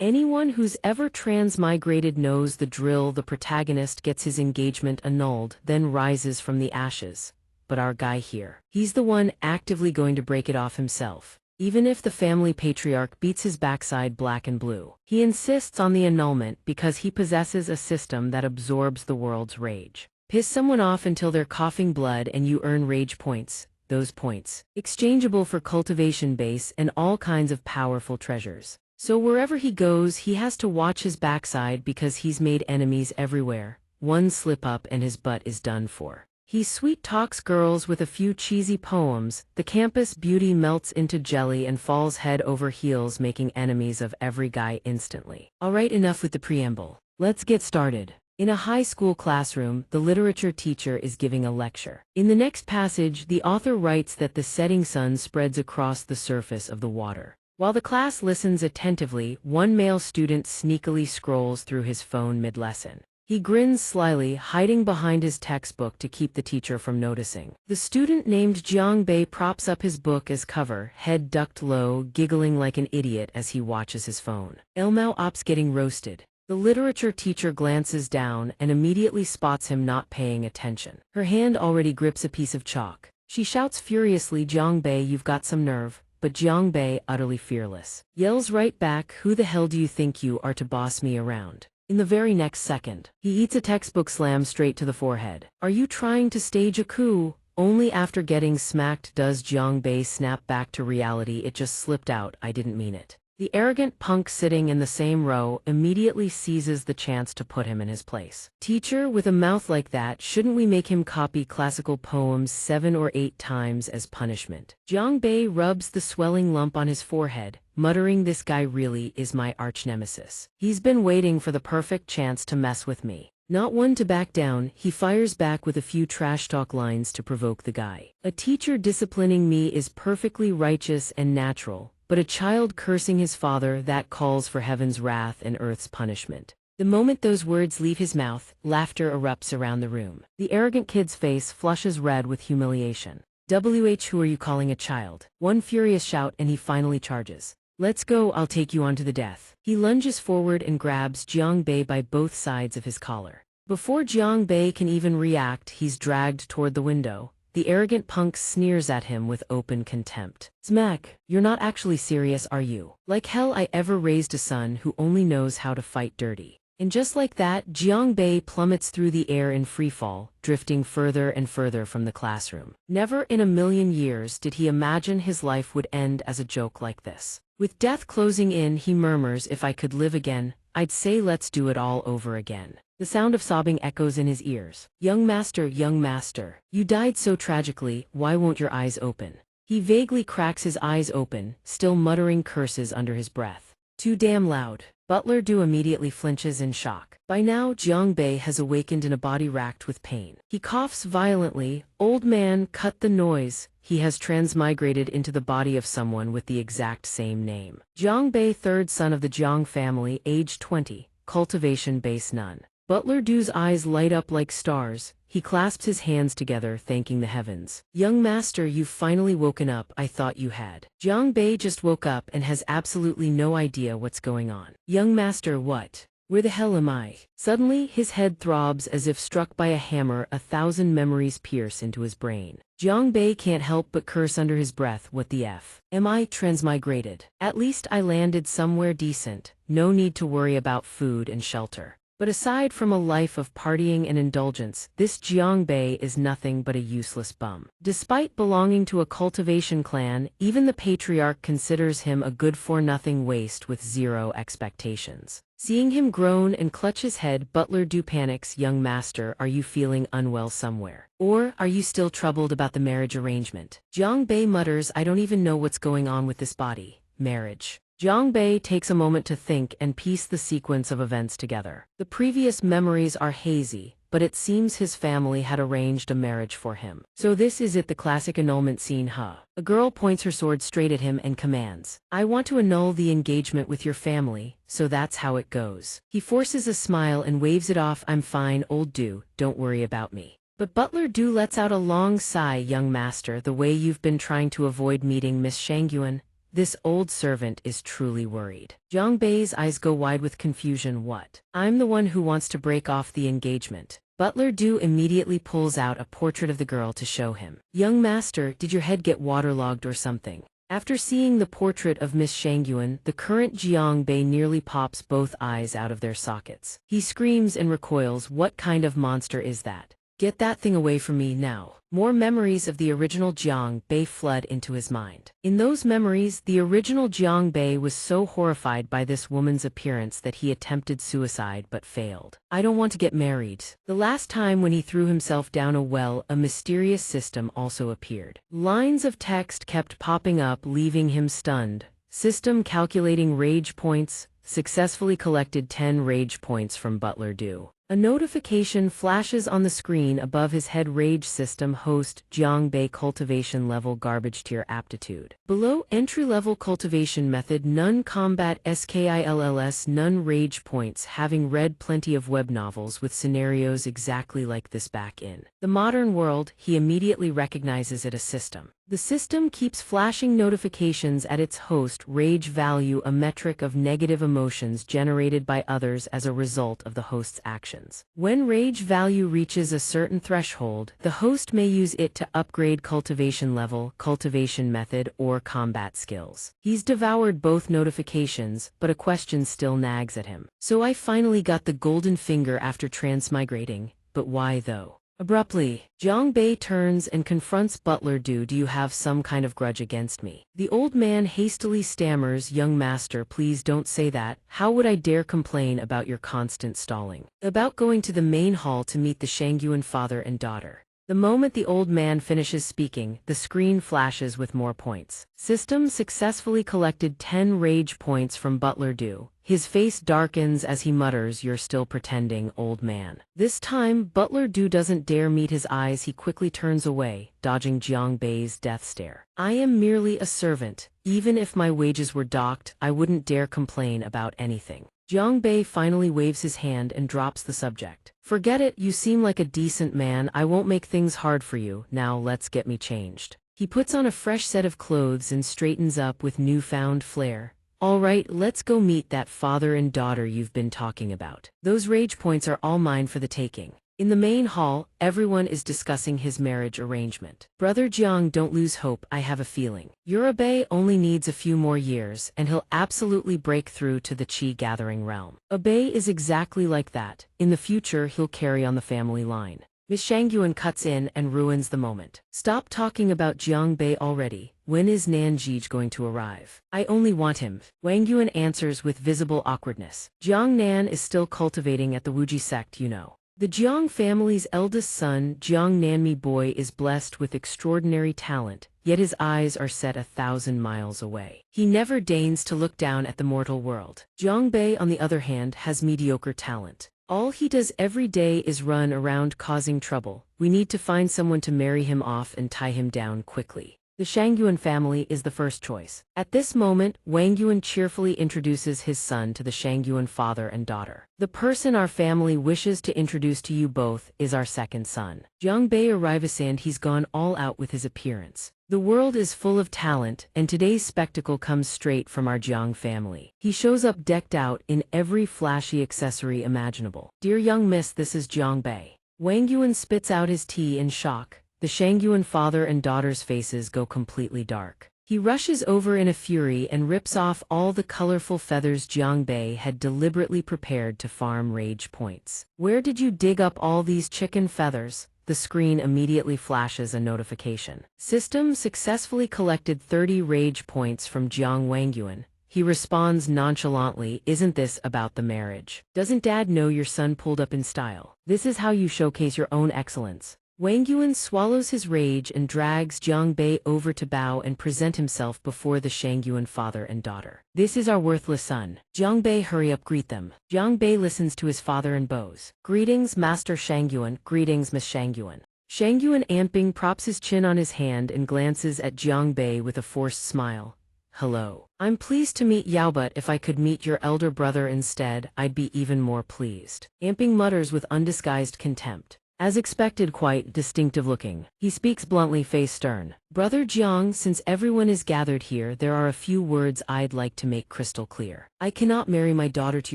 Anyone who's ever transmigrated knows the drill. The protagonist gets his engagement annulled, then rises from the ashes. But our guy here, he's the one actively going to break it off himself. Even if the family patriarch beats his backside black and blue, he insists on the annulment because he possesses a system that absorbs the world's rage. Piss someone off until they're coughing blood and you earn rage points. Those points, exchangeable for cultivation base and all kinds of powerful treasures. So wherever he goes, he has to watch his backside because he's made enemies everywhere. One slip up and his butt is done for. He sweet talks girls with a few cheesy poems. The campus beauty melts into jelly and falls head over heels, making enemies of every guy instantly. Alright, enough with the preamble. Let's get started. In a high school classroom, the literature teacher is giving a lecture. In the next passage, the author writes that the setting sun spreads across the surface of the water. While the class listens attentively, one male student sneakily scrolls through his phone mid-lesson. He grins slyly, hiding behind his textbook to keep the teacher from noticing. The student named Jiang Bei props up his book as cover, head ducked low, giggling like an idiot as he watches his phone. Elmao Ops getting roasted. The literature teacher glances down and immediately spots him not paying attention. Her hand already grips a piece of chalk. She shouts furiously, "Jiang Bei, you've got some nerve." But Jiang Bei, utterly fearless, yells right back, "Who the hell do you think you are to boss me around?" In the very next second, he eats a textbook slam straight to the forehead. "Are you trying to stage a coup?" Only after getting smacked does Jiang Bei snap back to reality. "It just slipped out, I didn't mean it." The arrogant punk sitting in the same row immediately seizes the chance to put him in his place. "Teacher, with a mouth like that, shouldn't we make him copy classical poems 7 or 8 times as punishment?" Jiang Bei rubs the swelling lump on his forehead, muttering, "This guy really is my arch-nemesis. He's been waiting for the perfect chance to mess with me." Not one to back down, he fires back with a few trash talk lines to provoke the guy. "A teacher disciplining me is perfectly righteous and natural. But a child cursing his father, that calls for heaven's wrath and earth's punishment." The moment those words leave his mouth, laughter erupts around the room. The arrogant kid's face flushes red with humiliation. Who are you calling a child? One furious shout and he finally charges. "Let's go, I'll take you on to the death." He lunges forward and grabs Jiang Bei by both sides of his collar. Before Jiang Bei can even react, he's dragged toward the window. The arrogant punk sneers at him with open contempt. "Smack, you're not actually serious, are you? Like hell I ever raised a son who only knows how to fight dirty." And just like that, Jiang Bei plummets through the air in freefall, drifting further and further from the classroom. Never in a million years did he imagine his life would end as a joke like this. With death closing in, he murmurs, "If I could live again, I'd say let's do it all over again." The sound of sobbing echoes in his ears. Young master, you died so tragically, why won't your eyes open?" He vaguely cracks his eyes open, still muttering curses under his breath. "Too damn loud." Butler Du immediately flinches in shock. By now, Jiang Bei has awakened in a body racked with pain. He coughs violently. "Old man, cut the noise." He has transmigrated into the body of someone with the exact same name. Jiang Bei, third son of the Jiang family, age 20, cultivation base none. Butler Du's eyes light up like stars. He clasps his hands together, thanking the heavens. "Young master, you've finally woken up. I thought you had." Jiang Bei just woke up and has absolutely no idea what's going on. "Young master, what? Where the hell am I?" Suddenly, his head throbs as if struck by a hammer. 1,000 memories pierce into his brain. Jiang Bei can't help but curse under his breath. What the F? Am I transmigrated? At least I landed somewhere decent. No need to worry about food and shelter. But aside from a life of partying and indulgence, this Jiang Bei is nothing but a useless bum. Despite belonging to a cultivation clan, even the patriarch considers him a good-for-nothing waste with zero expectations. Seeing him groan and clutch his head, Butler Du panics. "Young master, are you feeling unwell somewhere? Or are you still troubled about the marriage arrangement?" Jiang Bei mutters, "I don't even know what's going on with this body. Marriage." Jiang Bei takes a moment to think and piece the sequence of events together. The previous memories are hazy, but it seems his family had arranged a marriage for him. So this is it, the classic annulment scene, huh? A girl points her sword straight at him and commands, "I want to annul the engagement with your family, so that's how it goes." He forces a smile and waves it off. "I'm fine, old Du, don't worry about me." But Butler Du lets out a long sigh. "Young master, the way you've been trying to avoid meeting Miss Shangyuan, This old servant is truly worried. Jiang Bei's eyes go wide with confusion. What? I'm the one who wants to break off the engagement. Butler Du immediately pulls out a portrait of the girl to show him. Young master, did your head get waterlogged or something? After seeing the portrait of Miss Shangyuan, the current Jiang Bei nearly pops both eyes out of their sockets. He screams and recoils. What kind of monster is that? Get that thing away from me now. More memories of the original Jiang Bei flood into his mind. In those memories, the original Jiang Bei was so horrified by this woman's appearance that he attempted suicide but failed. I don't want to get married. The last time when he threw himself down a well, a mysterious system also appeared. Lines of text kept popping up, leaving him stunned. System calculating rage points, successfully collected 10 rage points from Butler Du. A notification flashes on the screen above his head. Rage system host Jiang Bei cultivation level garbage tier aptitude. Below entry-level cultivation method none combat skills none rage points. Having read plenty of web novels with scenarios exactly like this back in the modern world, he immediately recognizes it a system. The system keeps flashing notifications at its host. Rage value, a metric of negative emotions generated by others as a result of the host's actions. When rage value reaches a certain threshold, the host may use it to upgrade cultivation level, cultivation method, or combat skills. He's devoured both notifications, but a question still nags at him. So I finally got the golden finger after transmigrating, but why though? Abruptly, Jiang Bei turns and confronts Butler Du. Do you have some kind of grudge against me? The old man hastily stammers, young master, please don't say that. How would I dare complain about your constant stalling? About going to the main hall to meet the Shangyuan father and daughter. The moment the old man finishes speaking, the screen flashes with more points. System successfully collected 10 rage points from Butler Du. His face darkens as he mutters, you're still pretending, old man. This time, Butler Du doesn't dare meet his eyes. He quickly turns away, dodging Jiang Bei's death stare. I am merely a servant. Even if my wages were docked, I wouldn't dare complain about anything. Jiang Bei finally waves his hand and drops the subject. Forget it, you seem like a decent man. I won't make things hard for you. Now let's get me changed. He puts on a fresh set of clothes and straightens up with newfound flair. All right, let's go meet that father and daughter you've been talking about. Those rage points are all mine for the taking. In the main hall, everyone is discussing his marriage arrangement. Brother Jiang, don't lose hope. I have a feeling. Your Abe only needs a few more years, and he'll absolutely break through to the Qi gathering realm. Abe is exactly like that. In the future, he'll carry on the family line. Miss Shangyuan cuts in and ruins the moment. Stop talking about Jiang Bei already. When is Nanjij going to arrive? I only want him. Wang Yuan answers with visible awkwardness. Jiang Nan is still cultivating at the Wuji sect, you know. The Jiang family's eldest son, Jiang Nanmi Boy, is blessed with extraordinary talent, yet his eyes are set 1,000 miles away. He never deigns to look down at the mortal world. Jiang Bei, on the other hand, has mediocre talent. All he does every day is run around causing trouble. We need to find someone to marry him off and tie him down quickly. The Shangyuan family is the first choice. At this moment, Wang Yuan cheerfully introduces his son to the Shangyuan father and daughter. The person our family wishes to introduce to you both is our second son. Jiang Bei arrives and he's gone all out with his appearance. The world is full of talent, and today's spectacle comes straight from our Jiang family. He shows up decked out in every flashy accessory imaginable. Dear young miss, this is Jiang Bei. Wang Yuan spits out his tea in shock. The Shangyuan father and daughter's faces go completely dark. He rushes over in a fury and rips off all the colorful feathers Jiang Bei had deliberately prepared to farm rage points. Where did you dig up all these chicken feathers? The screen immediately flashes a notification. System successfully collected 30 rage points from Jiang Wangyuan. He responds nonchalantly, isn't this about the marriage? Doesn't dad know your son pulled up in style? This is how you showcase your own excellence. Wang Yuan swallows his rage and drags Jiang Bei over to bow and present himself before the Shangyuan father and daughter. This is our worthless son. Jiang Bei, hurry up, greet them. Jiang Bei listens to his father and bows. Greetings, Master Shangyuan. Greetings, Miss Shangyuan. Shangyuan Amping props his chin on his hand and glances at Jiang Bei with a forced smile. Hello. I'm pleased to meet Yao, but if I could meet your elder brother instead, I'd be even more pleased. Amping mutters with undisguised contempt. As expected, quite distinctive looking. He speaks bluntly, face stern. Brother Jiang, since everyone is gathered here, there are a few words I'd like to make crystal clear. I cannot marry my daughter to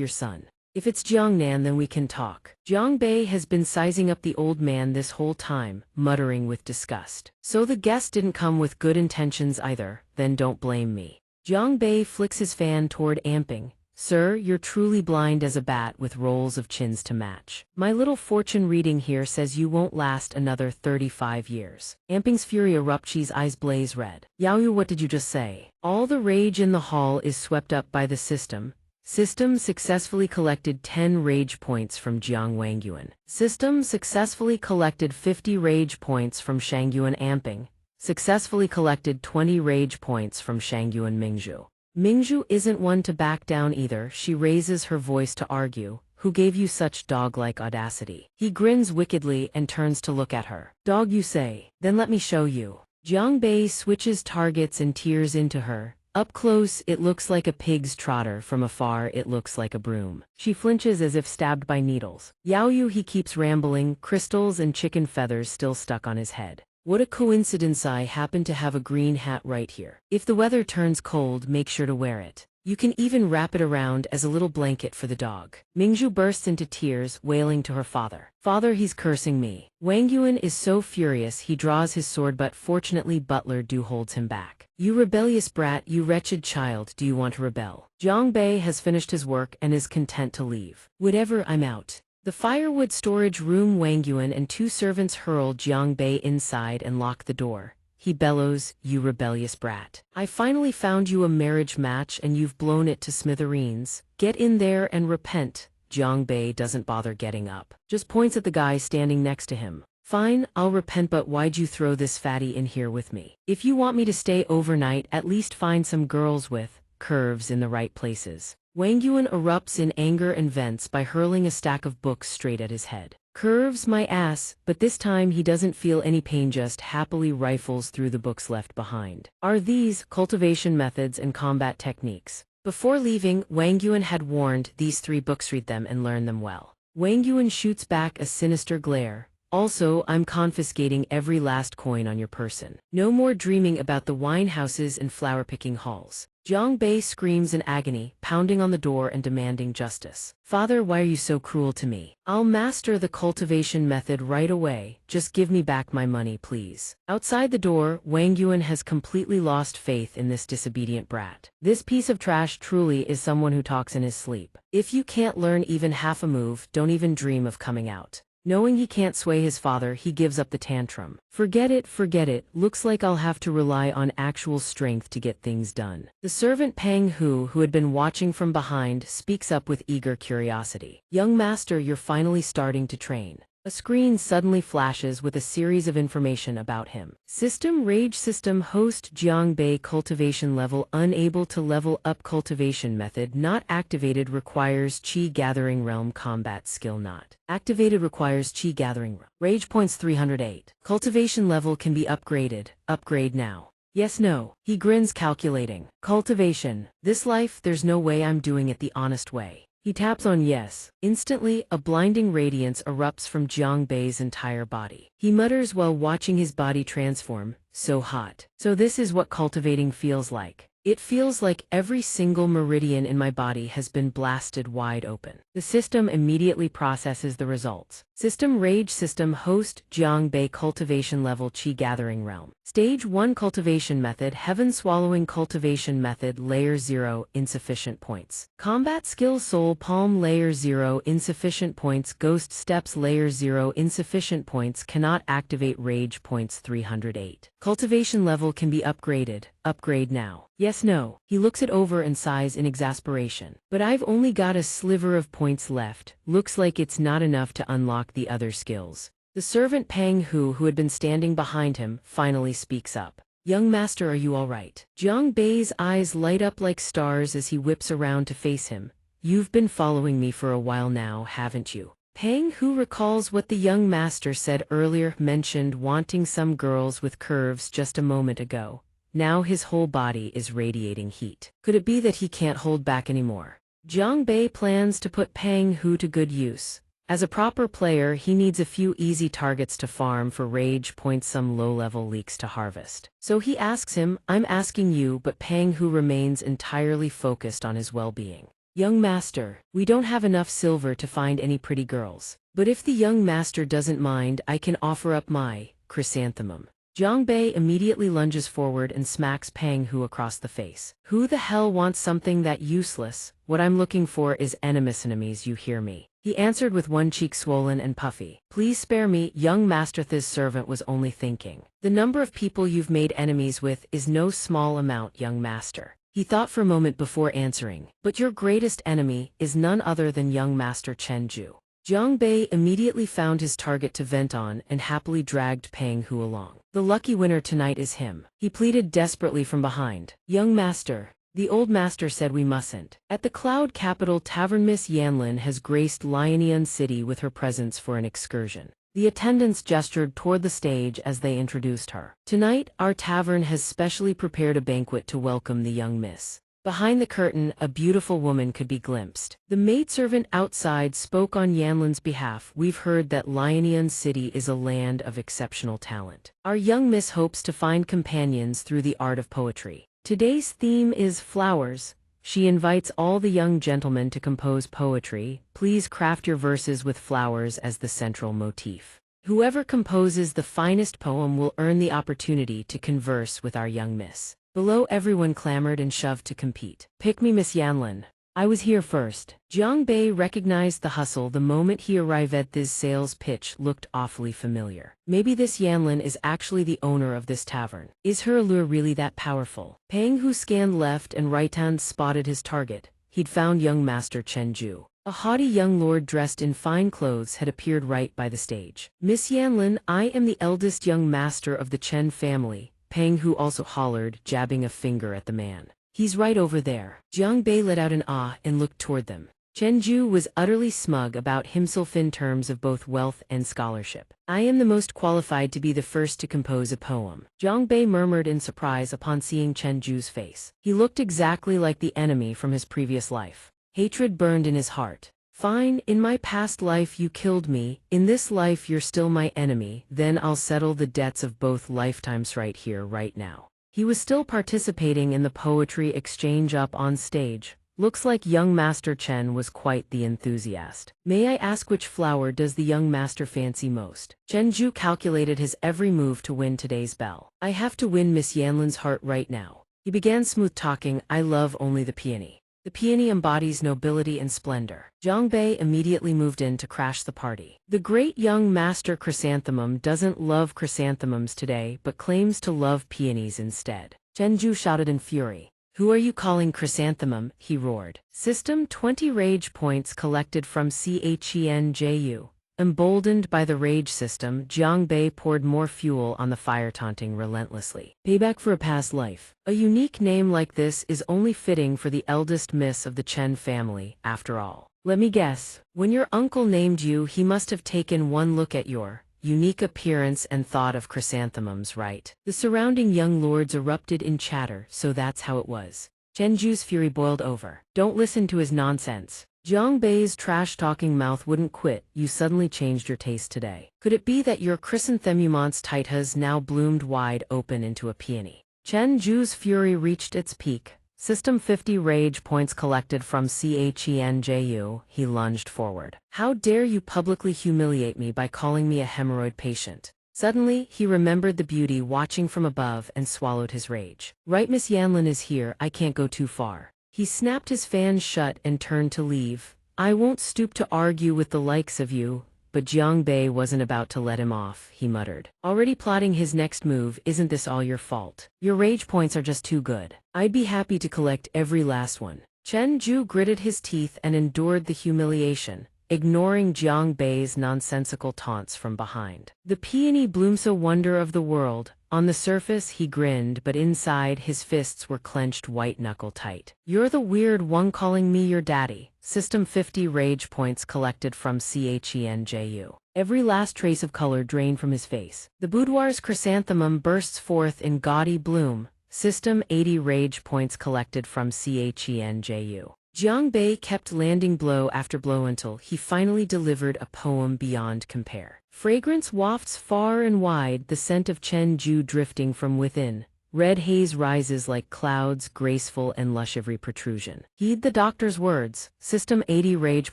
your son. If it's Jiangnan, then we can talk. Jiang Bei has been sizing up the old man this whole time, muttering with disgust. So the guest didn't come with good intentions either, then don't blame me. Jiang Bei flicks his fan toward Amping. Sir, you're truly blind as a bat with rolls of chins to match. My little fortune reading here says you won't last another 35 years. Amping's fury erupts, his eyes blaze red. Yaoyu, what did you just say? All the rage in the hall is swept up by the system. System successfully collected 10 rage points from Jiang Wangyuan. System successfully collected 50 rage points from Shangyuan Amping. Successfully collected 20 rage points from Shangyuan Mingzhu. Mingzhu isn't one to back down either. She raises her voice to argue. Who gave you such dog-like audacity? He grins wickedly and turns to look at her. Dog, you say? Then let me show you. Jiang Bei switches targets and tears into her. Up close, it looks like a pig's trotter. From afar, it looks like a broom. She flinches as if stabbed by needles. Yaoyu, he keeps rambling, crystals and chicken feathers still stuck on his head. What a coincidence, I happen to have a green hat right here. If the weather turns cold, make sure to wear it. You can even wrap it around as a little blanket for the dog. Mingzhu bursts into tears, wailing to her father. Father, he's cursing me. Wangyuan is so furious he draws his sword, but fortunately Butler Du holds him back. You rebellious brat, you wretched child, do you want to rebel? Jiang Bei has finished his work and is content to leave. Whatever, I'm out. The firewood storage room. Wangyuan and two servants hurl Jiang Bei inside and lock the door. He bellows, you rebellious brat. I finally found you a marriage match and you've blown it to smithereens. Get in there and repent. Jiang Bei doesn't bother getting up, just points at the guy standing next to him. Fine, I'll repent, but why'd you throw this fatty in here with me? If you want me to stay overnight, at least find some girls with curves in the right places. Wangyuan erupts in anger and vents by hurling a stack of books straight at his head. Curves my ass, but this time he doesn't feel any pain, just happily rifles through the books left behind. Are these cultivation methods and combat techniques? Before leaving, Wangyuan had warned these 3 books, read them and learn them well. Wangyuan shoots back a sinister glare. Also, I'm confiscating every last coin on your person. No more dreaming about the wine houses and flower-picking halls. Jiang Bei screams in agony, pounding on the door and demanding justice. Father, why are you so cruel to me? I'll master the cultivation method right away. Just give me back my money, please. Outside the door, Wangyuan has completely lost faith in this disobedient brat. This piece of trash truly is someone who talks in his sleep. If you can't learn even half a move, don't even dream of coming out. Knowing he can't sway his father, he gives up the tantrum. Forget it, looks like I'll have to rely on actual strength to get things done. The servant Pang Hu, who had been watching from behind, speaks up with eager curiosity. Young master, you're finally starting to train. A screen suddenly flashes with a series of information about him. System Rage System Host Jiang Bei Cultivation Level Unable to level up. Cultivation Method Not activated. Requires Qi Gathering Realm. Combat Skill Not activated. Requires Qi Gathering Realm. Rage Points 308. Cultivation Level can be upgraded. Upgrade now. Yes, no. He grins, calculating. Cultivation. This life, there's no way I'm doing it the honest way. He taps on yes. Instantly, a blinding radiance erupts from Jiang Bei's entire body. He mutters while watching his body transform, so hot. So this is what cultivating feels like. It feels like every single meridian in my body has been blasted wide open. The system immediately processes the results. System Rage System Host Jiang Bei Cultivation Level Qi Gathering Realm. Stage 1 Cultivation Method Heaven Swallowing Cultivation Method Layer 0 Insufficient points. Combat Skill Soul Palm Layer 0 Insufficient points. Ghost Steps Layer 0 Insufficient points. Cannot activate. Rage Points 308. Cultivation Level can be upgraded. Upgrade now. Yes, no. He looks it over and sighs in exasperation. But I've only got a sliver of points left. Looks like it's not enough to unlock the other skills. The servant Pang Hu, who had been standing behind him, finally speaks up. Young master, are you all right? Jiang Bei's eyes light up like stars as he whips around to face him. You've been following me for a while now, haven't you? Pang Hu recalls what the young master said earlier, mentioned wanting some girls with curves just a moment ago. Now his whole body is radiating heat. Could it be that he can't hold back anymore? Jiang Bei plans to put Pang Hu to good use. As a proper player, he needs a few easy targets to farm for rage points, some low-level leaks to harvest. So he asks him, "I'm asking you," but Pang Hu remains entirely focused on his well-being. "Young master, we don't have enough silver to find any pretty girls. But if the young master doesn't mind, I can offer up my chrysanthemum." Jiang Bei immediately lunges forward and smacks Pang Hu across the face. "Who the hell wants something that useless? What I'm looking for is enemies, you hear me?" He answered with one cheek swollen and puffy. "Please spare me," young master. This servant was only thinking. "The number of people you've made enemies with is no small amount, young master." He thought for a moment before answering. "But your greatest enemy is none other than young master Chen Ju." Jiang Bei immediately found his target to vent on and happily dragged Pang Hu along. "The lucky winner tonight is him," he pleaded desperately from behind. "Young master, the old master said we mustn't." At the cloud capital tavern, Miss Yanlin has graced Lionian City with her presence for an excursion. The attendants gestured toward the stage as they introduced her. "Tonight, our tavern has specially prepared a banquet to welcome the young miss." Behind the curtain, a beautiful woman could be glimpsed. The maidservant outside spoke on Yanlin's behalf. "We've heard that Lionian City is a land of exceptional talent. Our young miss hopes to find companions through the art of poetry. Today's theme is flowers. She invites all the young gentlemen to compose poetry. Please craft your verses with flowers as the central motif. Whoever composes the finest poem will earn the opportunity to converse with our young miss." Below, everyone clamored and shoved to compete. "Pick me, Miss Yanlin. I was here first." Jiang Bei recognized the hustle the moment he arrived at this sales pitch. Looked awfully familiar. Maybe this Yanlin is actually the owner of this tavern. Is her allure really that powerful? Pang Hu scanned left and right and spotted his target. He'd found young master Chen Ju. A haughty young lord dressed in fine clothes had appeared right by the stage. "Miss Yanlin, I am the eldest young master of the Chen family," Pang Hu also hollered, jabbing a finger at the man. "He's right over there." Jiang Bei let out an ah and looked toward them. Chen Ju was utterly smug about himself in terms of both wealth and scholarship. "I am the most qualified to be the first to compose a poem," Jiang Bei murmured in surprise upon seeing Chen Ju's face. He looked exactly like the enemy from his previous life. Hatred burned in his heart. "Fine, in my past life you killed me, in this life you're still my enemy, then I'll settle the debts of both lifetimes right here, right now." He was still participating in the poetry exchange up on stage. Looks like young master Chen was quite the enthusiast. "May I ask which flower does the young master fancy most?" Chen Ju calculated his every move to win today's bell. "I have to win Miss Yanlin's heart right now." He began smooth talking. "I love only the peony. The peony embodies nobility and splendor." Jiang Bei immediately moved in to crash the party. "The great young master chrysanthemum doesn't love chrysanthemums today but claims to love peonies instead." Chen Ju shouted in fury. "Who are you calling chrysanthemum?" he roared. System 20 rage points collected from xianxia. Emboldened by the rage system, Jiang Bei poured more fuel on the fire, taunting relentlessly. "Payback for a past life. A unique name like this is only fitting for the eldest miss of the Chen family, after all. Let me guess, when your uncle named you, he must have taken one look at your unique appearance and thought of chrysanthemums, right?" The surrounding young lords erupted in chatter. "So that's how it was." Chen Ju's fury boiled over. "Don't listen to his nonsense." Jiang Bei's trash-talking mouth wouldn't quit. "You suddenly changed your taste today. Could it be that your chrysanthemum's tight has now bloomed wide open into a peony?" Chen Ju's fury reached its peak. System 50 rage points collected from xianxia. He lunged forward. "How dare you publicly humiliate me by calling me a hemorrhoid patient?" Suddenly, he remembered the beauty watching from above and swallowed his rage. "Right, Miss Yanlin is here. I can't go too far." He snapped his fan shut and turned to leave. "I won't stoop to argue with the likes of you." But Jiang Bei wasn't about to let him off. He muttered, "Already plotting his next move. Isn't this all your fault? Your rage points are just too good. I'd be happy to collect every last one." Chen Ju gritted his teeth and endured the humiliation, ignoring Jiang Bei's nonsensical taunts from behind. The peony blooms, a wonder of the world. On the surface he grinned, but inside his fists were clenched white-knuckle tight. "You're the weird one calling me your daddy." System 50 rage points collected from xianxia. Every last trace of color drained from his face. The boudoir's chrysanthemum bursts forth in gaudy bloom. System 80 rage points collected from xianxia. Jiang Bei kept landing blow after blow until he finally delivered a poem beyond compare. Fragrance wafts far and wide, the scent of Chen Ju drifting from within. Red haze rises like clouds, graceful and lush every protrusion. Heed the doctor's words. System 80 rage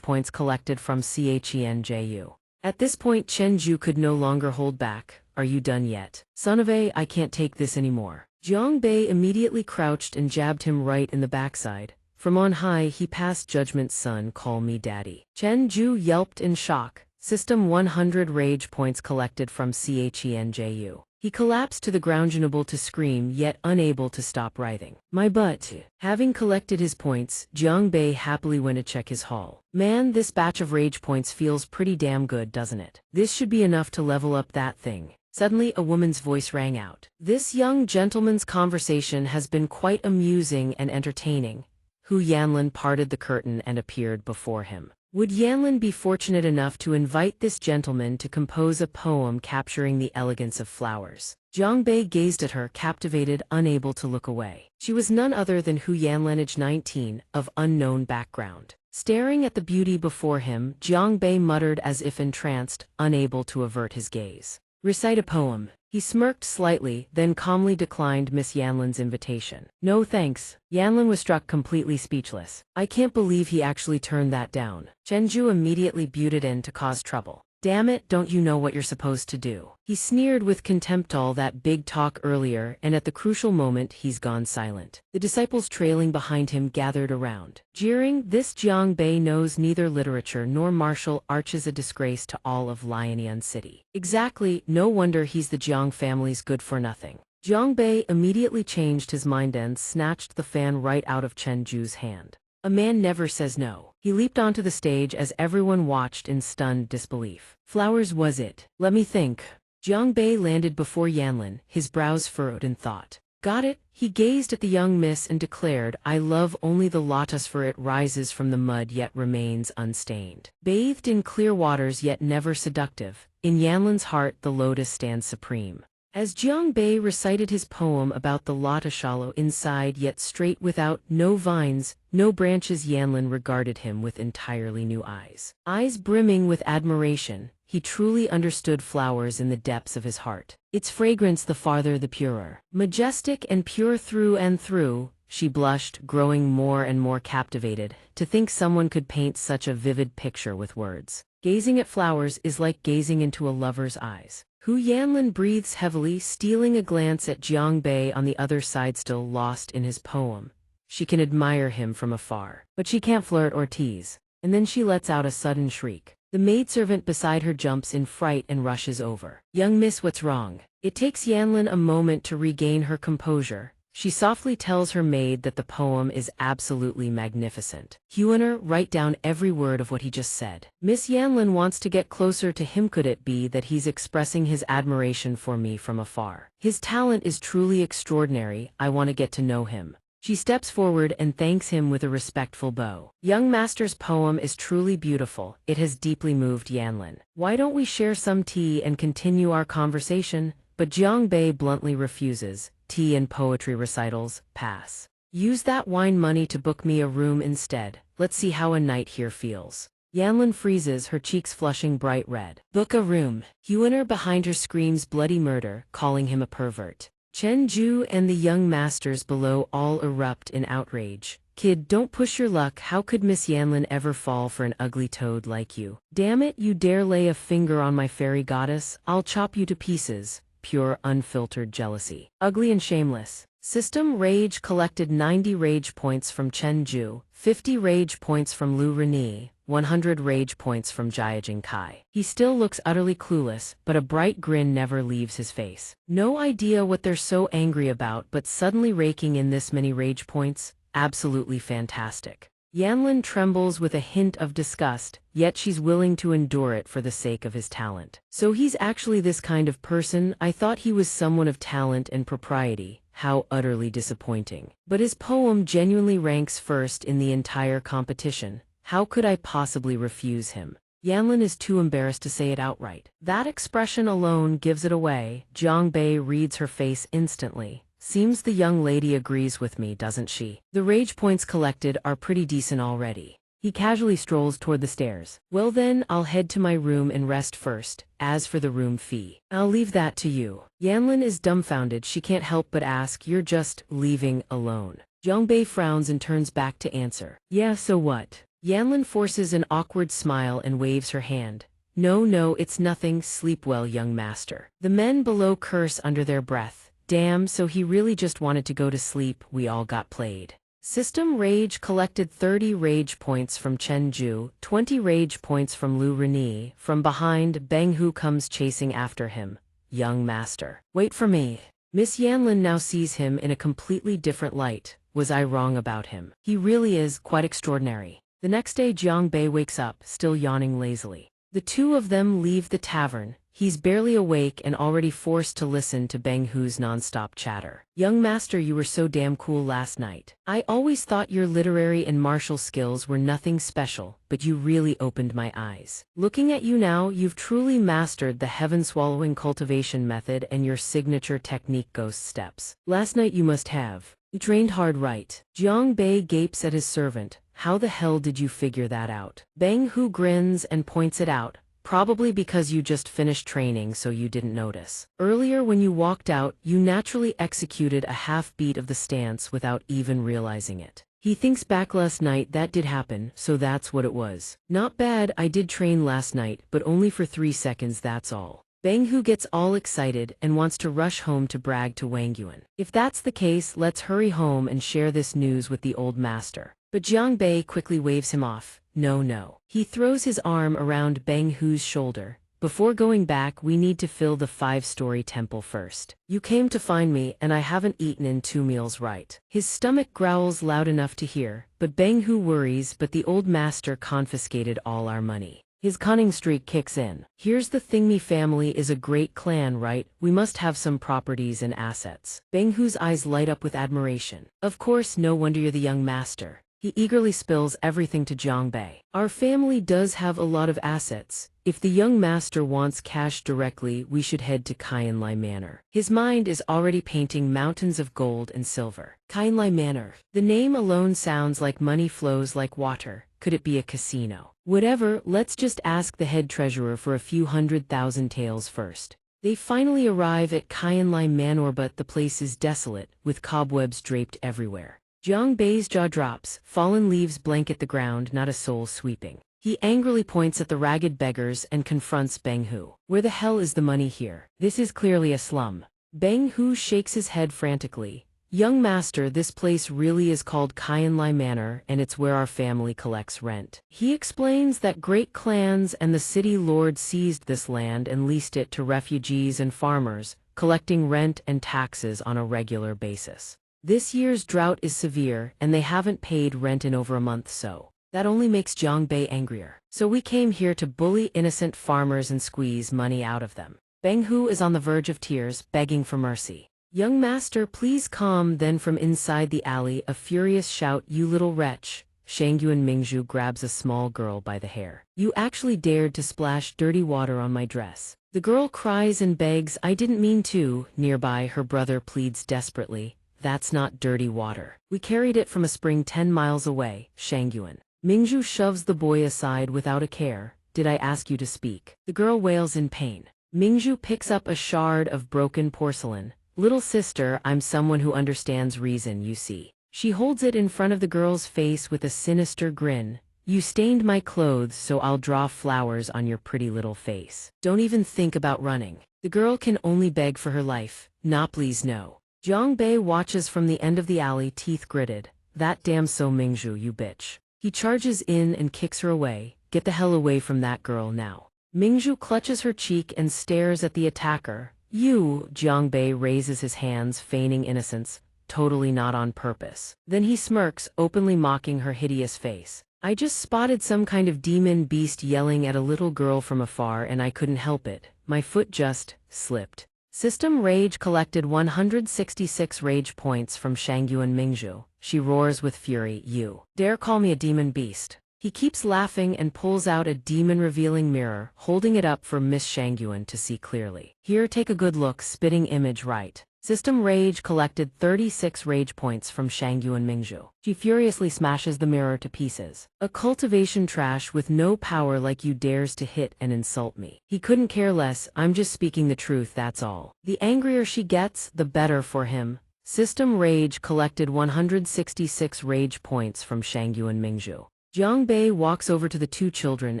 points collected from xianxia. At this point Chen Ju could no longer hold back. Are you done yet? Son of a, I can't take this anymore. Jiang Bei immediately crouched and jabbed him right in the backside. From on high he passed judgment's son, call me daddy. Chen Ju yelped in shock. System 100 rage points collected from xianxia. He collapsed to the ground, unable to scream yet unable to stop writhing. My butt. Having collected his points, Jiang Bei happily went to check his haul. Man, this batch of rage points feels pretty damn good, doesn't it? This should be enough to level up that thing. Suddenly a woman's voice rang out. This young gentleman's conversation has been quite amusing and entertaining. Hu Yanlin parted the curtain and appeared before him. Would Yanlin be fortunate enough to invite this gentleman to compose a poem capturing the elegance of flowers? Jiang Bei gazed at her, captivated, unable to look away. She was none other than Hu Yanlin, age 19, of unknown background. Staring at the beauty before him, Jiang Bei muttered as if entranced, unable to avert his gaze. Recite a poem. He smirked slightly, then calmly declined Miss Yanlin's invitation. No thanks. Yanlin was struck completely speechless. I can't believe he actually turned that down. Chen Ju immediately butted in to cause trouble. Damn it, don't you know what you're supposed to do? He sneered with contempt. All that big talk earlier, and at the crucial moment he's gone silent. The disciples trailing behind him gathered around. Jeering, this Jiang Bei knows neither literature nor martial arts, is a disgrace to all of Lianian City. Exactly, no wonder he's the Jiang family's good-for-nothing. Jiang Bei immediately changed his mind and snatched the fan right out of Chen Ju's hand. A man never says no. He leaped onto the stage as everyone watched in stunned disbelief. Flowers was it? Let me think. Jiang Bei landed before Yanlin, his brows furrowed in thought. Got it? He gazed at the young miss and declared, I love only the lotus, for it rises from the mud yet remains unstained. Bathed in clear waters yet never seductive, in Yanlin's heart the lotus stands supreme. As Jiang Bei recited his poem about the lotus, shallow inside yet straight without, no vines, no branches, Yanlin regarded him with entirely new eyes. Eyes brimming with admiration, he truly understood flowers in the depths of his heart. Its fragrance the farther the purer. Majestic and pure through and through, she blushed, growing more and more captivated. To think someone could paint such a vivid picture with words. Gazing at flowers is like gazing into a lover's eyes. Hu Yanlin breathes heavily, stealing a glance at Jiang Bei on the other side, still lost in his poem. She can admire him from afar, but she can't flirt or tease. And then she lets out a sudden shriek. The maidservant beside her jumps in fright and rushes over. Young miss, what's wrong? It takes Yanlin a moment to regain her composure. She softly tells her maid that the poem is absolutely magnificent. Huiner, write down every word of what he just said. Miss Yanlin wants to get closer to him. Could it be that he's expressing his admiration for me from afar? His talent is truly extraordinary. I want to get to know him. She steps forward and thanks him with a respectful bow. Young master's poem is truly beautiful. It has deeply moved Yanlin. Why don't we share some tea and continue our conversation? But Jiang Bei bluntly refuses. Tea and poetry recitals, pass. Use that wine money to book me a room instead. Let's see how a night here feels. Yanlin freezes, her cheeks flushing bright red. Book a room. Huiner behind her screams bloody murder, calling him a pervert. Chen Ju and the young masters below all erupt in outrage. Kid, don't push your luck. How could Miss Yanlin ever fall for an ugly toad like you? Damn it, you dare lay a finger on my fairy goddess? I'll chop you to pieces. Pure, unfiltered jealousy. Ugly and shameless. System Rage collected 90 rage points from Chen Ju, 50 rage points from Lu Reni, 100 rage points from Jiajing Kai. He still looks utterly clueless, but a bright grin never leaves his face. No idea what they're so angry about, but suddenly raking in this many rage points? Absolutely fantastic. Yanlin trembles with a hint of disgust, yet she's willing to endure it for the sake of his talent. So he's actually this kind of person? I thought he was someone of talent and propriety. How utterly disappointing. But his poem genuinely ranks first in the entire competition. How could I possibly refuse him? Yanlin is too embarrassed to say it outright. That expression alone gives it away. Jiang Bei reads her face instantly. Seems the young lady agrees with me, doesn't she? The rage points collected are pretty decent already. He casually strolls toward the stairs. Well then, I'll head to my room and rest first. As for the room fee, I'll leave that to you. Yanlin is dumbfounded. She can't help but ask, you're just leaving alone? Zhongbei frowns and turns back to answer. Yeah, so what? Yanlin forces an awkward smile and waves her hand. No, it's nothing. Sleep well, young master. The men below curse under their breath. Damn, so he really just wanted to go to sleep. We all got played. System Rage collected 30 rage points from Chen Ju, 20 rage points from Lu Reni. From behind, Beng Hu comes chasing after him. Young master. Wait for me. Miss Yanlin now sees him in a completely different light. Was I wrong about him? He really is quite extraordinary. The next day Jiang Bei wakes up, still yawning lazily. The two of them leave the tavern. He's barely awake and already forced to listen to Beng Hu's non-stop chatter. Young master, you were so damn cool last night. I always thought your literary and martial skills were nothing special, but you really opened my eyes. Looking at you now, you've truly mastered the heaven-swallowing cultivation method and your signature technique ghost steps. Last night you must have trained hard, right? Jiang Bei gapes at his servant. How the hell did you figure that out? Beng Hu grins and points it out. Probably because you just finished training so you didn't notice. Earlier when you walked out, you naturally executed a half beat of the stance without even realizing it. He thinks back last night that did happen, so that's what it was. Not bad, I did train last night, but only for 3 seconds, that's all. Beng Hu gets all excited and wants to rush home to brag to Wang Yuan. If that's the case, let's hurry home and share this news with the old master. But Jiang Bei quickly waves him off. No. He throws his arm around Beng Hu's shoulder. Before going back, we need to fill the 5-story temple first. You came to find me, and I haven't eaten in 2 meals, right? His stomach growls loud enough to hear, but Beng Hu worries, but the old master confiscated all our money. His cunning streak kicks in. Here's the thing, me family is a great clan, right? We must have some properties and assets. Beng Hu's eyes light up with admiration. Of course, no wonder you're the young master. He eagerly spills everything to Jiang Bei. Our family does have a lot of assets. If the young master wants cash directly, we should head to Qianlai Manor. His mind is already painting mountains of gold and silver. Qianlai Manor. The name alone sounds like money flows like water. Could it be a casino? Whatever, let's just ask the head treasurer for a few 100,000 taels first. They finally arrive at Qianlai Manor, but the place is desolate, with cobwebs draped everywhere. Jiang Bei's jaw drops. Fallen leaves blanket the ground, not a soul sweeping. He angrily points at the ragged beggars and confronts Beng Hu. Where the hell is the money here? This is clearly a slum. Beng Hu shakes his head frantically. Young master, this place really is called Qianlai Manor, and it's where our family collects rent. He explains that great clans and the city lord seized this land and leased it to refugees and farmers, collecting rent and taxes on a regular basis. This year's drought is severe, and they haven't paid rent in over a month, so that only makes Jiang Bei angrier. So we came here to bully innocent farmers and squeeze money out of them. Beng Hu is on the verge of tears, begging for mercy. Young master, please calm. Then from inside the alley, a furious shout, you little wretch. Shangyuan Mingzhu grabs a small girl by the hair. You actually dared to splash dirty water on my dress. The girl cries and begs, I didn't mean to. Nearby, her brother pleads desperately. That's not dirty water. We carried it from a spring 10 miles away, Shangyuan. Mingzhu shoves the boy aside without a care. Did I ask you to speak? The girl wails in pain. Mingzhu picks up a shard of broken porcelain. Little sister, I'm someone who understands reason, you see. She holds it in front of the girl's face with a sinister grin. You stained my clothes, so I'll draw flowers on your pretty little face. Don't even think about running. The girl can only beg for her life. Nah, please no. Jiang Bei watches from the end of the alley, teeth gritted. That damn so Mingzhu, you bitch. He charges in and kicks her away. Get the hell away from that girl now. Mingzhu clutches her cheek and stares at the attacker. You, Jiang Bei raises his hands, feigning innocence, totally not on purpose. Then he smirks, openly mocking her hideous face. I just spotted some kind of demon beast yelling at a little girl from afar and I couldn't help it. My foot just slipped. System Rage collected 166 rage points from Shangyuan Mingzhu. She roars with fury, you dare call me a demon beast? He keeps laughing and pulls out a demon-revealing mirror, holding it up for Miss Shangyuan to see clearly. Here, take a good look, spitting image right. System Rage collected 36 rage points from Shangyuan Mingzhu. She furiously smashes the mirror to pieces. A cultivation trash with no power like you dares to hit and insult me. He couldn't care less, I'm just speaking the truth, that's all. The angrier she gets, the better for him. System Rage collected 166 rage points from Shangyuan Mingzhu. Jiang Bei walks over to the two children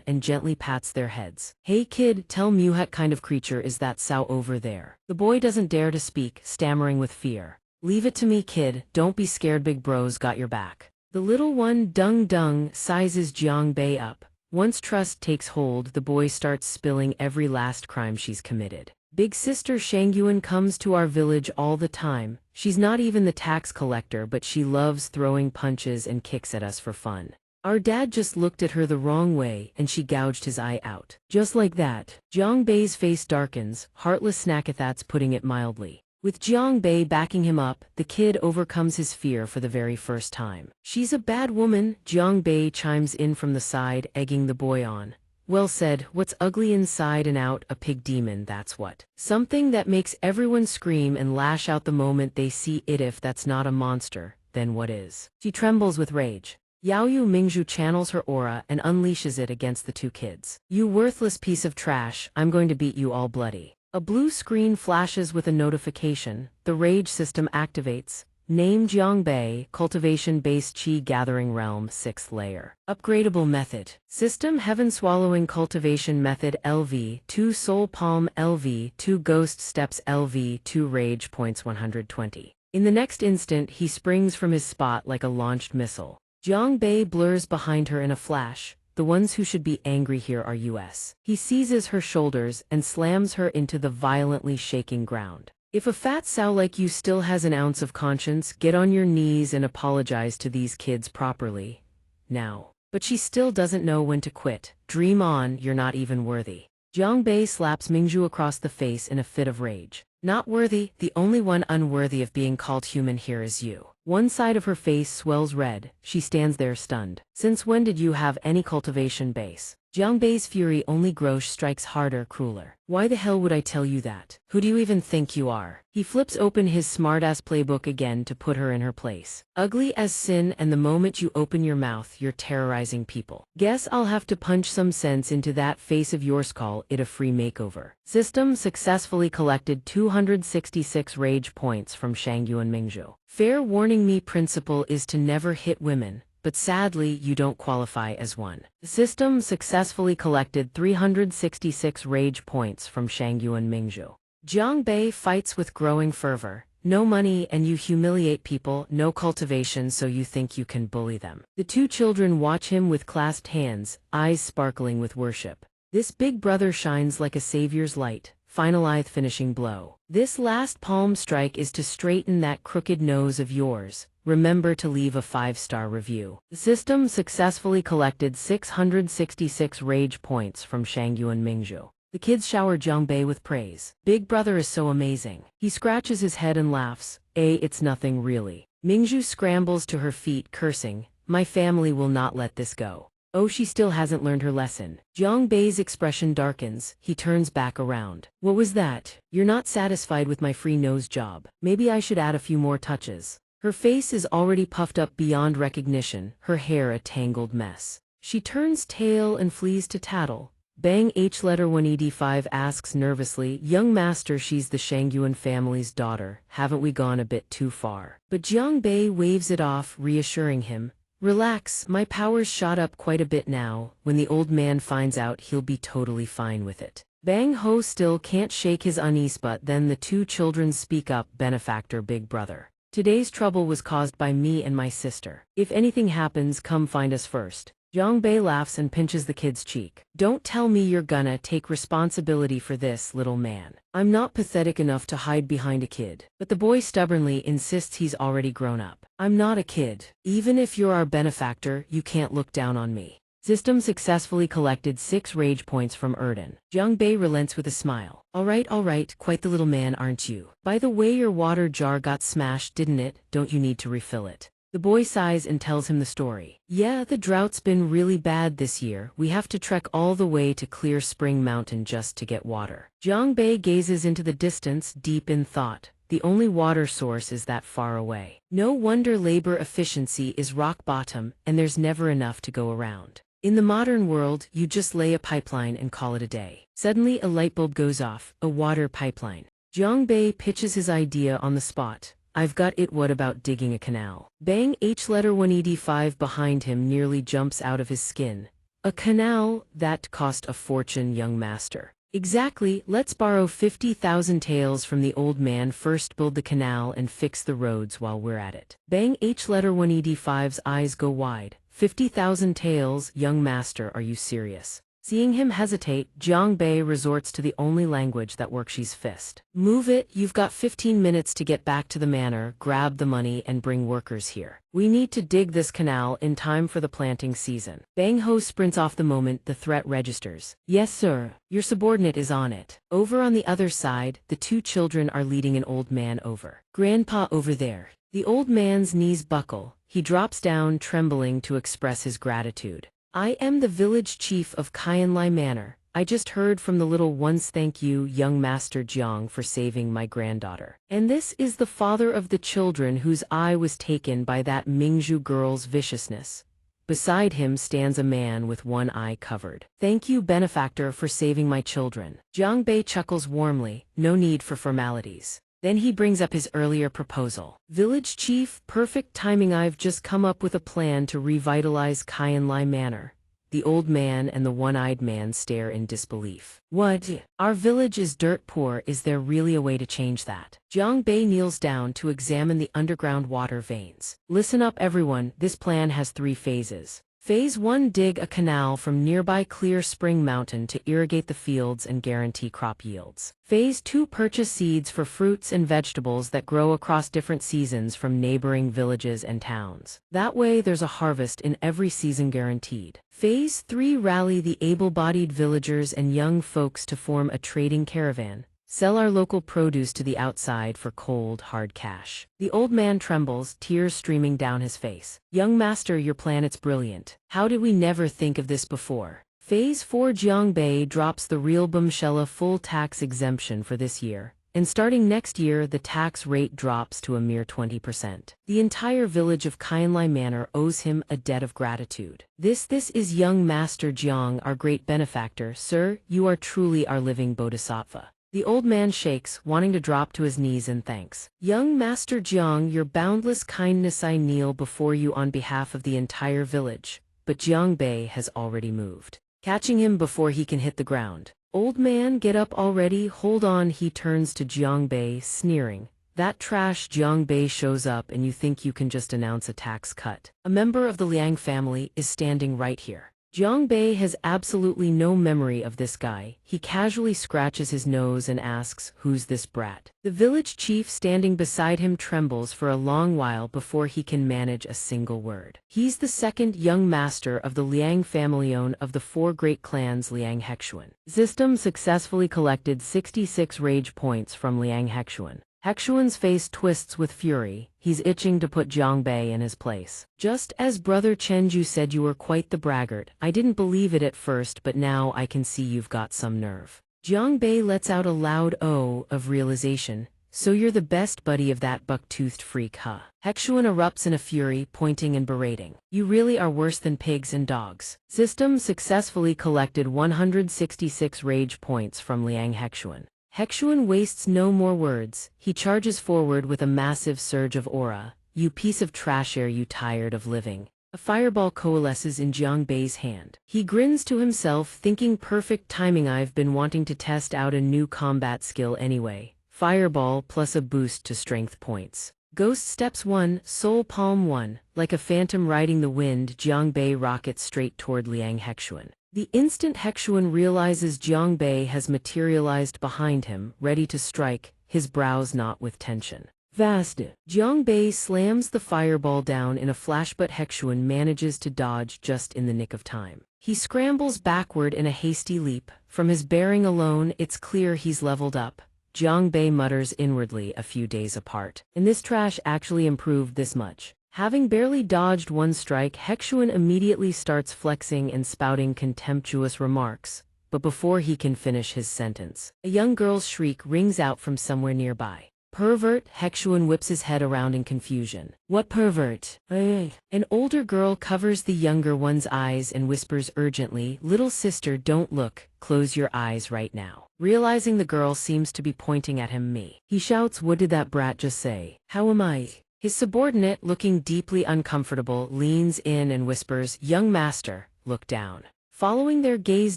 and gently pats their heads. Hey kid, tell me what kind of creature is that sow over there? The boy doesn't dare to speak, stammering with fear. Leave it to me kid, don't be scared, big bro's got your back. The little one dung sizes Jiang Bei up. Once trust takes hold, the boy starts spilling every last crime she's committed. Big sister Shangyuan comes to our village all the time. She's not even the tax collector, but she loves throwing punches and kicks at us for fun. Our dad just looked at her the wrong way and she gouged his eye out. Just like that, Jiang Bei's face darkens, heartless Snackathat's putting it mildly. With Jiang Bei backing him up, the kid overcomes his fear for the very first time. She's a bad woman, Jiang Bei chimes in from the side, egging the boy on. Well said, what's ugly inside and out, a pig demon, that's what. Something that makes everyone scream and lash out the moment they see it. If that's not a monster, then what is? She trembles with rage. Yaoyu Mingzhu channels her aura and unleashes it against the two kids. You worthless piece of trash, I'm going to beat you all bloody. A blue screen flashes with a notification. The rage system activates. Name Jiang Bei, cultivation-based Qi gathering realm 6th layer. Upgradable method. System heaven swallowing cultivation method LV, 2 soul palm LV, 2 ghost steps LV, 2 rage points 120. In the next instant he springs from his spot like a launched missile. Jiang Bei blurs behind her in a flash. The ones who should be angry here are us. He seizes her shoulders and slams her into the violently shaking ground. If a fat sow like you still has an ounce of conscience, get on your knees and apologize to these kids properly. Now. But she still doesn't know when to quit. Dream on, you're not even worthy. Jiang Bei slaps Mingzhu across the face in a fit of rage. Not worthy, the only one unworthy of being called human here is you. One side of her face swells red, she stands there stunned. Since when did you have any cultivation base? Jiang Bei's fury only grows, strikes harder, crueler. Why the hell would I tell you that? Who do you even think you are? He flips open his smartass playbook again to put her in her place. Ugly as sin, and the moment you open your mouth, you're terrorizing people. Guess I'll have to punch some sense into that face of yours, call it a free makeover. System successfully collected 266 rage points from Shangyuan Mingzhu. Fair warning, me principle is to never hit women, but sadly you don't qualify as one. The system successfully collected 366 rage points from Shangyuan Mingzhu. Jiang Bei fights with growing fervor. No money and you humiliate people, no cultivation so you think you can bully them. The two children watch him with clasped hands, eyes sparkling with worship. This big brother shines like a savior's light. Finalized finishing blow. This last palm strike is to straighten that crooked nose of yours. Remember to leave a 5-star review. The system successfully collected 666 rage points from Shangyuan Mingzhu. The kids shower Jiang Bei with praise. Big brother is so amazing. He scratches his head and laughs. It's nothing really. Mingzhu scrambles to her feet, cursing. My family will not let this go. Oh, she still hasn't learned her lesson. Jiang Bei's expression darkens. He turns back around. What was that? You're not satisfied with my free nose job. Maybe I should add a few more touches. Her face is already puffed up beyond recognition, her hair a tangled mess. She turns tail and flees to tattle. Bang H letter 1ED5 asks nervously, young master, she's the Shangyuan family's daughter. Haven't we gone a bit too far? But Jiang Bei waves it off, reassuring him. Relax, my powers shot up quite a bit now. When the old man finds out, he'll be totally fine with it. Bang Ho still can't shake his unease, but then the two children speak up. Benefactor, big brother. Today's trouble was caused by me and my sister. If anything happens, come find us first. Jiang Bei laughs and pinches the kid's cheek. Don't tell me you're gonna take responsibility for this, little man. I'm not pathetic enough to hide behind a kid. But the boy stubbornly insists he's already grown up. I'm not a kid. Even if you're our benefactor, you can't look down on me. System successfully collected 6 rage points from Erden. Jiang Bei relents with a smile. All right, quite the little man, aren't you? By the way, your water jar got smashed, didn't it? Don't you need to refill it? The boy sighs and tells him the story. Yeah, the drought's been really bad this year. We have to trek all the way to Clear Spring Mountain just to get water. Jiang Bei gazes into the distance, deep in thought. the only water source is that far away. No wonder labor efficiency is rock bottom and there's never enough to go around. In the modern world, you just lay a pipeline and call it a day. Suddenly a light bulb goes off, a water pipeline. Jiang Bei pitches his idea on the spot. I've got it, what about digging a canal? Bang, H letter 185 behind him nearly jumps out of his skin. A canal? That cost a fortune, young master. Exactly, let's borrow 50,000 taels from the old man, first build the canal and fix the roads while we're at it. Bang, H letter 185's eyes go wide. 50,000 taels, young master, are you serious? Seeing him hesitate, Jiang Bei resorts to the only language that works, his fist. Move it, you've got 15 minutes to get back to the manor, grab the money and bring workers here. We need to dig this canal in time for the planting season. Bang Ho sprints off the moment the threat registers. Yes sir, your subordinate is on it. Over on the other side, the two children are leading an old man over. Grandpa over there. The old man's knees buckle. He drops down, trembling, to express his gratitude. I am the village chief of Xianxia Manor. I just heard from the little ones. Thank you, young Master Jiang, for saving my granddaughter. And this is the father of the children whose eye was taken by that Mingzhu girl's viciousness. Beside him stands a man with one eye covered. Thank you, benefactor, for saving my children. Jiang Bei chuckles warmly. No need for formalities. Then he brings up his earlier proposal. Village chief, perfect timing. I've just come up with a plan to revitalize Xianxia Manor. The old man and the one-eyed man stare in disbelief. What? Our village is dirt poor. Is there really a way to change that? Jiang Bei kneels down to examine the underground water veins. Listen up everyone, this plan has 3 phases. Phase 1, dig a canal from nearby Clear Spring Mountain to irrigate the fields and guarantee crop yields. Phase 2, purchase seeds for fruits and vegetables that grow across different seasons from neighboring villages and towns. That way there's a harvest in every season guaranteed. Phase 3, rally the able-bodied villagers and young folks to form a trading caravan. Sell our local produce to the outside for cold, hard cash. The old man trembles, tears streaming down his face. Young master, your plan, it's brilliant. How did we never think of this before? Phase 4, Jiang Bei drops the real bombshell, full tax exemption for this year. And starting next year, the tax rate drops to a mere 20%. The entire village of Xianxia Manor owes him a debt of gratitude. This is young Master Jiang, our great benefactor. Sir, you are truly our living bodhisattva. The old man shakes, wanting to drop to his knees in thanks. Young Master Jiang, your boundless kindness, I kneel before you on behalf of the entire village. But Jiang Bei has already moved, catching him before he can hit the ground. Old man, get up already, hold on. He turns to Jiang Bei, sneering. That trash. Jiang Bei shows up and you think you can just announce a tax cut. A member of the Liang family is standing right here. Jiang Bei has absolutely no memory of this guy. He casually scratches his nose and asks, who's this brat? The village chief standing beside him trembles for a long while before he can manage a single word. He's the second young master of the Liang family, of the 4 great clans Liang Hexuan. System successfully collected 66 rage points from Liang Hexuan. Hexuan's face twists with fury. He's itching to put Jiang Bei in his place. Just as Brother Chenju said, you were quite the braggart. I didn't believe it at first, but now I can see you've got some nerve. Jiang Bei lets out a loud "oh" of realization. So you're the best buddy of that buck-toothed freak, huh? Hexuan erupts in a fury, pointing and berating. You really are worse than pigs and dogs. System successfully collected 166 rage points from Liang Hexuan. Hexuan wastes no more words. He charges forward with a massive surge of aura. You piece of trash, are you tired of living? A fireball coalesces in Jiang Bei's hand. He grins to himself, thinking perfect timing. I've been wanting to test out a new combat skill anyway. Fireball plus a boost to strength points. Ghost steps 1, soul palm 1. Like a phantom riding the wind, Jiang Bei rockets straight toward Liang Hexuan. The instant Hexuan realizes Jiang Bei has materialized behind him, ready to strike, his brows knot with tension. Vast! Jiang Bei slams the fireball down in a flash, but Hexuan manages to dodge just in the nick of time. He scrambles backward in a hasty leap. From his bearing alone, it's clear he's leveled up. Jiang Bei mutters inwardly, a few days apart. And this trash actually improved this much. Having barely dodged one strike, Hexuan immediately starts flexing and spouting contemptuous remarks. But before he can finish his sentence, a young girl's shriek rings out from somewhere nearby. Pervert, Hexuan whips his head around in confusion. What pervert? An older girl covers the younger one's eyes and whispers urgently, little sister, don't look, close your eyes right now. Realizing the girl seems to be pointing at him, he shouts, what did that brat just say? How am I? His subordinate, looking deeply uncomfortable, leans in and whispers, young master, look down. Following their gaze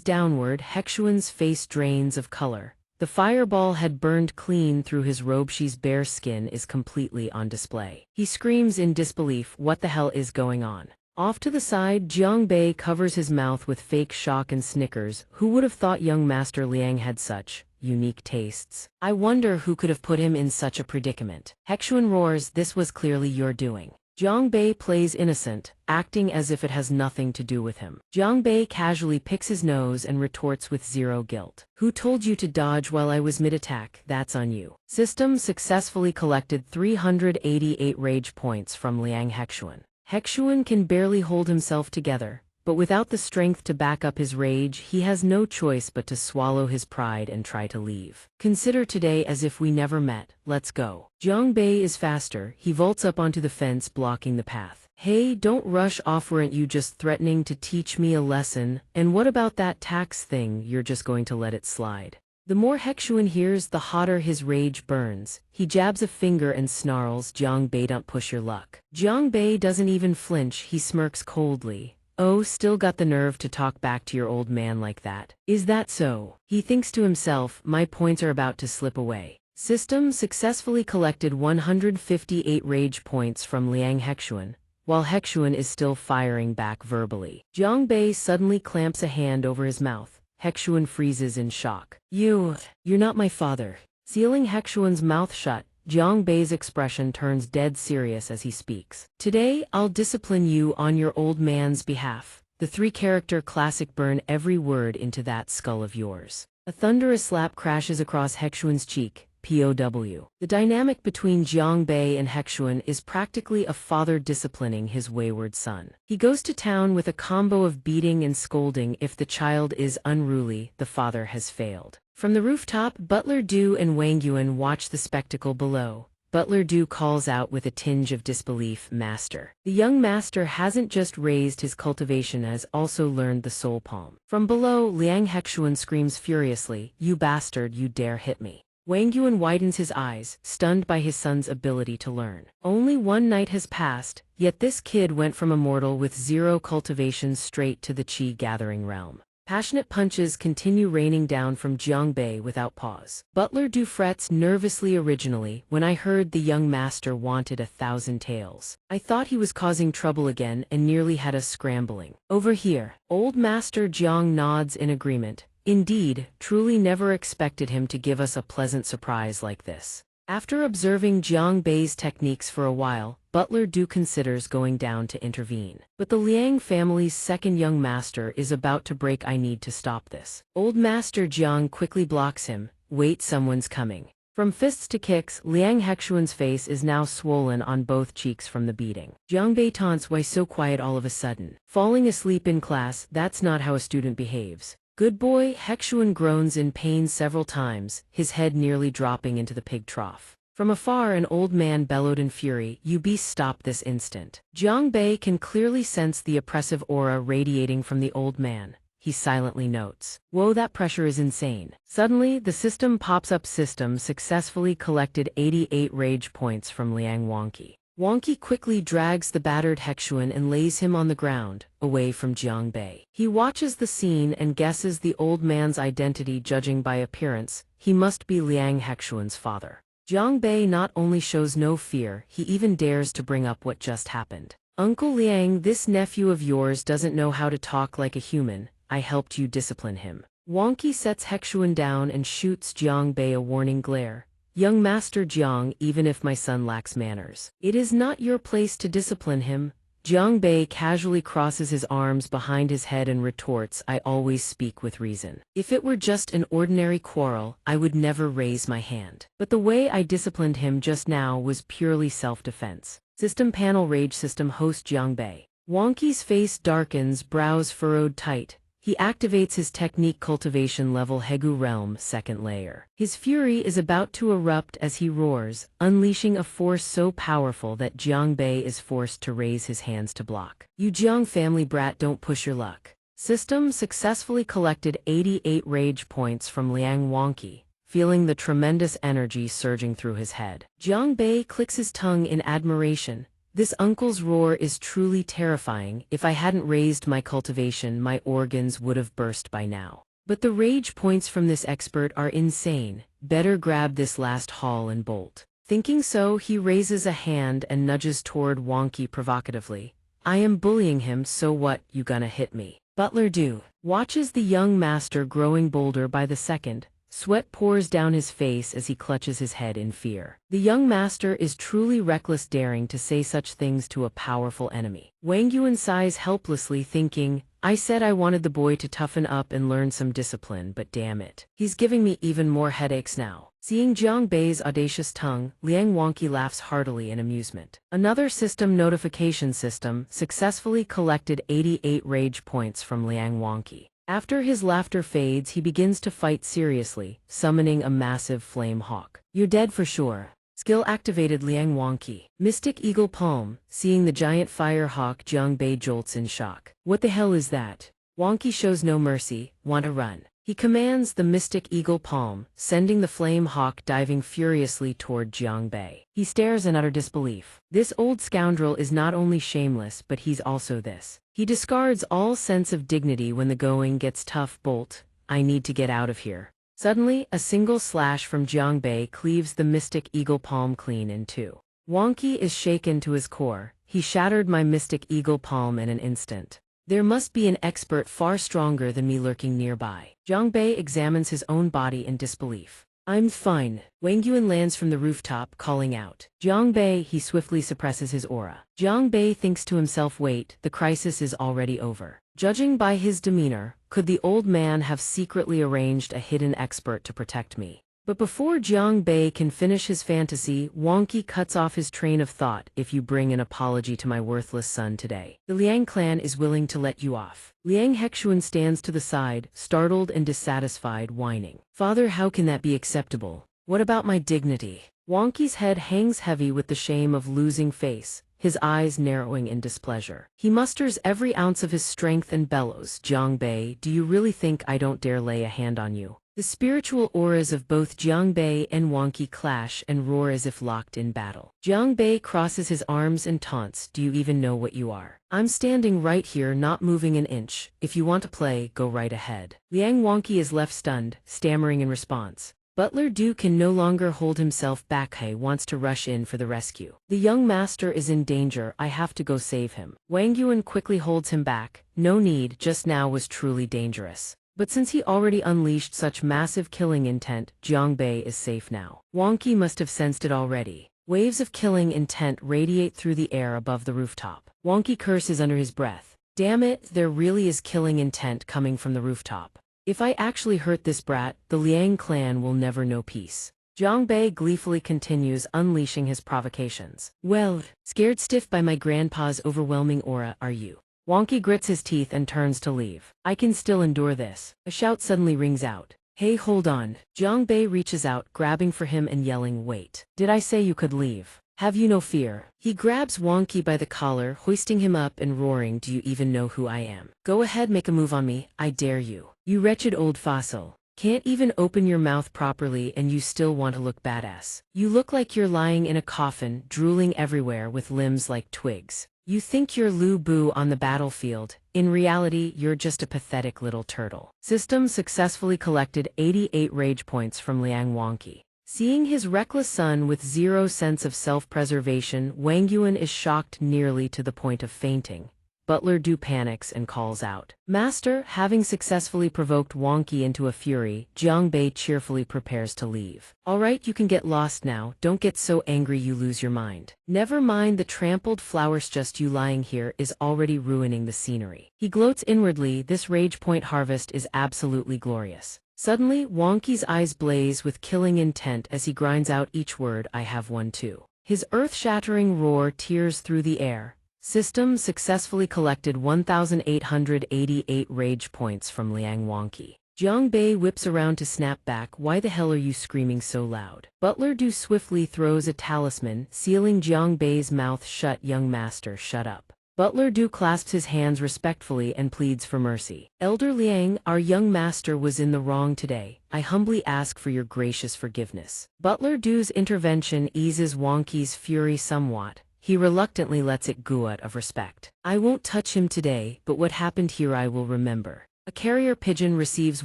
downward, Hexuan's face drains of color. The fireball had burned clean through his robe. She's bare skin is completely on display. He screams in disbelief, what the hell is going on? Off to the side, Jiangbei covers his mouth with fake shock and snickers. Who would have thought young Master Liang had such unique tastes? I wonder who could have put him in such a predicament. Hexuan roars, this was clearly your doing. Jiangbei plays innocent, acting as if it has nothing to do with him. Jiangbei casually picks his nose and retorts with zero guilt. Who told you to dodge while I was mid-attack? That's on you. System successfully collected 388 rage points from Liang Hexuan. Hexuan can barely hold himself together, but without the strength to back up his rage, he has no choice but to swallow his pride and try to leave. Consider today as if we never met, let's go. Jiangbei is faster, he vaults up onto the fence blocking the path. Hey, don't rush off, weren't you just threatening to teach me a lesson? And what about that tax thing, you're just going to let it slide? The more Hexuan hears, the hotter his rage burns. He jabs a finger and snarls, Jiangbei, don't push your luck. Jiangbei doesn't even flinch, he smirks coldly. Oh, still got the nerve to talk back to your old man like that? Is that so? He thinks to himself, my points are about to slip away. System successfully collected 158 rage points from Liang Hexuan, while Hexuan is still firing back verbally. Jiangbei suddenly clamps a hand over his mouth. Hexuan freezes in shock. You're not my father. Sealing Hexuan's mouth shut, Jiangbei's expression turns dead serious as he speaks. Today, I'll discipline you on your old man's behalf. The three-character classic burn every word into that skull of yours. A thunderous slap crashes across Hexuan's cheek, POW. The dynamic between Jiangbei and Hexuan is practically a father disciplining his wayward son. He goes to town with a combo of beating and scolding. If the child is unruly, the father has failed. From the rooftop, Butler Du and Wang Yuan watch the spectacle below. Butler Du calls out with a tinge of disbelief, Master. The young master hasn't just raised his cultivation, has also learned the soul palm. From below, Liang Hexuan screams furiously, you bastard, you dare hit me. Wang Yuan widens his eyes, stunned by his son's ability to learn. Only one night has passed, yet this kid went from a mortal with zero cultivation straight to the chi-gathering realm. Passionate punches continue raining down from Jiangbei without pause. Butler Du frets nervously. Originally, when I heard the young master wanted 1,000 taels, I thought he was causing trouble again and nearly had us scrambling. Over here. Old Master Jiang nods in agreement. Indeed, truly never expected him to give us a pleasant surprise like this. After observing Jiangbei's techniques for a while, Butler Du considers going down to intervene. But the Liang family's second young master is about to break. I need to stop this. Old Master Jiang quickly blocks him. Wait, someone's coming. From fists to kicks, Liang Hexuan's face is now swollen on both cheeks from the beating. Jiangbei taunts, why so quiet all of a sudden? Falling asleep in class, that's not how a student behaves. Good boy. Hexuan groans in pain several times, his head nearly dropping into the pig trough. From afar, an old man bellowed in fury, you beast, stop this instant. Jiangbei can clearly sense the oppressive aura radiating from the old man. He silently notes, whoa, that pressure is insane. Suddenly, the system pops up. System successfully collected 88 rage points from Liang Wonqi. Wonqi quickly drags the battered Hexuan and lays him on the ground, away from Jiangbei. He watches the scene and guesses the old man's identity. Judging by appearance, he must be Liang Hexuan's father. Jiangbei not only shows no fear, he even dares to bring up what just happened. Uncle Liang, this nephew of yours doesn't know how to talk like a human. I helped you discipline him. Wonqi sets Hexuan down and shoots Jiangbei a warning glare. Young Master Jiang, even if my son lacks manners, it is not your place to discipline him. Jiangbei casually crosses his arms behind his head and retorts, I always speak with reason. If it were just an ordinary quarrel, I would never raise my hand. But the way I disciplined him just now was purely self-defense. System panel rage. System host Jiangbei. Wonqi's face darkens, brows furrowed tight. he activates his technique cultivation level Hegu Realm second layer. His fury is about to erupt as he roars, unleashing a force so powerful that Jiangbei is forced to raise his hands to block. You Jiang family brat, don't push your luck. System successfully collected 88 rage points from Liang Wonqi, feeling the tremendous energy surging through his head. Jiangbei clicks his tongue in admiration. This uncle's roar is truly terrifying. If I hadn't raised my cultivation, my organs would have burst by now. But the rage points from this expert are insane. Better grab this last haul and bolt. Thinking so, he raises a hand and nudges toward Wonqi provocatively. I am bullying him, so what, you gonna hit me? Butler Du watches the young master growing bolder by the second. Sweat pours down his face as he clutches his head in fear. The young master is truly reckless, daring to say such things to a powerful enemy. Wang Yuan sighs helplessly, thinking, I said I wanted the boy to toughen up and learn some discipline, but damn it, he's giving me even more headaches now. Seeing Jiang Bei's audacious tongue, Liang Wonqi laughs heartily in amusement. Another system notification system successfully collected 88 rage points from Liang Wonqi. After his laughter fades, he begins to fight seriously, summoning a massive flame hawk. You're dead for sure. Skill activated Liang Wonqi. Mystic Eagle Palm. Seeing the giant fire hawk, Jiang Bei jolts in shock. What the hell is that? Wonqi shows no mercy. Want to run? He commands the Mystic Eagle Palm, sending the flame hawk diving furiously toward Jiang Bei. He stares in utter disbelief. This old scoundrel is not only shameless, but he's also this. He discards all sense of dignity when the going gets tough. Bolt, I need to get out of here. Suddenly, a single slash from Jiang Bei cleaves the Mystic Eagle Palm clean in two. Wonqi is shaken to his core. He shattered my Mystic Eagle Palm in an instant. There must be an expert far stronger than me lurking nearby. Jiang Bei examines his own body in disbelief. I'm fine. Wang Yuan lands from the rooftop, calling out. Jiang Bei, he swiftly suppresses his aura. Jiang Bei thinks to himself, wait, the crisis is already over. Judging by his demeanor, could the old man have secretly arranged a hidden expert to protect me? But before Jiang Bei can finish his fantasy, Wonqi cuts off his train of thought. If you bring an apology to my worthless son today, the Liang clan is willing to let you off. Liang Hexuan stands to the side, startled and dissatisfied, whining. Father, how can that be acceptable? What about my dignity? Wonqi's head hangs heavy with the shame of losing face, his eyes narrowing in displeasure. He musters every ounce of his strength and bellows. Jiang Bei, do you really think I don't dare lay a hand on you? The spiritual auras of both Jiang Bei and Wonqi clash and roar as if locked in battle. Jiang Bei crosses his arms and taunts, do you even know what you are? I'm standing right here, not moving an inch. If you want to play, go right ahead. Liang Wonqi is left stunned, stammering in response. Butler Du can no longer hold himself back. He wants to rush in for the rescue. The young master is in danger. I have to go save him. Wang Yuan quickly holds him back. No need, just now was truly dangerous. But since he already unleashed such massive killing intent, Jiang Bei is safe now. Wonqi must have sensed it already. Waves of killing intent radiate through the air above the rooftop. Wonqi curses under his breath. Damn it, there really is killing intent coming from the rooftop. If I actually hurt this brat, the Liang clan will never know peace. Jiang Bei gleefully continues, unleashing his provocations. Well, scared stiff by my grandpa's overwhelming aura, are you? Wonqi grits his teeth and turns to leave. I can still endure this. A shout suddenly rings out. Hey, hold on. Jiang Bei reaches out, grabbing for him and yelling, wait. Did I say you could leave? Have you no fear? He grabs Wonqi by the collar, hoisting him up and roaring, do you even know who I am? Go ahead, make a move on me, I dare you. You wretched old fossil. Can't even open your mouth properly and you still want to look badass. You look like you're lying in a coffin, drooling everywhere with limbs like twigs. You think you're Lu Bu on the battlefield. In reality, you're just a pathetic little turtle. System successfully collected 88 rage points from Liang Wonqi. Seeing his reckless son with zero sense of self-preservation, Wang Yuan is shocked nearly to the point of fainting. Butler Du panics and calls out. Master, having successfully provoked Wonqi into a fury, Jiang Bei cheerfully prepares to leave. Alright, you can get lost now, don't get so angry you lose your mind. Never mind the trampled flowers, just you lying here is already ruining the scenery. He gloats inwardly, this rage point harvest is absolutely glorious. Suddenly, Wonqi's eyes blaze with killing intent as he grinds out each word, I have one too. His earth-shattering roar tears through the air, System successfully collected 1,888 rage points from Liang Wonqi. Jiang Bei whips around to snap back. Why the hell are you screaming so loud? Butler Du swiftly throws a talisman, sealing Jiang Bei's mouth shut. Young master, shut up. Butler Du clasps his hands respectfully and pleads for mercy. Elder Liang, our young master was in the wrong today. I humbly ask for your gracious forgiveness. Butler Du's intervention eases Wonqi's fury somewhat. He reluctantly lets it go out of respect. I won't touch him today, but what happened here I will remember. A carrier pigeon receives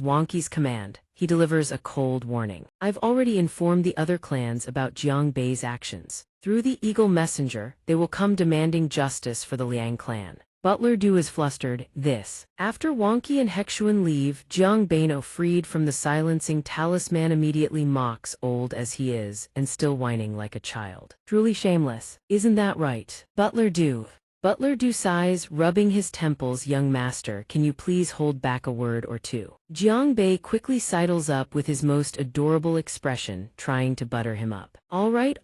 Wonqi's command. He delivers a cold warning. I've already informed the other clans about Jiang Bei's actions. Through the eagle messenger, they will come demanding justice for the Liang clan. Butler Du is flustered. After Wonqi and Hexuan leave, Jiang Bei, freed from the silencing talisman, immediately mocks, old as he is, and still whining like a child. Truly shameless. Isn't that right? Butler Du sighs, rubbing his temples. Young master, can you please hold back a word or two? Jiang Bei quickly sidles up with his most adorable expression, trying to butter him up. All right,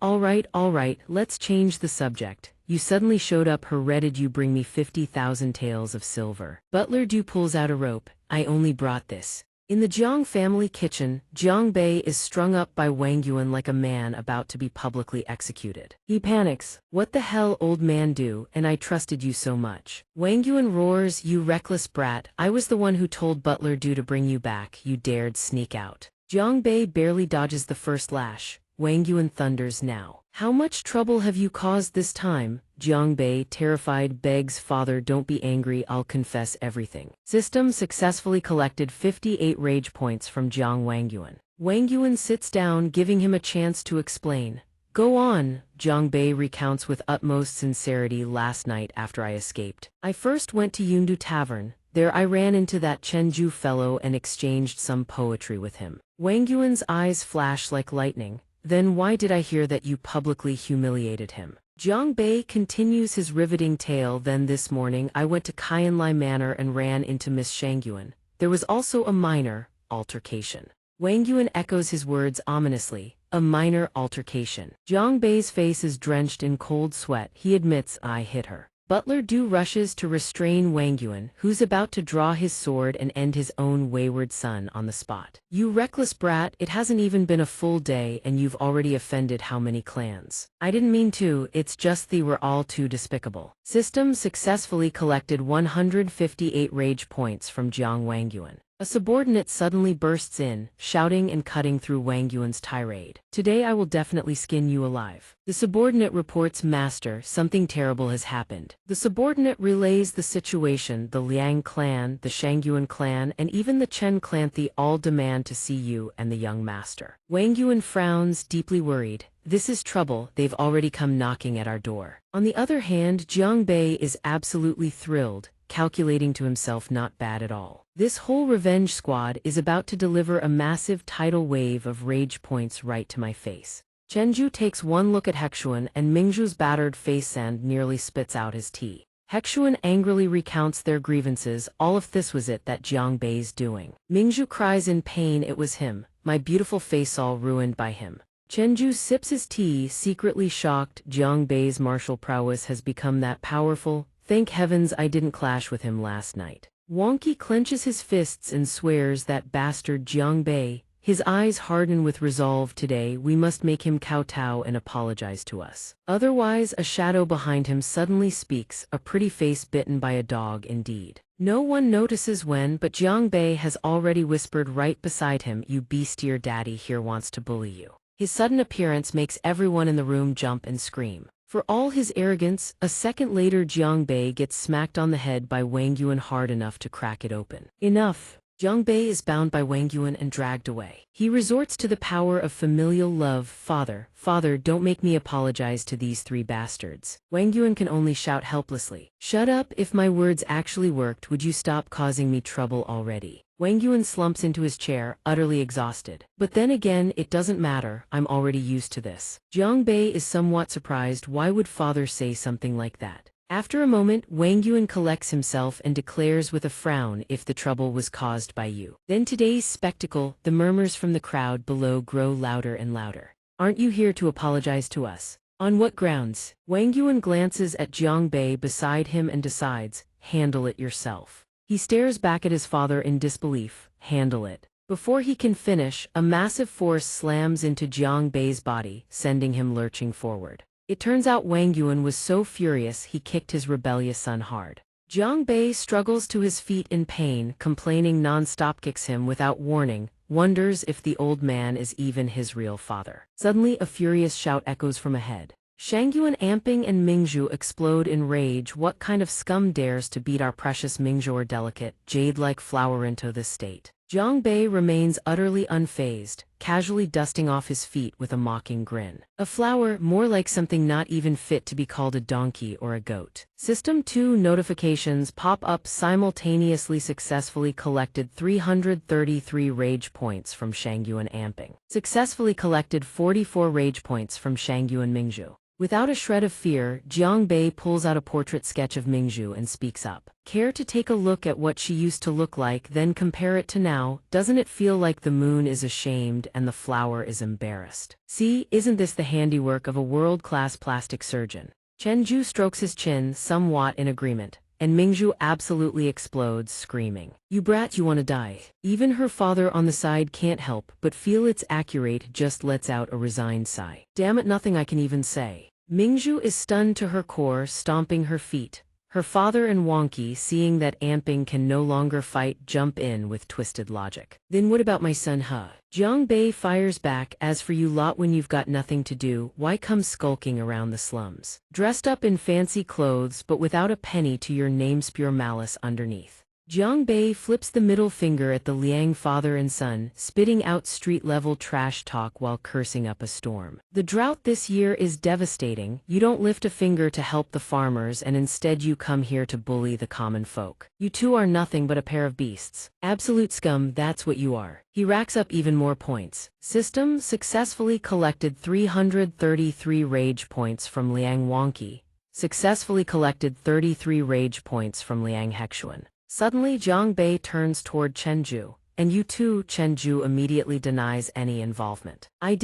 let's change the subject. You suddenly showed up. Where did you bring me 50,000 taels of silver? Butler Du pulls out a rope. I only brought this. In the Jiang family kitchen, Jiang Bei is strung up by Wang Yuan like a man about to be publicly executed. He panics. What the hell, old man, do? And I trusted you so much. Wang Yuan roars, you reckless brat. I was the one who told Butler Du to bring you back. You dared sneak out. Jiang Bei barely dodges the first lash. Wang Yuan thunders, now. How much trouble have you caused this time? Jiang Bei, terrified, begs, Father, don't be angry, I'll confess everything. System successfully collected 58 rage points from Jiang Wang Yuan. Wang Yuan sits down, giving him a chance to explain. Go on, Jiang Bei recounts with utmost sincerity. Last night after I escaped, I first went to Yundu Tavern. There I ran into that Chenju fellow and exchanged some poetry with him. Wang Yuan's eyes flash like lightning. Then why did I hear that you publicly humiliated him? Jiang Bei continues his riveting tale. Then this morning I went to Qianlai Manor and ran into Miss Shangyuan. There was also a minor altercation. Wang Yuan echoes his words ominously. A minor altercation. Jiang Bei's face is drenched in cold sweat. He admits, I hit her. Butler Du rushes to restrain Wang Yuan, who's about to draw his sword and end his own wayward son on the spot. You reckless brat, it hasn't even been a full day and you've already offended how many clans? I didn't mean to, it's just they were all too despicable. System successfully collected 158 rage points from Jiang Wang Yuan. A subordinate suddenly bursts in, shouting and cutting through Wang Yuan's tirade. Today I will definitely skin you alive. The subordinate reports, Master, something terrible has happened. The subordinate relays the situation. The Liang clan, the Shangyuan clan, and even the Chen clan, they all demand to see you and the young master. Wang Yuan frowns, deeply worried. This is trouble, they've already come knocking at our door. On the other hand, Jiang Bei is absolutely thrilled, calculating to himself, not bad at all. This whole revenge squad is about to deliver a massive tidal wave of rage points right to my face. Chenju takes one look at Hexuan and Mingzhu's battered face and nearly spits out his tea. Hexuan angrily recounts their grievances. All of this was it that Jiang Bei's doing. Mingzhu cries in pain, it was him, my beautiful face all ruined by him. Chenju sips his tea, secretly shocked. Jiang Bei's martial prowess has become that powerful. Thank heavens I didn't clash with him last night. Wonqi clenches his fists and swears, that bastard Jiang Bei. His eyes harden with resolve. Today we must make him kowtow and apologize to us. Otherwise, a shadow behind him suddenly speaks, a pretty face bitten by a dog indeed. No one notices when, but Jiang Bei has already whispered right beside him, you beast, your daddy here wants to bully you. His sudden appearance makes everyone in the room jump and scream. For all his arrogance, a second later Jiang Bei gets smacked on the head by Wang Yuan hard enough to crack it open. Enough! Jiang Bei is bound by Wang Yuan and dragged away. He resorts to the power of familial love. Father, don't make me apologize to these three bastards. Wang Yuan can only shout helplessly. Shut up, if my words actually worked, would you stop causing me trouble already? Wang Yuan slumps into his chair, utterly exhausted. But then again, it doesn't matter, I'm already used to this. Jiang Bei is somewhat surprised. Why would father say something like that? After a moment, Wang Yuan collects himself and declares with a frown, if the trouble was caused by you. Then today's spectacle, the murmurs from the crowd below grow louder and louder. Aren't you here to apologize to us? On what grounds? Wang Yuan glances at Jiang Bei beside him and decides, handle it yourself. He stares back at his father in disbelief, handle it. Before he can finish, a massive force slams into Jiang Bei's body, sending him lurching forward. It turns out Wang Yuan was so furious he kicked his rebellious son hard. Jiang Bei struggles to his feet in pain, complaining non-stop, kicks him without warning, wonders if the old man is even his real father. Suddenly a furious shout echoes from ahead. Shangyuan, Amping and Mingzhu explode in rage. What kind of scum dares to beat our precious Mingzhu, or delicate, jade-like flower, into this state? Jiang Bei remains utterly unfazed, casually dusting off his feet with a mocking grin. A flower, more like something not even fit to be called a donkey or a goat. System 2 notifications pop up simultaneously. Successfully collected 333 rage points from Shangyuan Amping. Successfully collected 44 rage points from Shangyuan Mingzhu. Without a shred of fear, Jiang Bei pulls out a portrait sketch of Mingzhu and speaks up. Care to take a look at what she used to look like, then compare it to now? Doesn't it feel like the moon is ashamed and the flower is embarrassed? See, isn't this the handiwork of a world-class plastic surgeon? Chen Ju strokes his chin, somewhat in agreement, and Mingzhu absolutely explodes, screaming, "You brat, you wanna die." Even her father on the side can't help but feel it's accurate, just lets out a resigned sigh. Damn it, nothing I can even say. Mingzhu is stunned to her core, stomping her feet. Her father and Wonky, seeing that Amping can no longer fight, jump in with twisted logic. Then what about my son, huh? Jiang Bei fires back, as for you lot, when you've got nothing to do, why come skulking around the slums? Dressed up in fancy clothes but without a penny to your name's pure malice underneath. Jiang Bei flips the middle finger at the Liang father and son, spitting out street-level trash talk while cursing up a storm. The drought this year is devastating. You don't lift a finger to help the farmers, and instead you come here to bully the common folk. You two are nothing but a pair of beasts. Absolute scum, that's what you are. He racks up even more points. System successfully collected 333 rage points from Liang Wonky. Successfully collected 33 rage points from Liang Hexuan. Suddenly Jiang Bei turns toward Chen Ju. And you too? Chen Ju immediately denies any involvement. I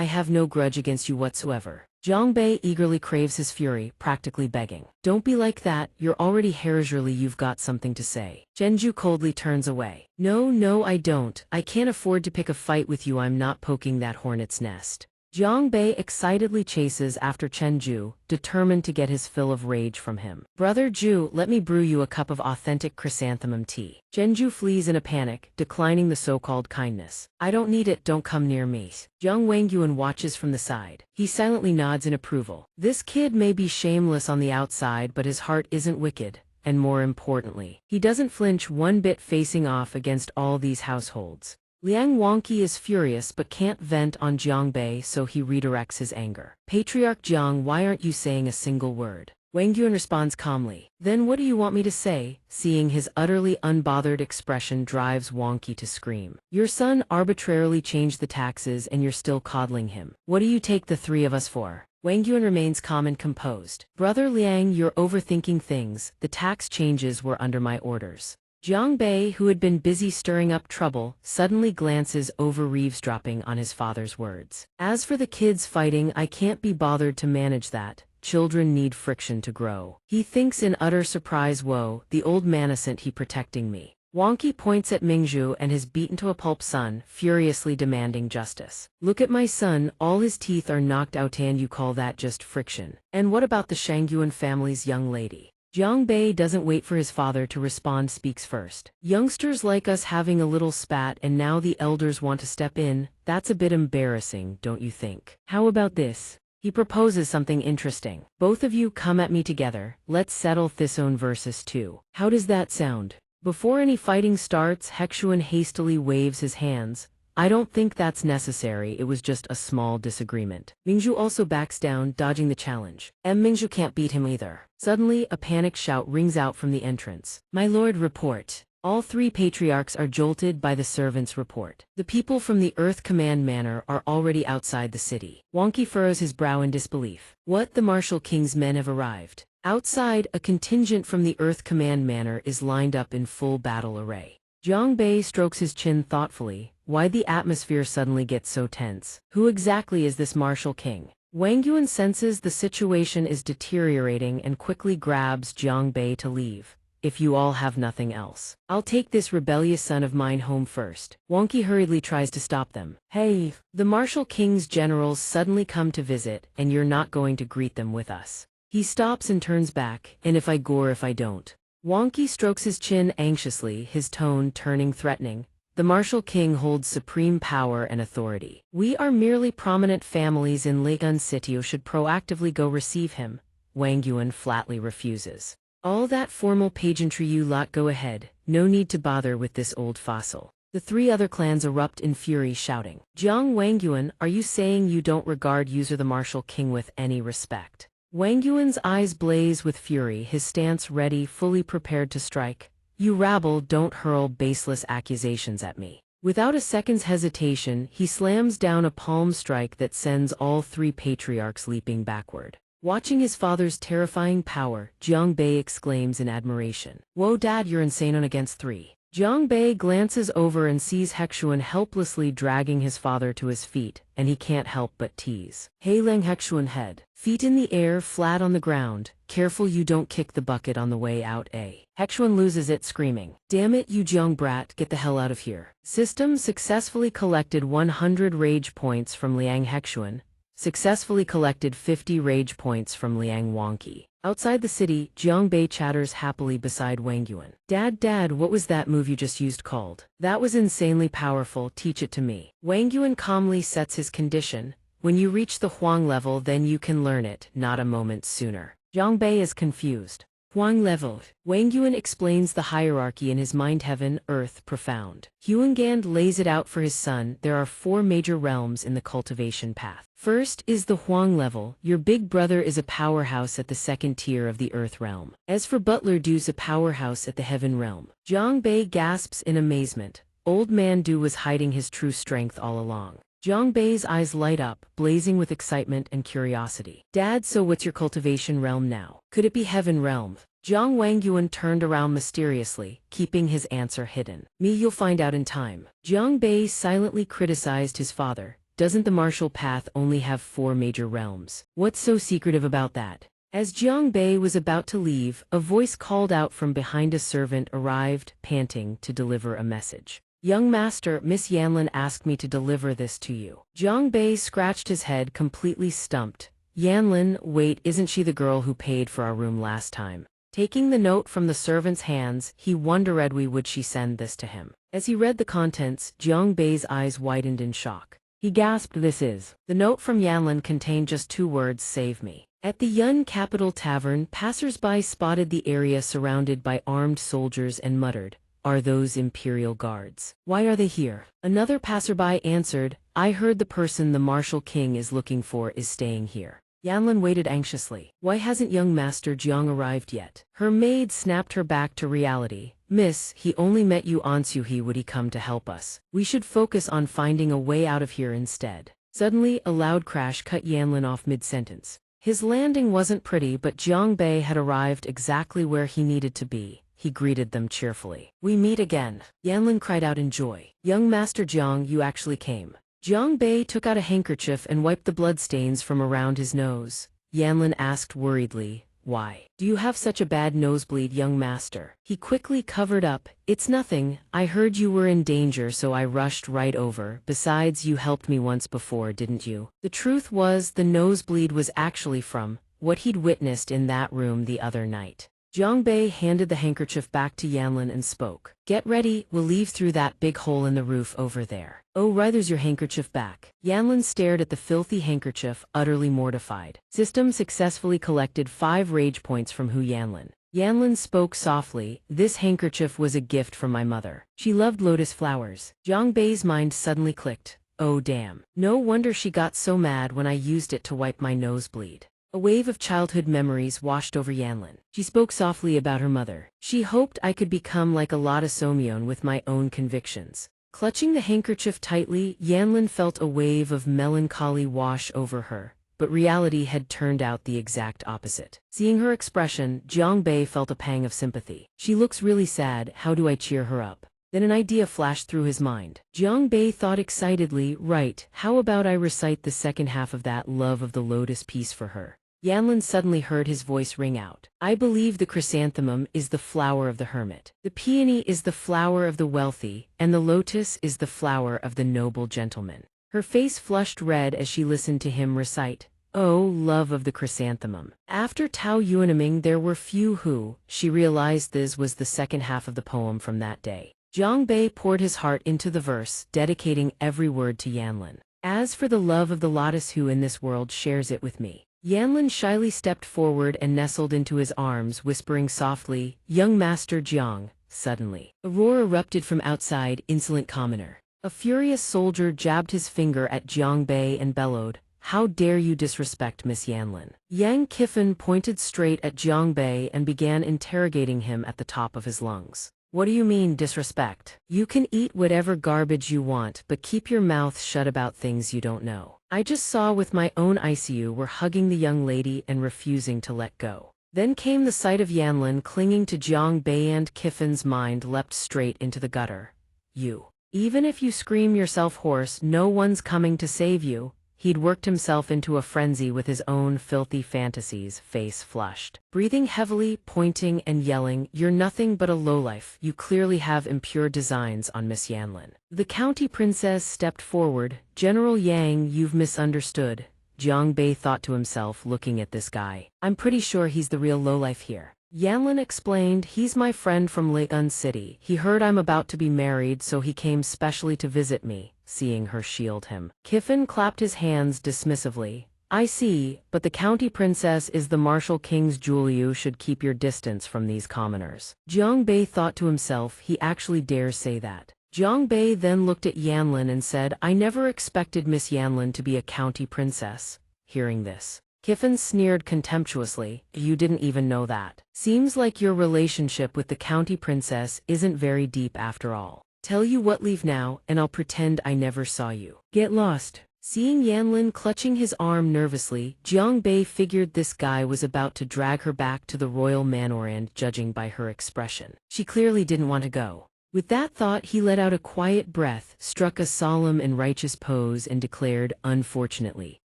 have no grudge against you whatsoever. Jiang Bei eagerly craves his fury, practically begging. Don't be like that, you're already harassingly, you've got something to say. Chen Ju coldly turns away. No, I don't. I can't afford to pick a fight with you, I'm not poking that hornet's nest. Jiang Bei excitedly chases after Chen Ju, determined to get his fill of rage from him. Brother Ju, let me brew you a cup of authentic chrysanthemum tea. Chen Ju flees in a panic, declining the so-called kindness. I don't need it, don't come near me. Jiang Wangyuan watches from the side. He silently nods in approval. This kid may be shameless on the outside, but his heart isn't wicked. And more importantly, he doesn't flinch one bit facing off against all these households. Liang Wonky is furious but can't vent on Jiang Bei, so he redirects his anger. Patriarch Jiang, why aren't you saying a single word? Wang Yuan responds calmly. Then what do you want me to say? Seeing his utterly unbothered expression drives Wonky to scream. Your son arbitrarily changed the taxes and you're still coddling him. What do you take the three of us for? Wang Yuan remains calm and composed. Brother Liang, you're overthinking things. The tax changes were under my orders. Jiang Bei, who had been busy stirring up trouble, suddenly glances over, eavesdropping on his father's words. As for the kids fighting, I can't be bothered to manage that. Children need friction to grow. He thinks in utter surprise, whoa, the old manacent, he protecting me. Wonky points at Mingzhu and his beaten-to-a-pulp son, furiously demanding justice. Look at my son, all his teeth are knocked out and you call that just friction? And what about the Shangyuan family's young lady? Jiang Bei doesn't wait for his father to respond, speaks first. Youngsters like us having a little spat and now the elders want to step in, that's a bit embarrassing, don't you think? How about this? He proposes something interesting. Both of you come at me together, let's settle this on versus 2. How does that sound? Before any fighting starts, Hexuan hastily waves his hands. I don't think that's necessary, it was just a small disagreement. Mingzhu also backs down, dodging the challenge. Mingzhu can't beat him either. Suddenly, a panicked shout rings out from the entrance. My lord, report. All three patriarchs are jolted by the servant's report. The people from the Earth Command Manor are already outside the city. Wonky furrows his brow in disbelief. What? The Martial King's men have arrived. Outside, a contingent from the Earth Command Manor is lined up in full battle array. Jiang Bei strokes his chin thoughtfully. Why'd the atmosphere suddenly get so tense? Who exactly is this Martial King? Wang Yuan senses the situation is deteriorating and quickly grabs Jiang Bei to leave. If you all have nothing else, I'll take this rebellious son of mine home first. Wonky hurriedly tries to stop them. Hey, the Martial King's generals suddenly come to visit, and you're not going to greet them with us. He stops and turns back, and if I go or if I don't. Wonky strokes his chin anxiously, his tone turning threatening. The Martial King holds supreme power and authority. We are merely prominent families in Legun City who should proactively go receive him. Wang Yuan flatly refuses. All that formal pageantry you lot, go ahead, no need to bother with this old fossil. The three other clans erupt in fury, shouting. Jiang Wang Yuan, are you saying you don't regard user the Martial King with any respect? Wang Yuan's eyes blaze with fury, his stance ready, fully prepared to strike. You rabble, don't hurl baseless accusations at me. Without a second's hesitation, he slams down a palm strike that sends all three patriarchs leaping backward. Watching his father's terrifying power, Jiang Bei exclaims in admiration. Whoa dad, you're insane on against three. Jiang Bei glances over and sees Hexuan helplessly dragging his father to his feet, and he can't help but tease. Hey Lang, Hexuan head. Feet in the air, flat on the ground. Careful you don't kick the bucket on the way out, eh? Hexuan loses it, screaming. Damn it, you Jiang brat, get the hell out of here. System successfully collected 100 rage points from Liang Hexuan. Successfully collected 50 rage points from Liang Wonky. Outside the city, Jiang Bei chatters happily beside Wang Yuan. Dad, what was that move you just used called? That was insanely powerful, teach it to me. Wang Yuan calmly sets his condition. When you reach the Huang level, then you can learn it, not a moment sooner. Jiang Bei is confused. Huang level. Wang Yuan explains the hierarchy in his mind. Heaven, earth, profound. Huangand lays it out for his son. There are 4 major realms in the cultivation path. First is the Huang level. Your big brother is a powerhouse at the second tier of the earth realm. As for Butler Du's a powerhouse at the heaven realm. Jiang Bei gasps in amazement. Old man Du was hiding his true strength all along. Jiang Bei's eyes light up, blazing with excitement and curiosity. Dad, so what's your cultivation realm now? Could it be heaven realm? Jiang Wang Yuan turned around mysteriously, keeping his answer hidden. Me, you'll find out in time. Jiang Bei silently criticized his father. Doesn't the martial path only have 4 major realms? What's so secretive about that? As Jiang Bei was about to leave, a voice called out from behind. A servant arrived, panting, to deliver a message. Young master, Miss Yanlin asked me to deliver this to you. Jiang Bei scratched his head, completely stumped. Yanlin, wait, isn't she the girl who paid for our room last time? Taking the note from the servant's hands, he wondered would she send this to him. As he read the contents, Jiang Bei's eyes widened in shock. He gasped, this is. The note from Yanlin contained just 2 words, save me. At the Yun Capital Tavern, passersby spotted the area surrounded by armed soldiers and muttered, are those Imperial Guards? Why are they here? Another passerby answered, I heard the person the Martial King is looking for is staying here. Yanlin waited anxiously. Why hasn't young Master Jiang arrived yet? Her maid snapped her back to reality. Miss, he only met you on Suhi. Would he come to help us? We should focus on finding a way out of here instead. Suddenly, a loud crash cut Yanlin off mid-sentence. His landing wasn't pretty, but Jiang Bei had arrived exactly where he needed to be. He greeted them cheerfully. We meet again. Yanlin cried out in joy. Young Master Jiang, you actually came. Jiang Bei took out a handkerchief and wiped the bloodstains from around his nose. Yanlin asked worriedly, why? Do you have such a bad nosebleed, young master? He quickly covered up. It's nothing. I heard you were in danger, so I rushed right over. Besides, you helped me once before, didn't you? The truth was, the nosebleed was actually from what he'd witnessed in that room the other night. Jiang Bei handed the handkerchief back to Yanlin and spoke. Get ready, we'll leave through that big hole in the roof over there. Oh, right, there's your handkerchief back. Yanlin stared at the filthy handkerchief, utterly mortified. System successfully collected 5 rage points from Hu Yanlin. Yanlin spoke softly, this handkerchief was a gift from my mother. She loved lotus flowers. Jiang Bei's mind suddenly clicked. Oh damn. No wonder she got so mad when I used it to wipe my nosebleed. A wave of childhood memories washed over Yanlin. She spoke softly about her mother. She hoped I could become like a Lotta Somyeon with my own convictions. Clutching the handkerchief tightly, Yanlin felt a wave of melancholy wash over her, but reality had turned out the exact opposite. Seeing her expression, Jiang Bei felt a pang of sympathy. She looks really sad, how do I cheer her up? Then an idea flashed through his mind. Jiang Bei thought excitedly, right, how about I recite the second half of that Love of the Lotus piece for her? Yanlin suddenly heard his voice ring out. I believe the chrysanthemum is the flower of the hermit. The peony is the flower of the wealthy, and the lotus is the flower of the noble gentleman. Her face flushed red as she listened to him recite, Oh, love of the chrysanthemum. After Tao Yuanming there were few who, she realized this was the second half of the poem from that day. Jiang Bei poured his heart into the verse, dedicating every word to Yanlin. As for the love of the lotus, who in this world shares it with me? Yanlin shyly stepped forward and nestled into his arms, whispering softly, Young Master Jiang. Suddenly, a roar erupted from outside, insolent commoner. A furious soldier jabbed his finger at Jiang Bei and bellowed, How dare you disrespect Miss Yanlin? Yang Qifen pointed straight at Jiang Bei and began interrogating him at the top of his lungs. What do you mean, disrespect? You can eat whatever garbage you want, but keep your mouth shut about things you don't know. I just saw with my own eyes you were hugging the young lady and refusing to let go. Then came the sight of Yanlin clinging to Jiang Bei, and Kiffin's mind leapt straight into the gutter. You. Even if you scream yourself hoarse, no one's coming to save you. He'd worked himself into a frenzy with his own filthy fantasies, face flushed. Breathing heavily, pointing and yelling, You're nothing but a lowlife. You clearly have impure designs on Miss Yanlin. The county princess stepped forward. General Yang, you've misunderstood. Jiang Bei thought to himself, looking at this guy. I'm pretty sure he's the real lowlife here. Yanlin explained, He's my friend from Legun City. He heard I'm about to be married, so he came specially to visit me. Seeing her shield him, Kiffin clapped his hands dismissively. I see, but the county princess is the martial king's jewel. You should keep your distance from these commoners. Jiang Bei thought to himself, he actually dares say that. Jiang Bei then looked at Yanlin and said, I never expected Miss Yanlin to be a county princess. Hearing this, Kiffin sneered contemptuously, You didn't even know that. Seems like your relationship with the county princess isn't very deep after all. Tell you what, leave now, and I'll pretend I never saw you. Get lost. Seeing Yanlin clutching his arm nervously, Jiang Bei figured this guy was about to drag her back to the royal manor, and, judging by her expression, she clearly didn't want to go. With that thought, he let out a quiet breath, struck a solemn and righteous pose, and declared, Unfortunately,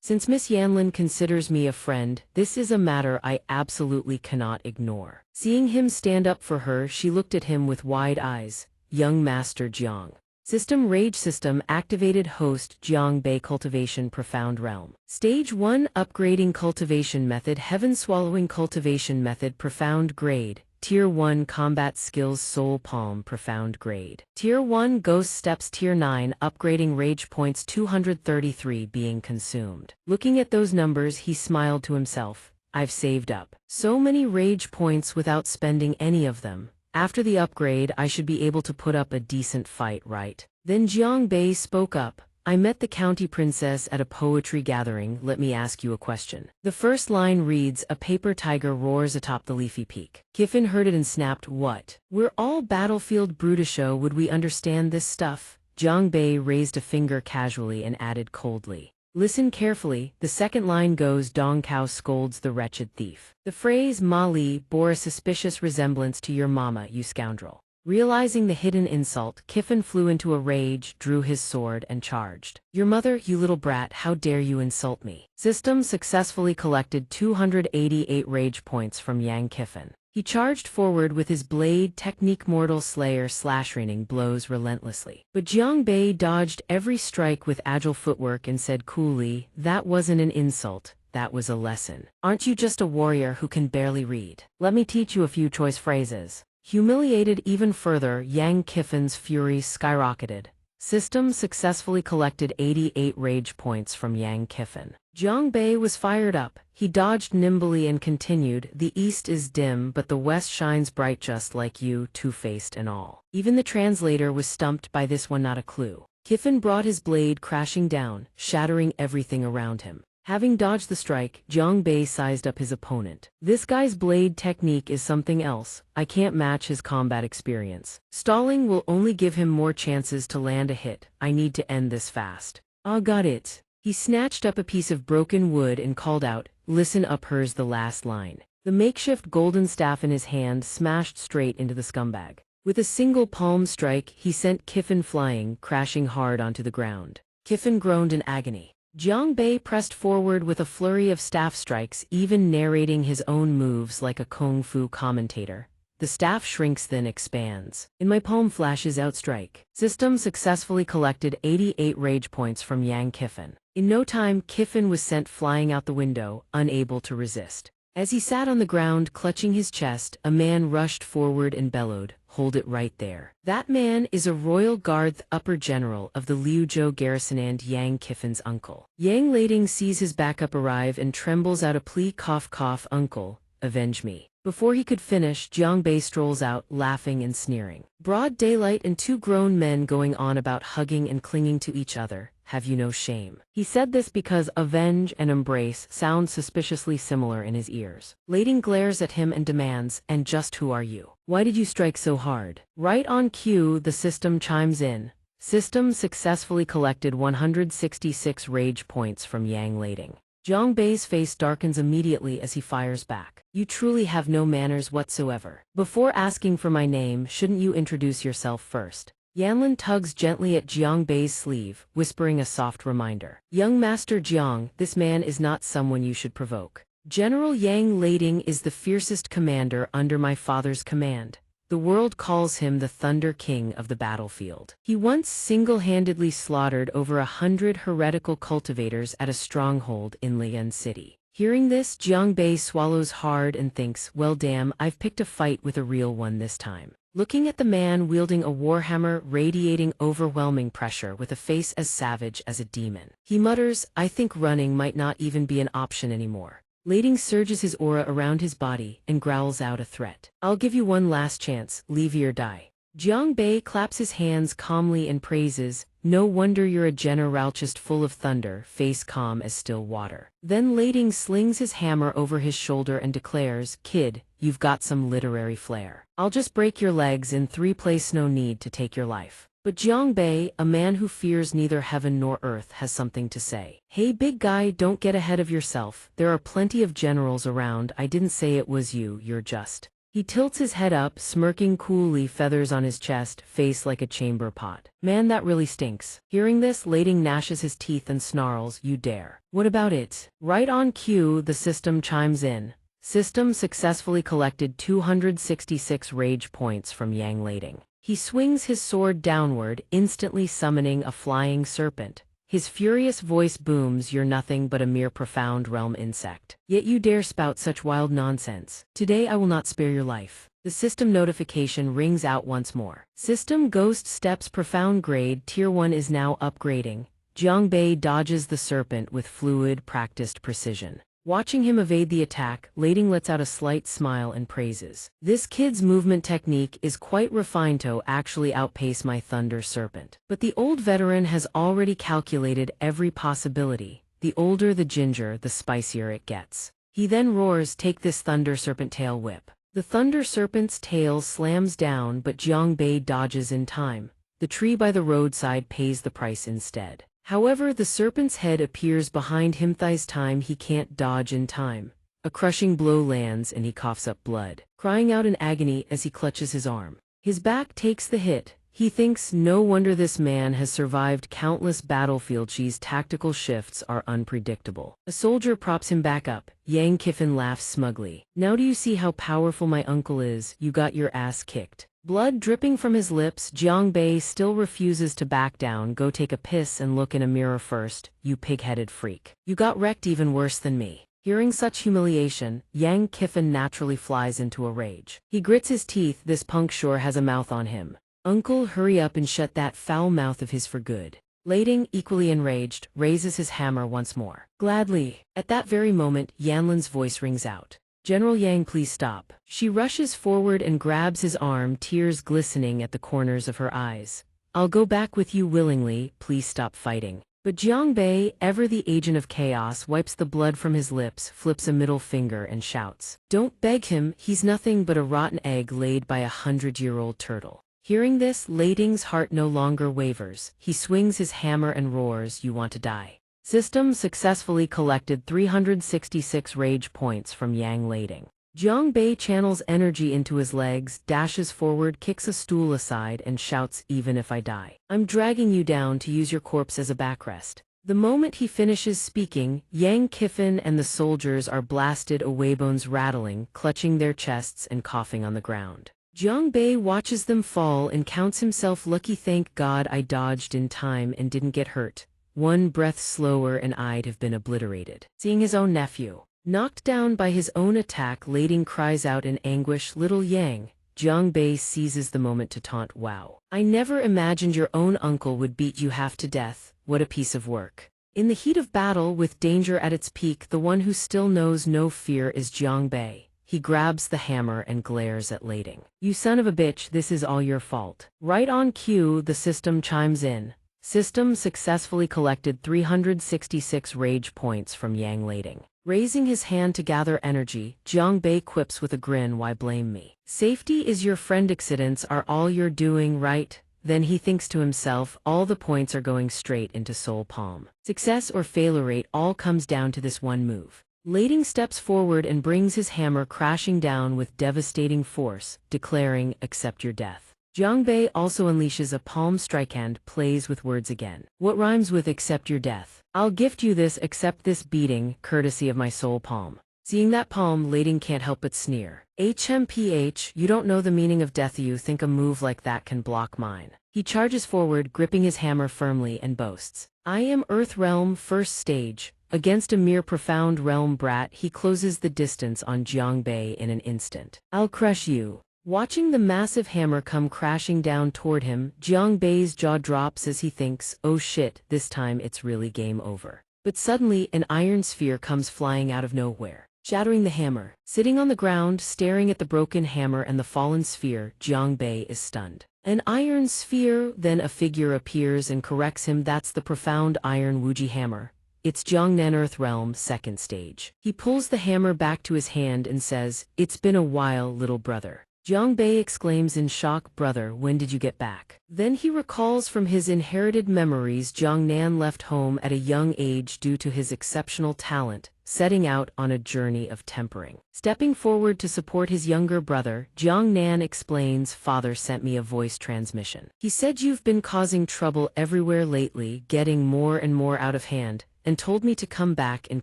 since Miss Yanlin considers me a friend, this is a matter I absolutely cannot ignore. Seeing him stand up for her, she looked at him with wide eyes. Young Master Jiang. System Rage System activated. Host Jiang Bei. Cultivation Profound Realm. Stage 1 Upgrading Cultivation Method. Heaven Swallowing Cultivation Method. Profound Grade. Tier 1 Combat Skills. Soul Palm. Profound Grade. Tier 1 Ghost Steps. Tier 9 Upgrading Rage Points. 233 being consumed. Looking at those numbers, he smiled to himself. I've saved up so many rage points without spending any of them. After the upgrade, I should be able to put up a decent fight, right? Then Jiang Bei spoke up. I met the county princess at a poetry gathering. Let me ask you a question. The first line reads, A paper tiger roars atop the leafy peak. Kiffin heard it and snapped, What? We're all battlefield brutisho. Would we understand this stuff? Jiang Bei raised a finger casually and added coldly. Listen carefully. The second line goes, Donghua scolds the wretched thief. The phrase Ma Li bore a suspicious resemblance to your mama, you scoundrel. Realizing the hidden insult, Kiffin flew into a rage, drew his sword, and charged. Your mother, you little brat, how dare you insult me? System successfully collected 288 rage points from Yang Kiffin. He charged forward with his blade technique, Mortal Slayer, raining blows relentlessly. But Jiang Bei dodged every strike with agile footwork and said coolly, That wasn't an insult, that was a lesson. Aren't you just a warrior who can barely read? Let me teach you a few choice phrases. Humiliated even further, Yang Kiffin's fury skyrocketed. System successfully collected 88 rage points from Yang Kiffin. Jiang Bei was fired up. He dodged nimbly and continued, The east is dim, but the west shines bright, just like you, two-faced and all. Even the translator was stumped by this one, not a clue. Kiffin brought his blade crashing down, shattering everything around him. Having dodged the strike, Jiang Bei sized up his opponent. This guy's blade technique is something else. I can't match his combat experience. Stalling will only give him more chances to land a hit. I need to end this fast. Ah, got it. He snatched up a piece of broken wood and called out, Listen up, here's the last line. The makeshift golden staff in his hand smashed straight into the scumbag. With a single palm strike, he sent Kiffin flying, crashing hard onto the ground. Kiffin groaned in agony. Jiang Bei pressed forward with a flurry of staff strikes, even narrating his own moves like a kung fu commentator. The staff shrinks then expands. In my palm flashes out strike. System successfully collected 88 rage points from Yang Kiffin. In no time, Kiffin was sent flying out the window, unable to resist. As he sat on the ground clutching his chest, a man rushed forward and bellowed, "Hold it right there." That man is a royal guard upper general of the Liuzhou garrison and Yang Kiffin's uncle. Yang Lading sees his backup arrive and trembles out a plea, "Cough cough, uncle, avenge me." Before he could finish, Jiang Bei strolls out, laughing and sneering. Broad daylight and two grown men going on about hugging and clinging to each other. Have you no shame? He said this because avenge and embrace sound suspiciously similar in his ears. Lading glares at him and demands, "And just who are you? Why did you strike so hard?" Right on cue, the system chimes in. System successfully collected 166 rage points from Yang Lading. Jiang Bei's face darkens immediately as he fires back. "You truly have no manners whatsoever. Before asking for my name, shouldn't you introduce yourself first?" Yanlin tugs gently at Jiang Bei's sleeve, whispering a soft reminder. "Young Master Jiang, this man is not someone you should provoke. General Yang Lading is the fiercest commander under my father's command. The world calls him the Thunder King of the battlefield. He once single-handedly slaughtered over 100 heretical cultivators at a stronghold in Lian City." Hearing this, Jiang Bei swallows hard and thinks, "Well damn, I've picked a fight with a real one this time." Looking at the man wielding a warhammer radiating overwhelming pressure with a face as savage as a demon, he mutters, "I think running might not even be an option anymore." Lading surges his aura around his body and growls out a threat. "I'll give you one last chance, leave or die." Jiang Bei claps his hands calmly and praises, "No wonder you're a general just full of thunder, face calm as still water." Then Lading slings his hammer over his shoulder and declares, "Kid, you've got some literary flair. I'll just break your legs in 3 places, no need to take your life." But Jiang Bei, a man who fears neither heaven nor earth, has something to say. "Hey big guy, don't get ahead of yourself. There are plenty of generals around. I didn't say it was you, you're just..." He tilts his head up, smirking coolly, feathers on his chest, face like a chamber pot. "Man, that really stinks." Hearing this, Lading gnashes his teeth and snarls, "You dare. What about it?" Right on cue, the system chimes in. System successfully collected 266 rage points from Yang Lading. He swings his sword downward, instantly summoning a flying serpent. His furious voice booms, "You're nothing but a mere profound realm insect. Yet you dare spout such wild nonsense. Today I will not spare your life." The system notification rings out once more. System Ghost Steps Profound Grade Tier 1 is now upgrading. Jiang Bei dodges the serpent with fluid, practiced precision. Watching him evade the attack, Lading lets out a slight smile and praises, "This kid's movement technique is quite refined to actually outpace my Thunder Serpent." But the old veteran has already calculated every possibility. The older the ginger, the spicier it gets. He then roars, "Take this Thunder Serpent tail whip." The Thunder Serpent's tail slams down, but Jiang Bei dodges in time. The tree by the roadside pays the price instead. However, the serpent's head appears behind him. This time he can't dodge in time. A crushing blow lands and he coughs up blood, crying out in agony as he clutches his arm. His back takes the hit. He thinks, no wonder this man has survived countless battlefields. These tactical shifts are unpredictable. A soldier props him back up. Yang Kiffin laughs smugly. "Now do you see how powerful my uncle is? You got your ass kicked." Blood dripping from his lips, Jiang Bei still refuses to back down. "Go take a piss and look in a mirror first, you pig-headed freak. You got wrecked even worse than me." Hearing such humiliation, Yang Kiffin naturally flies into a rage. He grits his teeth. This punk sure has a mouth on him. "Uncle, hurry up and shut that foul mouth of his for good." Lading, equally enraged, raises his hammer once more. "Gladly." At that very moment, Yanlin's voice rings out. "General Yang, please stop." She rushes forward and grabs his arm, tears glistening at the corners of her eyes. "I'll go back with you willingly, please stop fighting." But Jiang Bei, ever the agent of chaos, wipes the blood from his lips, flips a middle finger and shouts, "Don't beg him, he's nothing but a rotten egg laid by a 100-year-old turtle." Hearing this, Lading's heart no longer wavers. He swings his hammer and roars, "You want to die." System successfully collected 366 rage points from Yang Lading. Jiang Bei channels energy into his legs, dashes forward, kicks a stool aside, and shouts, "Even if I die, I'm dragging you down to use your corpse as a backrest." The moment he finishes speaking, Yang Kiffin and the soldiers are blasted away, bones rattling, clutching their chests and coughing on the ground. Jiang Bei watches them fall and counts himself lucky. Thank God I dodged in time and didn't get hurt. One breath slower and I'd have been obliterated. Seeing his own nephew knocked down by his own attack, Lading cries out in anguish, "Little Yang." Jiang Bei seizes the moment to taunt, "Wow, I never imagined your own uncle would beat you half to death. What a piece of work." In the heat of battle, with danger at its peak, the one who still knows no fear is Jiang Bei. He grabs the hammer and glares at Lading. "You son of a bitch, this is all your fault." Right on cue, the system chimes in. System successfully collected 366 rage points from Yang Lading. Raising his hand to gather energy, Jiang Bei quips with a grin, "Why blame me? Safety is your friend. Accidents are all you're doing, right?" Then he thinks to himself, all the points are going straight into soul palm. Success or failure rate all comes down to this one move. Lading steps forward and brings his hammer crashing down with devastating force, declaring, "Accept your death." Jiang Bei also unleashes a palm strike and plays with words again. "What rhymes with accept your death? I'll gift you this, accept this beating, courtesy of my soul palm." Seeing that palm, Lading can't help but sneer. "HMPH, you don't know the meaning of death. You think a move like that can block mine." He charges forward, gripping his hammer firmly, and boasts, "I am Earth Realm first stage." Against a mere profound realm brat, he closes the distance on Jiang Bei in an instant. "I'll crush you." Watching the massive hammer come crashing down toward him, Jiang Bei's jaw drops as he thinks, "Oh shit, this time it's really game over." But suddenly, an iron sphere comes flying out of nowhere, shattering the hammer. Sitting on the ground, staring at the broken hammer and the fallen sphere, Jiang Bei is stunned. An iron sphere, then a figure appears and corrects him. That's the profound iron Wuji hammer. It's Jiangnan Earth Realm, second stage. He pulls the hammer back to his hand and says, "It's been a while, little brother." Jiang Bei exclaims in shock, "Brother, when did you get back?" Then he recalls from his inherited memories Jiangnan left home at a young age due to his exceptional talent, setting out on a journey of tempering. Stepping forward to support his younger brother, Jiangnan explains, "Father sent me a voice transmission. He said you've been causing trouble everywhere lately, getting more and more out of hand, and told me to come back and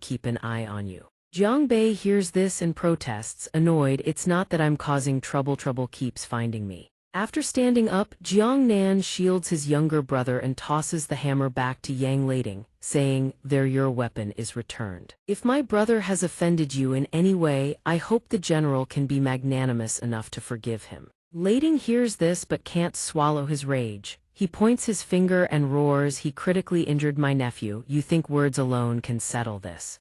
keep an eye on you." Jiang Bei hears this and protests, annoyed, "It's not that I'm causing trouble, trouble keeps finding me." After standing up, Jiangnan shields his younger brother and tosses the hammer back to Yang Lading, saying, "There, your weapon is returned. If my brother has offended you in any way, I hope the general can be magnanimous enough to forgive him." Lading hears this but can't swallow his rage. He points his finger and roars, "He critically injured my nephew. You think words alone can settle this?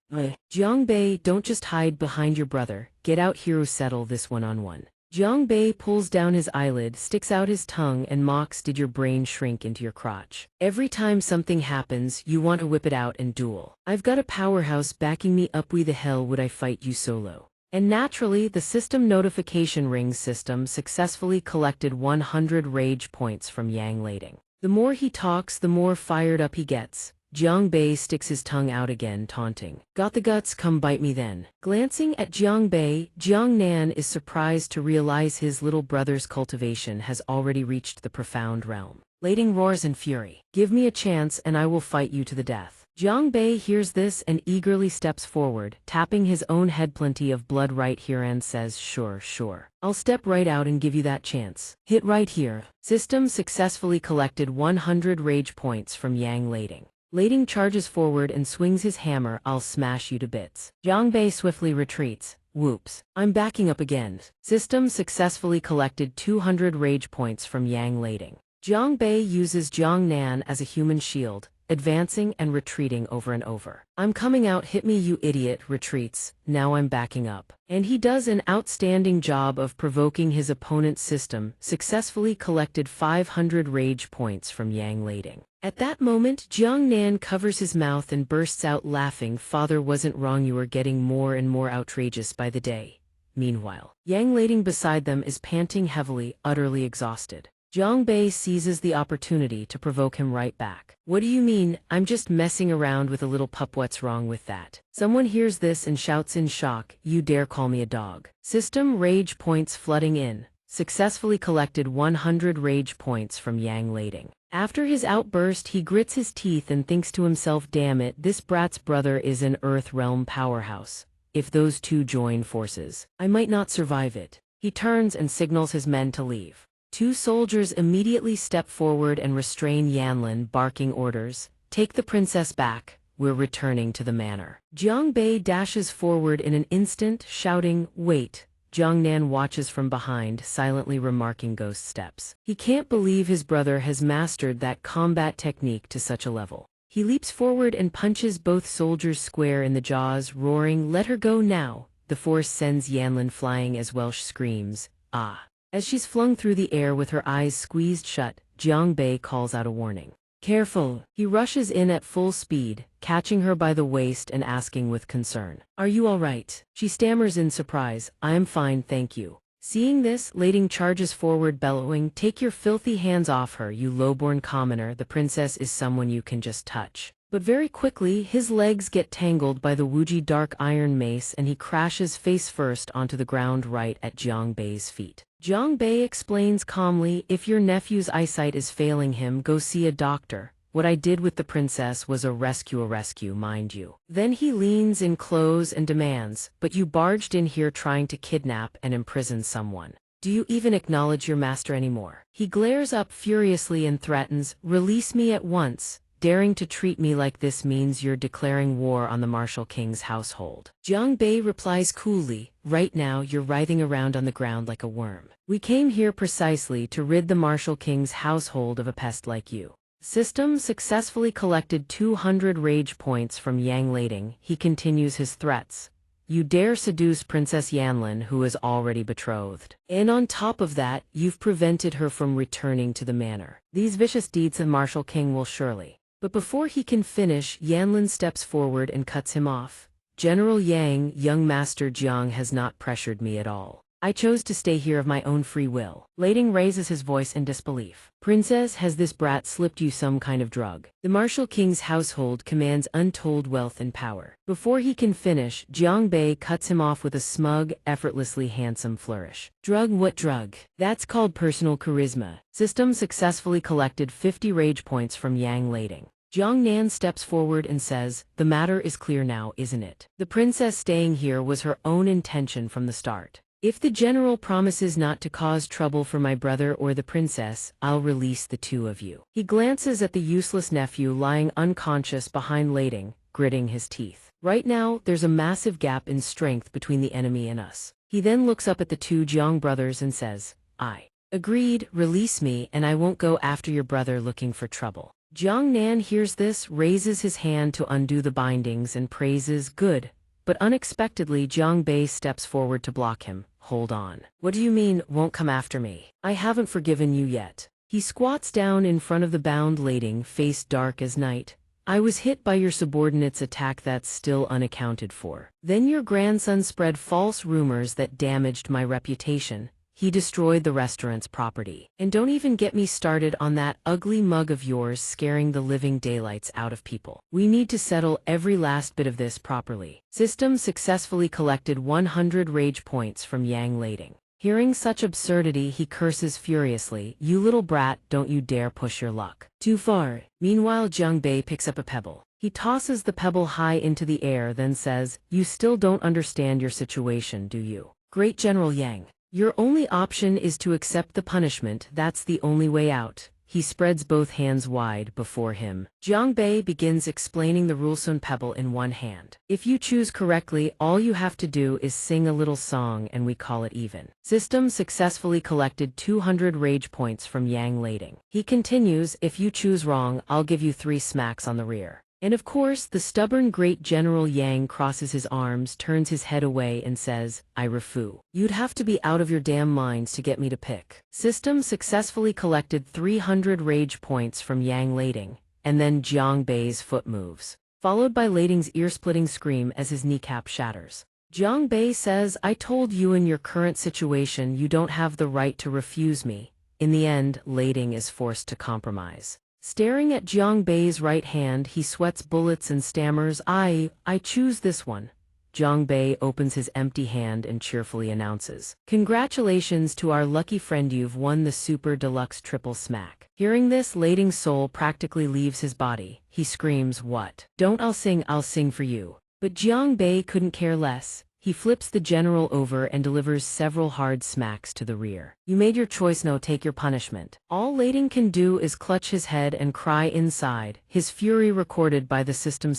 Jiang Bei, don't just hide behind your brother. Get out here, settle this one-on-one." Jiang Bei pulls down his eyelid, sticks out his tongue, and mocks, "Did your brain shrink into your crotch? Every time something happens, you want to whip it out and duel. I've got a powerhouse backing me up. Why the hell would I fight you solo?" And naturally, the system notification rings system successfully collected 100 rage points from Yang Lading. The more he talks, the more fired up he gets. Jiang Bei sticks his tongue out again, taunting, "Got the guts, come bite me then." Glancing at Jiang Bei, Jiangnan is surprised to realize his little brother's cultivation has already reached the profound realm. Lading roars in fury, "Give me a chance and I will fight you to the death." Jiang Bei hears this and eagerly steps forward, tapping his own head. "Plenty of blood right here," and says, Sure. I'll step right out and give you that chance. Hit right here." System successfully collected 100 rage points from Yang Lading. Lading charges forward and swings his hammer. "I'll smash you to bits." Jiang Bei swiftly retreats. "Whoops, I'm backing up again." System successfully collected 200 rage points from Yang Lading. Jiang Bei uses Jiangnan as a human shield, advancing and retreating over and over. "I'm coming out, hit me you idiot," retreats, "Now I'm backing up." And he does an outstanding job of provoking his opponent's system, successfully collected 500 rage points from Yang Lading. At that moment, Jiangnan covers his mouth and bursts out laughing, "Father wasn't wrong, you are getting more and more outrageous by the day." Meanwhile, Yang Lading beside them is panting heavily, utterly exhausted. Jiang Bei seizes the opportunity to provoke him right back. What do you mean? I'm just messing around with a little pup. What's wrong with that? Someone hears this and shouts in shock, you dare call me a dog? System rage points flooding in. Successfully collected 100 rage points from Yang Lading. After his outburst, he grits his teeth and thinks to himself, damn it, this brat's brother is an Earth Realm powerhouse. If those two join forces, I might not survive it. He turns and signals his men to leave. Two soldiers immediately step forward and restrain Yanlin, barking orders, take the princess back, we're returning to the manor. Jiang Bei dashes forward in an instant, shouting, wait. Jiang Nan watches from behind, silently remarking ghost steps. He can't believe his brother has mastered that combat technique to such a level. He leaps forward and punches both soldiers square in the jaws, roaring, let her go now. The force sends Yanlin flying as Welsh screams, ah. As she's flung through the air with her eyes squeezed shut, Jiang Bei calls out a warning. Careful! He rushes in at full speed, catching her by the waist and asking with concern. Are you all right? She stammers in surprise, I am fine, thank you. Seeing this, Lading charges forward bellowing, take your filthy hands off her, you lowborn commoner, the princess is someone you can just touch. But very quickly, his legs get tangled by the wuxia dark iron mace and he crashes face first onto the ground right at Jiang Bei's feet. Jiang Bei explains calmly, if your nephew's eyesight is failing him, go see a doctor. What I did with the princess was a rescue, mind you. Then he leans in close and demands, but you barged in here trying to kidnap and imprison someone. Do you even acknowledge your master anymore? He glares up furiously and threatens, release me at once. Daring to treat me like this means you're declaring war on the Martial King's household. Jiang Bei replies coolly, right now you're writhing around on the ground like a worm. We came here precisely to rid the Martial King's household of a pest like you. System successfully collected 200 rage points from Yang Lading. He continues his threats. You dare seduce Princess Yanlin, who is already betrothed. And on top of that, you've prevented her from returning to the manor. These vicious deeds the Martial King will surely. But before he can finish, Yanlin steps forward and cuts him off. General Yang, young Master Jiang has not pressured me at all. I chose to stay here of my own free will. Lading raises his voice in disbelief. Princess, has this brat slipped you some kind of drug? The Martial King's household commands untold wealth and power. Before he can finish, Jiang Bei cuts him off with a smug, effortlessly handsome flourish. Drug? What drug? That's called personal charisma. System successfully collected 50 rage points from Yang Lading. Jiang Nan steps forward and says, the matter is clear now, isn't it? The princess staying here was her own intention from the start. If the general promises not to cause trouble for my brother or the princess, I'll release the two of you. He glances at the useless nephew lying unconscious behind Lading, gritting his teeth. Right now, there's a massive gap in strength between the enemy and us. He then looks up at the two Jiang brothers and says, I agreed, release me and I won't go after your brother looking for trouble. Jiang Nan hears this, raises his hand to undo the bindings and praises, good. But unexpectedly Jiang Bei steps forward to block him. Hold on. What do you mean, won't come after me? I haven't forgiven you yet. He squats down in front of the bound Lading, face dark as night. I was hit by your subordinate's attack, that's still unaccounted for. Then your grandson spread false rumors that damaged my reputation. He destroyed the restaurant's property. And don't even get me started on that ugly mug of yours scaring the living daylights out of people. We need to settle every last bit of this properly. System successfully collected 100 rage points from Yang Lading. Hearing such absurdity, he curses furiously, you little brat, don't you dare push your luck too far. Meanwhile, Jiang Bei picks up a pebble. He tosses the pebble high into the air, then says, you still don't understand your situation, do you? Great General Yang. Your only option is to accept the punishment, that's the only way out. He spreads both hands wide before him. Jiang Bei begins explaining the rulestone pebble in one hand. If you choose correctly, all you have to do is sing a little song and we call it even. System successfully collected 200 rage points from Yang Lading. He continues, if you choose wrong, I'll give you 3 smacks on the rear. And of course, the stubborn great General Yang crosses his arms, turns his head away and says, I refu. You'd have to be out of your damn minds to get me to pick. System successfully collected 300 rage points from Yang Lading, and then Jiang Bei's foot moves, followed by Lading's ear-splitting scream as his kneecap shatters. Jiang Bei says, I told you in your current situation you don't have the right to refuse me, In the end, Lading is forced to compromise. Staring at Jiang Bei's right hand, he sweats bullets and stammers, I choose this one. Jiang Bei opens his empty hand and cheerfully announces, "Congratulations to our lucky friend, you've won the Super Deluxe Triple Smack." Hearing this, Lading's soul practically leaves his body. He screams, "What? Don't, I'll sing for you." But Jiang Bei couldn't care less. He flips the general over and delivers several hard smacks to the rear. "You made your choice, now take your punishment." All Lading can do is clutch his head and cry inside. His fury, recorded by the system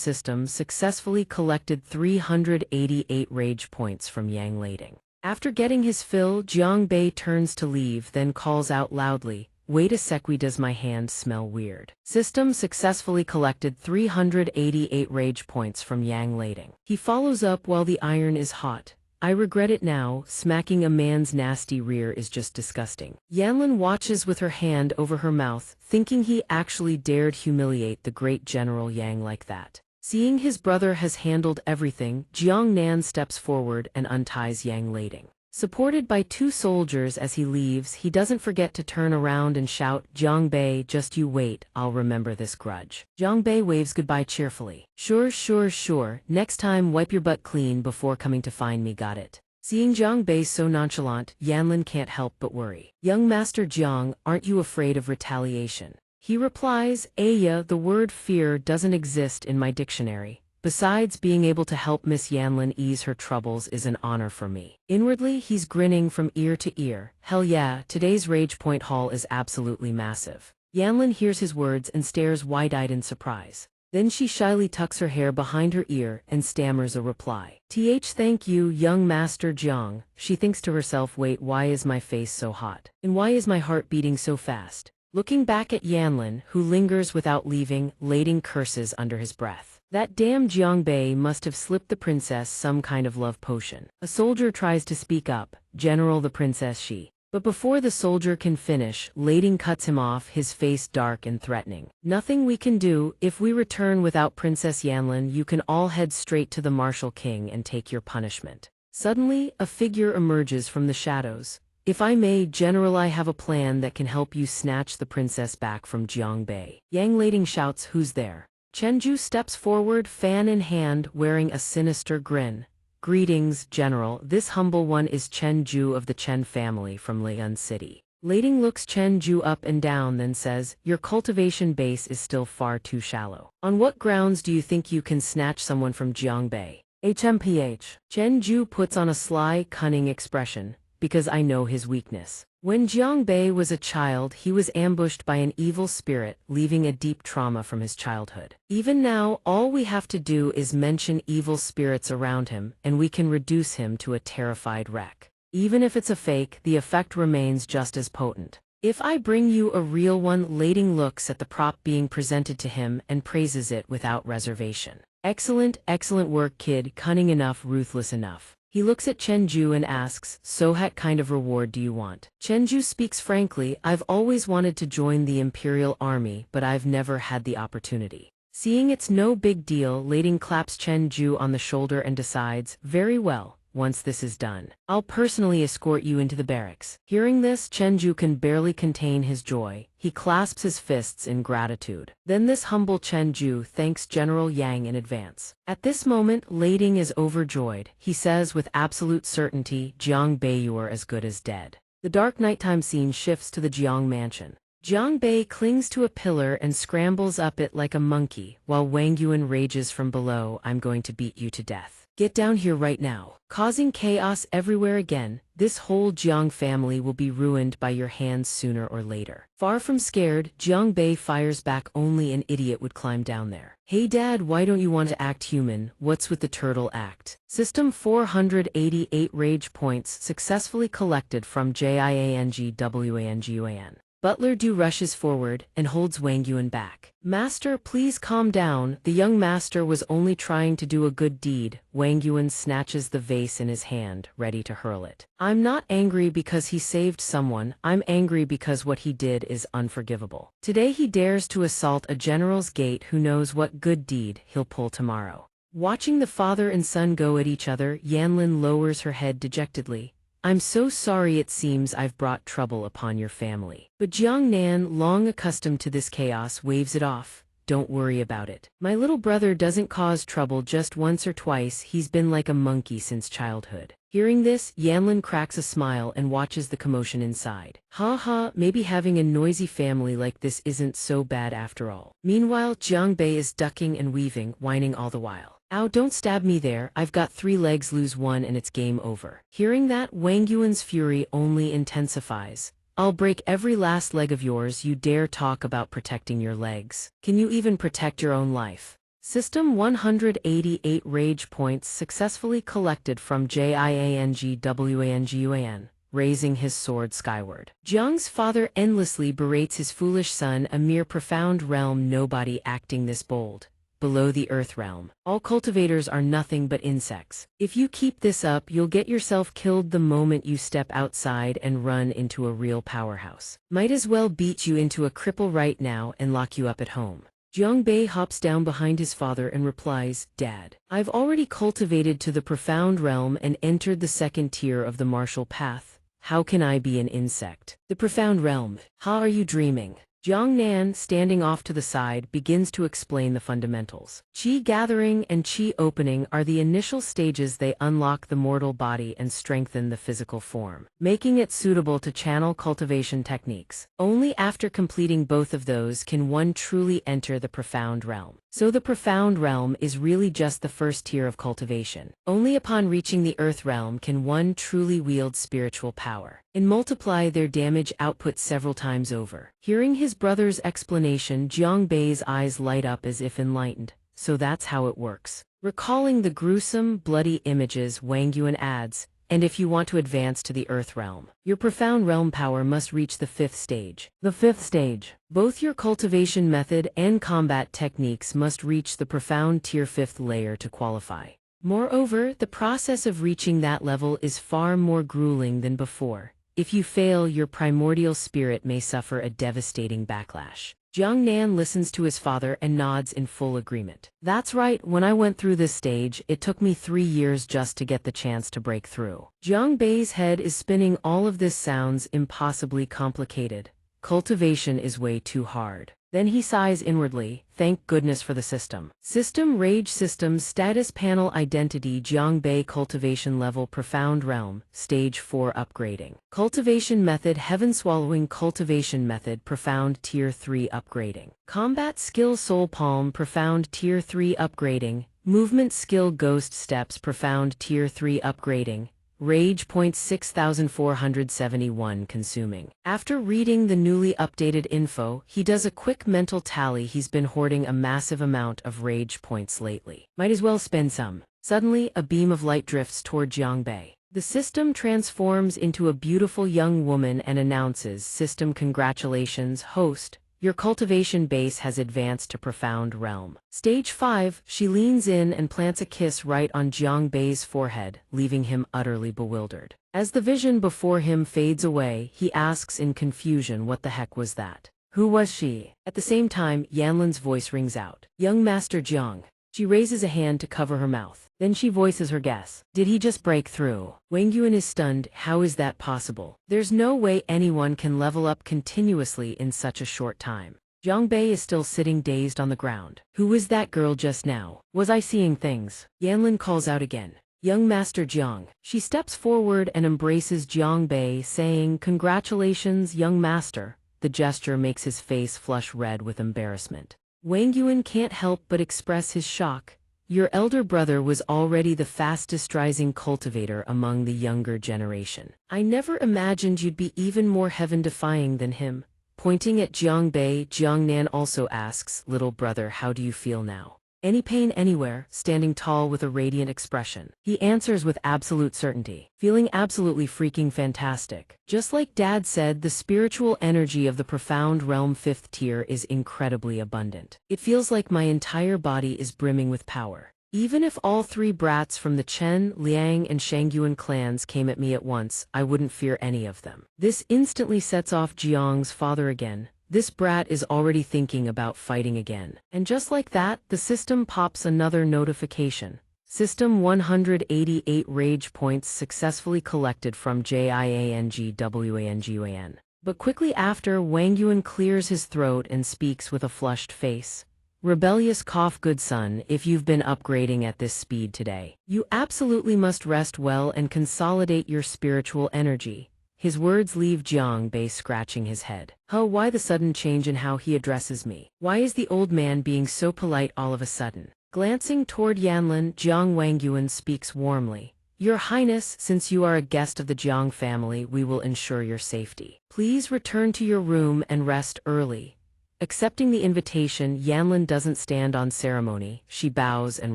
successfully collected 388 rage points from Yang Lading. After getting his fill, Jiang Bei turns to leave, then calls out loudly, "Wait a sec, does my hand smell weird?" System successfully collected 388 rage points from Yang Lading. He follows up, "While the iron is hot, I regret it now. Smacking a man's nasty rear is just disgusting." Yanlin watches with her hand over her mouth, thinking he actually dared humiliate the great General Yang like that. Seeing his brother has handled everything, Jiang Nan steps forward and unties Yang Lading. Supported by 2 soldiers as he leaves, he doesn't forget to turn around and shout, "Jiang Bei, just you wait, I'll remember this grudge." Jiang Bei waves goodbye cheerfully. Sure. Next time wipe your butt clean before coming to find me, got it?" Seeing Jiang Bei so nonchalant, Yanlin can't help but worry. "Young Master Jiang, aren't you afraid of retaliation?" He replies, "Aya, the word fear doesn't exist in my dictionary. Besides, being able to help Miss Yanlin ease her troubles is an honor for me." Inwardly, he's grinning from ear to ear. Hell yeah, today's Rage Point haul is absolutely massive. Yanlin hears his words and stares wide-eyed in surprise. Then she shyly tucks her hair behind her ear and stammers a reply. Thank you, young Master Jiang." She thinks to herself, "Wait, why is my face so hot? And why is my heart beating so fast?" Looking back at Yanlin, who lingers without leaving, Lading curses under his breath. That damn Jiang Bei must have slipped the princess some kind of love potion. A soldier tries to speak up, "General, the princess she..." But before the soldier can finish, Lading cuts him off, his face dark and threatening. "Nothing we can do. If we return without Princess Yanlin, you can all head straight to the Martial King and take your punishment." Suddenly, a figure emerges from the shadows. "If I may, General, I have a plan that can help you snatch the princess back from Jiang Bei." Yang Lading shouts, "Who's there?" Chenju steps forward, fan in hand, wearing a sinister grin. "Greetings, General. This humble one is Chenju of the Chen family from Leon City." Lading looks Chenju up and down, then says, "Your cultivation base is still far too shallow. On what grounds do you think you can snatch someone from Jiang Bei?" "HMPH. Chenju puts on a sly, cunning expression. "Because I know his weakness. When Jiang Bei was a child, he was ambushed by an evil spirit, leaving a deep trauma from his childhood. Even now, all we have to do is mention evil spirits around him, and we can reduce him to a terrified wreck. Even if it's a fake, the effect remains just as potent. If I bring you a real one," Lading looks at the prop being presented to him and praises it without reservation. Excellent work, kid. Cunning enough, ruthless enough." He looks at Chenju and asks, "So what kind of reward do you want?" Chenju speaks frankly, "I've always wanted to join the Imperial Army, but I've never had the opportunity." Seeing it's no big deal, Lading claps Chenju on the shoulder and decides, "Very well. Once this is done, I'll personally escort you into the barracks." Hearing this, Chenju can barely contain his joy. He clasps his fists in gratitude. Then this humble Chenju thanks General Yang in advance. At this moment, Lading is overjoyed. He says with absolute certainty, "Jiang Bei, you're as good as dead." The dark nighttime scene shifts to the Jiang mansion. Jiang Bei clings to a pillar and scrambles up it like a monkey, while Wang Yuan rages from below, "I'm going to beat you to death. Get down here right now." Causing chaos everywhere again, this whole Jiang family will be ruined by your hands sooner or later. Far from scared, Jiang Bei fires back, "Only an idiot would climb down there." "Hey Dad, why don't you want to act human? What's with the turtle act?" System 488 rage points successfully collected from Jiangwanguan. Butler Du rushes forward and holds Wang Yuan back. "Master, please calm down. The young master was only trying to do a good deed." Wang Yuan snatches the vase in his hand, ready to hurl it. "I'm not angry because he saved someone. I'm angry because what he did is unforgivable. Today he dares to assault a general's gate. Who knows what good deed he'll pull tomorrow." Watching the father and son go at each other, Yanlin lowers her head dejectedly. I'm so sorry, it seems I've brought trouble upon your family. But Jiang Nan, long accustomed to this chaos, waves it off. Don't worry about it. My little brother doesn't cause trouble just once or twice, he's been like a monkey since childhood. Hearing this, Yanlin cracks a smile and watches the commotion inside. Ha ha, maybe having a noisy family like this isn't so bad after all. Meanwhile, Jiang Bei is ducking and weaving, whining all the while. Ow, don't stab me there, I've got 3 legs, lose one and it's game over. Hearing that, Wang Yuan's fury only intensifies. I'll break every last leg of yours, you dare talk about protecting your legs. Can you even protect your own life? System 188 rage points successfully collected from Jiangwanguan, raising his sword skyward. Jiang's father endlessly berates his foolish son, a mere profound realm, nobody acting this bold. Below the earth realm, all cultivators are nothing but insects. If you keep this up, you'll get yourself killed the moment you step outside and run into a real powerhouse. Might as well beat you into a cripple right now and lock you up at home. Jiang Bei hops down behind his father and replies, Dad, I've already cultivated to the profound realm and entered the 2nd tier of the martial path. How can I be an insect? The profound realm. How are you dreaming? Jiang Nan, standing off to the side, begins to explain the fundamentals. Qi gathering and qi opening are the initial stages. They unlock the mortal body and strengthen the physical form, making it suitable to channel cultivation techniques. Only after completing both of those can one truly enter the profound realm. So the profound realm is really just the 1st tier of cultivation. Only upon reaching the earth realm can one truly wield spiritual power and multiply their damage output several times over. Hearing his brother's explanation, Jiang Bei's eyes light up as if enlightened. So that's how it works. Recalling the gruesome, bloody images, Wang Yuan adds, and if you want to advance to the earth realm, your profound realm power must reach the 5th stage. The 5th stage. Both your cultivation method and combat techniques must reach the profound tier 5th layer to qualify. Moreover, the process of reaching that level is far more grueling than before. If you fail, your primordial spirit may suffer a devastating backlash. Jiang Nan listens to his father and nods in full agreement. That's right, when I went through this stage, it took me 3 years just to get the chance to break through. Jiang Bei's head is spinning. All of this sounds impossibly complicated. Cultivation is way too hard. Then he sighs inwardly, thank goodness for the system. System Rage Systems Status Panel Identity Jiang Bei Cultivation Level Profound Realm Stage 4 Upgrading Cultivation Method Heaven Swallowing Cultivation Method Profound Tier 3 Upgrading Combat Skill Soul Palm Profound Tier 3 Upgrading Movement Skill Ghost Steps Profound Tier 3 Upgrading Rage points 6,471 consuming. After reading the newly updated info, he does a quick mental tally. He's been hoarding a massive amount of rage points lately. Might as well spend some. Suddenly, a beam of light drifts toward Jiang Bei. The system transforms into a beautiful young woman and announces, System congratulations, host. Your cultivation base has advanced to profound realm. Stage 5, she leans in and plants a kiss right on Jiang Bei's forehead, leaving him utterly bewildered. As the vision before him fades away, he asks in confusion, what the heck was that? Who was she? At the same time, Yanlin's voice rings out. Young Master Jiang. She raises a hand to cover her mouth. Then she voices her guess. Did he just break through? Wang Yuan is stunned. How is that possible? There's no way anyone can level up continuously in such a short time. Jiang Bei is still sitting dazed on the ground. Who was that girl just now? Was I seeing things? Yanlin calls out again. Young Master Jiang. She steps forward and embraces Jiang Bei, saying, Congratulations, young master. The gesture makes his face flush red with embarrassment. Wang Yuan can't help but express his shock. Your elder brother was already the fastest rising cultivator among the younger generation. I never imagined you'd be even more heaven-defying than him. Pointing at Jiang Bei, Jiang Nan also asks, Little brother, how do you feel now? Any pain anywhere? Standing tall with a radiant expression. He answers with absolute certainty. Feeling absolutely freaking fantastic. Just like Dad said, the spiritual energy of the profound realm 5th tier is incredibly abundant. It feels like my entire body is brimming with power. Even if all 3 brats from the Chen, Liang, and Shangyuan clans came at me at once, I wouldn't fear any of them. This instantly sets off Jiang's father again. This brat is already thinking about fighting again. And just like that, the system pops another notification. System 188 rage points successfully collected from Jiangwangyuan. But quickly after, Wang Yuan clears his throat and speaks with a flushed face. Rebellious cough, good son, if you've been upgrading at this speed today, you absolutely must rest well and consolidate your spiritual energy. His words leave Jiang Bei scratching his head. Why the sudden change in how he addresses me? Why is the old man being so polite all of a sudden? Glancing toward Yanlin, Jiang Wangyuan speaks warmly. Your Highness, since you are a guest of the Jiang family, we will ensure your safety. Please return to your room and rest early. Accepting the invitation, Yanlin doesn't stand on ceremony. She bows and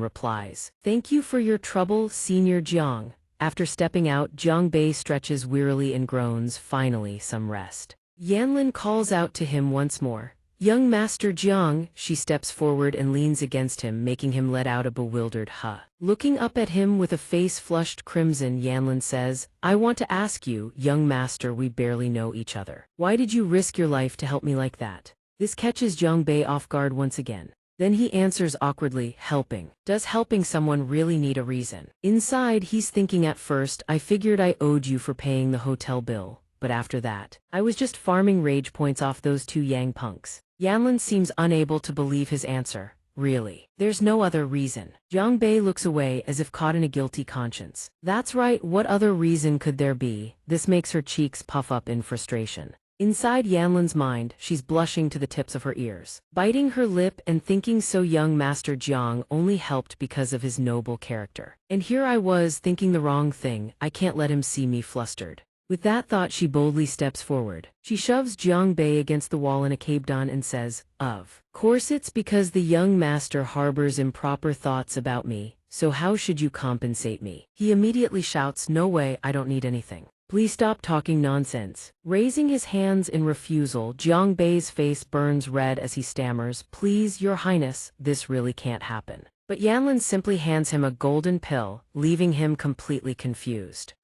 replies, "Thank you for your trouble, Senior Jiang." After stepping out, Jiang Bei stretches wearily and groans, finally some rest. Yanlin calls out to him once more. "Young Master Jiang," she steps forward and leans against him, making him let out a bewildered huh. Looking up at him with a face flushed crimson, Yanlin says, "I want to ask you, young master, we barely know each other. Why did you risk your life to help me like that?" This catches Jiang Bei off guard once again. Then he answers awkwardly, "Helping. Does helping someone really need a reason?" Inside, he's thinking, at first, I figured I owed you for paying the hotel bill. But after that, I was just farming rage points off those two Yang punks. Yanlin seems unable to believe his answer. Really? There's no other reason. Jiang Bei looks away as if caught in a guilty conscience. That's right, what other reason could there be? This makes her cheeks puff up in frustration. Inside Yanlin's mind, she's blushing to the tips of her ears, biting her lip and thinking so young Master Jiang only helped because of his noble character. And here I was thinking the wrong thing. I can't let him see me flustered. With that thought, she boldly steps forward. She shoves Jiang Bei against the wall in a cabedan and says, "Of course it's because the young master harbors improper thoughts about me, so how should you compensate me?" He immediately shouts, "No way, I don't need anything. Please stop talking nonsense." Raising his hands in refusal, Jiang Bei's face burns red as he stammers, "Please, Your Highness, this really can't happen." But Yanlin simply hands him a golden pill, leaving him completely confused.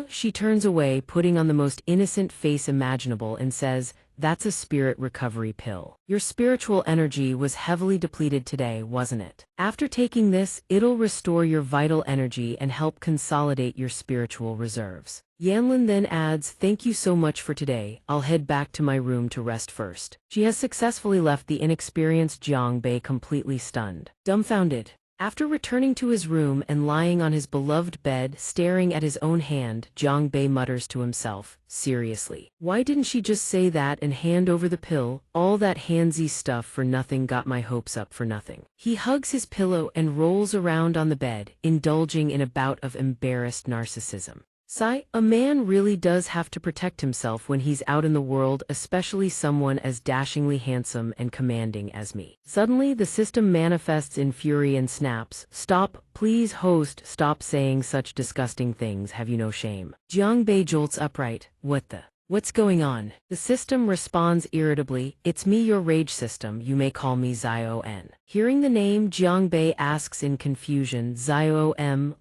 She turns away, putting on the most innocent face imaginable, and says, "That's a spirit recovery pill. Your spiritual energy was heavily depleted today, wasn't it? After taking this, it'll restore your vital energy and help consolidate your spiritual reserves." Yanlin then adds, "Thank you so much for today. I'll head back to my room to rest first." She has successfully left the inexperienced Jiang Bei completely stunned, dumbfounded. After returning to his room and lying on his beloved bed, staring at his own hand, Jiang Bei mutters to himself, "Seriously, why didn't she just say that and hand over the pill? All that handsy stuff for nothing, got my hopes up for nothing." He hugs his pillow and rolls around on the bed, indulging in a bout of embarrassed narcissism. Sigh, a man really does have to protect himself when he's out in the world, especially someone as dashingly handsome and commanding as me. Suddenly, the system manifests in fury and snaps, "Stop, please host, stop saying such disgusting things, have you no shame?" Jiang Bei jolts upright. What's going on? The system responds irritably, "It's me, your rage system, you may call me Xiao. Hearing the name, Jiang Bei asks in confusion, "Xiao,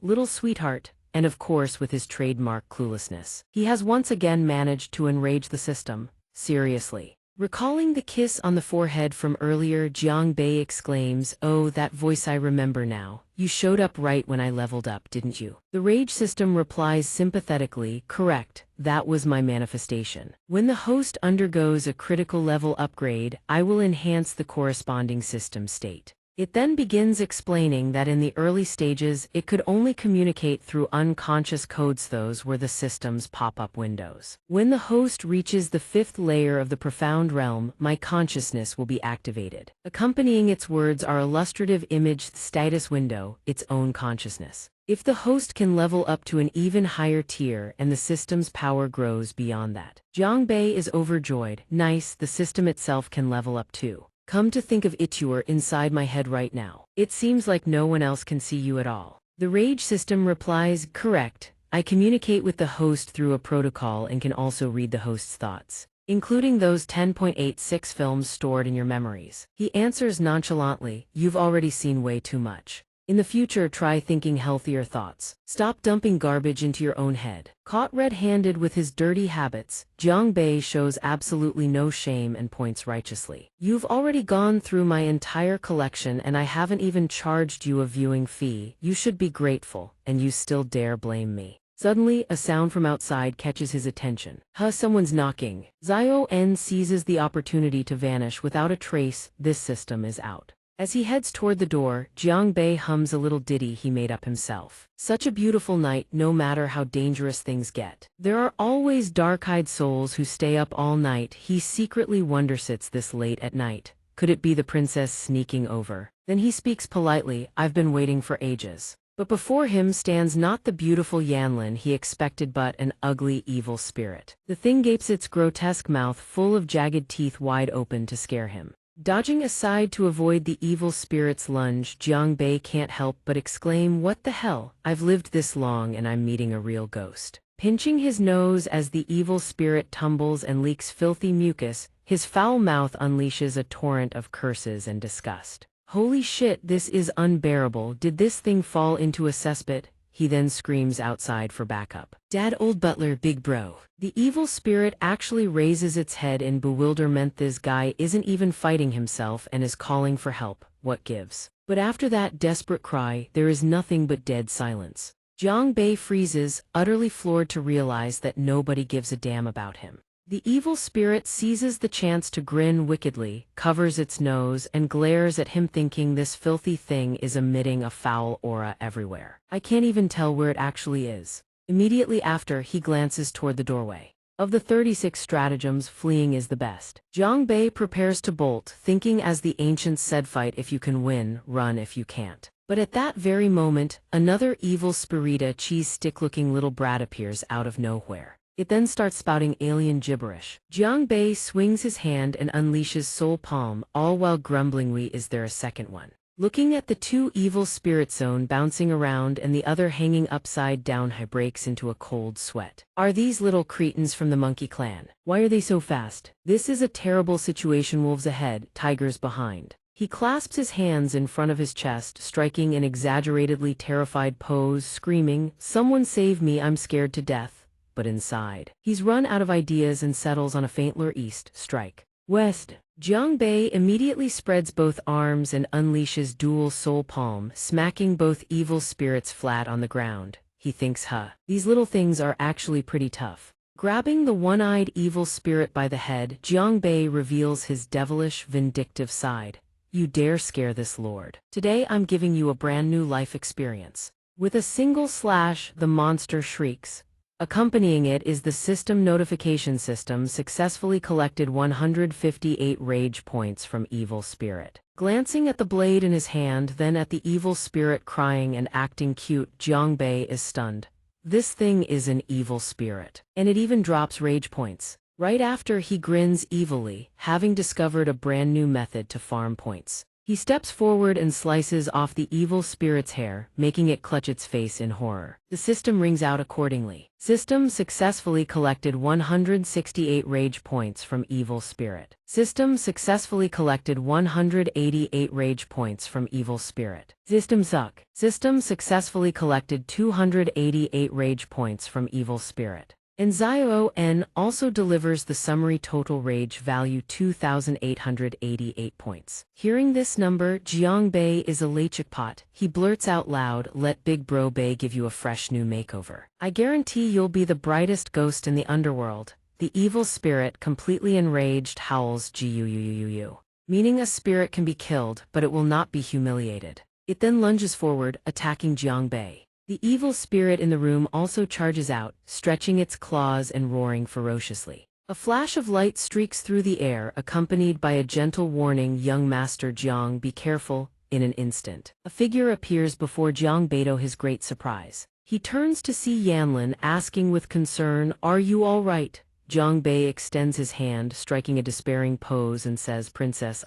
little sweetheart?" And of course, with his trademark cluelessness, he has once again managed to enrage the system. Seriously. Recalling the kiss on the forehead from earlier, Jiang Bei exclaims, "Oh, that voice, I remember now. You showed up right when I leveled up, didn't you?" The rage system replies sympathetically, "Correct, that was my manifestation. When the host undergoes a critical level upgrade, I will enhance the corresponding system state." It then begins explaining that in the early stages, it could only communicate through unconscious codes. Those were the system's pop-up windows. When the host reaches the 5th layer of the profound realm, my consciousness will be activated. Accompanying its words are illustrative image status window, its own consciousness. If the host can level up to an even higher tier and the system's power grows beyond that, Jiang Bei is overjoyed. Nice, the system itself can level up too. Come to think of it, you're inside my head right now. It seems like no one else can see you at all. The rage system replies, "Correct. I communicate with the host through a protocol and can also read the host's thoughts, including those 10.86 films stored in your memories." He answers nonchalantly, "You've already seen way too much." In the future, try thinking healthier thoughts. Stop dumping garbage into your own head. Caught red-handed with his dirty habits, Jiang Bei shows absolutely no shame and points righteously. You've already gone through my entire collection and I haven't even charged you a viewing fee. You should be grateful, and you still dare blame me. Suddenly, a sound from outside catches his attention. Someone's knocking. Zio En seizes the opportunity to vanish without a trace. This system is out. As he heads toward the door, Jiang Bei hums a little ditty he made up himself. Such a beautiful night, no matter how dangerous things get. There are always dark-eyed souls who stay up all night. He secretly wondersits this late at night. Could it be the princess sneaking over? Then he speaks politely, I've been waiting for ages. But before him stands not the beautiful Yanlin he expected but an ugly evil spirit. The thing gapes its grotesque mouth full of jagged teeth wide open to scare him. Dodging aside to avoid the evil spirit's lunge, Jiang Bei can't help but exclaim, what the hell? I've lived this long and I'm meeting a real ghost. Pinching his nose as the evil spirit tumbles and leaks filthy mucus, his foul mouth unleashes a torrent of curses and disgust. Holy shit, this is unbearable. Did this thing fall into a cesspit? He then screams outside for backup. Dad, old butler, big bro. The evil spirit actually raises its head in bewilderment. This guy isn't even fighting himself and is calling for help. What gives? But after that desperate cry, there is nothing but dead silence. Jiang Bei freezes, utterly floored to realize that nobody gives a damn about him. The evil spirit seizes the chance to grin wickedly, covers its nose, and glares at him, thinking this filthy thing is emitting a foul aura everywhere. I can't even tell where it actually is. Immediately after, he glances toward the doorway. Of the 36 stratagems, fleeing is the best. Jiang Bei prepares to bolt, thinking as the ancients said, fight if you can win, run if you can't. But at that very moment, another evil spirita cheese stick-looking little brat appears out of nowhere. It then starts spouting alien gibberish. Jiang Bei swings his hand and unleashes Soul Palm, all while grumbling, "Why is there a second one?" Looking at the two evil spirit zone bouncing around and the other hanging upside down, he breaks into a cold sweat. Are these little cretins from the monkey clan? Why are they so fast? This is a terrible situation. Wolves ahead, tigers behind. He clasps his hands in front of his chest, striking an exaggeratedly terrified pose, screaming, "Someone save me, I'm scared to death." But inside, he's run out of ideas and settles on a faintler east, strike, west. Jiang Bei immediately spreads both arms and unleashes dual soul palm, smacking both evil spirits flat on the ground. He thinks, these little things are actually pretty tough. Grabbing the one-eyed evil spirit by the head, Jiang Bei reveals his devilish, vindictive side. You dare scare this lord. Today I'm giving you a brand new life experience. With a single slash, the monster shrieks. Accompanying it is the system notification system successfully collected 158 rage points from evil spirit. Glancing at the blade in his hand, then at the evil spirit crying and acting cute, Jiang Bei is stunned. This thing is an evil spirit. And it even drops rage points. Right after, he grins evilly, having discovered a brand new method to farm points. He steps forward and slices off the evil spirit's hair, making it clutch its face in horror. The system rings out accordingly. System successfully collected 168 rage points from evil spirit. System successfully collected 188 rage points from evil spirit. System suck. System successfully collected 288 rage points from evil spirit. And Zio En also delivers the summary total rage value 2,888 points. Hearing this number, Jiang Bei is a lechikpot. He blurts out loud, "Let Big Bro Bei give you a fresh new makeover. I guarantee you'll be the brightest ghost in the underworld." The evil spirit, completely enraged, howls "Gu, meaning a spirit can be killed, but it will not be humiliated. It then lunges forward, attacking Jiang Bei. The evil spirit in the room also charges out, stretching its claws and roaring ferociously. A flash of light streaks through the air, accompanied by a gentle warning, "Young Master Jiang, be careful." In an instant, a figure appears before Jiang Bei, to his great surprise. He turns to see Yanlin, asking with concern, "Are you all right?" Jiang Bei extends his hand, striking a despairing pose, and says, "Princess,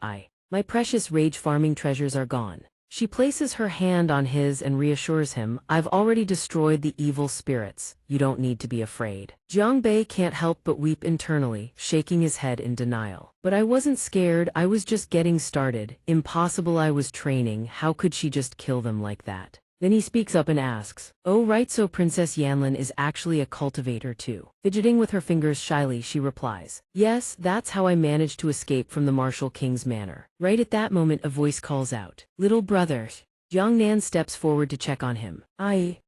my precious rage farming treasures are gone." She places her hand on his and reassures him, I've already destroyed the evil spirits, you don't need to be afraid. Jiang Bei can't help but weep internally, shaking his head in denial. But I wasn't scared, I was just getting started. Impossible, I was training, how could she just kill them like that? Then he speaks up and asks, oh right, so Princess Yanlin is actually a cultivator too. Fidgeting with her fingers shyly, she replies, yes, that's how I managed to escape from the Martial King's manor. Right at that moment a voice calls out, little brother. Jiang Nan steps forward to check on him.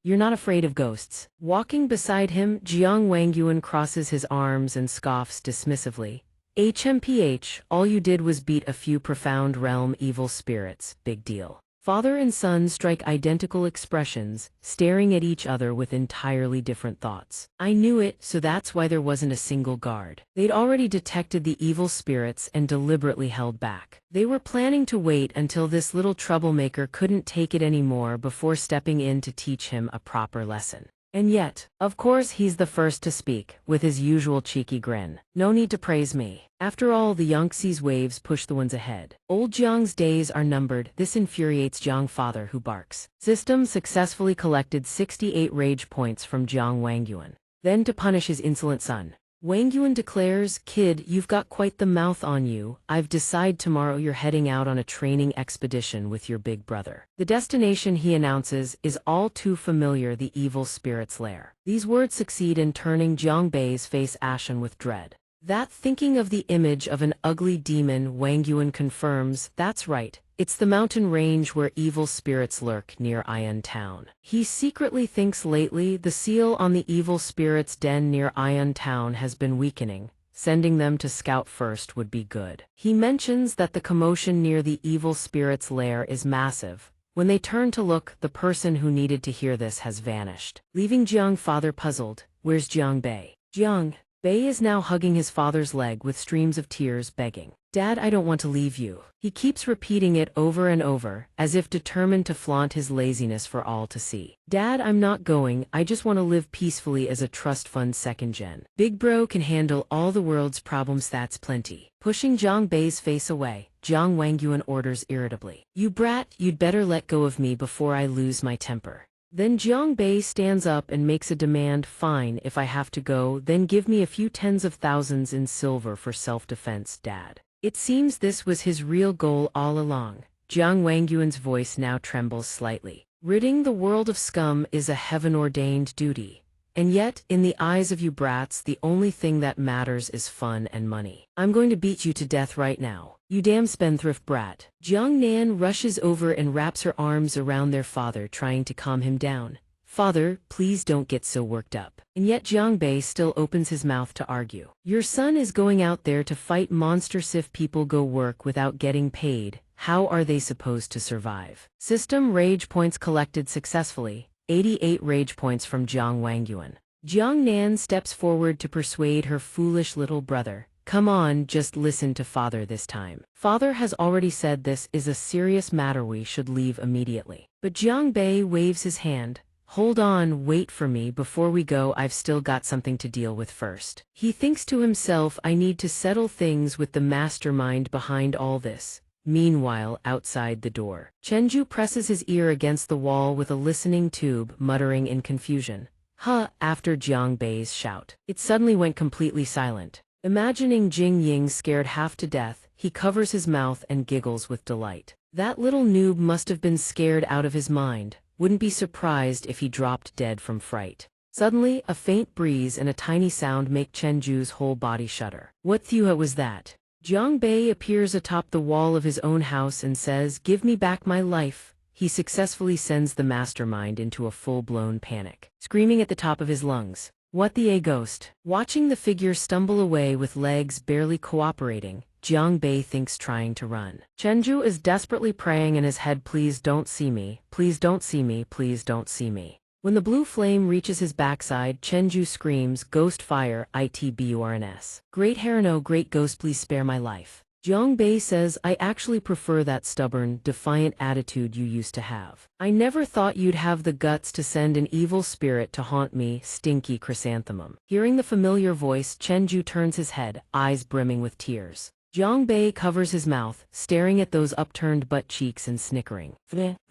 You're not afraid of ghosts. Walking beside him, Jiang Wangyuan crosses his arms and scoffs dismissively. HMPH, all you did was beat a few profound realm evil spirits, big deal. Father and son strike identical expressions, staring at each other with entirely different thoughts. I knew it, so that's why there wasn't a single guard. They'd already detected the evil spirits and deliberately held back. They were planning to wait until this little troublemaker couldn't take it anymore before stepping in to teach him a proper lesson. And yet, of course he's the first to speak, with his usual cheeky grin. No need to praise me. After all, the Yangtze's waves push the ones ahead. Old Jiang's days are numbered. This infuriates Jiang father, who barks. System successfully collected 68 rage points from Jiang Wangyuan. Then to punish his insolent son, Wangyuan declares, kid, you've got quite the mouth on you. I've decided tomorrow you're heading out on a training expedition with your big brother. The destination, he announces, is all too familiar, the evil spirit's lair. These words succeed in turning Jiang Bei's face ashen with dread. That thinking of the image of an ugly demon, Wangyuan confirms, that's right. It's the mountain range where evil spirits lurk near Ion Town. He secretly thinks lately the seal on the evil spirits' den near Ion Town has been weakening. Sending them to scout first would be good. He mentions that the commotion near the evil spirits' lair is massive. When they turn to look, the person who needed to hear this has vanished, leaving Jiang father puzzled. Where's Jiang Bei? Jiang Bei is now hugging his father's leg with streams of tears, begging, Dad, I don't want to leave you. He keeps repeating it over and over, as if determined to flaunt his laziness for all to see. Dad, I'm not going, I just want to live peacefully as a trust fund second gen. Big bro can handle all the world's problems, that's plenty. Pushing Jiang Bei's face away, Jiang Wangyuan orders irritably, you brat, you'd better let go of me before I lose my temper. Then Jiang Bei stands up and makes a demand, fine, if I have to go, then give me a few tens of thousands in silver for self-defense, Dad. It seems this was his real goal all along. Jiang Wangyuan's voice now trembles slightly. Ridding the world of scum is a heaven-ordained duty. And yet, in the eyes of you brats, the only thing that matters is fun and money. I'm going to beat you to death right now. You damn spendthrift brat. Jiang Nan rushes over and wraps her arms around their father, trying to calm him down. Father, please don't get so worked up. And yet Jiang Bei still opens his mouth to argue. Your son is going out there to fight monsters. If people go work without getting paid, how are they supposed to survive? System rage points collected successfully. 88 rage points from Jiang Wangyuan. Jiang Nan steps forward to persuade her foolish little brother. Come on, just listen to father this time. Father has already said this is a serious matter, we should leave immediately. But Jiang Bei waves his hand. Hold on, wait for me before we go, I've still got something to deal with first. He thinks to himself, I need to settle things with the mastermind behind all this. Meanwhile, outside the door, Chenju presses his ear against the wall with a listening tube, muttering in confusion. After Jiang Bei's shout, it suddenly went completely silent. Imagining Jing Ying scared half to death, he covers his mouth and giggles with delight. That little noob must have been scared out of his mind. Wouldn't be surprised if he dropped dead from fright. Suddenly, a faint breeze and a tiny sound make Chenju's whole body shudder. What Thua was that? Jiang Bei appears atop the wall of his own house and says, give me back my life. He successfully sends the mastermind into a full-blown panic, screaming at the top of his lungs. What the ghost? Watching the figure stumble away with legs barely cooperating, Jiang Bei thinks trying to run. Chenju is desperately praying in his head, please don't see me, please don't see me, please don't see me. When the blue flame reaches his backside, Chenju screams, ghost fire, itburns. Great Herano, great ghost, please spare my life. Jiang Bei says, I actually prefer that stubborn, defiant attitude you used to have. I never thought you'd have the guts to send an evil spirit to haunt me, stinky chrysanthemum. Hearing the familiar voice, Chenju turns his head, eyes brimming with tears. Jiang Bei covers his mouth, staring at those upturned butt cheeks and snickering.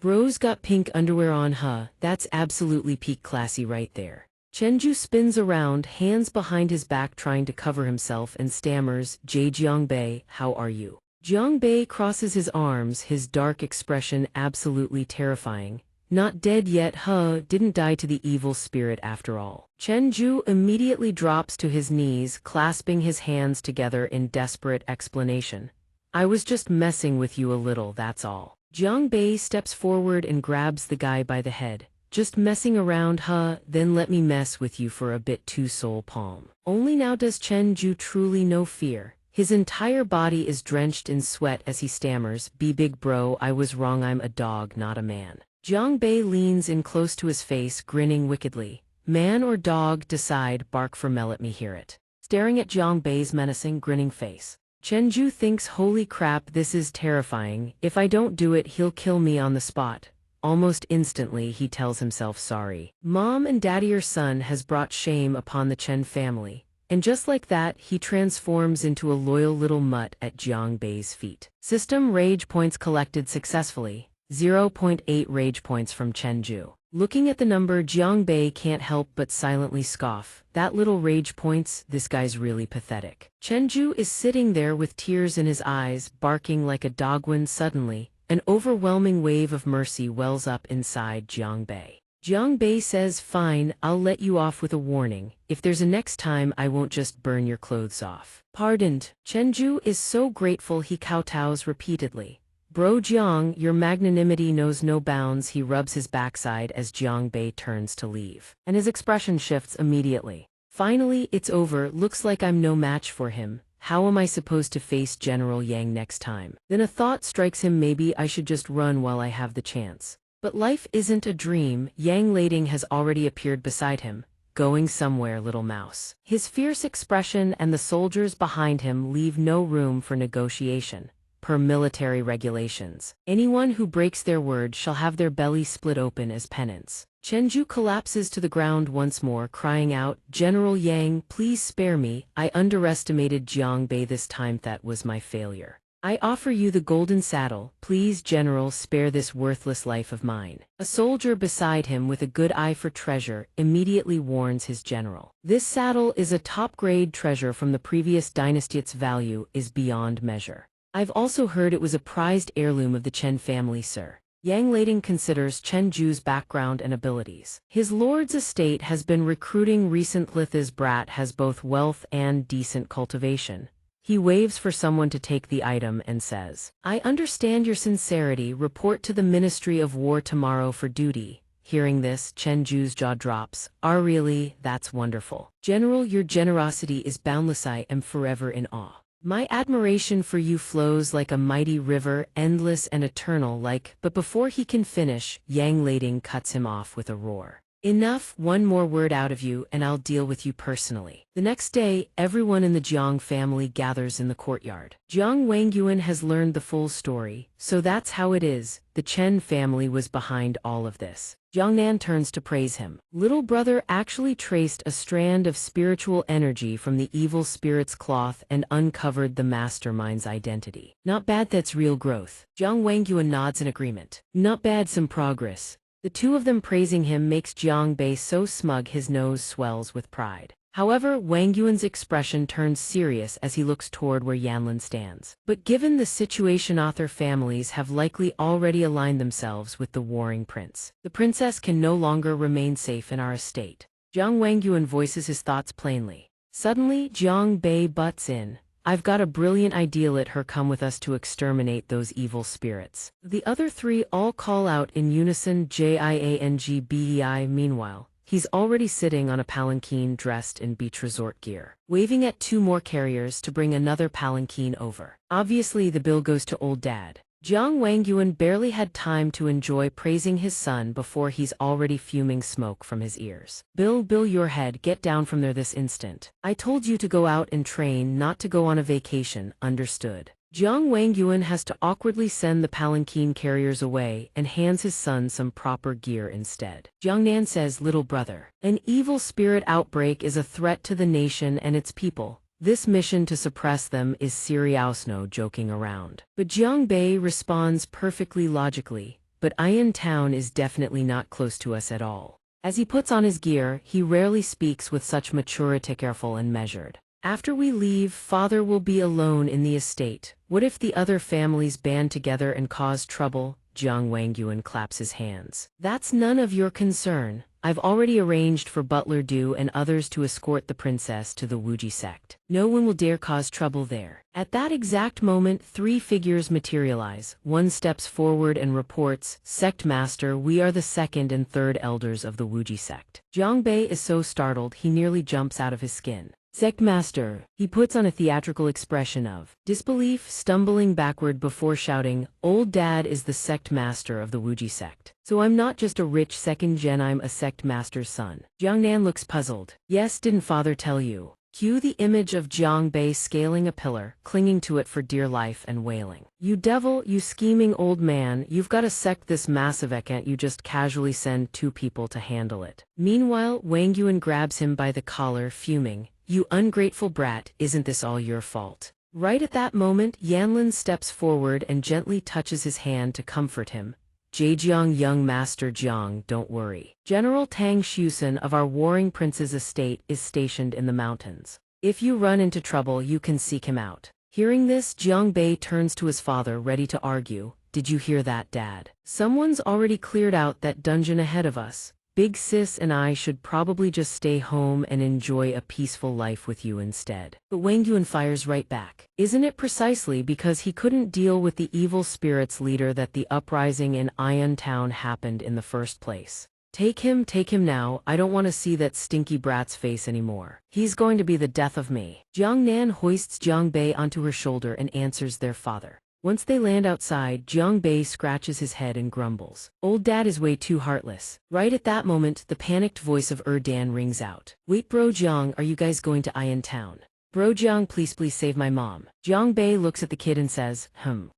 Bro's got pink underwear on, huh? That's absolutely peak classy right there. Chenju spins around, hands behind his back trying to cover himself and stammers, Jiang Bei, how are you? Jiang Bei crosses his arms, his dark expression absolutely terrifying. Not dead yet, huh? Didn't die to the evil spirit after all. Chenju immediately drops to his knees, clasping his hands together in desperate explanation. I was just messing with you a little, that's all. Jiang Bei steps forward and grabs the guy by the head. Just messing around, huh? Then let me mess with you for a bit too, soul palm. Only now does Chenju truly know fear. His entire body is drenched in sweat as he stammers, be big bro, I was wrong, I'm a dog, not a man. Jiang Bei leans in close to his face, grinning wickedly. Man or dog, decide, bark for me, let me hear it. Staring at Jiang Bei's menacing, grinning face, Chenju thinks, holy crap, this is terrifying. If I don't do it, he'll kill me on the spot. Almost instantly, he tells himself sorry. Mom and daddy or son has brought shame upon the Chen family. And just like that, he transforms into a loyal little mutt at Jiang Bei's feet. System rage points collected successfully. 0.8 rage points from Chenju. Looking at the number, Jiang Bei can't help but silently scoff. That little rage points, this guy's really pathetic. Chenju is sitting there with tears in his eyes, barking like a dog when suddenly, an overwhelming wave of mercy wells up inside Jiang Bei. Jiang Bei says, fine, I'll let you off with a warning. If there's a next time, I won't just burn your clothes off. Pardoned. Chenju is so grateful he kowtows repeatedly. Bro Jiang, your magnanimity knows no bounds. He rubs his backside as Jiang Bei turns to leave. And his expression shifts immediately. Finally, it's over, looks like I'm no match for him. How am I supposed to face General Yang next time? Then a thought strikes him, maybe I should just run while I have the chance. But life isn't a dream. Yang Lading has already appeared beside him. Going somewhere, little mouse. His fierce expression and the soldiers behind him leave no room for negotiation. Per military regulations, anyone who breaks their word shall have their belly split open as penance. Chenju collapses to the ground once more, crying out, General Yang, please spare me. I underestimated Jiang Bei this time, that was my failure. I offer you the golden saddle. Please, General, spare this worthless life of mine. A soldier beside him with a good eye for treasure immediately warns his general. This saddle is a top-grade treasure from the previous dynasty. Its value is beyond measure. I've also heard it was a prized heirloom of the Chen family, sir. Yang Lading considers Chenju's background and abilities. His lord's estate has been recruiting recent Litha's brat has both wealth and decent cultivation. He waves for someone to take the item and says, I understand your sincerity. Report to the Ministry of War tomorrow for duty. Hearing this, Chenju's jaw drops. Really? That's wonderful. General, your generosity is boundless. I am forever in awe. My admiration for you flows like a mighty river, endless and eternal like, but before he can finish, Yang Lading cuts him off with a roar. Enough, one more word out of you and I'll deal with you personally. The next day, everyone in the Jiang family gathers in the courtyard. Jiang Wangyuan has learned the full story, so that's how it is. The Chen family was behind all of this. Jiangnan turns to praise him. Little brother actually traced a strand of spiritual energy from the evil spirit's cloth and uncovered the mastermind's identity. Not bad, that's real growth. Jiang Wangyuan nods in agreement. Not bad, some progress. The two of them praising him makes Jiang Bei so smug his nose swells with pride. However, Wang Yuan's expression turns serious as he looks toward where Yanlin stands. But given the situation, author families have likely already aligned themselves with the warring prince. The princess can no longer remain safe in our estate. Jiang Wang Yuan voices his thoughts plainly. Suddenly, Jiang Bei butts in. I've got a brilliant idea, let her come with us to exterminate those evil spirits. The other three all call out in unison, Jiangbei. Meanwhile, he's already sitting on a palanquin dressed in beach resort gear, waving at two more carriers to bring another palanquin over. Obviously the bill goes to old dad. Jiang Wangyuan barely had time to enjoy praising his son before he's already fuming smoke from his ears. Bill, your head, get down from there this instant. I told you to go out and train, not to go on a vacation, understood? Jiang Wangyuan has to awkwardly send the palanquin carriers away and hands his son some proper gear instead. Jiangnan says, little brother, an evil spirit outbreak is a threat to the nation and its people. This mission to suppress them is serious, no joking around. But Jiang Bei responds perfectly logically, but Iron Town is definitely not close to us at all. As he puts on his gear, he rarely speaks with such maturity, careful and measured. After we leave, father will be alone in the estate. What if the other families band together and cause trouble? Jiang Wangyuan claps his hands. That's none of your concern. I've already arranged for Butler Du and others to escort the princess to the Wuji sect. No one will dare cause trouble there. At that exact moment, three figures materialize. One steps forward and reports, Sect Master, we are the second and third elders of the Wuji sect. Jiang Bei is so startled he nearly jumps out of his skin. Sect Master, he puts on a theatrical expression of disbelief, stumbling backward before shouting, Old Dad is the Sect Master of the Wuji sect. So I'm not just a rich second gen, I'm a Sect Master's son. Jiang Nan looks puzzled. Yes, didn't father tell you? Cue the image of Jiang Bei scaling a pillar, clinging to it for dear life and wailing. You devil, you scheming old man, you've got a sect this massive, can't you just casually send two people to handle it? Meanwhile, Wang Yuan grabs him by the collar, fuming. You ungrateful brat, isn't this all your fault? Right at that moment, Yanlin steps forward and gently touches his hand to comfort him. Zhejiang, young Master Jiang, don't worry. General Tang Xusen of our warring prince's estate is stationed in the mountains. If you run into trouble, you can seek him out. Hearing this, Jiang Bei turns to his father, ready to argue. Did you hear that, Dad? Someone's already cleared out that dungeon ahead of us. Big Sis and I should probably just stay home and enjoy a peaceful life with you instead. But Wang Yuan fires right back. Isn't it precisely because he couldn't deal with the evil spirits leader that the uprising in Iron Town happened in the first place? Take him now, I don't want to see that stinky brat's face anymore. He's going to be the death of me. Jiang Nan hoists Jiang Bei onto her shoulder and answers their father. Once they land outside, Jiang Bei scratches his head and grumbles. Old Dad is way too heartless. Right at that moment, the panicked voice of Dan rings out. Wait, Bro Jiang, are you guys going to Iron Town? Bro Jiang, please save my mom. Jiang Bei looks at the kid and says,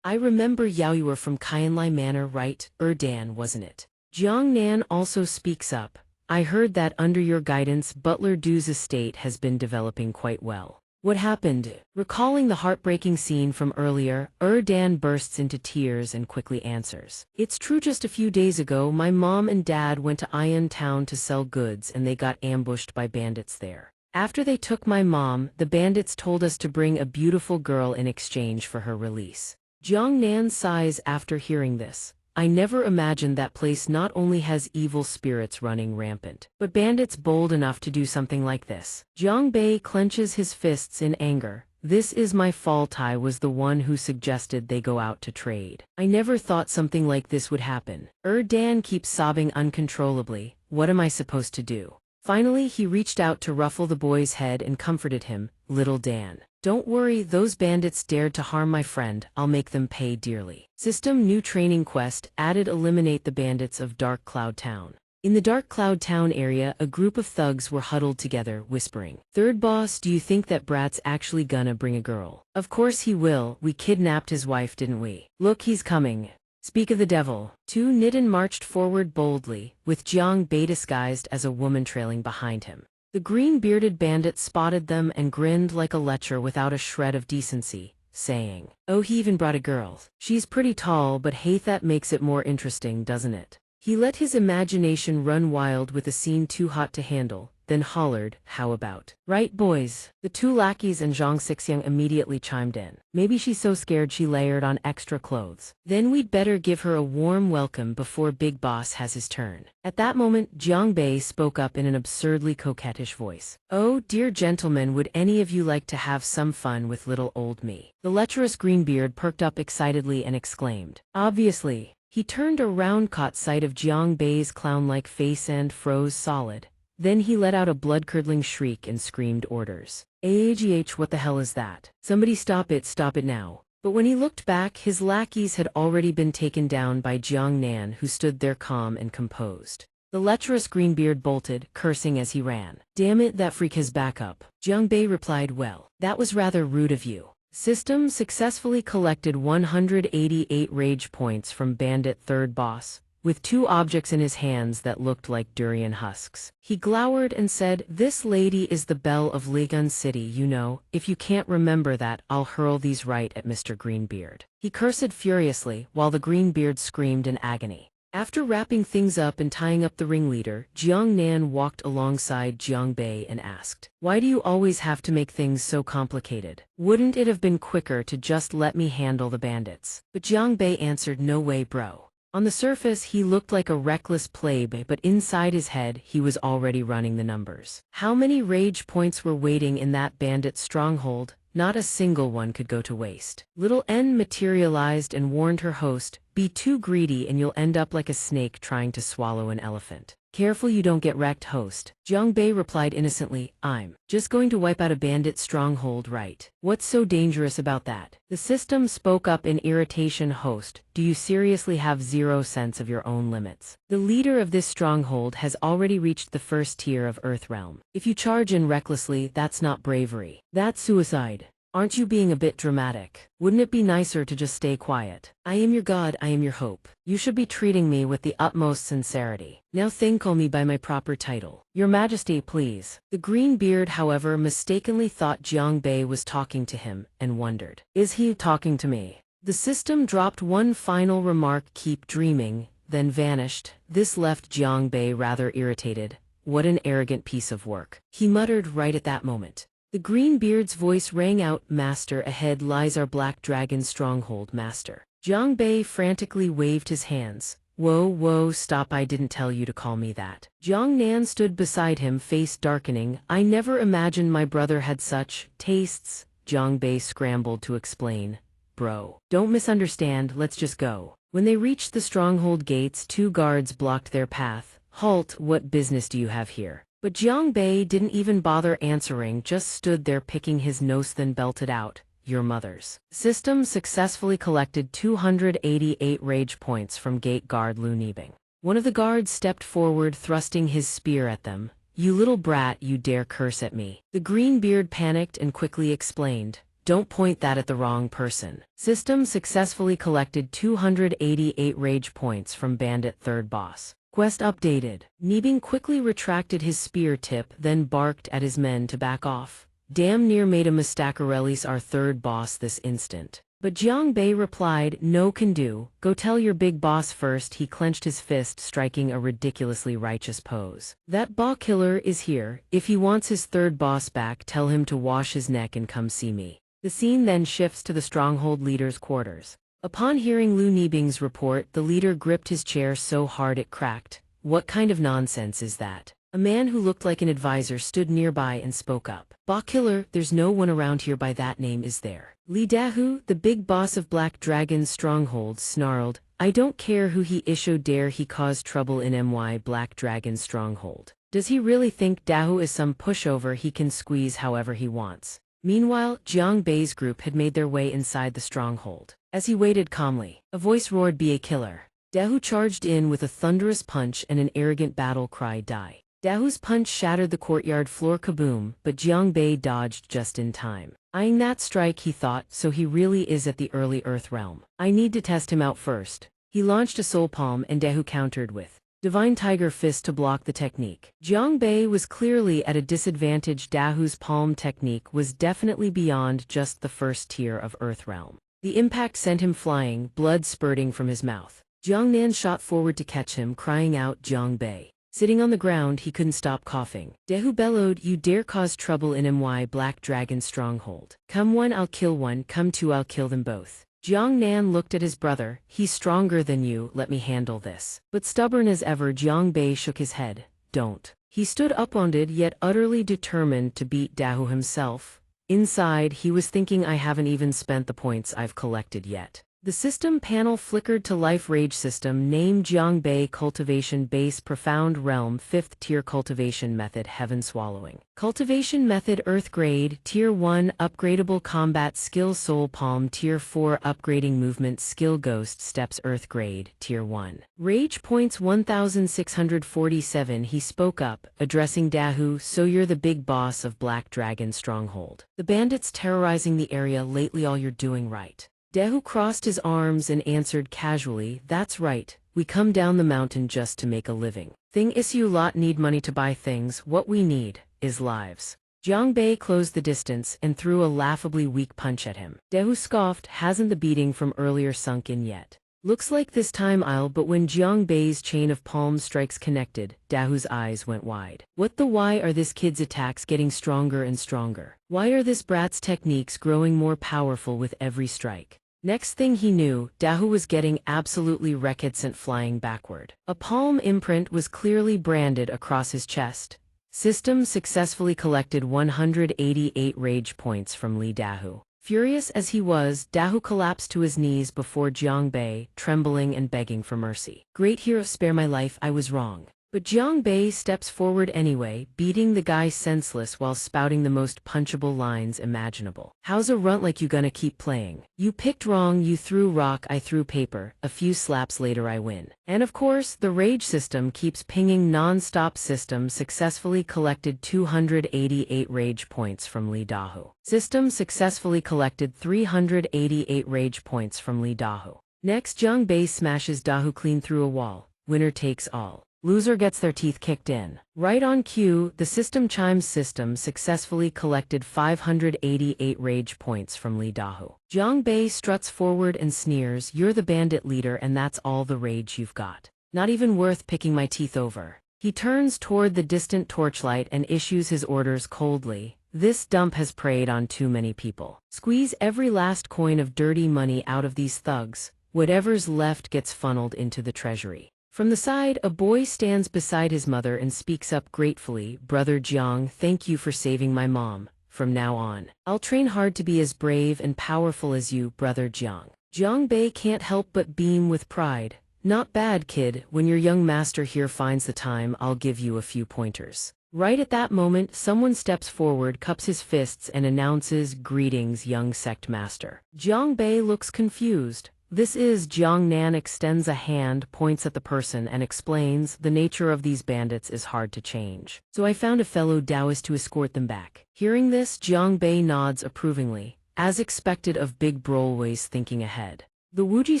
I remember you were from Qianlai Manor, right? Dan, wasn't it? Jiang Nan also speaks up. I heard that under your guidance, Butler Du's estate has been developing quite well. What happened? Recalling the heartbreaking scene from earlier, Dan bursts into tears and quickly answers. It's true, just a few days ago, my mom and dad went to Iron Town to sell goods and they got ambushed by bandits there. After they took my mom, the bandits told us to bring a beautiful girl in exchange for her release. Jiang Nan sighs after hearing this. I never imagined that place not only has evil spirits running rampant, but bandits bold enough to do something like this. Jiang Bei clenches his fists in anger. This is my fault. I was the one who suggested they go out to trade. I never thought something like this would happen. Dan keeps sobbing uncontrollably. What am I supposed to do? Finally, he reached out to ruffle the boy's head and comforted him. Little Dan, don't worry, those bandits dared to harm my friend, I'll make them pay dearly. System new training quest added: eliminate the bandits of Dark Cloud Town. In the Dark Cloud Town area, a group of thugs were huddled together, whispering. Third boss, do you think that brat's actually gonna bring a girl? Of course he will, we kidnapped his wife, didn't we? Look, he's coming. Speak of the devil. Two Nidin marched forward boldly, with Jiang Bei disguised as a woman trailing behind him. The green-bearded bandit spotted them and grinned like a lecher without a shred of decency, saying, Oh, he even brought a girl. She's pretty tall, but hey, that makes it more interesting, doesn't it? He let his imagination run wild with a scene too hot to handle, then hollered, How about? Right, boys? The two lackeys and Zhang Xixiang immediately chimed in. Maybe she's so scared she layered on extra clothes. Then we'd better give her a warm welcome before Big Boss has his turn. At that moment, Jiang Bei spoke up in an absurdly coquettish voice. Oh, dear gentlemen, would any of you like to have some fun with little old me? The lecherous Greenbeard perked up excitedly and exclaimed. Obviously. He turned around, caught sight of Jiang Bei's clown-like face and froze solid. Then he let out a blood-curdling shriek and screamed orders. AGH, what the hell is that? Somebody stop it now. But when he looked back, his lackeys had already been taken down by Jiang Nan, who stood there calm and composed. The lecherous Greenbeard bolted, cursing as he ran. Damn it, that freak has backup. Jiang Bei replied, Well, that was rather rude of you. System successfully collected 188 rage points from Bandit Third Boss. with two objects in his hands that looked like durian husks. He glowered and said, "This lady is the belle of Ligun City, you know. If you can't remember that, I'll hurl these right at Mr. Greenbeard." He cursed furiously, while the Greenbeard screamed in agony. After wrapping things up and tying up the ringleader, Jiang Nan walked alongside Jiang Bei and asked, "Why do you always have to make things so complicated? Wouldn't it have been quicker to just let me handle the bandits?" But Jiang Bei answered, "No way, bro." On the surface, he looked like a reckless plebe, but inside his head, he was already running the numbers. How many rage points were waiting in that bandit stronghold? Not a single one could go to waste. Little N materialized and warned her host, "Be too greedy and you'll end up like a snake trying to swallow an elephant." "Careful you don't get wrecked, host." Jiang Bei replied innocently, "I'm just going to wipe out a bandit stronghold, right? What's so dangerous about that?" The system spoke up in irritation, "Host, do you seriously have zero sense of your own limits? The leader of this stronghold has already reached the first tier of Earth Realm. If you charge in recklessly, that's not bravery. That's suicide. Aren't you being a bit dramatic? Wouldn't it be nicer to just stay quiet? I am your god, I am your hope. You should be treating me with the utmost sincerity. Now call me by my proper title. Your Majesty, please." The Greenbeard, however, mistakenly thought Jiang Bei was talking to him, and wondered, "Is he talking to me?" The system dropped one final remark, "Keep dreaming," then vanished. This left Jiang Bei rather irritated. What an arrogant piece of work, he muttered right at that moment. The Greenbeard's voice rang out, "Master, ahead lies our Black Dragon stronghold, master." Jiang Bei frantically waved his hands. Whoa, stop, I didn't tell you to call me that." Jiang Nan stood beside him, face darkening. "I never imagined my brother had such tastes." Jiang Bei scrambled to explain. "Bro, don't misunderstand, let's just go." When they reached the stronghold gates, two guards blocked their path. "Halt, what business do you have here?" But Jiang Bei didn't even bother answering, just stood there picking his nose, then belted out, "Your mother's." System successfully collected 288 rage points from gate guard Lu Nibing. One of the guards stepped forward, thrusting his spear at them. "You little brat, you dare curse at me." The Greenbeard panicked and quickly explained, "Don't point that at the wrong person." System successfully collected 288 rage points from bandit third boss. Quest updated. Nibing quickly retracted his spear tip, then barked at his men to back off. "Damn near made a mistake, release our third boss this instant." But Jiang Bei replied, "No can do, go tell your big boss first." He clenched his fist, striking a ridiculously righteous pose. "That Ba killer is here. If he wants his third boss back, tell him to wash his neck and come see me." The scene then shifts to the stronghold leader's quarters. Upon hearing Lu Nibing's report, the leader gripped his chair so hard it cracked. "What kind of nonsense is that?" A man who looked like an advisor stood nearby and spoke up. "Ba killer, there's no one around here by that name, is there?" Li Dahu, the big boss of Black Dragon's stronghold, snarled, "I don't care who he is, dare he cause trouble in my Black Dragon's stronghold. Does he really think Dahu is some pushover he can squeeze however he wants?" Meanwhile, Jiang Bei's group had made their way inside the stronghold. As he waited calmly, a voice roared, "Be a killer." Dahu charged in with a thunderous punch and an arrogant battle cry, "Die." Dahu's punch shattered the courtyard floor, kaboom, but Jiang Bei dodged just in time. Eyeing that strike, he thought, so he really is at the early Earth realm. I need to test him out first. He launched a soul palm and Dahu countered with Divine Tiger Fist to block the technique. Jiang Bei was clearly at a disadvantage. Dahu's palm technique was definitely beyond just the first tier of Earth realm. The impact sent him flying, blood spurting from his mouth. Jiang Nan shot forward to catch him, crying out, "Jiang Bei." Sitting on the ground, he couldn't stop coughing. Dahu bellowed, "You dare cause trouble in my Black Dragon's stronghold. Come one, I'll kill one, come two, I'll kill them both." Jiang Nan looked at his brother. "He's stronger than you, let me handle this." But stubborn as ever, Jiang Bei shook his head. "Don't." He stood upwounded yet utterly determined to beat Dahu himself. Inside, he was thinking, I haven't even spent the points I've collected yet. The system panel flickered to life. Rage system name Jiang Bei, cultivation base, profound realm, 5th tier, cultivation method, heaven swallowing. Cultivation method, earth grade, tier 1, upgradable combat skill, soul palm, tier 4, upgrading movement skill, ghost steps, earth grade, tier 1. Rage points 1647. He spoke up, addressing Dahu, "So you're the big boss of Black Dragon stronghold. The bandits terrorizing the area lately, all you're doing right." Dahu crossed his arms and answered casually, "That's right, we come down the mountain just to make a living. Thing is you lot need money to buy things, what we need is lives. Jiang Bei closed the distance and threw a laughably weak punch at him. Dahu scoffed, hasn't the beating from earlier sunk in yet. Looks like this time I'll, but when Jiang Bei's chain of palm strikes connected, Dahu's eyes went wide. What the why are this kid's attacks getting stronger and stronger? Why are this brat's techniques growing more powerful with every strike? Next thing he knew, Dahu was getting absolutely wrecked, sent flying backward. A palm imprint was clearly branded across his chest. System successfully collected 188 rage points from Li Dahu. Furious as he was, Dahu collapsed to his knees before Jiang Bei, trembling and begging for mercy. Great hero, spare my life, I was wrong. But Jiang Bei steps forward anyway, beating the guy senseless while spouting the most punchable lines imaginable. How's a runt like you gonna keep playing? You picked wrong, you threw rock, I threw paper, a few slaps later I win. And of course, the rage system keeps pinging non-stop. System successfully collected 288 rage points from Li Dahu. System successfully collected 388 rage points from Li Dahu. Next, Jiang Bei smashes Dahu clean through a wall. Winner takes all. Loser gets their teeth kicked in. Right on cue, the system chimes. System successfully collected 588 rage points from Li Dahu. Jiang Bei struts forward and sneers, you're the bandit leader and that's all the rage you've got. Not even worth picking my teeth over. He turns toward the distant torchlight and issues his orders coldly. This dump has preyed on too many people. Squeeze every last coin of dirty money out of these thugs. Whatever's left gets funneled into the treasury. From the side, a boy stands beside his mother and speaks up gratefully, Brother Jiang, thank you for saving my mom. From now on, I'll train hard to be as brave and powerful as you, Brother Jiang. Jiang Bei can't help but beam with pride. Not bad, kid, when your young master here finds the time, I'll give you a few pointers. Right at that moment, someone steps forward, cups his fists and announces, greetings, young sect master. Jiang Bei looks confused. This is Jiang Nan extends a hand, points at the person and explains, the nature of these bandits is hard to change. So I found a fellow Taoist to escort them back. Hearing this, Jiang Bei nods approvingly, as expected of big bro always thinking ahead. The Wuxia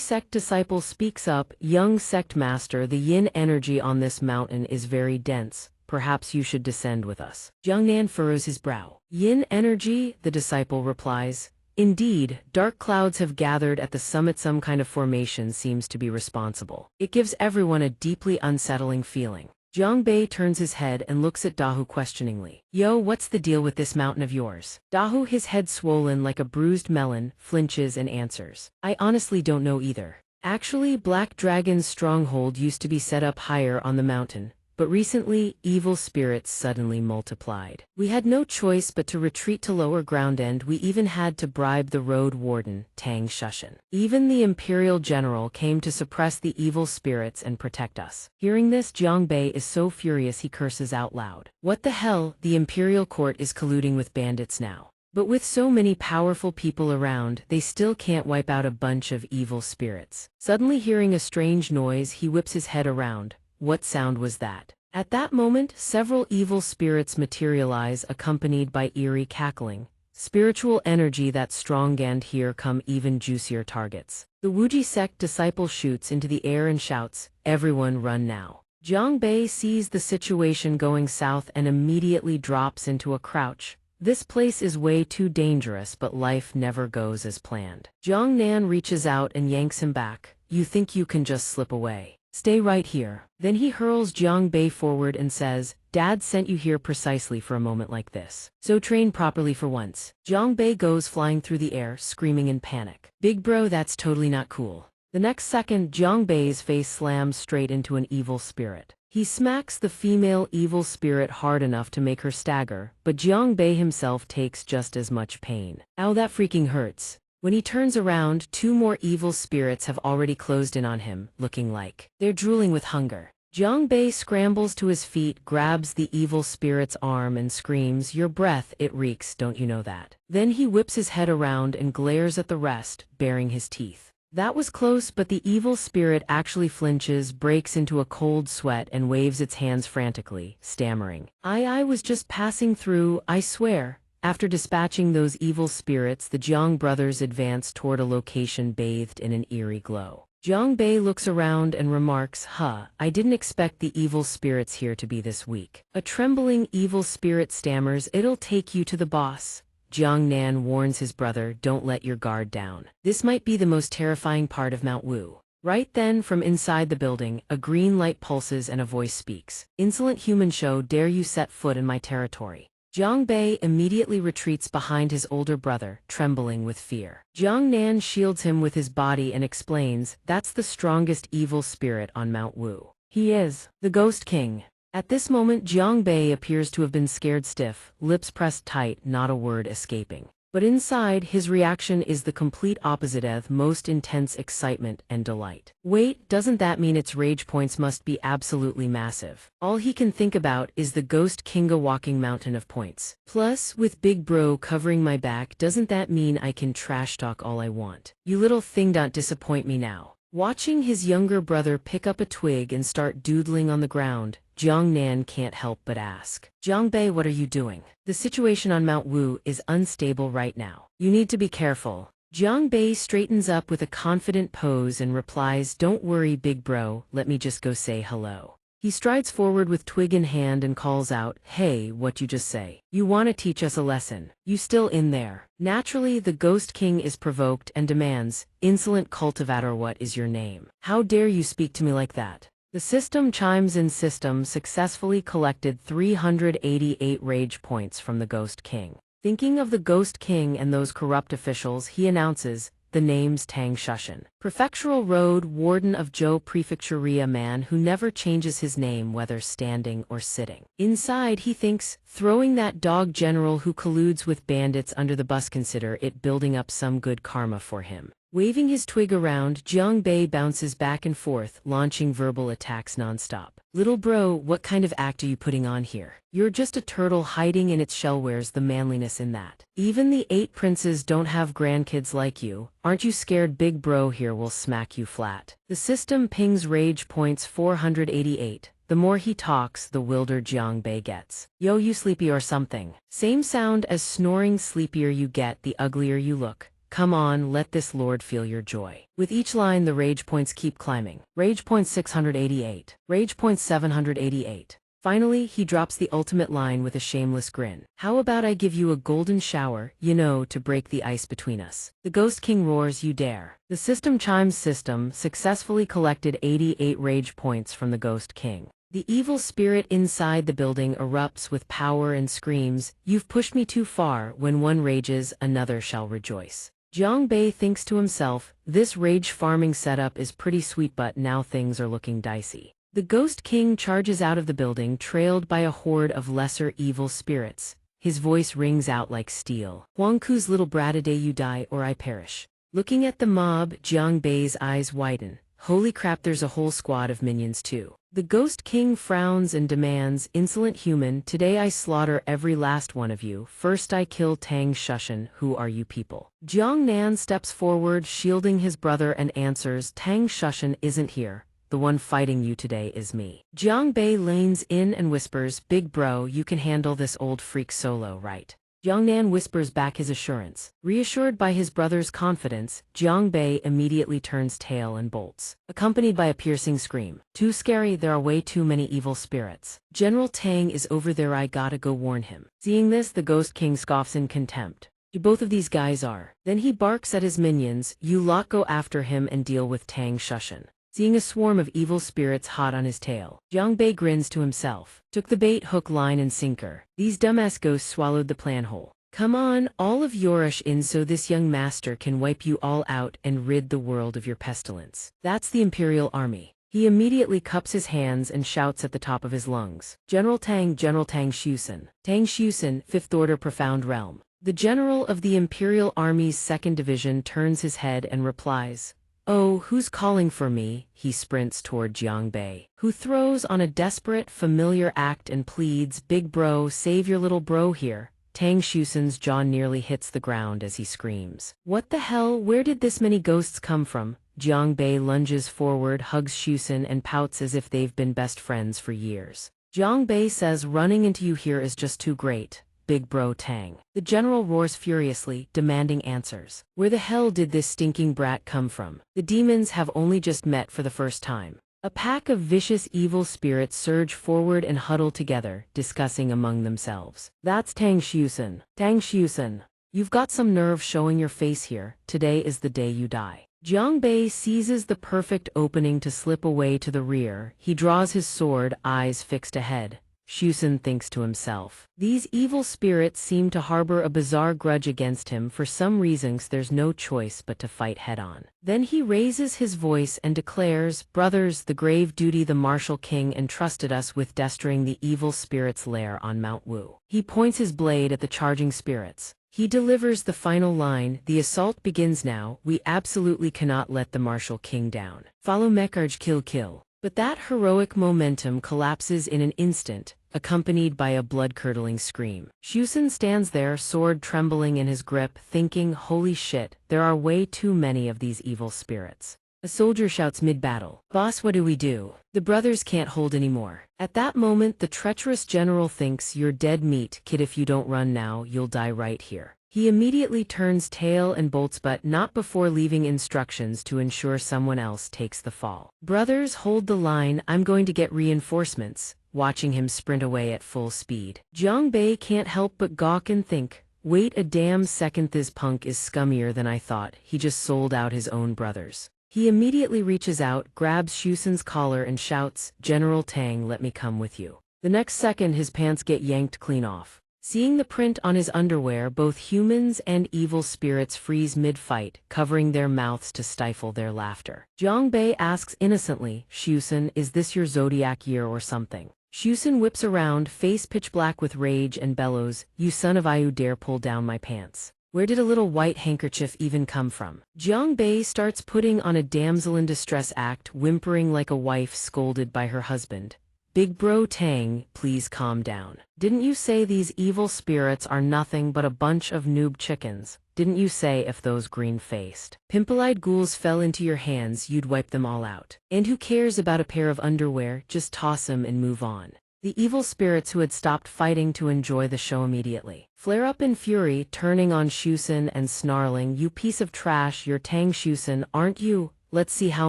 sect disciple speaks up, young sect master, the yin energy on this mountain is very dense. Perhaps you should descend with us. Jiang Nan furrows his brow. Yin energy, the disciple replies. Indeed, dark clouds have gathered at the summit. Some kind of formation seems to be responsible. It gives everyone a deeply unsettling feeling. Jiang Bei turns his head and looks at Dahu questioningly. Yo, what's the deal with this mountain of yours? Dahu, his head swollen like a bruised melon, flinches and answers. I honestly don't know either. Actually, Black Dragon's stronghold used to be set up higher on the mountain. But recently, evil spirits suddenly multiplied. We had no choice but to retreat to lower ground, and we even had to bribe the road warden, Tang Shushan. Even the imperial general came to suppress the evil spirits and protect us. Hearing this, Jiang Bei is so furious he curses out loud. What the hell, the imperial court is colluding with bandits now. But with so many powerful people around, they still can't wipe out a bunch of evil spirits. Suddenly hearing a strange noise, he whips his head around. What sound was that? At that moment, several evil spirits materialize, accompanied by eerie cackling. Spiritual energy that's strong, and here come even juicier targets. The Wuxia sect disciple shoots into the air and shouts, everyone run now. Jiang Bei sees the situation going south and immediately drops into a crouch. This place is way too dangerous, but life never goes as planned. Jiang Nan reaches out and yanks him back. You think you can just slip away? Stay right here. Then he hurls Jiang Bei forward and says, Dad sent you here precisely for a moment like this. So train properly for once. Jiang Bei goes flying through the air, screaming in panic. Big bro, that's totally not cool. The next second, Jiang Bei's face slams straight into an evil spirit. He smacks the female evil spirit hard enough to make her stagger, but Jiang Bei himself takes just as much pain. Ow, that freaking hurts. When he turns around, two more evil spirits have already closed in on him, looking like they're drooling with hunger. Jiang Bei scrambles to his feet, grabs the evil spirit's arm and screams, your breath, it reeks, don't you know that? Then he whips his head around and glares at the rest, baring his teeth. That was close, but the evil spirit actually flinches, breaks into a cold sweat and waves its hands frantically, stammering. I was just passing through, I swear. After dispatching those evil spirits, the Jiang brothers advanced toward a location bathed in an eerie glow. Jiang Bei looks around and remarks, I didn't expect the evil spirits here to be this weak. A trembling evil spirit stammers, it'll take you to the boss. Jiang Nan warns his brother, don't let your guard down. This might be the most terrifying part of Mount Wu. Right then, from inside the building, a green light pulses and a voice speaks. Insolent human show, dare you set foot in my territory. Jiang Bei immediately retreats behind his older brother, trembling with fear. Jiang Nan shields him with his body and explains, that's the strongest evil spirit on Mount Wu. He is the Ghost King. At this moment, Jiang Bei appears to have been scared stiff, lips pressed tight, not a word escaping. But inside, his reaction is the complete opposite of most intense excitement and delight. Wait, doesn't that mean its rage points must be absolutely massive? All he can think about is the Ghost Kinga walking mountain of points. Plus, with Big Bro covering my back, doesn't that mean I can trash talk all I want? You little thing, don't disappoint me now. Watching his younger brother pick up a twig and start doodling on the ground, Jiang Nan can't help but ask, Jiang Bei, what are you doing? The situation on Mount Wu is unstable right now. You need to be careful. Jiang Bei straightens up with a confident pose and replies, don't worry, big bro, let me just go say hello. He strides forward with twig in hand and calls out, hey, what you just say? You want to teach us a lesson? You still in there? Naturally, the Ghost King is provoked and demands, insolent cultivator, what is your name? How dare you speak to me like that? The system chimes in. System successfully collected 388 rage points from the Ghost King. Thinking of the Ghost King and those corrupt officials, he announces, the name's Tang Shushan. Prefectural Road Warden of Zhou Prefecture, man who never changes his name whether standing or sitting. Inside, he thinks, throwing that dog general who colludes with bandits under the bus, consider it building up some good karma for him. Waving his twig around, Jiang Bei bounces back and forth, launching verbal attacks nonstop. Little bro, what kind of act are you putting on here? You're just a turtle hiding in its shell. Where's the manliness in that? Even the 8 princes don't have grandkids like you. Aren't you scared? Big bro here will smack you flat. The system pings rage points 488. The more he talks, the wilder Jiang Bei gets. Yo, you sleepy or something? Same sound as snoring. Sleepier you get, the uglier you look. Come on, let this lord feel your joy. With each line, the rage points keep climbing. Rage point 688. Rage point 788. Finally, he drops the ultimate line with a shameless grin. How about I give you a golden shower, to break the ice between us? The Ghost King roars, you dare. The system chimes. System successfully collected 88 rage points from the Ghost King. The evil spirit inside the building erupts with power and screams, you've pushed me too far. When one rages, another shall rejoice. Jiang Bei thinks to himself, this rage farming setup is pretty sweet, but now things are looking dicey. The Ghost King charges out of the building, trailed by a horde of lesser evil spirits. His voice rings out like steel. Huangku's little brat, today you die or I perish. Looking at the mob, Jiang Bei's eyes widen. Holy crap, there's a whole squad of minions too. The Ghost King frowns and demands, insolent human, today I slaughter every last one of you. First I kill Tang Shushan. Who are you people? Jiang Nan steps forward, shielding his brother, and answers, Tang Shushan isn't here. The one fighting you today is me. Jiang Bei leans in and whispers, big bro, you can handle this old freak solo, right? Jiang Nan whispers back his assurance. Reassured by his brother's confidence, Jiang Bei immediately turns tail and bolts, accompanied by a piercing scream. Too scary, there are way too many evil spirits. General Tang is over there, I gotta go warn him. Seeing this, the Ghost King scoffs in contempt. Both of these guys are. Then he barks at his minions, you lot go after him and deal with Tang Shushan. Seeing a swarm of evil spirits hot on his tail, Jiang Bei grins to himself. Took the bait hook, line and sinker. These dumbass ghosts swallowed the plan whole. Come on, all of Yorush in so this young master can wipe you all out and rid the world of your pestilence. That's the Imperial Army. He immediately cups his hands and shouts at the top of his lungs. General Tang Shusen. Tang Shusen, 5th Order Profound Realm. The general of the Imperial Army's 2nd Division turns his head and replies, oh, who's calling for me? He sprints toward Jiang Bei, who throws on a desperate, familiar act and pleads, big bro, save your little bro here. Tang Shusen's jaw nearly hits the ground as he screams. What the hell? Where did this many ghosts come from? Jiang Bei lunges forward, hugs Shusen, and pouts as if they've been best friends for years. Jiang Bei says, running into you here is just too great. Big Bro Tang. The general roars furiously, demanding answers. Where the hell did this stinking brat come from? The demons have only just met for the first time. A pack of vicious evil spirits surge forward and huddle together, discussing among themselves. That's Tang Xiusan. Tang Xiusan. You've got some nerve showing your face here. Today is the day you die. Jiang Bei seizes the perfect opening to slip away to the rear. He draws his sword, eyes fixed ahead. Xiusan thinks to himself. These evil spirits seem to harbor a bizarre grudge against him. For some reasons there's no choice but to fight head-on. Then he raises his voice and declares, "Brothers, the grave duty the martial king entrusted us with destroying the evil spirits' lair on Mount Wu." He points his blade at the charging spirits. He delivers the final line, "The assault begins now. We absolutely cannot let the martial king down. Follow Mekarj kill." But that heroic momentum collapses in an instant, accompanied by a blood-curdling scream. Xiusan stands there, sword trembling in his grip, thinking, holy shit, there are way too many of these evil spirits. A soldier shouts mid-battle, "Boss, what do we do? The brothers can't hold anymore." At that moment, the treacherous general thinks, "You're dead meat, kid. If you don't run now, you'll die right here." He immediately turns tail and bolts, but not before leaving instructions to ensure someone else takes the fall. "Brothers, hold the line. I'm going to get reinforcements." Watching him sprint away at full speed, Jiang Bei can't help but gawk and think, wait a damn second, this punk is scummier than I thought. He just sold out his own brothers. He immediately reaches out, grabs Xiusan's collar and shouts, "General Tang, let me come with you." The next second his pants get yanked clean off. Seeing the print on his underwear, both humans and evil spirits freeze mid-fight, covering their mouths to stifle their laughter. Jiang Bei asks innocently, "Xiusan, is this your zodiac year or something?" Xiusan whips around, face pitch black with rage, and bellows, "You son of Iu dare pull down my pants. Where did a little white handkerchief even come from?" Jiang Bei starts putting on a damsel in distress act, whimpering like a wife scolded by her husband. "Big Bro Tang, please calm down. Didn't you say these evil spirits are nothing but a bunch of noob chickens? Didn't you say if those green-faced, pimple-eyed ghouls fell into your hands you'd wipe them all out? And who cares about a pair of underwear? Just toss them and move on." The evil spirits, who had stopped fighting to enjoy the show, immediately flare up in fury, turning on Xiusan and snarling, "You piece of trash, you're Tang Xiusan, aren't you? Let's see how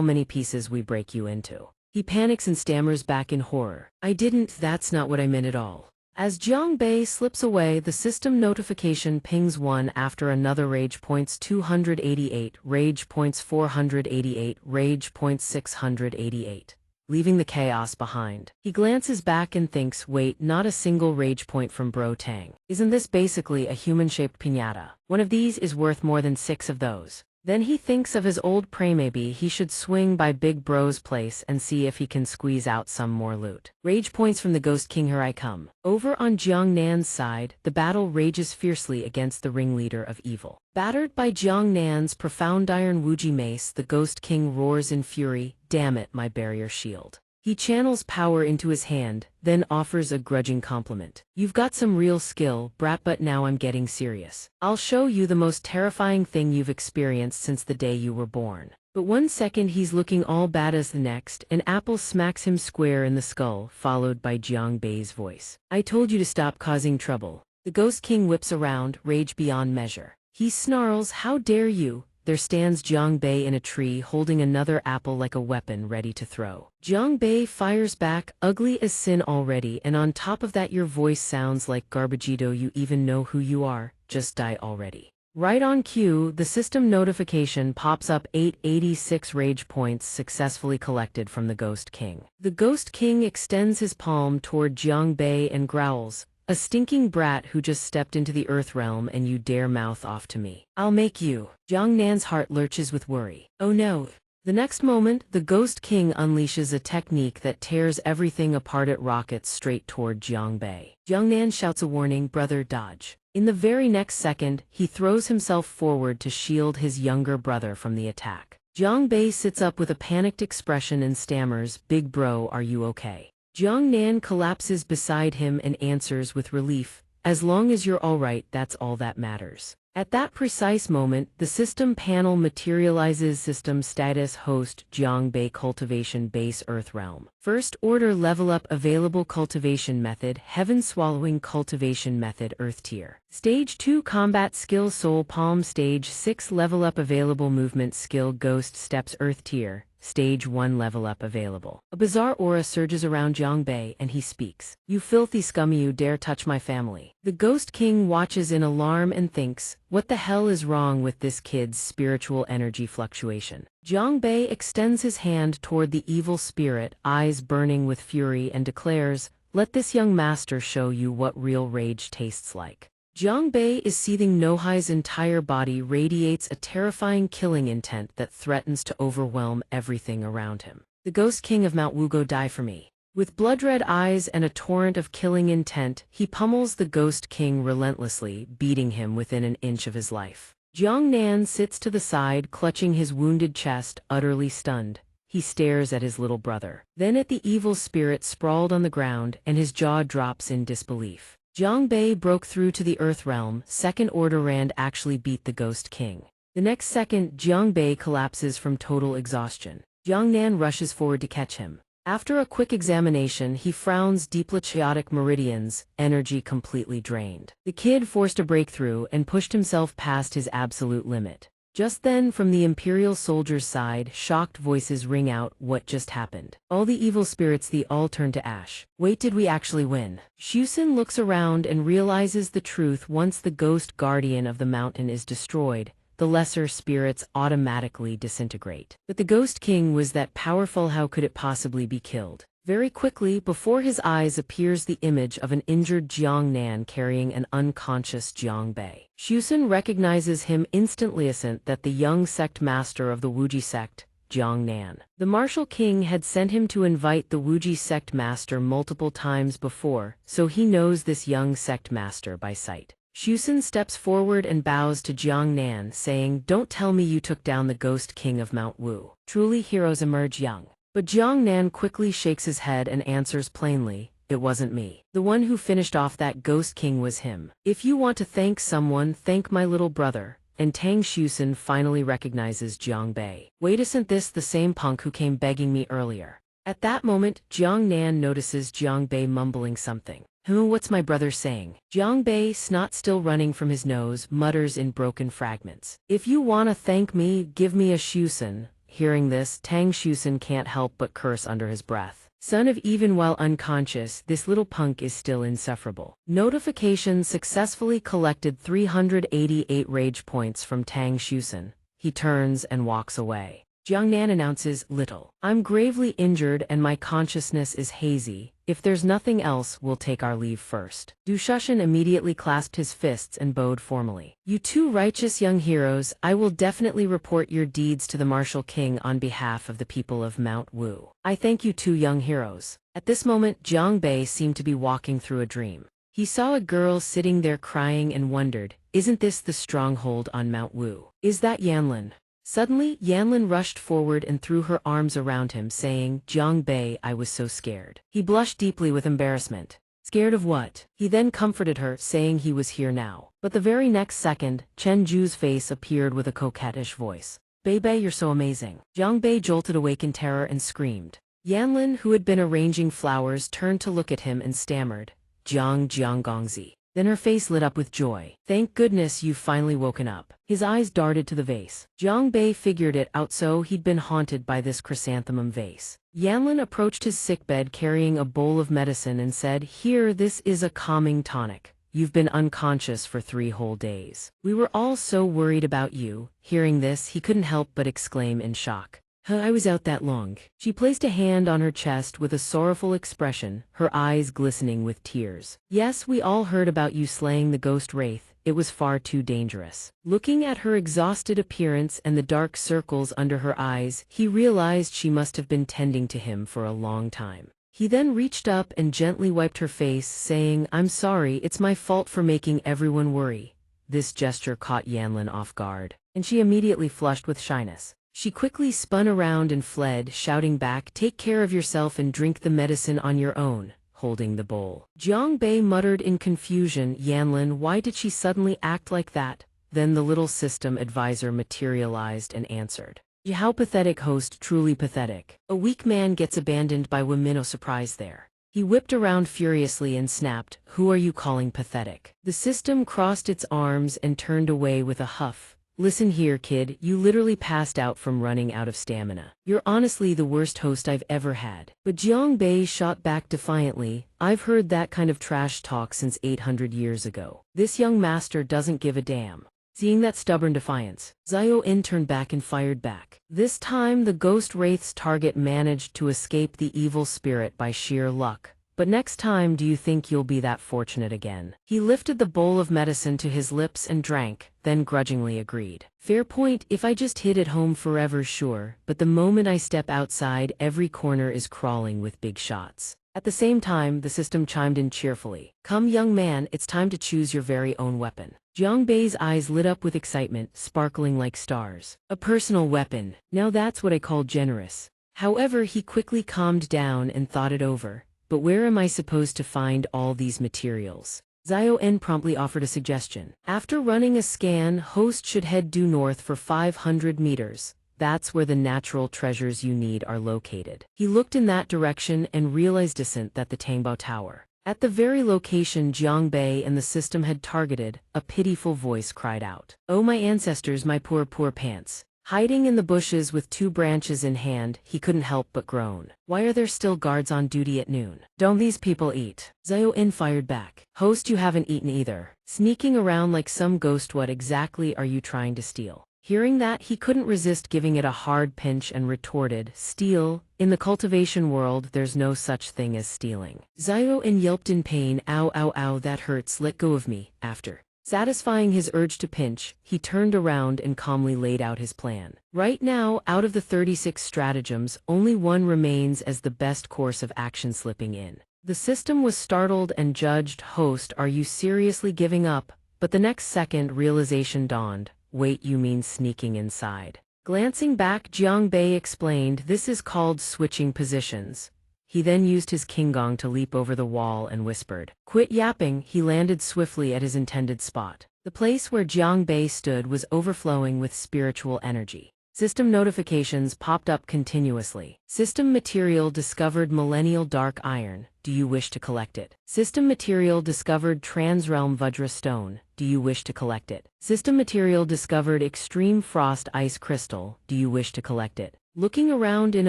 many pieces we break you into." He panics and stammers back in horror, "I didn't, that's not what I meant at all." As Jiang Bei slips away, the system notification pings one after another: rage points 288, rage points 488, rage points 688. Leaving the chaos behind. He glances back and thinks, wait, not a single rage point from Bro Tang. Isn't this basically a human-shaped piñata? One of these is worth more than 6 of those. Then he thinks of his old prey. Maybe he should swing by Big Bro's place and see if he can squeeze out some more loot. Rage points from the Ghost King, here I come. Over on Jiang Nan's side, the battle rages fiercely against the ringleader of evil. Battered by Jiang Nan's profound iron Wuji mace, the Ghost King roars in fury, "Damn it, my barrier shield." He channels power into his hand, then offers a grudging compliment. "You've got some real skill, brat, but now I'm getting serious. I'll show you the most terrifying thing you've experienced since the day you were born." But 1 second he's looking all bad as the next, an apple smacks him square in the skull, followed by Jiang Bei's voice. "I told you to stop causing trouble." The Ghost King whips around, rage beyond measure. He snarls, "How dare you!" There stands Jiang Bei in a tree, holding another apple like a weapon ready to throw. Jiang Bei fires back, "Ugly as sin already, and on top of that your voice sounds like garbagito. You even know who you are? Just die already." Right on cue, the system notification pops up: 886 rage points successfully collected from the Ghost King. The Ghost King extends his palm toward Jiang Bei and growls, "A stinking brat who just stepped into the Earth realm, and you dare mouth off to me. I'll make you." Jiang Nan's heart lurches with worry. Oh no. The next moment, the Ghost King unleashes a technique that tears everything apart. It rockets straight toward Jiang Bei. Jiang Nan shouts a warning, "Brother, dodge." In the very next second, he throws himself forward to shield his younger brother from the attack. Jiang Bei sits up with a panicked expression and stammers, "Big Bro, are you okay?" Jiang Nan collapses beside him and answers with relief, as long as you're alright, that's all that matters. At that precise moment, the system panel materializes system status host Jiangbei cultivation base Earth realm. First order level up available cultivation method heaven swallowing cultivation method Earth tier. Stage 2 combat skill soul palm stage 6 level up available movement skill ghost steps Earth tier. Stage 1 level up available. A bizarre aura surges around Jiangbei and he speaks. You filthy scum, you dare touch my family. The Ghost King watches in alarm and thinks, what the hell is wrong with this kid's spiritual energy fluctuation? Jiangbei extends his hand toward the evil spirit, eyes burning with fury, and declares, let this young master show you what real rage tastes like. Jiangbei is seething. Nohai's entire body radiates a terrifying killing intent that threatens to overwhelm everything around him. The Ghost King of Mount Wu, go die for me. With blood-red eyes and a torrent of killing intent, he pummels the Ghost King relentlessly, beating him within an inch of his life. Jiangnan sits to the side, clutching his wounded chest, utterly stunned. He stares at his little brother, then at the evil spirit sprawled on the ground, and his jaw drops in disbelief. Jiangbei broke through to the Earth realm. Second order Rand actually beat the Ghost King. The next second, Jiangbei collapses from total exhaustion. Jiangnan rushes forward to catch him. After a quick examination, he frowns. Deplechaotic meridians, energy completely drained. The kid forced a breakthrough and pushed himself past his absolute limit. Just then, from the Imperial soldiers' side, shocked voices ring out, what just happened? All the evil spirits, they all turn to ash. Wait, did we actually win? Xiuxin looks around and realizes the truth. Once the ghost guardian of the mountain is destroyed, the lesser spirits automatically disintegrate. But the Ghost King was that powerful, how could it possibly be killed? Very quickly, before his eyes appears the image of an injured Jiangnan carrying an unconscious Jiangbei. Xiuxin recognizes him instantly, assent that the young sect master of the Wuji sect, Jiangnan. The martial king had sent him to invite the Wuji sect master multiple times before, so he knows this young sect master by sight. Xiuxin steps forward and bows to Jiangnan, saying, don't tell me you took down the Ghost King of Mount Wu. Truly heroes emerge young. But Jiangnan quickly shakes his head and answers plainly, it wasn't me. The one who finished off that Ghost King was him. If you want to thank someone, thank my little brother. And Tang Xiuxin finally recognizes Jiangbei. Wait, isn't this the same punk who came begging me earlier? At that moment, Jiangnan notices Jiangbei mumbling something. What's my brother saying? Jiangbei, snot still running from his nose, mutters in broken fragments. If you wanna thank me, give me a Xiuxin. Hearing this, Tang Xiuxin can't help but curse under his breath. Son of, even while unconscious, this little punk is still insufferable. Notification successfully collected 388 rage points from Tang Xiuxin. He turns and walks away. Jiangnan announces, little. I'm gravely injured and my consciousness is hazy. If there's nothing else, we'll take our leave first. Du Shushan immediately clasped his fists and bowed formally. You two righteous young heroes, I will definitely report your deeds to the martial king on behalf of the people of Mount Wu. I thank you two young heroes. At this moment, Jiangbei seemed to be walking through a dream. He saw a girl sitting there crying and wondered, isn't this the stronghold on Mount Wu? Is that Yanlin? Suddenly, Yanlin rushed forward and threw her arms around him, saying, Jiangbei, I was so scared. He blushed deeply with embarrassment. Scared of what? He then comforted her, saying he was here now. But the very next second, Chen Ju's face appeared with a coquettish voice. Bei, you're so amazing. Jiangbei jolted awake in terror and screamed. Yanlin, who had been arranging flowers, turned to look at him and stammered, Jianggongzi. Then her face lit up with joy. Thank goodness you've finally woken up. His eyes darted to the vase. Jiangbei figured it out, so he'd been haunted by this chrysanthemum vase. Yanlin approached his sickbed carrying a bowl of medicine and said, here, this is a calming tonic. You've been unconscious for 3 whole days. We were all so worried about you. Hearing this, he couldn't help but exclaim in shock. I was out that long. She placed a hand on her chest with a sorrowful expression, her eyes glistening with tears. Yes, we all heard about you slaying the ghost wraith. It was far too dangerous. Looking at her exhausted appearance and the dark circles under her eyes, he realized she must have been tending to him for a long time. He then reached up and gently wiped her face, saying, I'm sorry, it's my fault for making everyone worry. This gesture caught Yanlin off guard, and she immediately flushed with shyness. She quickly spun around and fled, shouting back, take care of yourself and drink the medicine on your own. holding the bowl. Jiang Bei muttered in confusion, Yanlin, why did she suddenly act like that? Then the little system advisor materialized and answered. How pathetic, host, truly pathetic. A weak man gets abandoned by women, no surprise there. He whipped around furiously and snapped, who are you calling pathetic? The system crossed its arms and turned away with a huff. Listen here, kid, you literally passed out from running out of stamina. You're honestly the worst host I've ever had. But Jiang Bei shot back defiantly, I've heard that kind of trash talk since 800 years ago. This young master doesn't give a damn. Seeing that stubborn defiance, Xiao turned back and fired back. This time the ghost wraith's target managed to escape the evil spirit by sheer luck. But next time, do you think you'll be that fortunate again? He lifted the bowl of medicine to his lips and drank, then grudgingly agreed. Fair point, if I just hid at home forever, sure, but the moment I step outside, every corner is crawling with big shots. At the same time, the system chimed in cheerfully. Come, young man, it's time to choose your very own weapon. Jiang Bei's eyes lit up with excitement, sparkling like stars. A personal weapon. Now that's what I call generous. However, he quickly calmed down and thought it over. But where am I supposed to find all these materials? Xiao promptly offered a suggestion. After running a scan, host should head due north for 500 meters. That's where the natural treasures you need are located. He looked in that direction and realized distant that the Tangbao Tower. At the very location Jiang Bei and the system had targeted, a pitiful voice cried out. Oh my ancestors, my poor, poor pants. Hiding in the bushes with 2 branches in hand, he couldn't help but groan. Why are there still guards on duty at noon? Don't these people eat? Xiao fired back. Host, you haven't eaten either. Sneaking around like some ghost, what exactly are you trying to steal? Hearing that, he couldn't resist giving it a hard pinch and retorted, steal? In the cultivation world, there's no such thing as stealing. Xiao yelped in pain, ow, ow, ow, that hurts, let go of me. After satisfying his urge to pinch, he turned around and calmly laid out his plan. Right now, out of the 36 stratagems, only one remains as the best course of action, slipping in. The system was startled and judged, host, are you seriously giving up? But the next second, realization dawned. Wait, you mean sneaking inside? Glancing back, Jiang Bei explained, this is called switching positions. He then used his Qinggong to leap over the wall and whispered. Quit yapping, he landed swiftly at his intended spot. The place where Jiang Bei stood was overflowing with spiritual energy. System notifications popped up continuously. System material discovered millennial dark iron. Do you wish to collect it? System material discovered transrealm Vajra stone. Do you wish to collect it? System material discovered extreme frost ice crystal. Do you wish to collect it? Looking around in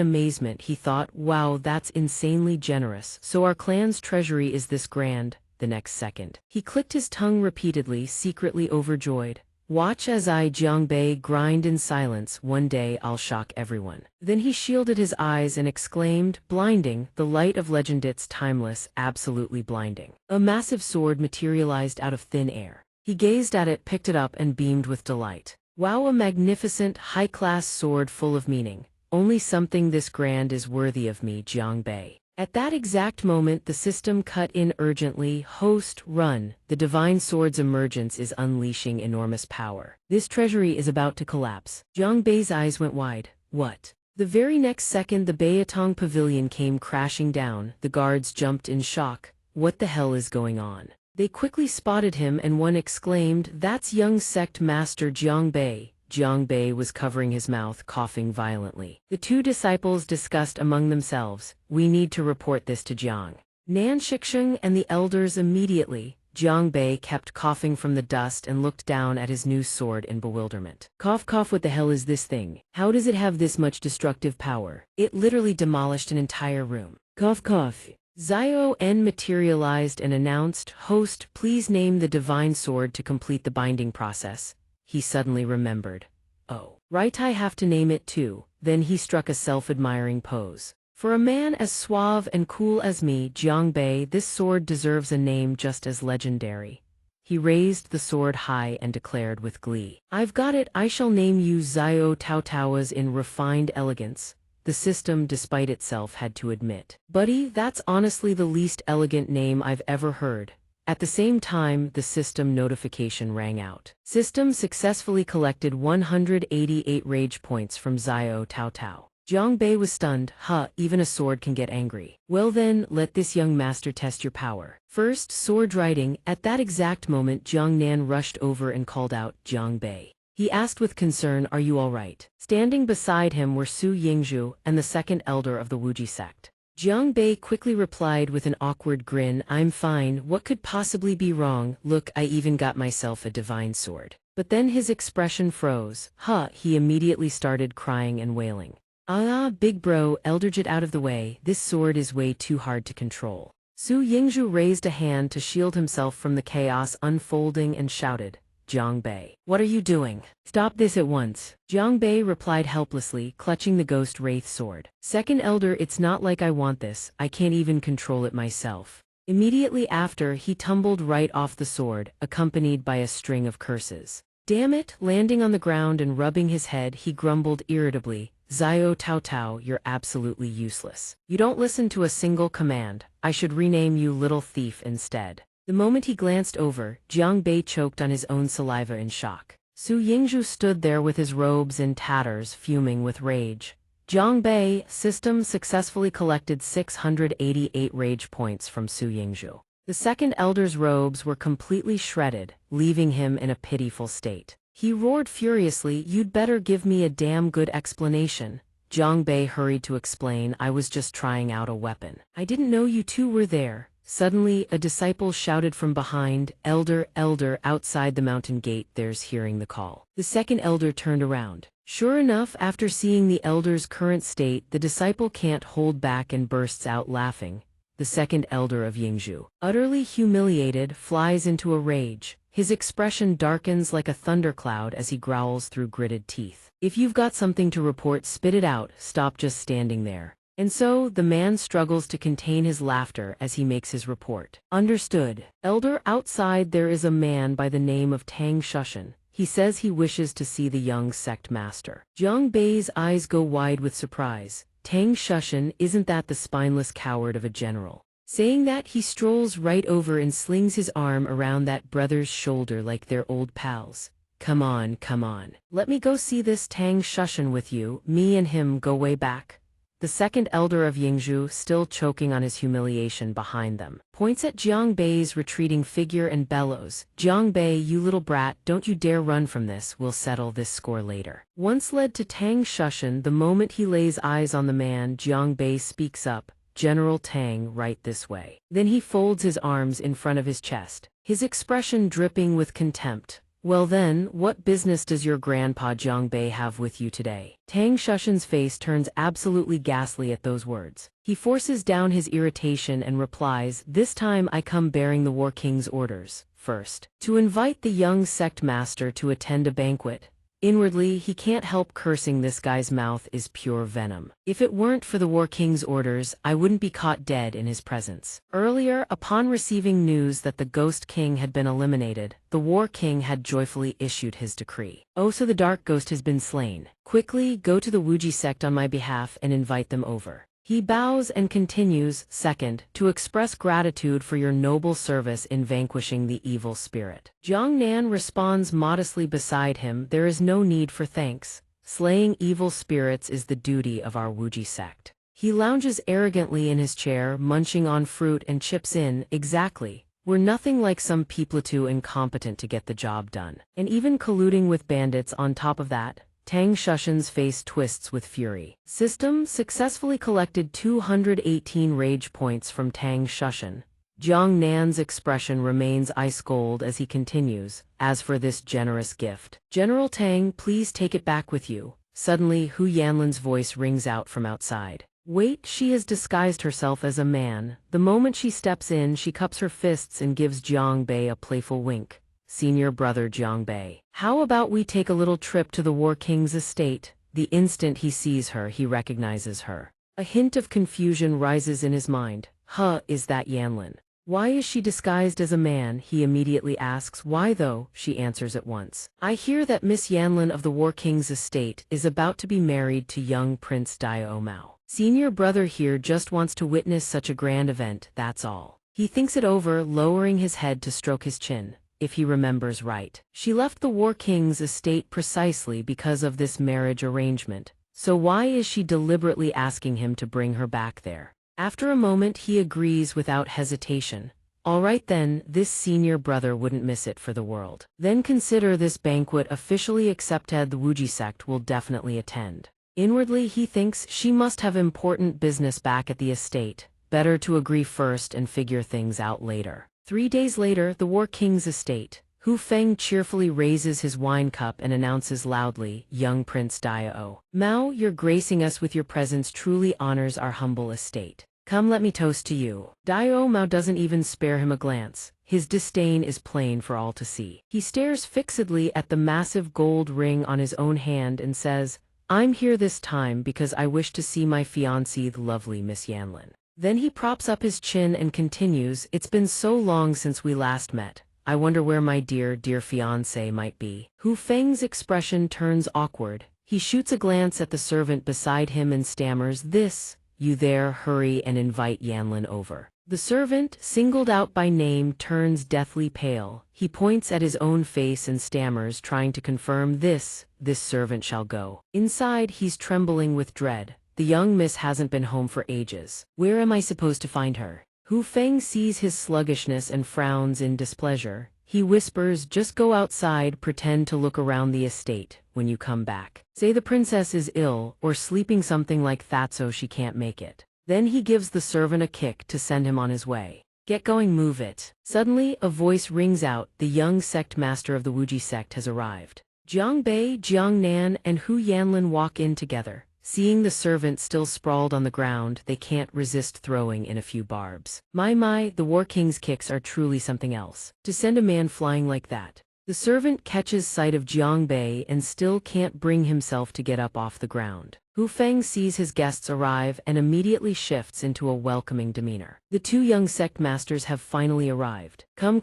amazement, he thought, wow, that's insanely generous. So our clan's treasury is this grand. The next second, he clicked his tongue repeatedly, secretly overjoyed. Watch as I, Jiang Bei, grind in silence. One day I'll shock everyone. Then he shielded his eyes and exclaimed, blinding, the light of legend, it's timeless, absolutely blinding. A massive sword materialized out of thin air. He gazed at it, picked it up, and beamed with delight. Wow, a magnificent, high-class sword full of meaning. Only something this grand is worthy of me, Jiang Bei. At that exact moment, the system cut in urgently. Host, run. The divine sword's emergence is unleashing enormous power. This treasury is about to collapse. Jiang Bei's eyes went wide. What? The very next second, the Beitong pavilion came crashing down. The guards jumped in shock. What the hell is going on? They quickly spotted him and one exclaimed, that's young sect master Jiang Bei. Jiang Bei was covering his mouth, coughing violently. The 2 disciples discussed among themselves, we need to report this to Jiang Nan Shixing and the elders immediately. Jiang Bei kept coughing from the dust and looked down at his new sword in bewilderment. Cough, cough, what the hell is this thing? How does it have this much destructive power? It literally demolished an entire room. Cough, cough. Xiao materialized and announced, host, please name the divine sword to complete the binding process. He suddenly remembered. Oh, right, I have to name it too. Then he struck a self-admiring pose. For a man as suave and cool as me, Jiang Bei, this sword deserves a name just as legendary. He raised the sword high and declared with glee. I've got it, I shall name you Xiao Taotaoas in refined elegance. The system, despite itself, had to admit. Buddy, that's honestly the least elegant name I've ever heard. At the same time, the system notification rang out. System successfully collected 188 rage points from Xiao Taotao. Jiang Bei was stunned. Huh, even a sword can get angry. Well then, let this young master test your power. First, sword riding. At that exact moment Jiang Nan rushed over and called out, Jiang Bei. He asked with concern, are you all right? Standing beside him were Su Yingzhu and the second elder of the Wuji sect. Jiang Bei quickly replied with an awkward grin, I'm fine, what could possibly be wrong? Look, I even got myself a divine sword. But then his expression froze. Huh, he immediately started crying and wailing. Ah, big bro, elder, get out of the way, this sword is way too hard to control. Su Yingzhu raised a hand to shield himself from the chaos unfolding and shouted, Jiang Bei, what are you doing? Stop this at once. Jiang Bei replied helplessly, clutching the ghost wraith sword. Second elder, it's not like I want this, I can't even control it myself. Immediately after, he tumbled right off the sword, accompanied by a string of curses. Damn it, landing on the ground and rubbing his head, he grumbled irritably, Xiao Tao Tao, you're absolutely useless. You don't listen to a single command, I should rename you Little Thief instead. The moment he glanced over, Jiang Bei choked on his own saliva in shock. Su Yingzhu stood there with his robes in tatters, fuming with rage. Jiang Bei, system successfully collected 688 rage points from Su Yingzhu. The second elder's robes were completely shredded, leaving him in a pitiful state. He roared furiously, you'd better give me a damn good explanation. Jiang Bei hurried to explain, I was just trying out a weapon. I didn't know you two were there. Suddenly, a disciple shouted from behind, Elder, Elder, outside the mountain gate, there's hearing the call. The second elder turned around. Sure enough, after seeing the elder's current state, the disciple can't hold back and bursts out laughing. The second elder of Yingzhu, utterly humiliated, flies into a rage. His expression darkens like a thundercloud as he growls through gritted teeth. If you've got something to report, spit it out, stop just standing there. And so, the man struggles to contain his laughter as he makes his report. Understood. Elder, outside there is a man by the name of Tang Shushan. He says he wishes to see the young sect master. Jiang Bei's eyes go wide with surprise. Tang Shushan, isn't that the spineless coward of a general? Saying that, he strolls right over and slings his arm around that brother's shoulder like they're old pals. Come on, come on. Let me go see this Tang Shushan with you, me and him go way back. The second elder of Yingzhu, still choking on his humiliation behind them, points at Jiang Bei's retreating figure and bellows, Jiang Bei, you little brat, don't you dare run from this, we'll settle this score later. Once led to Tang Shushan, the moment he lays eyes on the man, Jiang Bei speaks up, General Tang, right this way. Then he folds his arms in front of his chest, his expression dripping with contempt. Well then, what business does your grandpa Jiang Bei have with you today? Tang Shushan's face turns absolutely ghastly at those words. He forces down his irritation and replies, this time I come bearing the War King's orders. First, to invite the young sect master to attend a banquet. Inwardly, he can't help cursing, this guy's mouth is pure venom. If it weren't for the War King's orders, I wouldn't be caught dead in his presence. Earlier, upon receiving news that the Ghost King had been eliminated, the War King had joyfully issued his decree. Oh, so the Dark Ghost has been slain. Quickly, go to the Wuji sect on my behalf and invite them over. He bows and continues, second, to express gratitude for your noble service in vanquishing the evil spirit. Jiang Nan responds modestly beside him, there is no need for thanks. Slaying evil spirits is the duty of our Wuji sect. He lounges arrogantly in his chair, munching on fruit and chips in, exactly. We're nothing like some people too incompetent to get the job done. And even colluding with bandits on top of that. Tang Shushan's face twists with fury. System successfully collected 218 rage points from Tang Shushan. Jiang Nan's expression remains ice cold as he continues, as for this generous gift. General Tang, please take it back with you. Suddenly, Hu Yanlin's voice rings out from outside. Wait, she has disguised herself as a man. The moment she steps in, she cups her fists and gives Jiang Bei a playful wink. Senior brother Jiang Bei, how about we take a little trip to the War King's estate? The instant he sees her, he recognizes her. A hint of confusion rises in his mind. Huh, is that Yanlin? Why is she disguised as a man? He immediately asks. Why though? She answers at once. I hear that Miss Yanlin of the War King's estate is about to be married to young Prince Dio Mao. Senior brother here just wants to witness such a grand event, that's all. He thinks it over, lowering his head to stroke his chin. If he remembers right, she left the War King's estate precisely because of this marriage arrangement. so why is she deliberately asking him to bring her back there? After a moment he agrees without hesitation. All right then, this senior brother wouldn't miss it for the world. Then consider this banquet officially accepted. The Wuji sect will definitely attend. Inwardly he thinks she must have important business back at the estate. Better to agree first and figure things out later. 3 days later, the War King's estate. Hu Feng cheerfully raises his wine cup and announces loudly, "Young Prince Dao Mao, your gracing us with your presence truly honors our humble estate. Come, let me toast to you." Dao Mao doesn't even spare him a glance. His disdain is plain for all to see. He stares fixedly at the massive gold ring on his own hand and says, "I'm here this time because I wish to see my fiancée, the lovely Miss Yanlin." Then he props up his chin and continues, "It's been so long since we last met. I wonder where my dear fiancé might be." Hu Feng's expression turns awkward. He shoots a glance at the servant beside him and stammers, "This, you there, hurry and invite Yanlin over." The servant, singled out by name, turns deathly pale. He points at his own face and stammers, trying to confirm, this servant shall go." Inside, he's trembling with dread. The young miss hasn't been home for ages. Where am I supposed to find her? Hu Feng sees his sluggishness and frowns in displeasure. He whispers, "Just go outside, pretend to look around the estate. When you come back, say the princess is ill or sleeping, something like that, so she can't make it." Then he gives the servant a kick to send him on his way. "Get going, move it." Suddenly, a voice rings out. The young sect master of the Wuji sect has arrived. Jiang Bei, Jiang Nan, and Hu Yanlin walk in together. Seeing the servant still sprawled on the ground, they can't resist throwing in a few barbs. My, the War King's kicks are truly something else. To send a man flying like that. The servant catches sight of Jiang Bei and still can't bring himself to get up off the ground. Hu Feng sees his guests arrive and immediately shifts into a welcoming demeanor. The two young sect masters have finally arrived. Come,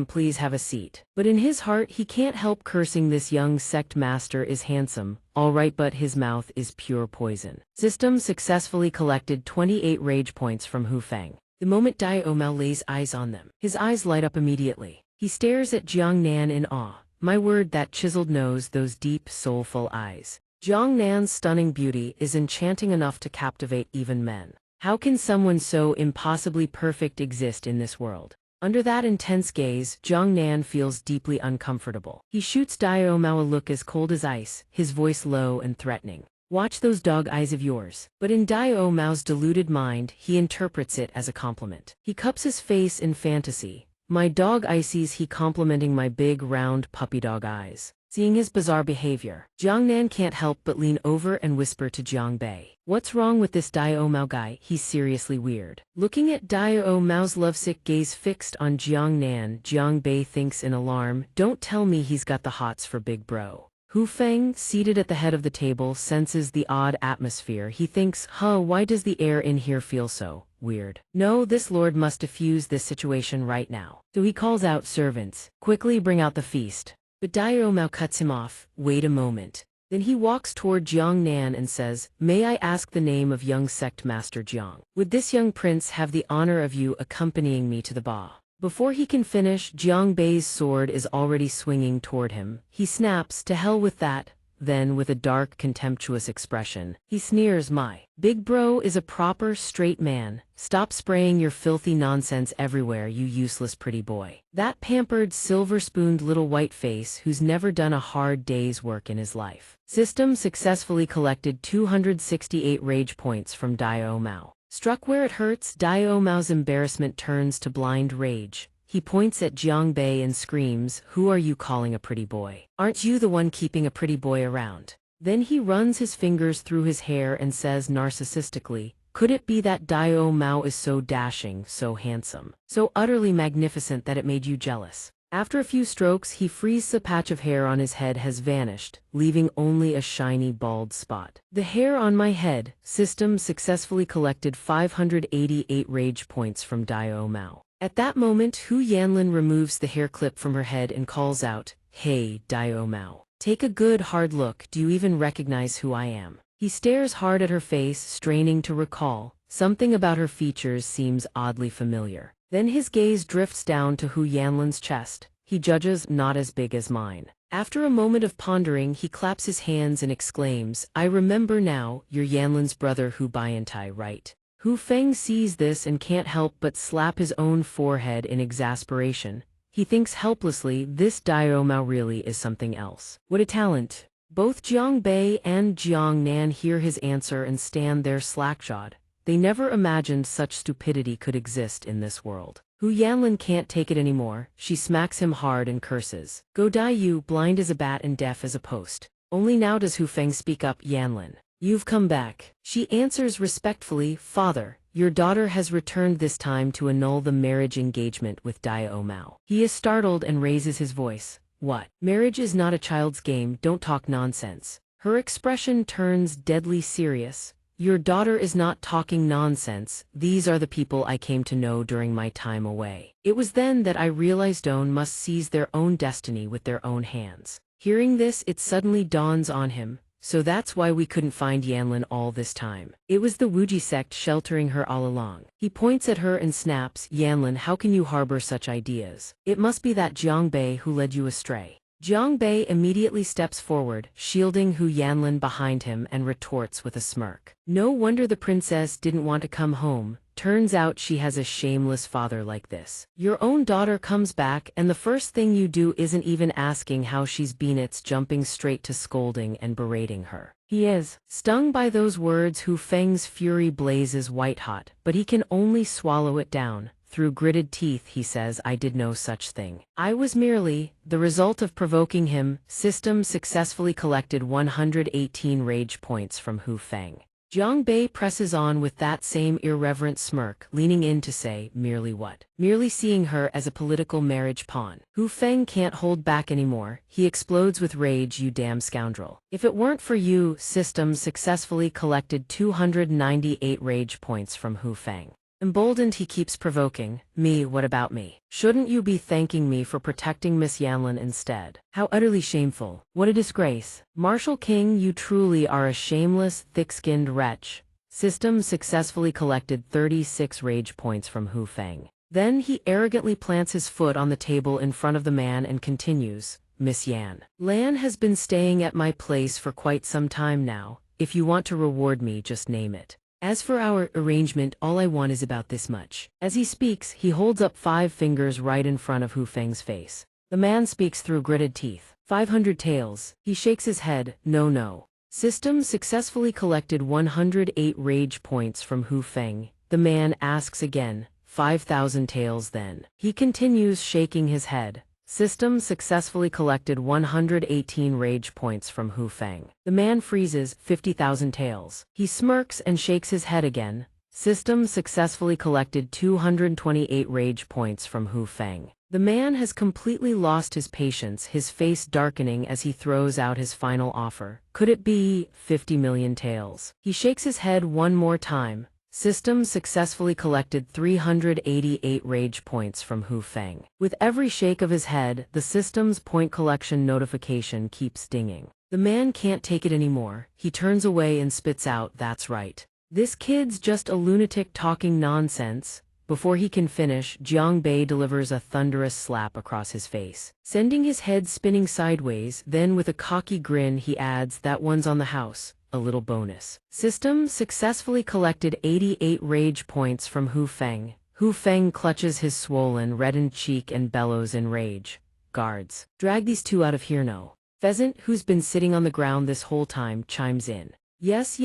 please have a seat." But in his heart he can't help cursing. This young sect master is handsome, all right, but his mouth is pure poison. System successfully collected 28 rage points from Hu Feng. The moment Dao Mao lays eyes on them, his eyes light up immediately. He stares at Jiang Nan in awe. My word, that chiseled nose, those deep, soulful eyes. Jiang Nan's stunning beauty is enchanting enough to captivate even men. How can someone so impossibly perfect exist in this world? Under that intense gaze, Jiang Nan feels deeply uncomfortable. He shoots Dao Mao a look as cold as ice, his voice low and threatening. "Watch those dog eyes of yours." But in Dao Mao's deluded mind, he interprets it as a compliment. He cups his face in fantasy. "My dog eyes," he complimenting my big, round, puppy dog eyes. Seeing his bizarre behavior, Jiang Nan can't help but lean over and whisper to Jiang Bei, "What's wrong with this Dao Mao guy? He's seriously weird." Looking at Dao Mao's lovesick gaze fixed on Jiang Nan, Jiang Bei thinks in alarm, "Don't tell me he's got the hots for big bro." Hu Feng, seated at the head of the table, senses the odd atmosphere. He thinks, why does the air in here feel so weird? No, this lord must diffuse this situation right now. So he calls out, "Servants, quickly bring out the feast." But Dao Mao cuts him off. "Wait a moment." Then he walks toward Jiang Nan and says, "May I ask the name of young sect master Jiang? Would this young prince have the honor of you accompanying me to the ba?" Before he can finish, Jiang Bei's sword is already swinging toward him. He snaps, "To hell with that." Then, with a dark, contemptuous expression, he sneers, "My big bro is a proper, straight man. Stop spraying your filthy nonsense everywhere, you useless pretty boy." That pampered, silver-spooned little white face who's never done a hard day's work in his life. System successfully collected 268 rage points from Dao Mao. Struck where it hurts, Dao Mao's embarrassment turns to blind rage. He points at Jiang Bei and screams, "Who are you calling a pretty boy? Aren't you the one keeping a pretty boy around?" Then he runs his fingers through his hair and says narcissistically, "Could it be that Dao Mao is so dashing, so handsome, so utterly magnificent that it made you jealous?" After a few strokes, he frees. A patch of hair on his head has vanished, leaving only a shiny bald spot. "The hair on my head." System successfully collected 588 rage points from Dao Mao. At that moment, Hu Yanlin removes the hair clip from her head and calls out, "Hey, Dao Mao. Take a good hard look. Do you even recognize who I am?" He stares hard at her face, straining to recall. Something about her features seems oddly familiar. Then his gaze drifts down to Hu Yanlin's chest. He judges, "Not as big as mine." After a moment of pondering, he claps his hands and exclaims, I remember now, you're Yanlin's brother Hu Baiyantai, right? Hu Feng sees this and can't help but slap his own forehead in exasperation. He thinks helplessly, this Dio Mao really is something else. What a talent! Both Jiang Bei and Jiang Nan hear his answer and stand there slack-jawed. They never imagined such stupidity could exist in this world. Hu Yanlin can't take it anymore. She smacks him hard and curses. Go die you, blind as a bat and deaf as a post. Only now does Hu Feng speak up. Yanlin, you've come back. She answers respectfully, Father, your daughter has returned this time to annul the marriage engagement with Dio Mao. He is startled and raises his voice. What? Marriage is not a child's game, don't talk nonsense. Her expression turns deadly serious. Your daughter is not talking nonsense, these are the people I came to know during my time away. It was then that I realized Don must seize their own destiny with their own hands. Hearing this, it suddenly dawns on him. So that's why we couldn't find Yanlin all this time. It was the Wuji sect sheltering her all along. He points at her and snaps, Yanlin, how can you harbor such ideas? It must be that Jiang Bei who led you astray. Jiang Bei immediately steps forward, shielding Hu Yanlin behind him and retorts with a smirk. No wonder the princess didn't want to come home. Turns out she has a shameless father like this. Your own daughter comes back and the first thing you do isn't even asking how she's been, it's jumping straight to scolding and berating her. He is stung by those words. Hu Feng's fury blazes white hot, but he can only swallow it down. Through gritted teeth he says, I did no such thing. I was merely the result of provoking him. System successfully collected 118 rage points from Hu Feng. Jiang Bei presses on with that same irreverent smirk, leaning in to say, merely what? Merely seeing her as a political marriage pawn. Hu Feng can't hold back anymore. He explodes with rage, you damn scoundrel. If it weren't for you, System successfully collected 298 rage points from Hu Feng. Emboldened, he keeps provoking, me, what about me? Shouldn't you be thanking me for protecting Miss Yanlin instead? How utterly shameful. What a disgrace. Martial King, you truly are a shameless, thick-skinned wretch. System successfully collected 36 rage points from Hu Feng. Then he arrogantly plants his foot on the table in front of the man and continues, Miss Yan Lan has been staying at my place for quite some time now. If you want to reward me, just name it. As for our arrangement, all I want is about this much. As he speaks, he holds up 5 fingers right in front of Hu Feng's face. The man speaks through gritted teeth. 500 taels. He shakes his head, no. System successfully collected 108 rage points from Hu Feng. The man asks again, 5,000 taels then. He continues shaking his head. System successfully collected 118 rage points from Hu Feng. The man freezes, 50,000 taels. He smirks and shakes his head again. System successfully collected 228 rage points from Hu Feng. The man has completely lost his patience, his face darkening as he throws out his final offer. Could it be 50 million taels? He shakes his head one more time. System successfully collected 388 rage points from Hu Feng. With every shake of his head, the system's point collection notification keeps dinging. The man can't take it anymore. He turns away and spits out, that's right. This kid's just a lunatic talking nonsense. Before he can finish, Jiang Bei delivers a thunderous slap across his face, sending his head spinning sideways. Then with a cocky grin he adds, that one's on the house. A little bonus. System successfully collected 88 rage points from Hu Feng. Hu Feng clutches his swollen, reddened cheek and bellows in rage. Guards, drag these two out of here. No. Pheasant, who's been sitting on the ground this whole time, chimes in. Yes,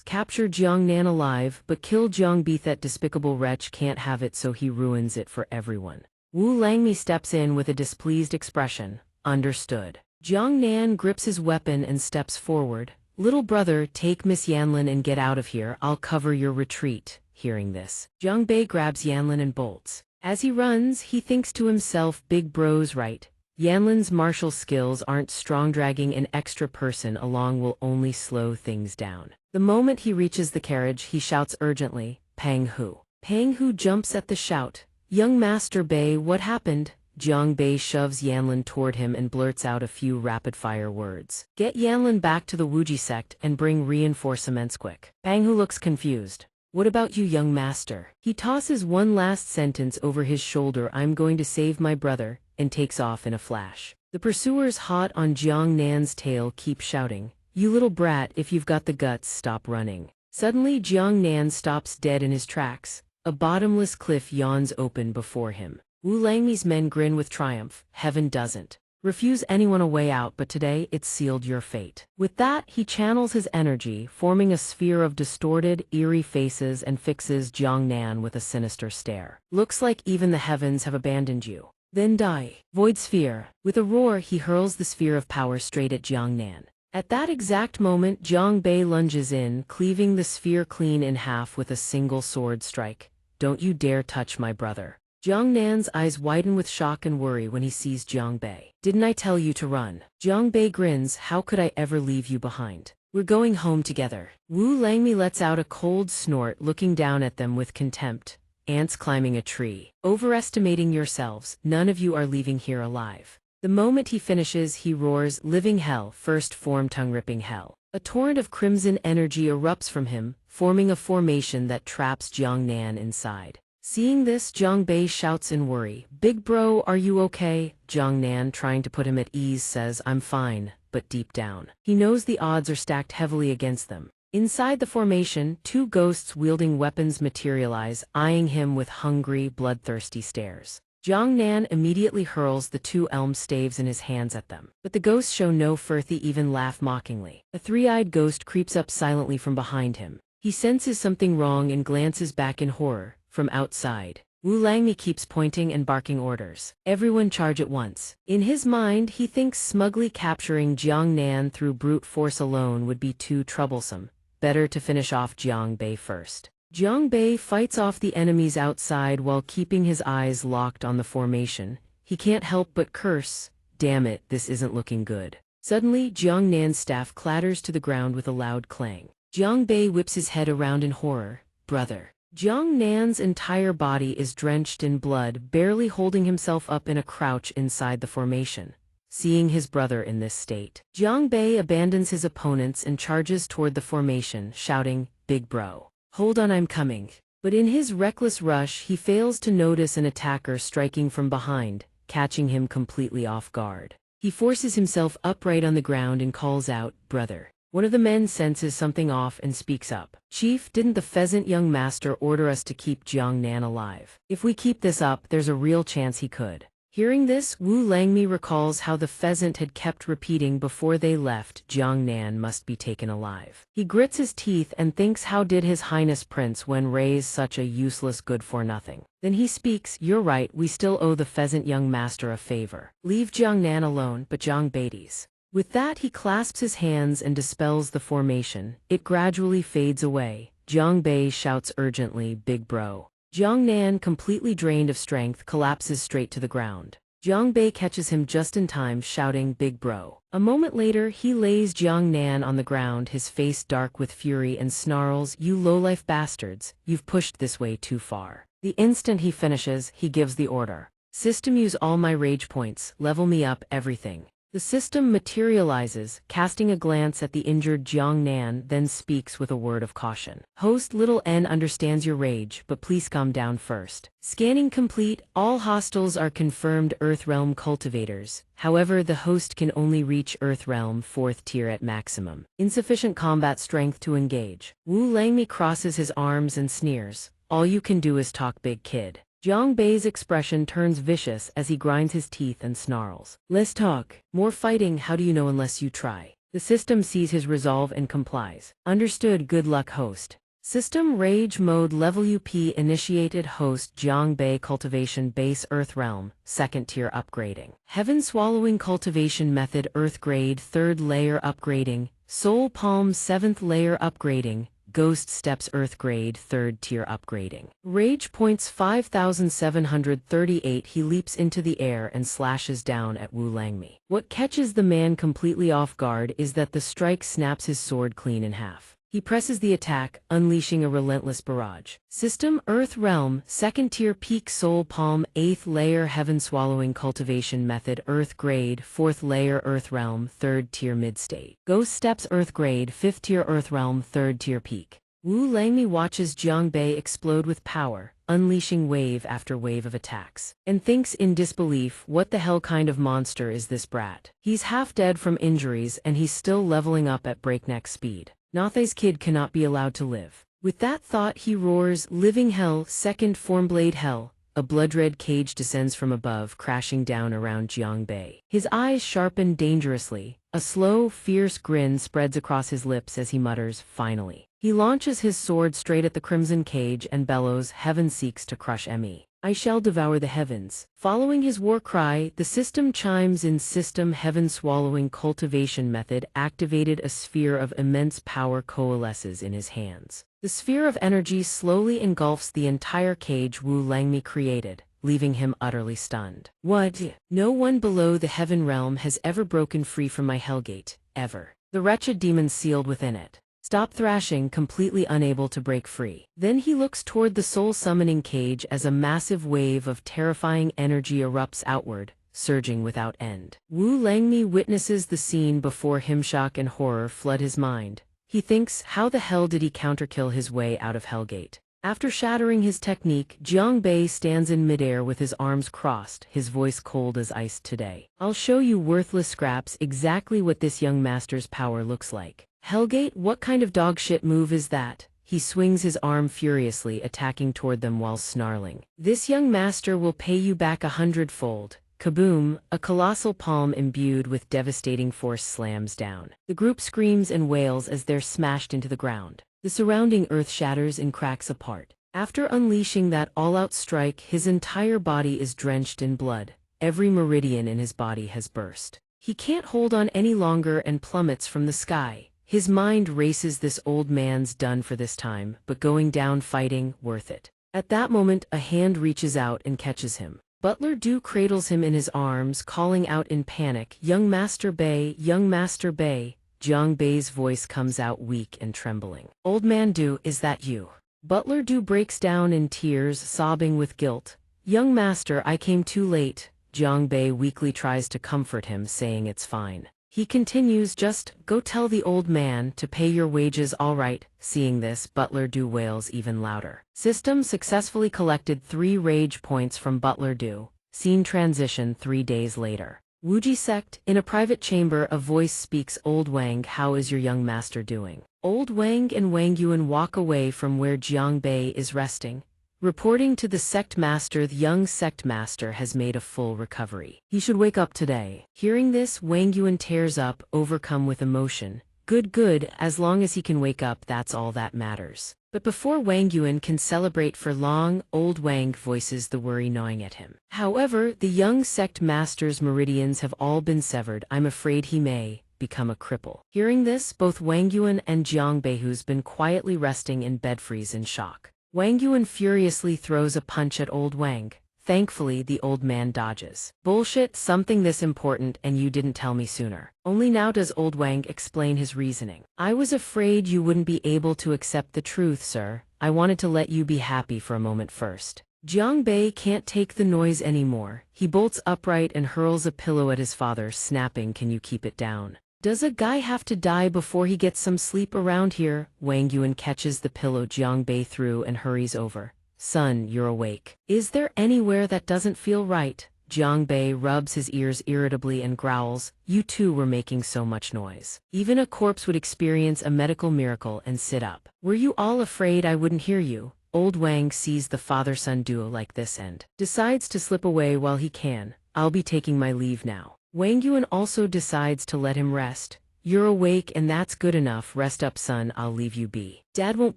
capture Jiang Nan alive, but kill Jiang Bi. That despicable wretch can't have it, so he ruins it for everyone. Wu Langmi steps in with a displeased expression. Understood. Jiang Nan grips his weapon and steps forward. Little brother, take Miss Yanlin and get out of here, I'll cover your retreat. Hearing this, Jiang Bei grabs Yanlin and bolts. As he runs, he thinks to himself, big bro's right. Yanlin's martial skills aren't strong, dragging an extra person along will only slow things down. The moment he reaches the carriage, he shouts urgently, Pang Hu. Pang Hu jumps at the shout. Young Master Bei, what happened? Jiang Bei shoves Yanlin toward him and blurts out a few rapid-fire words. Get Yanlin back to the Wuji sect and bring reinforcements quick. Pang Hu looks confused. What about you, young master? He tosses one last sentence over his shoulder. I'm going to save my brother. and takes off in a flash. The pursuers hot on Jiang Nan's tail keep shouting, "You little brat, if you've got the guts, stop running." Suddenly Jiang Nan stops dead in his tracks. A bottomless cliff yawns open before him. Wu Langmi's men grin with triumph. Heaven doesn't refuse anyone a way out, but today it's sealed your fate. With that, he channels his energy, forming a sphere of distorted, eerie faces and fixes Jiang Nan with a sinister stare. "Looks like even the heavens have abandoned you. Then die." Void sphere. With a roar, he hurls the sphere of power straight at Jiang Nan. At that exact moment, Jiang Bei lunges in, cleaving the sphere clean in half with a single sword strike. "Don't you dare touch my brother." Jiang Nan's eyes widen with shock and worry when he sees Jiang Bei. "Didn't I tell you to run?" Jiang Bei grins, "How could I ever leave you behind? We're going home together." Wu Langmi lets out a cold snort, looking down at them with contempt. "Ants climbing a tree. Overestimating yourselves, none of you are leaving here alive." The moment he finishes, he roars, "Living hell, first form tongue-ripping hell." A torrent of crimson energy erupts from him, forming a formation that traps Jiang Nan inside. Seeing this, Jiang Bei shouts in worry, "Big bro, are you okay?" Jiang Nan, trying to put him at ease, says, "I'm fine," but deep down, he knows the odds are stacked heavily against them. Inside the formation, two ghosts wielding weapons materialize, eyeing him with hungry, bloodthirsty stares. Jiang Nan immediately hurls the two elm staves in his hands at them. But the ghosts show no fear, they even laugh mockingly. A three-eyed ghost creeps up silently from behind him. He senses something wrong and glances back in horror. From outside, Wu Langmi keeps pointing and barking orders. "Everyone charge at once." In his mind, he thinks smugly capturing Jiang Nan through brute force alone would be too troublesome. Better to finish off Jiang Bei first. Jiang Bei fights off the enemies outside while keeping his eyes locked on the formation. He can't help but curse, "Damn it, this isn't looking good." Suddenly, Jiang Nan's staff clatters to the ground with a loud clang. Jiang Bei whips his head around in horror. "Brother." Jiang Nan's entire body is drenched in blood, barely holding himself up in a crouch inside the formation. Seeing his brother in this state, Jiang Bei abandons his opponents and charges toward the formation, shouting, "Big bro. Hold on, I'm coming." But in his reckless rush, he fails to notice an attacker striking from behind, catching him completely off guard. He forces himself upright on the ground and calls out, "Brother." One of the men senses something off and speaks up. "Chief, didn't the pheasant young master order us to keep Jiang Nan alive? If we keep this up, there's a real chance he could." Hearing this, Wu Langmi recalls how the pheasant had kept repeating before they left, "Jiang Nan must be taken alive." He grits his teeth and thinks, how did His Highness Prince Wen raise such a useless good-for-nothing? Then he speaks, "You're right, we still owe the pheasant young master a favor. Leave Jiang Nan alone, but Jiang Bei's." With that, he clasps his hands and dispels the formation. It gradually fades away. Jiang Bei shouts urgently, "Big bro." Jiang Nan, completely drained of strength, collapses straight to the ground. Jiang Bei catches him just in time, shouting, "Big bro." A moment later, he lays Jiang Nan on the ground, his face dark with fury, and snarls, "You lowlife bastards, you've pushed this way too far." The instant he finishes, he gives the order. "System, use all my rage points, level me up, everything." The system materializes, casting a glance at the injured Jiang Nan, then speaks with a word of caution. "Host, little N understands your rage, but please calm down first." Scanning complete, all hostiles are confirmed Earthrealm cultivators. However, the host can only reach Earthrealm 4th tier at maximum. Insufficient combat strength to engage. Wu Langmi crosses his arms and sneers. "All you can do is talk, big kid." Jiang Bei's expression turns vicious as he grinds his teeth and snarls. "Less talk, more fighting, how do you know unless you try?" The system sees his resolve and complies. "Understood, good luck, host." System Rage Mode Level UP initiated. Host Jiang Bei Cultivation Base Earthrealm, 2nd tier upgrading. Heaven Swallowing Cultivation Method Earth Grade 3rd layer upgrading. Soul Palm 7th layer upgrading. Ghost Steps Earth Grade 3rd tier upgrading. Rage points 5,738. He leaps into the air and slashes down at Wu Langmi. What catches the man completely off guard is that the strike snaps his sword clean in half. He presses the attack, unleashing a relentless barrage. System Earth Realm, 2nd tier Peak Soul Palm 8th layer Heaven Swallowing Cultivation Method Earth Grade 4th layer Earth Realm 3rd tier Mid State. Ghost Steps Earth Grade 5th tier Earth Realm 3rd tier Peak. Wu Langmi watches Jiang Bei explode with power, unleashing wave after wave of attacks, and thinks in disbelief, what the hell kind of monster is this brat? He's half dead from injuries and he's still leveling up at breakneck speed. Nathe's kid cannot be allowed to live. With that thought he roars, living hell, second form blade hell. A blood-red cage descends from above, crashing down around Jiangbei. His eyes sharpen dangerously. A slow, fierce grin spreads across his lips as he mutters, finally. He launches his sword straight at the crimson cage and bellows, heaven seeks to crush me. I shall devour the heavens. Following his war cry, the system chimes in system heaven-swallowing cultivation method activated. A sphere of immense power coalesces in his hands. The sphere of energy slowly engulfs the entire cage Wu Langmi created, leaving him utterly stunned. What? No one below the heaven realm has ever broken free from my hellgate, ever. The wretched demon sealed within it. Stop thrashing, completely unable to break free. Then he looks toward the soul-summoning cage as a massive wave of terrifying energy erupts outward, surging without end. Wu Langmi witnesses the scene before him. Shock and horror flood his mind. He thinks, how the hell did he counterkill his way out of Hellgate? After shattering his technique, Jiangbei stands in midair with his arms crossed, his voice cold as ice. Today, I'll show you worthless scraps exactly what this young master's power looks like. Hellgate, what kind of dogshit move is that? He swings his arm furiously, attacking toward them while snarling. This young master will pay you back 100-fold. Kaboom! A colossal palm imbued with devastating force slams down. The group screams and wails as they're smashed into the ground. The surrounding earth shatters and cracks apart. After unleashing that all-out strike, his entire body is drenched in blood. Every meridian in his body has burst. He can't hold on any longer and plummets from the sky. His mind races. This old man's done for this time, but going down fighting, worth it. At that moment, a hand reaches out and catches him. Butler Du cradles him in his arms, calling out in panic, Young Master Bei, Young Master Bei. Jiang Bei's voice comes out weak and trembling. Old man Du, is that you? Butler Du breaks down in tears, sobbing with guilt. Young master, I came too late. Jiang Bei weakly tries to comfort him, saying it's fine. He continues, just go tell the old man to pay your wages. All right. Seeing this, Butler Du wails even louder. System successfully collected 3 rage points from Butler Du. Scene transition 3 days later. Wuji sect, in a private chamber a voice speaks. Old Wang, how is your young master doing? Old Wang and Wang Yuan walk away from where Jiang Bei is resting. Reporting to the sect master, the young sect master has made a full recovery. He should wake up today. Hearing this, Wang Yuan tears up, overcome with emotion. Good, as long as he can wake up, that's all that matters. But before Wang Yuan can celebrate for long, old Wang voices the worry gnawing at him. However, the young sect master's meridians have all been severed. I'm afraid he may become a cripple. Hearing this, both Wang Yuan and Jiang Bei, who's been quietly resting in bed, freeze in shock. Wang Yuan furiously throws a punch at old Wang. Thankfully, the old man dodges. Bullshit, something this important and you didn't tell me sooner. Only now does old Wang explain his reasoning. I was afraid you wouldn't be able to accept the truth, sir. I wanted to let you be happy for a moment first. Jiang Bei can't take the noise anymore. He bolts upright and hurls a pillow at his father, snapping, can you keep it down? Does a guy have to die before he gets some sleep around here? Wang Yuan catches the pillow Jiang Bei threw and hurries over. Son, you're awake. Is there anywhere that doesn't feel right? Jiang Bei rubs his ears irritably and growls, you two were making so much noise. Even a corpse would experience a medical miracle and sit up. Were you all afraid I wouldn't hear you? Old Wang sees the father-son duo like this and decides to slip away while he can. I'll be taking my leave now. Wang Yuan also decides to let him rest. You're awake and that's good enough. Rest up, son, I'll leave you be. Dad won't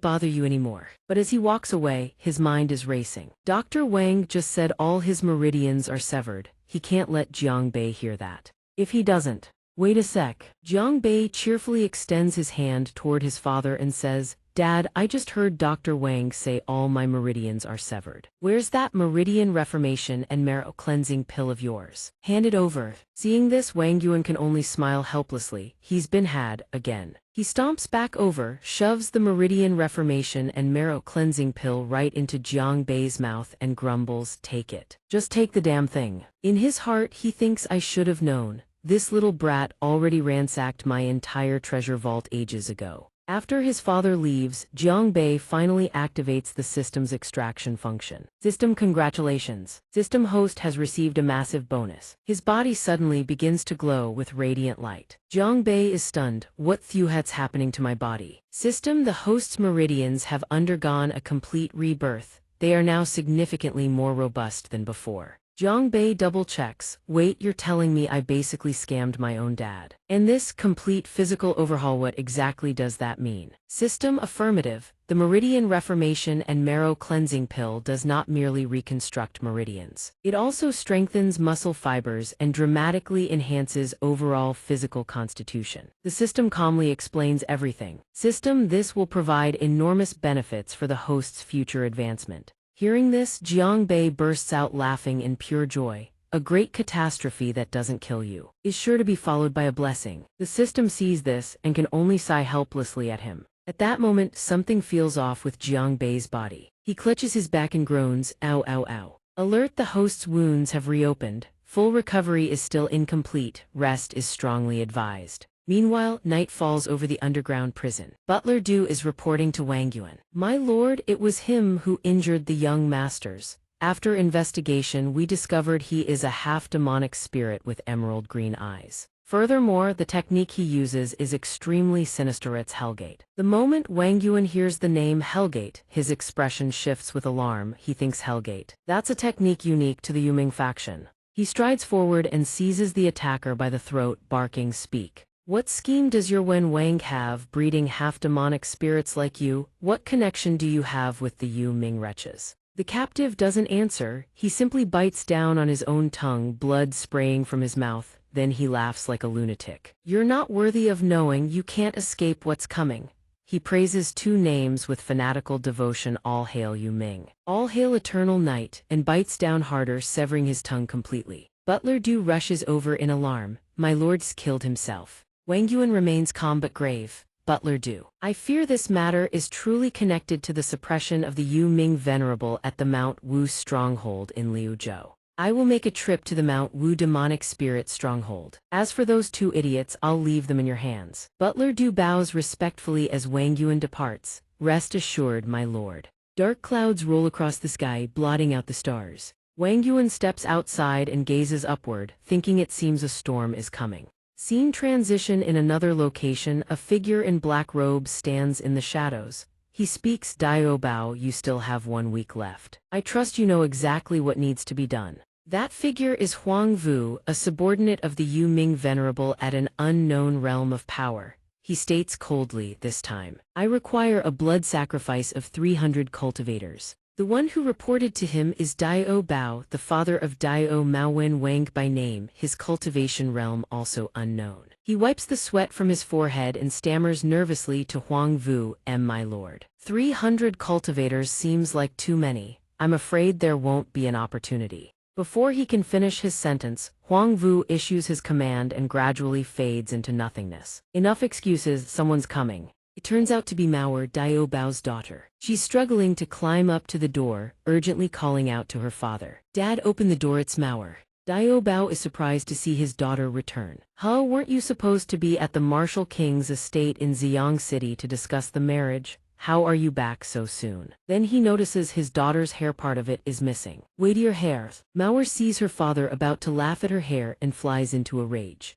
bother you anymore. But as he walks away, his mind is racing. Dr. Wang just said all his meridians are severed. He can't let Jiang Bei hear that. If he doesn't, wait a sec. Jiang Bei cheerfully extends his hand toward his father and says, Dad, I just heard Dr. Wang say all my meridians are severed. Where's that meridian reformation and marrow cleansing pill of yours? Hand it over. Seeing this, Wang Yuan can only smile helplessly. He's been had, again. He stomps back over, shoves the meridian reformation and marrow cleansing pill right into Jiang Bei's mouth and grumbles, take it. Just take the damn thing. In his heart, he thinks I should have known. This little brat already ransacked my entire treasure vault ages ago. After his father leaves, Jiang Bei finally activates the system's extraction function. System congratulations. System host has received a massive bonus. His body suddenly begins to glow with radiant light. Jiang Bei is stunned. What the happening to my body? System, the host's meridians have undergone a complete rebirth. They are now significantly more robust than before. Jiang Bei double-checks. Wait, you're telling me I basically scammed my own dad? And this complete physical overhaul, what exactly does that mean? System affirmative. The Meridian Reformation and Marrow Cleansing Pill does not merely reconstruct meridians. It also strengthens muscle fibers and dramatically enhances overall physical constitution. The system calmly explains everything. System, this will provide enormous benefits for the host's future advancement. Hearing this, Jiang Bei bursts out laughing in pure joy. A great catastrophe that doesn't kill you is sure to be followed by a blessing. The system sees this and can only sigh helplessly at him. At that moment, something feels off with Jiang Bei's body. He clutches his back and groans, ow, ow, ow. Alert, the host's wounds have reopened. Full recovery is still incomplete. Rest is strongly advised. Meanwhile, night falls over the underground prison. Butler Du is reporting to Wang Yuan. My lord, it was him who injured the young masters. After investigation, we discovered he is a half-demonic spirit with emerald green eyes. Furthermore, the technique he uses is extremely sinister. It's Hellgate. The moment Wang Yuan hears the name Hellgate, his expression shifts with alarm. He thinks Hellgate. That's a technique unique to the Yuming faction. He strides forward and seizes the attacker by the throat, barking, "Speak. What scheme does your Wen Wang have, breeding half-demonic spirits like you? What connection do you have with the Yu Ming wretches?" The captive doesn't answer. He simply bites down on his own tongue, blood spraying from his mouth. Then he laughs like a lunatic. You're not worthy of knowing. You can't escape what's coming. He praises two names with fanatical devotion. All hail Yu Ming. All hail eternal night, and bites down harder, severing his tongue completely. Butler Du rushes over in alarm. My lord's killed himself. Wang Yuan remains calm but grave. Butler Du. I fear this matter is truly connected to the suppression of the Yu Ming Venerable at the Mount Wu stronghold in Liuzhou. I will make a trip to the Mount Wu demonic spirit stronghold. As for those two idiots, I'll leave them in your hands. Butler Du bows respectfully as Wang Yuan departs. Rest assured, my lord. Dark clouds roll across the sky, blotting out the stars. Wang Yuan steps outside and gazes upward, thinking it seems a storm is coming. Scene transition in another location. A figure in black robes stands in the shadows. He speaks. Dio Bao, you still have 1 week left. I trust you know exactly what needs to be done. That figure is Huang Vu, a subordinate of the Yu Ming Venerable at an unknown realm of power. He states coldly this time. I require a blood sacrifice of 300 cultivators. The one who reported to him is Dio Bao, the father of Dio Maowen Wang by name, his cultivation realm also unknown. He wipes the sweat from his forehead and stammers nervously to Huang Vu, my lord. 300 cultivators seems like too many. I'm afraid there won't be an opportunity. Before he can finish his sentence, Huang Vu issues his command and gradually fades into nothingness. Enough excuses, someone's coming. It turns out to be Mauer, Dio Bao's daughter. She's struggling to climb up to the door, urgently calling out to her father. Dad, open the door, it's Mauer. Dio Bao is surprised to see his daughter return. Huh, weren't you supposed to be at the Martial King's estate in Ziyang City to discuss the marriage? How are you back so soon? Then he notices his daughter's hair, part of it is missing. Wait, your hair. Mauer sees her father about to laugh at her hair and flies into a rage.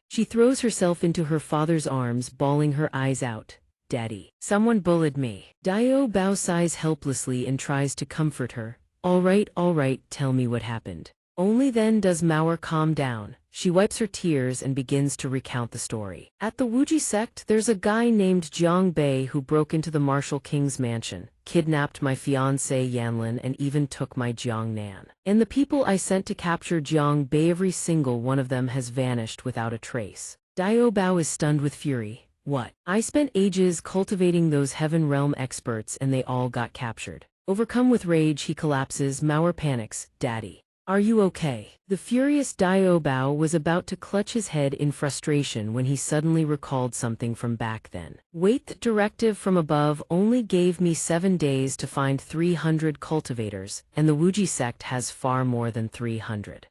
She throws herself into her father's arms, bawling her eyes out. Daddy, someone bullied me. Dio Bao sighs helplessly and tries to comfort her. All right, tell me what happened. Only then does Mauer calm down. She wipes her tears and begins to recount the story. At the Wuji sect, there's a guy named Jiang Bei who broke into the Martial King's mansion, kidnapped my fiancée Yanlin, and even took my Jiang Nan. And the people I sent to capture Jiang Bei, every single one of them has vanished without a trace. Dio Bao is stunned with fury. What? I spent ages cultivating those Heaven Realm experts and they all got captured. Overcome with rage, he collapses. Mauer panics. Daddy, are you okay? The furious Dio Bao was about to clutch his head in frustration when he suddenly recalled something from back then. Wait, the directive from above only gave me 7 days to find 300 cultivators, and the Wuji sect has far more than 300.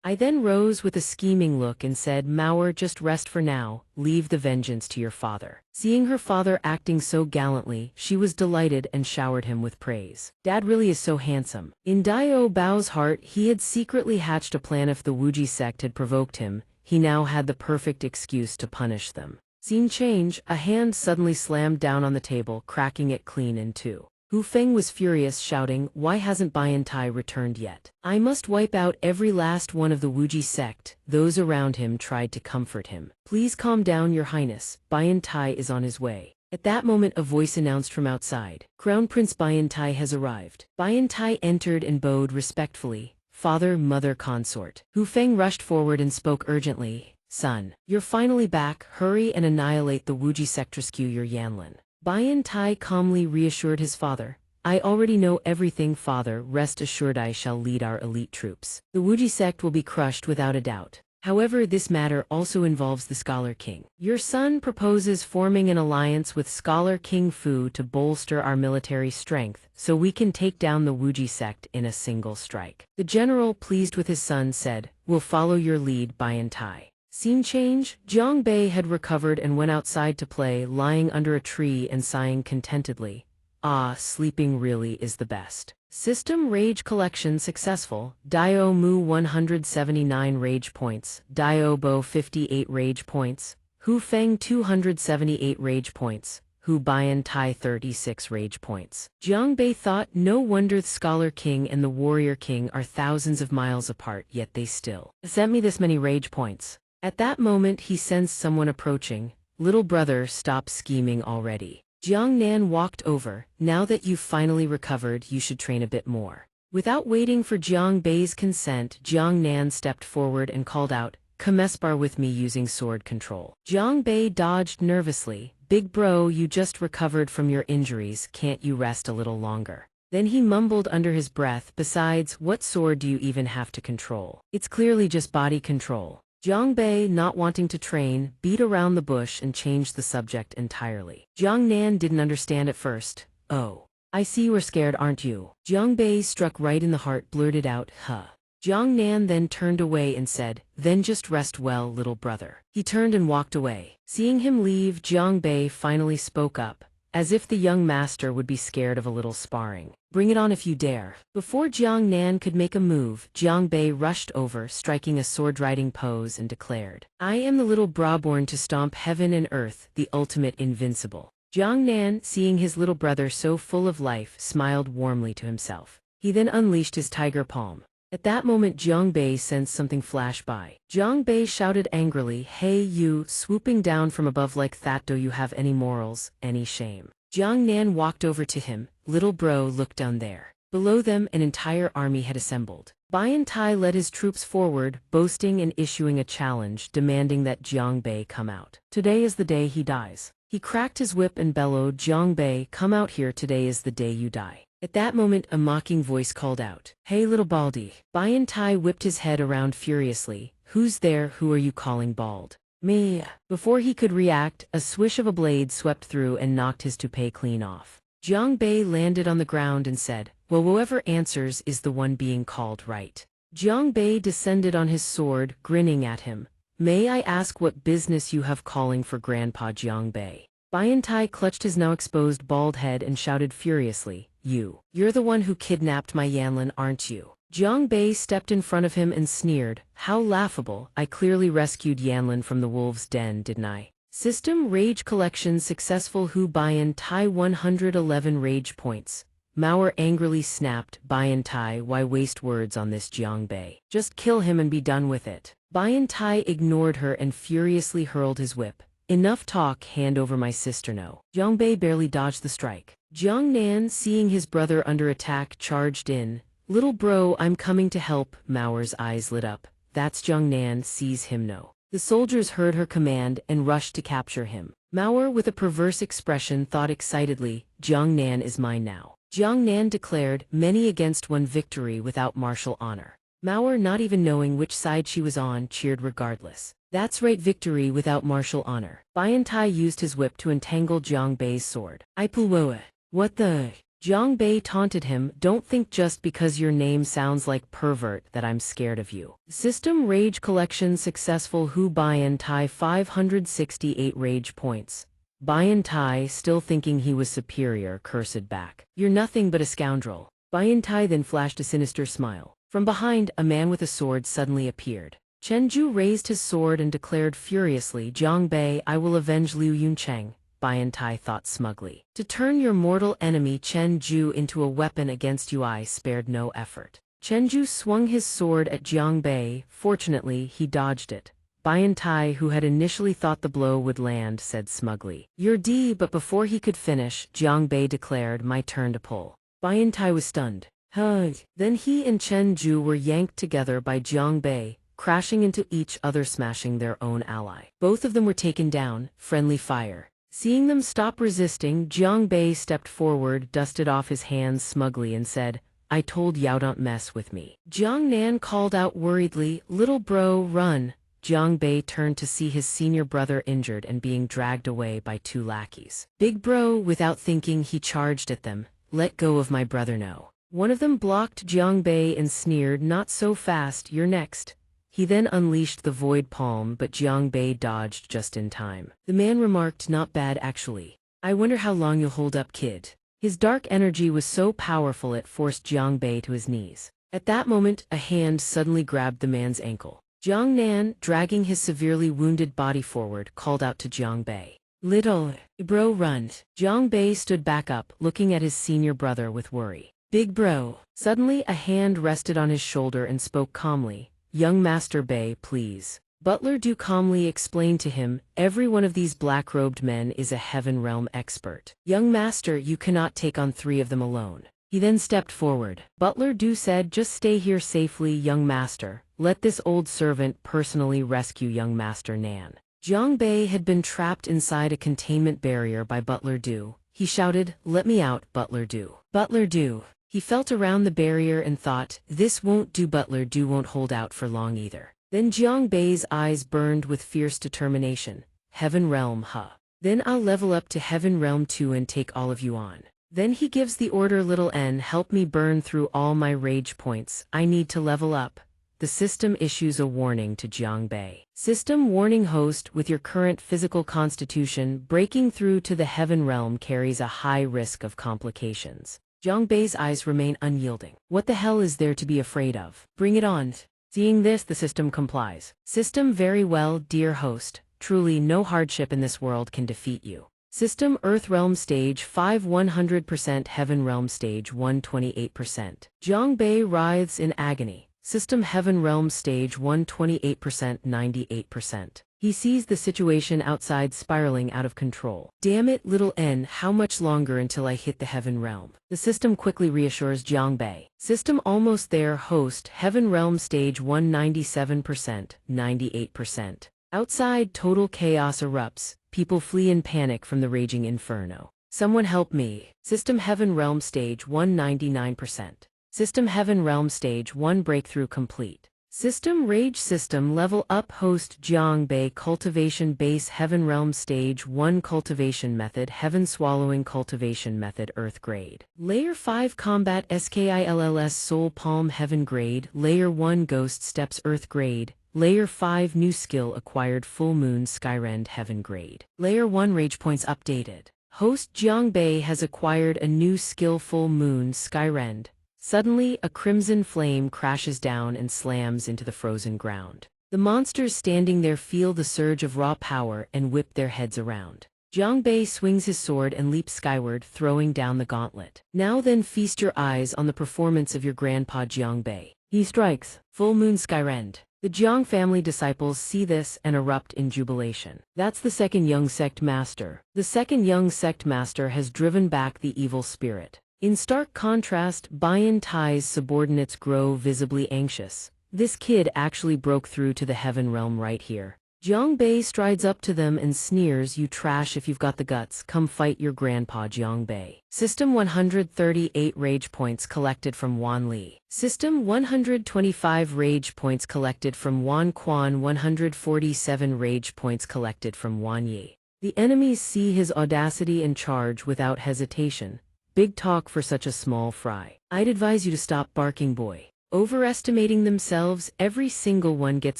I then rose with a scheming look and said, Mauer, just rest for now, leave the vengeance to your father. Seeing her father acting so gallantly, she was delighted and showered him with praise. Dad really is so handsome. In Dio Bao's heart, he had secretly hatched a plan. If the Wuji sect had provoked him, he now had the perfect excuse to punish them. Scene change, a hand suddenly slammed down on the table, cracking it clean in two. Hu Feng was furious, shouting, why hasn't Bian Tai returned yet? I must wipe out every last one of the Wuji sect. Those around him tried to comfort him. Please calm down, Your Highness. Bian Tai is on his way. At that moment a voice announced from outside, Crown Prince Bian Tai has arrived. Bian Tai entered and bowed respectfully. Father, mother, consort. Hu Feng rushed forward and spoke urgently. Son, you're finally back. Hurry and annihilate the Wuji sect. Rescue your Yanlin. Bian Tai calmly reassured his father. I already know everything, father. Rest assured I shall lead our elite troops. The Wuji sect will be crushed without a doubt. However, this matter also involves the Scholar King. Your son proposes forming an alliance with Scholar King Fu to bolster our military strength, so we can take down the Wuji sect in a single strike. The general, pleased with his son, said, we'll follow your lead, Bian Tai. Scene change, Jiang Bei had recovered and went outside to play, lying under a tree and sighing contentedly. Ah, sleeping really is the best. System Rage Collection successful. Dio Mu 179 Rage Points, Dio Bo 58 Rage Points, Hu Feng 278 Rage Points, Hu Bian Tai 36 Rage Points. Jiang Bei thought, no wonder the Scholar King and the Warrior King are thousands of miles apart, yet they still sent me this many Rage Points. At that moment he sensed someone approaching. Little brother, stop scheming already. Jiang Nan walked over. Now that you've finally recovered, you should train a bit more. Without waiting for Jiang Bei's consent, Jiang Nan stepped forward and called out, come spar with me using sword control. Jiang Bei dodged nervously. Big bro, you just recovered from your injuries, can't you rest a little longer? Then he mumbled under his breath, besides, what sword do you even have to control? It's clearly just body control. Jiang Bei, not wanting to train, beat around the bush and changed the subject entirely. Jiang Nan didn't understand at first. Oh, I see you are scared, aren't you? Jiang Bei, struck right in the heart, blurted out, huh. Jiang Nan then turned away and said, then just rest well, little brother. He turned and walked away. Seeing him leave, Jiang Bei finally spoke up, as if the young master would be scared of a little sparring. Bring it on if you dare. Before Jiang Nan could make a move, Jiang Bei rushed over, striking a sword-riding pose and declared, I am the little bra born to stomp heaven and earth, the ultimate invincible. Jiang Nan, seeing his little brother so full of life, smiled warmly to himself. He then unleashed his tiger palm. At that moment Jiang Bei sensed something flash by. Jiang Bei shouted angrily, hey you, swooping down from above like that, do you have any morals, any shame? Jiang Nan walked over to him. Little bro, look down there. Below them an entire army had assembled. Bian Tai led his troops forward, boasting and issuing a challenge, demanding that Jiang Bei come out. Today is the day he dies. He cracked his whip and bellowed, Jiang Bei, come out here, today is the day you die. At that moment a mocking voice called out, hey little baldy. Bian Tai whipped his head around furiously. Who's there? Who are you calling bald? Me. Before he could react, a swish of a blade swept through and knocked his toupee clean off. Jiang Bei landed on the ground and said, well, whoever answers is the one being called, right? Jiang Bei descended on his sword, grinning at him. May I ask what business you have calling for Grandpa Jiang Bei? Bian Tai clutched his now exposed bald head and shouted furiously, you're the one who kidnapped my Yanlin, aren't you? Jiang Bei stepped in front of him and sneered, how laughable, I clearly rescued Yanlin from the wolves' den, didn't I? System Rage Collection successful. Hu Bian Tai 111 Rage Points. Mauer angrily snapped, Bian Tai, why waste words on this Jiang Bei? Just kill him and be done with it. Bian Tai ignored her and furiously hurled his whip. Enough talk, hand over my sister. No. Jiang Bei barely dodged the strike. Jiang Nan, seeing his brother under attack, charged in. Little bro, I'm coming to help. Mauer's eyes lit up. That's Jiang Nan, seize him. No. The soldiers heard her command and rushed to capture him. Mauer, with a perverse expression, thought excitedly, Jiang Nan is mine now. Jiang Nan declared, many against one, victory without martial honor. Mauer, not even knowing which side she was on, cheered regardless. That's right, victory without martial honor. Bian Tai used his whip to entangle Jiang Bei's sword. I pull. What the? Jiang Bei taunted him, don't think just because your name sounds like pervert that I'm scared of you. System Rage Collection successful. Hu Bian Tai 568 rage points. Bian Tai, still thinking he was superior, cursed back. You're nothing but a scoundrel. Bian Tai then flashed a sinister smile. From behind, a man with a sword suddenly appeared. Chen Ju raised his sword and declared furiously, Jiang Bei, I will avenge Liu Yuncheng. Bian Tai thought smugly. To turn your mortal enemy Chen Ju into a weapon against you, I spared no effort. Chen Ju swung his sword at Jiang Bei. Fortunately, he dodged it. Bian Tai, who had initially thought the blow would land, said smugly, You're D, but before he could finish, Jiang Bei declared, my turn to pull. Bian Tai was stunned. Then he and Chen Ju were yanked together by Jiang Bei, crashing into each other, smashing their own ally. Both of them were taken down, friendly fire. Seeing them stop resisting, Jiang Bei stepped forward, dusted off his hands smugly and said, I told Yao don't mess with me. Jiang Nan called out worriedly, little bro, run. Jiang Bei turned to see his senior brother injured and being dragged away by two lackeys. Big bro, without thinking, he charged at them. Let go of my brother, no. One of them blocked Jiang Bei and sneered, not so fast, you're next. He then unleashed the void palm, but Jiang Bei dodged just in time. The man remarked, not bad actually. I wonder how long you'll hold up, kid. His dark energy was so powerful it forced Jiang Bei to his knees. At that moment, a hand suddenly grabbed the man's ankle. Jiang Nan, dragging his severely wounded body forward, called out to Jiang Bei. Little bro, run. Jiang Bei stood back up, looking at his senior brother with worry. Big bro. Suddenly a hand rested on his shoulder and spoke calmly. Young Master Bei, please. Butler Du calmly explained to him, every one of these black-robed men is a heaven realm expert. Young Master, you cannot take on 3 of them alone. He then stepped forward. Butler Du said, just stay here safely, young master. Let this old servant personally rescue young Master Nan. Jiang Bei had been trapped inside a containment barrier by Butler Du. He shouted, let me out, Butler Du. Butler Du. He felt around the barrier and thought, this won't do. Butler Du won't hold out for long either. Then Jiang Bei's eyes burned with fierce determination. Heaven Realm, huh? Then I'll level up to Heaven Realm 2 and take all of you on. Then he gives the order, little n, help me burn through all my rage points. I need to level up. The system issues a warning to Jiang Bei. System warning, host, with your current physical constitution, breaking through to the Heaven Realm carries a high risk of complications. Jiang Bei's eyes remain unyielding. What the hell is there to be afraid of? Bring it on. Seeing this, the system complies. System, very well, dear host. Truly no hardship in this world can defeat you. System, Earth Realm Stage 5 100%, Heaven Realm Stage 1 28%. Jiang Bei writhes in agony. System, Heaven Realm Stage 1 28% 98%. He sees the situation outside spiraling out of control. Damn it, little n, how much longer until I hit the Heaven Realm? The system quickly reassures Jiang Bei. System, almost there, host, Heaven Realm Stage 1 97% 98%. Outside, total chaos erupts. People flee in panic from the raging inferno. Someone help me. System, Heaven Realm Stage 1 99%. System, Heaven Realm Stage 1 breakthrough complete. System, Rage System level up, host Jiang Bei, Cultivation Base, Heaven Realm Stage 1 Cultivation Method, Heaven Swallowing Cultivation Method, Earth Grade. Layer 5 Combat Skills Soul Palm, Heaven Grade. Layer 1 Ghost Steps, Earth Grade. Layer 5 New Skill acquired, Full Moon Skyrend, Heaven Grade. Layer 1 Rage Points updated. Host Jiang Bei has acquired a new skill, Full Moon Skyrend. Suddenly, a crimson flame crashes down and slams into the frozen ground. The monsters standing there feel the surge of raw power and whip their heads around. Jiang Bei swings his sword and leaps skyward, throwing down the gauntlet. Now then, feast your eyes on the performance of your grandpa Jiang Bei. He strikes, Full Moon Skyrend. The Jiang family disciples see this and erupt in jubilation. That's the second young sect master. The second young sect master has driven back the evil spirit. In stark contrast, Bian Tai's subordinates grow visibly anxious. This kid actually broke through to the Heaven Realm right here. Jiang Bei strides up to them and sneers, you trash, if you've got the guts, come fight your grandpa Jiang Bei. System 138 Rage Points collected from Wan Li. System 125 Rage Points collected from Wan Quan. 147 Rage Points collected from Wan Yi. The enemies see his audacity and charge without hesitation. Big talk for such a small fry. I'd advise you to stop barking, boy. Overestimating themselves, every single one gets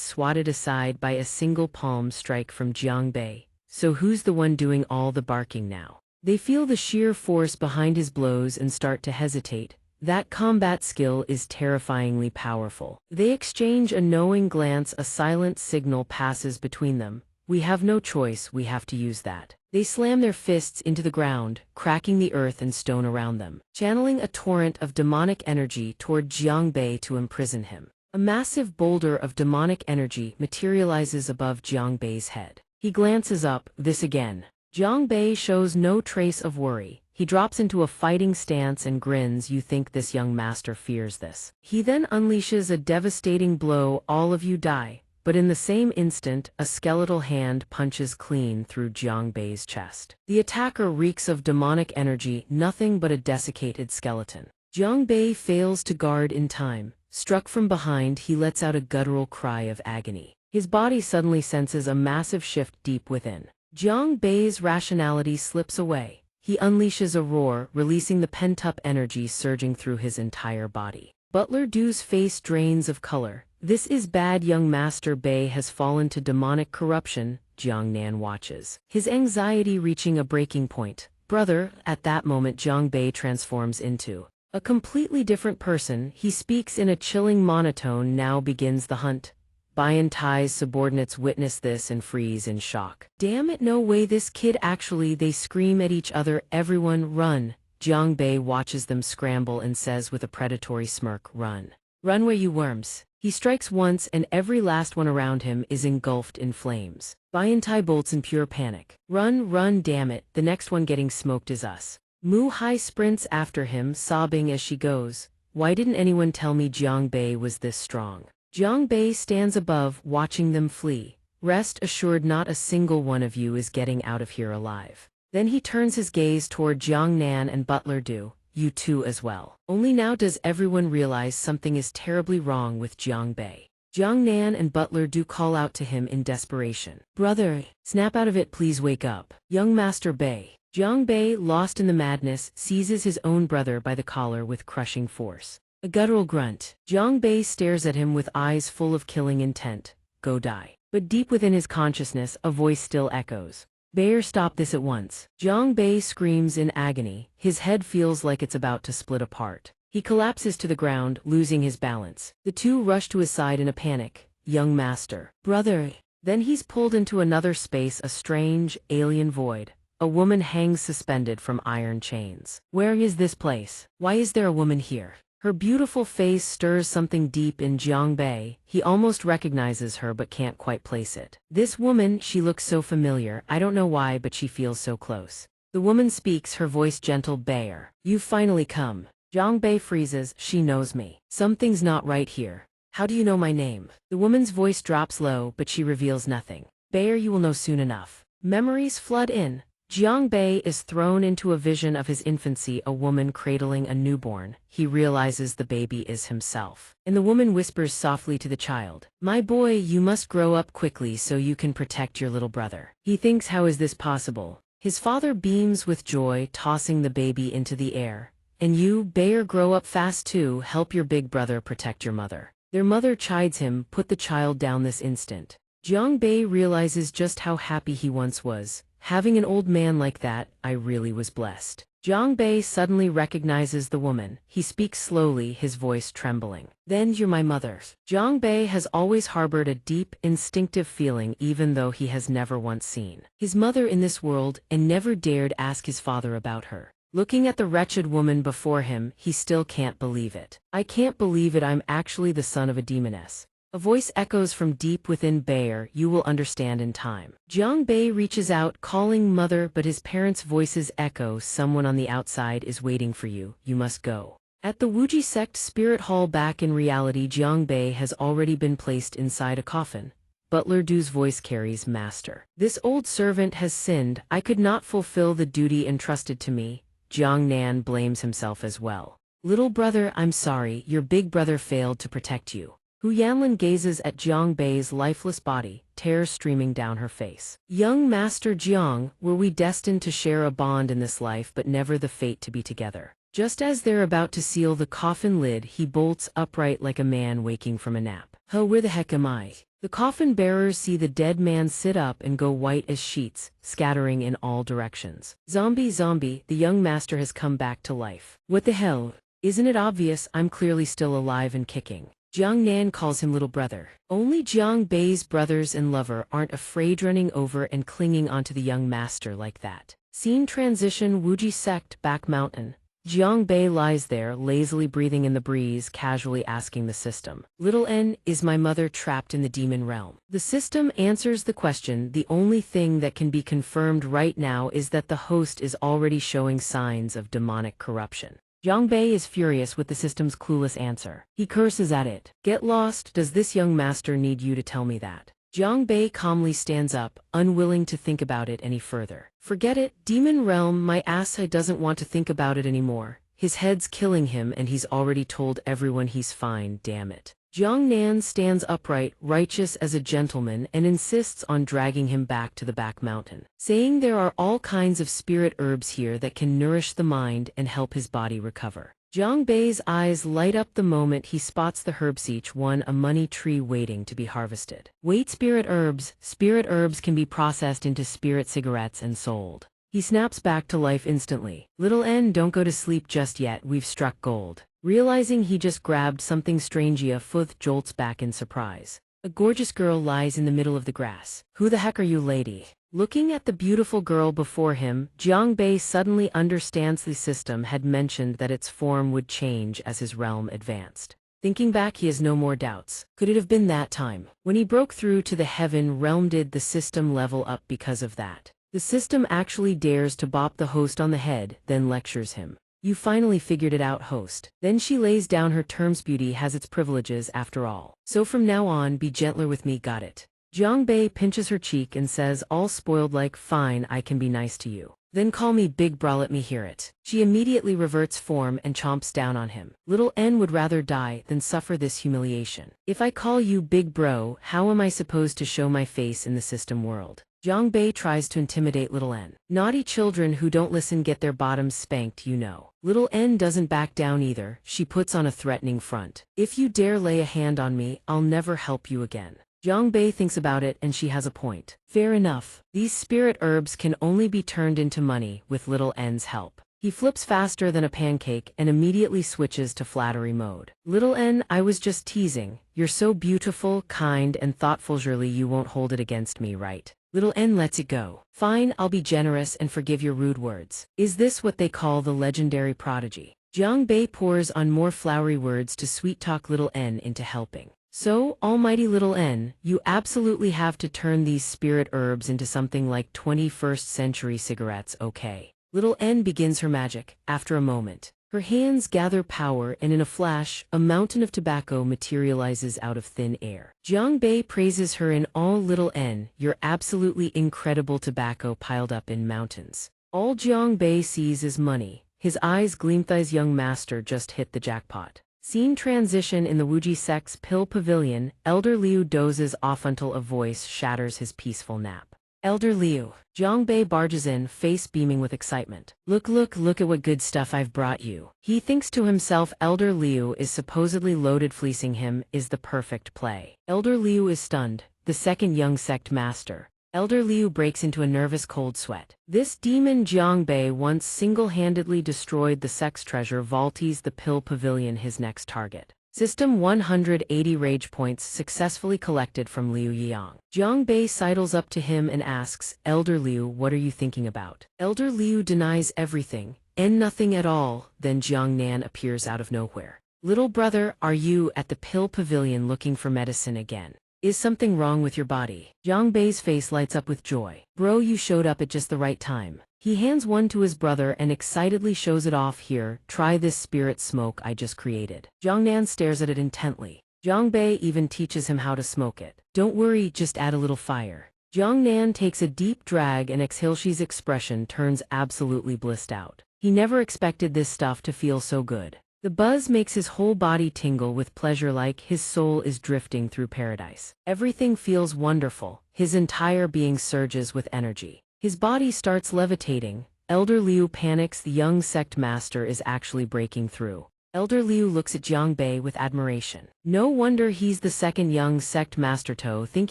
swatted aside by a single palm strike from Jiang Bei. So who's the one doing all the barking now? They feel the sheer force behind his blows and start to hesitate. That combat skill is terrifyingly powerful. They exchange a knowing glance, a silent signal passes between them. We have no choice, we have to use that. They slam their fists into the ground, cracking the earth and stone around them, channeling a torrent of demonic energy toward Jiang Bei to imprison him. A massive boulder of demonic energy materializes above Jiang Bei's head. He glances up, this again. Jiang Bei shows no trace of worry. He drops into a fighting stance and grins. You think this young master fears this. He then unleashes a devastating blow. All of you die. But in the same instant, a skeletal hand punches clean through Jiang Bei's chest. The attacker reeks of demonic energy, nothing but a desiccated skeleton. Jiang Bei fails to guard in time. Struck from behind, he lets out a guttural cry of agony. His body suddenly senses a massive shift deep within. Jiang Bei's rationality slips away. He unleashes a roar, releasing the pent-up energy surging through his entire body. Butler Du's face drains of color. This is bad. Young Master Bei has fallen to demonic corruption, Jiang Nan watches, his anxiety reaching a breaking point. Brother, at that moment Jiang Bei transforms into a completely different person. He speaks in a chilling monotone. Now begins the hunt. Bayan Tai's subordinates witness this and freeze in shock. Damn it, no way, this kid actually. They scream at each other. Everyone, run. Jiang Bei watches them scramble and says with a predatory smirk, run. Run where you worms. He strikes once and every last one around him is engulfed in flames. Bayan Tai bolts in pure panic. Run, run, damn it, the next one getting smoked is us. Mu Hai sprints after him, sobbing as she goes. Why didn't anyone tell me Jiang Bei was this strong? Jiang Bei stands above, watching them flee. Rest assured, not a single one of you is getting out of here alive. Then he turns his gaze toward Jiang Nan and Butler Du. You too as well. Only now does everyone realize something is terribly wrong with Jiang Bei. Jiang Nan and Butler Du call out to him in desperation. Brother, snap out of it, please wake up. Young Master Bei. Jiang Bei, lost in the madness, seizes his own brother by the collar with crushing force. A guttural grunt. Jiang Bei stares at him with eyes full of killing intent. Go die. But deep within his consciousness, a voice still echoes. Bear, stop this at once. Jiang Bei screams in agony. His head feels like it's about to split apart. He collapses to the ground, losing his balance. The two rush to his side in a panic. Young Master. Brother. Then he's pulled into another space, a strange, alien void. A woman hangs suspended from iron chains. Where is this place? Why is there a woman here? Her beautiful face stirs something deep in Jiang Bei. He almost recognizes her but can't quite place it. This woman, she looks so familiar. I don't know why, but she feels so close. The woman speaks, her voice gentle. Bear, you've finally come. Jiang Bei freezes. She knows me. Something's not right here. How do you know my name? The woman's voice drops low, but she reveals nothing. Bear, you will know soon enough. Memories flood in. Jiang Bei is thrown into a vision of his infancy, a woman cradling a newborn. He realizes the baby is himself. And the woman whispers softly to the child, my boy, you must grow up quickly so you can protect your little brother. He thinks, how is this possible? His father beams with joy, tossing the baby into the air. And you, Bayer, grow up fast too, help your big brother protect your mother. Their mother chides him, put the child down this instant. Jiang Bei realizes just how happy he once was. Having an old man like that, I really was blessed. Jiang Bei suddenly recognizes the woman. He speaks slowly, his voice trembling. Then you're my mother. Jiang Bei has always harbored a deep, instinctive feeling even though he has never once seen his mother in this world and never dared ask his father about her. Looking at the wretched woman before him, he still can't believe it. I can't believe it, I'm actually the son of a demoness. A voice echoes from deep within Bayer, you will understand in time. Jiang Bei reaches out, calling mother, but his parents' voices echo, someone on the outside is waiting for you, you must go. At the Wuxia sect spirit hall back in reality, Jiang Bei has already been placed inside a coffin. Butler Du's voice carries, Master. This old servant has sinned, I could not fulfill the duty entrusted to me. Jiang Nan blames himself as well. Little brother, I'm sorry, your big brother failed to protect you. Hu Yanlin gazes at Jiang Bei's lifeless body, tears streaming down her face. Young Master Jiang, were we destined to share a bond in this life but never the fate to be together? Just as they're about to seal the coffin lid, he bolts upright like a man waking from a nap. "Huh, where the heck am I?" The coffin bearers see the dead man sit up and go white as sheets, scattering in all directions. "Zombie, zombie, the young master has come back to life. What the hell? Isn't it obvious I'm clearly still alive and kicking?" Jiang Nan calls him little brother. Only Jiang Bei's brothers and lover aren't afraid running over and clinging onto the young master like that. Scene transition Wuji sect back mountain. Jiang Bei lies there, lazily breathing in the breeze, casually asking the system, "Little N, is my mother trapped in the demon realm?" The system answers the question. The only thing that can be confirmed right now is that the host is already showing signs of demonic corruption. Jiang Bei is furious with the system's clueless answer. He curses at it. "Get lost, does this young master need you to tell me that?" Jiang Bei calmly stands up, unwilling to think about it any further. "Forget it, demon realm, my ass doesn't want to think about it anymore. His head's killing him and he's already told everyone he's fine, damn it." Jiang Nan stands upright, righteous as a gentleman, and insists on dragging him back to the back mountain, saying there are all kinds of spirit herbs here that can nourish the mind and help his body recover. Jiang Bei's eyes light up the moment he spots the herbs, each one a money tree waiting to be harvested. Wait, spirit herbs can be processed into spirit cigarettes and sold. He snaps back to life instantly. "Little N, don't go to sleep just yet, we've struck gold." Realizing he just grabbed something Strangia, Futh jolts back in surprise. A gorgeous girl lies in the middle of the grass. "Who the heck are you, lady?" Looking at the beautiful girl before him, Jiang Bei suddenly understands the system had mentioned that its form would change as his realm advanced. Thinking back, he has no more doubts. Could it have been that time? When he broke through to the heaven realm, did the system level up because of that? The system actually dares to bop the host on the head, then lectures him. "You finally figured it out, host." Then she lays down her terms. Beauty has its privileges after all. "So from now on, be gentler with me, got it?" Jiang Bei pinches her cheek and says, all spoiled like, "Fine, I can be nice to you. Then call me big bra, let me hear it." She immediately reverts form and chomps down on him. Little N would rather die than suffer this humiliation. "If I call you big bro, how am I supposed to show my face in the system world?" Jiang Bei tries to intimidate Little N. Naughty children who don't listen get their bottoms spanked, you know. Little N doesn't back down either. She puts on a threatening front. "If you dare lay a hand on me, I'll never help you again." Jiang Bei thinks about it and she has a point. Fair enough. These spirit herbs can only be turned into money with Little N's help. He flips faster than a pancake and immediately switches to flattery mode. "Little N, I was just teasing. You're so beautiful, kind, and thoughtful. Surely you won't hold it against me, right?" Little N lets it go. "Fine, I'll be generous and forgive your rude words." Is this what they call the legendary prodigy? Jiang Bei pours on more flowery words to sweet-talk Little N into helping. "So, almighty Little N, you absolutely have to turn these spirit herbs into something like 21st century cigarettes, okay?" Little N begins her magic. After a moment, her hands gather power and in a flash, a mountain of tobacco materializes out of thin air. Jiang Bei praises her in awe. "Little N, you're absolutely incredible." Tobacco piled up in mountains. All Jiang Bei sees is money. His eyes gleam. His young master just hit the jackpot. Scene transition in the Wuji sect's pill pavilion. Elder Liu dozes off until a voice shatters his peaceful nap. "Elder Liu." Jiang Bei barges in, face beaming with excitement. Look at what good stuff I've brought you." He thinks to himself Elder Liu is supposedly loaded. Fleecing him is the perfect play. Elder Liu is stunned, the second young sect master. Elder Liu breaks into a nervous cold sweat. This demon Jiang Bei once single-handedly destroyed the sect's treasure. Vaulties the pill pavilion, his next target. System 180 rage points successfully collected from Liu Yang. Jiang Bei sidles up to him and asks, "Elder Liu, what are you thinking about?" Elder Liu denies everything, and nothing at all. Then Jiang Nan appears out of nowhere. "Little brother, are you at the pill pavilion looking for medicine again? Is something wrong with your body?" Jiang Bei's face lights up with joy. "Bro, you showed up at just the right time." He hands one to his brother and excitedly shows it off. "Here, try this spirit smoke I just created." Jiang Nan stares at it intently. Jiang Bei even teaches him how to smoke it. "Don't worry, just add a little fire." Jiang Nan takes a deep drag and exhales. His expression turns absolutely blissed out. He never expected this stuff to feel so good. The buzz makes his whole body tingle with pleasure, like his soul is drifting through paradise. Everything feels wonderful, his entire being surges with energy. His body starts levitating. Elder Liu panics, the young sect master is actually breaking through. Elder Liu looks at Jiang Bei with admiration. No wonder he's the second young sect master to think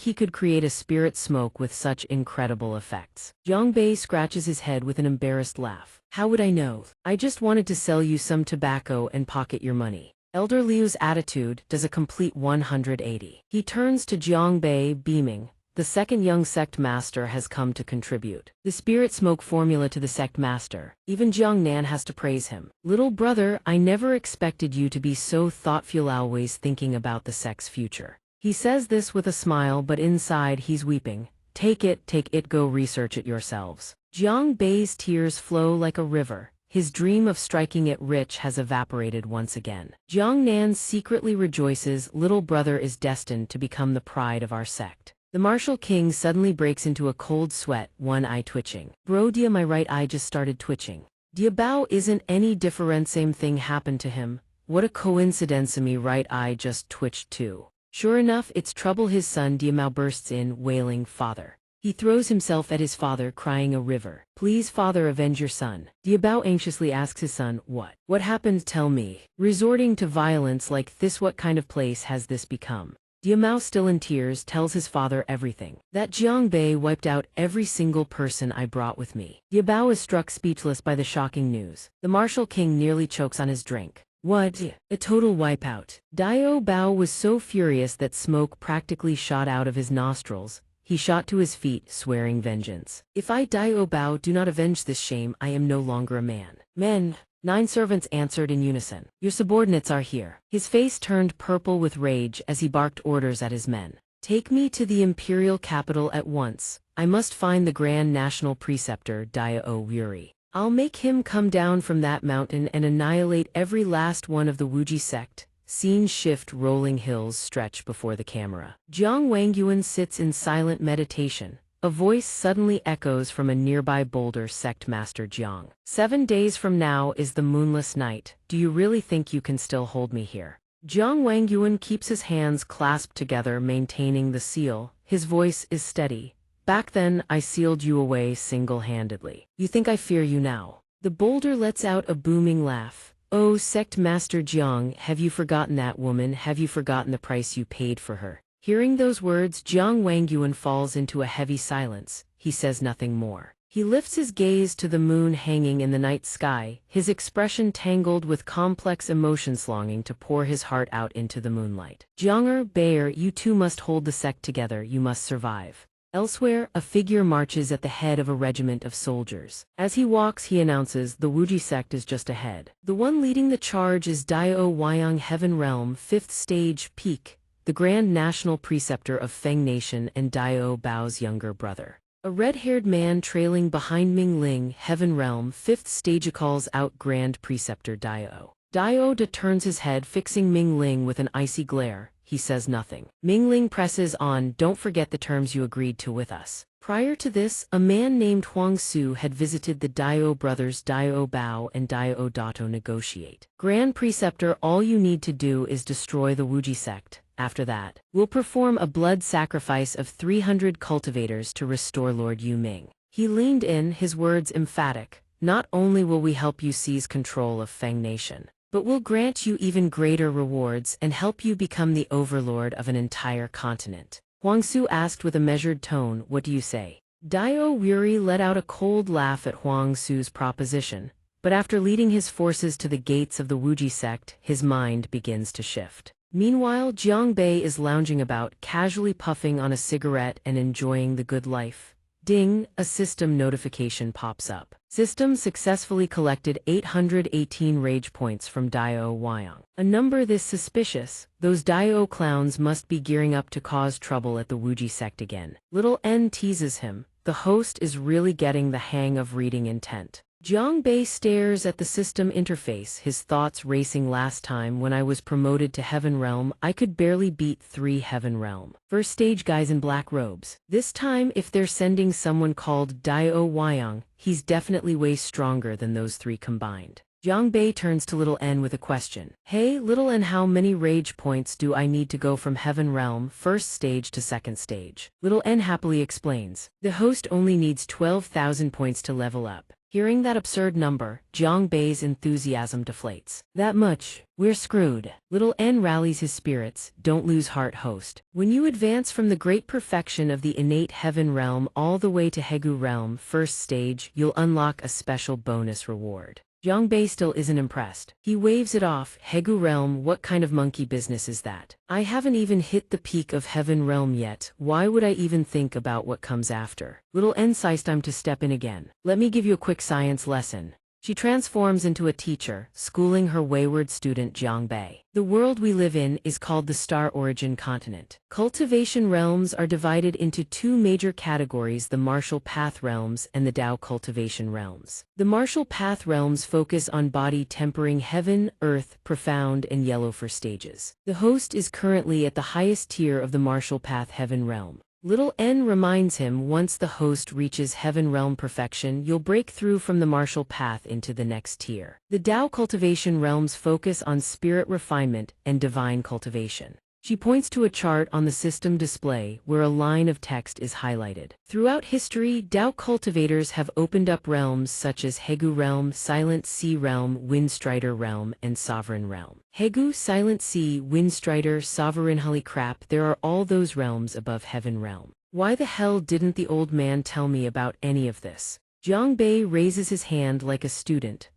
he could create a spirit smoke with such incredible effects. Jiang Bei scratches his head with an embarrassed laugh. How would I know? I just wanted to sell you some tobacco and pocket your money. Elder Liu's attitude does a complete 180. He turns to Jiang Bei, beaming. The second young sect master has come to contribute the spirit smoke formula to the sect master. Even Jiang Nan has to praise him. Little brother, I never expected you to be so thoughtful, always thinking about the sect's future. He says this with a smile, but inside he's weeping. Take it, go research it yourselves. Jiang Bei's tears flow like a river. His dream of striking it rich has evaporated once again. Jiang Nan secretly rejoices. Little brother is destined to become the pride of our sect. The martial king suddenly breaks into a cold sweat, one eye twitching. Bro dia, my right eye just started twitching. Dia Bao isn't any different, same thing happened to him. What a coincidence, me right eye just twitched too. Sure enough, it's trouble. His son Dia Mao bursts in, wailing, Father. He throws himself at his father, crying a river. Please father, avenge your son. Dia Bao anxiously asks his son, What happened, tell me. Resorting to violence like this, what kind of place has this become? Dia Mao, still in tears, tells his father everything. That Jiang Bei wiped out every single person I brought with me. Dia Bao is struck speechless by the shocking news. The martial king nearly chokes on his drink. What? A total wipeout. Dio Bao was so furious that smoke practically shot out of his nostrils. He shot to his feet, swearing vengeance. If I, Dio Bao, do not avenge this shame, I am no longer a man. Men. 9 servants answered in unison. Your subordinates are here. His face turned purple with rage as he barked orders at his men. Take me to the imperial capital at once. I must find the Grand National Preceptor, Dio Yuri. I'll make him come down from that mountain and annihilate every last one of the Wuji sect. Scene shift, rolling hills stretch before the camera. Jiang Wangyuan sits in silent meditation. A voice suddenly echoes from a nearby boulder. Sect Master Jiang. 7 days from now is the moonless night. Do you really think you can still hold me here? Jiang Wangyuan keeps his hands clasped together, maintaining the seal. His voice is steady. Back then, I sealed you away single-handedly. You think I fear you now? The boulder lets out a booming laugh. Oh, Sect Master Jiang, have you forgotten that woman? Have you forgotten the price you paid for her? Hearing those words, Jiang Wangyuan falls into a heavy silence. He says nothing more. He lifts his gaze to the moon hanging in the night sky, his expression tangled with complex emotions, longing to pour his heart out into the moonlight. Jiang Bei, you two must hold the sect together, you must survive. Elsewhere, a figure marches at the head of a regiment of soldiers. As he walks, he announces, the Wuji sect is just ahead. The one leading the charge is Dio Wyong, Heaven Realm, 5th stage, peak. The Grand National Preceptor of Feng Nation and Dio Bao's younger brother. A red-haired man trailing behind Ming Ling, Heaven Realm, 5th stage, calls out Grand Preceptor Dio. Dio turns his head, fixing Ming Ling with an icy glare. He says nothing. Ming Ling presses on, don't forget the terms you agreed to with us. Prior to this, a man named Huang Su had visited the Dio brothers Dio Bao and Dio Dato negotiate. Grand Preceptor, all you need to do is destroy the Wuji sect. After that, we'll perform a blood sacrifice of 300 cultivators to restore Lord Yu Ming. He leaned in, his words emphatic. Not only will we help you seize control of Feng Nation, but we'll grant you even greater rewards and help you become the overlord of an entire continent. Huang Su asked with a measured tone, what do you say? Dio Yuri let out a cold laugh at Huang Su's proposition, but after leading his forces to the gates of the Wuji sect, his mind begins to shift. Meanwhile, Jiang Bei is lounging about, casually puffing on a cigarette and enjoying the good life. Ding, a system notification pops up. System successfully collected 818 rage points from Dio Wyong. A number this suspicious. Those Dio clowns must be gearing up to cause trouble at the Wuji sect again. Little N teases him. The host is really getting the hang of reading intent. Jiang Bei stares at the system interface, his thoughts racing. Last time when I was promoted to Heaven Realm, I could barely beat 3 Heaven Realm first stage guys in black robes. This time, if they're sending someone called Dio Wyong, he's definitely way stronger than those 3 combined. Jiang Bei turns to little N with a question. Hey, little N, how many rage points do I need to go from Heaven Realm first stage to second stage? Little N happily explains. The host only needs 12,000 points to level up. Hearing that absurd number, Jiang Bei's enthusiasm deflates. That much? We're screwed. Little N rallies his spirits. Don't lose heart, host. When you advance from the great perfection of the innate Heaven Realm all the way to Hegu Realm first stage, you'll unlock a special bonus reward. Jiang Bei still isn't impressed. He waves it off. Hegu Realm, what kind of monkey business is that? I haven't even hit the peak of Heaven Realm yet. Why would I even think about what comes after? Little N sighs, time to step in again. Let me give you a quick science lesson. She transforms into a teacher, schooling her wayward student Jiang Bei. The world we live in is called the Star Origin Continent. Cultivation realms are divided into two major categories: the Martial Path realms and the Tao Cultivation realms. The Martial Path realms focus on body tempering heaven, earth, profound, and yellow for stages. The host is currently at the highest tier of the Martial Path Heaven realm. Little N reminds him once the host reaches Heaven Realm perfection, you'll break through from the martial path into the next tier. The Tao Cultivation realms focus on spirit refinement and divine cultivation. She points to a chart on the system display where a line of text is highlighted. Throughout history, Tao cultivators have opened up realms such as Hegu Realm, Silent Sea Realm, Windstrider Realm, and Sovereign Realm. Hegu, Silent Sea, Windstrider, Sovereign, holy crap, there are all those realms above Heaven Realm. Why the hell didn't the old man tell me about any of this? Jiang Bei raises his hand like a student.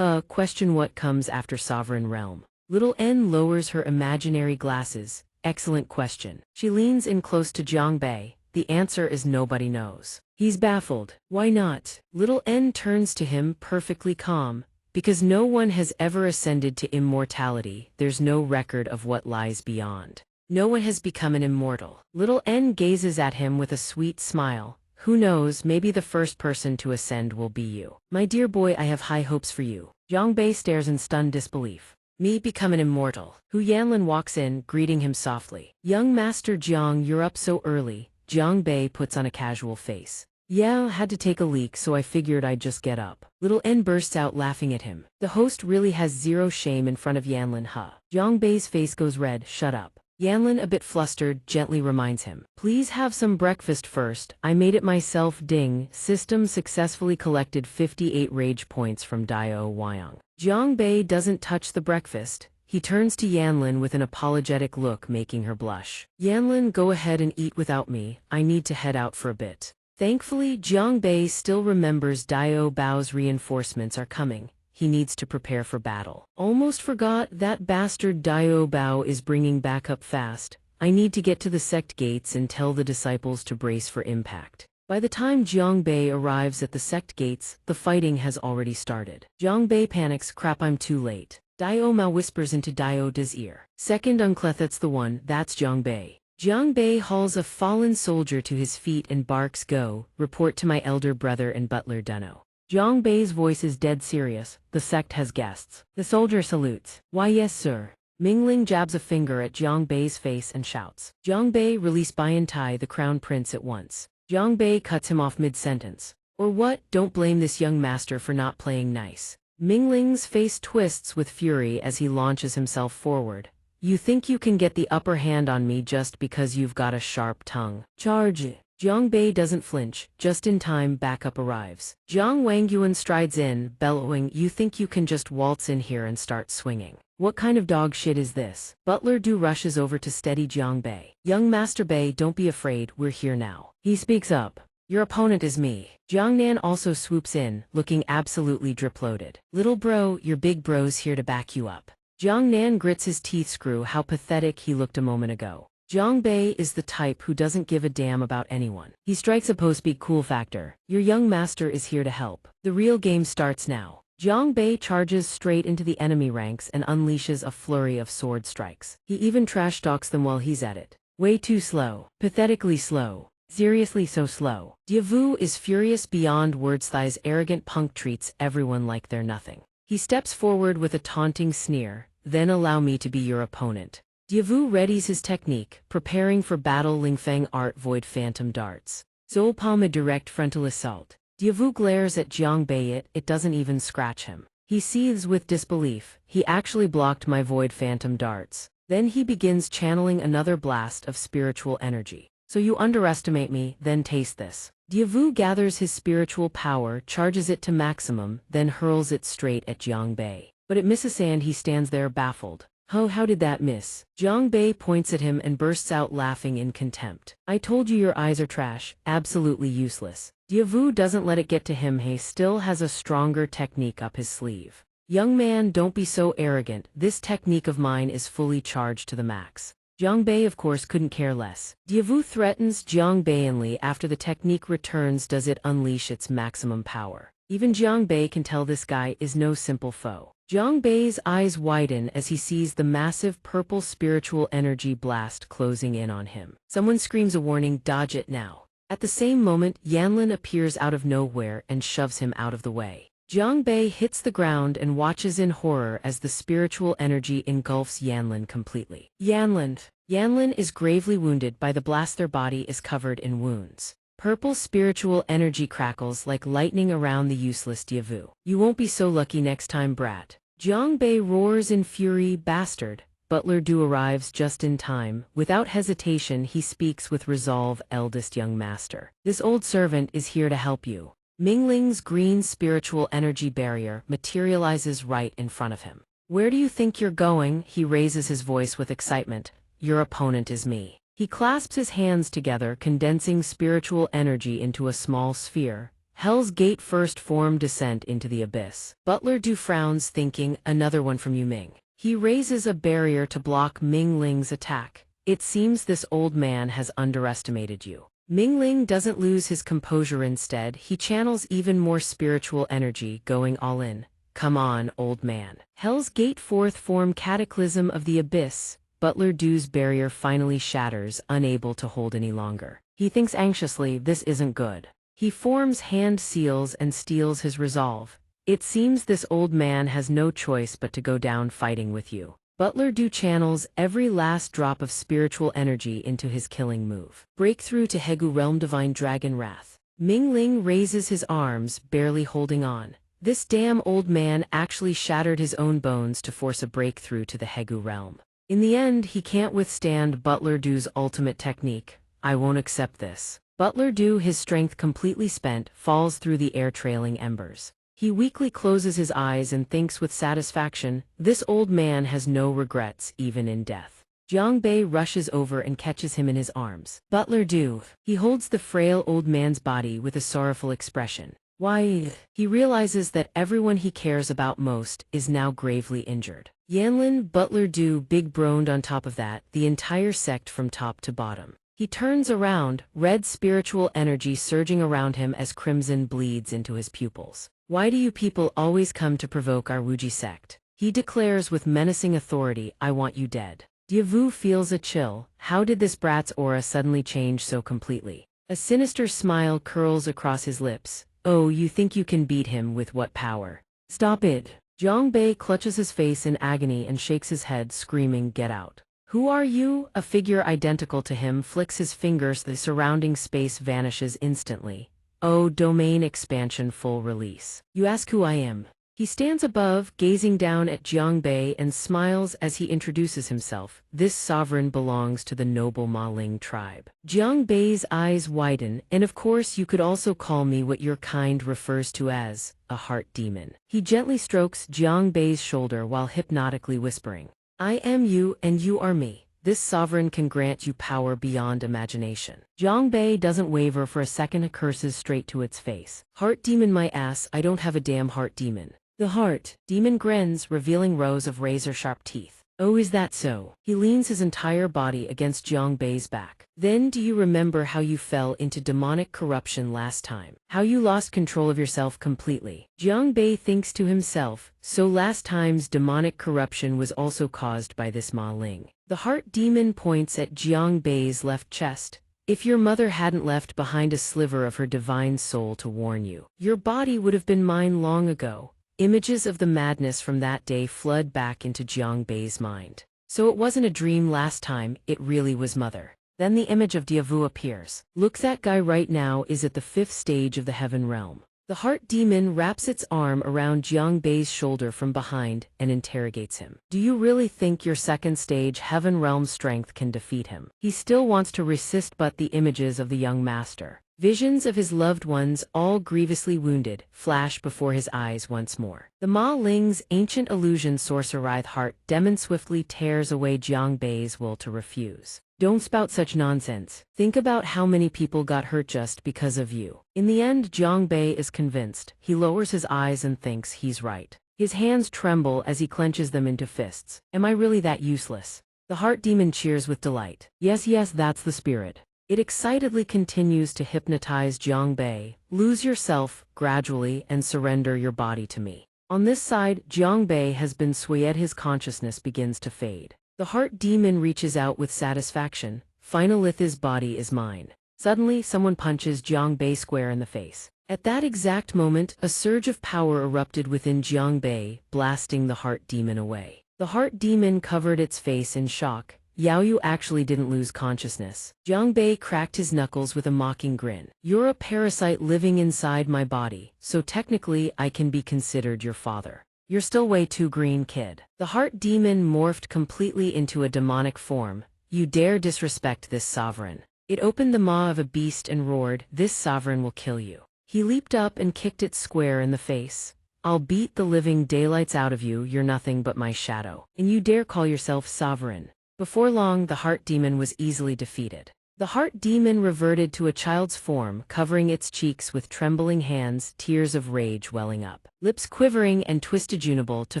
Question, what comes after Sovereign Realm? Little N lowers her imaginary glasses. Excellent question. She leans in close to Jiang Bei. The answer is nobody knows. He's baffled. Why not? Little N turns to him, perfectly calm. Because no one has ever ascended to immortality, there's no record of what lies beyond. No one has become an immortal. Little N gazes at him with a sweet smile. Who knows, maybe the first person to ascend will be you. My dear boy, I have high hopes for you. Jiang Bei stares in stunned disbelief. Me become an immortal. Hu Yanlin walks in, greeting him softly. Young Master Jiang, you're up so early. Jiang Bei puts on a casual face. Yeah, had to take a leak, so I figured I'd just get up. Little N bursts out laughing at him. The host really has zero shame in front of Yanlin, huh? Jiang Bei's face goes red. Shut up. Yanlin, a bit flustered, gently reminds him. Please have some breakfast first. I made it myself. Ding. System successfully collected 58 rage points from Dio Wyong. Jiang Bei doesn't touch the breakfast. He turns to Yanlin with an apologetic look, making her blush. Yanlin, go ahead and eat without me. I need to head out for a bit. Thankfully, Jiang Bei still remembers Dio Bao's reinforcements are coming. He needs to prepare for battle. Almost forgot, that bastard Dio Bao is bringing backup fast. I need to get to the sect gates and tell the disciples to brace for impact. By the time Jiang Bei arrives at the sect gates, the fighting has already started. Jiang Bei panics, crap, I'm too late. Dio Mao whispers into Dio Da's ear. Second uncleth, that's the one, that's Jiang Bei. Jiang Bei hauls a fallen soldier to his feet and barks, go, report to my elder brother and butler Dunno. Jiang Bei's voice is dead serious. The sect has guests. The soldier salutes. Why yes sir. Mingling jabs a finger at Jiang Bei's face and shouts. Jiang Bei, release Baiyantai, the crown prince, at once. Jiang Bei cuts him off mid-sentence. Or what? Don't blame this young master for not playing nice. Mingling's face twists with fury as he launches himself forward. You think you can get the upper hand on me just because you've got a sharp tongue? Charge! Jiang Bei doesn't flinch. Just in time, backup arrives. Jiang Wangyuan strides in, bellowing, you think you can just waltz in here and start swinging? What kind of dog shit is this? Butler Du rushes over to steady Jiang Bei. Young Master Bei, don't be afraid, we're here now. He speaks up. Your opponent is me. Jiang Nan also swoops in, looking absolutely drip-loaded. Little bro, your big bro's here to back you up. Jiang Nan grits his teeth. Screw how pathetic he looked a moment ago. Jiang Bei is the type who doesn't give a damn about anyone. He strikes a post-beat cool factor. Your young master is here to help. The real game starts now. Jiang Bei charges straight into the enemy ranks and unleashes a flurry of sword strikes. He even trash talks them while he's at it. Way too slow. Pathetically slow. Seriously so slow. Diavu is furious beyond words. Thai's arrogant punk treats everyone like they're nothing. He steps forward with a taunting sneer. Then allow me to be your opponent. Diavu readies his technique, preparing for battle. Lingfeng art void phantom darts. Zhou Palma direct frontal assault. Diavu glares at Jiang Bei. It doesn't even scratch him. He seethes with disbelief. He actually blocked my void phantom darts. Then he begins channeling another blast of spiritual energy. So you underestimate me, then taste this. Diavu gathers his spiritual power, charges it to maximum, then hurls it straight at Jiang Bei. But it misses and he stands there baffled. Oh, how did that miss? Jiang Bei points at him and bursts out laughing in contempt. I told you your eyes are trash, absolutely useless. Diavu doesn't let it get to him. He still has a stronger technique up his sleeve. Young man, don't be so arrogant. This technique of mine is fully charged to the max. Jiang Bei of course couldn't care less. Diavu threatens Jiang Bei and after the technique returns does it unleash its maximum power. Even Jiang Bei can tell this guy is no simple foe. Jiang Bei's eyes widen as he sees the massive purple spiritual energy blast closing in on him. Someone screams a warning, dodge it now. At the same moment, Yanlin appears out of nowhere and shoves him out of the way. Jiang Bei hits the ground and watches in horror as the spiritual energy engulfs Yanlin completely. Yanlin is gravely wounded by the blast. Their body is covered in wounds. Purple spiritual energy crackles like lightning around the useless Diavu. You won't be so lucky next time, brat. Jiang Bei roars in fury, bastard. Butler Du arrives just in time. Without hesitation, he speaks with resolve, eldest young master. This old servant is here to help you. Mingling's green spiritual energy barrier materializes right in front of him. Where do you think you're going? He raises his voice with excitement. Your opponent is me. He clasps his hands together, condensing spiritual energy into a small sphere. Hell's Gate first form descent into the abyss. Butler Du frowns, thinking, another one from you, Ming. He raises a barrier to block Mingling's attack. It seems this old man has underestimated you. Mingling doesn't lose his composure. Instead, he channels even more spiritual energy, going all in. Come on, old man. Hell's Gate fourth form cataclysm of the abyss. Butler Du's barrier finally shatters, unable to hold any longer. He thinks anxiously, this isn't good. He forms hand seals and steals his resolve. It seems this old man has no choice but to go down fighting with you. Butler Du channels every last drop of spiritual energy into his killing move. Breakthrough to Hegu Realm Divine Dragon Wrath. Mingling raises his arms, barely holding on. This damn old man actually shattered his own bones to force a breakthrough to the Hegu realm. In the end, he can't withstand Butler Du's ultimate technique. I won't accept this. Butler Du, his strength completely spent, falls through the air trailing embers. He weakly closes his eyes and thinks with satisfaction, this old man has no regrets, even in death. Jiang Bei rushes over and catches him in his arms. Butler Du. He holds the frail old man's body with a sorrowful expression. Why? He realizes that everyone he cares about most is now gravely injured. Yanlin, Butler Du, big boned on top of that, the entire sect from top to bottom. He turns around, red spiritual energy surging around him as crimson bleeds into his pupils. Why do you people always come to provoke our Wuji sect? He declares with menacing authority, I want you dead. Diavu feels a chill. How did this brat's aura suddenly change so completely? A sinister smile curls across his lips. Oh, you think you can beat him with what power? Stop it. Jiang Bei clutches his face in agony and shakes his head, screaming, get out. Who are you? A figure identical to him flicks his fingers. The surrounding space vanishes instantly. Oh, domain expansion full release. You ask who I am. He stands above, gazing down at Jiang Bei and smiles as he introduces himself. This sovereign belongs to the noble Ma Ling tribe. Jiang Bei's eyes widen, and of course you could also call me what your kind refers to as a heart demon. He gently strokes Jiang Bei's shoulder while hypnotically whispering, I am you and you are me. This sovereign can grant you power beyond imagination. Jiang Bei doesn't waver for a second, curses straight to its face. Heart demon my ass, I don't have a damn heart demon. The heart demon grins, revealing rows of razor-sharp teeth. Oh, is that so? He leans his entire body against Jiang Bei's back. Then do you remember how you fell into demonic corruption last time? How you lost control of yourself completely? Jiang Bei thinks to himself, so last time's demonic corruption was also caused by this Ma Ling. The heart demon points at Jiang Bei's left chest. If your mother hadn't left behind a sliver of her divine soul to warn you, your body would have been mine long ago. Images of the madness from that day flood back into Jiang Bei's mind. So it wasn't a dream last time, it really was mother. Then the image of Diavu appears. Look, that guy right now is at the 5th stage of the heaven realm. The heart demon wraps its arm around Jiang Bei's shoulder from behind and interrogates him. Do you really think your second stage heaven realm strength can defeat him? He still wants to resist, but the images of the young master, visions of his loved ones all grievously wounded, flash before his eyes once more. The Ma Ling's ancient illusion sorcerite heart demon swiftly tears away Jiang Bei's will to refuse. Don't spout such nonsense. Think about how many people got hurt just because of you. In the end, Jiang Bei is convinced. He lowers his eyes and thinks he's right. His hands tremble as he clenches them into fists. Am I really that useless? The heart demon cheers with delight. Yes, yes, that's the spirit. It excitedly continues to hypnotize Jiang Bei. Lose yourself, gradually, and surrender your body to me. On this side, Jiang Bei has been swayed. His consciousness begins to fade. The heart demon reaches out with satisfaction. Finalith's body is mine. Suddenly, someone punches Jiang Bei square in the face. At that exact moment, a surge of power erupted within Jiang Bei, blasting the heart demon away. The heart demon covered its face in shock. Yaoyu actually didn't lose consciousness. Jiang Bei cracked his knuckles with a mocking grin. You're a parasite living inside my body, so technically I can be considered your father. You're still way too green, kid. The heart demon morphed completely into a demonic form. You dare disrespect this sovereign. It opened the maw of a beast and roared, this sovereign will kill you. He leaped up and kicked it square in the face. I'll beat the living daylights out of you, you're nothing but my shadow. And you dare call yourself sovereign. Before long, the heart demon was easily defeated. The heart demon reverted to a child's form, covering its cheeks with trembling hands, tears of rage welling up, lips quivering and twisted unable to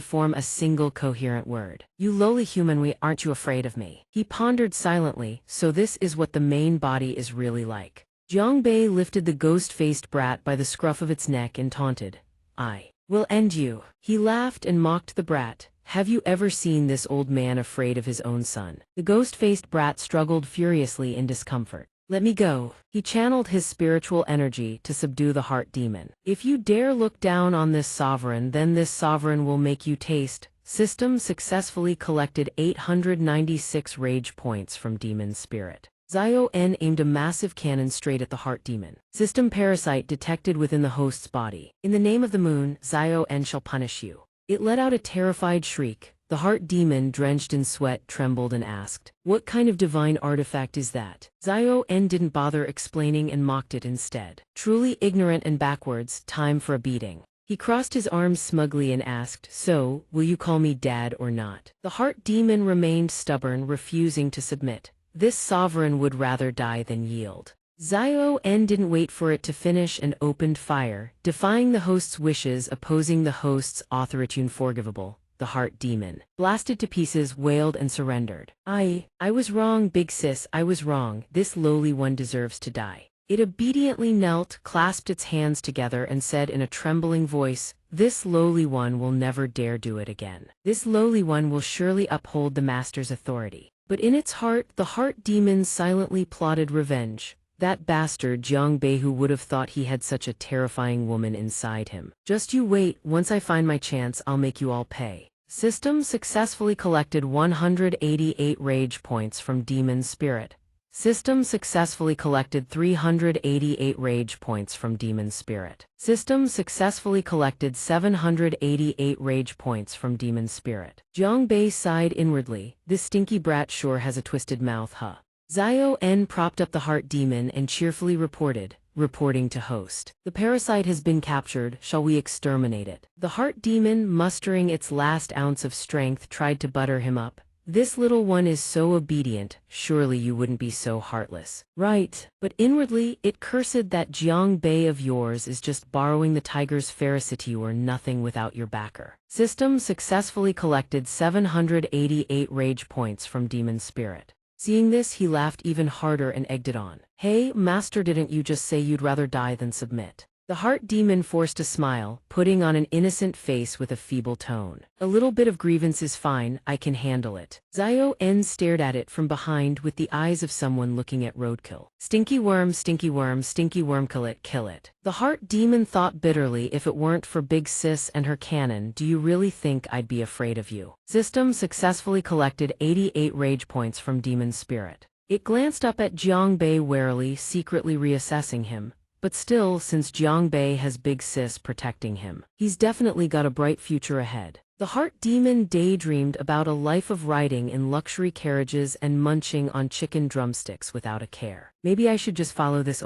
form a single coherent word. You lowly human, aren't you afraid of me? He pondered silently, so this is what the main body is really like. Jiang Bei lifted the ghost-faced brat by the scruff of its neck and taunted, I will end you. He laughed and mocked the brat. Have you ever seen this old man afraid of his own son? The ghost-faced brat struggled furiously in discomfort. Let me go. He channeled his spiritual energy to subdue the heart demon. If you dare look down on this sovereign, then this sovereign will make you taste. System successfully collected 896 rage points from demon spirit. Zio N aimed a massive cannon straight at the heart demon. System parasite detected within the host's body. In the name of the moon, Zio N shall punish you. It let out a terrified shriek. The heart demon, drenched in sweat, trembled and asked, what kind of divine artifact is that? Zio N didn't bother explaining and mocked it instead. Truly ignorant and backwards, time for a beating. He crossed his arms smugly and asked, so, will you call me dad or not? The heart demon remained stubborn, refusing to submit. This sovereign would rather die than yield. Zio N didn't wait for it to finish and opened fire, defying the host's wishes, opposing the host's authority. Unforgivable, the heart demon, blasted to pieces, wailed and surrendered. I was wrong, big sis, I was wrong. This lowly one deserves to die. It obediently knelt, clasped its hands together and said in a trembling voice, this lowly one will never dare do it again. This lowly one will surely uphold the master's authority. But in its heart, the heart demon silently plotted revenge. That bastard Jiang Bei, who would have thought he had such a terrifying woman inside him. Just you wait, once I find my chance, I'll make you all pay. System successfully collected 188 rage points from demon spirit. System successfully collected 388 rage points from demon spirit. System successfully collected 788 rage points from demon spirit. Jiang Bei sighed inwardly. This stinky brat sure has a twisted mouth, huh? Zio N propped up the heart demon and cheerfully reporting to host. The parasite has been captured, shall we exterminate it? The heart demon, mustering its last ounce of strength, tried to butter him up. This little one is so obedient, surely you wouldn't be so heartless. Right, but inwardly it cursed that Jiang Bei of yours is just borrowing the tiger's ferocity or nothing without your backer. System successfully collected 788 rage points from demon spirit. Seeing this, he laughed even harder and egged it on. Hey, master, didn't you just say you'd rather die than submit? The heart demon forced a smile, putting on an innocent face with a feeble tone. A little bit of grievance is fine, I can handle it. Zio N stared at it from behind with the eyes of someone looking at roadkill. Stinky worm, stinky worm, stinky worm, kill it, kill it. The heart demon thought bitterly, if it weren't for Big Sis and her cannon, do you really think I'd be afraid of you? System successfully collected 88 rage points from demon spirit. It glanced up at Jiang Bei warily, secretly reassessing him. But still, since Jiang Bei has Big Sis protecting him, he's definitely got a bright future ahead. The heart demon daydreamed about a life of riding in luxury carriages and munching on chicken drumsticks without a care. Maybe I should just follow this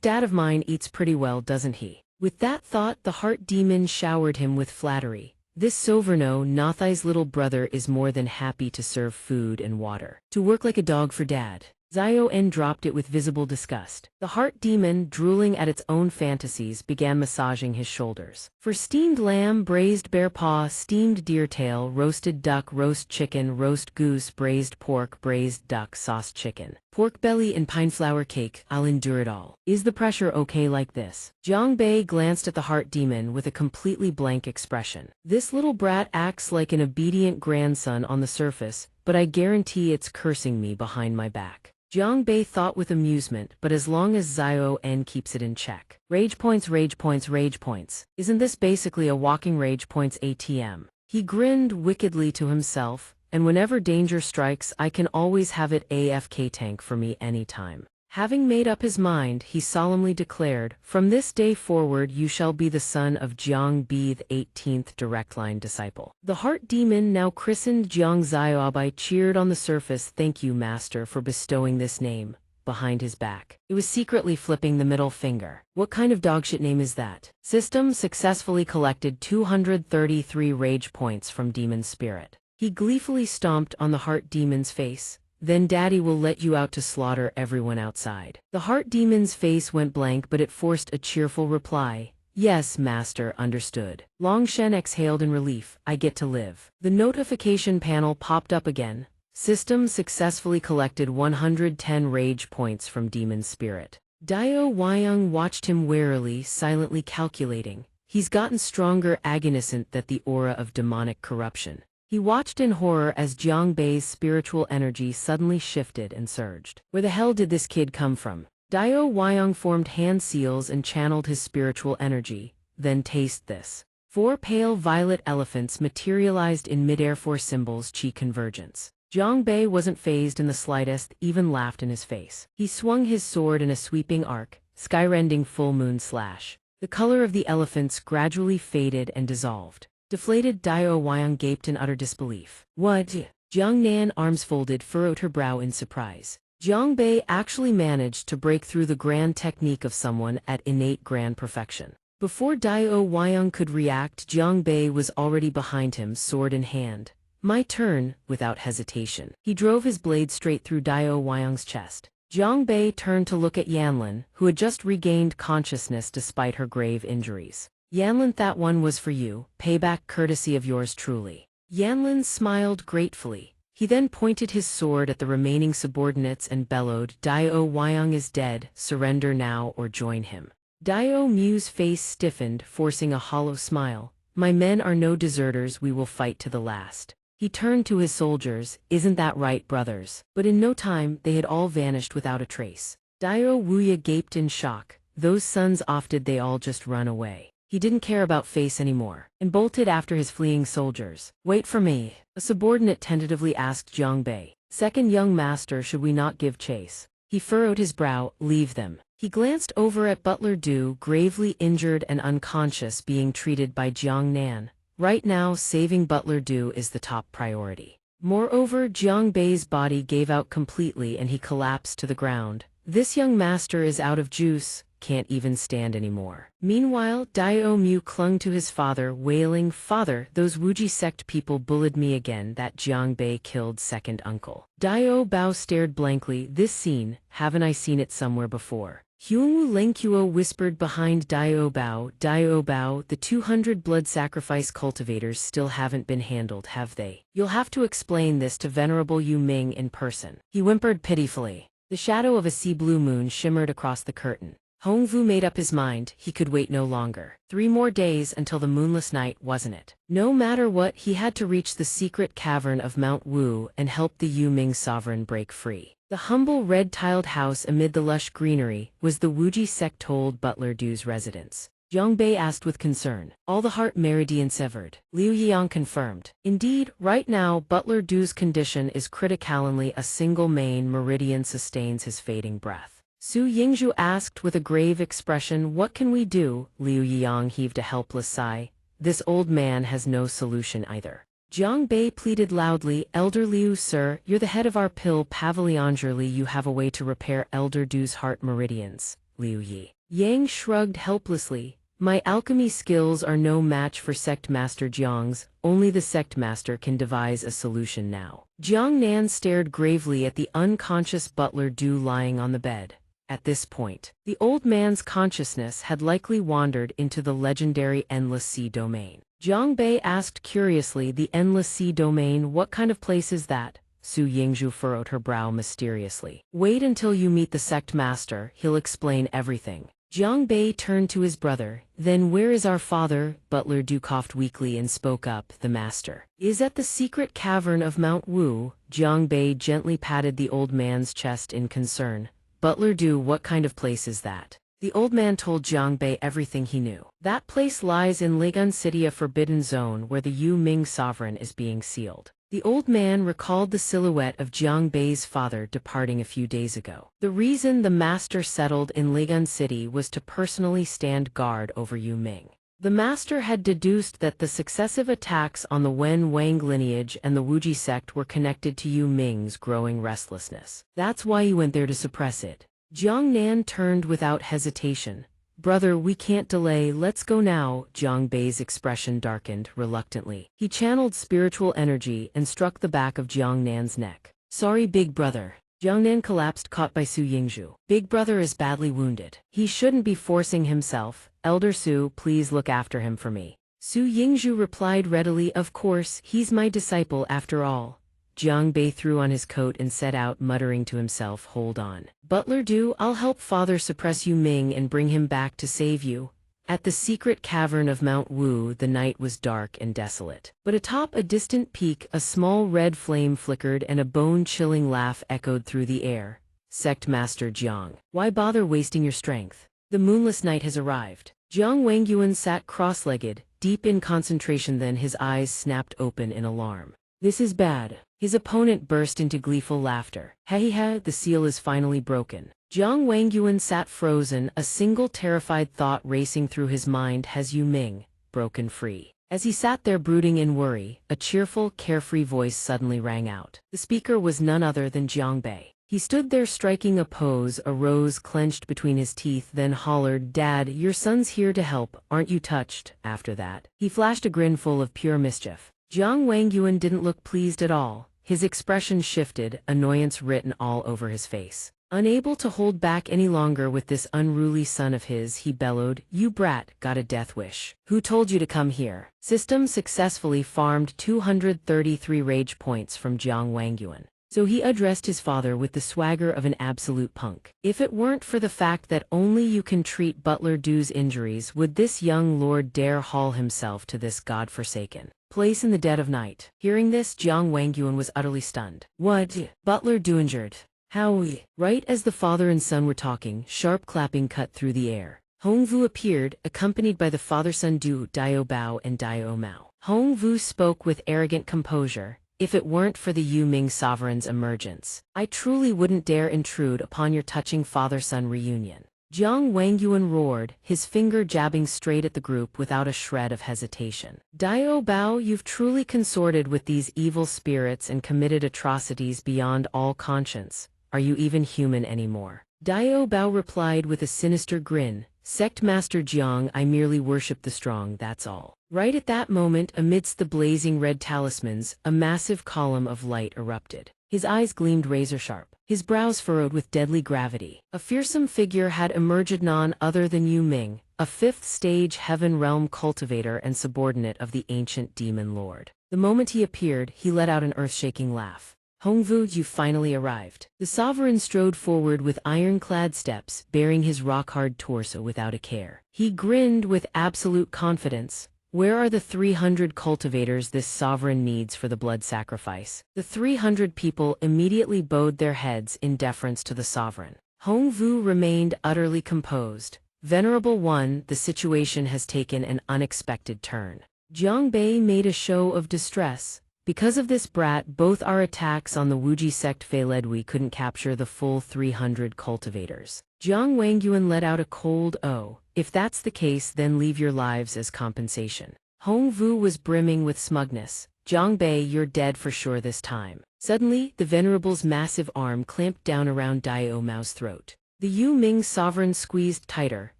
dad of mine eats pretty well, doesn't he? With that thought, the heart demon showered him with flattery. This Soverno, Nathai's little brother, is more than happy to serve food and water. To work like a dog for dad. Zio-en dropped it with visible disgust. The heart demon, drooling at its own fantasies, began massaging his shoulders. For steamed lamb, braised bear paw, steamed deer tail, roasted duck, roast chicken, roast goose, braised pork, braised duck, sauce chicken, pork belly and pine flour cake, I'll endure it all. Is the pressure okay like this? Jiang Bei glanced at the heart demon with a completely blank expression. This little brat acts like an obedient grandson on the surface, but I guarantee it's cursing me behind my back. Jiang Bei thought with amusement, but as long as Zio-en keeps it in check. Rage points, rage points, rage points. Isn't this basically a walking rage points ATM? He grinned wickedly to himself, and whenever danger strikes, I can always have it AFK tank for me anytime. Having made up his mind, he solemnly declared, "From this day forward you shall be the son of Jiang Bi, the 18th direct line disciple." The heart demon, now christened Jiang Ziobai, cheered on the surface. "Thank you, master, for bestowing this name." Behind his back, it was secretly flipping the middle finger. What kind of dogshit name is that? System successfully collected 233 rage points from Demon Spirit. He gleefully stomped on the heart demon's face. "Then Daddy will let you out to slaughter everyone outside." The heart demon's face went blank, but it forced a cheerful reply. "Yes, master, understood." Long Shen exhaled in relief. "I get to live." The notification panel popped up again. System successfully collected 110 rage points from Demon Spirit. Dio Wyung watched him warily, silently calculating. He's gotten stronger, agonisant that the aura of demonic corruption. He watched in horror as Jiang Bei's spiritual energy suddenly shifted and surged. Where the hell did this kid come from? Dio Wyong formed hand seals and channeled his spiritual energy. Then taste this. 4 pale violet elephants materialized in midair, 4 symbols, chi convergence. Jiang Bei wasn't fazed in the slightest, even laughed in his face. He swung his sword in a sweeping arc, skyrending full moon slash. The color of the elephants gradually faded and dissolved. Deflated, Dio Wyong gaped in utter disbelief. "What?" Jiang Nan, arms folded, furrowed her brow in surprise. Jiang Bei actually managed to break through the grand technique of someone at innate grand perfection. Before Dio Wyong could react, Jiang Bei was already behind him, sword in hand. "My turn," without hesitation. He drove his blade straight through Dio Wyong's chest. Jiang Bei turned to look at Yanlin, who had just regained consciousness despite her grave injuries. "Yanlin, that one was for you, payback courtesy of yours truly." Yanlin smiled gratefully. He then pointed his sword at the remaining subordinates and bellowed, "Dio Wyong is dead, surrender now or join him." Dio Mu's face stiffened, forcing a hollow smile. "My men are no deserters, we will fight to the last." He turned to his soldiers, "Isn't that right, brothers?" But in no time, they had all vanished without a trace. Dio Wuya gaped in shock. Those sons off, did they all just run away? He didn't care about face anymore, and bolted after his fleeing soldiers. "Wait for me," a subordinate tentatively asked Jiang Bei. "Second young master, should we not give chase?" He furrowed his brow. "Leave them." He glanced over at Butler Du, gravely injured and unconscious, being treated by Jiang Nan. Right now, saving Butler Du is the top priority. Moreover, Jiang Bei's body gave out completely and he collapsed to the ground. "This young master is out of juice, can't even stand anymore." Meanwhile, Dio Mu clung to his father, wailing, "Father, those Wuji sect people bullied me again, that Jiang Bei killed second uncle." Dio Bao stared blankly. "This scene, haven't I seen it somewhere before?" Hyunwoo Lengkuo whispered behind Dio Bao. "Dio Bao, the 200 blood sacrifice cultivators still haven't been handled, have they? You'll have to explain this to Venerable Yu Ming in person." He whimpered pitifully. The shadow of a sea blue moon shimmered across the curtain. Hongvu made up his mind, he could wait no longer. 3 more days until the moonless night, wasn't it? No matter what, he had to reach the secret cavern of Mount Wu and help the Yu Ming sovereign break free. The humble red-tiled house amid the lush greenery was the Wuji sect told Butler Du's residence. Jiang Bei asked with concern. "All the heart meridian severed." Liu Yang confirmed. "Indeed, right now Butler Du's condition is critically a single main meridian sustains his fading breath." Su Yingzhu asked with a grave expression. What can we do? Liu Yiyang heaved a helpless sigh. This old man has no solution either. Jiang Bei pleaded loudly. Elder Liu, sir, you're the head of our pill pavilion. Surely you have a way to repair Elder Du's heart meridians. Liu Yi. Yang shrugged helplessly. My alchemy skills are no match for sect master Jiang's. Only the sect master can devise a solution now. Jiang Nan stared gravely at the unconscious butler Du lying on the bed. At this point, the old man's consciousness had likely wandered into the legendary Endless Sea domain. Jiang Bei asked curiously, the Endless Sea domain, what kind of place is that? Su Yingzhu furrowed her brow mysteriously. Wait until you meet the sect master, he'll explain everything. Jiang Bei turned to his brother. Then where is our father? Butler Du coughed weakly and spoke up. The master is at the secret cavern of Mount Wu. Jiang Bei gently patted the old man's chest in concern. Butler Du, what kind of place is that? The old man told Jiang Bei everything he knew. That place lies in Ligun City, a forbidden zone where the Yu Ming sovereign is being sealed. The old man recalled the silhouette of Jiang Bei's father departing a few days ago. The reason the master settled in Ligun City was to personally stand guard over Yu Ming. The master had deduced that the successive attacks on the Wen Wang lineage and the Wuji sect were connected to Yu Ming's growing restlessness. That's why he went there to suppress it. Jiang Nan turned without hesitation. Brother, we can't delay, let's go now. Jiang Bei's expression darkened reluctantly. He channeled spiritual energy and struck the back of Jiang Nan's neck. Sorry, big brother. Jiang Nan collapsed, caught by Su Yingzhu. Big brother is badly wounded. He shouldn't be forcing himself. Elder Su, please look after him for me. Su Yingzhu replied readily, of course, he's my disciple after all. Jiang Bei threw on his coat and set out, muttering to himself, hold on. Butler Du, I'll help father suppress Yu Ming and bring him back to save you. At the secret cavern of Mount Wu, the night was dark and desolate. But atop a distant peak, a small red flame flickered and a bone-chilling laugh echoed through the air. Sect Master Jiang, why bother wasting your strength? The moonless night has arrived. Jiang Wangyuan sat cross-legged, deep in concentration, then his eyes snapped open in alarm. This is bad. His opponent burst into gleeful laughter. Hehehe, the seal is finally broken. Jiang Wangyuan sat frozen, a single terrified thought racing through his mind. Has Yu Ming broken free? As he sat there brooding in worry, a cheerful, carefree voice suddenly rang out. The speaker was none other than Jiang Bei. He stood there striking a pose, a rose clenched between his teeth, then hollered, Dad, your son's here to help, aren't you touched? After that, he flashed a grin full of pure mischief. Jiang Wangyuan didn't look pleased at all. His expression shifted, annoyance written all over his face. Unable to hold back any longer with this unruly son of his, he bellowed, You brat, got a death wish. Who told you to come here? System successfully farmed 233 rage points from Jiang Wangyuan. So he addressed his father with the swagger of an absolute punk. If it weren't for the fact that only you can treat Butler Du's injuries, would this young lord dare haul himself to this god-forsaken place in the dead of night? Hearing this, Jiang Wangyuan was utterly stunned. What? Butler Du injured? How? Right as the father and son were talking, sharp clapping cut through the air. Hong Vu appeared, accompanied by the father-son Du, Dio Bao and Dio Mao. Hong Vu spoke with arrogant composure. If it weren't for the Yu Ming sovereign's emergence, I truly wouldn't dare intrude upon your touching father-son reunion. Jiang Wangyuan roared, his finger jabbing straight at the group without a shred of hesitation. Dio Bao, you've truly consorted with these evil spirits and committed atrocities beyond all conscience. Are you even human anymore? Dio Bao replied with a sinister grin. Sect Master Jiang, I merely worship the strong, that's all. Right at that moment, amidst the blazing red talismans, a massive column of light erupted. His eyes gleamed razor-sharp, his brows furrowed with deadly gravity. A fearsome figure had emerged, none other than Yu Ming, a fifth-stage heaven realm cultivator and subordinate of the ancient demon lord. The moment he appeared, he let out an earth-shaking laugh. Hongvu, you finally arrived. The sovereign strode forward with ironclad steps, bearing his rock-hard torso without a care. He grinned with absolute confidence. Where are the 300 cultivators this sovereign needs for the blood sacrifice? The 300 people immediately bowed their heads in deference to the sovereign. Hongvu remained utterly composed. Venerable One, the situation has taken an unexpected turn. Jiang Bei made a show of distress. Because of this brat, both our attacks on the Wuji sect failed. We couldn't capture the full 300 cultivators. Jiang Wangyuan let out a cold "Oh, if that's the case then leave your lives as compensation." Hong Vu was brimming with smugness. "Jiang Bei, you're dead for sure this time." Suddenly, the venerable's massive arm clamped down around Dao Mao's throat. The Yu Ming sovereign squeezed tighter,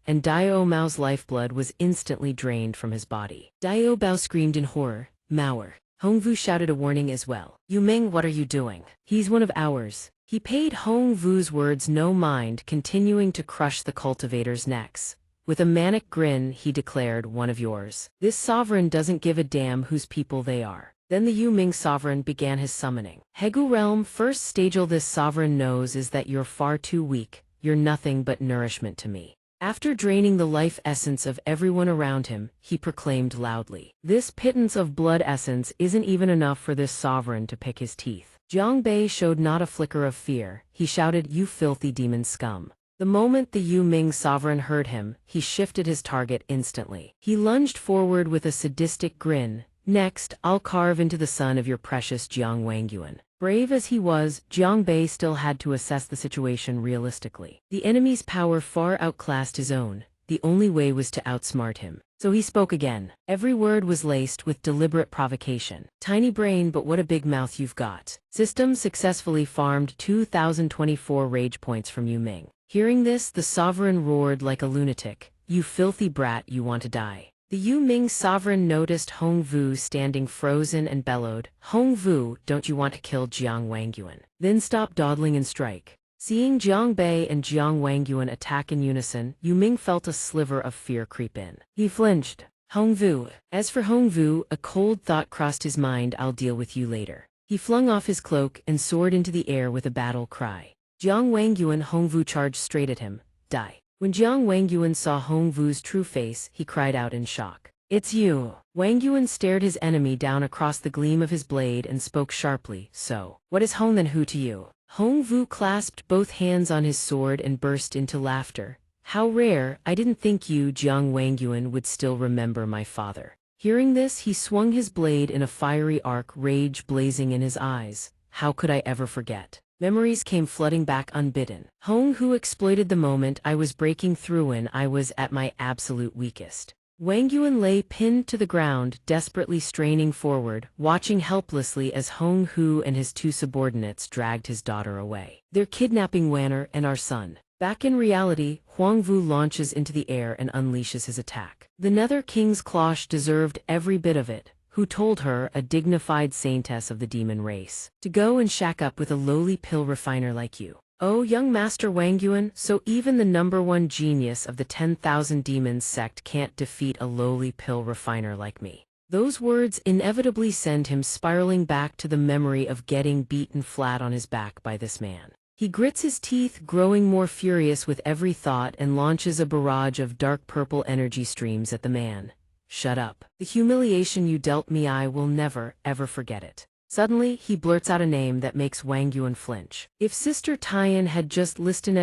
and Dao Mao's lifeblood was instantly drained from his body. Dao Bao screamed in horror. "Maoer." Hong Vu shouted a warning as well. "Yu Ming, what are you doing? He's one of ours." He paid Hong Vu's words no mind, continuing to crush the cultivators' necks. With a manic grin, he declared, "One of yours. This sovereign doesn't give a damn whose people they are." Then the Yu Ming sovereign began his summoning. "Hegu realm, first stage. All this sovereign knows is that you're far too weak. You're nothing but nourishment to me." After draining the life essence of everyone around him, he proclaimed loudly, "This pittance of blood essence isn't even enough for this sovereign to pick his teeth." Jiang Bei showed not a flicker of fear. He shouted, "You filthy demon scum." The moment the Yu Ming sovereign heard him, he shifted his target instantly. He lunged forward with a sadistic grin. "Next, I'll carve into the son of your precious Jiang Wangyuan." Brave as he was, Jiang Bei still had to assess the situation realistically. The enemy's power far outclassed his own. The only way was to outsmart him. So he spoke again. Every word was laced with deliberate provocation. "Tiny brain, but what a big mouth you've got." System successfully farmed 2024 rage points from Yu Ming. Hearing this, the sovereign roared like a lunatic. "You filthy brat, you want to die." The Yu Ming sovereign noticed Hong Vu standing frozen and bellowed, "Hong Vu, don't you want to kill Jiang Wangyuan? Then stop dawdling and strike." Seeing Jiang Bei and Jiang Wangyuan attack in unison, Yu Ming felt a sliver of fear creep in. He flinched. "Hong Vu." As for Hong Vu, a cold thought crossed his mind, "I'll deal with you later." He flung off his cloak and soared into the air with a battle cry. Jiang Wangyuan. Hong Vu charged straight at him. "Die." When Jiang Wangyuan saw Hong Vu's true face, he cried out in shock. "It's you." Wangyuan stared his enemy down across the gleam of his blade and spoke sharply, "So, what is Hong then Hu to you?" Hong Vu clasped both hands on his sword and burst into laughter. "How rare, I didn't think you, Jiang Wangyuan, would still remember my father." Hearing this, he swung his blade in a fiery arc, rage blazing in his eyes. "How could I ever forget?" Memories came flooding back unbidden. Hong Hu exploited the moment I was breaking through when I was at my absolute weakest. Wangyuan lay pinned to the ground, desperately straining forward, watching helplessly as Hong Hu and his two subordinates dragged his daughter away. "They're kidnapping Wanner and our son." Back in reality, Huang Vu launches into the air and unleashes his attack. The Nether King's cloche deserved every bit of it. Who told her, a dignified saintess of the demon race, to go and shack up with a lowly pill refiner like you? "Oh, young Master Wangyuan, so even the #1 genius of the 10,000 demons sect can't defeat a lowly pill refiner like me." Those words inevitably send him spiraling back to the memory of getting beaten flat on his back by this man. He grits his teeth, growing more furious with every thought, and launches a barrage of dark purple energy streams at the man. "Shut up. The humiliation you dealt me, I will never, ever forget it." Suddenly, he blurts out a name that makes Wangyuan flinch. If Sister Tyan had just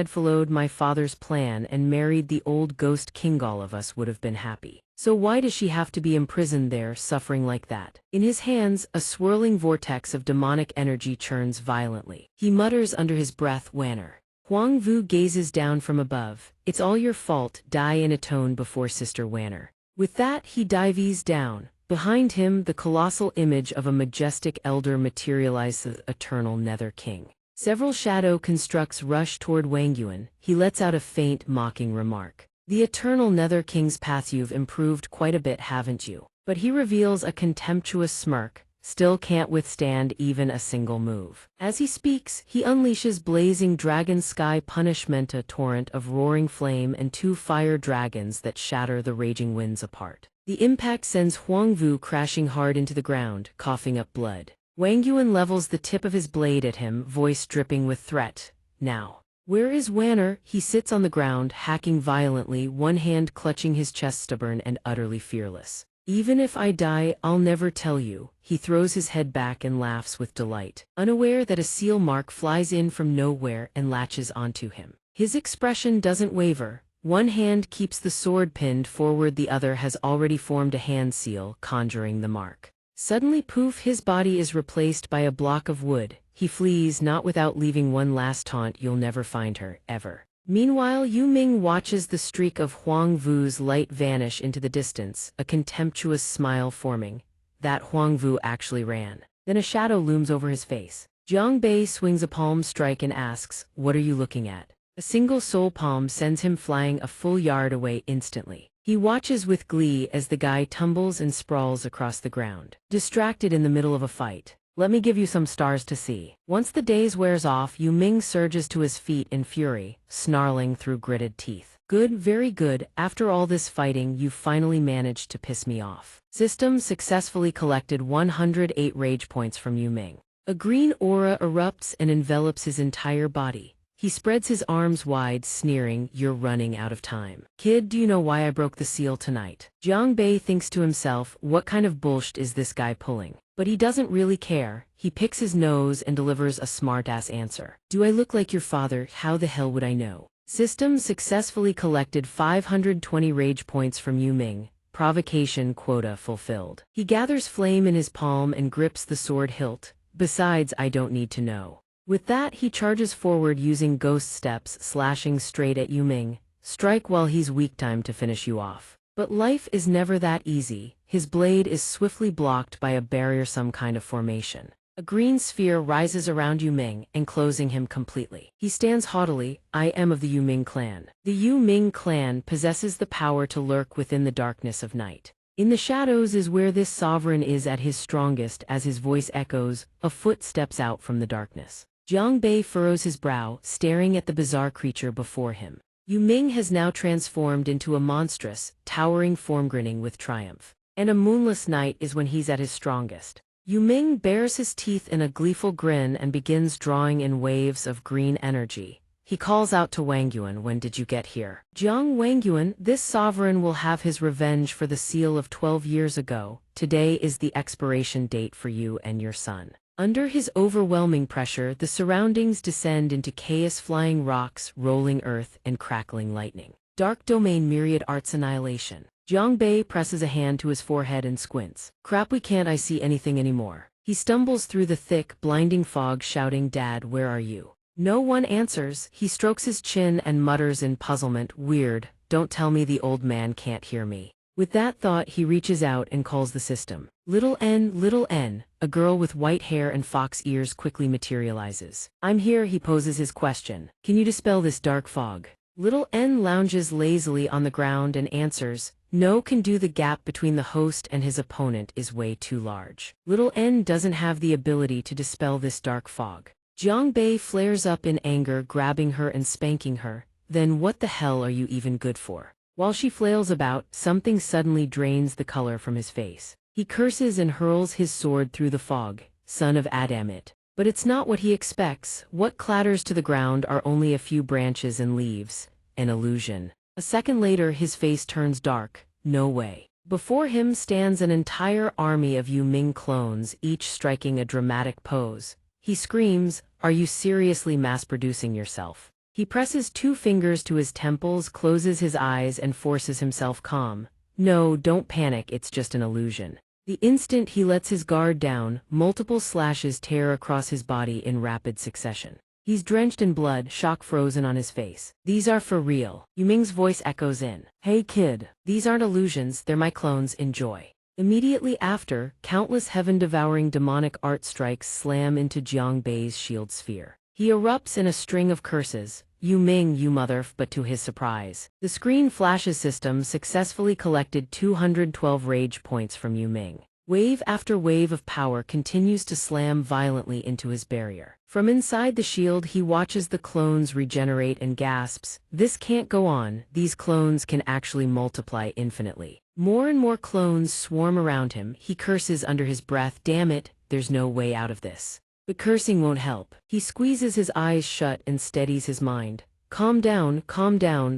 followed my father's plan and married the old ghost king, all of us would have been happy. So why does she have to be imprisoned there, suffering like that? In his hands, a swirling vortex of demonic energy churns violently. He mutters under his breath, "Wanner." Huang Vu gazes down from above. "It's all your fault, die in a tone before Sister Wanner." With that, he dives down. Behind him, the colossal image of a majestic elder materializes, the eternal Nether King. Several shadow constructs rush toward Wangyuan. He lets out a faint, mocking remark. "The eternal Nether King's path, you've improved quite a bit, haven't you?" But he reveals a contemptuous smirk. "Still can't withstand even a single move." As he speaks, he unleashes blazing dragon sky punishment, a torrent of roaring flame and 2 fire dragons that shatter the raging winds apart. The impact sends Huang Vu crashing hard into the ground, coughing up blood. Wangyuan levels the tip of his blade at him, voice dripping with threat. "Now, where is Wanner?" He sits on the ground, hacking violently, one hand clutching his chest, stubborn and utterly fearless. "Even if I die, I'll never tell you." He throws his head back and laughs with delight, unaware that a seal mark flies in from nowhere and latches onto him. His expression doesn't waver. One hand keeps the sword pinned forward, the other has already formed a hand seal, conjuring the mark. Suddenly, poof, his body is replaced by a block of wood. He flees, not without leaving one last taunt, "You'll never find her, ever." Meanwhile, Yu Ming watches the streak of Huang Vu's light vanish into the distance, a contemptuous smile forming. That Huang Vu actually ran. Then a shadow looms over his face. Jiang Bei swings a palm strike and asks, "What are you looking at?" A single soul palm sends him flying a full yard away instantly. He watches with glee as the guy tumbles and sprawls across the ground, distracted in the middle of a fight. Let me give you some stars to see. Once the daze wears off, Yu Ming surges to his feet in fury, snarling through gritted teeth. Good, very good. After all this fighting, you finally managed to piss me off. System successfully collected 108 rage points from Yu Ming. A green aura erupts and envelops his entire body. He spreads his arms wide, sneering, "You're running out of time. Kid, do you know why I broke the seal tonight?" Jiang Bei thinks to himself, what kind of bullshit is this guy pulling? But he doesn't really care. He picks his nose and delivers a smart-ass answer. "Do I look like your father? How the hell would I know?" System successfully collected 520 rage points from Yu Ming. Provocation quota fulfilled. He gathers flame in his palm and grips the sword hilt. "Besides, I don't need to know." With that, he charges forward using ghost steps, slashing straight at Yu Ming. "Strike while he's weak, time to finish you off." But life is never that easy. His blade is swiftly blocked by a barrier, some kind of formation. A green sphere rises around Yu Ming, enclosing him completely. He stands haughtily, "I am of the Yu Ming clan." The Yu Ming clan possesses the power to lurk within the darkness of night. In the shadows is where this sovereign is at his strongest. As his voice echoes, a foot steps out from the darkness. Jiang Bei furrows his brow, staring at the bizarre creature before him. Yu Ming has now transformed into a monstrous, towering form, grinning with triumph. And a moonless night is when he's at his strongest. Yu Ming bares his teeth in a gleeful grin and begins drawing in waves of green energy. He calls out to Wang Yuan, "When did you get here?" "Jiang Wang Yuan, this sovereign will have his revenge for the seal of 12 years ago. Today is the expiration date for you and your son." Under his overwhelming pressure, the surroundings descend into chaos, flying rocks, rolling earth, and crackling lightning. Dark domain, myriad arts, annihilation. Jiang Bei presses a hand to his forehead and squints. "Crap, we can't I see anything anymore." He stumbles through the thick, blinding fog, shouting, "Dad, where are you?" No one answers. He strokes his chin and mutters in puzzlement, "Weird, don't tell me the old man can't hear me." With that thought, he reaches out and calls the system. Little N, a girl with white hair and fox ears quickly materializes. "I'm here," he poses his question. "Can you dispel this dark fog?" Little N lounges lazily on the ground and answers, "No, can do. The gap between the host and his opponent is way too large." Little N doesn't have the ability to dispel this dark fog. Jiang Bei flares up in anger, grabbing her and spanking her. "Then what the hell are you even good for?" While she flails about, something suddenly drains the color from his face. He curses and hurls his sword through the fog. "Son of Adamit." But it's not what he expects. What clatters to the ground are only a few branches and leaves. An illusion. A second later, his face turns dark. No way. Before him stands an entire army of Yu Ming clones, each striking a dramatic pose. He screams, "Are you seriously mass-producing yourself?" He presses 2 fingers to his temples, closes his eyes, and forces himself calm. "No, don't panic, it's just an illusion." The instant he lets his guard down, multiple slashes tear across his body in rapid succession. He's drenched in blood, shock frozen on his face. "These are for real." Yu Ming's voice echoes in. "Hey kid, these aren't illusions, they're my clones, enjoy." Immediately after, countless heaven-devouring demonic art strikes slam into Jiang Bei's shield sphere. He erupts in a string of curses. "You Ming, you mother," but to his surprise, the screen flashes system successfully collected 212 rage points from Yu Ming. Wave after wave of power continues to slam violently into his barrier. From inside the shield, he watches the clones regenerate and gasps, "This can't go on. These clones can actually multiply infinitely." More and more clones swarm around him. He curses under his breath, "Damn it, there's no way out of this." But cursing won't help. He squeezes his eyes shut and steadies his mind. Calm down,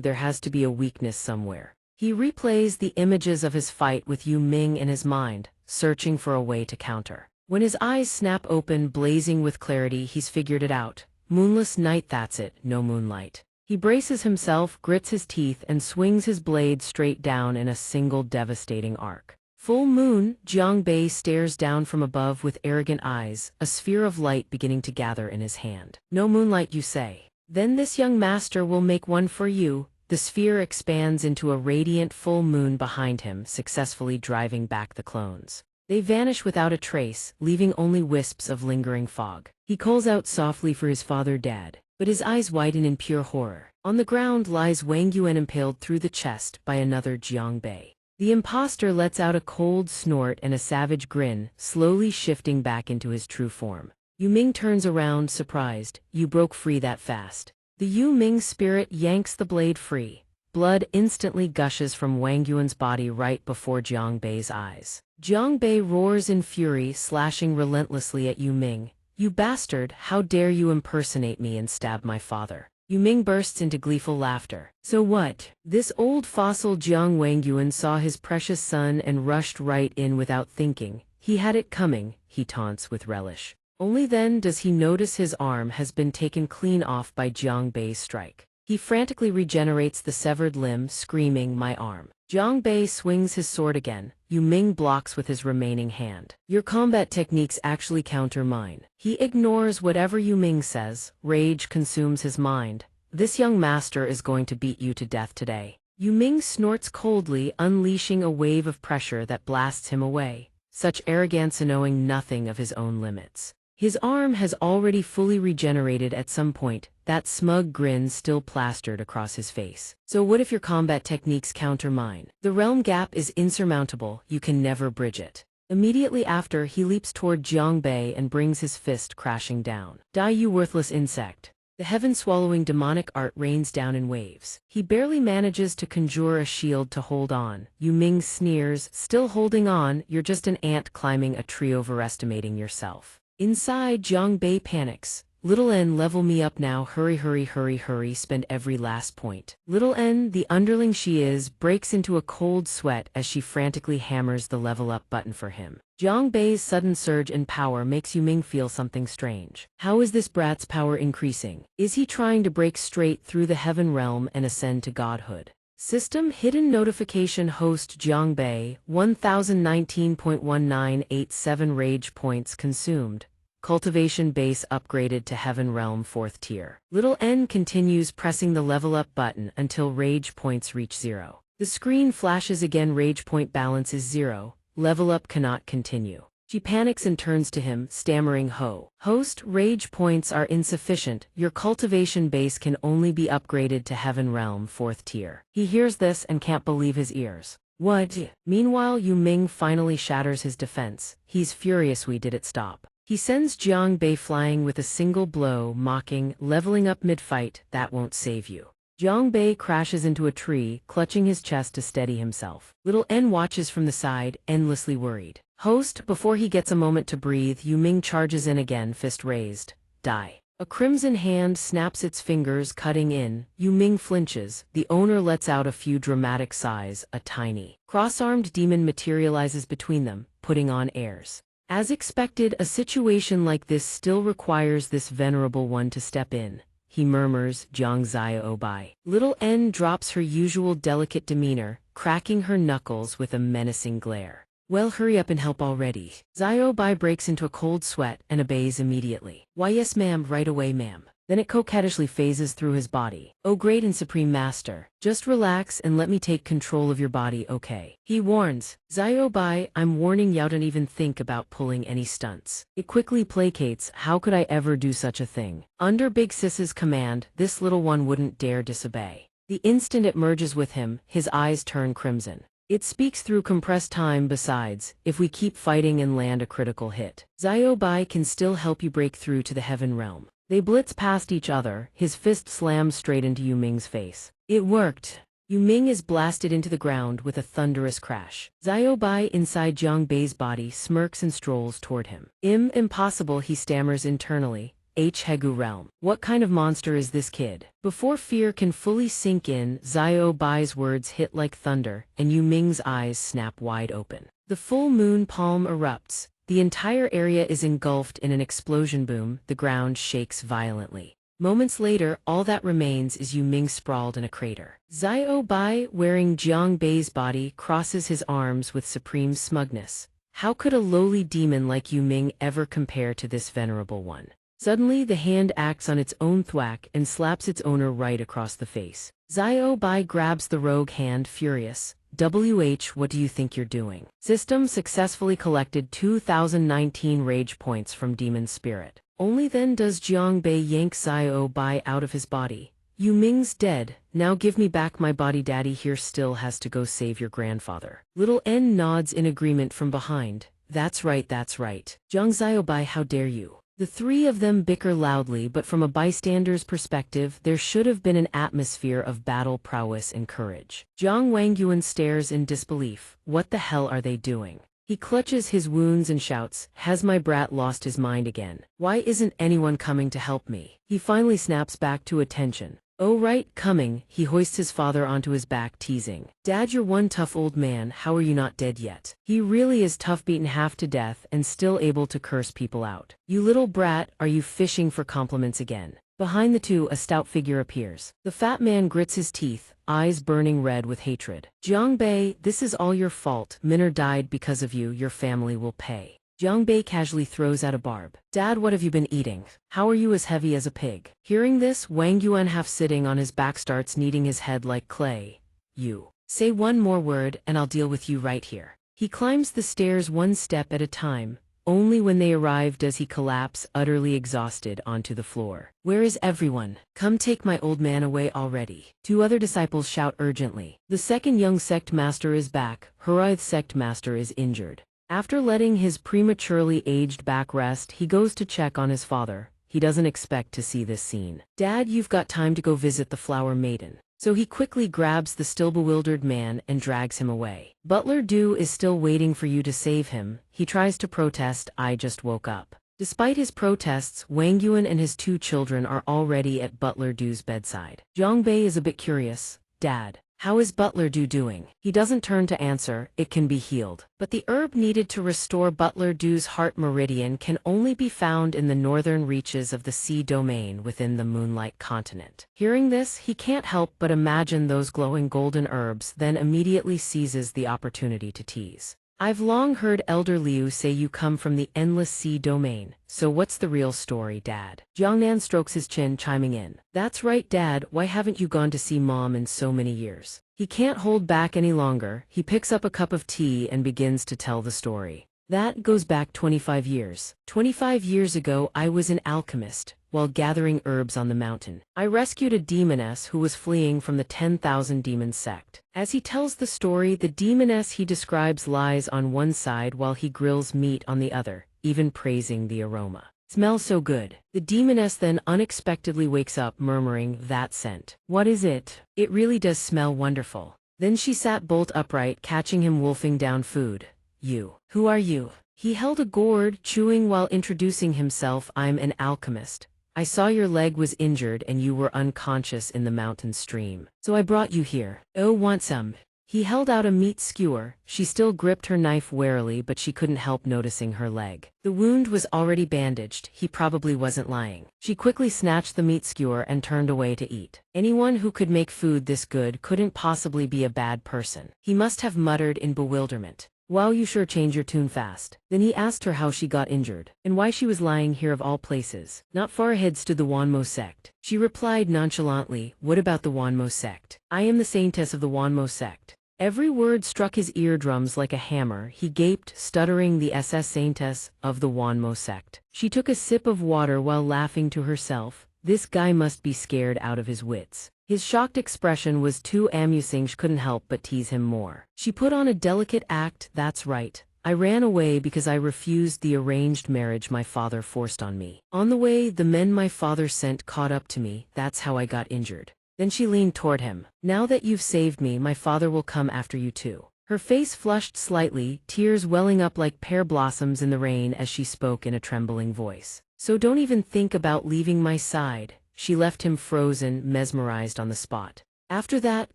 there has to be a weakness somewhere." He replays the images of his fight with Yu Ming in his mind, searching for a way to counter. When his eyes snap open, blazing with clarity, he's figured it out. Moonless night, that's it, no moonlight. He braces himself, grits his teeth, and swings his blade straight down in a single devastating arc. Full moon, Jiang Bei stares down from above with arrogant eyes, a sphere of light beginning to gather in his hand. "No moonlight, you say?" Then this young master will make one for you. The sphere expands into a radiant full moon behind him, successfully driving back the clones. They vanish without a trace, leaving only wisps of lingering fog. He calls out softly for his father Dad, but his eyes widen in pure horror. On the ground lies Wang Yuan impaled through the chest by another Jiangbei. The impostor lets out a cold snort and a savage grin, slowly shifting back into his true form. Yu Ming turns around, surprised. You broke free that fast. The Yu Ming spirit yanks the blade free. Blood instantly gushes from Wang Yuan's body right before Jiang Bei's eyes. Jiang Bei roars in fury, slashing relentlessly at Yu Ming. You bastard, how dare you impersonate me and stab my father? Yu Ming bursts into gleeful laughter. So what? This old fossil Jiang Wang Yuan saw his precious son and rushed right in without thinking. He had it coming, he taunts with relish. Only then does he notice his arm has been taken clean off by Jiang Bei's strike. He frantically regenerates the severed limb, screaming, "My arm!" Jiang Bei swings his sword again. Yu Ming blocks with his remaining hand. Your combat techniques actually counter mine. He ignores whatever Yu Ming says. Rage consumes his mind. This young master is going to beat you to death today. Yu Ming snorts coldly, unleashing a wave of pressure that blasts him away. Such arrogance, knowing nothing of his own limits. His arm has already fully regenerated at some point, that smug grin still plastered across his face. So what if your combat techniques counter mine? The realm gap is insurmountable, you can never bridge it. Immediately after, he leaps toward Jiang Bei and brings his fist crashing down. Die, you worthless insect. The heaven-swallowing demonic art rains down in waves. He barely manages to conjure a shield to hold on. Yu Ming sneers, still holding on, you're just an ant climbing a tree, overestimating yourself. Inside, Jiang Bei panics. Little N, level me up now, hurry, hurry, hurry, hurry, spend every last point. Little N, the underling she is, breaks into a cold sweat as she frantically hammers the level up button for him. Jiang Bei's sudden surge in power makes Yu Ming feel something strange. How is this brat's power increasing? Is he trying to break straight through the heaven realm and ascend to godhood? System hidden notification host Jiang Bei, 1019.1987 rage points consumed. Cultivation base upgraded to Heaven Realm 4th tier. Little N continues pressing the level up button until rage points reach 0. The screen flashes again, rage point balance is 0, level up cannot continue. She panics and turns to him, stammering, Host, rage points are insufficient, your cultivation base can only be upgraded to Heaven Realm 4th tier. He hears this and can't believe his ears. What? Meanwhile, Yu Ming finally shatters his defense. He's furious. We did it, stop. He sends Jiang Bei flying with a single blow, mocking, leveling up mid-fight, that won't save you. Jiang Bei crashes into a tree, clutching his chest to steady himself. Little N watches from the side, endlessly worried. Host, before he gets a moment to breathe, Yu Ming charges in again, fist raised. Die. A crimson hand snaps its fingers, cutting in. Yu Ming flinches. The owner lets out a few dramatic sighs. A tiny, cross-armed demon materializes between them, putting on airs. As expected, a situation like this still requires this venerable one to step in. He murmurs, Jiang Zio Bai. Little N drops her usual delicate demeanor, cracking her knuckles with a menacing glare. Well, hurry up and help already. Zio Bai breaks into a cold sweat and obeys immediately. Why, yes ma'am, right away ma'am. Then it coquettishly phases through his body. Oh great and supreme master, just relax and let me take control of your body, okay? He warns. Zio Bai, I'm warning you, don't even think about pulling any stunts. It quickly placates, how could I ever do such a thing? Under Big Sis's command, this little one wouldn't dare disobey. The instant it merges with him, his eyes turn crimson. It speaks through compressed time. Besides, if we keep fighting and land a critical hit, Zio Bai can still help you break through to the heaven realm. They blitz past each other, his fist slams straight into Yu Ming's face. It worked. Yu Ming is blasted into the ground with a thunderous crash. Zio Bai inside Jiang Bei's body smirks and strolls toward him. Impossible, he stammers internally. Hegu realm. What kind of monster is this kid? Before fear can fully sink in, Zio Bai's words hit like thunder, and Yu Ming's eyes snap wide open. The full moon palm erupts. The entire area is engulfed in an explosion boom. The ground shakes violently. Moments later, all that remains is Yu Ming sprawled in a crater. Zio Bai, wearing Jiang Bei's body, crosses his arms with supreme smugness. How could a lowly demon like Yu Ming ever compare to this venerable one? Suddenly the hand acts on its own thwack and slaps its owner right across the face. Xiao Bai grabs the rogue hand furious. What do you think you're doing? System successfully collected 2019 rage points from Demon Spirit. Only then does Jiang Bei yank Xiao Bai out of his body. Yu Ming's dead, now give me back my body. Daddy here still has to go save your grandfather. Little N nods in agreement from behind. That's right, that's right. Jiang Xiaobai, how dare you? The three of them bicker loudly, but from a bystander's perspective, there should have been an atmosphere of battle prowess and courage. Jiang Wangyuan stares in disbelief. What the hell are they doing? He clutches his wounds and shouts, has my brat lost his mind again? Why isn't anyone coming to help me? He finally snaps back to attention. Oh right, coming. He hoists his father onto his back, teasing. Dad, you're one tough old man, how are you not dead yet? He really is tough, beaten half to death and still able to curse people out. You little brat, are you fishing for compliments again? Behind the two, a stout figure appears. The fat man grits his teeth, eyes burning red with hatred. Jiang Bei, this is all your fault. Minner died because of you, your family will pay. Jiang Bei casually throws out a barb. Dad, what have you been eating? How are you as heavy as a pig? Hearing this, Wang Yuan, half sitting on his back, starts kneading his head like clay. You. Say one more word and I'll deal with you right here. He climbs the stairs one step at a time. Only when they arrive does he collapse, utterly exhausted, onto the floor. Where is everyone? Come take my old man away already. Two other disciples shout urgently. The second young sect master is back. Hurrah's sect master is injured. After letting his prematurely aged back rest, he goes to check on his father. He doesn't expect to see this scene. Dad, you've got time to go visit the flower maiden. So he quickly grabs the still bewildered man and drags him away. Butler Du is still waiting for you to save him. He tries to protest, I just woke up. Despite his protests, Wang Yuan and his two children are already at Butler Du's bedside. Jiang Bei is a bit curious. Dad, how is Butler Du doing? He doesn't turn to answer, it can be healed. But the herb needed to restore Butler Du's heart meridian can only be found in the northern reaches of the sea domain within the Moonlight Continent. Hearing this, he can't help but imagine those glowing golden herbs, then immediately seizes the opportunity to tease. I've long heard Elder Liu say you come from the endless sea domain, so what's the real story, Dad? Jiangnan strokes his chin, chiming in. That's right, Dad, why haven't you gone to see Mom in so many years? He can't hold back any longer. He picks up a cup of tea and begins to tell the story. That goes back 25 years. 25 years ago, I was an alchemist, while gathering herbs on the mountain. I rescued a demoness who was fleeing from the 10,000 demon sect. As he tells the story, the demoness he describes lies on one side while he grills meat on the other, even praising the aroma. Smells so good. The demoness then unexpectedly wakes up, murmuring, that scent. What is it? It really does smell wonderful. Then she sat bolt upright, catching him wolfing down food. You. Who are you? He held a gourd, chewing while introducing himself. I'm an alchemist. I saw your leg was injured and you were unconscious in the mountain stream. So I brought you here. Oh, want some? He held out a meat skewer. She still gripped her knife warily, but she couldn't help noticing her leg. The wound was already bandaged. He probably wasn't lying. She quickly snatched the meat skewer and turned away to eat. Anyone who could make food this good couldn't possibly be a bad person. He must have muttered in bewilderment. Wow, you sure change your tune fast. Then he asked her how she got injured, and why she was lying here of all places. Not far ahead stood the Wanmo sect. She replied nonchalantly, what about the Wanmo sect? I am the saintess of the Wanmo sect. Every word struck his eardrums like a hammer. He gaped, stuttering, the SS saintess of the Wanmo sect. She took a sip of water while laughing to herself. This guy must be scared out of his wits. His shocked expression was too amusing. She couldn't help but tease him more. She put on a delicate act. That's right. I ran away because I refused the arranged marriage my father forced on me. On the way, the men my father sent caught up to me. That's how I got injured. Then she leaned toward him. Now that you've saved me, my father will come after you too. Her face flushed slightly, tears welling up like pear blossoms in the rain as she spoke in a trembling voice. So don't even think about leaving my side. She left him frozen, mesmerized on the spot. After that,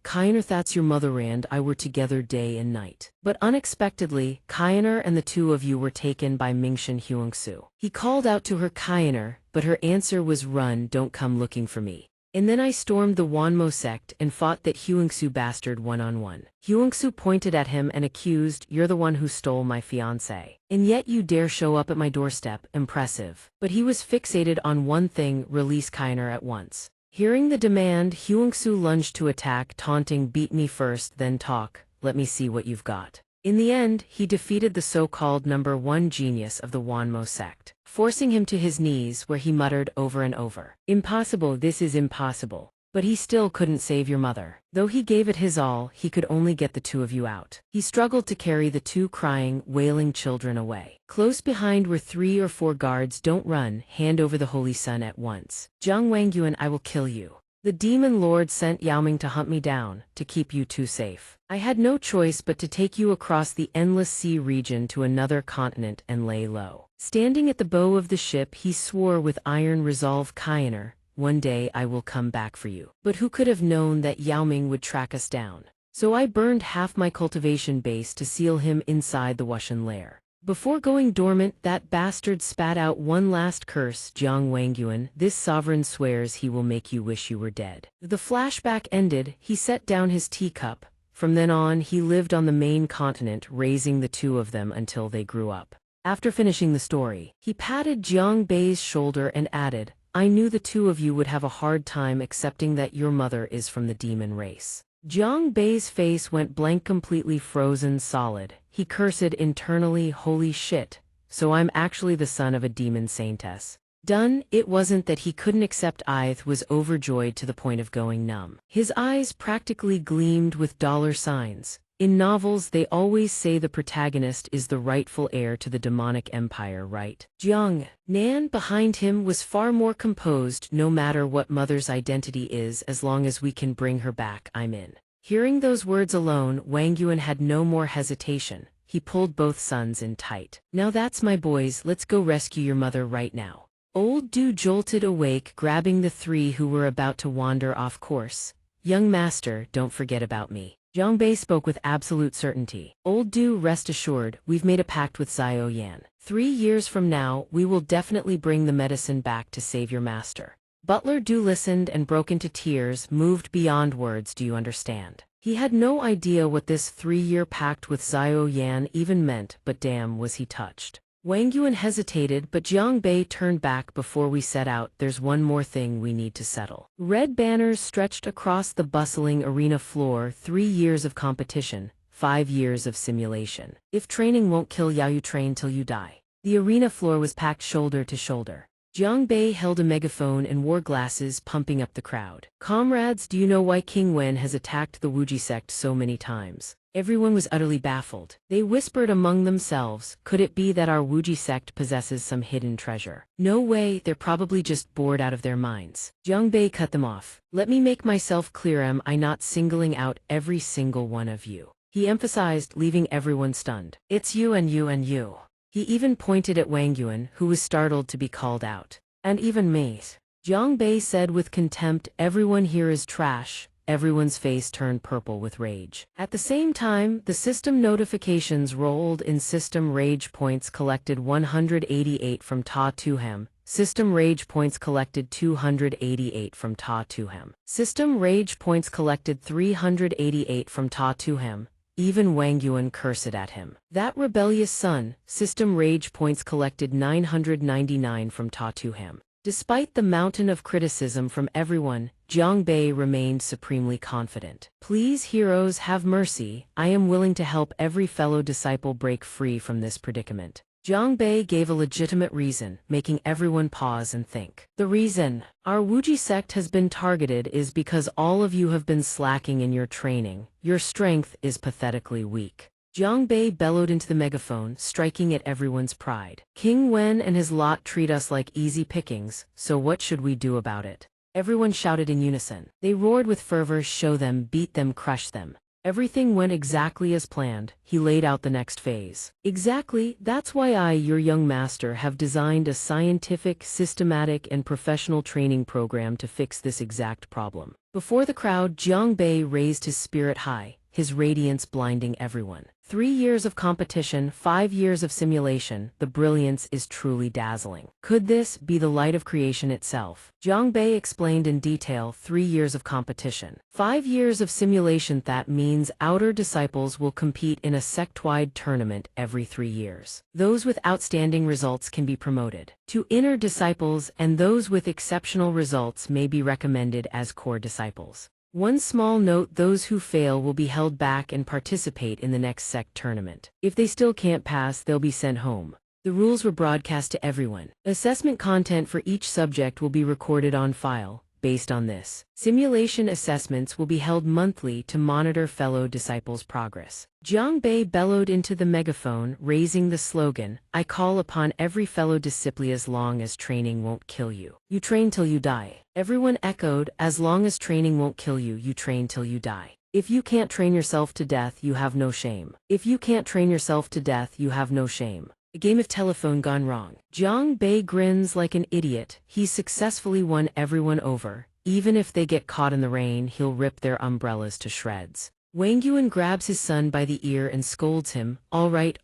Kainar, that's your mother, and I were together day and night. But unexpectedly, Kainar and the two of you were taken by Mingshan Huangsu. He called out to her, Kainar, but her answer was, run, don't come looking for me. And then I stormed the Wanmo sect and fought that xianxia bastard one-on-one. Xianxia pointed at him and accused, "You're the one who stole my fiancé. And yet you dare show up at my doorstep, impressive." But he was fixated on one thing: release Kainer at once. Hearing the demand, xianxia lunged to attack, taunting, "Beat me first, then talk, let me see what you've got." In the end, he defeated the so-called number one genius of the Wanmo sect, forcing him to his knees, where he muttered over and over, "Impossible, this is impossible." But he still couldn't save your mother. Though he gave it his all, he could only get the two of you out. He struggled to carry the two crying, wailing children away. Close behind were 3 or 4 guards. "Don't run, hand over the holy sun at once. Jiang Wangyuan, I will kill you. The demon lord sent Yao Ming to hunt me down, to keep you two safe. I had no choice but to take you across the endless sea region to another continent and lay low." Standing at the bow of the ship, he swore with iron resolve, "Kainer, one day I will come back for you." But who could have known that Yao Ming would track us down? So I burned half my cultivation base to seal him inside the Wuxian lair. Before going dormant, that bastard spat out one last curse, "Jiang Wangyuan, this sovereign swears he will make you wish you were dead." The flashback ended, he set down his teacup. From then on, he lived on the main continent, raising the two of them until they grew up. After finishing the story, he patted Jiang Bei's shoulder and added, "I knew the two of you would have a hard time accepting that your mother is from the demon race." Jiang Bei's face went blank, completely frozen solid. He cursed internally, "Holy shit, so I'm actually the son of a demon saintess." Done. It wasn't that he couldn't accept. Ith was overjoyed to the point of going numb. His eyes practically gleamed with dollar signs. In novels, they always say the protagonist is the rightful heir to the demonic empire, right? Jiang Nan behind him was far more composed. "No matter what mother's identity is, as long as we can bring her back, I'm in." Hearing those words alone, Wangyuan had no more hesitation. He pulled both sons in tight. "Now that's my boys, let's go rescue your mother right now." Old Du jolted awake, grabbing the 3 who were about to wander off course. "Young master, don't forget about me." Jiang Bei spoke with absolute certainty. "Old Du, rest assured, we've made a pact with Xiao Yan. 3 years from now, we will definitely bring the medicine back to save your master." Butler Du listened and broke into tears, moved beyond words. "Do you understand?" He had no idea what this 3-year pact with Xiao Yan even meant, but damn was he touched. Wangyuan hesitated, but Jiang Bei turned back. "Before we set out, there's one more thing we need to settle." Red banners stretched across the bustling arena floor. 3 years of competition, 5 years of simulation. If training won't kill Yao, you train till you die. The arena floor was packed shoulder to shoulder. Jiang Bei held a megaphone and wore glasses, pumping up the crowd. "Comrades, do you know why King Wen has attacked the Wuji sect so many times?" Everyone was utterly baffled. They whispered among themselves, "Could it be that our Wuji sect possesses some hidden treasure?" "No way, they're probably just bored out of their minds." Jiang Bei cut them off. "Let me make myself clear, am I not singling out every single one of you?" He emphasized, leaving everyone stunned. "It's you and you and you." He even pointed at Wangyuan, who was startled to be called out. "And even me." Jiang Bei said with contempt, "Everyone here is trash." Everyone's face turned purple with rage. At the same time, the system notifications rolled in. System rage points collected 188 from Ta Tuham. System rage points collected 288 from Ta Tuham. System rage points collected 388 from Ta Tuham. Even Wangyuan cursed at him. "That rebellious son." System rage points collected 999 from Ta Tuham. Despite the mountain of criticism from everyone, Jiang Bei remained supremely confident. "Please, heroes, have mercy. I am willing to help every fellow disciple break free from this predicament." Jiang Bei gave a legitimate reason, making everyone pause and think. "The reason our Wuji sect has been targeted is because all of you have been slacking in your training. Your strength is pathetically weak." Jiang Bei bellowed into the megaphone, striking at everyone's pride. "King Wen and his lot treat us like easy pickings, so what should we do about it?" Everyone shouted in unison. They roared with fervor, "Show them, beat them, crush them." Everything went exactly as planned. He laid out the next phase. "Exactly, that's why I, your young master, have designed a scientific, systematic, and professional training program to fix this exact problem." Before the crowd, Jiang Bei raised his spirit high. his radiance blinding everyone. 3 years of competition, 5 years of simulation, the brilliance is truly dazzling. Could this be the light of creation itself? Jiang Bei explained in detail 3 years of competition. 5 years of simulation, that means outer disciples will compete in a sect-wide tournament every 3 years. Those with outstanding results can be promoted to inner disciples, and those with exceptional results may be recommended as core disciples. One small note: those who fail will be held back and participate in the next sect tournament. If they still can't pass, they'll be sent home. The rules were broadcast to everyone. Assessment content for each subject will be recorded on file. Based on this, simulation assessments will be held monthly to monitor fellow disciples' progress. Jiang Bei bellowed into the megaphone, raising the slogan, "I call upon every fellow disciple, as long as training won't kill you, you train till you die." Everyone echoed, "As long as training won't kill you, you train till you die. If you can't train yourself to death, you have no shame. If you can't train yourself to death, you have no shame." A game of telephone gone wrong. Jiang Bei grins like an idiot. He's successfully won everyone over. Even if they get caught in the rain, he'll rip their umbrellas to shreds. Wang Yuan grabs his son by the ear and scolds him, all right,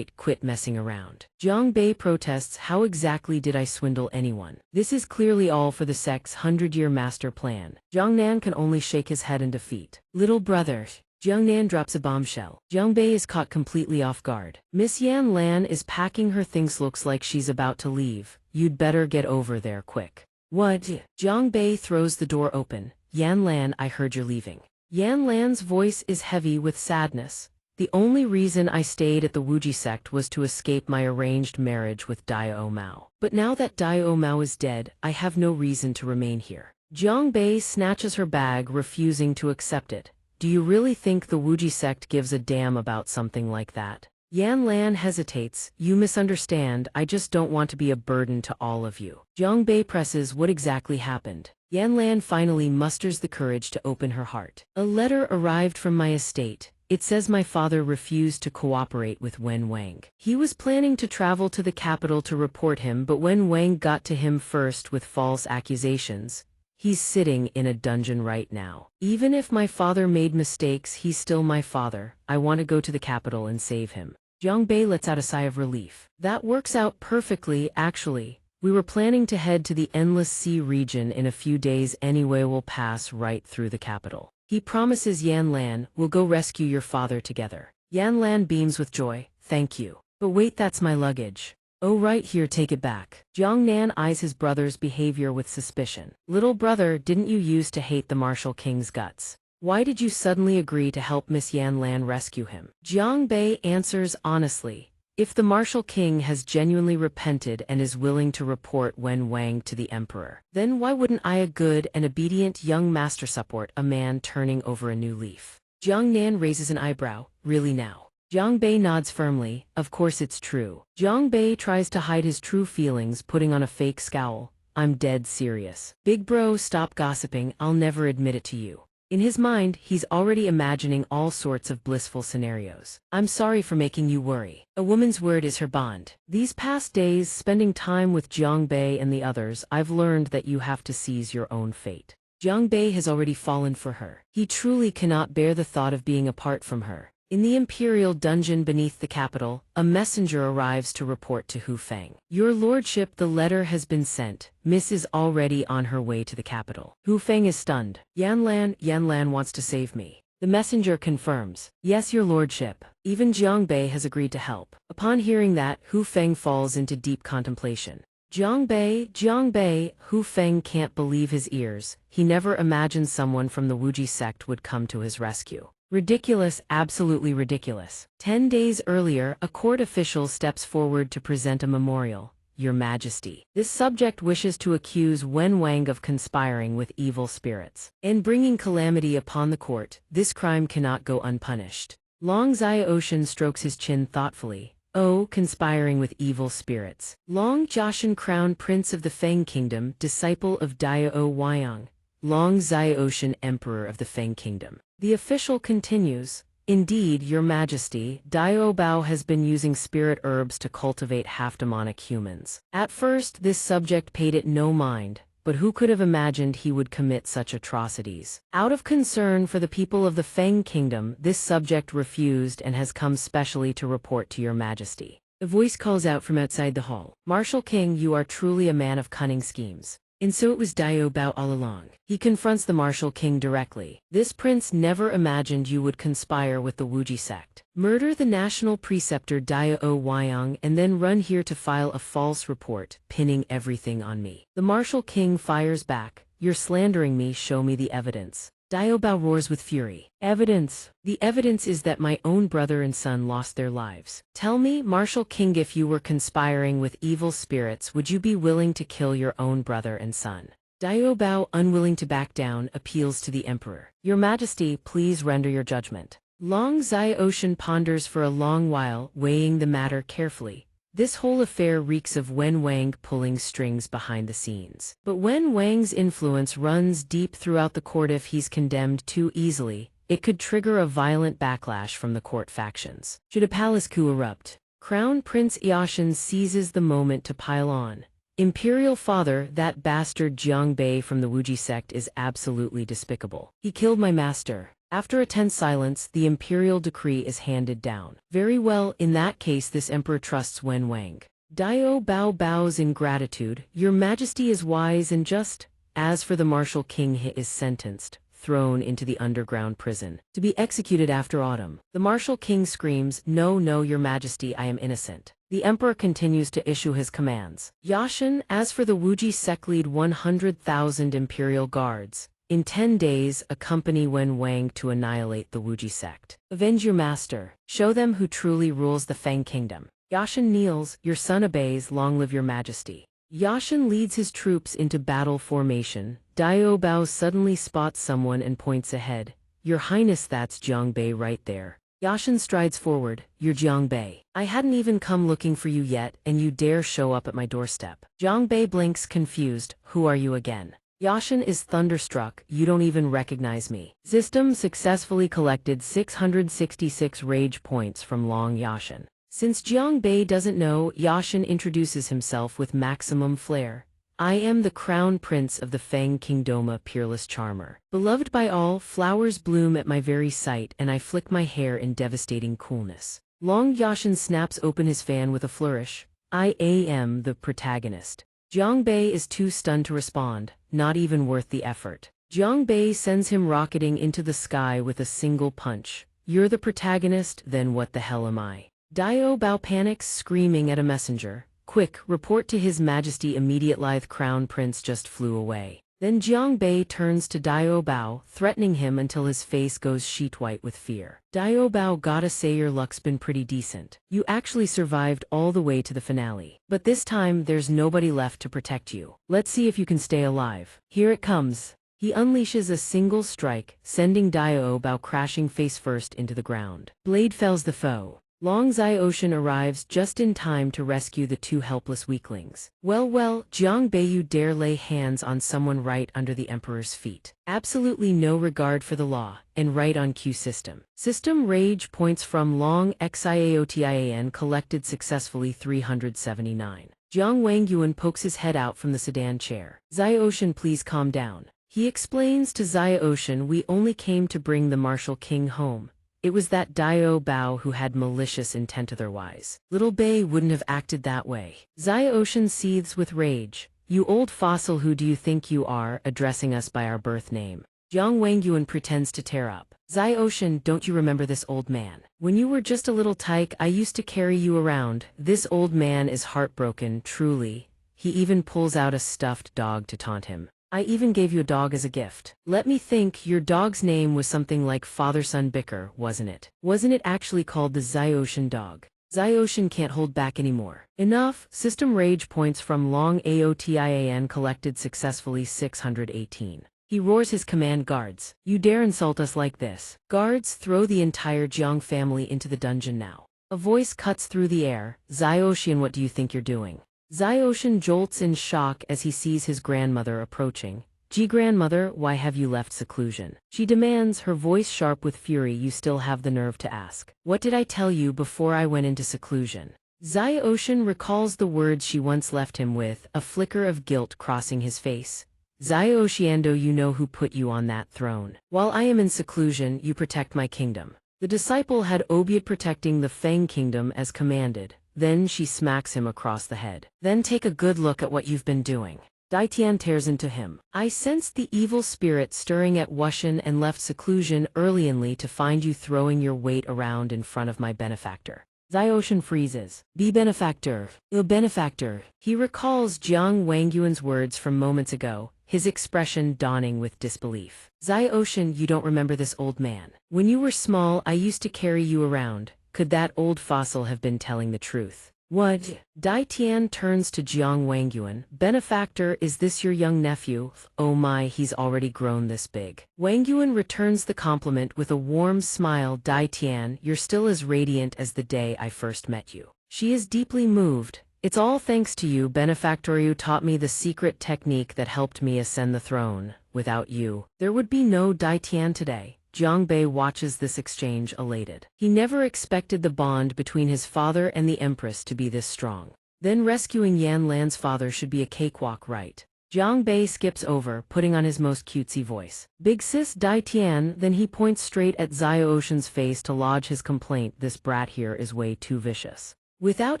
quit messing around." Jiang Bei protests, "How exactly did I swindle anyone? This is clearly all for the sect's 100-year master plan." Jiang Nan can only shake his head in defeat. "Little brother." Jiang Nan drops a bombshell. Jiang Bei is caught completely off guard. "Miss Yan Lan is packing her things, looks like she's about to leave. You'd better get over there quick." "What?" Jiang Bei throws the door open. "Yan Lan, I heard you're leaving." Yan Lan's voice is heavy with sadness. "The only reason I stayed at the wuxia sect was to escape my arranged marriage with Dao Mao. But now that Dao Mao is dead, I have no reason to remain here." Jiang Bei snatches her bag, refusing to accept it. "Do you really think the wuxia sect gives a damn about something like that?" Yan Lan hesitates. "You misunderstand, I just don't want to be a burden to all of you." Jiang Bei presses, "What exactly happened?" Yan Lan finally musters the courage to open her heart. "A letter arrived from my estate. It says my father refused to cooperate with Wen Wang. He was planning to travel to the capital to report him, but Wen Wang got to him first with false accusations. He's sitting in a dungeon right now. Even if my father made mistakes, he's still my father. I want to go to the capital and save him." Jiang Bei lets out a sigh of relief. "That works out perfectly, actually. We were planning to head to the Endless Sea region in a few days anyway. We'll pass right through the capital." He promises Yan Lan, "We'll go rescue your father together." Yan Lan beams with joy. "Thank you. But wait, that's my luggage." "Oh, right here, take it back." Jiang Nan eyes his brother's behavior with suspicion. "Little brother, didn't you used to hate the martial king's guts? Why did you suddenly agree to help Miss Yan Lan rescue him?" Jiang Bei answers honestly, "If the martial king has genuinely repented and is willing to report Wen Wang to the emperor, then why wouldn't I, a good and obedient young master, support a man turning over a new leaf?" Jiang Nan raises an eyebrow. "Really now?" Jiang Bei nods firmly. "Of course it's true." Jiang Bei tries to hide his true feelings, putting on a fake scowl. "I'm dead serious. Big bro, stop gossiping. I'll never admit it to you." In his mind, he's already imagining all sorts of blissful scenarios. "I'm sorry for making you worry. A woman's word is her bond." These past days, spending time with Jiang Bei and the others, I've learned that you have to seize your own fate. Jiang Bei has already fallen for her. He truly cannot bear the thought of being apart from her. In the imperial dungeon beneath the capital, a messenger arrives to report to Hu Feng. "Your lordship, the letter has been sent. Miss is already on her way to the capital." Hu Feng is stunned. Yan Lan wants to save me." The messenger confirms, "Yes, your lordship. Even Jiang Bei has agreed to help." Upon hearing that, Hu Feng falls into deep contemplation. Jiang Bei, Hu Feng can't believe his ears. He never imagined someone from the wuxia sect would come to his rescue. Ridiculous, absolutely ridiculous. 10 days earlier, a court official steps forward to present a memorial. "Your Majesty, this subject wishes to accuse Wen Wang of conspiring with evil spirits and bringing calamity upon the court. This crime cannot go unpunished." Long Xiaoshan strokes his chin thoughtfully. "Oh, conspiring with evil spirits." Long Jiashan, Crown Prince of the Feng Kingdom, disciple of Dao Huayang. Long Xiaoshan, Emperor of the Feng Kingdom. The official continues, "Indeed, your Majesty, Dao Bao has been using spirit herbs to cultivate half-demonic humans. At first, this subject paid it no mind, but who could have imagined he would commit such atrocities? Out of concern for the people of the Feng Kingdom, this subject refused and has come specially to report to your majesty. A voice calls out from outside the hall. Martial King, you are truly a man of cunning schemes. And so it was Dao Bao all along. He confronts the Martial King directly. This prince never imagined you would conspire with the Wuji sect, murder the national preceptor Dao Wyong, and then run here to file a false report, pinning everything on me. The Martial King fires back. You're slandering me, show me the evidence. Dao Bao roars with fury. Evidence? The evidence is that my own brother and son lost their lives. Tell me, Martial King, if you were conspiring with evil spirits, would you be willing to kill your own brother and son? Dao Bao, unwilling to back down, appeals to the emperor. Your Majesty, please render your judgment. Long Xiaoshan ponders for a long while, weighing the matter carefully. This whole affair reeks of Wen Wang pulling strings behind the scenes. But Wen Wang's influence runs deep throughout the court. If he's condemned too easily, it could trigger a violent backlash from the court factions. Should a palace coup erupt, Crown Prince Yashin seizes the moment to pile on. Imperial father, that bastard Jiang Bei from the Wuji sect is absolutely despicable. He killed my master. After a tense silence, the imperial decree is handed down. Very well, in that case this emperor trusts Wen Wang. Dao Bao bows in gratitude. Your Majesty is wise and just. As for the Martial King, he is sentenced, thrown into the underground prison, to be executed after autumn. The Martial King screams, No, no, Your Majesty, I am innocent. The emperor continues to issue his commands. Yashin, as for the Wuji sect, lead 100,000 imperial guards. In 10 days, accompany Wen Wang to annihilate the Wuji sect. Avenge your master. Show them who truly rules the Feng Kingdom. Yashin kneels. Your son obeys. Long live your majesty. Yashin leads his troops into battle formation. Dao Bao suddenly spots someone and points ahead. Your Highness, that's Jiang Bei right there. Yashin strides forward. You're Jiang Bei. I hadn't even come looking for you yet, and you dare show up at my doorstep. Jiang Bei blinks, confused. Who are you again? Yashin is thunderstruck. You don't even recognize me. System successfully collected 666 rage points from Long Yashin. Since Jiang Bei doesn't know, Yashin introduces himself with maximum flair. I am the crown prince of the Feng Kingdom, a peerless charmer. Beloved by all, flowers bloom at my very sight, and I flick my hair in devastating coolness. Long Yashin snaps open his fan with a flourish. I am the protagonist. Jiang Bei is too stunned to respond, not even worth the effort. Jiang Bei sends him rocketing into the sky with a single punch. You're the protagonist, then what the hell am I? Dao Bao panics, screaming at a messenger. Quick, report to His Majesty immediate. Lithe Crown Prince just flew away. Then Jiang Bei turns to Dao Bao, threatening him until his face goes sheet white with fear. Dao Bao, gotta say your luck's been pretty decent. You actually survived all the way to the finale. But this time, there's nobody left to protect you. Let's see if you can stay alive. Here it comes. He unleashes a single strike, sending Dao Bao crashing face first into the ground. Blade fells the foe. Long Xiaoshan arrives just in time to rescue the two helpless weaklings. Well, Jiang Bei, you dare lay hands on someone right under the emperor's feet. Absolutely no regard for the law, and right on cue. System rage points from Long Xiaotian collected successfully 379. Jiang Wangyuan pokes his head out from the sedan chair. Xiaoshan, please calm down. He explains to Xiaoshan, we only came to bring the Martial King home. It was that Dao Bao who had malicious intent otherwise. Little Bei wouldn't have acted that way. Xiaoshan seethes with rage. You old fossil, who do you think you are, addressing us by our birth name? Jiang Wangyuan pretends to tear up. Xiaoshan, don't you remember this old man? When you were just a little tyke, I used to carry you around. This old man is heartbroken, truly. He even pulls out a stuffed dog to taunt him. I even gave you a dog as a gift. Let me think, your dog's name was something like Father-Son Bicker, wasn't it? Wasn't it actually called the Xiaoshan dog? Xiaoshan can't hold back anymore. Enough. System rage points from Long Aotian collected successfully 618. He roars his command guards. You dare insult us like this? Guards, throw the entire Jiang family into the dungeon now. A voice cuts through the air. Xiaoshan, what do you think you're doing? Xiaoshan jolts in shock as he sees his grandmother approaching. Grandmother, why have you left seclusion? She demands, her voice sharp with fury. You still have the nerve to ask. What did I tell you before I went into seclusion? Xiaoshan recalls the words she once left him with, a flicker of guilt crossing his face. Xiaoshiando, you know who put you on that throne. While I am in seclusion, you protect my kingdom. The disciple had Obiad protecting the Feng kingdom as commanded. Then she smacks him across the head. Then take a good look at what you've been doing. Daitian tears into him. I sensed the evil spirit stirring at Wuxian and left seclusion earlyly to find you throwing your weight around in front of my benefactor. Xiaoshan freezes. Be benefactor. Benefactor. He recalls Jiang Wangyuan's words from moments ago, his expression dawning with disbelief. Xiaoshan, you don't remember this old man. When you were small, I used to carry you around. Could that old fossil have been telling the truth? What? Dai Tian turns to Jiang Wangyuan. Benefactor, is this your young nephew? Oh my, he's already grown this big. Wangyuan returns the compliment with a warm smile. Dai Tian, you're still as radiant as the day I first met you. She is deeply moved. It's all thanks to you, benefactor. You taught me the secret technique that helped me ascend the throne. Without you, there would be no Dai Tian today. Jiang Bei watches this exchange elated. He never expected the bond between his father and the empress to be this strong. Then rescuing Yan Lan's father should be a cakewalk, right? Jiang Bei skips over, putting on his most cutesy voice. Big sis Dai Tian, then he points straight at Xiaoshan's face to lodge his complaint. This brat here is way too vicious. Without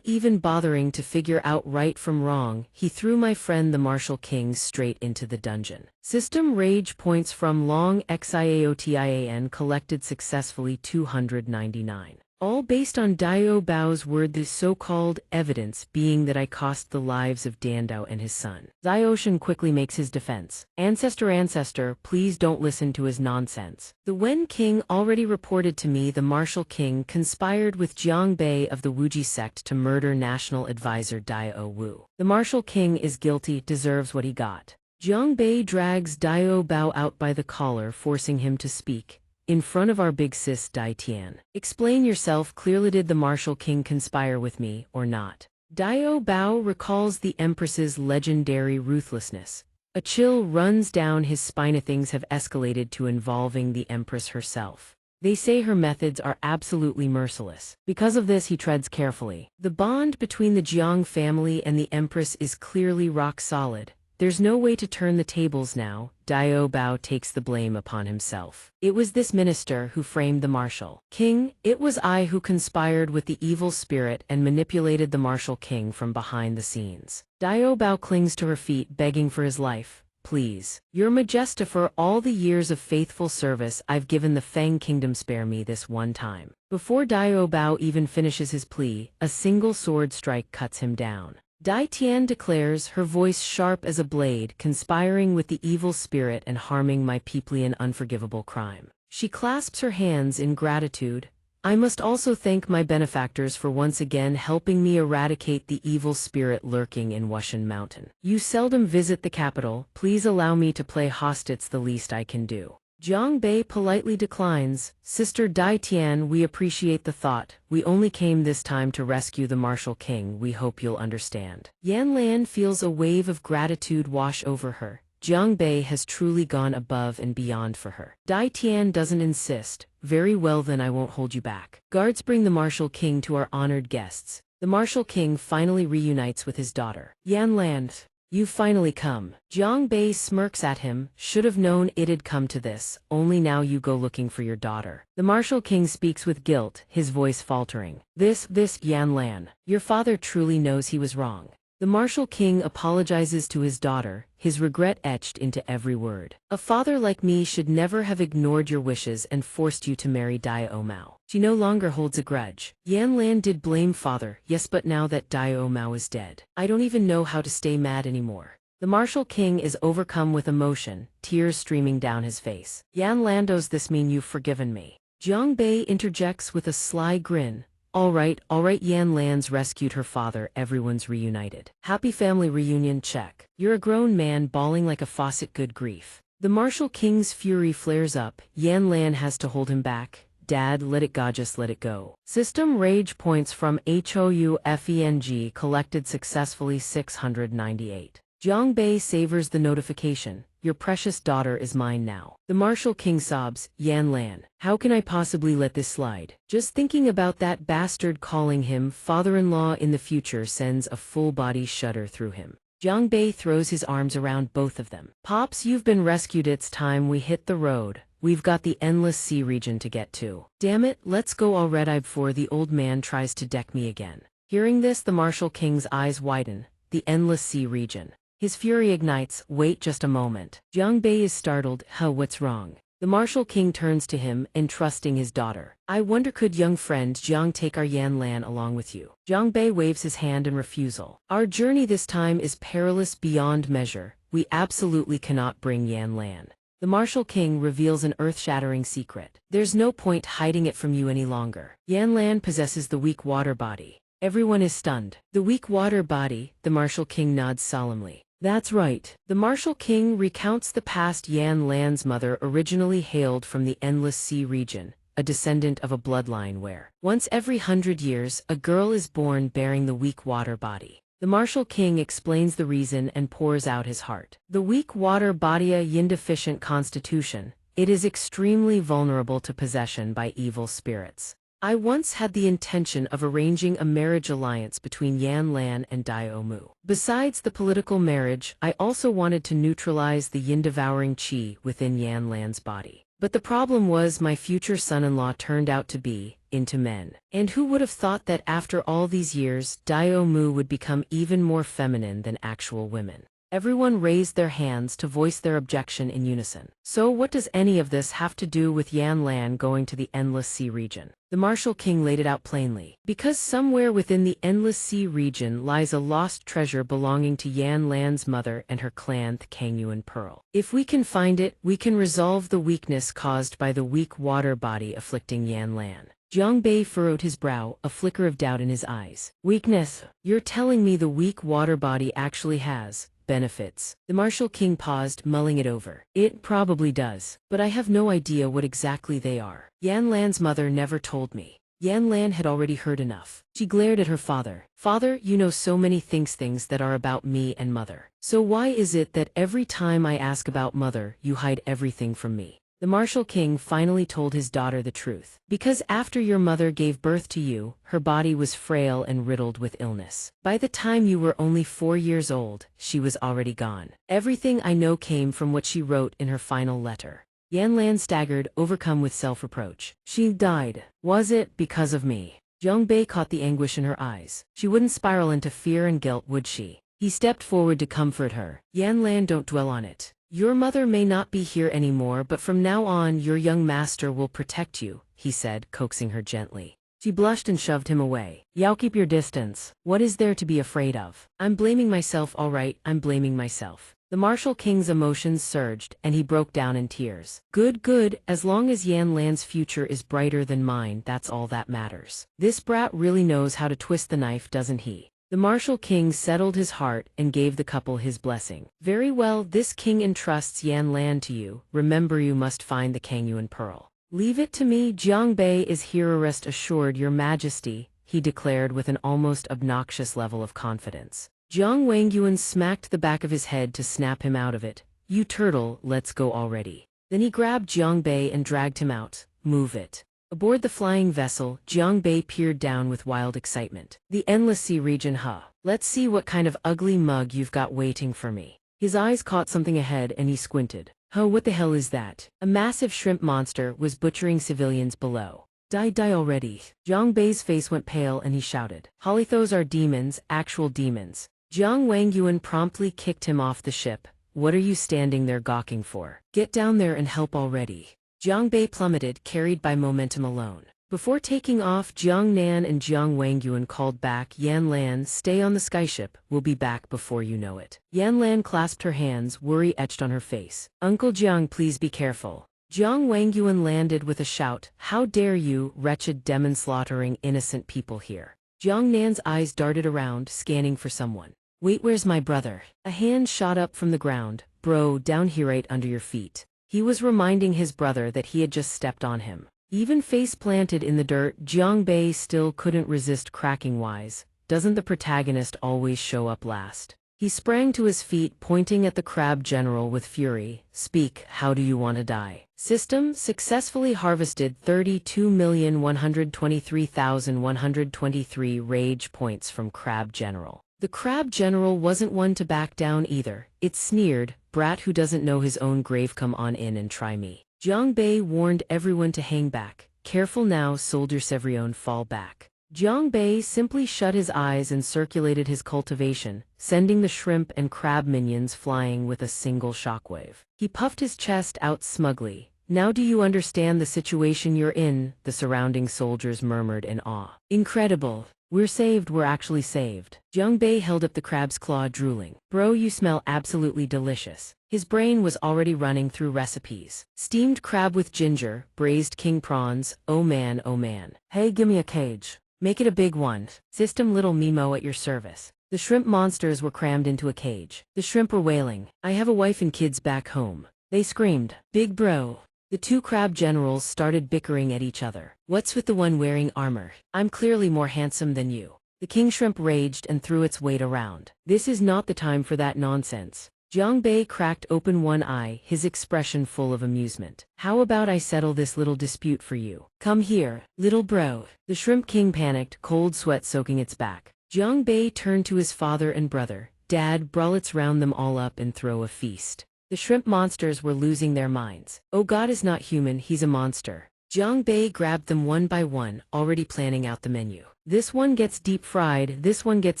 even bothering to figure out right from wrong, he threw my friend the Martial King straight into the dungeon. System rage points from long xiaotian collected successfully 299. All based on Dao Bao's word, the so-called evidence being that I cost the lives of Dandao and his son. Xiaoshan quickly makes his defense. Ancestor, please don't listen to his nonsense. The Wen King already reported to me the Martial King conspired with Jiang Bei of the Wuji sect to murder National Advisor Dao Wu. The Martial King is guilty, deserves what he got. Jiang Bei drags Dao Bao out by the collar, forcing him to speak. In front of our big sis Dai Tian. Explain yourself clearly. Did the Martial King conspire with me, or not? Dao Bao recalls the Empress's legendary ruthlessness. A chill runs down his spine. Things have escalated to involving the Empress herself. They say her methods are absolutely merciless. Because of this, he treads carefully. The bond between the Jiang family and the Empress is clearly rock solid. There's no way to turn the tables now. Dao Bao takes the blame upon himself. It was this minister who framed the Martial King. It was I who conspired with the evil spirit and manipulated the Martial King from behind the scenes. Dao Bao clings to her feet, begging for his life. Please, Your Majesty, for all the years of faithful service I've given the Feng Kingdom, spare me this one time. Before Dao Bao even finishes his plea, a single sword strike cuts him down. Dai Tian declares, her voice sharp as a blade, conspiring with the evil spirit and harming my people, an unforgivable crime. She clasps her hands in gratitude. I must also thank my benefactors for once again helping me eradicate the evil spirit lurking in Wuxian Mountain. You seldom visit the capital, please allow me to play host, it's the least I can do. Jiang Bei politely declines. Sister Dai Tian, we appreciate the thought. We only came this time to rescue the Martial King. We hope you'll understand. Yan Lan feels a wave of gratitude wash over her. Jiang Bei has truly gone above and beyond for her. Dai Tian doesn't insist. Very well, then I won't hold you back. Guards, bring the Martial King to our honored guests. The Martial King finally reunites with his daughter. Yan Lan. You finally come. Jiang Bei smirks at him. Should have known it'd come to this. Only now you go looking for your daughter. The Martial King speaks with guilt, his voice faltering. This, Yan Lan. Your father truly knows he was wrong. The Martial King apologizes to his daughter, his regret etched into every word. A father like me should never have ignored your wishes and forced you to marry Dao Mao. She no longer holds a grudge. Yan Lan did blame father, yes, but now that Dao Mao is dead, I don't even know how to stay mad anymore. The Martial King is overcome with emotion, tears streaming down his face. Yan Lan, does this mean you've forgiven me? Jiang Bei interjects with a sly grin. All right, Yan Lan's rescued her father, everyone's reunited. Happy family reunion, check. You're a grown man bawling like a faucet, good grief. The Martial King's fury flares up. Yan Lan has to hold him back. Dad, let it go, just let it go. System rage points from HOUFENG collected successfully 698. Jiang Bei savors the notification. Your precious daughter is mine now. The Martial King sobs. Yan Lan, how can I possibly let this slide? Just thinking about that bastard calling him father-in-law in the future sends a full-body shudder through him. Jiang Bei throws his arms around both of them. Pops, you've been rescued. It's time we hit the road. We've got the endless sea region to get to. Damn it, let's go already before the old man tries to deck me again. Hearing this, the Martial King's eyes widen. The endless sea region. His fury ignites. Wait just a moment. Jiang Bei is startled. What's wrong? The Martial King turns to him, entrusting his daughter. I wonder, could young friend Jiang take our Yan Lan along with you? Jiang Bei waves his hand in refusal. Our journey this time is perilous beyond measure. We absolutely cannot bring Yan Lan. The Martial King reveals an earth-shattering secret. There's no point hiding it from you any longer. Yan Lan possesses the weak water body. Everyone is stunned. The weak water body, the Martial King nods solemnly. That's right. The Martial King recounts the past. Yan Lan's mother originally hailed from the Endless Sea region, a descendant of a bloodline where, once every 100 years, a girl is born bearing the weak water body. The Martial King explains the reason and pours out his heart. The weak water body, a yin-deficient constitution, it is extremely vulnerable to possession by evil spirits. I once had the intention of arranging a marriage alliance between Yan Lan and Dio Mu. Besides the political marriage, I also wanted to neutralize the yin-devouring qi within Yan Lan's body. But the problem was my future son-in-law turned out to be into men. And who would have thought that after all these years, Dio Mu would become even more feminine than actual women? Everyone raised their hands to voice their objection in unison. So what does any of this have to do with Yan Lan going to the Endless Sea region? The Martial King laid it out plainly. Because somewhere within the Endless Sea region lies a lost treasure belonging to Yan Lan's mother and her clan, the Kangyuan Pearl. If we can find it, we can resolve the weakness caused by the weak water body afflicting Yan Lan. Jiang Bei furrowed his brow, a flicker of doubt in his eyes. Weakness? You're telling me the weak water body actually has benefits? The Martial King paused, mulling it over. It probably does, but I have no idea what exactly they are. Yan Lan's mother never told me. Yan Lan had already heard enough. She glared at her father. Father, you know so many things that are about me and mother. So why is it that every time I ask about mother, you hide everything from me? The Martial King finally told his daughter the truth. Because after your mother gave birth to you, her body was frail and riddled with illness. By the time you were only 4 years old, she was already gone. Everything I know came from what she wrote in her final letter. Yan Lan staggered, overcome with self-reproach. She died. Was it because of me? Jiang Bei caught the anguish in her eyes. She wouldn't spiral into fear and guilt, would she? He stepped forward to comfort her. Yan Lan, don't dwell on it. Your mother may not be here anymore, but from now on your young master will protect you, he said, coaxing her gently. She blushed and shoved him away. Yao, keep your distance. What is there to be afraid of? I'm blaming myself, all right, I'm blaming myself. The Martial King's emotions surged, and he broke down in tears. Good, as long as Yan Lan's future is brighter than mine, that's all that matters. This brat really knows how to twist the knife, doesn't he? The Martial King settled his heart and gave the couple his blessing. Very well, this king entrusts Yan Lan to you. Remember, you must find the Kangyuan Pearl. Leave it to me. Jiang Bei is here, rest assured, your majesty, he declared with an almost obnoxious level of confidence. Jiang Wangyuan smacked the back of his head to snap him out of it. You turtle, let's go already. Then he grabbed Jiang Bei and dragged him out. Move it. Aboard the flying vessel, Jiang Bei peered down with wild excitement. The Endless Sea region, huh? Let's see what kind of ugly mug you've got waiting for me. His eyes caught something ahead and he squinted. What the hell is that? A massive shrimp monster was butchering civilians below. Die already. Jiang Bei's face went pale and he shouted. Hollythos are demons, actual demons. Jiang Wangyuan promptly kicked him off the ship. What are you standing there gawking for? Get down there and help already. Jiang Bei plummeted, carried by momentum alone. Before taking off, Jiang Nan and Jiang Wangyuan called back, Yan Lan, stay on the skyship, we'll be back before you know it. Yan Lan clasped her hands, worry etched on her face. Uncle Jiang, please be careful. Jiang Wangyuan landed with a shout, how dare you, wretched demon, slaughtering innocent people here. Jiang Nan's eyes darted around, scanning for someone. Wait, where's my brother? A hand shot up from the ground. Bro, down here right under your feet. He was reminding his brother that he had just stepped on him. Even face planted in the dirt, Jiang Bei still couldn't resist cracking wise. Doesn't the protagonist always show up last? He sprang to his feet, pointing at the crab general with fury. Speak, how do you want to die? System successfully harvested 32,123,123 rage points from crab general. The crab general wasn't one to back down either. It sneered, "Brat who doesn't know his own grave, come on in and try me." Jiang Bei warned everyone to hang back. "Careful now, soldier Sevrion, fall back." Jiang Bei simply shut his eyes and circulated his cultivation, sending the shrimp and crab minions flying with a single shockwave. He puffed his chest out smugly. "Now do you understand the situation you're in?" the surrounding soldiers murmured in awe. "Incredible. We're saved, we're actually saved." Jiang Bei held up the crab's claw, drooling. "Bro, you smell absolutely delicious." His brain was already running through recipes. Steamed crab with ginger, braised king prawns, oh man, oh man. "Hey, gimme a cage. Make it a big one. System little Mimo at your service." The shrimp monsters were crammed into a cage. The shrimp were wailing. "I have a wife and kids back home," they screamed. "Big bro." The two crab generals started bickering at each other. "What's with the one wearing armor? I'm clearly more handsome than you." The king shrimp raged and threw its weight around. "This is not the time for that nonsense." Jiang Bei cracked open one eye, his expression full of amusement. "How about I settle this little dispute for you? Come here, little bro." The shrimp king panicked, cold sweat soaking its back. Jiang Bei turned to his father and brother. "Dad, bro, let's round them all up and throw a feast." The shrimp monsters were losing their minds. "Oh, God is not human, he's a monster." Jiang Bei grabbed them one by one, already planning out the menu. "This one gets deep fried, this one gets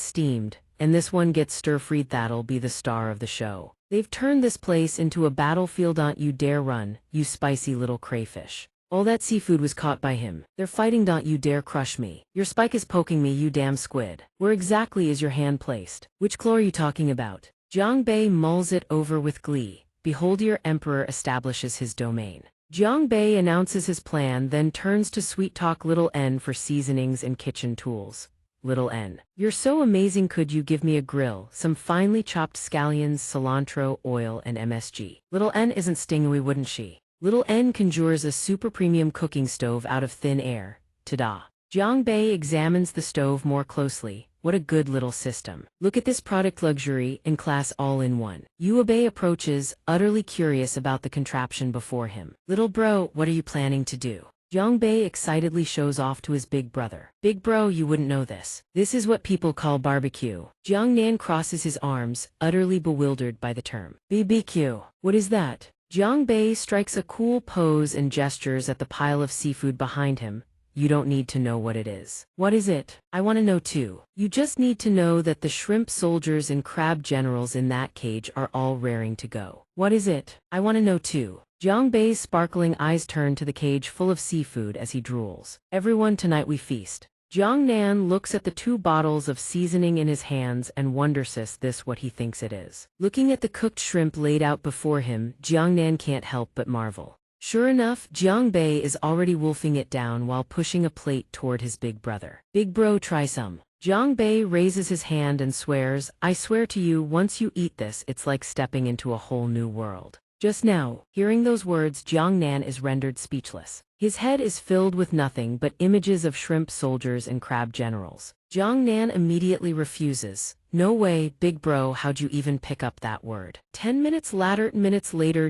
steamed, and this one gets stir-fried. That'll be the star of the show. They've turned this place into a battlefield. Don't you dare run, you spicy little crayfish." All that seafood was caught by him. "They're fighting. Don't you dare crush me. Your spike is poking me, you damn squid." "Where exactly is your hand placed? Which claw are you talking about?" Jiang Bei mulls it over with glee. "Behold, your emperor establishes his domain." Jiang Bei announces his plan, then turns to sweet talk little N for seasonings and kitchen tools. "Little N, you're so amazing, could you give me a grill, some finely chopped scallions, cilantro, oil, and MSG?" Little N isn't stingy, wouldn't she? Little N conjures a super premium cooking stove out of thin air. Ta-da! Jiang Bei examines the stove more closely. What a good little system. Look at this product, luxury and class all in one. Yue Bei approaches, utterly curious about the contraption before him. "Little bro, what are you planning to do?" Jiang Bei excitedly shows off to his big brother. "Big bro, you wouldn't know this. This is what people call barbecue." Jiang Nan crosses his arms, utterly bewildered by the term. "BBQ? What is that?" Jiang Bei strikes a cool pose and gestures at the pile of seafood behind him. "You don't need to know what it is." "What is it? I want to know too." "You just need to know that the shrimp soldiers and crab generals in that cage are all raring to go." "What is it? I want to know too." Jiang Bei's sparkling eyes turn to the cage full of seafood as he drools. "Everyone, tonight we feast." Jiang Nan looks at the 2 bottles of seasoning in his hands and wonders, is this what he thinks it is? Looking at the cooked shrimp laid out before him, Jiang Nan can't help but marvel. Sure enough, Jiang Bei is already wolfing it down while pushing a plate toward his big brother. "Big bro, try some." Jiang Bei raises his hand and swears, "I swear to you, once you eat this, it's like stepping into a whole new world." Just now, hearing those words, Jiang Nan is rendered speechless. His head is filled with nothing but images of shrimp soldiers and crab generals. Jiang Nan immediately refuses. "No way, big bro, how'd you even pick up that word?" 10 minutes later,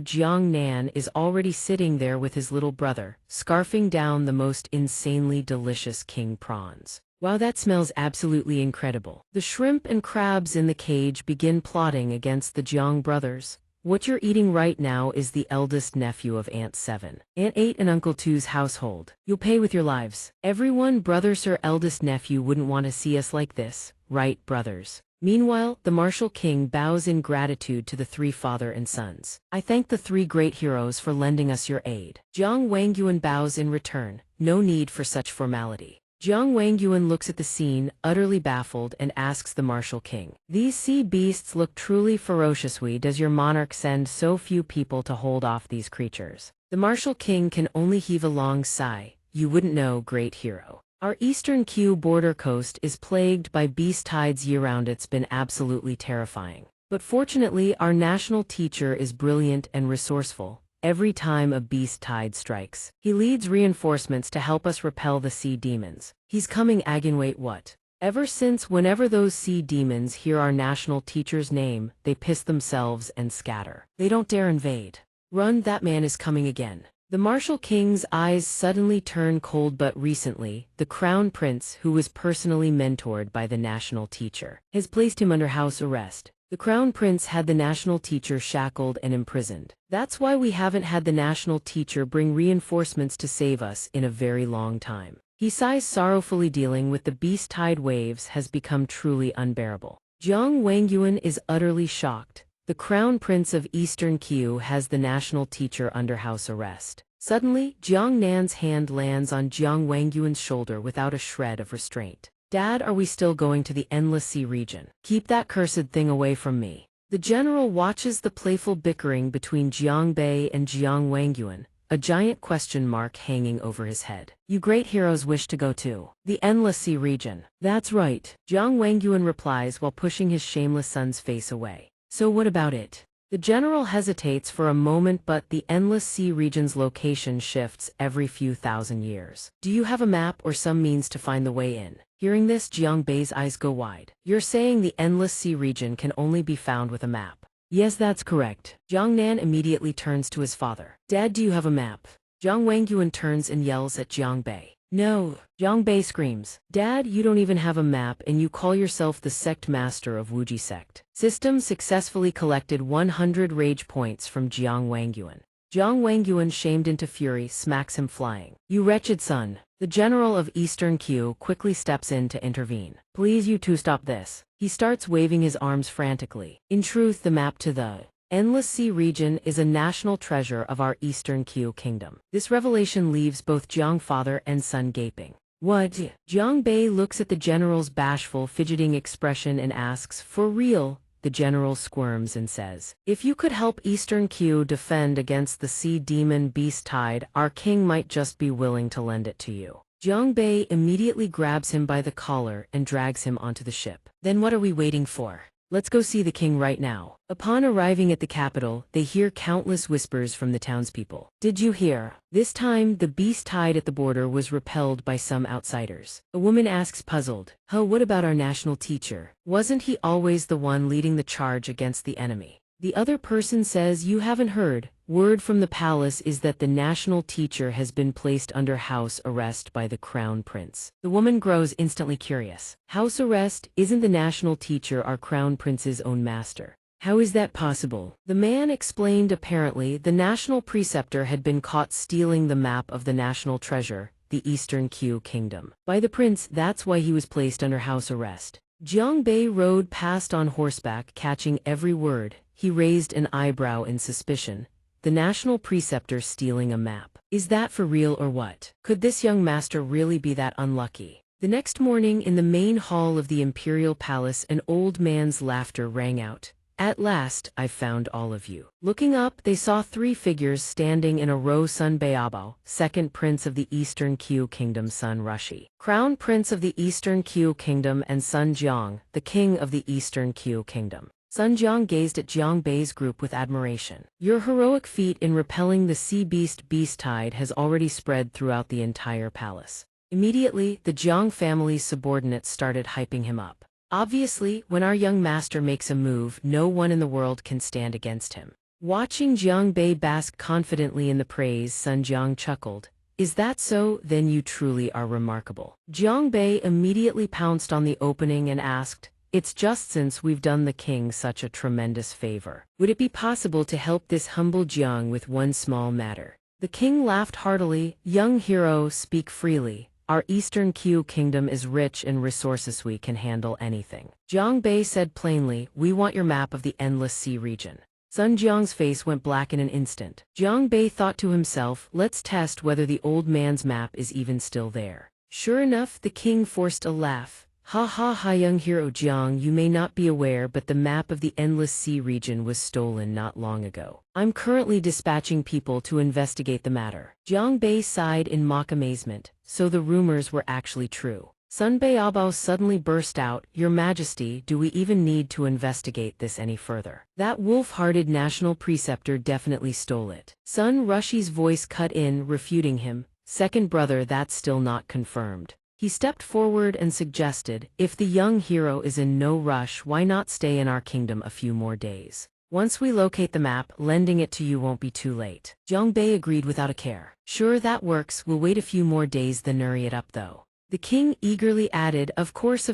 Jiang Nan is already sitting there with his little brother, scarfing down the most insanely delicious king prawns. "Wow, that smells absolutely incredible." The shrimp and crabs in the cage begin plotting against the Jiang brothers. "What you're eating right now is the eldest nephew of Aunt 7, Aunt 8 and Uncle 2's household. You'll pay with your lives." "Everyone, brother sir, eldest nephew wouldn't want to see us like this, right, brothers?" Meanwhile, the martial king bows in gratitude to the 3 father and sons. "I thank the 3 great heroes for lending us your aid." Jiang Wangyuan bows in return. "No need for such formality." Jiang Wangyuan looks at the scene, utterly baffled, and asks the martial king, "These sea beasts look truly ferocious. Why does your monarch send so few people to hold off these creatures?" The martial king can only heave a long sigh. "You wouldn't know, great hero. Our eastern Q border coast is plagued by beast tides year-round. It's been absolutely terrifying. But fortunately, our national teacher is brilliant and resourceful. Every time a beast tide strikes, he leads reinforcements to help us repel the sea demons. He's coming again. Wait, what?" Ever since, whenever those sea demons hear our national teacher's name, they piss themselves and scatter. They don't dare invade. "Run, that man is coming again." The martial king's eyes suddenly turn cold, but recently, the crown prince, who was personally mentored by the national teacher, has placed him under house arrest. The crown prince had the national teacher shackled and imprisoned. That's why we haven't had the national teacher bring reinforcements to save us in a very long time. He sighs sorrowfully. Dealing with the beast tide waves has become truly unbearable. Jiang Wangyuan is utterly shocked. The crown prince of Eastern Qiu has the national teacher under house arrest. Suddenly, Jiang Nan's hand lands on Jiang Wangyuan's shoulder without a shred of restraint. Dad, are we still going to the Endless Sea region? Keep that cursed thing away from me. The general watches the playful bickering between Jiang Bei and Jiang Wangyuan, a giant question mark hanging over his head. You great heroes wish to go to the Endless Sea region. That's right, Jiang Wangyuan replies while pushing his shameless son's face away. So what about it? The general hesitates for a moment, but the Endless Sea region's location shifts every few thousand years. Do you have a map or some means to find the way in? Hearing this, Jiang Bei's eyes go wide. You're saying the Endless Sea region can only be found with a map? Yes, that's correct. Jiang Nan immediately turns to his father. Dad, do you have a map? Jiang Wangyuan turns and yells at Jiang Bei. No, Jiang Bei screams. Dad, you don't even have a map and you call yourself the sect master of Wuji sect. System successfully collected 100 rage points from Jiang Wangyuan. Jiang Wangyuan, shamed into fury, smacks him flying. You wretched son. The general of Eastern Qiu quickly steps in to intervene. Please, you two, stop this. He starts waving his arms frantically. In truth, the map to the Endless Sea region is a national treasure of our Eastern Qiu kingdom. This revelation leaves both Jiang father and son gaping. What? Jiang Bei looks at the general's bashful, fidgeting expression and asks, for real? The general squirms and says, if you could help Eastern Qiu defend against the sea demon beast tide, our king might just be willing to lend it to you. Jiang Bei immediately grabs him by the collar and drags him onto the ship. Then what are we waiting for? Let's go see the king right now. Upon arriving at the capital, they hear countless whispers from the townspeople. Did you hear? This time, the beast tide at the border was repelled by some outsiders. A woman asks, puzzled, what about our national teacher? Wasn't he always the one leading the charge against the enemy? The other person says, you haven't heard. Word from the palace is that the national teacher has been placed under house arrest by the crown prince. The woman grows instantly curious. House arrest? Isn't the national teacher our crown prince's own master? How is that possible? The man explained. Apparently, the national preceptor had been caught stealing the map of the national treasure, the Eastern Qiu kingdom, by the prince. That's why he was placed under house arrest. Jiang Bei rode past on horseback, catching every word. He raised an eyebrow in suspicion. The national preceptor stealing a map. Is that for real or what? Could this young master really be that unlucky? The next morning, in the main hall of the imperial palace, an old man's laughter rang out. At last, I've found all of you. Looking up, they saw three figures standing in a row. Sun Beibao, second prince of the Eastern Qiu kingdom, Sun Rushi, crown prince of the Eastern Qiu kingdom, and Sun Jiang, the king of the Eastern Qiu kingdom. Sun Jiang gazed at Jiang Bei's group with admiration. Your heroic feat in repelling the sea beast tide has already spread throughout the entire palace. Immediately, the Jiang family's subordinates started hyping him up. Obviously, when our young master makes a move, no one in the world can stand against him. Watching Jiang Bei bask confidently in the praise, Sun Jiang chuckled. Is that so? Then you truly are remarkable. Jiang Bei immediately pounced on the opening and asked, it's just since we've done the king such a tremendous favor. Would it be possible to help this humble Jiang with one small matter? The king laughed heartily. Young hero, speak freely. Our Eastern Qiu kingdom is rich in resources. We can handle anything. Jiang Bei said plainly, we want your map of the Endless Sea region. Sun Jiang's face went black in an instant. Jiang Bei thought to himself, let's test whether the old man's map is even still there. Sure enough, the king forced a laugh. Ha ha ha, young hero Jiang, you may not be aware, but the map of the Endless Sea region was stolen not long ago. I'm currently dispatching people to investigate the matter. Jiang Bei sighed in mock amazement. So the rumors were actually true. Sun Beibao suddenly burst out, Your Majesty, do we even need to investigate this any further? That wolf-hearted national preceptor definitely stole it. Sun Rushi's voice cut in, refuting him. Second brother, that's still not confirmed. He stepped forward and suggested, if the young hero is in no rush, why not stay in our kingdom a few more days? Once we locate the map, lending it to you won't be too late. Jiang Bei agreed without a care. Sure, that works, we'll wait a few more days then hurry it up though. The king eagerly added, of course,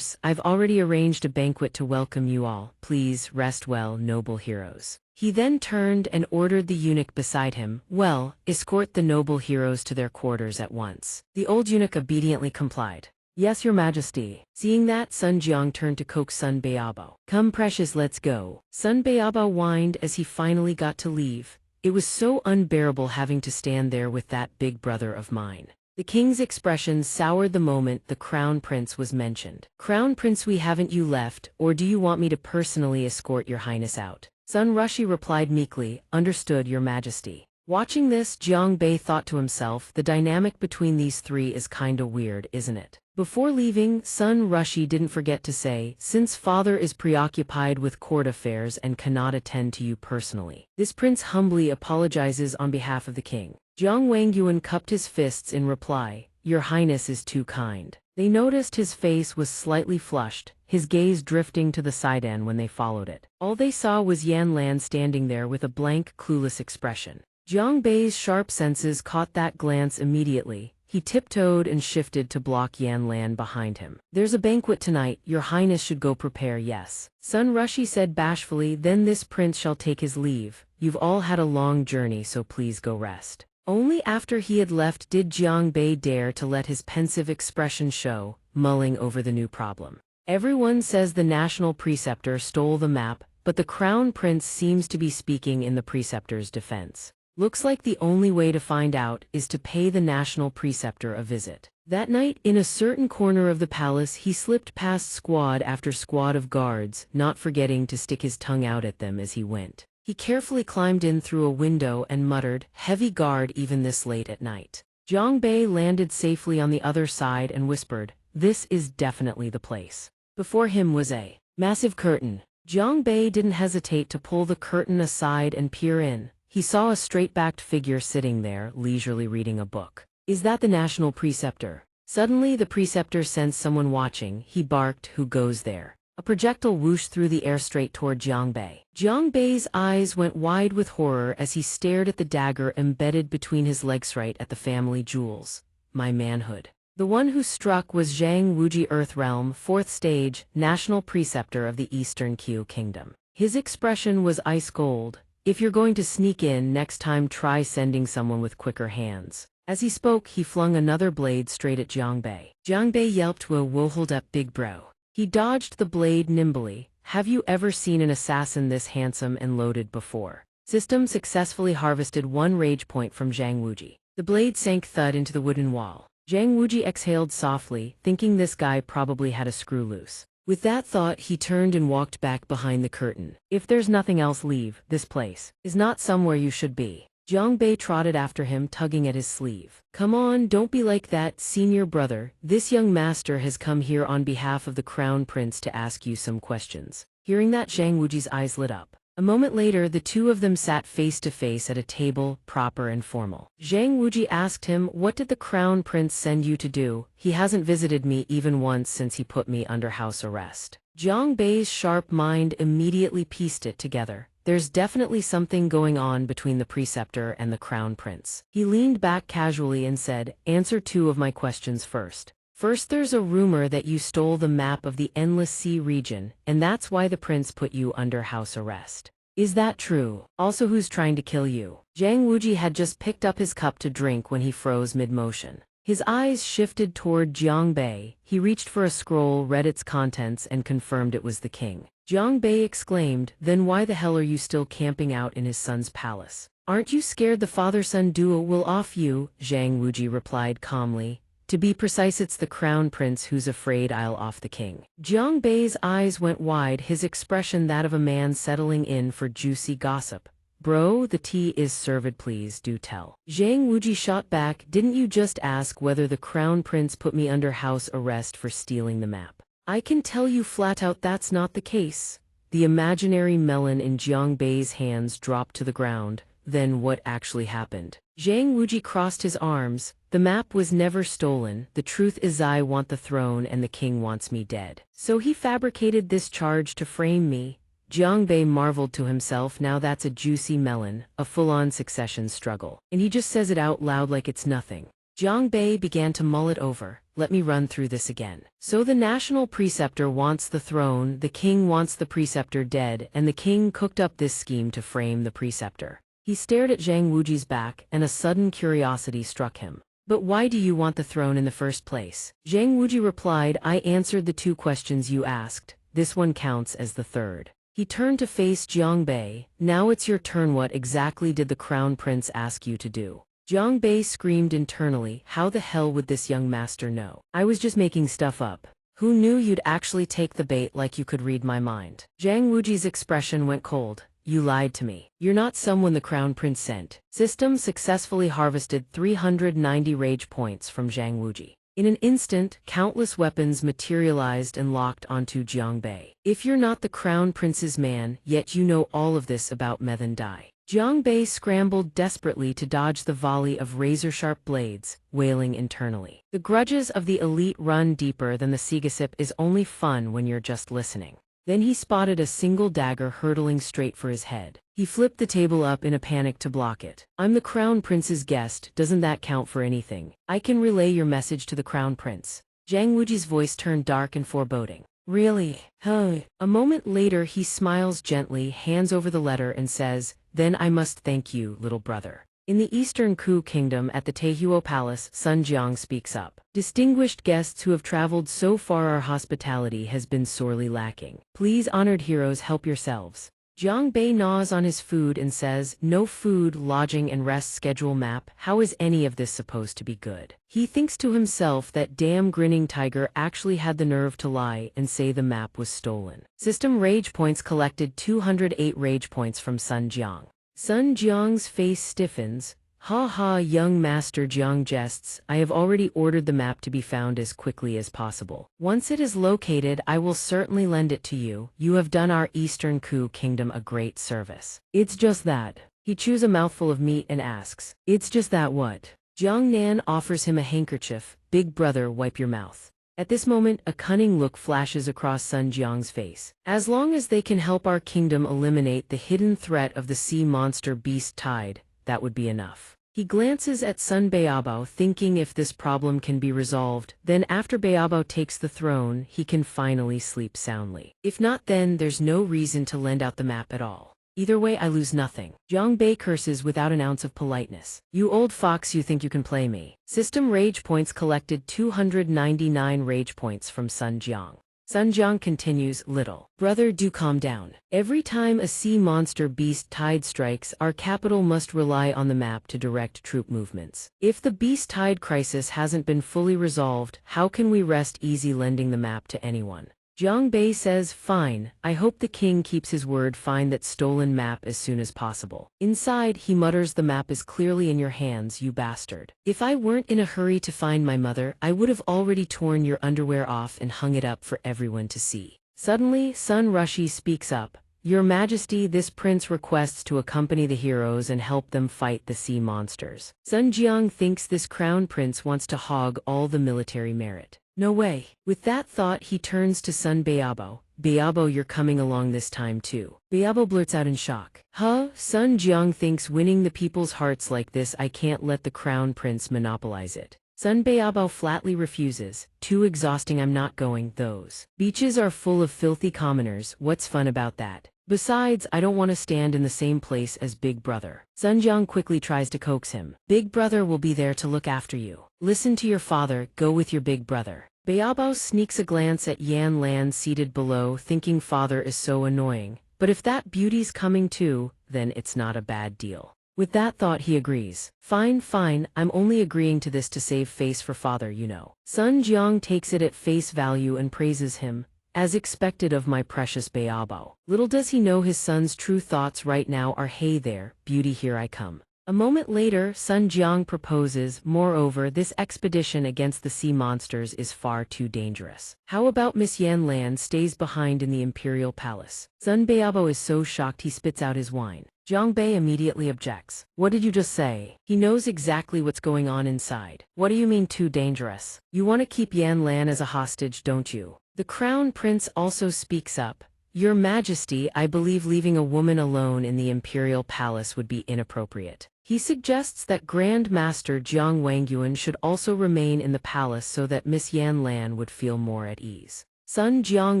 I've already arranged a banquet to welcome you all. Please rest well, noble heroes. He then turned and ordered the eunuch beside him, well, escort the noble heroes to their quarters at once. The old eunuch obediently complied. Yes, your majesty. Seeing that, Sun Jiang turned to coax Sun Beiyabo. Come precious, let's go. Sun Beiyabo whined as he finally got to leave. It was so unbearable having to stand there with that big brother of mine. The king's expression soured the moment the crown prince was mentioned. Crown prince, we haven't you left, or do you want me to personally escort your highness out? Sun Rushi replied meekly, understood, your majesty. Watching this, Jiang Bei thought to himself, the dynamic between these three is kinda weird, isn't it? Before leaving, Sun Rushi didn't forget to say, since father is preoccupied with court affairs and cannot attend to you personally, this prince humbly apologizes on behalf of the king. Jiang Wangyuan cupped his fists in reply, your highness is too kind. They noticed his face was slightly flushed, his gaze drifting to the side-end when they followed it. All they saw was Yan Lan standing there with a blank, clueless expression. Jiang Bei's sharp senses caught that glance immediately. He tiptoed and shifted to block Yan Lan behind him. There's a banquet tonight, your highness should go prepare, yes. Sun Rushi said bashfully, then this prince shall take his leave. You've all had a long journey, so please go rest. Only after he had left did Jiang Bei dare to let his pensive expression show, mulling over the new problem. Everyone says the national preceptor stole the map, but the crown prince seems to be speaking in the preceptor's defense. Looks like the only way to find out is to pay the national preceptor a visit. That night, in a certain corner of the palace, he slipped past squad after squad of guards, not forgetting to stick his tongue out at them as he went. He carefully climbed in through a window and muttered, heavy guard even this late at night. Jiang Bei landed safely on the other side and whispered, this is definitely the place. Before him was a massive curtain. Jiang Bei didn't hesitate to pull the curtain aside and peer in. He saw a straight-backed figure sitting there, leisurely reading a book. Is that the national preceptor? Suddenly the preceptor sensed someone watching. He barked, who goes there? A projectile whooshed through the air straight toward Jiang Bei. Jiang Bei's eyes went wide with horror as he stared at the dagger embedded between his legs right at the family jewels. My manhood. The one who struck was Zhang Wuji Earthrealm, 4th stage, national preceptor of the Eastern Qiu Kingdom. His expression was ice cold. If you're going to sneak in, next time try sending someone with quicker hands. As he spoke, he flung another blade straight at Jiang Bei. Jiang Bei yelped, whoa, hold up, big bro. He dodged the blade nimbly. Have you ever seen an assassin this handsome and loaded before? System successfully harvested one rage point from Zhang Wuji. The blade sank thud into the wooden wall. Zhang Wuji exhaled softly, thinking this guy probably had a screw loose. With that thought, he turned and walked back behind the curtain. If there's nothing else, leave. This place is not somewhere you should be. Jiang Bei trotted after him, tugging at his sleeve. Come on, don't be like that, senior brother. This young master has come here on behalf of the crown prince to ask you some questions. Hearing that, Zhang Wuji's eyes lit up. A moment later, the two of them sat face to face at a table, proper and formal. Zhang Wuji asked him, what did the crown prince send you to do? He hasn't visited me even once since he put me under house arrest. Jiang Bei's sharp mind immediately pieced it together. There's definitely something going on between the preceptor and the crown prince. He leaned back casually and said, answer two of my questions first. First, there's a rumor that you stole the map of the Endless Sea region, and that's why the prince put you under house arrest. Is that true? Also, who's trying to kill you? Zhang Wuji had just picked up his cup to drink when he froze mid-motion. His eyes shifted toward Jiang Bei. He reached for a scroll, read its contents, and confirmed it was the king. Jiang Bei exclaimed, then why the hell are you still camping out in his son's palace? Aren't you scared the father-son duo will off you? Zhang Wuji replied calmly. To be precise, it's the crown prince who's afraid I'll off the king. Jiang Bei's eyes went wide, his expression that of a man settling in for juicy gossip. Bro, the tea is served, please do tell. Zhang Wuji shot back, didn't you just ask whether the crown prince put me under house arrest for stealing the map? I can tell you flat out that's not the case. The imaginary melon in Jiang Bei's hands dropped to the ground. Then what actually happened? Zhang Wuji crossed his arms. The map was never stolen. The truth is I want the throne and the king wants me dead. So he fabricated this charge to frame me. Jiang Bei marveled to himself, now that's a juicy melon, a full-on succession struggle. And he just says it out loud like it's nothing. Jiang Bei began to mull it over. Let me run through this again. So the national preceptor wants the throne, the king wants the preceptor dead, and the king cooked up this scheme to frame the preceptor. He stared at Zhang Wuji's back, and a sudden curiosity struck him. But why do you want the throne in the first place? Zhang Wuji replied, I answered the 2 questions you asked. This one counts as the third. He turned to face Jiang Bei. Now it's your turn. What exactly did the crown prince ask you to do? Jiang Bei screamed internally. How the hell would this young master know? I was just making stuff up. Who knew you'd actually take the bait like you could read my mind? Zhang Wuji's expression went cold. You lied to me. You're not someone the crown prince sent. System successfully harvested 390 rage points from Zhang Wuji. In an instant, countless weapons materialized and locked onto Jiang Bei. If you're not the crown prince's man, yet you know all of this about Methan Dai. Jiang Bei scrambled desperately to dodge the volley of razor-sharp blades, wailing internally. The grudges of the elite run deeper than the Sigasip is only fun when you're just listening. Then he spotted a single dagger hurtling straight for his head. He flipped the table up in a panic to block it. I'm the crown prince's guest, doesn't that count for anything? I can relay your message to the crown prince. Zhang Wuji's voice turned dark and foreboding. Really? Huh? A moment later he smiles gently, hands over the letter and says, Then I must thank you, little brother. In the Eastern Ku Kingdom at the Teihuo Palace, Sun Jiang speaks up. Distinguished guests who have traveled so far, our hospitality has been sorely lacking. Please, honored heroes, help yourselves. Jiang Bei gnaws on his food and says, No food, lodging and rest schedule map, how is any of this supposed to be good? He thinks to himself that damn grinning tiger actually had the nerve to lie and say the map was stolen. System rage points collected 208 rage points from Sun Jiang. Sun Jiang's face stiffens. Ha ha, young master Jiang jests. I have already ordered the map to be found as quickly as possible. Once it is located, I will certainly lend it to you. You have done our Eastern Ku Kingdom a great service. It's just that. He chews a mouthful of meat and asks, It's just that what? Jiang Nan offers him a handkerchief. Big brother, wipe your mouth. At this moment, a cunning look flashes across Sun Jiang's face. As long as they can help our kingdom eliminate the hidden threat of the sea monster beast tide, that would be enough. He glances at Sun Beabao, thinking if this problem can be resolved, then after Beabao takes the throne, he can finally sleep soundly. If not, then there's no reason to lend out the map at all. Either way, I lose nothing. Jiang Bei curses without an ounce of politeness. You old fox, you think you can play me. System rage points collected 299 rage points from Sun Jiang. Sun Jiang continues, Little brother, do calm down. Every time a sea monster beast tide strikes, our capital must rely on the map to direct troop movements. If the beast tide crisis hasn't been fully resolved, how can we rest easy lending the map to anyone? Jiang Bei says, Fine, I hope the king keeps his word, find that stolen map as soon as possible. Inside, he mutters, The map is clearly in your hands, you bastard. If I weren't in a hurry to find my mother, I would have already torn your underwear off and hung it up for everyone to see. Suddenly, Sun Rushi speaks up. Your Majesty, this prince requests to accompany the heroes and help them fight the sea monsters. Sun Jiang thinks this crown prince wants to hog all the military merit. No way. With that thought, he turns to Sun Beabao. Beabao, you're coming along this time too. Beabao blurts out in shock. Huh? Sun Jiang thinks winning the people's hearts like this, I can't let the crown prince monopolize it. Sun Beabao flatly refuses. Too exhausting, I'm not going. Those beaches are full of filthy commoners, what's fun about that? Besides, I don't want to stand in the same place as Big Brother. Sun Jiang quickly tries to coax him. Big Brother will be there to look after you. Listen to your father, go with your big brother. Beabao sneaks a glance at Yan Lan seated below, thinking father is so annoying. But if that beauty's coming too, then it's not a bad deal. With that thought, he agrees. Fine, fine, I'm only agreeing to this to save face for father, you know. Sun Jiang takes it at face value and praises him. As expected of my precious Beabao. Little does he know his son's true thoughts right now are, hey there, beauty, here I come. A moment later, Sun Jiang proposes, moreover, this expedition against the sea monsters is far too dangerous. How about Miss Yan Lan stays behind in the imperial palace? Sun Beabao is so shocked he spits out his wine. Jiang Bei immediately objects. What did you just say? He knows exactly what's going on inside. What do you mean too dangerous? You want to keep Yan Lan as a hostage, don't you? The crown prince also speaks up. Your Majesty, I believe leaving a woman alone in the imperial palace would be inappropriate. He suggests that Grand Master Jiang Wangyuan should also remain in the palace so that Miss Yan Lan would feel more at ease. Sun Jiang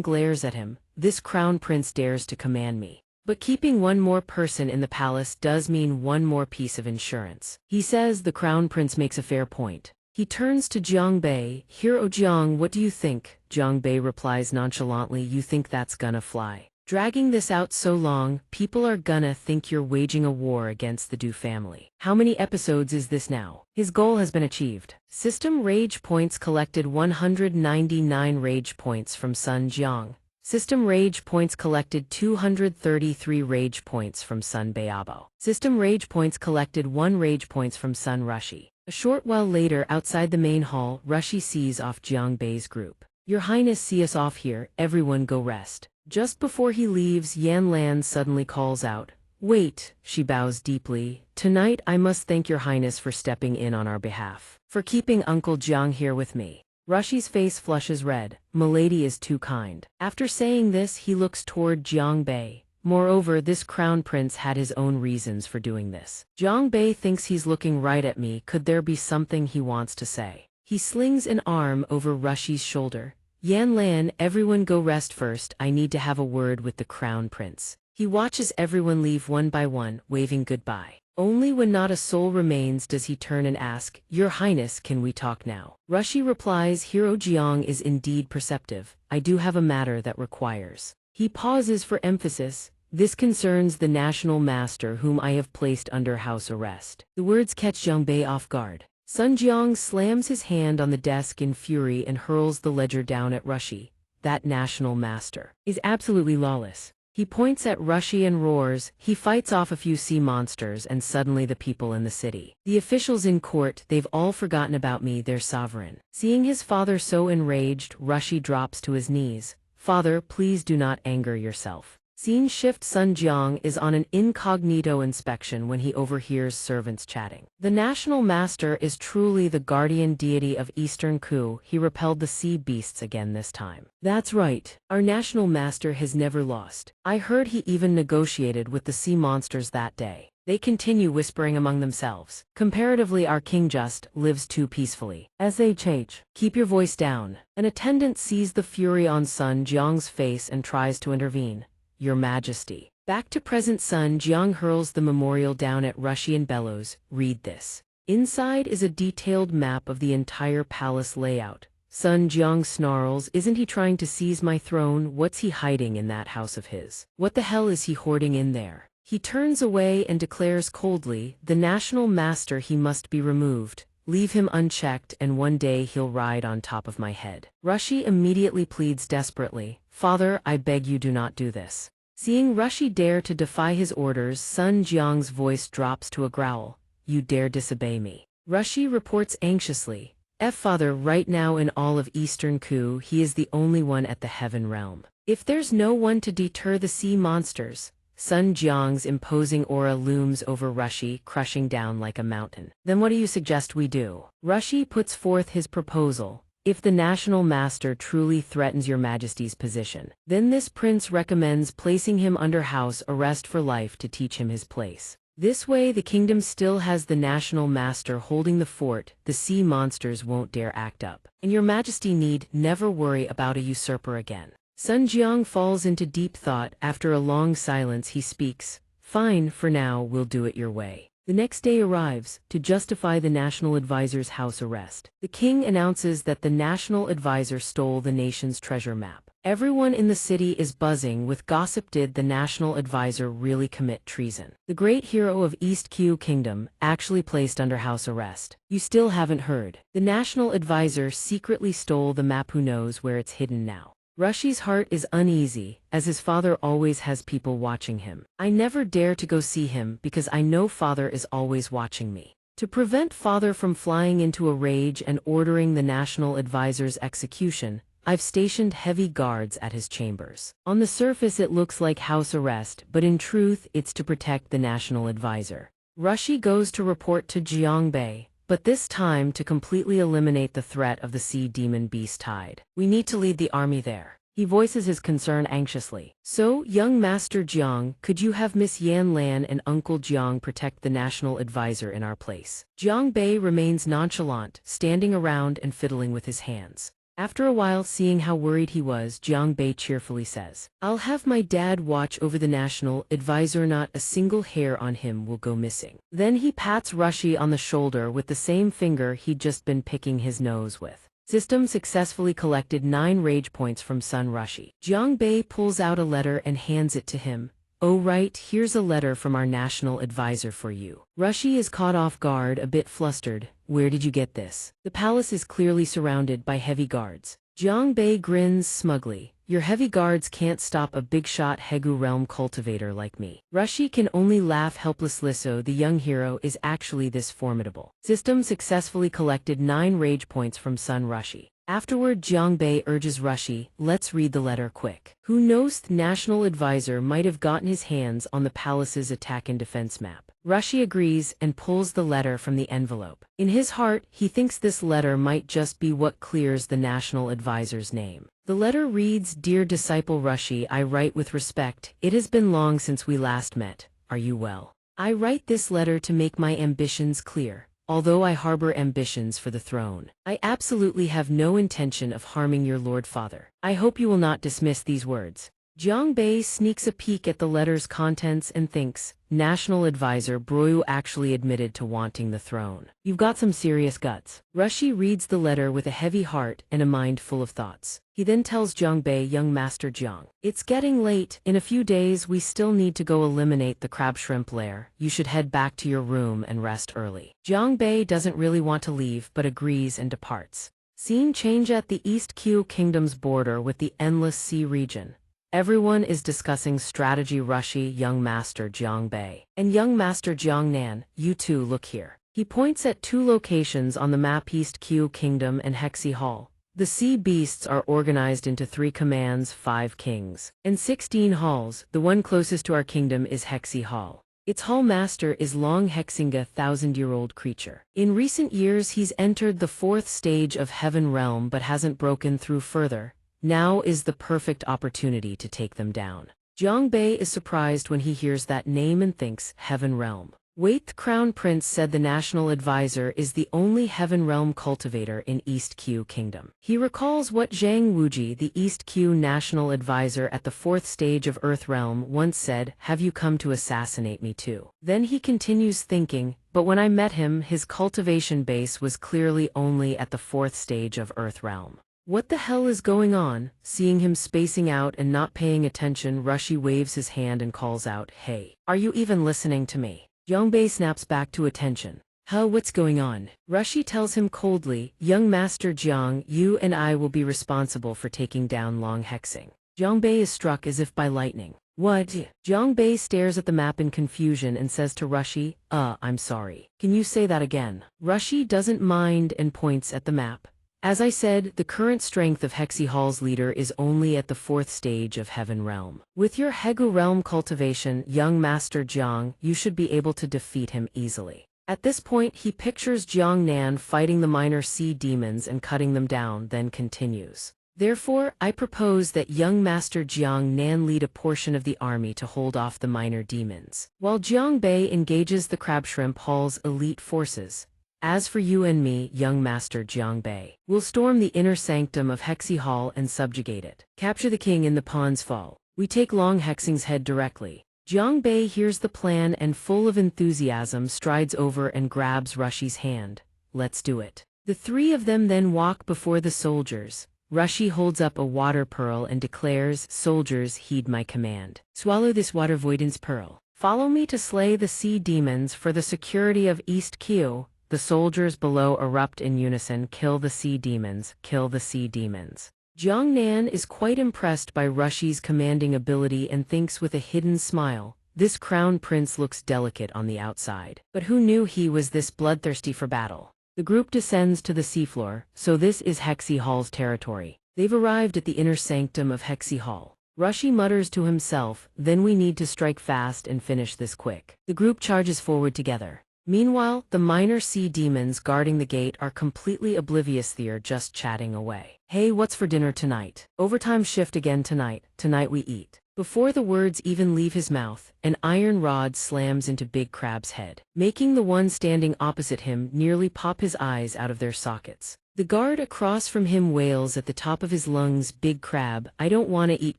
glares at him. This crown prince dares to command me. But keeping one more person in the palace does mean one more piece of insurance. He says the crown prince makes a fair point. He turns to Jiang Bei. Hero Jiang, what do you think? Jiang Bei replies nonchalantly, you think that's gonna fly? Dragging this out so long, people are gonna think you're waging a war against the Du family. How many episodes is this now? His goal has been achieved. System Rage Points collected 199 Rage Points from Sun Jiang. System Rage Points collected 233 Rage Points from Sun Beiabo. System Rage Points collected 1 Rage Points from Sun Rushi. A short while later, outside the main hall, Rushi sees off Jiang Bei's group. Your Highness, see us off here, everyone go rest. Just before he leaves, Yan Lan suddenly calls out, wait, she bows deeply. Tonight I must thank your Highness for stepping in on our behalf. For keeping Uncle Jiang here with me. Rushi's face flushes red. Milady is too kind. After saying this, he looks toward Jiang Bei. Moreover, this crown prince had his own reasons for doing this. Jiang Bei thinks he's looking right at me. Could there be something he wants to say? He slings an arm over Rushi's shoulder. Yan Lan, everyone go rest first. I need to have a word with the crown prince. He watches everyone leave one by one, waving goodbye. Only when not a soul remains does he turn and ask, Your Highness, can we talk now? Rushi replies, Hero Jiang is indeed perceptive. I do have a matter that requires. He pauses for emphasis. This concerns the national master whom I have placed under house arrest. The words catch Jiang Bei off guard. Sun Jiang slams his hand on the desk in fury and hurls the ledger down at Rushi. That national master is absolutely lawless. He points at Rushi and roars. He fights off a few sea monsters and suddenly the people in the city. The officials in court, they've all forgotten about me, their sovereign. Seeing his father so enraged, Rushi drops to his knees. Father, please do not anger yourself. Scene shift. Sun Jiang is on an incognito inspection when he overhears servants chatting. The national master is truly the guardian deity of Eastern Ku. He repelled the sea beasts again this time. That's right. Our national master has never lost. I heard he even negotiated with the sea monsters that day. They continue whispering among themselves. Comparatively, our king just lives too peacefully. SHH. Keep your voice down. An attendant sees the fury on Sun Jiang's face and tries to intervene. Your Majesty. Back to present. Sun Jiang hurls the memorial down at Rushi and bellows, read this. Inside is a detailed map of the entire palace layout. Sun Jiang snarls, isn't he trying to seize my throne? What's he hiding in that house of his? What the hell is he hoarding in there? He turns away and declares coldly, the national master, he must be removed. Leave him unchecked and one day he'll ride on top of my head. Rushi immediately pleads desperately, Father, I beg you do not do this. Seeing Rushi dare to defy his orders, Sun Jiang's voice drops to a growl. You dare disobey me. Rushi reports anxiously. Father, right now in all of Eastern Ku, he is the only one at the heaven realm. If there's no one to deter the sea monsters, Sun Jiang's imposing aura looms over Rushi, crushing down like a mountain. Then what do you suggest we do? Rushi puts forth his proposal. If the national master truly threatens your Majesty's position, then this prince recommends placing him under house arrest for life to teach him his place. This way the kingdom still has the national master holding the fort, the sea monsters won't dare act up. And your Majesty need never worry about a usurper again. Sun Jiang falls into deep thought. After a long silence he speaks, Fine, for now we'll do it your way. The next day arrives. To justify the national advisor's house arrest, the king announces that the national advisor stole the nation's treasure map. Everyone in the city is buzzing with gossip. Did the national advisor really commit treason? The great hero of East Q Kingdom, actually placed under house arrest. You still haven't heard. The national advisor secretly stole the map. Who knows where it's hidden now? Rushi's heart is uneasy, as his father always has people watching him. I never dare to go see him because I know father is always watching me. To prevent father from flying into a rage and ordering the national advisor's execution, I've stationed heavy guards at his chambers. On the surface it looks like house arrest, but in truth it's to protect the national advisor. Rushi goes to report to Jiang Bei, but this time to completely eliminate the threat of the sea demon beast tide. We need to lead the army there. He voices his concern anxiously. So, young Master Jiang, could you have Miss Yan Lan and Uncle Jiang protect the national advisor in our place? Jiang Bei remains nonchalant, standing around and fiddling with his hands. After a while, seeing how worried he was, Jiang Bei cheerfully says, I'll have my dad watch over the national advisor, not a single hair on him will go missing. Then he pats Rushi on the shoulder with the same finger he'd just been picking his nose with. System successfully collected 9 rage points from Sun Rushi. Jiang Bei pulls out a letter and hands it to him. Oh right, here's a letter from our national advisor for you. Rushi is caught off guard, a bit flustered. Where did you get this? The palace is clearly surrounded by heavy guards. Jiang Bei grins smugly. Your heavy guards can't stop a big-shot Hegu realm cultivator like me. Rushi can only laugh helplessly. So the young hero is actually this formidable. System successfully collected 9 rage points from Sun Rushi. Afterward, Jiang Bei urges Rushi, let's read the letter quick. Who knows, the national advisor might have gotten his hands on the palace's attack and defense map. Rushi agrees and pulls the letter from the envelope. In his heart, he thinks this letter might just be what clears the national advisor's name. The letter reads, Dear disciple Rushi, I write with respect. It has been long since we last met. Are you well? I write this letter to make my ambitions clear. Although I harbor ambitions for the throne, I absolutely have no intention of harming your Lord Father. I hope you will not dismiss these words. Jiang Bei sneaks a peek at the letter's contents and thinks, National Advisor Broyu actually admitted to wanting the throne. You've got some serious guts. Rushi reads the letter with a heavy heart and a mind full of thoughts. He then tells Jiang Bei, young Master Jiang, it's getting late. In a few days we still need to go eliminate the crab shrimp lair. You should head back to your room and rest early. Jiang Bei doesn't really want to leave but agrees and departs. Scene change at the East Q Kingdom's border with the Endless Sea region. Everyone is discussing strategy. Rushi, young Master Jiang Bei, and young Master Jiang Nan, you two look here. He points at 2 locations on the map, East Q Kingdom and Hexi Hall. The sea beasts are organized into 3 commands, 5 kings, and 16 halls. The one closest to our kingdom is Hexi Hall. Its hall master is Long Hexinga, 1000-year-old creature. In recent years he's entered the 4th stage of Heaven Realm but hasn't broken through further. Now is the perfect opportunity to take them down. Jiang Bei is surprised when he hears that name and thinks, Heaven Realm. Wait, the Crown Prince said the National Advisor is the only Heaven Realm cultivator in East Q Kingdom. He recalls what Zhang Wuji, the East Q National Advisor at the 4th stage of Earth Realm, once said, have you come to assassinate me too? Then he continues thinking, but when I met him, his cultivation base was clearly only at the 4th stage of Earth Realm. What the hell is going on? Seeing him spacing out and not paying attention, Rushi waves his hand and calls out, hey, are you even listening to me? Jiang Bei snaps back to attention. Huh, what's going on? Rushi tells him coldly, young Master Jiang, you and I will be responsible for taking down Long Hexing. Jiang Bei is struck as if by lightning. What? Jiang Bei stares at the map in confusion and says to Rushi, I'm sorry. Can you say that again? Rushi doesn't mind and points at the map. As I said, the current strength of Hexi Hall's leader is only at the 4th stage of Heaven Realm. With your Hegu Realm cultivation, young Master Jiang, you should be able to defeat him easily. At this point, he pictures Jiang Nan fighting the minor sea demons and cutting them down, then continues. Therefore, I propose that young Master Jiang Nan lead a portion of the army to hold off the minor demons, while Jiang Bei engages the Crab Shrimp Hall's elite forces. As for you and me, young Master Jiang Bei, we'll storm the inner sanctum of Hexi Hall and subjugate it. Capture the king in the Pond's Fall. We take Long Hexing's head directly. Jiang Bei hears the plan and full of enthusiasm strides over and grabs Rushi's hand. Let's do it. The 3 of them then walk before the soldiers. Rushi holds up a water pearl and declares, soldiers, heed my command. Swallow this water avoidance pearl. Follow me to slay the sea demons for the security of East Q. The soldiers below erupt in unison, kill the sea demons, kill the sea demons. Jiang Nan is quite impressed by Rushi's commanding ability and thinks with a hidden smile, this crown prince looks delicate on the outside. But who knew he was this bloodthirsty for battle? The group descends to the seafloor, so this is Hexi Hall's territory. They've arrived at the inner sanctum of Hexi Hall. Rushi mutters to himself, then we need to strike fast and finish this quick. The group charges forward together. Meanwhile, the minor sea demons guarding the gate are completely oblivious they're just chatting away. Hey, what's for dinner tonight? Overtime shift again tonight. Tonight we eat. Before the words even leave his mouth, an iron rod slams into Big Crab's head, making the one standing opposite him nearly pop his eyes out of their sockets. The guard across from him wails at the top of his lungs, "Big Crab, I don't want to eat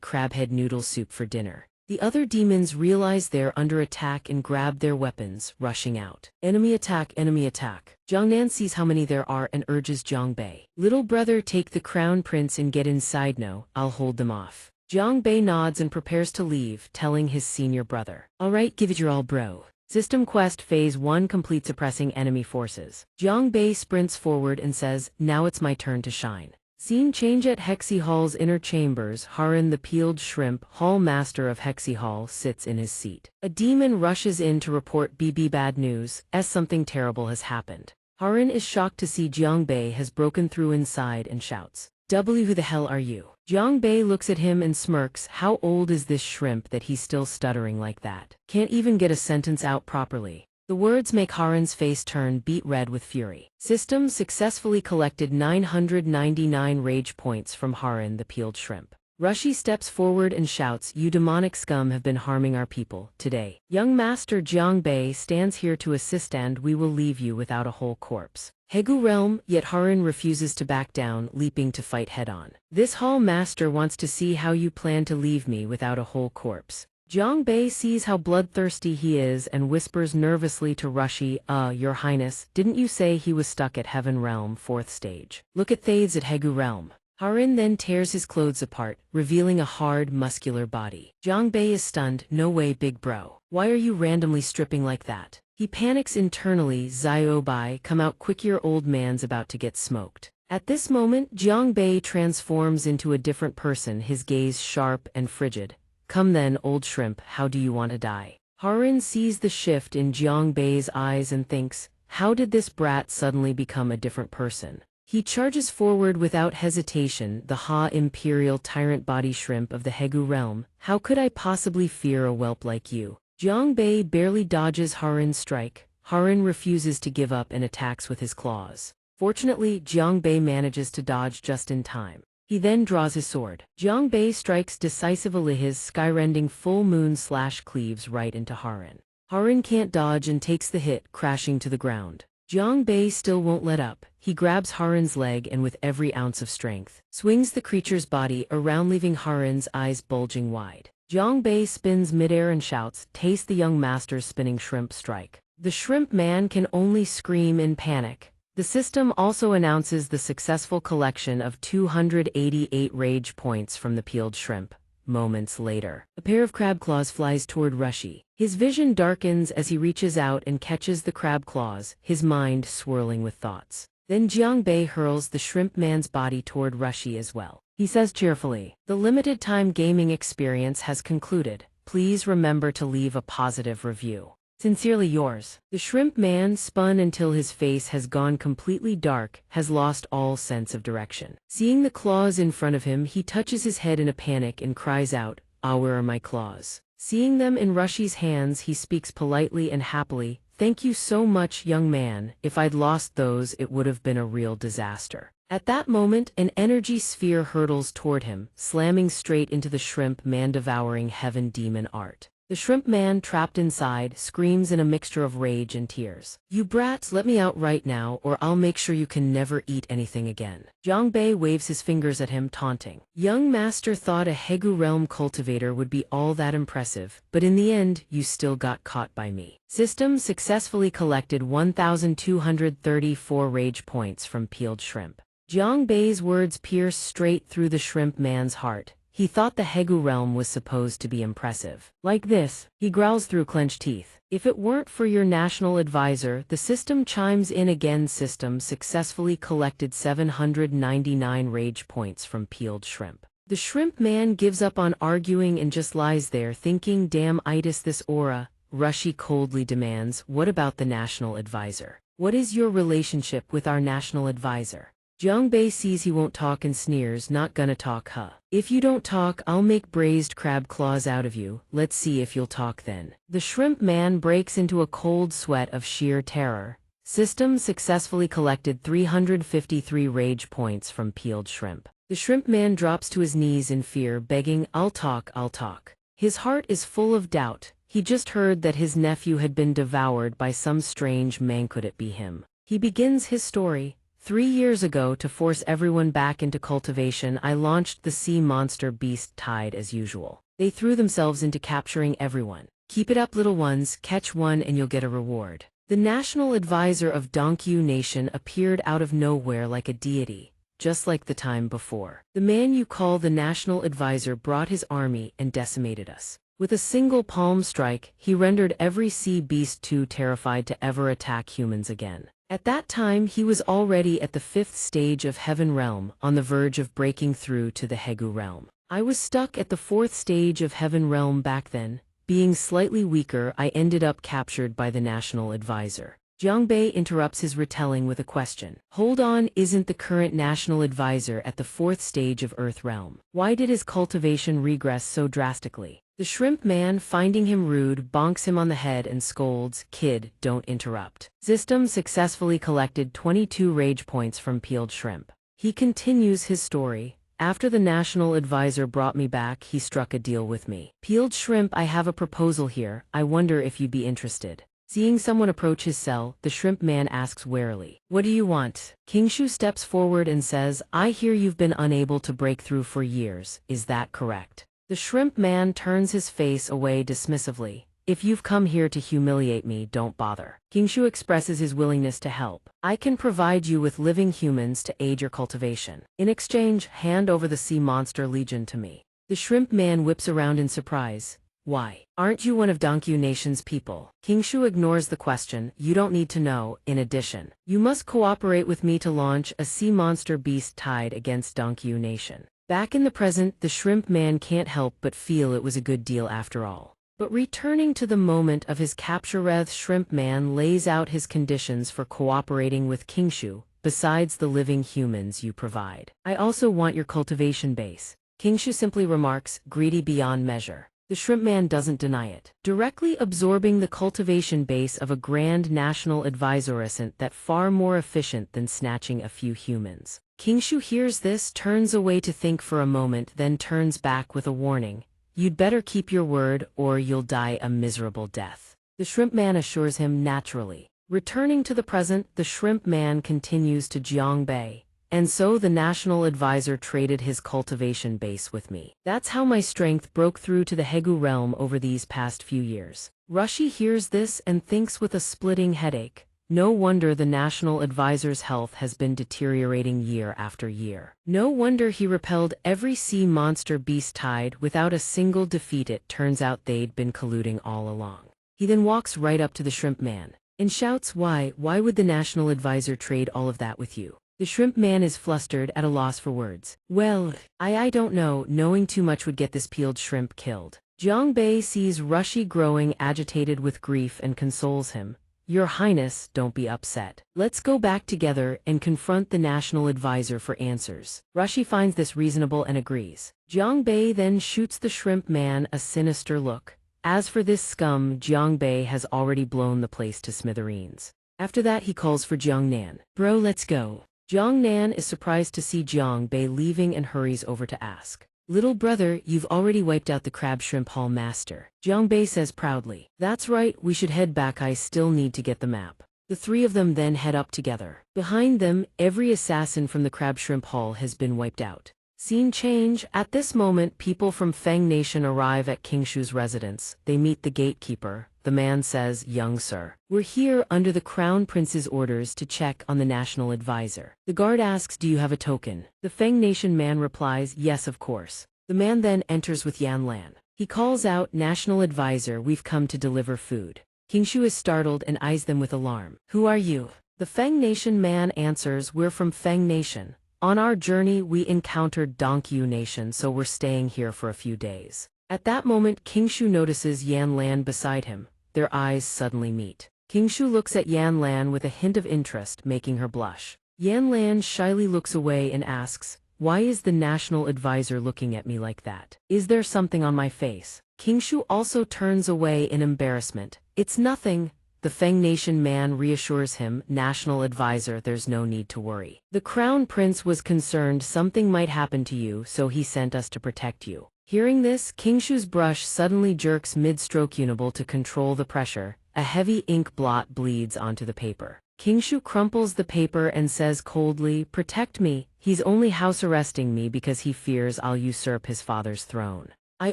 crabhead noodle soup for dinner." The other demons realize they're under attack and grab their weapons, rushing out. Enemy attack, enemy attack. Jiangnan sees how many there are and urges Jiang Bei. Little brother, take the crown prince and get inside. No, I'll hold them off. Jiang Bei nods and prepares to leave, telling his senior brother, "All right, give it your all, bro." System Quest Phase 1 complete, suppressing enemy forces. Jiang Bei sprints forward and says, "Now it's my turn to shine." Scene change at Hexy Hall's inner chambers. Haran, the peeled shrimp hall master of Hexy Hall, sits in his seat. A demon rushes in to report BB bad news, as something terrible has happened. Haran is shocked to see Jiang Bei has broken through inside and shouts, "Who the hell are you?" Jiang Bei looks at him and smirks. How old is this shrimp that he's still stuttering like that? Can't even get a sentence out properly. The words make Haran's face turn beet red with fury. System successfully collected 999 rage points from Haran, the peeled shrimp. Rushi steps forward and shouts, "You demonic scum have been harming our people today. Young Master Jiang Bei stands here to assist and we will leave you without a whole corpse." Hegu realm, yet Haran refuses to back down, leaping to fight head-on. "This hall master wants to see how you plan to leave me without a whole corpse." Jiang Bei sees how bloodthirsty he is and whispers nervously to Rushi, Your Highness, didn't you say he was stuck at Heaven Realm 4th stage? Look at Thades at Hegu Realm." Haran then tears his clothes apart, revealing a hard, muscular body. Jiang Bei is stunned. "No way, big bro. Why are you randomly stripping like that?" He panics internally. "Zio Bai, come out quick, your old man's about to get smoked." At this moment, Jiang Bei transforms into a different person, his gaze sharp and frigid. "Come then, old shrimp, how do you want to die?" Haran sees the shift in Jiang Bei's eyes and thinks, how did this brat suddenly become a different person? He charges forward without hesitation. "The Ha Imperial Tyrant Body Shrimp of the Hegu Realm, how could I possibly fear a whelp like you?" Jiang Bei barely dodges Haran's strike. Haran refuses to give up and attacks with his claws. Fortunately, Jiang Bei manages to dodge just in time. He then draws his sword. Jiang Bei strikes decisively, his skyrending full moon slash cleaves right into Haran. Haran can't dodge and takes the hit, crashing to the ground. Jiang Bei still won't let up. He grabs Haran's leg and with every ounce of strength, swings the creature's body around, leaving Haran's eyes bulging wide. Jiang Bei spins midair and shouts, "Taste the young master's spinning shrimp strike." The shrimp man can only scream in panic. The system also announces the successful collection of 288 rage points from the peeled shrimp. Moments later, a pair of crab claws flies toward Rushi. His vision darkens as he reaches out and catches the crab claws, his mind swirling with thoughts. Then Jiang Bei hurls the shrimp man's body toward Rushi as well. He says cheerfully, "The limited time gaming experience has concluded. Please remember to leave a positive review. Sincerely yours." The shrimp man spun until his face has gone completely dark, has lost all sense of direction. Seeing the claws in front of him, he touches his head in a panic and cries out, "Where are my claws?" Seeing them in Rushi's hands, he speaks politely and happily, "Thank you so much, young man. If I'd lost those, it would have been a real disaster." At that moment, an energy sphere hurtles toward him, slamming straight into the shrimp man, devouring heaven demon art. The shrimp man, trapped inside, screams in a mixture of rage and tears. "You brats, let me out right now, or I'll make sure you can never eat anything again." Jiang Bei waves his fingers at him, taunting. Young master thought a Hegu realm cultivator would be all that impressive, but in the end, you still got caught by me. System successfully collected 1,234 rage points from peeled shrimp. Jiang Bei's words pierce straight through the shrimp man's heart. He thought the Hegu realm was supposed to be impressive. Like this, he growls through clenched teeth. "If it weren't for your national advisor," the system chimes in again. System successfully collected 799 rage points from peeled shrimp. The shrimp man gives up on arguing and just lies there thinking, "Damn itis this aura." Rushi coldly demands, "What about the national advisor? What is your relationship with our national advisor?" Jiang Bei sees he won't talk and sneers, "Not gonna talk, huh? If you don't talk, I'll make braised crab claws out of you. Let's see if you'll talk then." The shrimp man breaks into a cold sweat of sheer terror. System successfully collected 353 rage points from peeled shrimp. The shrimp man drops to his knees in fear, begging, "I'll talk, I'll talk." His heart is full of doubt. He just heard that his nephew had been devoured by some strange man. Could it be him? He begins his story. 3 years ago, to force everyone back into cultivation, I launched the sea monster beast tide as usual. They threw themselves into capturing everyone. Keep it up, little ones, catch one and you'll get a reward. The national advisor of Donghua Nation appeared out of nowhere like a deity, just like the time before. The man you call the national advisor brought his army and decimated us. With a single palm strike, he rendered every sea beast too terrified to ever attack humans again. At that time, he was already at the 5th stage of Heaven Realm, on the verge of breaking through to the Hegu Realm. I was stuck at the 4th stage of Heaven Realm back then. Being slightly weaker, I ended up captured by the National Advisor. Jiang Bei interrupts his retelling with a question. Hold on, isn't the current National Advisor at the 4th stage of Earth Realm? Why did his cultivation regress so drastically? The shrimp man, finding him rude, bonks him on the head and scolds, "Kid, don't interrupt." System successfully collected 22 rage points from peeled shrimp. He continues his story. After the national advisor brought me back, he struck a deal with me. "Peeled shrimp, I have a proposal here. I wonder if you'd be interested." Seeing someone approach his cell, the shrimp man asks warily, "What do you want?" Kingshu steps forward and says, "I hear you've been unable to break through for years. Is that correct?" The shrimp man turns his face away dismissively. "If you've come here to humiliate me, don't bother." Kingshu expresses his willingness to help. "I can provide you with living humans to aid your cultivation. In exchange, hand over the sea monster legion to me." The shrimp man whips around in surprise. "Why? Aren't you one of Donghua Nation's people?" Kingshu ignores the question. "You don't need to know. In addition, you must cooperate with me to launch a sea monster beast tide against Donghua Nation." Back in the present, the shrimp man can't help but feel it was a good deal after all. But returning to the moment of his capture, the shrimp man lays out his conditions for cooperating with Kingshu. "Besides the living humans you provide, I also want your cultivation base." Kingshu simply remarks, greedy beyond measure. The shrimp man doesn't deny it. Directly absorbing the cultivation base of a grand national advisor isn't that far more efficient than snatching a few humans. Kingshu hears this, turns away to think for a moment, then turns back with a warning. "You'd better keep your word or you'll die a miserable death." The shrimp man assures him naturally. Returning to the present, the shrimp man continues to Jiang Bei. "And so the national advisor traded his cultivation base with me. That's how my strength broke through to the Hegu realm over these past few years." Rushi hears this and thinks with a splitting headache. No wonder the national advisor's health has been deteriorating year after year. No wonder he repelled every sea monster beast tide without a single defeat. It turns out they'd been colluding all along. He then walks right up to the shrimp man and shouts, Why would the national advisor trade all of that with you?" The shrimp man is flustered, at a loss for words. "Well, I don't know. Knowing too much would get this peeled shrimp killed." Jiang Bei sees Rushi growing agitated with grief and consoles him. "Your Highness, don't be upset. Let's go back together and confront the national advisor for answers." Rushi finds this reasonable and agrees. Jiang Bei then shoots the shrimp man a sinister look. As for this scum, Jiang Bei has already blown the place to smithereens. After that, he calls for Jiang Nan. "Bro, let's go." Jiang Nan is surprised to see Jiang Bei leaving and hurries over to ask, "Little brother, you've already wiped out the crab shrimp hall master." Jiang Bei says proudly, "That's right, we should head back. I still need to get the map." The three of them then head up together. Behind them, every assassin from the crab shrimp hall has been wiped out. Scene change. At this moment, people from Feng Nation arrive at Kingshu's residence. They meet the gatekeeper. The man says, "Young sir, we're here under the Crown Prince's orders to check on the national advisor." The guard asks, "Do you have a token?" The Feng Nation man replies, "Yes, of course." The man then enters with Yan Lan. He calls out, "National advisor, we've come to deliver food." Kingshu is startled and eyes them with alarm. "Who are you?" The Feng Nation man answers, "We're from Feng Nation. On our journey, we encountered Donghua Nation, so we're staying here for a few days." At that moment, Kingshu notices Yan Lan beside him. Their eyes suddenly meet. Kingshu looks at Yan Lan with a hint of interest, making her blush. Yan Lan shyly looks away and asks, "Why is the national advisor looking at me like that? Is there something on my face?" King Shu also turns away in embarrassment. "It's nothing." The Feng Nation man reassures him, "National advisor, there's no need to worry. The crown prince was concerned something might happen to you, so he sent us to protect you." Hearing this, King Shu's brush suddenly jerks mid-stroke, unable to control the pressure. A heavy ink blot bleeds onto the paper. King Shu crumples the paper and says coldly, "Protect me. He's only house arresting me because he fears I'll usurp his father's throne. I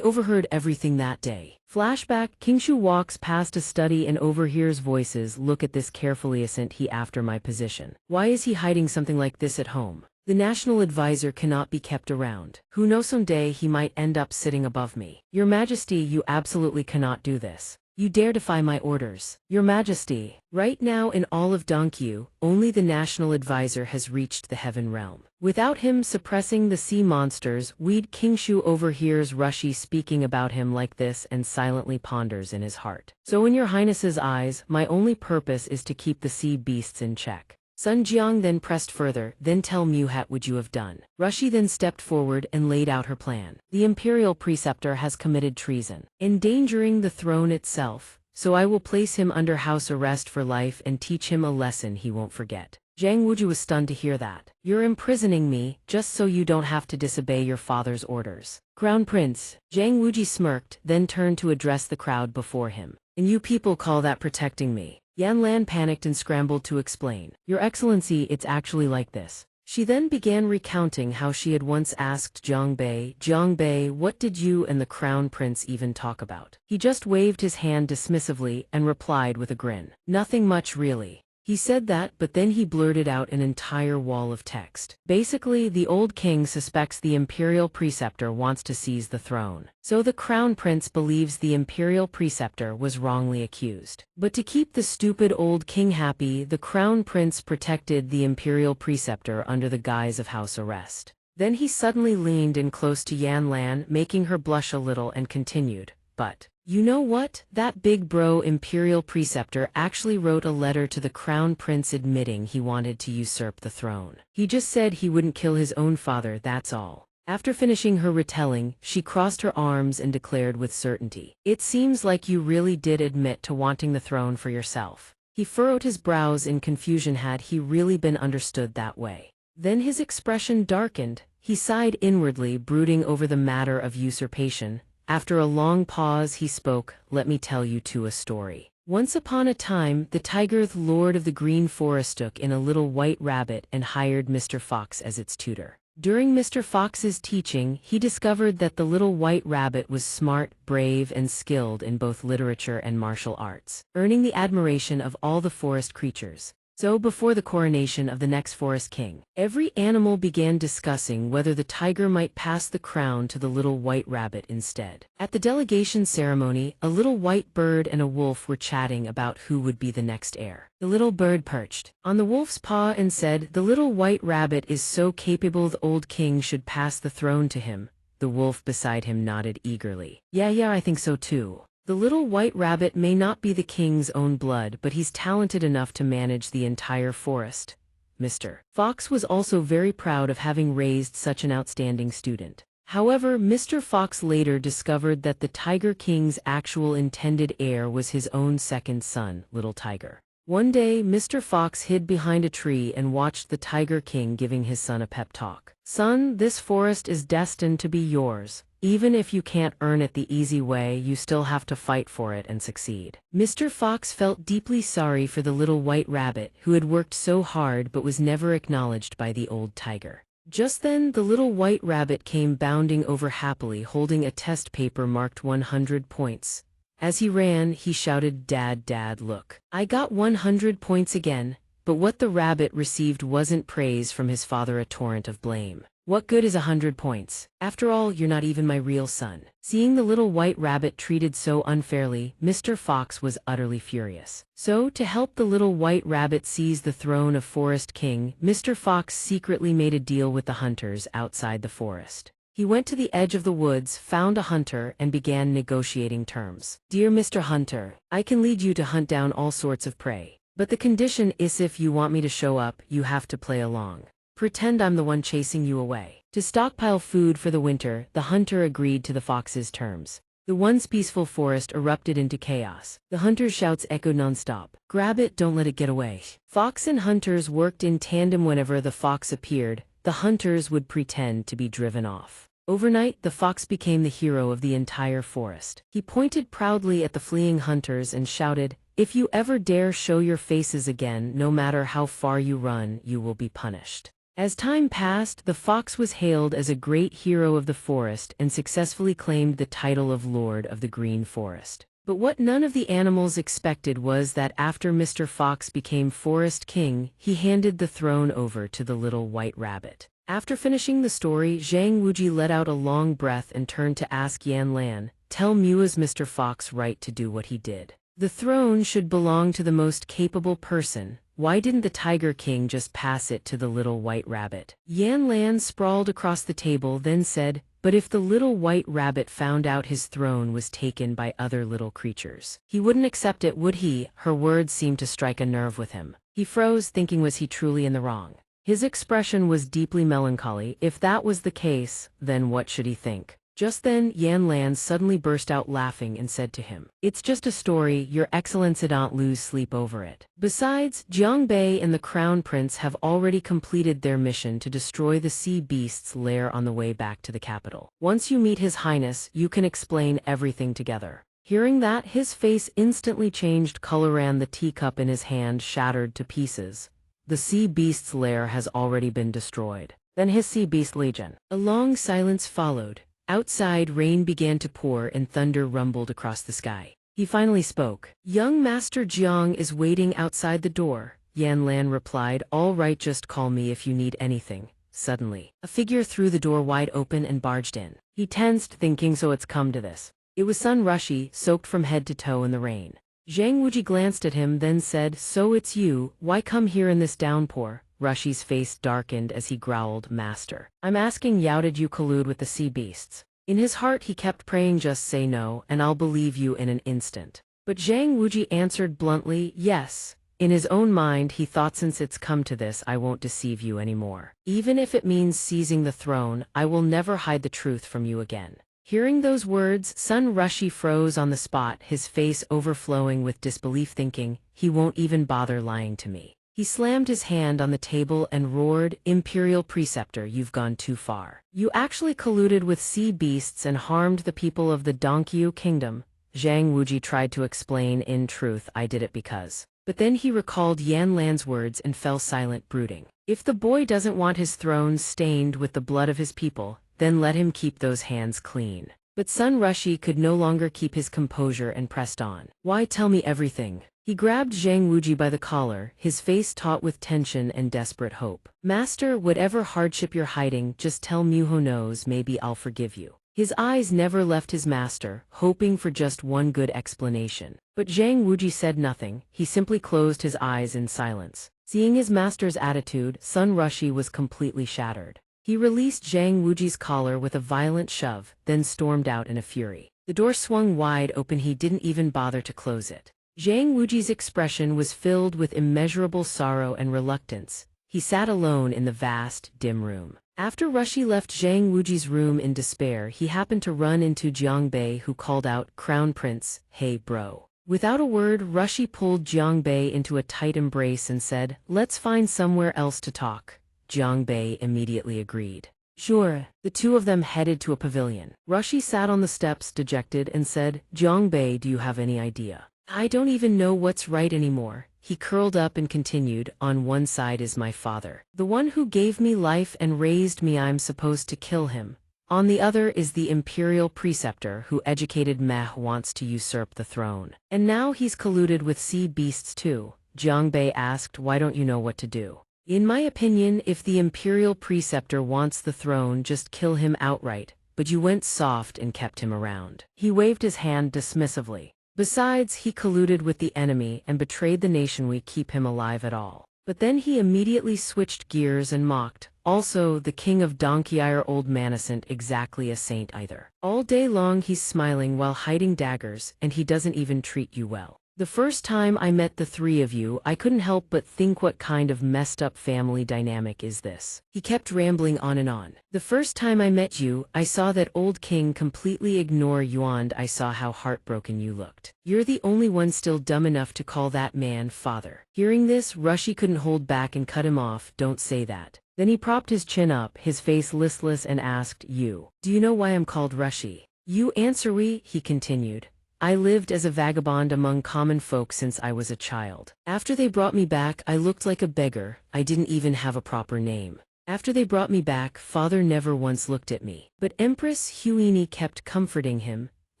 overheard everything that day." Flashback, King Shu walks past a study and overhears voices. "Look at this carefully, isn't he after my position? Why is he hiding something like this at home? The national advisor cannot be kept around. Who knows, someday he might end up sitting above me. Your Majesty, you absolutely cannot do this. You dare defy my orders. Your Majesty." Right now in all of Donghua, only the national advisor has reached the heaven realm. Without him suppressing the sea monsters, King Shu overhears Rushi speaking about him like this and silently ponders in his heart. "So in your highness's eyes, my only purpose is to keep the sea beasts in check." Sun Jiang then pressed further, "Then tell me, what would you have done?" Rushi then stepped forward and laid out her plan. "The imperial preceptor has committed treason, endangering the throne itself, so I will place him under house arrest for life and teach him a lesson he won't forget." Zhang Wuji was stunned to hear that. "You're imprisoning me, just so you don't have to disobey your father's orders." "Crown Prince," Zhang Wuji smirked, then turned to address the crowd before him. "And you people call that protecting me?" Yan Lan panicked and scrambled to explain. "Your Excellency, it's actually like this." She then began recounting how she had once asked Jiang Bei, "What did you and the Crown Prince even talk about?" He just waved his hand dismissively and replied with a grin, "Nothing much really." He said that, but then he blurted out an entire wall of text. Basically, the old king suspects the imperial preceptor wants to seize the throne. So the crown prince believes the imperial preceptor was wrongly accused. But to keep the stupid old king happy, the crown prince protected the imperial preceptor under the guise of house arrest. Then he suddenly leaned in close to Yan Lan, making her blush a little, and continued, "But you know what? That big bro imperial preceptor actually wrote a letter to the crown prince admitting he wanted to usurp the throne. He just said he wouldn't kill his own father, that's all." After finishing her retelling, she crossed her arms and declared with certainty, "It seems like you really did admit to wanting the throne for yourself." He furrowed his brows in confusion. Had he really been understood that way? Then his expression darkened. He sighed inwardly, brooding over the matter of usurpation. After a long pause he spoke, "Let me tell you a story. Once upon a time, the tiger, lord of the green forest, took in a little white rabbit and hired Mr. Fox as its tutor. During Mr. Fox's teaching, he discovered that the little white rabbit was smart, brave, and skilled in both literature and martial arts, earning the admiration of all the forest creatures. So before the coronation of the next forest king, every animal began discussing whether the tiger might pass the crown to the little white rabbit instead. At the delegation ceremony, a little white bird and a wolf were chatting about who would be the next heir. The little bird perched on the wolf's paw and said, "The little white rabbit is so capable, the old king should pass the throne to him." The wolf beside him nodded eagerly. Yeah, I think so too. The little white rabbit may not be the king's own blood, but he's talented enough to manage the entire forest. Mr. Fox was also very proud of having raised such an outstanding student. However, Mr. Fox later discovered that the Tiger King's actual intended heir was his own second son, Little Tiger. One day, Mr. Fox hid behind a tree and watched the Tiger King giving his son a pep talk. "Son, this forest is destined to be yours. Even if you can't earn it the easy way, you still have to fight for it and succeed." Mr. Fox felt deeply sorry for the little white rabbit who had worked so hard but was never acknowledged by the old tiger. Just then, the little white rabbit came bounding over happily, holding a test paper marked 100 points. As he ran, he shouted, Dad, look. I got 100 points again." But what the rabbit received wasn't praise from his father, a torrent of blame. "What good is 100 points? After all, you're not even my real son." Seeing the little white rabbit treated so unfairly, Mr. Fox was utterly furious. So, to help the little white rabbit seize the throne of Forest King, Mr. Fox secretly made a deal with the hunters outside the forest. He went to the edge of the woods, found a hunter, and began negotiating terms. "Dear Mr. Hunter, I can lead you to hunt down all sorts of prey. But the condition is if you want me to show up, you have to play along. Pretend I'm the one chasing you away. To stockpile food for the winter, the hunter agreed to the fox's terms. The once peaceful forest erupted into chaos. The hunter's shouts echoed nonstop. Grab it, don't let it get away. Fox and hunters worked in tandem. Whenever the fox appeared, the hunters would pretend to be driven off. Overnight, the fox became the hero of the entire forest. He pointed proudly at the fleeing hunters and shouted, "If you ever dare show your faces again, no matter how far you run, you will be punished." As time passed, the fox was hailed as a great hero of the forest and successfully claimed the title of Lord of the Green Forest. But what none of the animals expected was that after Mr. Fox became Forest King, he handed the throne over to the little white rabbit. After finishing the story, Zhang Wuji let out a long breath and turned to ask Yan Lan, "Tell Mua's Mr. Fox right to do what he did? The throne should belong to the most capable person. Why didn't the Tiger King just pass it to the little white rabbit?" Yan Lan sprawled across the table, then said, "But if the little white rabbit found out his throne was taken by other little creatures, he wouldn't accept it, would he?" Her words seemed to strike a nerve with him. He froze, thinking, was he truly in the wrong? His expression was deeply melancholy. If that was the case, then what should he think? Just then, Yan Lan suddenly burst out laughing and said to him, "It's just a story, Your Excellency, don't lose sleep over it. Besides, Jiang Bei and the Crown Prince have already completed their mission to destroy the sea beast's lair on the way back to the capital. Once you meet His Highness, you can explain everything together." Hearing that, his face instantly changed color and the teacup in his hand shattered to pieces. The sea beast's lair has already been destroyed. Then his sea beast legion. A long silence followed. Outside, rain began to pour and thunder rumbled across the sky. He finally spoke. "Young Master Jiang is waiting outside the door," Yan Lan replied. "All right, just call me if you need anything." Suddenly, a figure threw the door wide open and barged in. He tensed, thinking, so it's come to this. It was Sun Rushi, soaked from head to toe in the rain. Zhang Wuji glanced at him, then said, "So it's you, why come here in this downpour?" Rushi's face darkened as he growled, "Master, I'm asking, how did you collude with the sea beasts?" In his heart he kept praying, "Just say no, and I'll believe you in an instant." But Zhang Wuji answered bluntly, "Yes." In his own mind he thought, since it's come to this, I won't deceive you anymore. Even if it means seizing the throne, I will never hide the truth from you again. Hearing those words, Sun Rushi froze on the spot, his face overflowing with disbelief, thinking, he won't even bother lying to me. He slammed his hand on the table and roared, "Imperial Preceptor, you've gone too far. You actually colluded with sea beasts and harmed the people of the Donghua kingdom." Zhang Wuji tried to explain, "In truth, I did it because..." But then he recalled Yan Lan's words and fell silent, brooding. If the boy doesn't want his throne stained with the blood of his people, then let him keep those hands clean. But Sun Rushi could no longer keep his composure and pressed on. "Why, tell me everything." He grabbed Zhang Wuji by the collar, his face taut with tension and desperate hope. "Master, whatever hardship you're hiding, just tell Muho knows, maybe I'll forgive you." His eyes never left his master, hoping for just one good explanation. But Zhang Wuji said nothing, he simply closed his eyes in silence. Seeing his master's attitude, Sun Rushi was completely shattered. He released Zhang Wuji's collar with a violent shove, then stormed out in a fury. The door swung wide open, he didn't even bother to close it. Zhang Wuji's expression was filled with immeasurable sorrow and reluctance. He sat alone in the vast, dim room. After Rushi left Zhang Wuji's room in despair, he happened to run into Jiang Bei, who called out, "Crown Prince, hey bro." Without a word, Rushi pulled Jiang Bei into a tight embrace and said, "Let's find somewhere else to talk." Jiang Bei immediately agreed. Sure. The two of them headed to a pavilion. Rushi sat on the steps, dejected, and said, "Jiang Bei, do you have any idea? I don't even know what's right anymore." He curled up and continued, "On one side is my father, the one who gave me life and raised me. I'm supposed to kill him. On the other is the imperial preceptor who educated Meh, wants to usurp the throne. And now he's colluded with sea beasts too." Jiang Bei asked, "Why don't you know what to do?" "In my opinion, if the imperial preceptor wants the throne, just kill him outright, but you went soft and kept him around." He waved his hand dismissively. "Besides, he colluded with the enemy and betrayed the nation. We keep him alive at all." But then he immediately switched gears and mocked, "Also, the king of Donghua old man isn't exactly a saint either. All day long he's smiling while hiding daggers, and he doesn't even treat you well. The first time I met the three of you, I couldn't help but think, what kind of messed up family dynamic is this? He kept rambling on and on. The first time I met you, I saw that old king completely ignore Yuan. I saw how heartbroken you looked. You're the only one still dumb enough to call that man father. Hearing this, Rushi couldn't hold back and cut him off. Don't say that. Then he propped his chin up, his face listless, and asked, do you know why I'm called Rushi? You answer. We, he continued. I lived as a vagabond among common folk since I was a child. After they brought me back, I looked like a beggar. I didn't even have a proper name. After they brought me back, father never once looked at me. But Empress Huini kept comforting him.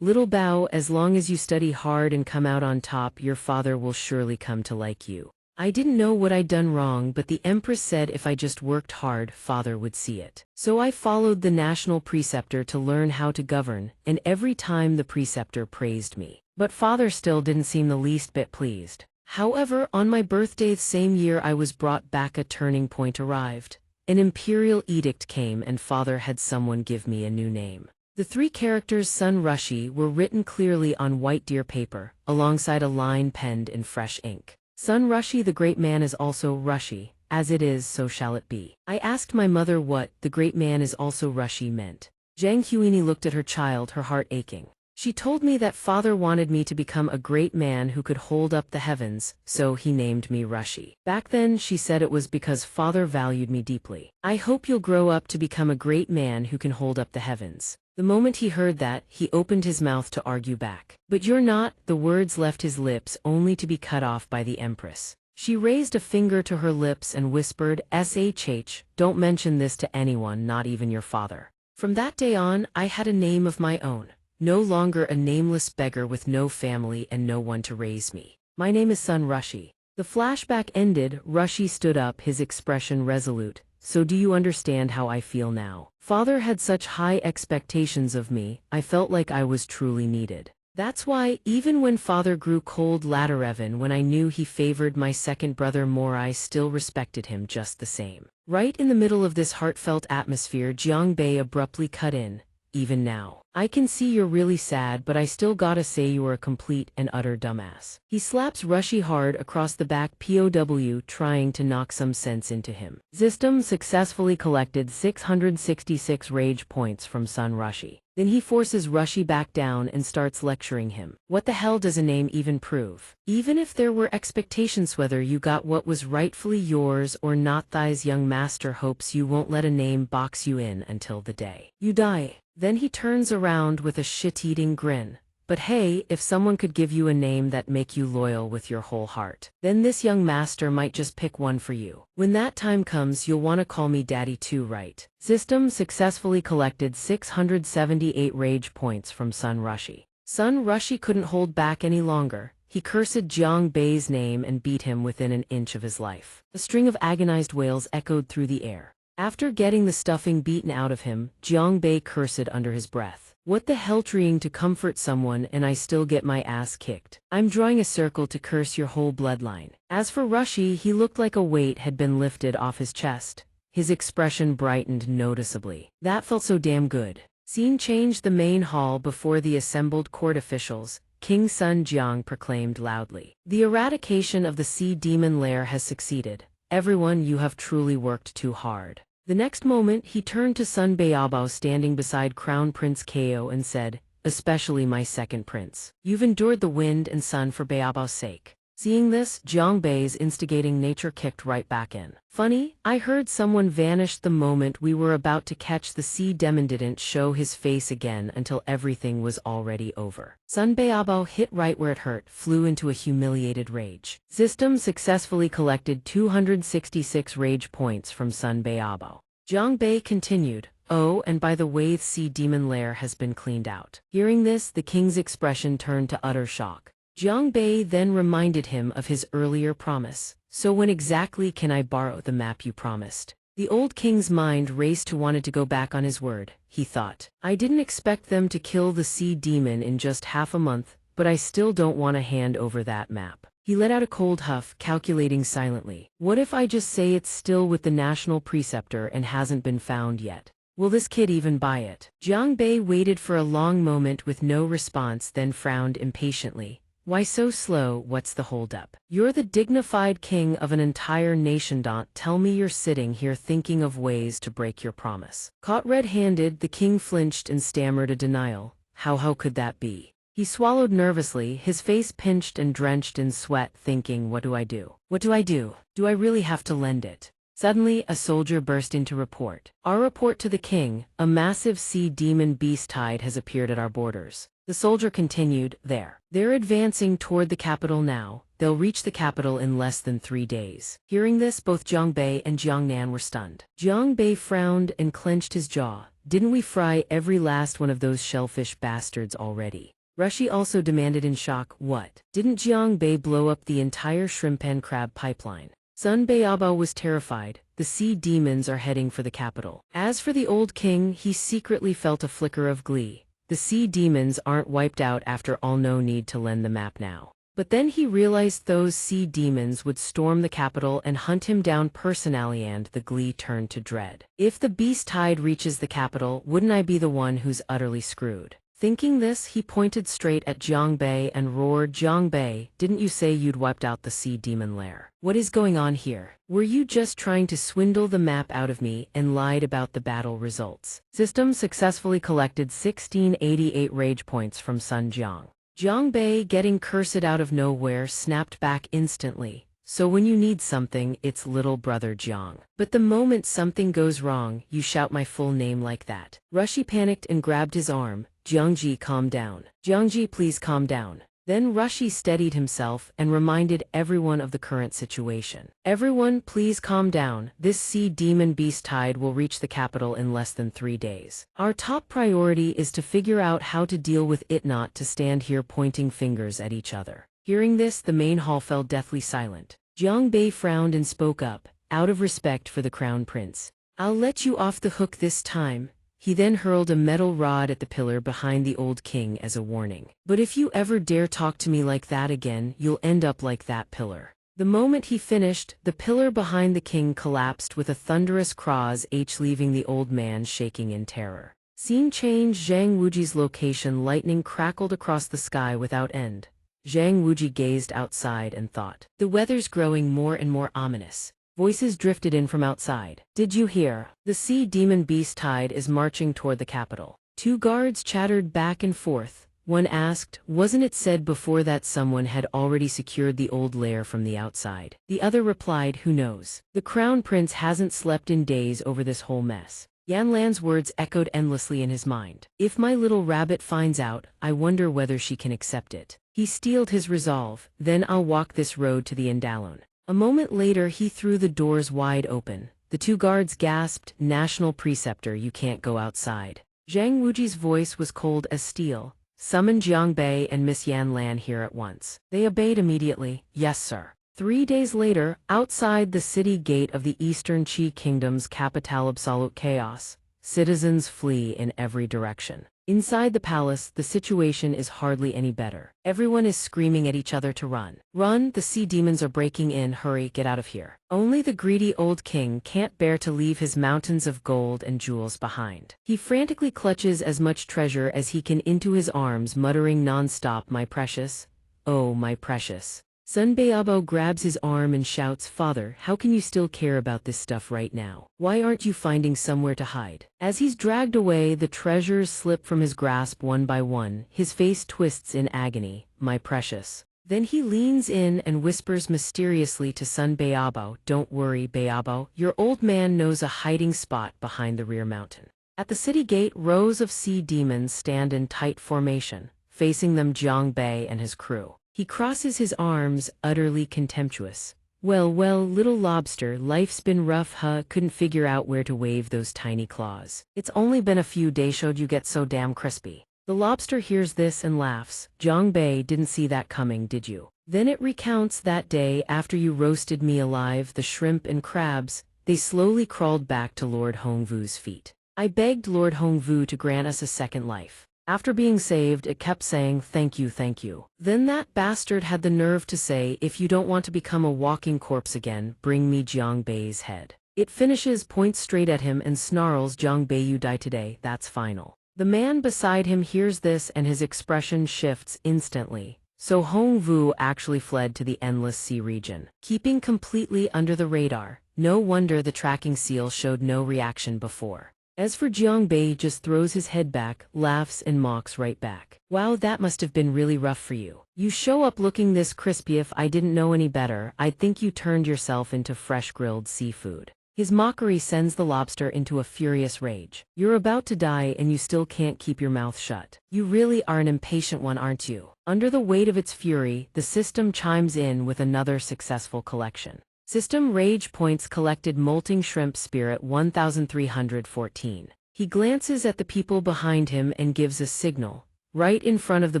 Little Bao, as long as you study hard and come out on top, your father will surely come to like you. I didn't know what I'd done wrong, but the Empress said if I just worked hard, father would see it. So I followed the national preceptor to learn how to govern, and every time the preceptor praised me. But father still didn't seem the least bit pleased. However, on my birthday the same year I was brought back, a turning point arrived. An imperial edict came and father had someone give me a new name. The three characters Sun Rushi were written clearly on white deer paper, alongside a line penned in fresh ink. Sun Rushi, the great man, is also Rushi. As it is, so shall it be. I asked my mother what the great man is also Rushi meant. Zhang Huini looked at her child, her heart aching. She told me that father wanted me to become a great man who could hold up the heavens, so he named me Rushi. Back then, she said it was because father valued me deeply. I hope you'll grow up to become a great man who can hold up the heavens. The moment he heard that, he opened his mouth to argue back. But you're not. The words left his lips only to be cut off by the Empress. She raised a finger to her lips and whispered, "Shh, don't mention this to anyone, not even your father." From that day on, I had a name of my own. No longer a nameless beggar with no family and no one to raise me. My name is Sun Rushi. The flashback ended. Rushi stood up, his expression resolute. So do you understand how I feel now? Father had such high expectations of me, I felt like I was truly needed. That's why, even when father grew cold later, even when I knew he favored my second brother more, I still respected him just the same. Right in the middle of this heartfelt atmosphere, Jiang Bei abruptly cut in. Even now, I can see you're really sad, but I still gotta say you are a complete and utter dumbass. He slaps Rushi hard across the back, POW, trying to knock some sense into him. System successfully collected 666 rage points from Sun Rushi. Then he forces Rushi back down and starts lecturing him. What the hell does a name even prove? Even if there were expectations whether you got what was rightfully yours or not, thy's young master hopes you won't let a name box you in until the day you die. Then he turns around with a shit-eating grin. But hey, if someone could give you a name that make you loyal with your whole heart, then this young master might just pick one for you. When that time comes, you'll want to call me daddy too, right? System successfully collected 678 rage points from Sun Rushi. Sun Rushi couldn't hold back any longer. He cursed Jiang Bei's name and beat him within an inch of his life. A string of agonized wails echoed through the air. After getting the stuffing beaten out of him, Jiang Bei cursed under his breath. What the hell, trying to comfort someone and I still get my ass kicked. I'm drawing a circle to curse your whole bloodline. As for Rushi, he looked like a weight had been lifted off his chest. His expression brightened noticeably. That felt so damn good. Scene changed. The main hall before the assembled court officials. King Sun Jiang proclaimed loudly. The eradication of the sea demon lair has succeeded. Everyone, you have truly worked too hard. The next moment, he turned to Sun Beibao standing beside Crown Prince Ko and said, especially my second prince. You've endured the wind and sun for Beibao's sake. Seeing this, Jiang Bei's instigating nature kicked right back in. Funny, I heard someone vanished the moment we were about to catch the sea demon. Didn't show his face again until everything was already over. Sun Beibao hit right where it hurt, flew into a humiliated rage. System successfully collected 266 rage points from Sun Beibao. Jiang Bei continued, oh, and by the way, the sea demon lair has been cleaned out. Hearing this, the king's expression turned to utter shock. Jiang Bei then reminded him of his earlier promise. So when exactly can I borrow the map you promised? The old king's mind raced to wanted to go back on his word. He thought, I didn't expect them to kill the sea demon in just half a month, but I still don't want to hand over that map. He let out a cold huff, calculating silently. What if I just say it's still with the national preceptor and hasn't been found yet? Will this kid even buy it? Jiang Bei waited for a long moment with no response, then frowned impatiently. Why so slow? What's the holdup? You're the dignified king of an entire nation. Don't tell me you're sitting here thinking of ways to break your promise. Caught red-handed, the king flinched and stammered a denial. How could that be? He swallowed nervously, his face pinched and drenched in sweat, thinking, what do I do? What do I do? Do I really have to lend it? Suddenly, a soldier burst in to report. Our report to the king, a massive sea demon beast tide has appeared at our borders. The soldier continued, They're advancing toward the capital now. They'll reach the capital in less than 3 days. Hearing this, both Jiang Bei and Jiang Nan were stunned. Jiang Bei frowned and clenched his jaw. Didn't we fry every last one of those shellfish bastards already? Rushi also demanded in shock, what? Didn't Jiang Bei blow up the entire shrimp and crab pipeline? Sun Beiyabao was terrified. The sea demons are heading for the capital. As for the old king, he secretly felt a flicker of glee. The sea demons aren't wiped out after all, no need to lend the map now. But then he realized those sea demons would storm the capital and hunt him down personally, and the glee turned to dread. If the beast tide reaches the capital, wouldn't I be the one who's utterly screwed? Thinking this, he pointed straight at Jiang Bei and roared, Jiang Bei, didn't you say you'd wiped out the sea demon lair? What is going on here? Were you just trying to swindle the map out of me and lied about the battle results? System successfully collected 1688 rage points from Sun Jiang. Jiang Bei, getting cursed out of nowhere, snapped back instantly. So when you need something, it's little brother Jiang. But the moment something goes wrong, you shout my full name like that. Rushi panicked and grabbed his arm. Jiangji, calm down. Jiangji, please calm down. Then Rushi steadied himself and reminded everyone of the current situation. Everyone, please calm down. This sea demon beast tide will reach the capital in less than 3 days. Our top priority is to figure out how to deal with it, not to stand here pointing fingers at each other. Hearing this, the main hall fell deathly silent. Jiang Bei frowned and spoke up, out of respect for the crown prince. I'll let you off the hook this time. He then hurled a metal rod at the pillar behind the old king as a warning. But if you ever dare talk to me like that again, you'll end up like that pillar. The moment he finished, the pillar behind the king collapsed with a thunderous crash, leaving the old man shaking in terror. Scene change. Zhang Wuji's location. Lightning crackled across the sky without end. Zhang Wuji gazed outside and thought. The weather's growing more and more ominous. Voices drifted in from outside. Did you hear? The sea demon beast tide is marching toward the capital. 2 guards chattered back and forth. One asked, wasn't it said before that someone had already secured the old lair from the outside? The other replied, who knows? The crown prince hasn't slept in days over this whole mess. Yan Lan's words echoed endlessly in his mind. If my little rabbit finds out, I wonder whether she can accept it. He steeled his resolve. Then I'll walk this road to the Indalone. A moment later, he threw the doors wide open. The 2 guards gasped, National Preceptor, you can't go outside. Zhang Wuji's voice was cold as steel. Summon Jiang Bei and Miss Yan Lan here at once. They obeyed immediately. Yes, sir. 3 days later, outside the city gate of the Eastern Qi Kingdom's capital, absolute chaos. Citizens flee in every direction. Inside the palace, the situation is hardly any better. Everyone is screaming at each other to run. Run, the sea demons are breaking in, hurry, get out of here. Only the greedy old king can't bear to leave his mountains of gold and jewels behind. He frantically clutches as much treasure as he can into his arms, muttering non-stop, my precious, oh my precious. Sun Beiyabao grabs his arm and shouts, Father, how can you still care about this stuff right now? Why aren't you finding somewhere to hide? As he's dragged away, the treasures slip from his grasp one by one. His face twists in agony. My precious. Then he leans in and whispers mysteriously to Sun Beiyabao, don't worry, Beiyabao, your old man knows a hiding spot behind the rear mountain. At the city gate, rows of sea demons stand in tight formation, facing them Jiang Bei and his crew. He crosses his arms, utterly contemptuous. Well, little lobster, life's been rough, huh? Couldn't figure out where to wave those tiny claws. It's only been a few days, showed you get so damn crispy. The lobster hears this and laughs. Jiang Bei, didn't see that coming, did you? Then it recounts that day after you roasted me alive, the shrimp and crabs, they slowly crawled back to Lord Hongvu's feet. I begged Lord Hongvu to grant us a second life. After being saved, it kept saying, thank you, thank you. Then that bastard had the nerve to say, if you don't want to become a walking corpse again, bring me Jiang Bei's head. It finishes, points straight at him and snarls, Jiang Bei, you die today, that's final. The man beside him hears this and his expression shifts instantly. So Hong Vu actually fled to the Endless Sea region, keeping completely under the radar. No wonder the tracking seal showed no reaction before. As for Jiangbei, just throws his head back, laughs and mocks right back. Wow, that must have been really rough for you. You show up looking this crispy. If I didn't know any better, I'd think you turned yourself into fresh grilled seafood. His mockery sends the lobster into a furious rage. You're about to die and you still can't keep your mouth shut. You really are an impatient one, aren't you? Under the weight of its fury, the system chimes in with another successful collection. System Rage Points collected Molting Shrimp Spirit 1314. He glances at the people behind him and gives a signal. Right in front of the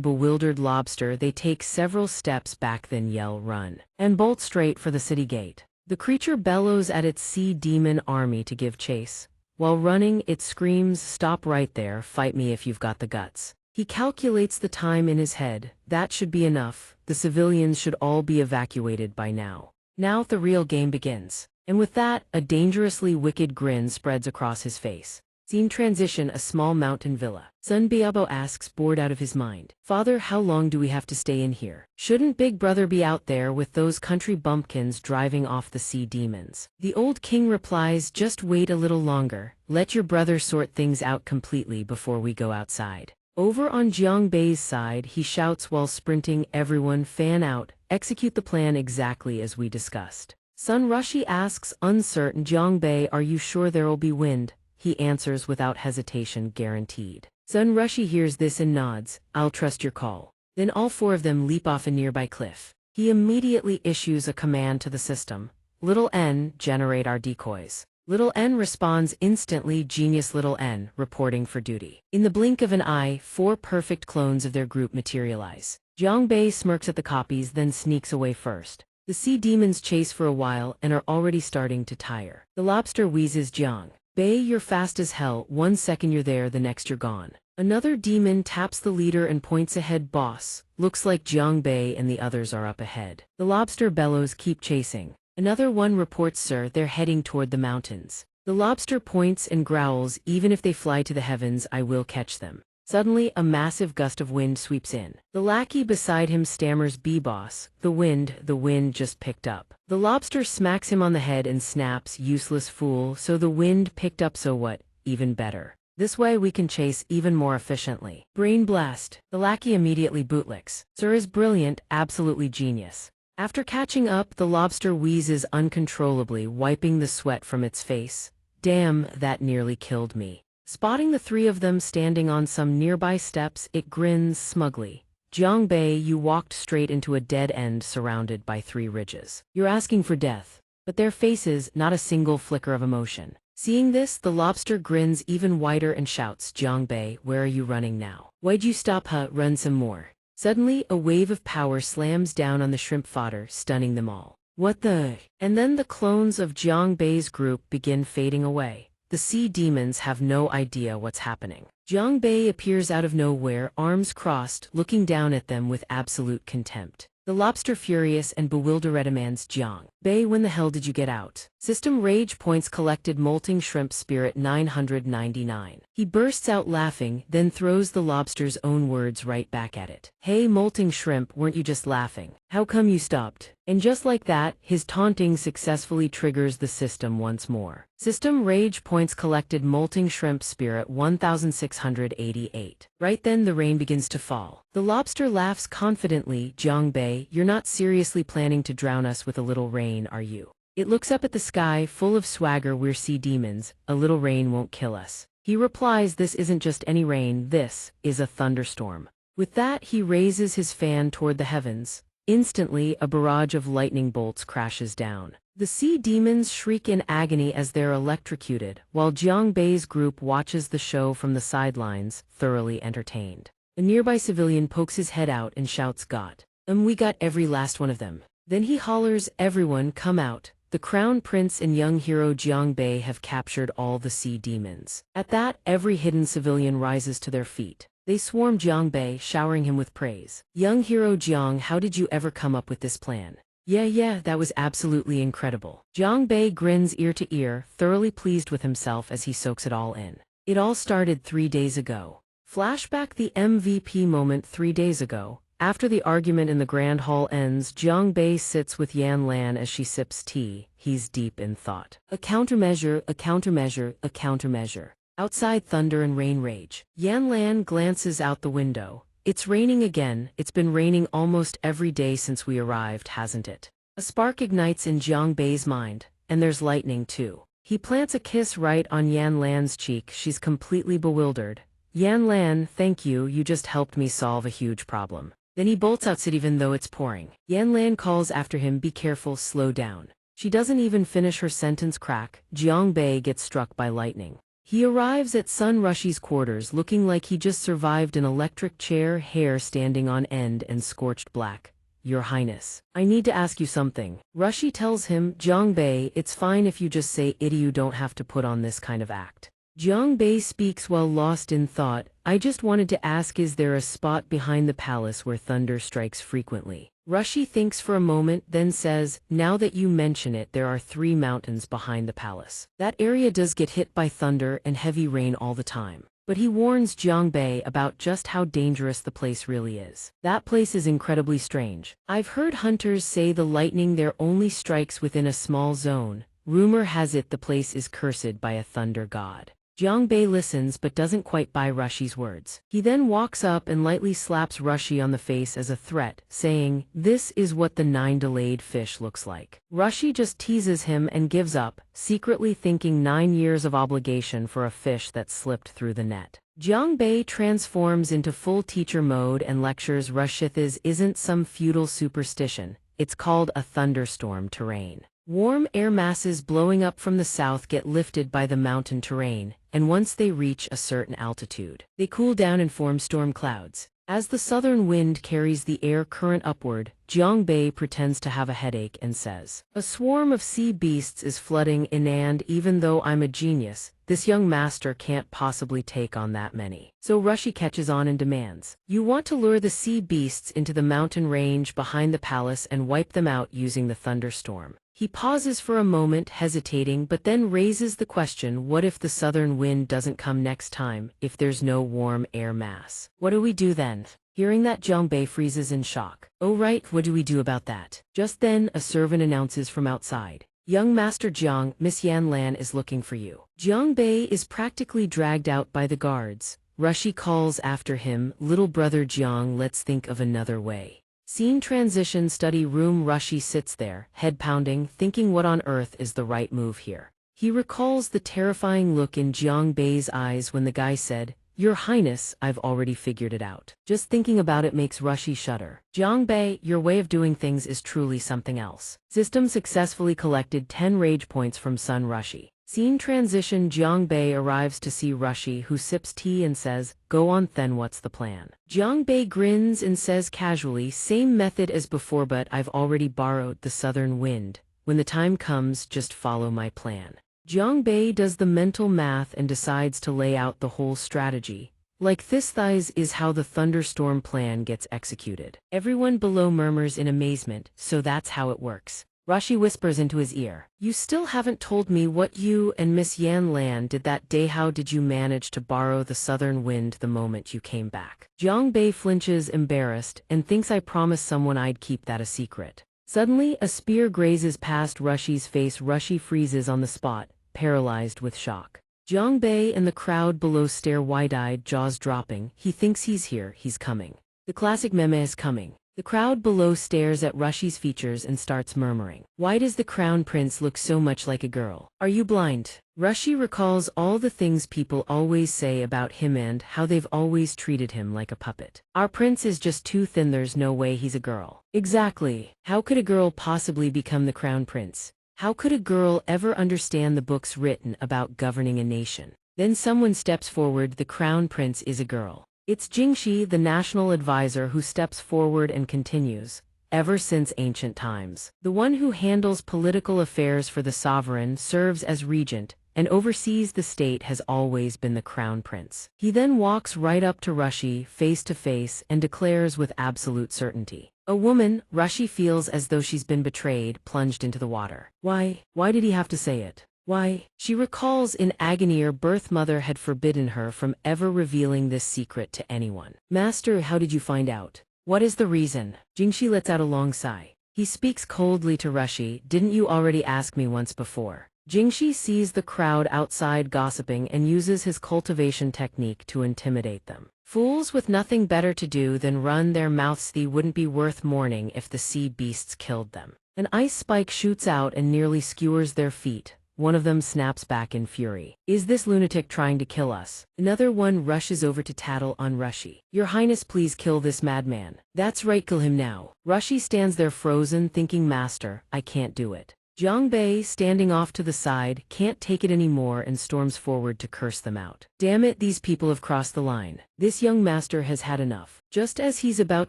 bewildered lobster, they take several steps back, then yell run, and bolt straight for the city gate. The creature bellows at its sea demon army to give chase. While running, it screams, "Stop right there, fight me if you've got the guts." He calculates the time in his head. That should be enough. The civilians should all be evacuated by now. Now the real game begins. And with that, a dangerously wicked grin spreads across his face. Scene transition: a small mountain villa. Sun Biabo asks, bored out of his mind, "Father, how long do we have to stay in here? Shouldn't Big Brother be out there with those country bumpkins driving off the sea demons?" The old king replies, "Just wait a little longer. Let your brother sort things out completely before we go outside." Over on Jiangbei's side, he shouts while sprinting, "Everyone fan out, execute the plan exactly as we discussed." Sun Rushi asks, uncertain, "Jiangbei, are you sure there'll be wind?" He answers without hesitation, "Guaranteed." Sun Rushi hears this and nods, "I'll trust your call." Then all four of them leap off a nearby cliff. He immediately issues a command to the system. "Little N, generate our decoys." Little N responds instantly, "Genius Little N, reporting for duty." In the blink of an eye, 4 perfect clones of their group materialize. Jiangbei smirks at the copies, then sneaks away first. The sea demons chase for a while and are already starting to tire. The lobster wheezes, "Jiangbei, you're fast as hell. 1 second you're there, the next you're gone." Another demon taps the leader and points ahead, "Boss, looks like Jiangbei and the others are up ahead." The lobster bellows, "Keep chasing." Another one reports, "Sir, they're heading toward the mountains." The lobster points and growls, "Even if they fly to the heavens, I will catch them." Suddenly, a massive gust of wind sweeps in. The lackey beside him stammers, "B-boss, the wind just picked up." The lobster smacks him on the head and snaps, "Useless fool, so the wind picked up, so what? Even better. This way we can chase even more efficiently." Brain blast. The lackey immediately bootlicks. "Sir is brilliant, absolutely genius." After catching up, the lobster wheezes uncontrollably, wiping the sweat from its face. "Damn, that nearly killed me." Spotting the 3 of them standing on some nearby steps, it grins smugly. "Jiangbei, you walked straight into a dead end surrounded by 3 ridges. You're asking for death." But their faces, not a single flicker of emotion. Seeing this, the lobster grins even wider and shouts, "Jiangbei, where are you running now? Why'd you stop? Run some more." Suddenly, a wave of power slams down on the shrimp fodder, stunning them all. "What the?" And then the clones of Jiangbei's group begin fading away. The sea demons have no idea what's happening. Jiangbei appears out of nowhere, arms crossed, looking down at them with absolute contempt. The lobster, furious and bewildered, demands, "Jiangbei, when the hell did you get out?" System Rage Points collected Molting Shrimp Spirit 999. He bursts out laughing, then throws the lobster's own words right back at it. "Hey Molting Shrimp, weren't you just laughing? How come you stopped?" And just like that, his taunting successfully triggers the system once more. System Rage Points collected Molting Shrimp Spirit 1688. Right then the rain begins to fall. The lobster laughs confidently, "Jiangbei, you're not seriously planning to drown us with a little rain, are you?" It looks up at the sky, full of swagger, "We're sea demons, a little rain won't kill us." He replies, "This isn't just any rain, this is a thunderstorm." With that, he raises his fan toward the heavens. Instantly, a barrage of lightning bolts crashes down. The sea demons shriek in agony as they're electrocuted, while Jiangbei's group watches the show from the sidelines, thoroughly entertained. A nearby civilian pokes his head out and shouts, "Got 'em, we got every last one of them." Then he hollers, "Everyone, come out. The crown prince and young hero Jiangbei have captured all the sea demons." At that, every hidden civilian rises to their feet. They swarm Jiangbei, showering him with praise. "Young hero Jiang, how did you ever come up with this plan?" Yeah, that was absolutely incredible." Jiangbei grins ear to ear, thoroughly pleased with himself as he soaks it all in. It all started 3 days ago. Flashback: the MVP moment. 3 days ago, After the argument in the grand hall ends, Jiang Bei sits with Yan Lan as she sips tea. He's deep in thought. A countermeasure, a countermeasure, a countermeasure. Outside, thunder and rain rage. Yan Lan glances out the window. It's raining again. It's been raining almost every day since we arrived, hasn't it? A spark ignites in Jiang Bei's mind, and there's lightning too. He plants a kiss right on Yan Lan's cheek. She's completely bewildered. Yan Lan, thank you, you just helped me solve a huge problem. Then he bolts outside even though it's pouring. Yan Lan calls after him, be careful, slow down. She doesn't even finish her sentence. Crack, Jiang Bei gets struck by lightning. He arrives at Sun Rushi's quarters looking like he just survived an electric chair, hair standing on end and scorched black. Your Highness, I need to ask you something. Rushi tells him, Jiang Bei, it's fine if you just say it, you don't have to put on this kind of act. Jiang Bei speaks while lost in thought. I just wanted to ask, is there a spot behind the palace where thunder strikes frequently? Rushi thinks for a moment, then says, now that you mention it, there are 3 mountains behind the palace. That area does get hit by thunder and heavy rain all the time. But he warns Jiang Bei about just how dangerous the place really is. That place is incredibly strange. I've heard hunters say the lightning there only strikes within a small zone. Rumor has it the place is cursed by a thunder god. Jiang Bei listens but doesn't quite buy Rushi's words. He then walks up and lightly slaps Rushi on the face as a threat, saying, this is what the 9 delayed fish looks like. Rushi just teases him and gives up, secretly thinking 9 years of obligation for a fish that slipped through the net. Jiang Bei transforms into full teacher mode and lectures Rushithis isn't some feudal superstition, it's called a thunderstorm terrain. Warm air masses blowing up from the south get lifted by the mountain terrain, and once they reach a certain altitude, they cool down and form storm clouds. As the southern wind carries the air current upward, Jiang Bei pretends to have a headache and says, a swarm of sea beasts is flooding in, and even though I'm a genius, this young master can't possibly take on that many. So Rushi catches on and demands, you want to lure the sea beasts into the mountain range behind the palace and wipe them out using the thunderstorm. He pauses for a moment, hesitating, but then raises the question, what if the southern wind doesn't come next time, if there's no warm air mass? What do we do then? Hearing that, Jiang Bei freezes in shock. Oh right, what do we do about that? Just then, a servant announces from outside. Young Master Jiang, Miss Yan Lan is looking for you. Jiang Bei is practically dragged out by the guards. Rushi calls after him, little brother Jiang, let's think of another way. Scene transition, study room. Rushi sits there, head pounding, thinking what on earth is the right move here. He recalls the terrifying look in Jiang Bei's eyes when the guy said, Your Highness, I've already figured it out. Just thinking about it makes Rushi shudder. Jiang Bei, your way of doing things is truly something else. System successfully collected 10 rage points from Sun Rushi. Scene transition, Jiang Bei arrives to see Rushi, who sips tea and says, go on then, what's the plan? Jiang Bei grins and says casually, same method as before, but I've already borrowed the southern wind. When the time comes, just follow my plan. Jiang Bei does the mental math and decides to lay out the whole strategy. Like this is how the thunderstorm plan gets executed. Everyone below murmurs in amazement, so that's how it works. Rushi whispers into his ear, you still haven't told me what you and Miss Yan Lan did that day. How did you manage to borrow the southern wind the moment you came back? Jiang Bei flinches, embarrassed, and thinks I promised someone I'd keep that a secret. Suddenly, a spear grazes past Rushi's face. Rushi freezes on the spot, paralyzed with shock. Jiang Bei and the crowd below stare wide-eyed, jaws dropping. He thinks he's here, he's coming. The classic meme is coming. The crowd below stares at Rushi's features and starts murmuring. Why does the crown prince look so much like a girl? Are you blind? Rushi recalls all the things people always say about him and how they've always treated him like a puppet. Our prince is just too thin, there's no way he's a girl. Exactly. How could a girl possibly become the crown prince? How could a girl ever understand the books written about governing a nation? Then someone steps forward. The crown prince is a girl. It's Jingxi, the national advisor, who steps forward and continues. Ever since ancient times, the one who handles political affairs for the sovereign, serves as regent, and oversees the state has always been the crown prince. He then walks right up to Rushi, face to face, and declares with absolute certainty. A woman. Rushi feels as though she's been betrayed, plunged into the water. Why did he have to say it? Why? She recalls in agony her birth mother had forbidden her from ever revealing this secret to anyone. Master, how did you find out? What is the reason? Jingxi lets out a long sigh. He speaks coldly to Rushi. Didn't you already ask me once before? Jingxi sees the crowd outside gossiping and uses his cultivation technique to intimidate them. Fools with nothing better to do than run their mouths. They wouldn't be worth mourning if the sea beasts killed them. An ice spike shoots out and nearly skewers their feet. One of them snaps back in fury. Is this lunatic trying to kill us? Another one rushes over to tattle on Rushi. Your Highness, please kill this madman. That's right, kill him now. Rushi stands there frozen, thinking, Master, I can't do it. Jiang Bei, standing off to the side, can't take it anymore and storms forward to curse them out. Damn it, these people have crossed the line. This young master has had enough. Just as he's about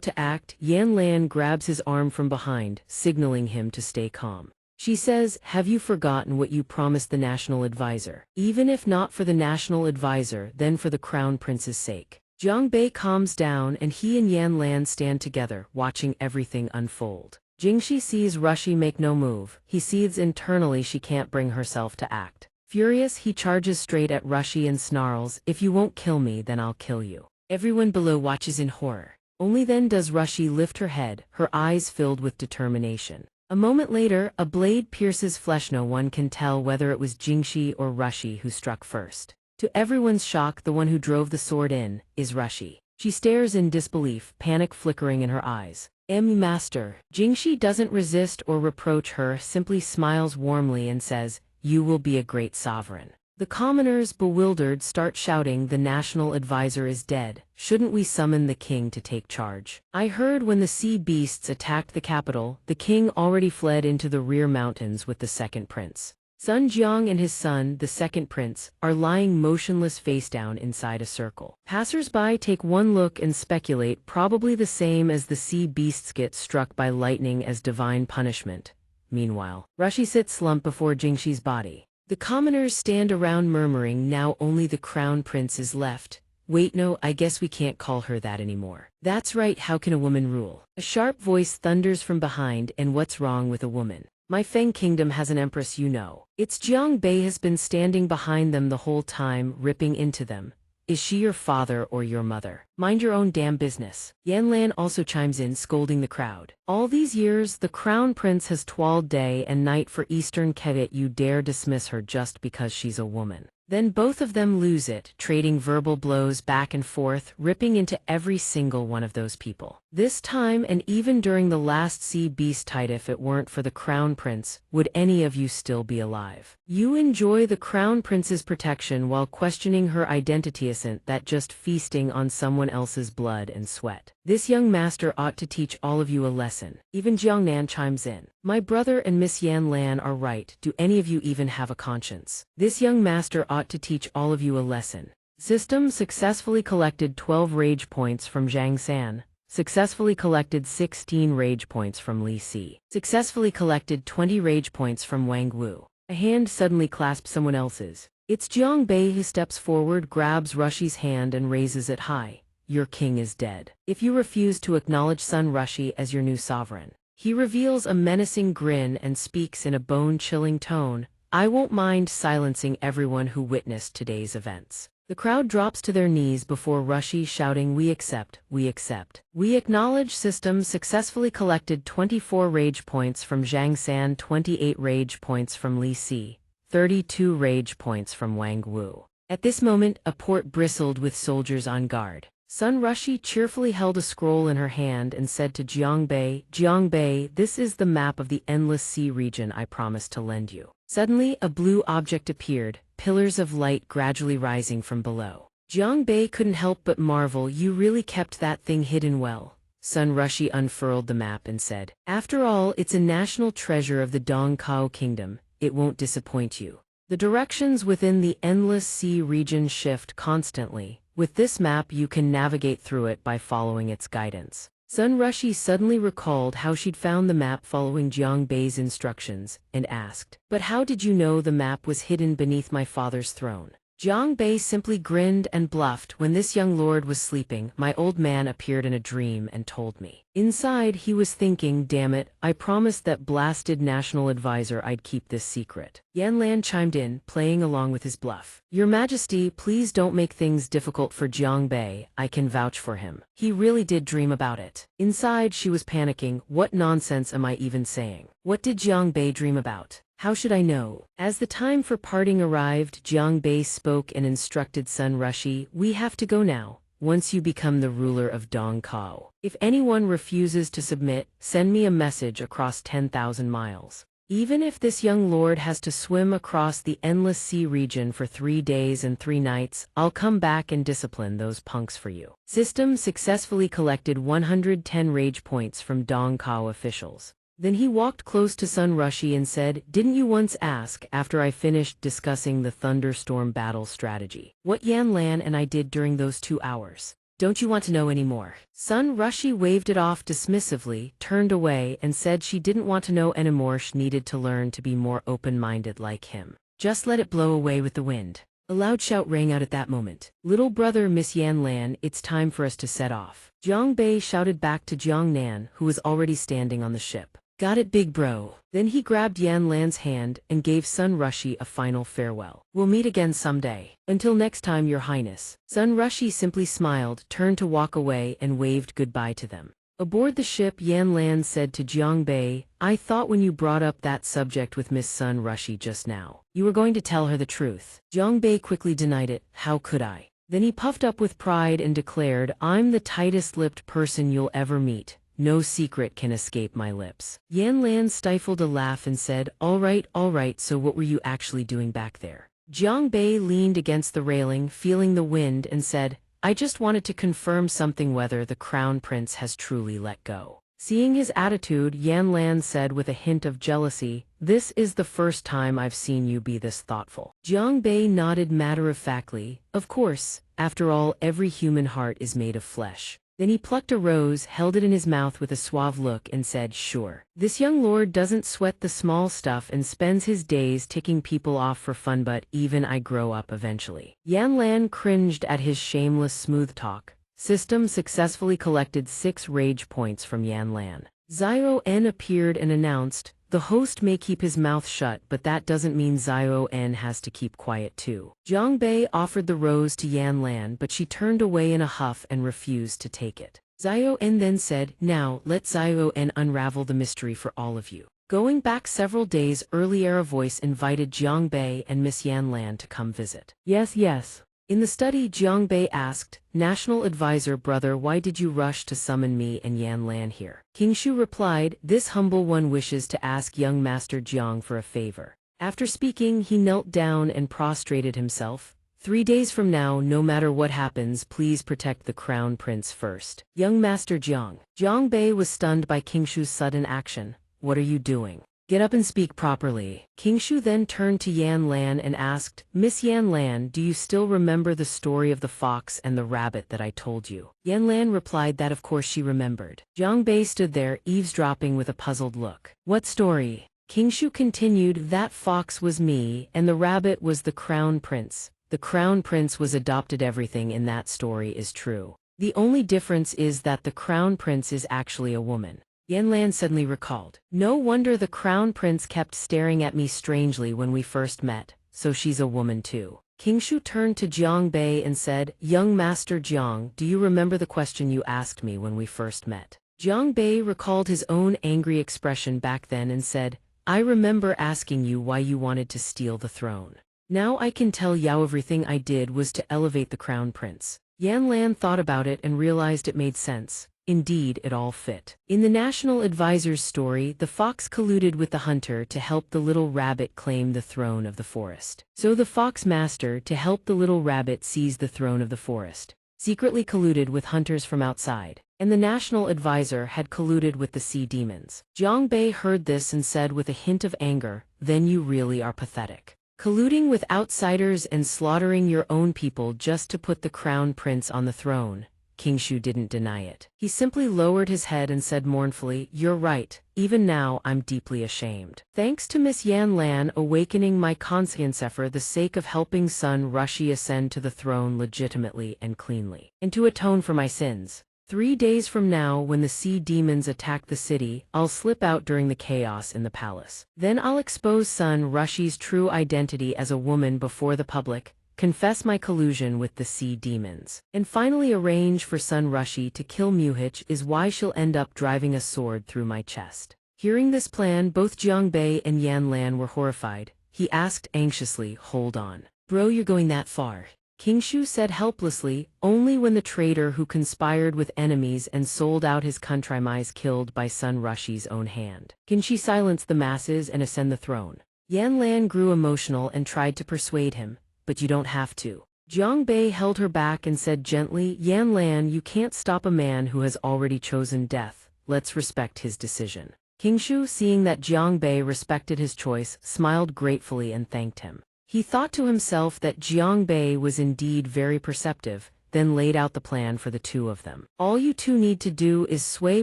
to act, Yan Lan grabs his arm from behind, signaling him to stay calm. She says, have you forgotten what you promised the national advisor? Even if not for the national advisor, then for the crown prince's sake. Jiang Bei calms down and he and Yan Lan stand together, watching everything unfold. Jingxi sees Rushi make no move. He seethes internally. She can't bring herself to act. Furious, he charges straight at Rushi and snarls, if you won't kill me, then I'll kill you. Everyone below watches in horror. Only then does Rushi lift her head, her eyes filled with determination. A moment later, a blade pierces flesh. No one can tell whether it was Jingxi or Rushi who struck first. To everyone's shock, the one who drove the sword in is Rushi. She stares in disbelief, panic flickering in her eyes. Master. Jingxi doesn't resist or reproach her, simply smiles warmly and says, you will be a great sovereign. The commoners, bewildered, start shouting, the national advisor is dead. Shouldn't we summon the king to take charge? I heard when the sea beasts attacked the capital, the king already fled into the rear mountains with the second prince. Sun Jiang and his son, the second prince, are lying motionless face down inside a circle. Passers-by take one look and speculate, probably the same as the sea beasts get struck by lightning as divine punishment. Meanwhile, Rushi sits slumped before Jingxi's body. The commoners stand around murmuring, now only the crown prince is left. Wait, no, I guess we can't call her that anymore. That's right, how can a woman rule? A sharp voice thunders from behind, and what's wrong with a woman? My Feng kingdom has an empress, you know. It's Jiang Bei has been standing behind them the whole time, ripping into them. Is she your father or your mother? Mind your own damn business. Yan Lan also chimes in, scolding the crowd. All these years, the crown prince has toiled day and night for Eastern Kedet. You dare dismiss her just because she's a woman. Then both of them lose it, trading verbal blows back and forth, ripping into every single one of those people. This time, and even during the last sea beast fight, if it weren't for the crown prince, would any of you still be alive? You enjoy the crown prince's protection while questioning her identity. Isn't that just feasting on someone else's blood and sweat? This young master ought to teach all of you a lesson. Even Jiang Nan chimes in. My brother and Miss Yan Lan are right. Do any of you even have a conscience? This young master ought to teach all of you a lesson. System successfully collected 12 rage points from Zhang San. Successfully collected 16 rage points from Li Si. Successfully collected 20 rage points from Wang Wu. A hand suddenly clasps someone else's. It's Jiang Bei who steps forward, grabs Rushi's hand and raises it high. Your king is dead. If you refuse to acknowledge Sun Rushi as your new sovereign. He reveals a menacing grin and speaks in a bone-chilling tone. I won't mind silencing everyone who witnessed today's events. The crowd drops to their knees before Rushi, shouting, we accept, we accept. We acknowledge. System successfully collected 24 rage points from Zhang San, 28 rage points from Li Si, 32 rage points from Wang Wu. At this moment, a port bristled with soldiers on guard. Sun Rushi cheerfully held a scroll in her hand and said to Jiang Bei, this is the map of the endless sea region I promised to lend you. Suddenly, a blue object appeared, pillars of light gradually rising from below. Jiang Bei couldn't help but marvel. You really kept that thing hidden well. Sun Rushi unfurled the map and said, after all, it's a national treasure of the Donghua kingdom. It won't disappoint you. The directions within the endless sea region shift constantly. With this map you can navigate through it by following its guidance. Sun Rushi suddenly recalled how she'd found the map following Jiang Bei's instructions, and asked, but how did you know the map was hidden beneath my father's throne? Jiang Bei simply grinned and bluffed. When this young lord was sleeping, my old man appeared in a dream and told me. Inside, he was thinking, damn it, I promised that blasted national advisor I'd keep this secret. Yan Lan chimed in, playing along with his bluff. Your Majesty, please don't make things difficult for Jiang Bei, I can vouch for him. He really did dream about it. Inside, she was panicking. What nonsense am I even saying? What did Jiang Bei dream about? How should I know? As the time for parting arrived, Jiang Bei spoke and instructed Sun Rushi, we have to go now. Once you become the ruler of Donghua, if anyone refuses to submit, send me a message across 10,000 miles. Even if this young lord has to swim across the endless sea region for 3 days and 3 nights, I'll come back and discipline those punks for you. System successfully collected 110 rage points from Donghua officials. Then he walked close to Sun Rushi and said, didn't you once ask, after I finished discussing the thunderstorm battle strategy, what Yan Lan and I did during those 2 hours? Don't you want to know any more? Sun Rushi waved it off dismissively, turned away, and said she didn't want to know anymore. She needed to learn to be more open-minded like him. Just let it blow away with the wind. A loud shout rang out at that moment. Little brother Miss Yan Lan, it's time for us to set off. Jiang Bei shouted back to Jiang Nan, who was already standing on the ship. Got it, big bro. Then he grabbed Yan Lan's hand and gave Sun Rushi a final farewell. We'll meet again someday. Until next time, Your Highness. Sun Rushi simply smiled, turned to walk away, and waved goodbye to them. Aboard the ship, Yan Lan said to Jiang Bei, I thought when you brought up that subject with Miss Sun Rushi just now, you were going to tell her the truth. Jiang Bei quickly denied it. How could I? Then he puffed up with pride and declared, I'm the tightest-lipped person you'll ever meet. No secret can escape my lips. Yan Lan stifled a laugh and said, all right, so what were you actually doing back there? Jiang Bei leaned against the railing, feeling the wind, and said, I just wanted to confirm something, whether the crown prince has truly let go. Seeing his attitude, Yan Lan said with a hint of jealousy, this is the first time I've seen you be this thoughtful. Jiang Bei nodded matter-of-factly, of course, after all, every human heart is made of flesh. Then he plucked a rose, held it in his mouth with a suave look, and said, sure. This young lord doesn't sweat the small stuff and spends his days ticking people off for fun, but even I grow up eventually. Yan Lan cringed at his shameless smooth talk. System successfully collected 6 rage points from Yan Lan. Zio En appeared and announced, the host may keep his mouth shut, but that doesn't mean Zio En has to keep quiet too. Jiang Bei offered the rose to Yan Lan, but she turned away in a huff and refused to take it. Zio En then said, now, let Zio En unravel the mystery for all of you. Going back several days earlier, a voice invited Jiang Bei and Miss Yan Lan to come visit. Yes. In the study, Jiang Bei asked, National Advisor brother, why did you rush to summon me and Yan Lan here? King Shu replied, this humble one wishes to ask young Master Jiang for a favor. After speaking, he knelt down and prostrated himself. 3 days from now, no matter what happens, please protect the crown prince first. Young Master Jiang. Jiang Bei was stunned by King Shu's sudden action. What are you doing? Get up and speak properly. King Shu then turned to Yan Lan and asked, Miss Yan Lan, do you still remember the story of the fox and the rabbit that I told you? Yan Lan replied that of course she remembered. Jiang Bei stood there, eavesdropping with a puzzled look. What story? King Shu continued, that fox was me, and the rabbit was the crown prince. The crown prince was adopted. Everything in that story is true. The only difference is that the crown prince is actually a woman. Yan Lan suddenly recalled. No wonder the crown prince kept staring at me strangely when we first met, so she's a woman too. King Shu turned to Jiang Bei and said, young Master Jiang, do you remember the question you asked me when we first met? Jiang Bei recalled his own angry expression back then and said, I remember asking you why you wanted to steal the throne. Now I can tell you everything I did was to elevate the crown prince. Yan Lan thought about it and realized it made sense. Indeed, it all fit. In the National Advisor's story, the fox colluded with the hunter to help the little rabbit claim the throne of the forest. So the fox master, to help the little rabbit seize the throne of the forest, secretly colluded with hunters from outside. And the National Advisor had colluded with the sea demons. Jiang Bei heard this and said with a hint of anger, then you really are pathetic. Colluding with outsiders and slaughtering your own people just to put the crown prince on the throne. King Shu didn't deny it. He simply lowered his head and said mournfully, "You're right. Even now I'm deeply ashamed. Thanks to Miss Yan Lan awakening my conscience for the sake of helping Sun Rushi ascend to the throne legitimately and cleanly, and to atone for my sins. 3 days from now, when the sea demons attack the city, I'll slip out during the chaos in the palace. Then I'll expose Sun Rushi's true identity as a woman before the public, confess my collusion with the sea demons, and finally arrange for Sun Rushi to kill Muhich is why she'll end up driving a sword through my chest." Hearing this plan, both Jiang Bei and Yan Lan were horrified. He asked anxiously, "Hold on. Bro, you're going that far?" King Shu said helplessly, "Only when the traitor who conspired with enemies and sold out his country is killed by Sun Rushi's own hand can she silence the masses and ascend the throne." Yan Lan grew emotional and tried to persuade him, "But you don't have to." Jiang Bei held her back and said gently, "Yan Lan, you can't stop a man who has already chosen death. Let's respect his decision." King Shu, seeing that Jiang Bei respected his choice, smiled gratefully and thanked him. He thought to himself that Jiang Bei was indeed very perceptive, then laid out the plan for the two of them. "All you two need to do is sway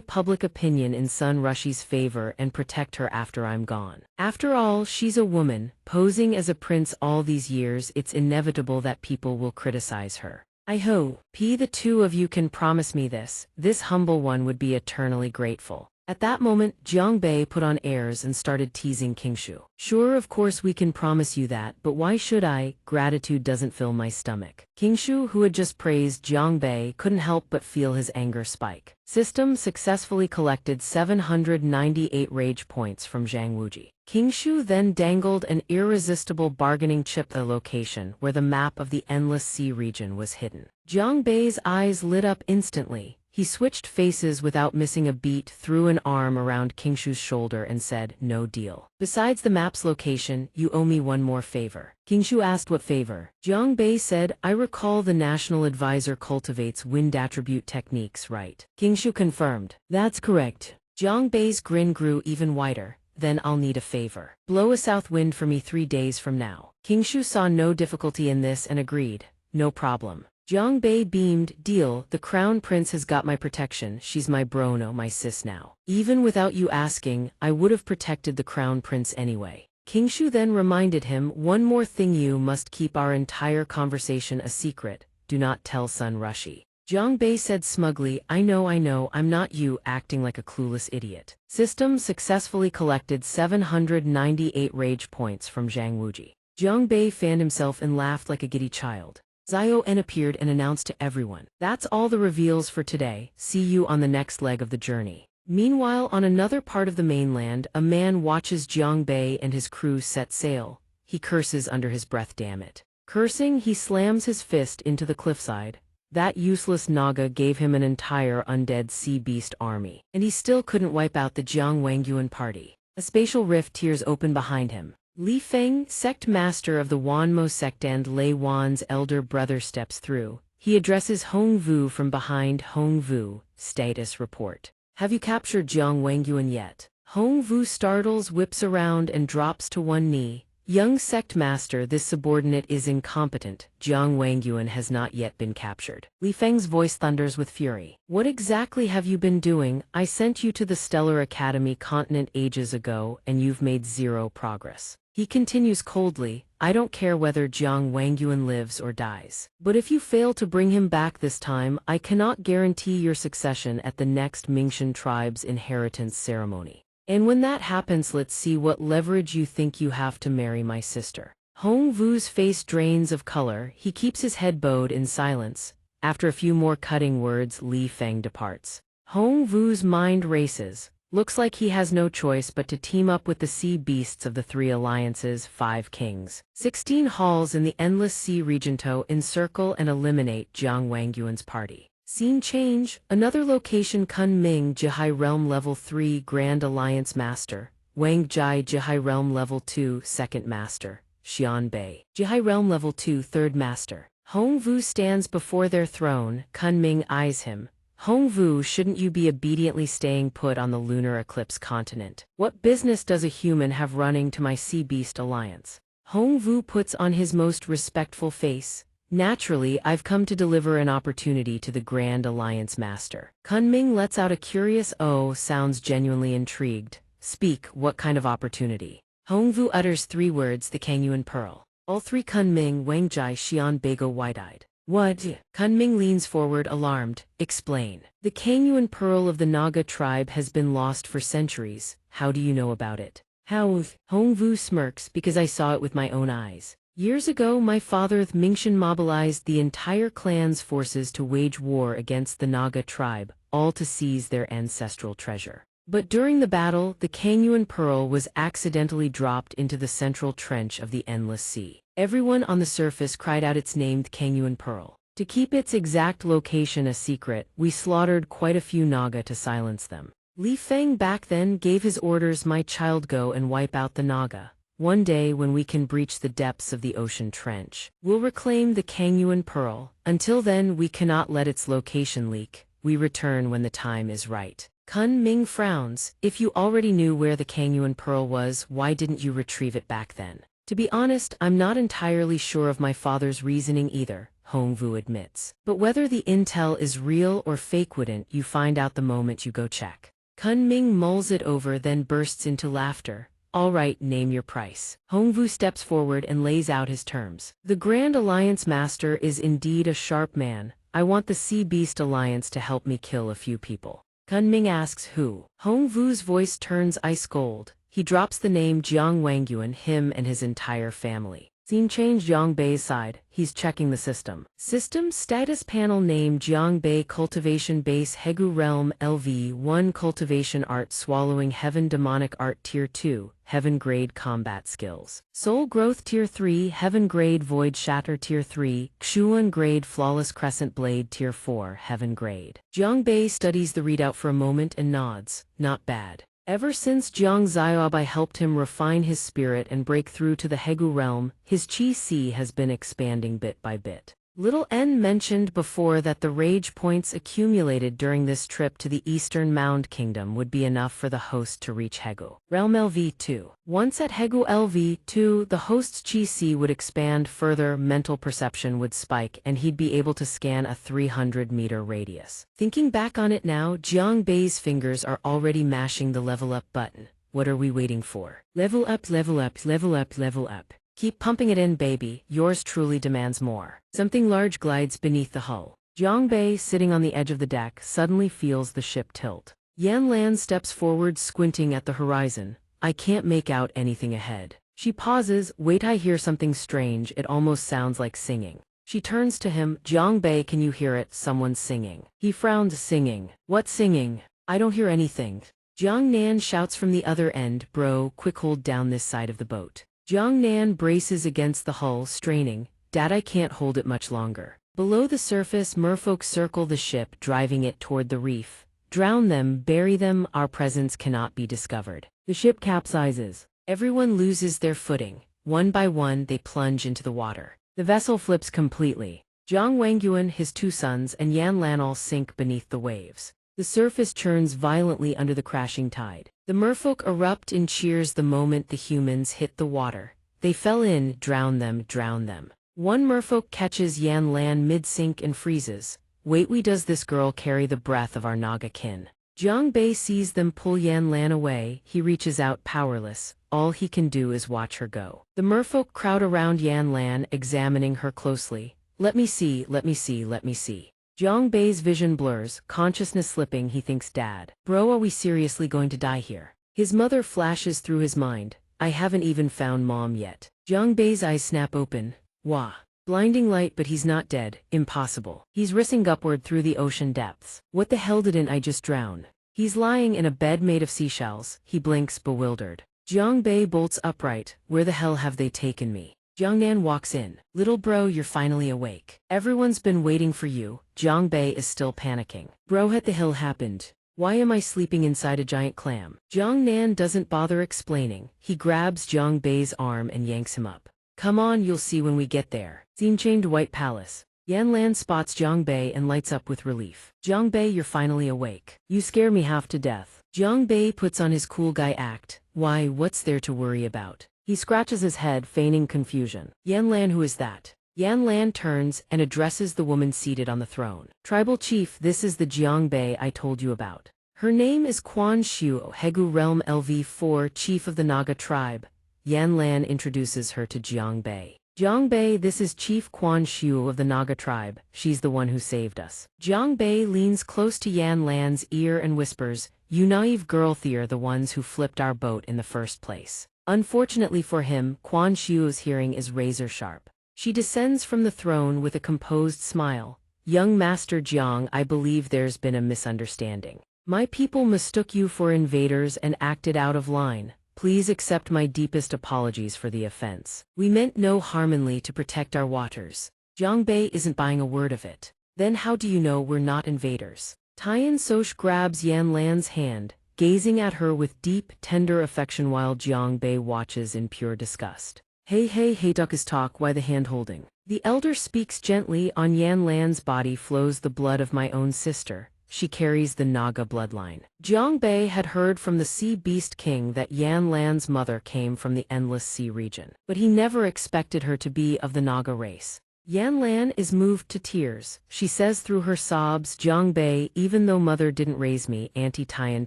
public opinion in Sun Rushi's favor and protect her after I'm gone. After all, she's a woman, posing as a prince all these years. It's inevitable that people will criticize her. I hope the two of you can promise me this. This humble one would be eternally grateful." At that moment, Jiang Bei put on airs and started teasing King Shu. "Sure, of course we can promise you that, but why should I? Gratitude doesn't fill my stomach." King Shu, who had just praised Jiang Bei, couldn't help but feel his anger spike. System successfully collected 798 rage points from Zhang Wuji. King Shu then dangled an irresistible bargaining chip at the location where the map of the Endless Sea region was hidden. Jiang Bei's eyes lit up instantly. He switched faces without missing a beat, threw an arm around King Shu's shoulder and said, "No deal. Besides the map's location, you owe me one more favor." King Shu asked what favor. Jiang Bei said, "I recall the national advisor cultivates wind attribute techniques, right?" King Shu confirmed, "That's correct." Jiang Bei's grin grew even wider. "Then I'll need a favor. Blow a south wind for me 3 days from now." King Shu saw no difficulty in this and agreed, "No problem." Jiang Bei beamed, "Deal, the crown prince has got my protection. She's my brono, my sis now. Even without you asking, I would have protected the crown prince anyway." King Shu then reminded him, "One more thing, you must keep our entire conversation a secret. Do not tell Sun Rushi." Jiang Bei said smugly, I know, I'm not you," acting like a clueless idiot. System successfully collected 798 rage points from Zhang Wuji. Jiang Bei fanned himself and laughed like a giddy child. Zio En appeared and announced to everyone, "That's all the reveals for today. See you on the next leg of the journey." Meanwhile, on another part of the mainland, a man watches Jiang Bei and his crew set sail. He curses under his breath, "Damn it." Cursing, he slams his fist into the cliffside. That useless Naga gave him an entire undead sea beast army, and he still couldn't wipe out the Jiang Wangyuan party. A spatial rift tears open behind him. Li Feng, sect master of the Wanmo sect and Lei Wan's elder brother, steps through. He addresses Hong Vu from behind. Hong Vu, status report. "Have you captured Jiang Wangyuan yet?" Hong Vu startles, whips around and drops to one knee. "Young sect master, this subordinate is incompetent. Jiang Wangyuan has not yet been captured." Li Feng's voice thunders with fury. "What exactly have you been doing? I sent you to the Stellar Academy continent ages ago, and you've made 0 progress." He continues coldly, "I don't care whether Jiang Wangyuan lives or dies. But if you fail to bring him back this time, I cannot guarantee your succession at the next Mingshan tribe's inheritance ceremony. And when that happens, let's see what leverage you think you have to marry my sister." Hong Vu's face drains of color. He keeps his head bowed in silence. After a few more cutting words, Li Feng departs. Hong Vu's mind races. Looks like he has no choice but to team up with the sea beasts of the 3 alliances, 5 kings. 16 halls in the Endless Sea region to encircle and eliminate Jiang Wangyuan's party. Scene change, another location. Kunming Jihai Realm Level 3 Grand Alliance Master, Wang Jai Jihai Realm Level 2 Second Master, Xian Bei Jihai Realm Level 2 Third Master. Hong Vu stands before their throne. Kunming eyes him. "Hong Vu, shouldn't you be obediently staying put on the lunar eclipse continent? What business does a human have running to my sea beast alliance?" Hong Vu puts on his most respectful face. Naturally, I've come to deliver an opportunity to the Grand Alliance Master. Kunming lets out a curious "oh," sounds genuinely intrigued. Speak, what kind of opportunity? Hongvu utters 3 words, the Kangyuan Pearl. All 3 Kunming, Wangjai, Xian Bei go wide-eyed. What? Kunming leans forward, alarmed. Explain. The Kangyuan Pearl of the Naga tribe has been lost for centuries. How do you know about it? How? Hongvu smirks, because I saw it with my own eyes. Years ago, my father Mingshan mobilized the entire clan's forces to wage war against the Naga tribe, all to seize their ancestral treasure. But during the battle, the Kangyuan Pearl was accidentally dropped into the central trench of the Endless Sea. Everyone on the surface cried out its name, the Kangyuan Pearl. To keep its exact location a secret, we slaughtered quite a few Naga to silence them. Li Feng back then gave his orders, my child, go and wipe out the Naga. One day when we can breach the depths of the ocean trench, we'll reclaim the Kangyuan Pearl. Until then, we cannot let its location leak. We return when the time is right. Kun Ming frowns. If you already knew where the Kangyuan Pearl was, why didn't you retrieve it back then? To be honest, I'm not entirely sure of my father's reasoning either, Hongvu admits. But whether the intel is real or fake, wouldn't you find out the moment you go check? Kun Ming mulls it over, then bursts into laughter. All right, name your price. Hongvu steps forward and lays out his terms. The Grand Alliance Master is indeed a sharp man. I want the Sea Beast Alliance to help me kill a few people. Kunming asks who. Hongvu's voice turns ice cold. He drops the name Jiang Wangyuan, him and his entire family. Scene change, Jiang Bei's side. He's checking the system. System status panel, name Jiang Bei, cultivation base Hegu realm LV1, cultivation art swallowing heaven, demonic art tier 2, heaven grade combat skills. Soul growth tier 3, heaven grade void shatter tier 3, Xuan grade flawless crescent blade tier 4, heaven grade. Jiang Bei studies the readout for a moment and nods. Not bad. Ever since Jiang Xiaobai helped him refine his spirit and break through to the Hegu realm, his Qi has been expanding bit by bit. Little N mentioned before that the rage points accumulated during this trip to the Eastern Mound Kingdom would be enough for the host to reach Hegu realm LV2. Once at Hegu LV2, the host's Qi would expand further, mental perception would spike, and he'd be able to scan a 300-meter radius. Thinking back on it now, Jiang Bei's fingers are already mashing the level up button. What are we waiting for? Level up, level up, level up, level up. Keep pumping it in, baby. Yours truly demands more. Something large glides beneath the hull. Jiang Bei, sitting on the edge of the deck, suddenly feels the ship tilt. Yan Lan steps forward, squinting at the horizon. I can't make out anything ahead. She pauses. Wait, I hear something strange. It almost sounds like singing. She turns to him. Jiang Bei, can you hear it? Someone's singing. He frowned. Singing? What singing? I don't hear anything. Jiang Nan shouts from the other end. Bro, quick, hold down this side of the boat. Jiang Nan braces against the hull, straining. Dad, I can't hold it much longer. Below the surface, merfolk circle the ship, driving it toward the reef. Drown them, bury them, our presence cannot be discovered. The ship capsizes. Everyone loses their footing. One by one, they plunge into the water. The vessel flips completely. Jiang Wangyuan, his 2 sons, and Yan Lan all sink beneath the waves. The surface churns violently under the crashing tide. The merfolk erupt in cheers the moment the humans hit the water. They fell in, drown them, drown them. One merfolk catches Yan Lan mid-sink and freezes. Wait, does this girl carry the breath of our Naga kin? Jiang Bei sees them pull Yan Lan away. He reaches out, powerless. All he can do is watch her go. The merfolk crowd around Yan Lan, examining her closely. Let me see, let me see, let me see. Jiang Bei's vision blurs, consciousness slipping. He thinks, Dad. Bro, are we seriously going to die here? His mother flashes through his mind. I haven't even found Mom yet. Jiang Bei's eyes snap open. Wah. Blinding light, but he's not dead. Impossible. He's racing upward through the ocean depths. What the hell, didn't I just drown? He's lying in a bed made of seashells. He blinks, bewildered. Jiang Bei bolts upright. Where the hell have they taken me? Jiang Nan walks in. Little bro, you're finally awake. Everyone's been waiting for you. Jiang Bei is still panicking. Bro, what the hell happened? Why am I sleeping inside a giant clam? Jiang Nan doesn't bother explaining. He grabs Jiang Bei's arm and yanks him up. Come on, you'll see when we get there. Scene-chained White Palace. Yan Lan spots Jiang Bei and lights up with relief. Jiang Bei, you're finally awake. You scare me half to death. Jiang Bei puts on his cool guy act. Why, what's there to worry about? He scratches his head, feigning confusion. Yan Lan, who is that? Yan Lan turns and addresses the woman seated on the throne. Tribal chief, this is the Jiangbei I told you about. Her name is Quan Shu, Hegu Realm LV4, chief of the Naga tribe. Yan Lan introduces her to Jiangbei. Jiangbei, this is Chief Quan Shu of the Naga tribe. She's the one who saved us. Jiangbei leans close to Yan Lan's ear and whispers, "You naive girl, they're the ones who flipped our boat in the first place." Unfortunately for him, Quan Shu's hearing is razor sharp. She descends from the throne with a composed smile. "Young Master Jiang, I believe there's been a misunderstanding. My people mistook you for invaders and acted out of line. Please accept my deepest apologies for the offense. We meant no harmony to protect our waters." Jiangbei isn't buying a word of it. "Then how do you know we're not invaders?" Tian Soch grabs Yan Lan's hand, gazing at her with deep, tender affection while Jiangbei watches in pure disgust. Hey, duck is talk, why the hand-holding? The elder speaks gently. On Yan Lan's body flows the blood of my own sister. She carries the Naga bloodline. Jiangbei had heard from the Sea Beast King that Yan Lan's mother came from the Endless Sea region, but he never expected her to be of the Naga race. Yan Lan is moved to tears. She says through her sobs, "Jiangbei, even though mother didn't raise me, Auntie Tian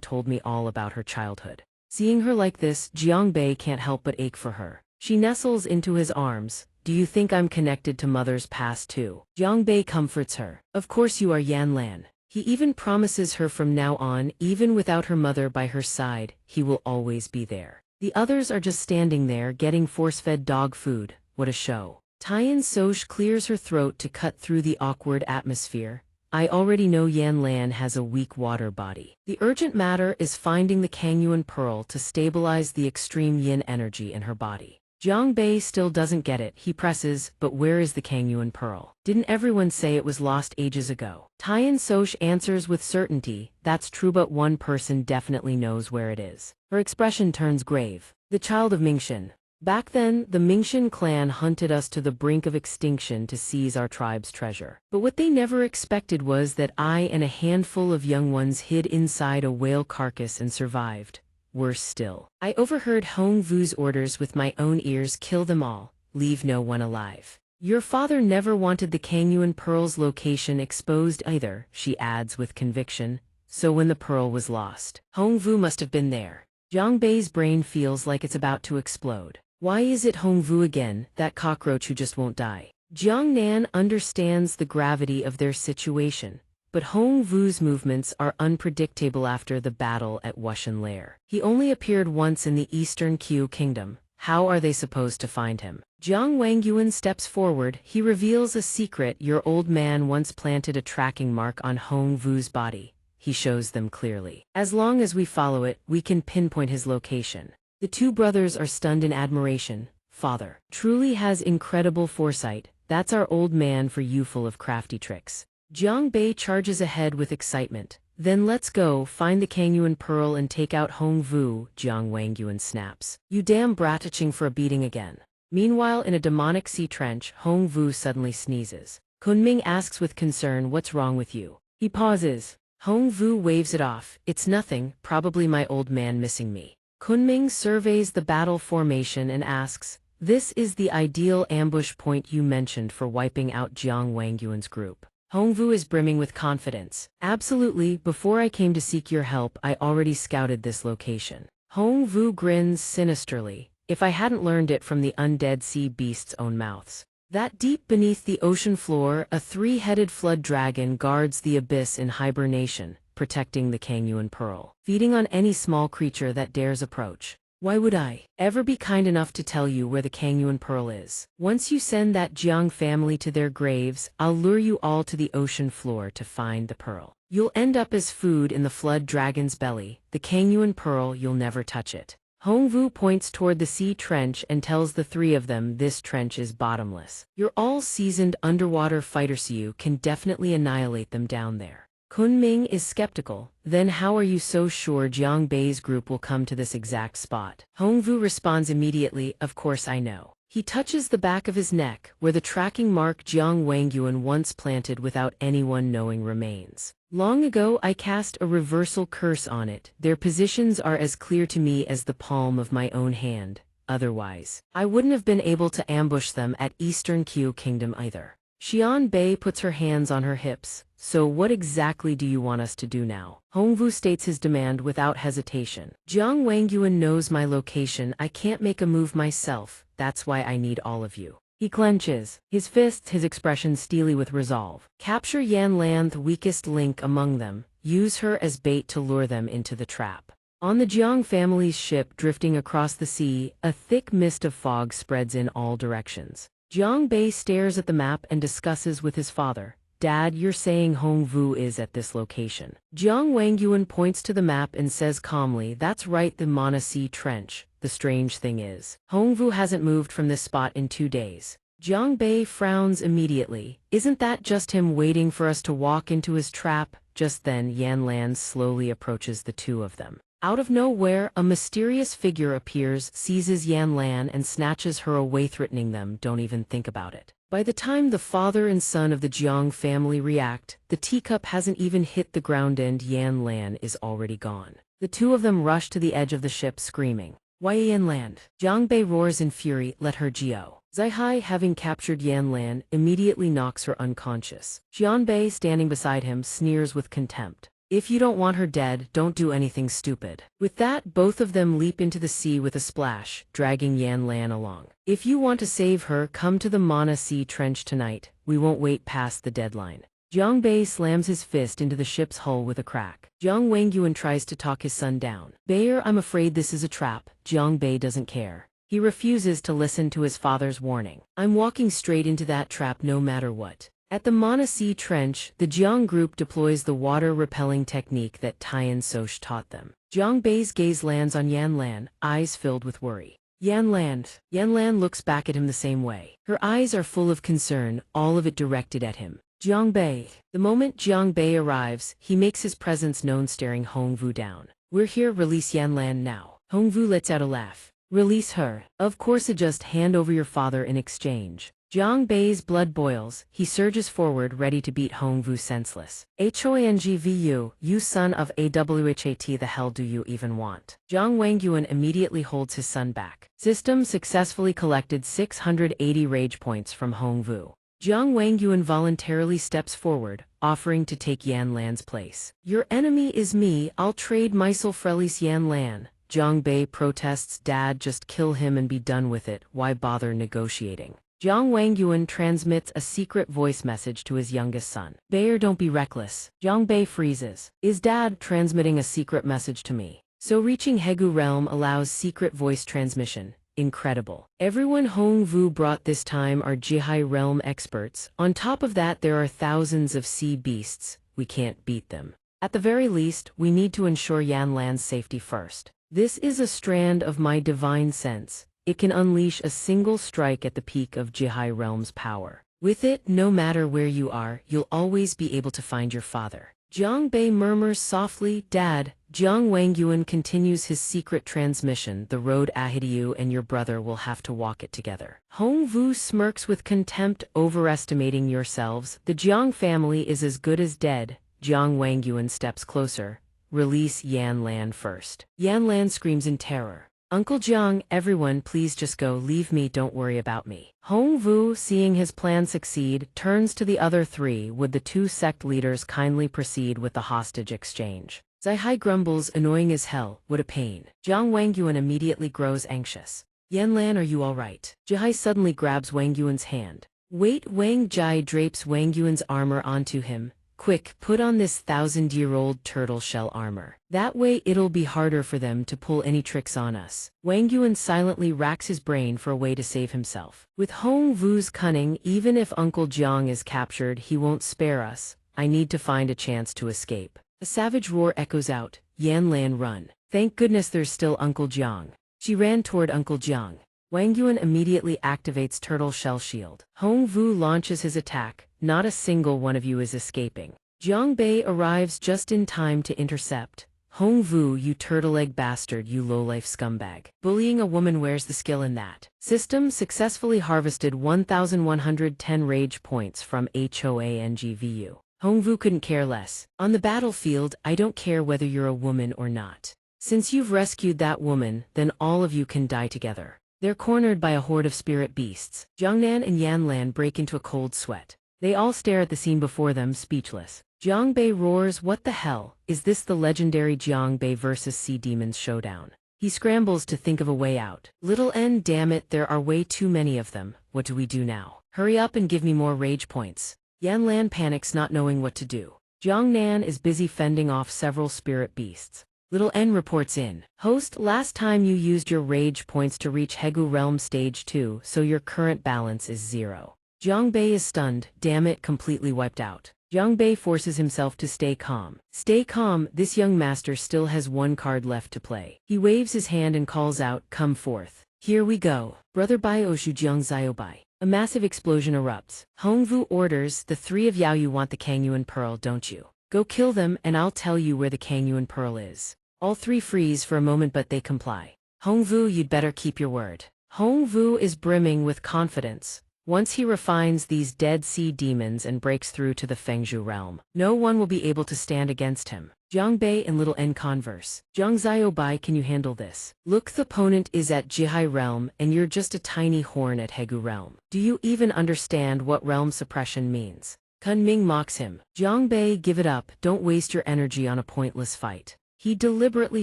told me all about her childhood." Seeing her like this, Jiangbei can't help but ache for her. She nestles into his arms. "Do you think I'm connected to mother's past too?" Jiangbei comforts her. "Of course you are, Yan Lan." He even promises her from now on, even without her mother by her side, he will always be there. The others are just standing there getting force-fed dog food. What a show. Tian Soch clears her throat to cut through the awkward atmosphere. "I already know Yan Lan has a weak water body. The urgent matter is finding the Kangyuan pearl to stabilize the extreme yin energy in her body." Jiangbei still doesn't get it. He presses, "But where is the Kangyuan pearl? Didn't everyone say it was lost ages ago?" Tian Soch answers with certainty, "That's true, but one person definitely knows where it is." Her expression turns grave. "The child of Mingxin. Back then, the Mingxin clan hunted us to the brink of extinction to seize our tribe's treasure. But what they never expected was that I and a handful of young ones hid inside a whale carcass and survived. Worse still, I overheard Hong Vu's orders with my own ears: kill them all, leave no one alive. Your father never wanted the Kangyuan pearl's location exposed either," she adds with conviction. "So when the pearl was lost, Hong Vu must have been there." Jiangbei's brain feels like it's about to explode. Why is it Hong Vu again, that cockroach who just won't die? Jiang Nan understands the gravity of their situation. But Hong Vu's movements are unpredictable after the battle at Wuxian Lair. He only appeared once in the Eastern Qiu Kingdom. How are they supposed to find him? Jiang Wangyuan steps forward. He reveals a secret. Your old man once planted a tracking mark on Hong Vu's body. He shows them clearly. As long as we follow it, we can pinpoint his location. The two brothers are stunned in admiration. "Father truly has incredible foresight. That's our old man for you, full of crafty tricks." Jiangbei charges ahead with excitement. "Then let's go, find the Kangyuan pearl and take out Hong Vu," Jiang Wangyuan snaps. "You damn brat," itching for a beating again. Meanwhile, in a demonic sea trench, Hong Vu suddenly sneezes. Kunming asks with concern, "What's wrong with you?" He pauses. Hong Vu waves it off. "It's nothing, probably my old man missing me." Kunming surveys the battle formation and asks, "This is the ideal ambush point you mentioned for wiping out Jiang Wangyuan's group?" Hong Vu is brimming with confidence. "Absolutely, before I came to seek your help, I already scouted this location." Hong Vu grins sinisterly. "If I hadn't learned it from the undead sea beasts' own mouths." That deep beneath the ocean floor, a three-headed flood dragon guards the abyss in hibernation, protecting the Kangyuan pearl, feeding on any small creature that dares approach. Why would I ever be kind enough to tell you where the Kangyuan pearl is? Once you send that Jiang family to their graves, I'll lure you all to the ocean floor to find the pearl. You'll end up as food in the flood dragon's belly. The Kangyuan pearl, you'll never touch it. Hong Vu points toward the sea trench and tells the three of them this trench is bottomless. You're all seasoned underwater fighters, so you can definitely annihilate them down there. Kunming is skeptical. "Then how are you so sure Jiang Bei's group will come to this exact spot?" Hong Vu responds immediately, "Of course I know." He touches the back of his neck, where the tracking mark Jiang Wangyuan once planted without anyone knowing remains. "Long ago I cast a reversal curse on it. Their positions are as clear to me as the palm of my own hand. otherwise, I wouldn't have been able to ambush them at Eastern Qiu Kingdom either. Xianbei puts her hands on her hips. So what exactly do you want us to do now? Hongwu states his demand without hesitation. Jiang Wangyuan knows my location. I can't make a move myself. That's why I need all of you. He clenches his fists, his expression steely with resolve. Capture Yan Lan, the weakest link among them. Use her as bait to lure them into the trap. On the Jiang family's ship drifting across the sea, a thick mist of fog spreads in all directions. Jiang Bei stares at the map and discusses with his father. Dad, you're saying Hongwu is at this location. Jiang Wangyuan points to the map and says calmly, that's right, the Mana Sea Trench. The strange thing is, Hongwu hasn't moved from this spot in 2 days. Jiang Bei frowns immediately. Isn't that just him waiting for us to walk into his trap? Just then, Yan Lan slowly approaches the two of them. Out of nowhere, a mysterious figure appears, seizes Yan Lan and snatches her away, threatening them. Don't even think about it. By the time the father and son of the Jiang family react, the teacup hasn't even hit the ground and Yan Lan is already gone. The two of them rush to the edge of the ship screaming, "Why Yan Lan?" Jiang Bei roars in fury, "Let her go." Zai, having captured Yan Lan, immediately knocks her unconscious. Xianbei, standing beside him, sneers with contempt. If you don't want her dead, don't do anything stupid. With that, both of them leap into the sea with a splash, dragging Yan Lan along. If you want to save her, come to the Mana Sea Trench tonight. We won't wait past the deadline. Jiang Bei slams his fist into the ship's hull with a crack. Jiang Wangyuan tries to talk his son down. Bayer, I'm afraid this is a trap. Jiang Bei doesn't care. He refuses to listen to his father's warning. I'm walking straight into that trap no matter what. At the Mana Sea Trench, the Jiang group deploys the water-repelling technique that Tian Soch taught them. Jiang Bei's gaze lands on Yan Lan, eyes filled with worry. Yan Lan looks back at him the same way. Her eyes are full of concern, all of it directed at him. Jiang Bei. The moment Jiang Bei arrives, he makes his presence known, staring Hongwu down. We're here, release Yan Lan now. Hongwu lets out a laugh. Release her. Of course, just hand over your father in exchange. Jiang Bei's blood boils. He surges forward, ready to beat Hongwu senseless. Hongvu, you son of Awhat, the hell do you even want? Jiang Wangyuan immediately holds his son back. System successfully collected 680 rage points from Hongwu. Jiang Wangyuan voluntarily steps forward, offering to take Yan Lan's place. Your enemy is me, I'll trade myself release Yan Lan. Jiang Bei protests, Dad, just kill him and be done with it, why bother negotiating? Jiang Wangyuan transmits a secret voice message to his youngest son. Bayer, don't be reckless. Jiang Bei freezes. Is Dad transmitting a secret message to me? So reaching Hegu realm allows secret voice transmission. Incredible. Everyone Hongwu brought this time are Jihai realm experts. On top of that, there are thousands of sea beasts. We can't beat them. At the very least, we need to ensure Yan Lan's safety first. This is a strand of my divine sense. It can unleash a single strike at the peak of Jihai realm's power. With it, no matter where you are, you'll always be able to find your father. Jiang Bei murmurs softly, Dad. Jiang Wangyuan continues his secret transmission. The road ahead of you and your brother will have to walk it together. Hongwu smirks with contempt, overestimating yourselves. The Jiang family is as good as dead. Jiang Wangyuan steps closer. Release Yan Lan first. Yan Lan screams in terror. Uncle Jiang, everyone, please just go, leave me, don't worry about me. Hongwu, seeing his plan succeed, turns to the other three. Would the two sect leaders kindly proceed with the hostage exchange? Zai grumbles, annoying as hell, what a pain. Jiang Wangyuan immediately grows anxious. Yan Lan, are you alright? Jihai suddenly grabs Wangyuan's hand. Wait, Wang Jai drapes Wangyuan's armor onto him. Quick, put on this 1000-year-old turtle shell armor. That way it'll be harder for them to pull any tricks on us. Wangyuan silently racks his brain for a way to save himself. With Hongwu's cunning, even if Uncle Jiang is captured, he won't spare us. I need to find a chance to escape. A savage roar echoes out. Yan Lan, run. Thank goodness there's still Uncle Jiang. She ran toward Uncle Jiang. Wangyuan immediately activates Turtle Shell Shield. Hongwu launches his attack. Not a single one of you is escaping. Jiang Bei arrives just in time to intercept. Hongwu, you turtle-egg bastard, you low-life scumbag. Bullying a woman, where's the skill in that? System successfully harvested 1,110 rage points from Hongvu. Hongwu couldn't care less. On the battlefield, I don't care whether you're a woman or not. Since you've rescued that woman, then all of you can die together. They're cornered by a horde of spirit beasts. Jiangnan and Yanlan break into a cold sweat. They all stare at the scene before them, speechless. Jiangbei roars, "What the hell? Is this the legendary Jiangbei versus Sea Demons showdown?" He scrambles to think of a way out. "Little N, damn it, there are way too many of them. What do we do now? Hurry up and give me more rage points." Yanlan panics, not knowing what to do. Jiangnan is busy fending off several spirit beasts. Little N reports in. "Host, last time you used your rage points to reach Hegu Realm Stage 2, so your current balance is 0. Jiangbei is stunned, damn it, completely wiped out. Jiangbei forces himself to stay calm. Stay calm, this young master still has one card left to play. He waves his hand and calls out, "Come forth." "Here we go. Brother Bai Oshu Jiang Zio Bai." A massive explosion erupts. Hongvu orders, "The three of you want the Kangyuan Pearl, don't you? Go kill them and I'll tell you where the Kangyuan Pearl is." All three freeze for a moment, but they comply. "Hongvu, you'd better keep your word." Hongvu is brimming with confidence. Once he refines these dead sea demons and breaks through to the Fengzhu realm, no one will be able to stand against him. Jiangbei and Little N converse. "Jiang Ziobai, can you handle this? Look, the opponent is at Jihai realm and you're just a tiny horn at Hegu realm. Do you even understand what realm suppression means?" Kunming mocks him. "Jiangbei, give it up, don't waste your energy on a pointless fight." He deliberately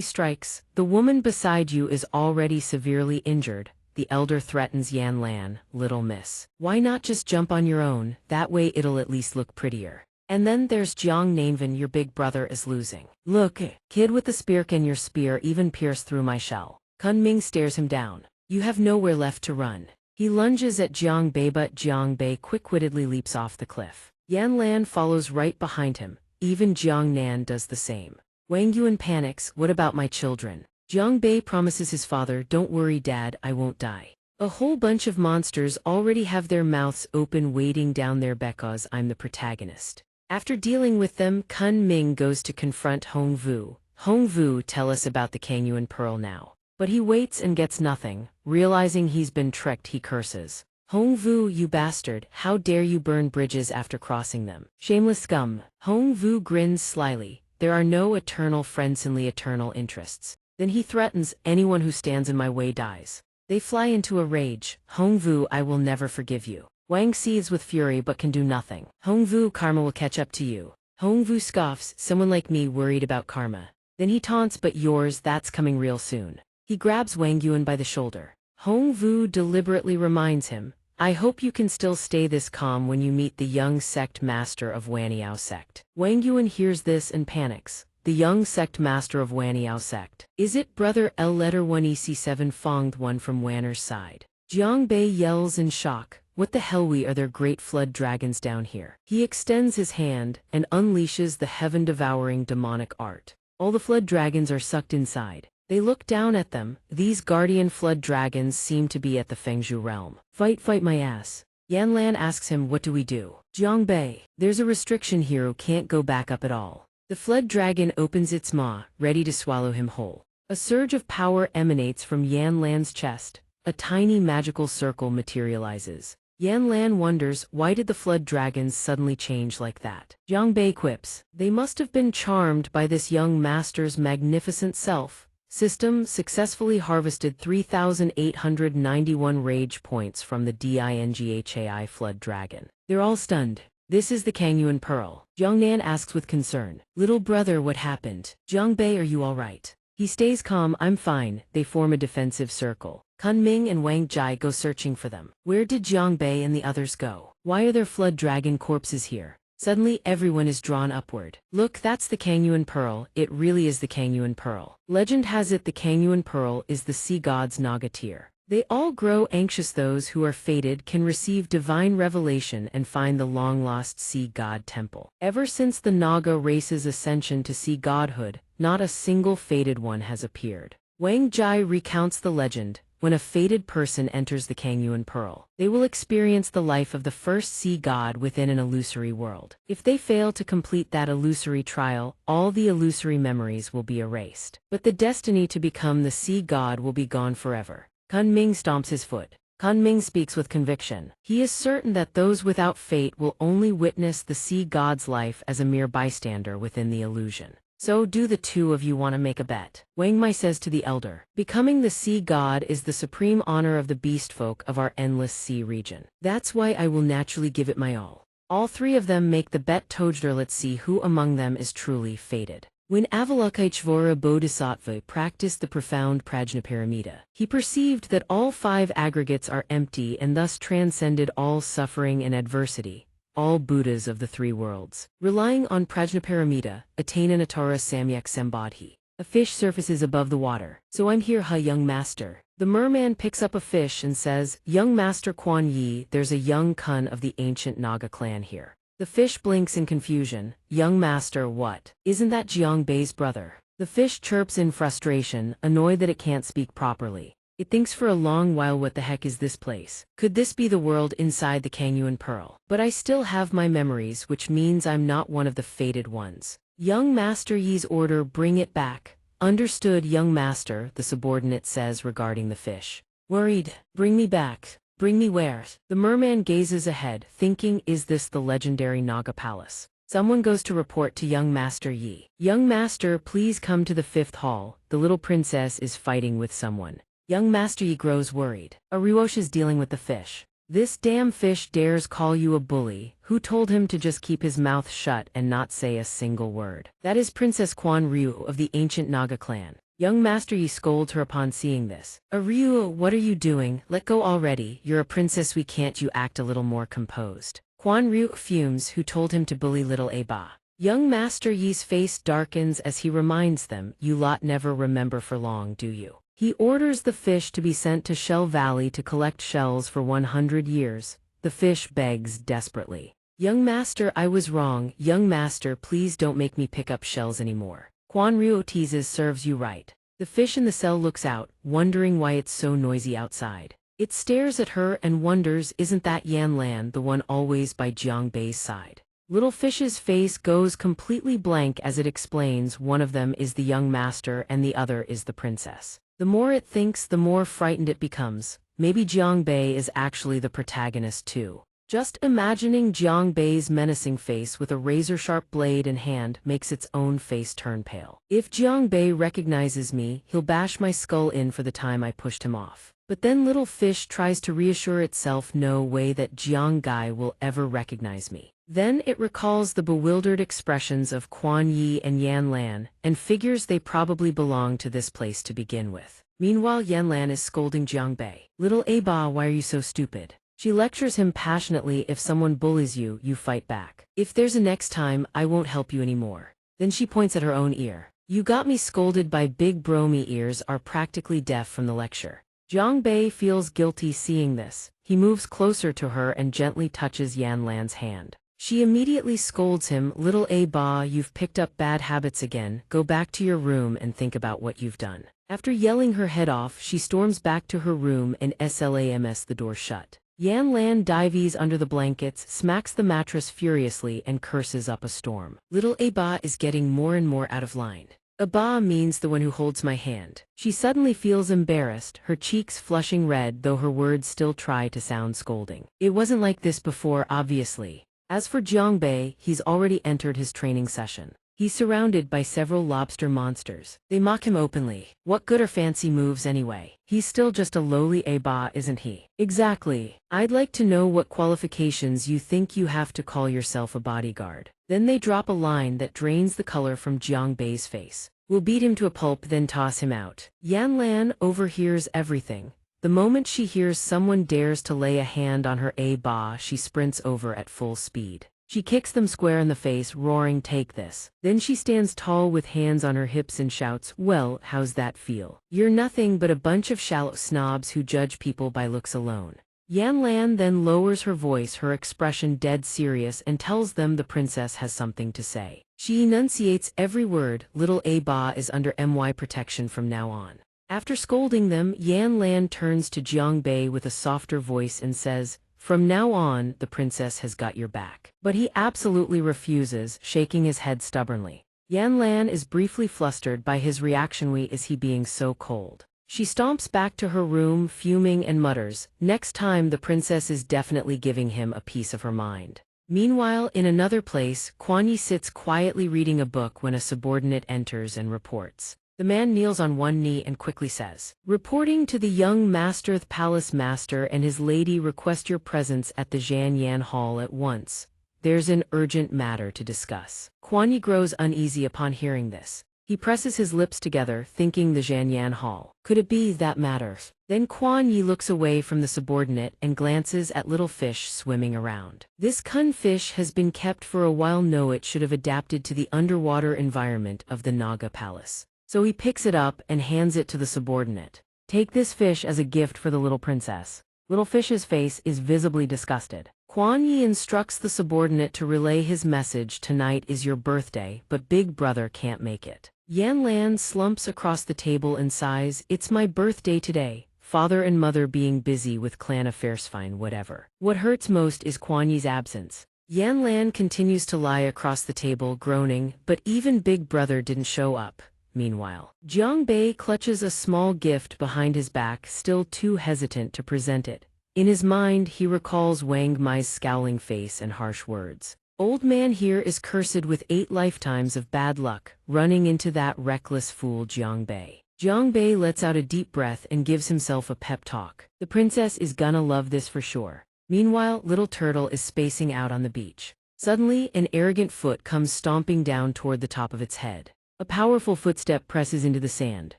strikes. "The woman beside you is already severely injured." The elder threatens Yanlan, "Little miss, why not just jump on your own, that way it'll at least look prettier." And then there's Jiang Nanvan, "Your big brother is losing. Look, kid with the spear, can your spear even pierce through my shell?" Kunming stares him down. "You have nowhere left to run." He lunges at Jiangbei, but Jiangbei quick-wittedly leaps off the cliff. Yanlan follows right behind him. Even Jiangnan does the same. Wang Yuan panics, "What about my children?" Jiangbei promises his father, "Don't worry, Dad, I won't die." A whole bunch of monsters already have their mouths open, waiting down there because I'm the protagonist. After dealing with them, Kunming goes to confront Hongvu. "Hongvu, tell us about the Kangyuan Pearl now." But he waits and gets nothing. Realizing he's been tricked, he curses. "Hongvu, you bastard, how dare you burn bridges after crossing them? Shameless scum." Hongvu grins slyly. "There are no eternal friends, only eternal interests." Then he threatens, "Anyone who stands in my way dies." They fly into a rage. "Hongvu, I will never forgive you." Wang seethes with fury but can do nothing. "Hongvu, karma will catch up to you." Hongvu scoffs, "Someone like me worried about karma." Then he taunts, "But yours, that's coming real soon." He grabs Wang Yuan by the shoulder. Hongvu deliberately reminds him, "I hope you can still stay this calm when you meet the young sect master of Waniao sect." Wang Yuan hears this and panics. The young sect master of Waniao sect. Is it brother L letter 1 EC7 Fongd 1 from Wanner's side? Jiangbei yells in shock. "What the hell, we are there great flood dragons down here." He extends his hand and unleashes the heaven-devouring demonic art. All the flood dragons are sucked inside. They look down at them. These guardian flood dragons seem to be at the Fengzhu realm. Fight my ass." Yanlan asks him, "What do we do?" "Jiangbei, there's a restriction here, who can't go back up at all." The flood dragon opens its maw, ready to swallow him whole. A surge of power emanates from Yanlan's chest. A tiny magical circle materializes. Yanlan wonders, why did the flood dragons suddenly change like that? Jiangbei quips, "They must have been charmed by this young master's magnificent self." System successfully harvested 3,891 rage points from the Dinghai flood dragon. They're all stunned. This is the Kangyuan Pearl. Jiangnan asks with concern, "Little brother, what happened?" "Jiangbei, are you all right?" He stays calm, "I'm fine." They form a defensive circle. Kunming and Wang Jai go searching for them. Where did Jiangbei and the others go? Why are there flood dragon corpses here? Suddenly everyone is drawn upward. "Look, that's the Kangyuan Pearl. It really is the Kangyuan Pearl. Legend has it the Kangyuan Pearl is the sea god's Naga tear." They all grow anxious. Those who are fated can receive divine revelation and find the long-lost sea god temple. Ever since the Naga race's ascension to sea godhood, not a single fated one has appeared. Wang Jai recounts the legend. When a fated person enters the Kangyuan Pearl, they will experience the life of the first sea god within an illusory world. If they fail to complete that illusory trial, all the illusory memories will be erased. But the destiny to become the sea god will be gone forever. Kunming stomps his foot. Kunming speaks with conviction. He is certain that those without fate will only witness the sea god's life as a mere bystander within the illusion. So do the two of you want to make a bet? Wang Mai says to the elder. Becoming the sea god is the supreme honor of the beast folk of our endless sea region. That's why I will naturally give it my all. All three of them make the bet together. Let's see who among them is truly fated. When Avalokiteshvara Bodhisattva practiced the profound Prajnaparamita, he perceived that all five aggregates are empty and thus transcended all suffering and adversity, all Buddhas of the three worlds. Relying on Prajnaparamita, Attananatara Samyak Sambodhi. A fish surfaces above the water. So I'm here, young master. The merman picks up a fish and says, young master Quan Yi, there's a young kun of the ancient Naga clan here. The fish blinks in confusion. Young master, what? Isn't that Jiang Bei's brother? The fish chirps in frustration, annoyed that it can't speak properly. It thinks for a long while, what the heck is this place? Could this be the world inside the Kangyuan Pearl? But I still have my memories, which means I'm not one of the fated ones. Young master Yi's order, bring it back. Understood, young master, the subordinate says regarding the fish. Worried, bring me back. Bring me where? The merman gazes ahead, thinking, is this the legendary Naga Palace? Someone goes to report to young master Yi. Young master, please come to the 5th hall. The little princess is fighting with someone. Young master Yi grows worried. Aruosh is dealing with the fish. This damn fish dares call you a bully. Who told him to just keep his mouth shut and not say a single word? That is Princess Quan Ryu of the ancient Naga clan. Young master Yi scolds her upon seeing this. Ryu, what are you doing? Let go already. You're a princess, we can't you act a little more composed? Quan Ryu fumes. Who told him to bully little Aba? Young master Yi's face darkens as he reminds them, you lot never remember for long, do you? He orders the fish to be sent to Shell Valley to collect shells for 100 years. The fish begs desperately. Young master, I was wrong. Young master, please don't make me pick up shells anymore. Quan Ryu teases, serves you right. The fish in the cell looks out, wondering why it's so noisy outside. It stares at her and wonders, isn't that Yan Lan, the one always by Jiang Bei's side? Little fish's face goes completely blank as it explains, one of them is the young master and the other is the princess. The more it thinks, the more frightened it becomes. Maybe Jiang Bei is actually the protagonist too. Just imagining Jiang Bei's menacing face with a razor-sharp blade in hand makes its own face turn pale. If Jiang Bei recognizes me, he'll bash my skull in for the time I pushed him off. But then little fish tries to reassure itself, no way that Jiang Gai will ever recognize me. Then it recalls the bewildered expressions of Quan Yi and Yan Lan, and figures they probably belong to this place to begin with. Meanwhile, Yan Lan is scolding Jiang Bei. Little Aba, why are you so stupid? She lectures him passionately, if someone bullies you, you fight back. If there's a next time, I won't help you anymore. Then she points at her own ear. You got me scolded by big bro, me ears are practically deaf from the lecture. Jiang Bei feels guilty seeing this. He moves closer to her and gently touches Yan Lan's hand. She immediately scolds him, little Aba, you've picked up bad habits again, go back to your room and think about what you've done. After yelling her head off, she storms back to her room and slams the door shut. Yan Lan dives under the blankets, smacks the mattress furiously and curses up a storm. Little Aba is getting more and more out of line. Aba means the one who holds my hand. She suddenly feels embarrassed, her cheeks flushing red though her words still try to sound scolding. It wasn't like this before, obviously. As for Jiang Bei, he's already entered his training session. He's surrounded by several lobster monsters. They mock him openly. What good are fancy moves anyway? He's still just a lowly Aba, isn't he? Exactly. I'd like to know what qualifications you think you have to call yourself a bodyguard. Then they drop a line that drains the color from Jiang Bei's face. We'll beat him to a pulp, then toss him out. Yan Lan overhears everything. The moment she hears someone dares to lay a hand on her Aba, she sprints over at full speed. She kicks them square in the face, roaring, take this. Then she stands tall with hands on her hips and shouts, well, how's that feel? You're nothing but a bunch of shallow snobs who judge people by looks alone. Yan Lan then lowers her voice, her expression dead serious, and tells them the princess has something to say. She enunciates every word, little Aba is under my protection from now on. After scolding them, Yan Lan turns to Jiang Bei with a softer voice and says, from now on, the princess has got your back. But he absolutely refuses, shaking his head stubbornly. Yan Lan is briefly flustered by his reaction. Why is he being so cold? She stomps back to her room, fuming, and mutters, next time the princess is definitely giving him a piece of her mind. Meanwhile, in another place, Kuan Yi sits quietly reading a book when a subordinate enters and reports. The man kneels on one knee and quickly says, "Reporting to the young master, the palace master and his lady request your presence at the Jianyan Hall at once. There's an urgent matter to discuss." Kuan Yi grows uneasy upon hearing this. He presses his lips together, thinking the Jianyan Hall. Could it be that matter? Then Kuan Yi looks away from the subordinate and glances at little fish swimming around. This kun fish has been kept for a while. No, it should have adapted to the underwater environment of the Naga palace. So he picks it up and hands it to the subordinate. "Take this fish as a gift for the little princess." Little fish's face is visibly disgusted. Kuan Yi instructs the subordinate to relay his message. "Tonight is your birthday, but big brother can't make it." Yan Lan slumps across the table and sighs, "It's my birthday today. Father and mother being busy with clan affairs, fine, whatever." What hurts most is Kuan Yi's absence. Yan Lan continues to lie across the table, groaning, but even big brother didn't show up. Meanwhile, Jiang Bei clutches a small gift behind his back, still too hesitant to present it. In his mind, he recalls Wang Mai's scowling face and harsh words. Old man here is cursed with 8 lifetimes of bad luck, running into that reckless fool Jiang Bei. Jiang Bei lets out a deep breath and gives himself a pep talk. The princess is gonna love this for sure. Meanwhile, little turtle is spacing out on the beach. Suddenly, an arrogant foot comes stomping down toward the top of its head. A powerful footstep presses into the sand.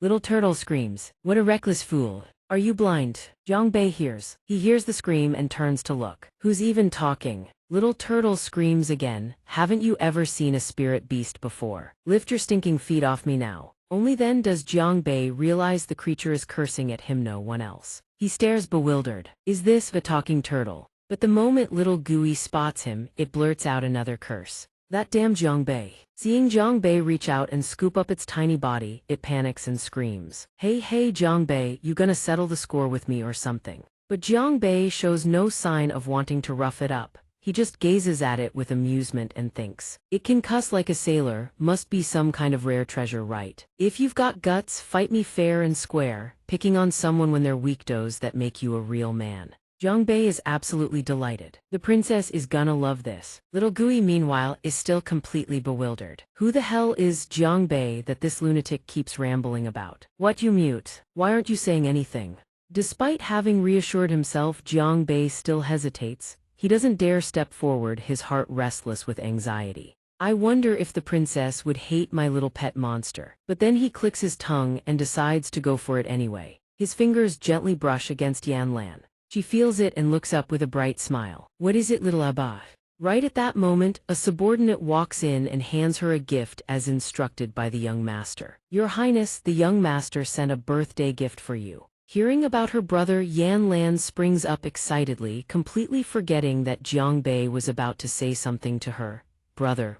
Little turtle screams, "What a reckless fool! Are you blind?" Jiang Bei hears. He hears the scream and turns to look. "Who's even talking?" Little turtle screams again, "Haven't you ever seen a spirit beast before? Lift your stinking feet off me now." Only then does Jiang Bei realize the creature is cursing at him, no one else. He stares bewildered. Is this the talking turtle? But the moment little Gui spots him, it blurts out another curse. That damn Jiang Bei. Seeing Jiang Bei reach out and scoop up its tiny body, it panics and screams. Hey Jiang Bei, you gonna settle the score with me or something?" But Jiang Bei shows no sign of wanting to rough it up. He just gazes at it with amusement and thinks, "It can cuss like a sailor, must be some kind of rare treasure, right? If you've got guts, fight me fair and square, picking on someone when they're weak does that make you a real man." Jiang Bei is absolutely delighted. The princess is gonna love this. Little Gui, meanwhile, is still completely bewildered. Who the hell is Jiang Bei that this lunatic keeps rambling about? What, you mute? Why aren't you saying anything? Despite having reassured himself, Jiang Bei still hesitates. He doesn't dare step forward, his heart restless with anxiety. I wonder if the princess would hate my little pet monster. But then he clicks his tongue and decides to go for it anyway. His fingers gently brush against Yan Lan. She feels it and looks up with a bright smile. What is it, little Abba? Right at that moment, a subordinate walks in and hands her a gift as instructed by the young master. Your Highness, the young master sent a birthday gift for you. Hearing about her brother, Yan Lan springs up excitedly, completely forgetting that Jiang Bei was about to say something to her. Brother,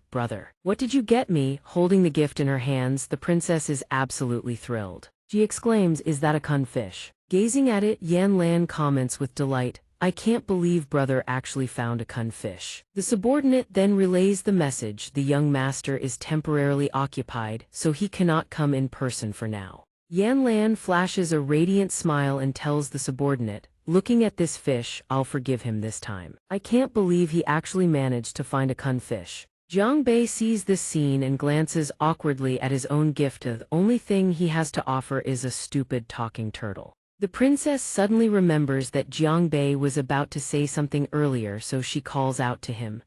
what did you get me?" Holding the gift in her hands, the princess is absolutely thrilled. She exclaims, "Is that a kun fish?" Gazing at it, Yan Lan comments with delight, "I can't believe brother actually found a kun fish." The subordinate then relays the message: the young master is temporarily occupied, so he cannot come in person for now. Yan Lan flashes a radiant smile and tells the subordinate, "Looking at this fish, I'll forgive him this time. I can't believe he actually managed to find a kun fish." Jiang Bei sees this scene and glances awkwardly at his own gift. The only thing he has to offer is a stupid talking turtle. The princess suddenly remembers that Jiang Bei was about to say something earlier, so she calls out to him.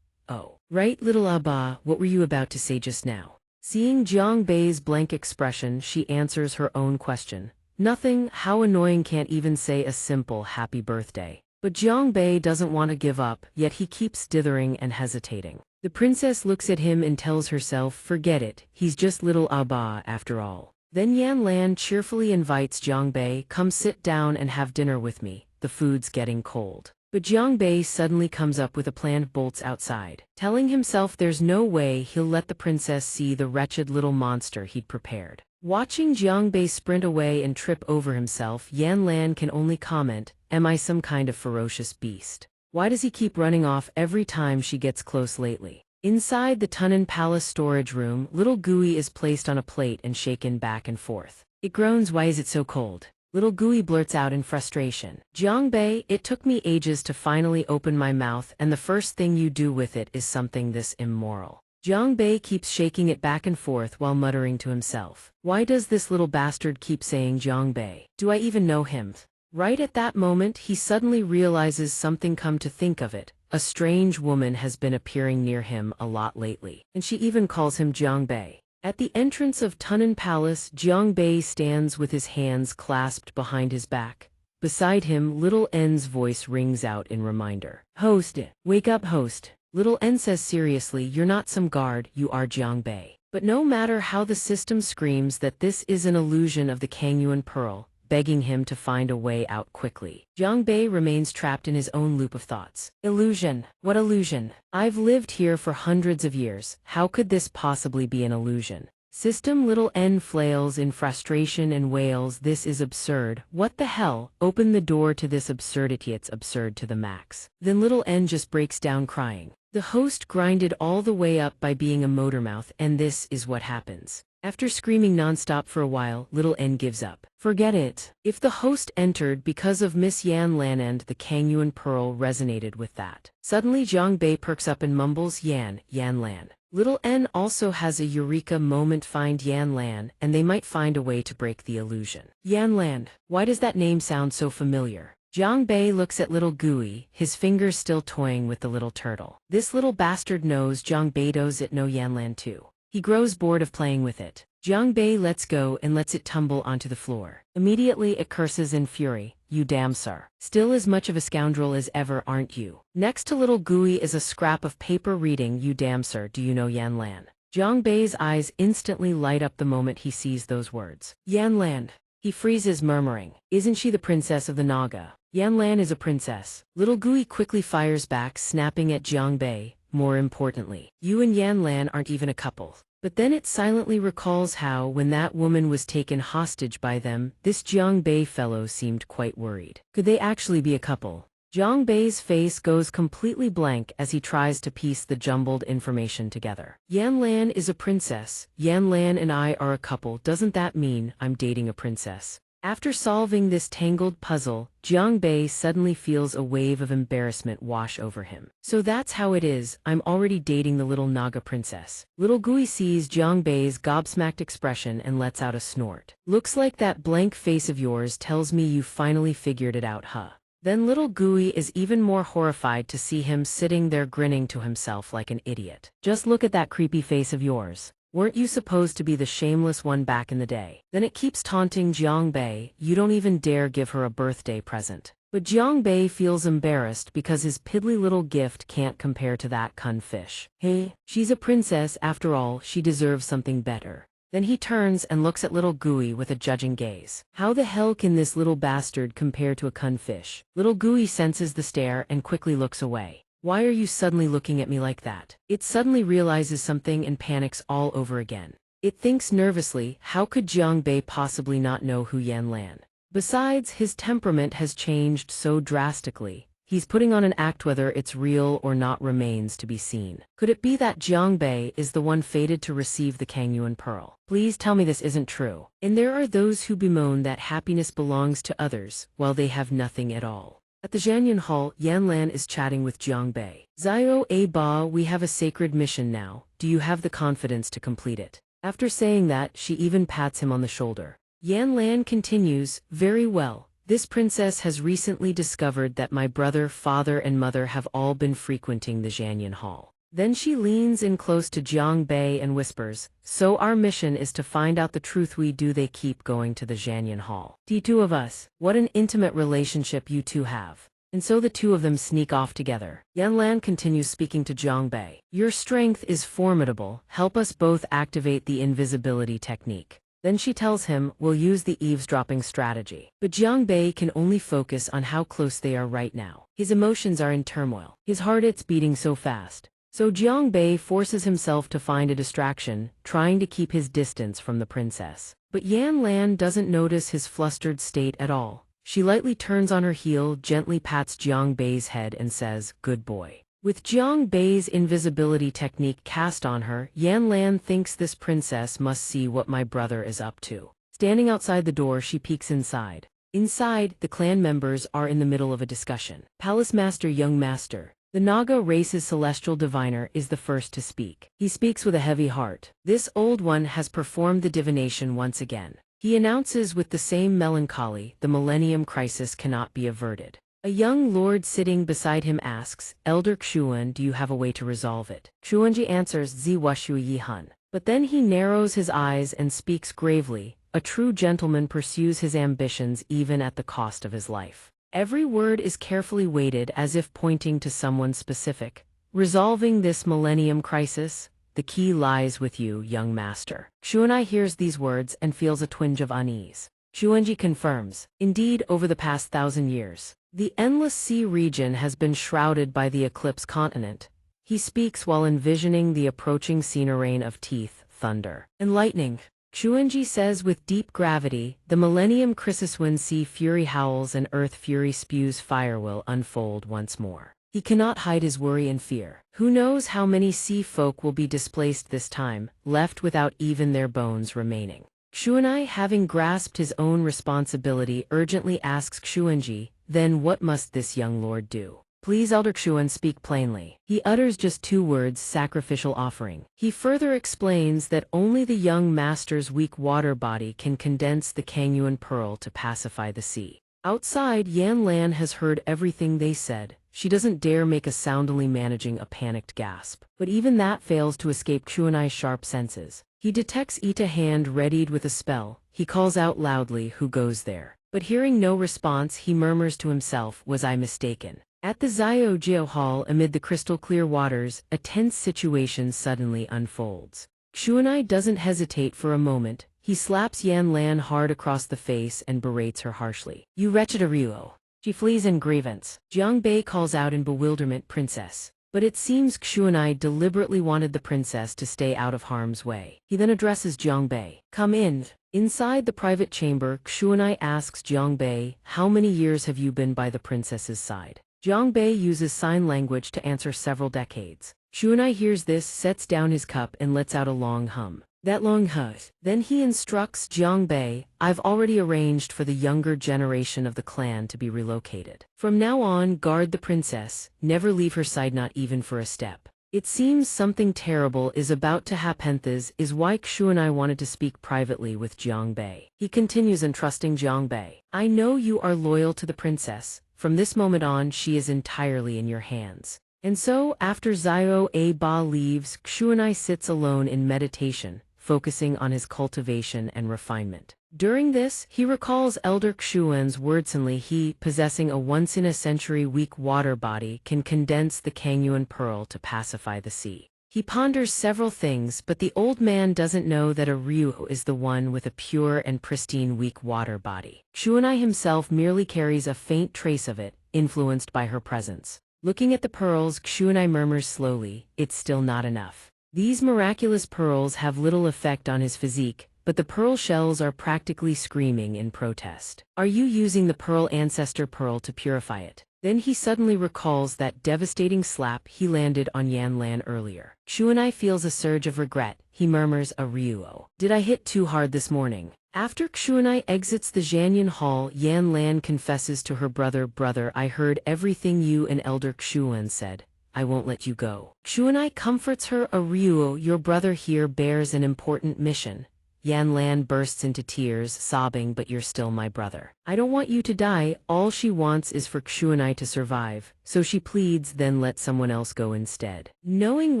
"Oh, right, little Abba, what were you about to say just now?" Seeing Jiang Bei's blank expression, she answers her own question. "Nothing, how annoying, can't even say a simple happy birthday." But Jiang Bei doesn't want to give up, yet he keeps dithering and hesitating. The princess looks at him and tells herself, forget it, he's just little Abba after all. Then Yan Lan cheerfully invites Jiang Bei, "Come sit down and have dinner with me, the food's getting cold." But Jiang Bei suddenly comes up with a plan, bolts outside, telling himself there's no way he'll let the princess see the wretched little monster he'd prepared. Watching Jiang Bei sprint away and trip over himself, Yan Lan can only comment, "Am I some kind of ferocious beast? Why does he keep running off every time she gets close lately?" Inside the Tunnan Palace storage room, little Gui is placed on a plate and shaken back and forth. It groans, "Why is it so cold?" Little Gui blurts out in frustration. Jiangbei, it took me ages to finally open my mouth, and the first thing you do with it is something this immoral. Jiangbei keeps shaking it back and forth while muttering to himself. Why does this little bastard keep saying Jiangbei? Do I even know him? Right at that moment, he suddenly realizes something. Come to think of it, a strange woman has been appearing near him a lot lately, and she even calls him Jiangbei. At the entrance of Tunnan Palace, Jiangbei stands with his hands clasped behind his back. Beside him, Little N's voice rings out in reminder. Host, wake up, host. Little N says seriously, you're not some guard, you are Jiangbei. But no matter how the system screams that this is an illusion of the Kangyuan Pearl, begging him to find a way out quickly, Jiangbei remains trapped in his own loop of thoughts. Illusion? What illusion? I've lived here for hundreds of years, how could this possibly be an illusion? System. Little N flails in frustration and wails, this is absurd, what the hell, open the door to this absurdity, it's absurd to the max. Then Little N just breaks down crying. The host grinded all the way up by being a motormouth, and this is what happens. After screaming nonstop for a while, Little N gives up. Forget it. If the host entered because of Miss Yan Lan and the Kangyuan Pearl resonated with that. Suddenly Jiangbei perks up and mumbles Yan Lan. Little N also has a eureka moment, find Yan Lan, and they might find a way to break the illusion. Yan Lan, why does that name sound so familiar? Jiangbei looks at Little Gui, his fingers still toying with the little turtle. This little bastard knows Jiangbei does it know Yan Lan too. He grows bored of playing with it. Jiangbei lets go and lets it tumble onto the floor. Immediately it curses in fury. You damn sir. Still as much of a scoundrel as ever, aren't you? Next to Little Gui is a scrap of paper reading, you damn sir, do you know Yan Lan? Jiangbei's eyes instantly light up the moment he sees those words. Yan Lan. He freezes, murmuring, isn't she the princess of the Naga? Yan Lan is a princess. Little Gui quickly fires back, snapping at Jiangbei. More importantly, you and Yan Lan aren't even a couple. But then it silently recalls how, when that woman was taken hostage by them, this Jiangbei fellow seemed quite worried. Could they actually be a couple? Jiangbei's face goes completely blank as he tries to piece the jumbled information together. Yan Lan is a princess. Yan Lan and I are a couple. Doesn't that mean I'm dating a princess? After solving this tangled puzzle, Jiangbei suddenly feels a wave of embarrassment wash over him. So that's how it is, I'm already dating the little Naga princess. Little Gui sees Jiangbei's gobsmacked expression and lets out a snort. Looks like that blank face of yours tells me you finally figured it out, huh? Then Little Gui is even more horrified to see him sitting there grinning to himself like an idiot. Just look at that creepy face of yours. Weren't you supposed to be the shameless one back in the day? Then it keeps taunting Jiangbei, you don't even dare give her a birthday present. But Jiangbei feels embarrassed because his piddly little gift can't compare to that cunfish. Hey, she's a princess after all, she deserves something better. Then he turns and looks at Little Gui with a judging gaze. How the hell can this little bastard compare to a cunfish? Little Gui senses the stare and quickly looks away. Why are you suddenly looking at me like that? It suddenly realizes something and panics all over again. It thinks nervously, how could Jiangbei possibly not know who Yan Lan? Besides, his temperament has changed so drastically. He's putting on an act, whether it's real or not remains to be seen. Could it be that Jiangbei is the one fated to receive the Kangyuan Pearl? Please tell me this isn't true. And there are those who bemoan that happiness belongs to others, while they have nothing at all. At the Jianyan Hall, Yan Lan is chatting with Jiangbei. Zio A Ba, we have a sacred mission now. Do you have the confidence to complete it? After saying that, she even pats him on the shoulder. Yan Lan continues, very well. This princess has recently discovered that my brother, father and mother have all been frequenting the Jianyan Hall. Then she leans in close to Jiangbei and whispers, so our mission is to find out the truth. We do they keep going to the Jianyan Hall. The two of us, what an intimate relationship you two have. And so the two of them sneak off together. Yan Lan continues speaking to Jiangbei. Your strength is formidable, help us both activate the invisibility technique. Then she tells him, we'll use the eavesdropping strategy. But Jiangbei can only focus on how close they are right now. His emotions are in turmoil. His heart is beating so fast. So Jiangbei forces himself to find a distraction, trying to keep his distance from the princess. But Yan Lan doesn't notice his flustered state at all. She lightly turns on her heel, gently pats Jiangbei's head and says, good boy. With Jiangbei's invisibility technique cast on her, Yan Lan thinks this princess must see what my brother is up to. Standing outside the door, she peeks inside. Inside, the clan members are in the middle of a discussion. Palace Master Young Master, the Naga race's celestial diviner, is the first to speak. He speaks with a heavy heart. This old one has performed the divination once again. He announces with the same melancholy, the millennium crisis cannot be averted. A young lord sitting beside him asks, Elder Xuan, do you have a way to resolve it? Xuanji answers, Zi Washu Yihan. But then he narrows his eyes and speaks gravely. A true gentleman pursues his ambitions even at the cost of his life. Every word is carefully weighted as if pointing to someone specific. Resolving this millennium crisis, the key lies with you, young master. Xuanai hears these words and feels a twinge of unease. Xuanji confirms, indeed, over the past 1,000 years, the endless sea region has been shrouded by the eclipse continent. He speaks while envisioning the approaching scenery of teeth, thunder, and lightning. Xuanji says with deep gravity, the millennium crisis when sea fury howls and earth fury spews fire will unfold once more. He cannot hide his worry and fear. Who knows how many sea folk will be displaced this time, left without even their bones remaining. Xuanai, having grasped his own responsibility, urgently asks Xuanji, then what must this young lord do? Please, Elder Xuan, speak plainly. He utters just 2 words, sacrificial offering. He further explains that only the young master's weak water body can condense the Kangyuan pearl to pacify the sea. Outside, Yan Lan has heard everything they said. She doesn't dare make a sound, only managing a panicked gasp. But even that fails to escape Xuanai's sharp senses. He detects Ita hand readied with a spell. He calls out loudly, who goes there? But hearing no response, he murmurs to himself, was I mistaken? At the Xiao Hall, amid the crystal-clear waters, a tense situation suddenly unfolds. Xuanai doesn't hesitate for a moment. He slaps Yan Lan hard across the face and berates her harshly. You wretched Aruo. She flees in grievance. Jiang Bei calls out in bewilderment, Princess. But it seems Xuanai deliberately wanted the princess to stay out of harm's way. He then addresses Jiang Bei. Come in. Inside the private chamber, Xuanai asks Jiang Bei, how many years have you been by the princess's side? Jiang Bei uses sign language to answer several decades. Xuanai hears this, sets down his cup and lets out a long hum. That long huff. Then he instructs Jiang Bei, I've already arranged for the younger generation of the clan to be relocated. From now on, guard the princess, never leave her side, not even for a step. It seems something terrible is about to happen. This is why Xuanai wanted to speak privately with Jiang Bei. He continues entrusting Jiang Bei. I know you are loyal to the princess. From this moment on, she is entirely in your hands. And so, after Xiao Ba leaves, Xuanai sits alone in meditation, focusing on his cultivation and refinement. During this, he recalls Elder Xuan's words, he, possessing a once-in-a-century weak water body, can condense the Kangyuan pearl to pacify the sea. He ponders several things, but the old man doesn't know that a Ryu is the one with a pure and pristine weak water body. Xuanai himself merely carries a faint trace of it, influenced by her presence. Looking at the pearls, Xuanai murmurs slowly, it's still not enough. These miraculous pearls have little effect on his physique, but the pearl shells are practically screaming in protest. Are you using the pearl ancestor pearl to purify it? Then he suddenly recalls that devastating slap he landed on Yan Lan earlier. Xuanai feels a surge of regret. He murmurs, a Ryuo. Did I hit too hard this morning? After Xuanai exits the Zhanyan Hall, Yan Lan confesses to her brother, I heard everything you and Elder Xuan said. I won't let you go. Xuanai comforts her, a Ryuo, your brother here bears an important mission. Yan Lan bursts into tears, sobbing, but you're still my brother. I don't want you to die. All she wants is for Xuanai to survive, so she pleads, then let someone else go instead. Knowing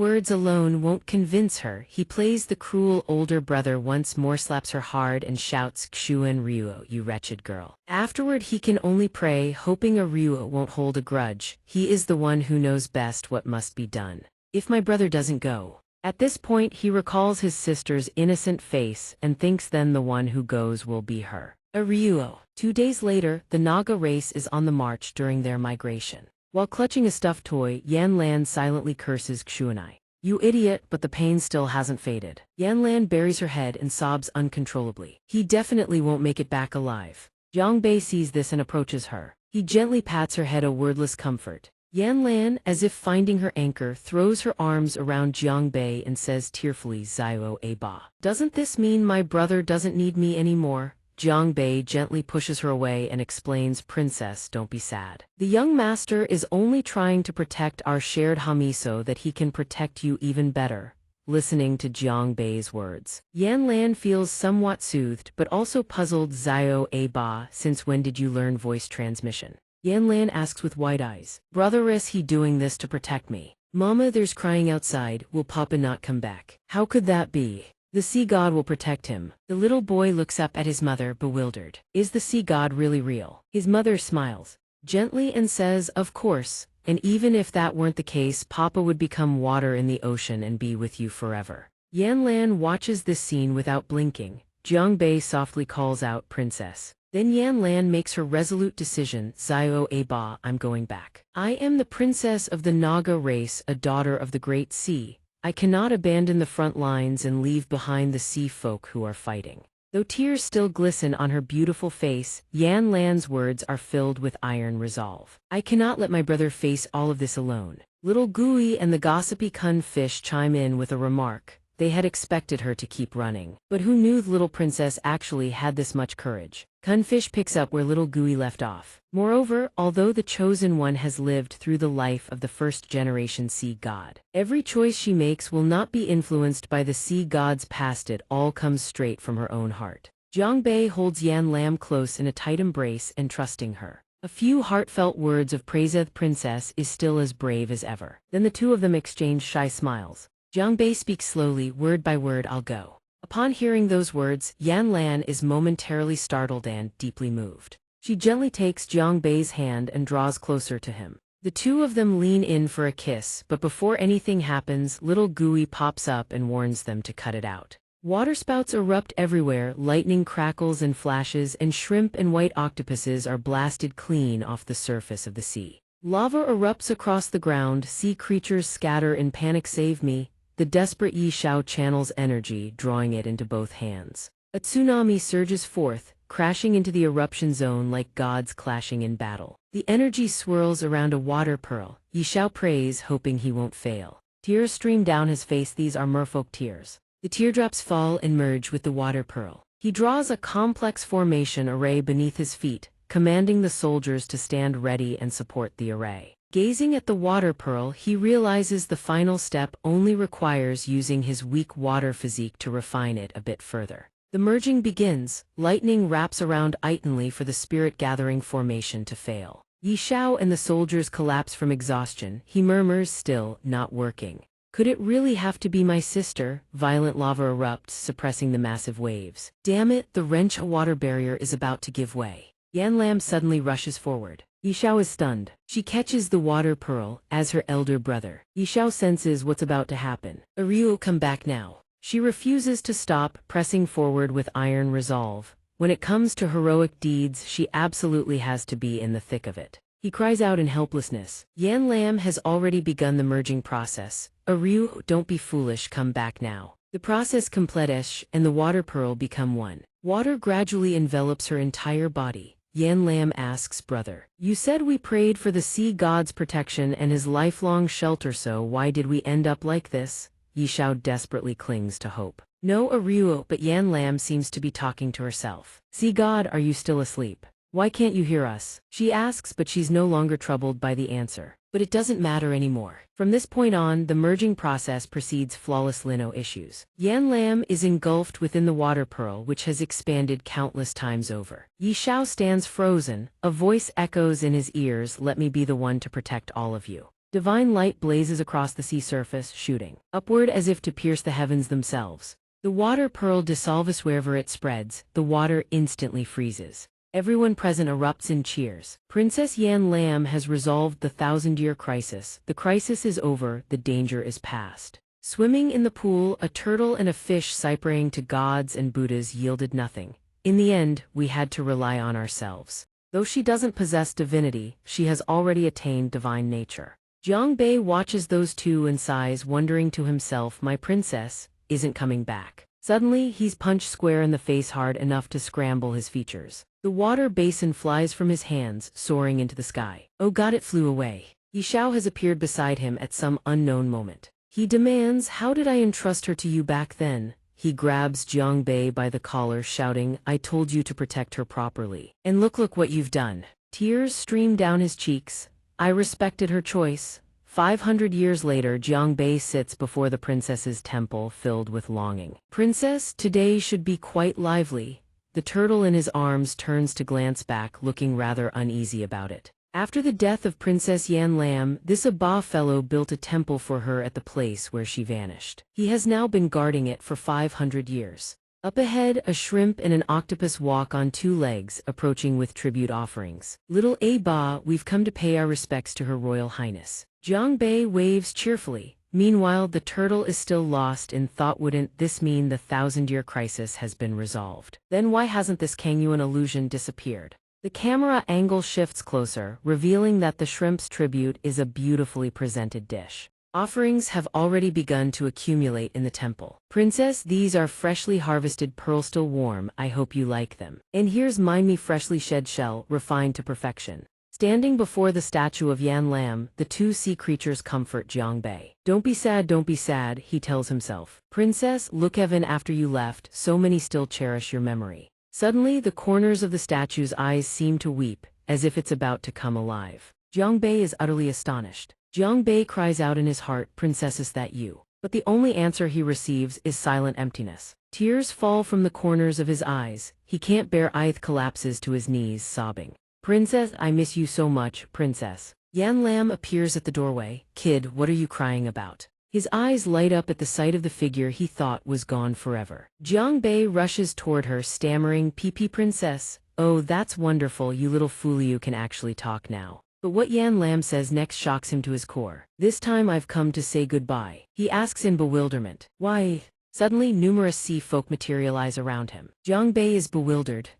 words alone won't convince her, he plays the cruel older brother once more, slaps her hard and shouts, Xuan Ryuo, you wretched girl. Afterward he can only pray, hoping a Ryuo won't hold a grudge. He is the one who knows best what must be done. If my brother doesn't go. At this point he recalls his sister's innocent face and thinks then the one who goes will be her. A Ryuo. 2 days later, the Naga race is on the march during their migration. While clutching a stuffed toy, Yan Lan silently curses Xuanai. You idiot, but the pain still hasn't faded. Yan Lan buries her head and sobs uncontrollably. He definitely won't make it back alive. Jiang Bei sees this and approaches her. He gently pats her head, a wordless comfort. Yan Lan, as if finding her anchor, throws her arms around Jiang Bei and says tearfully, Xiao Ba. Doesn't this mean my brother doesn't need me anymore? Jiang Bei gently pushes her away and explains, "Princess, don't be sad. The young master is only trying to protect our shared hami so that he can protect you even better." Listening to Jiang Bei's words, Yan Lan feels somewhat soothed but also puzzled. "Zio A Ba, since when did you learn voice transmission?" Yan Lan asks with wide eyes. "Brother, is he doing this to protect me?" "Mama, there's crying outside. Will Papa not come back?" "How could that be?" "The sea god will protect him." The little boy looks up at his mother, bewildered. Is the sea god really real? His mother smiles gently and says, "Of course. And even if that weren't the case, Papa would become water in the ocean and be with you forever." Yan Lan watches this scene without blinking. Jiang Bei softly calls out, "Princess." Then Yan Lan makes her resolute decision. "Zio A Ba, I'm going back. I am the princess of the Naga race, a daughter of the great sea. I cannot abandon the front lines and leave behind the sea folk who are fighting." Though tears still glisten on her beautiful face, Yan Lan's words are filled with iron resolve. "I cannot let my brother face all of this alone." Little Gui and the gossipy Kun fish chime in with a remark. They had expected her to keep running. But who knew the little princess actually had this much courage? Kunfish picks up where little Gui left off. Moreover, although the chosen one has lived through the life of the first-generation sea god, every choice she makes will not be influenced by the sea god's past. It all comes straight from her own heart. Jiang Bei holds Yan Lam close in a tight embrace and trusting her. A few heartfelt words of praise. "The princess is still as brave as ever." Then the two of them exchange shy smiles. Jiang Bei speaks slowly, word by word, "I'll go." Upon hearing those words, Yan Lan is momentarily startled and deeply moved. She gently takes Jiang Bei's hand and draws closer to him. The two of them lean in for a kiss, but before anything happens, little Gui pops up and warns them to cut it out. Waterspouts erupt everywhere, lightning crackles and flashes, and shrimp and white octopuses are blasted clean off the surface of the sea. Lava erupts across the ground, sea creatures scatter in panic. "Save me." The desperate Yi Xiao channels energy, drawing it into both hands. A tsunami surges forth, crashing into the eruption zone like gods clashing in battle. The energy swirls around a water pearl. Yi Xiao prays, hoping he won't fail. Tears stream down his face. These are merfolk tears. The teardrops fall and merge with the water pearl. He draws a complex formation array beneath his feet, commanding the soldiers to stand ready and support the array. Gazing at the water pearl, he realizes the final step only requires using his weak water physique to refine it a bit further. The merging begins. Lightning wraps around itonly for the spirit-gathering formation to fail. Yi Xiao and the soldiers collapse from exhaustion. He murmurs, still not working. "Could it really have to be my sister?" Violent lava erupts, suppressing the massive waves. "Damn it, the wrench water barrier is about to give way." Yan Lam suddenly rushes forward. Yi Xiao is stunned. She catches the water pearl, as her elder brother. Yi Xiao senses what's about to happen. "Ryu, come back now." She refuses to stop, pressing forward with iron resolve. When it comes to heroic deeds, she absolutely has to be in the thick of it. He cries out in helplessness. Yan Lam has already begun the merging process. "Ryu, don't be foolish, come back now." The process completes, and the water pearl become one. Water gradually envelops her entire body. Yan Lam asks, "Brother, you said we prayed for the sea god's protection and his lifelong shelter, so why did we end up like this?" Yi Xiao desperately clings to hope. "No, Ryu," but Yan Lam seems to be talking to herself. "Sea god, are you still asleep? Why can't you hear us?" She asks, but she's no longer troubled by the answer. But it doesn't matter anymore. From this point on, the merging process proceeds flawlessly, no issues. Yan Lam is engulfed within the water pearl, which has expanded countless times over. Yi Xiao stands frozen. A voice echoes in his ears, "Let me be the one to protect all of you." Divine light blazes across the sea surface, shooting upward as if to pierce the heavens themselves. The water pearl dissolves wherever it spreads. The water instantly freezes. Everyone present erupts in cheers. Princess Yan Lam has resolved the 1,000-year crisis. The crisis is over, the danger is past. Swimming in the pool, a turtle and a fish praying to gods and Buddhas yielded nothing. In the end, we had to rely on ourselves. Though she doesn't possess divinity, she has already attained divine nature. Jiang Bei watches those two and sighs, wondering to himself, "My princess isn't coming back." Suddenly, he's punched square in the face hard enough to scramble his features. The water basin flies from his hands, soaring into the sky. Oh God, it flew away. Yi Xiao has appeared beside him at some unknown moment. He demands, "How did I entrust her to you back then?" he grabs Jiang Bei by the collar, shouting, "I told you to protect her properly. And look what you've done." Tears stream down his cheeks. I respected her choice. 500 years later, Jiang Bei sits before the princess's temple, filled with longing. "Princess, today should be quite lively." The turtle in his arms turns to glance back, looking rather uneasy about it. After the death of Princess Yan Lam, this Aba fellow built a temple for her at the place where she vanished. He has now been guarding it for 500 years. Up ahead, a shrimp and an octopus walk on two legs, approaching with tribute offerings. "Little Aba, we've come to pay our respects to Her Royal Highness." Jiang Bei waves cheerfully. Meanwhile, the turtle is still lost in thought. Wouldn't this mean the 1,000-year crisis has been resolved? Then why hasn't this Kangyuan illusion disappeared? The camera angle shifts closer, revealing that the shrimp's tribute is a beautifully presented dish. Offerings have already begun to accumulate in the temple. "Princess, these are freshly harvested pearls, still warm. I hope you like them. And here's me freshly shed shell, refined to perfection." Standing before the statue of Yan Lam, the two sea creatures comfort Jiang Bei. Don't be sad," he tells himself. "Princess, look, even after you left, so many still cherish your memory." Suddenly, the corners of the statue's eyes seem to weep, as if it's about to come alive. Jiang Bei is utterly astonished. Jiang Bei cries out in his heart, "Princess, is that you?" But the only answer he receives is silent emptiness. Tears fall from the corners of his eyes. He can't bear it, collapses to his knees, sobbing. "Princess, I miss you so much, princess." Yan Lam appears at the doorway. "Kid, what are you crying about?" His eyes light up at the sight of the figure he thought was gone forever. Jiang Bei rushes toward her, stammering, "PP princess. Oh, that's wonderful, you little fool, you can actually talk now." But what Yan Lam says next shocks him to his core. "This time I've come to say goodbye," he asks in bewilderment. "Why?" Suddenly, numerous sea folk materialize around him. Jiang Bei is bewildered.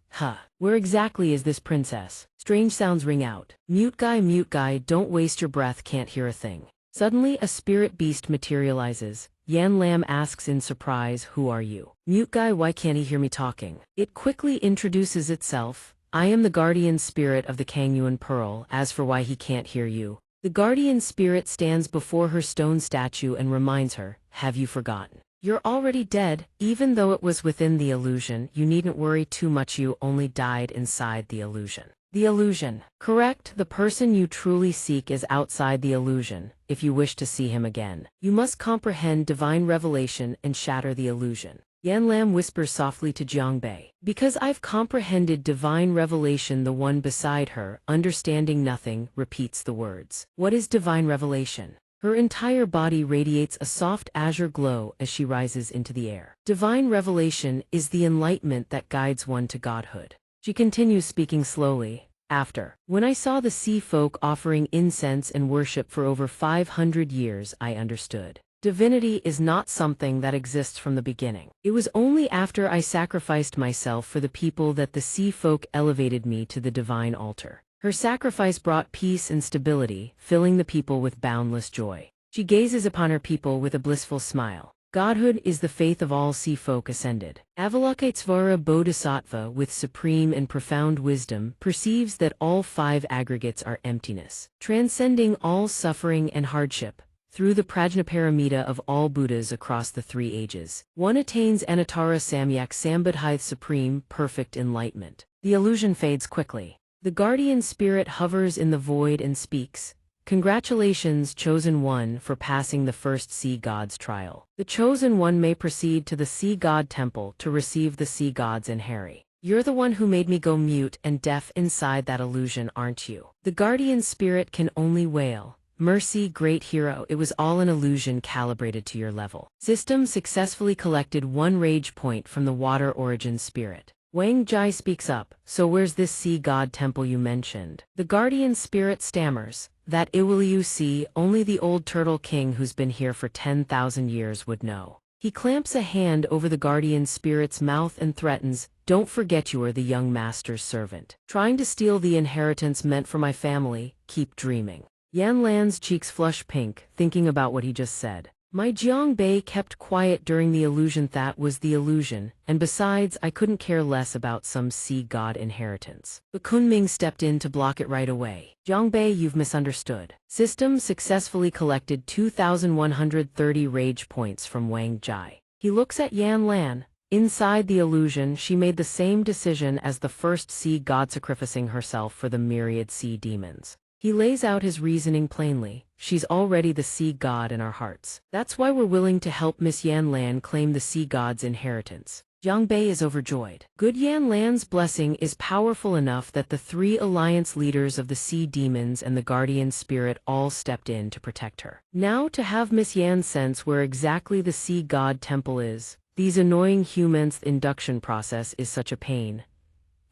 Where exactly is this princess? Strange sounds ring out. Mute guy, don't waste your breath, can't hear a thing." Suddenly, a spirit beast materializes. Yan Lam asks in surprise, "Who are you?" "Mute guy, why can't he hear me talking?" It quickly introduces itself. "I am the guardian spirit of the Kangyuan Pearl. As for why he can't hear you." The guardian spirit stands before her stone statue and reminds her, "Have you forgotten? You're already dead. Even though it was within the illusion, you needn't worry too much, you only died inside the illusion." The illusion. Correct, the person you truly seek is outside the illusion. If you wish to see him again, you must comprehend divine revelation and shatter the illusion. Yan Lam whispers softly to Jiang Bei. "Because I've comprehended divine revelation." The one beside her, understanding nothing, repeats the words. "What is divine revelation?" Her entire body radiates a soft azure glow as she rises into the air. Divine revelation is the enlightenment that guides one to godhood. She continues, speaking slowly. When I saw the sea folk offering incense and worship for over 500 years, I understood. Divinity is not something that exists from the beginning. It was only after I sacrificed myself for the people that the sea folk elevated me to the divine altar. Her sacrifice brought peace and stability, filling the people with boundless joy. She gazes upon her people with a blissful smile. Godhood is the faith of all sea folk ascended. Avalokitesvara Bodhisattva, with supreme and profound wisdom, perceives that all five aggregates are emptiness, transcending all suffering and hardship. Through the prajnaparamita of all Buddhas across the 3 ages, one attains Anuttara Samyak Sambodhi, supreme, perfect enlightenment. The illusion fades quickly. The guardian spirit hovers in the void and speaks. "Congratulations, Chosen One, for passing the first sea god's trial. The Chosen One may proceed to the sea god temple to receive the sea god's inherit. You're the one who made me go mute and deaf inside that illusion, aren't you?" The guardian spirit can only wail. "Mercy, great hero, it was all an illusion calibrated to your level." System successfully collected 1 rage point from the water origin spirit. Wang Jai speaks up. "So where's this sea god temple you mentioned?" The guardian spirit stammers. "That Iwiliu Sea, only the old turtle king who's been here for 10,000 years would know." He clamps a hand over the guardian spirit's mouth and threatens, "Don't forget you are the young master's servant. Trying to steal the inheritance meant for my family, keep dreaming." Yan Lan's cheeks flush pink, thinking about what he just said. My Jiang Bei kept quiet during the illusion. That was the illusion, and besides, I couldn't care less about some sea god inheritance. But Kunming stepped in to block it right away. "Jiang Bei, you've misunderstood." System successfully collected 2,130 rage points from Wang Jai. He looks at Yan Lan. Inside the illusion, she made the same decision as the first sea god, sacrificing herself for the myriad sea demons. He lays out his reasoning plainly. She's already the sea god in our hearts. That's why we're willing to help Miss Yan Lan claim the sea god's inheritance. Jiang Bei is overjoyed. Good Yan Lan's blessing is powerful enough that the 3 alliance leaders of the sea demons and the guardian spirit all stepped in to protect her. Now to have Miss Yan sense where exactly the sea god temple is, these annoying humans' induction process is such a pain.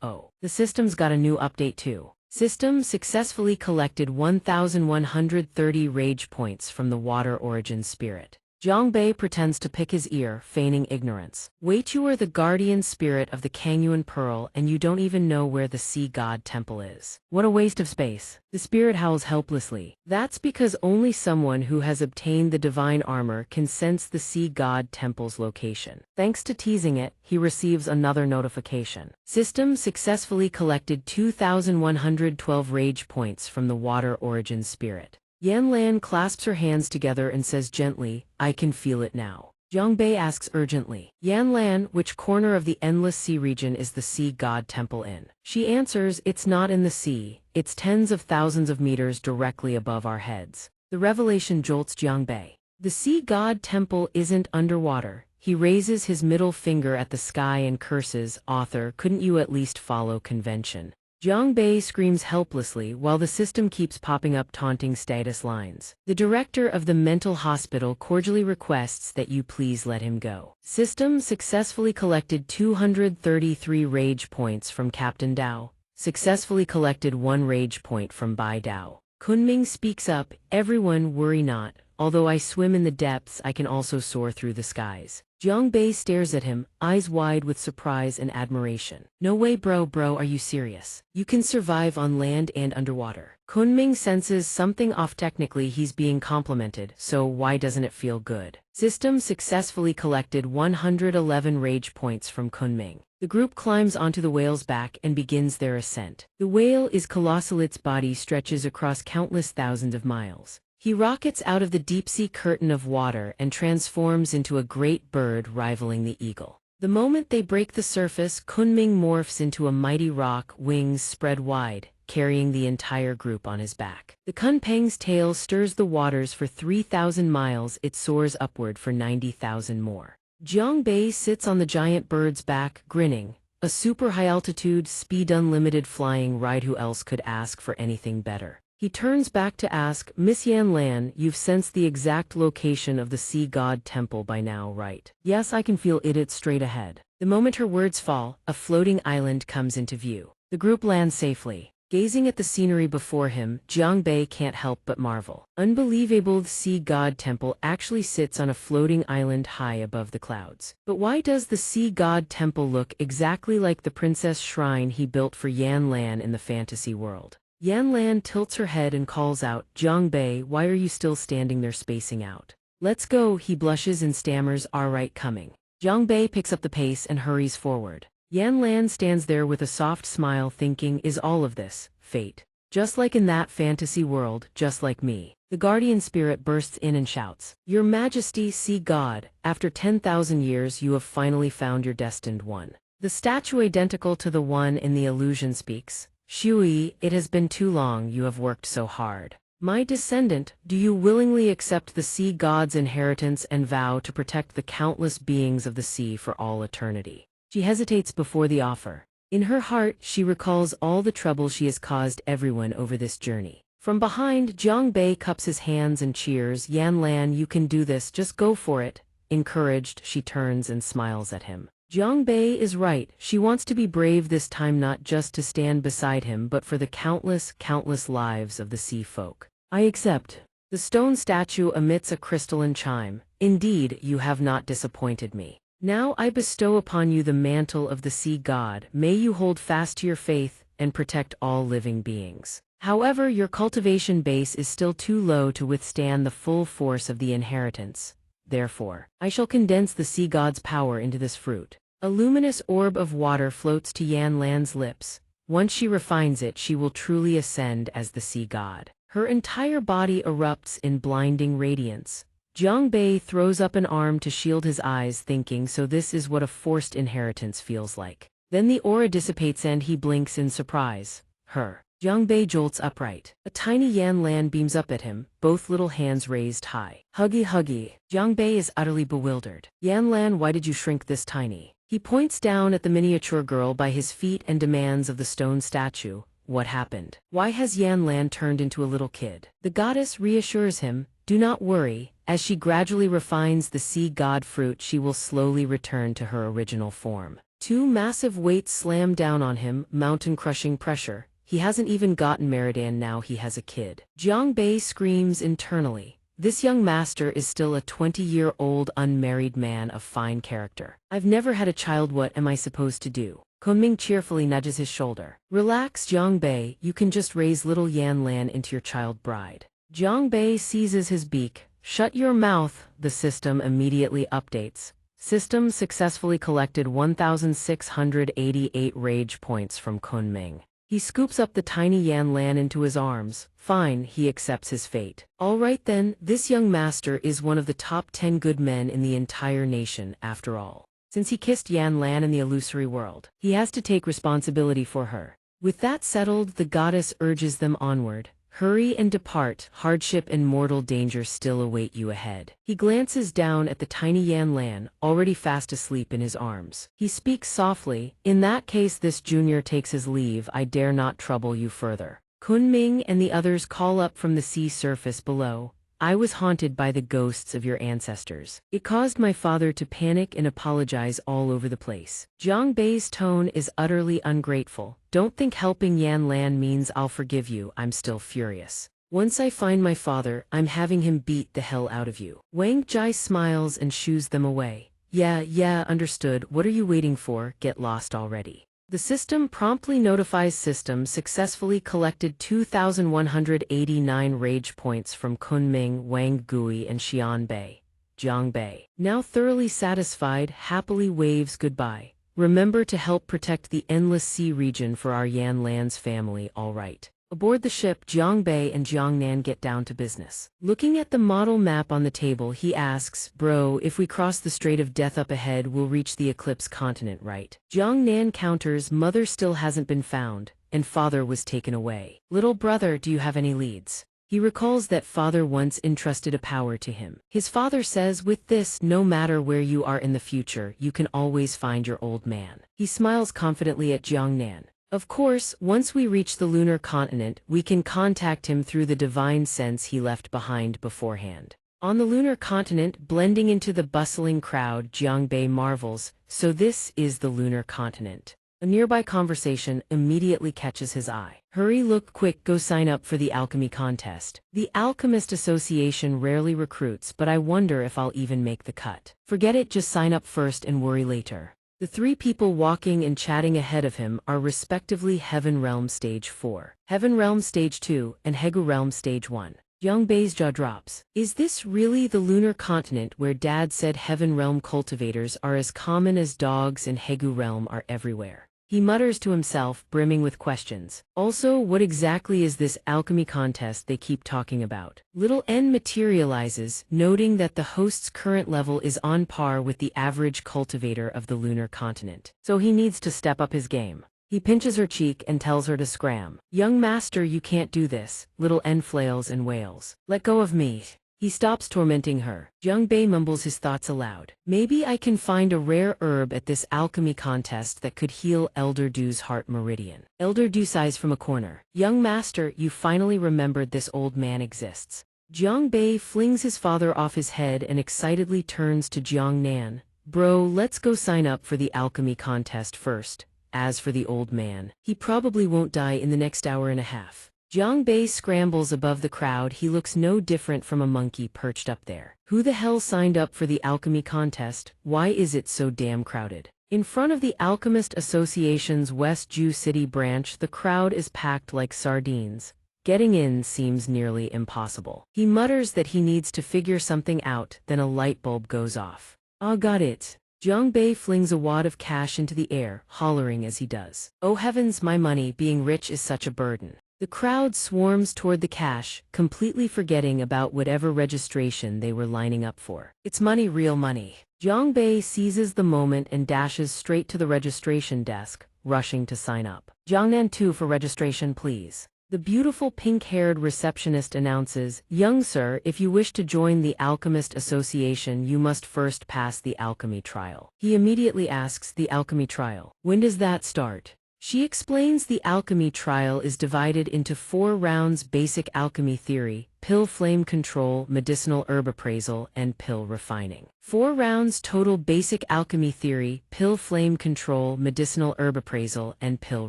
Oh, the system's got a new update too. System successfully collected 1,130 rage points from the water origin spirit. Jiang Bei pretends to pick his ear, feigning ignorance. Wait, you are the guardian spirit of the Kangyuan Pearl and you don't even know where the sea god temple is. What a waste of space. The spirit howls helplessly. That's because only someone who has obtained the divine armor can sense the sea god temple's location. Thanks to teasing it, he receives another notification. System successfully collected 2,112 rage points from the water origin spirit. Yan Lan clasps her hands together and says gently, "I can feel it now." Jiang Bei asks urgently, "Yan Lan, which corner of the endless sea region is the sea god temple in?" She answers, "It's not in the sea, it's tens of thousands of meters directly above our heads." The revelation jolts Jiang Bei. The sea god temple isn't underwater. He raises his middle finger at the sky and curses, "Author, couldn't you at least follow convention?" Jiang Bei screams helplessly while the system keeps popping up taunting status lines. The director of the mental hospital cordially requests that you please let him go. System successfully collected 233 rage points from Captain Dao. Successfully collected 1 rage point from Bai Dao. Kunming speaks up, "Everyone worry not. Although I swim in the depths, I can also soar through the skies." Jiang Bei stares at him, eyes wide with surprise and admiration. "No way bro, are you serious? You can survive on land and underwater." Kunming senses something off. Technically he's being complimented, so why doesn't it feel good? System successfully collected 111 rage points from Kunming. The group climbs onto the whale's back and begins their ascent. The whale is colossal, its body stretches across countless thousands of miles. He rockets out of the deep-sea curtain of water and transforms into a great bird rivaling the eagle. The moment they break the surface, Kunming morphs into a mighty roc, wings spread wide, carrying the entire group on his back. The Kunpeng's tail stirs the waters for 3,000 miles, it soars upward for 90,000 more. Jiang Bei sits on the giant bird's back, grinning. A super high-altitude, speed unlimited flying ride. Who else could ask for anything better? He turns back to ask, "Miss Yan Lan, you've sensed the exact location of the sea god temple by now, right?" "Yes, I can feel it, it's straight ahead." The moment her words fall, a floating island comes into view. The group lands safely. Gazing at the scenery before him, Jiang Bei can't help but marvel. Unbelievable, the sea god temple actually sits on a floating island high above the clouds. But why does the sea god temple look exactly like the princess shrine he built for Yan Lan in the fantasy world? Yan Lan tilts her head and calls out, "Jiang Bei, why are you still standing there spacing out? Let's go." He blushes and stammers, "All right, coming." Jiang Bei picks up the pace and hurries forward. Yan Lan stands there with a soft smile thinking, is all of this fate? Just like in that fantasy world, just like me. The guardian spirit bursts in and shouts, "Your Majesty, sea god, after 10,000 years you have finally found your destined one." The statue identical to the one in the illusion speaks, "Shui, it has been too long, you have worked so hard. My descendant, do you willingly accept the sea god's inheritance and vow to protect the countless beings of the sea for all eternity?" She hesitates before the offer. In her heart, she recalls all the trouble she has caused everyone over this journey. From behind, Jiang Bei cups his hands and cheers, "Yan Lan, you can do this, just go for it." Encouraged, she turns and smiles at him. Jiang Bei is right, she wants to be brave this time, not just to stand beside him but for the countless lives of the sea folk. "I accept." The stone statue emits a crystalline chime. "Indeed, you have not disappointed me. Now I bestow upon you the mantle of the sea god. May you hold fast to your faith and protect all living beings. However, your cultivation base is still too low to withstand the full force of the inheritance. Therefore, I shall condense the sea god's power into this fruit." A luminous orb of water floats to Yan Lan's lips. Once she refines it, she will truly ascend as the sea god. Her entire body erupts in blinding radiance. Jiang Bei throws up an arm to shield his eyes, thinking, so this is what a forced inheritance feels like. Then the aura dissipates and he blinks in surprise. Her. Jiang Bei jolts upright. A tiny Yan Lan beams up at him, both little hands raised high. Huggy huggy. Jiang Bei is utterly bewildered. Yan Lan, why did you shrink this tiny? He points down at the miniature girl by his feet and demands of the stone statue, what happened? Why has Yan Lan turned into a little kid? The goddess reassures him, do not worry, as she gradually refines the sea god fruit she will slowly return to her original form. Two massive weights slam down on him, mountain-crushing pressure. He hasn't even gotten married and now he has a kid. Jiang Bei screams internally. This young master is still a 20-year-old unmarried man of fine character. I've never had a child, what am I supposed to do? Kunming cheerfully nudges his shoulder. Relax, Jiang Bei, you can just raise little Yan Lan into your child bride. Jiang Bei seizes his beak. Shut your mouth, the system immediately updates. System successfully collected 1,688 rage points from Kunming. He scoops up the tiny Yan Lan into his arms. Fine, he accepts his fate. All right then, this young master is one of the top 10 good men in the entire nation, after all. Since he kissed Yan Lan in the illusory world, he has to take responsibility for her. With that settled, the goddess urges them onward. Hurry and depart, hardship and mortal danger still await you ahead. He glances down at the tiny Yan Lan, already fast asleep in his arms. He speaks softly, in that case this junior takes his leave, I dare not trouble you further. Kunming and the others call up from the sea surface below. I was haunted by the ghosts of your ancestors. It caused my father to panic and apologize all over the place. Jiang Bei's tone is utterly ungrateful. Don't think helping Yan Lan means I'll forgive you, I'm still furious. Once I find my father, I'm having him beat the hell out of you. Wang Jai smiles and shoos them away. Yeah, understood, what are you waiting for, get lost already. The system promptly notifies system successfully collected 2,189 rage points from Kunming, Wang Gui and Xian Bei. Jiang Bei, now thoroughly satisfied, happily waves goodbye. Remember to help protect the endless sea region for our Yan Lan's family, all right. Aboard the ship, Jiang Bei and Jiang Nan get down to business. Looking at the model map on the table, he asks, bro, if we cross the Strait of Death up ahead, we'll reach the Eclipse continent, right? Jiang Nan counters, mother still hasn't been found, and father was taken away. Little brother, do you have any leads? He recalls that father once entrusted a power to him. His father says, with this, no matter where you are in the future, you can always find your old man. He smiles confidently at Jiang Nan. Of course, once we reach the lunar continent, we can contact him through the divine sense he left behind beforehand. On the lunar continent, blending into the bustling crowd, Jiang Bei marvels, so this is the lunar continent. A nearby conversation immediately catches his eye. Hurry, look quick, go sign up for the alchemy contest. The Alchemist Association rarely recruits, but I wonder if I'll even make the cut. Forget it, just sign up first and worry later. The three people walking and chatting ahead of him are respectively Heaven Realm Stage 4, Heaven Realm Stage 2, and Hegu Realm Stage 1. Jiang Bei's jaw drops. Is this really the lunar continent where Dad said Heaven Realm cultivators are as common as dogs and Hegu Realm are everywhere? He mutters to himself, brimming with questions. Also, what exactly is this alchemy contest they keep talking about? Little N materializes, noting that the host's current level is on par with the average cultivator of the lunar continent. So he needs to step up his game. He pinches her cheek and tells her to scram. Young master, you can't do this. Little N flails and wails. Let go of me. He stops tormenting her. Jiang Bei mumbles his thoughts aloud. Maybe I can find a rare herb at this alchemy contest that could heal Elder Du's heart meridian. Elder Du sighs from a corner. Young master, you finally remembered this old man exists. Jiang Bei flings his father off his head and excitedly turns to Jiang Nan. Bro, let's go sign up for the alchemy contest first. As for the old man, he probably won't die in the next hour and a half. Jiang Bei scrambles above the crowd. He looks no different from a monkey perched up there. Who the hell signed up for the alchemy contest? Why is it so damn crowded? In front of the Alchemist Association's West Jew City branch, the crowd is packed like sardines. Getting in seems nearly impossible. He mutters that he needs to figure something out, then a light bulb goes off. Ah, got it. Jiang Bei flings a wad of cash into the air, hollering as he does. Oh heavens, my money, being rich is such a burden. The crowd swarms toward the cash, completely forgetting about whatever registration they were lining up for. It's money, real money. Jiang Bei seizes the moment and dashes straight to the registration desk, rushing to sign up. Jiangnan 2 for registration, please. The beautiful pink-haired receptionist announces, "Young sir, if you wish to join the Alchemist Association, you must first pass the alchemy trial." He immediately asks, "The alchemy trial? When does that start?" She explains the alchemy trial is divided into 4 rounds: basic alchemy theory, pill flame control, medicinal herb appraisal, and pill refining. 4 rounds total: basic alchemy theory, pill flame control, medicinal herb appraisal, and pill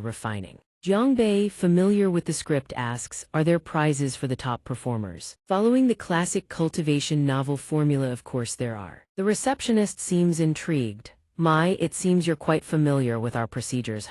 refining. Jiang Bei, familiar with the script, asks, "Are there prizes for the top performers?" Following the classic cultivation novel formula, of course there are. The receptionist seems intrigued. It seems you're quite familiar with our procedures,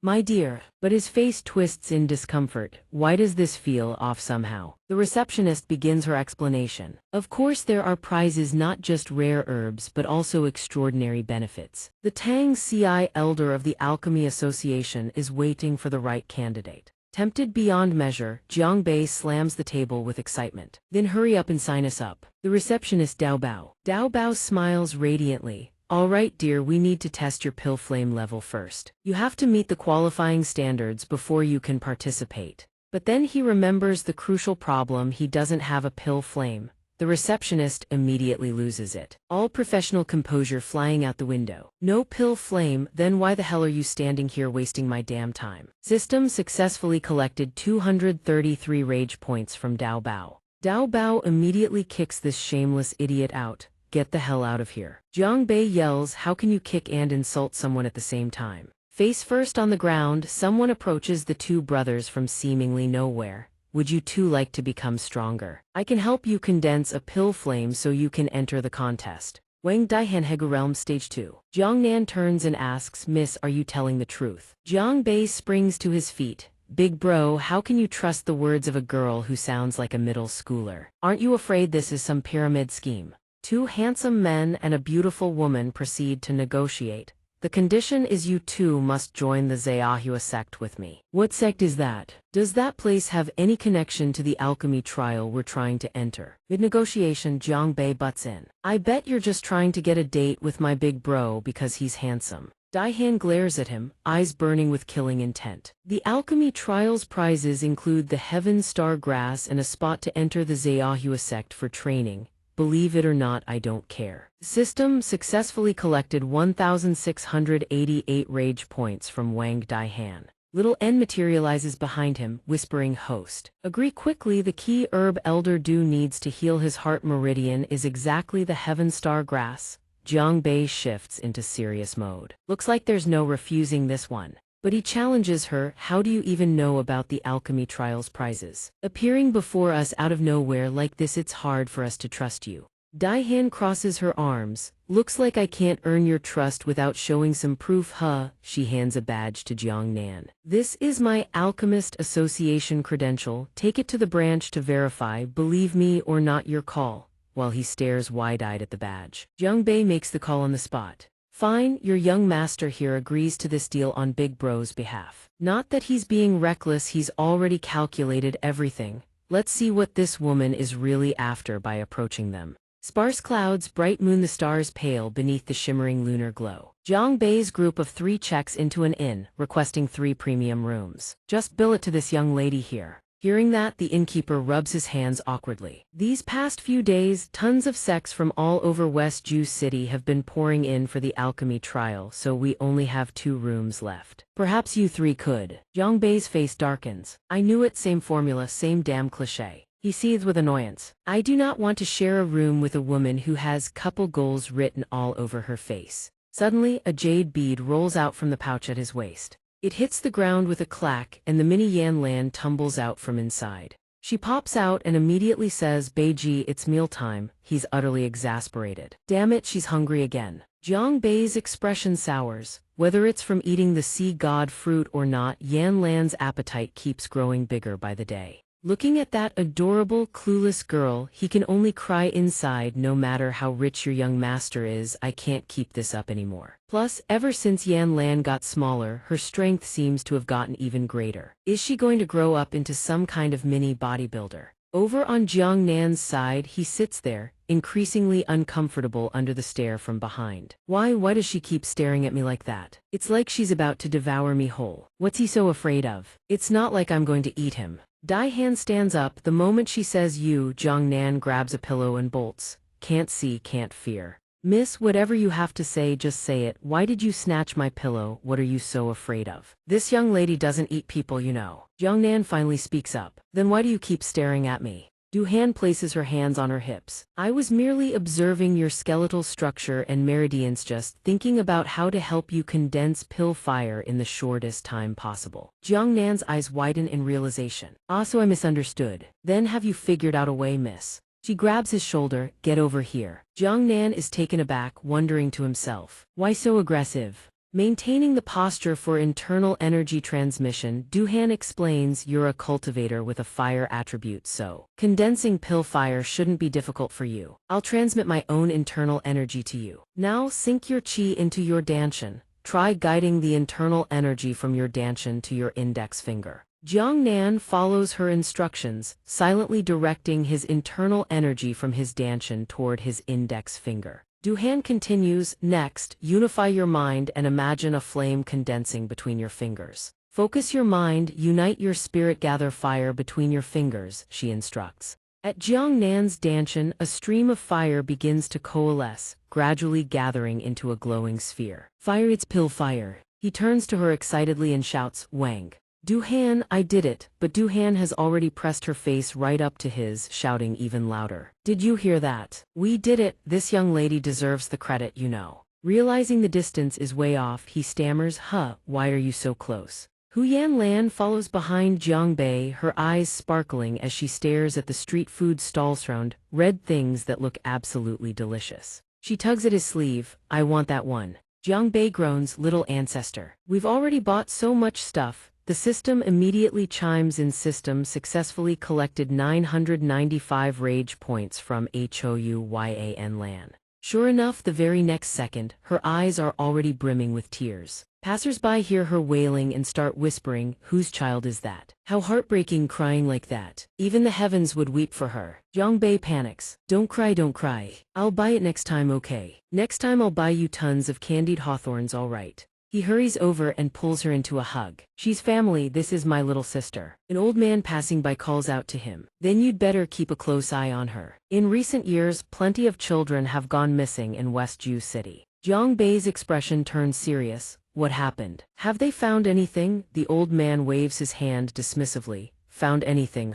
My dear." But his face twists in discomfort. Why does this feel off somehow? The receptionist begins her explanation. Of course there are prizes, not just rare herbs but also extraordinary benefits. The Tang Ci elder of the Alchemy Association is waiting for the right candidate. Tempted beyond measure, Jiang Bei slams the table with excitement. "Then hurry up and sign us up." The receptionist Dao Bao. Dao Bao smiles radiantly. "All right, dear, we need to test your pill flame level first. You have to meet the qualifying standards before you can participate." But then he remembers the crucial problem: he doesn't have a pill flame. The receptionist immediately loses it. All professional composure flying out the window. "No pill flame? Then why the hell are you standing here wasting my damn time?" System successfully collected 233 rage points from Dao Bao. Dao Bao immediately kicks this shameless idiot out. "Get the hell out of here." Jiang Bei yells, "How can you kick and insult someone at the same time?" Face first on the ground, someone approaches the 2 brothers from seemingly nowhere. "Would you 2 like to become stronger? I can help you condense a pill flame so you can enter the contest." Wang Daihan Hegu Realm Stage 2. Jiang Nan turns and asks, "Miss, are you telling the truth?" Jiang Bei springs to his feet. "Big bro, how can you trust the words of a girl who sounds like a middle schooler? Aren't you afraid this is some pyramid scheme?" 2 handsome men and a beautiful woman proceed to negotiate. "The condition is you 2 must join the xianxia sect with me." "What sect is that? Does that place have any connection to the alchemy trial we're trying to enter?" Mid-negotiation, Jiang Bei butts in. "I bet you're just trying to get a date with my big bro because he's handsome." Daihan glares at him, eyes burning with killing intent. The alchemy trial's prizes include the Heaven Star Grass and a spot to enter the xianxia sect for training. Believe it or not, I don't care. The system successfully collected 1,688 rage points from Wang Daihan. Little N materializes behind him, whispering, "Host. Agree quickly, the key herb Elder Du needs to heal his heart meridian is exactly the Heaven Star Grass." Jiang Bei shifts into serious mode. Looks like there's no refusing this one. But he challenges her, "How do you even know about the alchemy trial's prizes? Appearing before us out of nowhere like this, it's hard for us to trust you." Daihan crosses her arms. "Looks like I can't earn your trust without showing some proof, huh?" She hands a badge to Jiang Nan. "This is my Alchemist Association credential. Take it to the branch to verify. Believe me or not, your call." While he stares wide-eyed at the badge, Jiang Bei makes the call on the spot. "Fine, your young master here agrees to this deal on Big Bro's behalf. Not that he's being reckless, he's already calculated everything. Let's see what this woman is really after by approaching them." Sparse clouds, bright moon, the stars pale beneath the shimmering lunar glow. Jiang Bei's group of 3 checks into an inn, requesting 3 premium rooms. "Just bill it to this young lady here." Hearing that, the innkeeper rubs his hands awkwardly. These past few days, tons of sects from all over West Ju City have been pouring in for the alchemy trial, so we only have 2 rooms left. Perhaps you 3 could. Jiang Bei's face darkens. "I knew it, same formula, same damn cliché." He seethes with annoyance. "I do not want to share a room with a woman who has couple goals written all over her face." Suddenly, a jade bead rolls out from the pouch at his waist. It hits the ground with a clack, and the mini Yan Lan tumbles out from inside. She pops out and immediately says, "Beiji, it's mealtime." He's utterly exasperated. Damn it, she's hungry again. Jiang Bei's expression sours. Whether it's from eating the sea god fruit or not, Yan Lan's appetite keeps growing bigger by the day. Looking at that adorable, clueless girl, he can only cry inside. No matter how rich your young master is, I can't keep this up anymore. Plus, ever since Yan Lan got smaller, her strength seems to have gotten even greater. Is she going to grow up into some kind of mini bodybuilder? Over on Jiang Nan's side, he sits there, increasingly uncomfortable under the stare from behind. Why does she keep staring at me like that? It's like she's about to devour me whole. What's he so afraid of? It's not like I'm going to eat him. Dai Han stands up the moment she says you. Jiang Nan grabs a pillow and bolts. Can't see, can't fear. Miss, whatever you have to say, just say it. Why did you snatch my pillow? What are you so afraid of? This young lady doesn't eat people, you know. Jiang Nan finally speaks up. Then why do you keep staring at me? Du Han places her hands on her hips. I was merely observing your skeletal structure and meridians, just thinking about how to help you condense pill fire in the shortest time possible. Jiang Nan's eyes widen in realization. So I misunderstood. Then have you figured out a way, miss? She grabs his shoulder. Get over here. Jiang Nan is taken aback, wondering to himself. Why so aggressive? Maintaining the posture for internal energy transmission, Du Han explains you're a cultivator with a fire attribute, so condensing pill fire shouldn't be difficult for you. I'll transmit my own internal energy to you. Now sink your qi into your danshan. Try guiding the internal energy from your danshan to your index finger. Jiang Nan follows her instructions, silently directing his internal energy from his danshan toward his index finger. Du Han continues, next, unify your mind and imagine a flame condensing between your fingers. Focus your mind, unite your spirit, gather fire between your fingers, she instructs. At Jiang Nan's danshan, a stream of fire begins to coalesce, gradually gathering into a glowing sphere. Fire, it's pill fire. He turns to her excitedly and shouts, Wang. Du Han, I did it, but Du Han has already pressed her face right up to his, shouting even louder. Did you hear that? We did it. This young lady deserves the credit, you know. Realizing the distance is way off, he stammers, why are you so close? Hu Yan Lan follows behind Jiang Bei, her eyes sparkling as she stares at the street food stalls around, red things that look absolutely delicious. She tugs at his sleeve. I want that one. Jiang Bei groans, little ancestor. We've already bought so much stuff. The system immediately chimes in. System successfully collected 995 rage points from Houyan Lan. Sure enough, the very next second, her eyes are already brimming with tears. Passers-by hear her wailing and start whispering, whose child is that? How heartbreaking, crying like that. Even the heavens would weep for her. Jiang Bei panics. Don't cry, don't cry. I'll buy it next time, okay? Next time I'll buy you tons of candied hawthorns, all right? He hurries over and pulls her into a hug. She's family, this is my little sister. An old man passing by calls out to him. Then you'd better keep a close eye on her. In recent years, plenty of children have gone missing in West Jew City. Jiang Bei's expression turns serious. What happened? Have they found anything? The old man waves his hand dismissively. Found anything,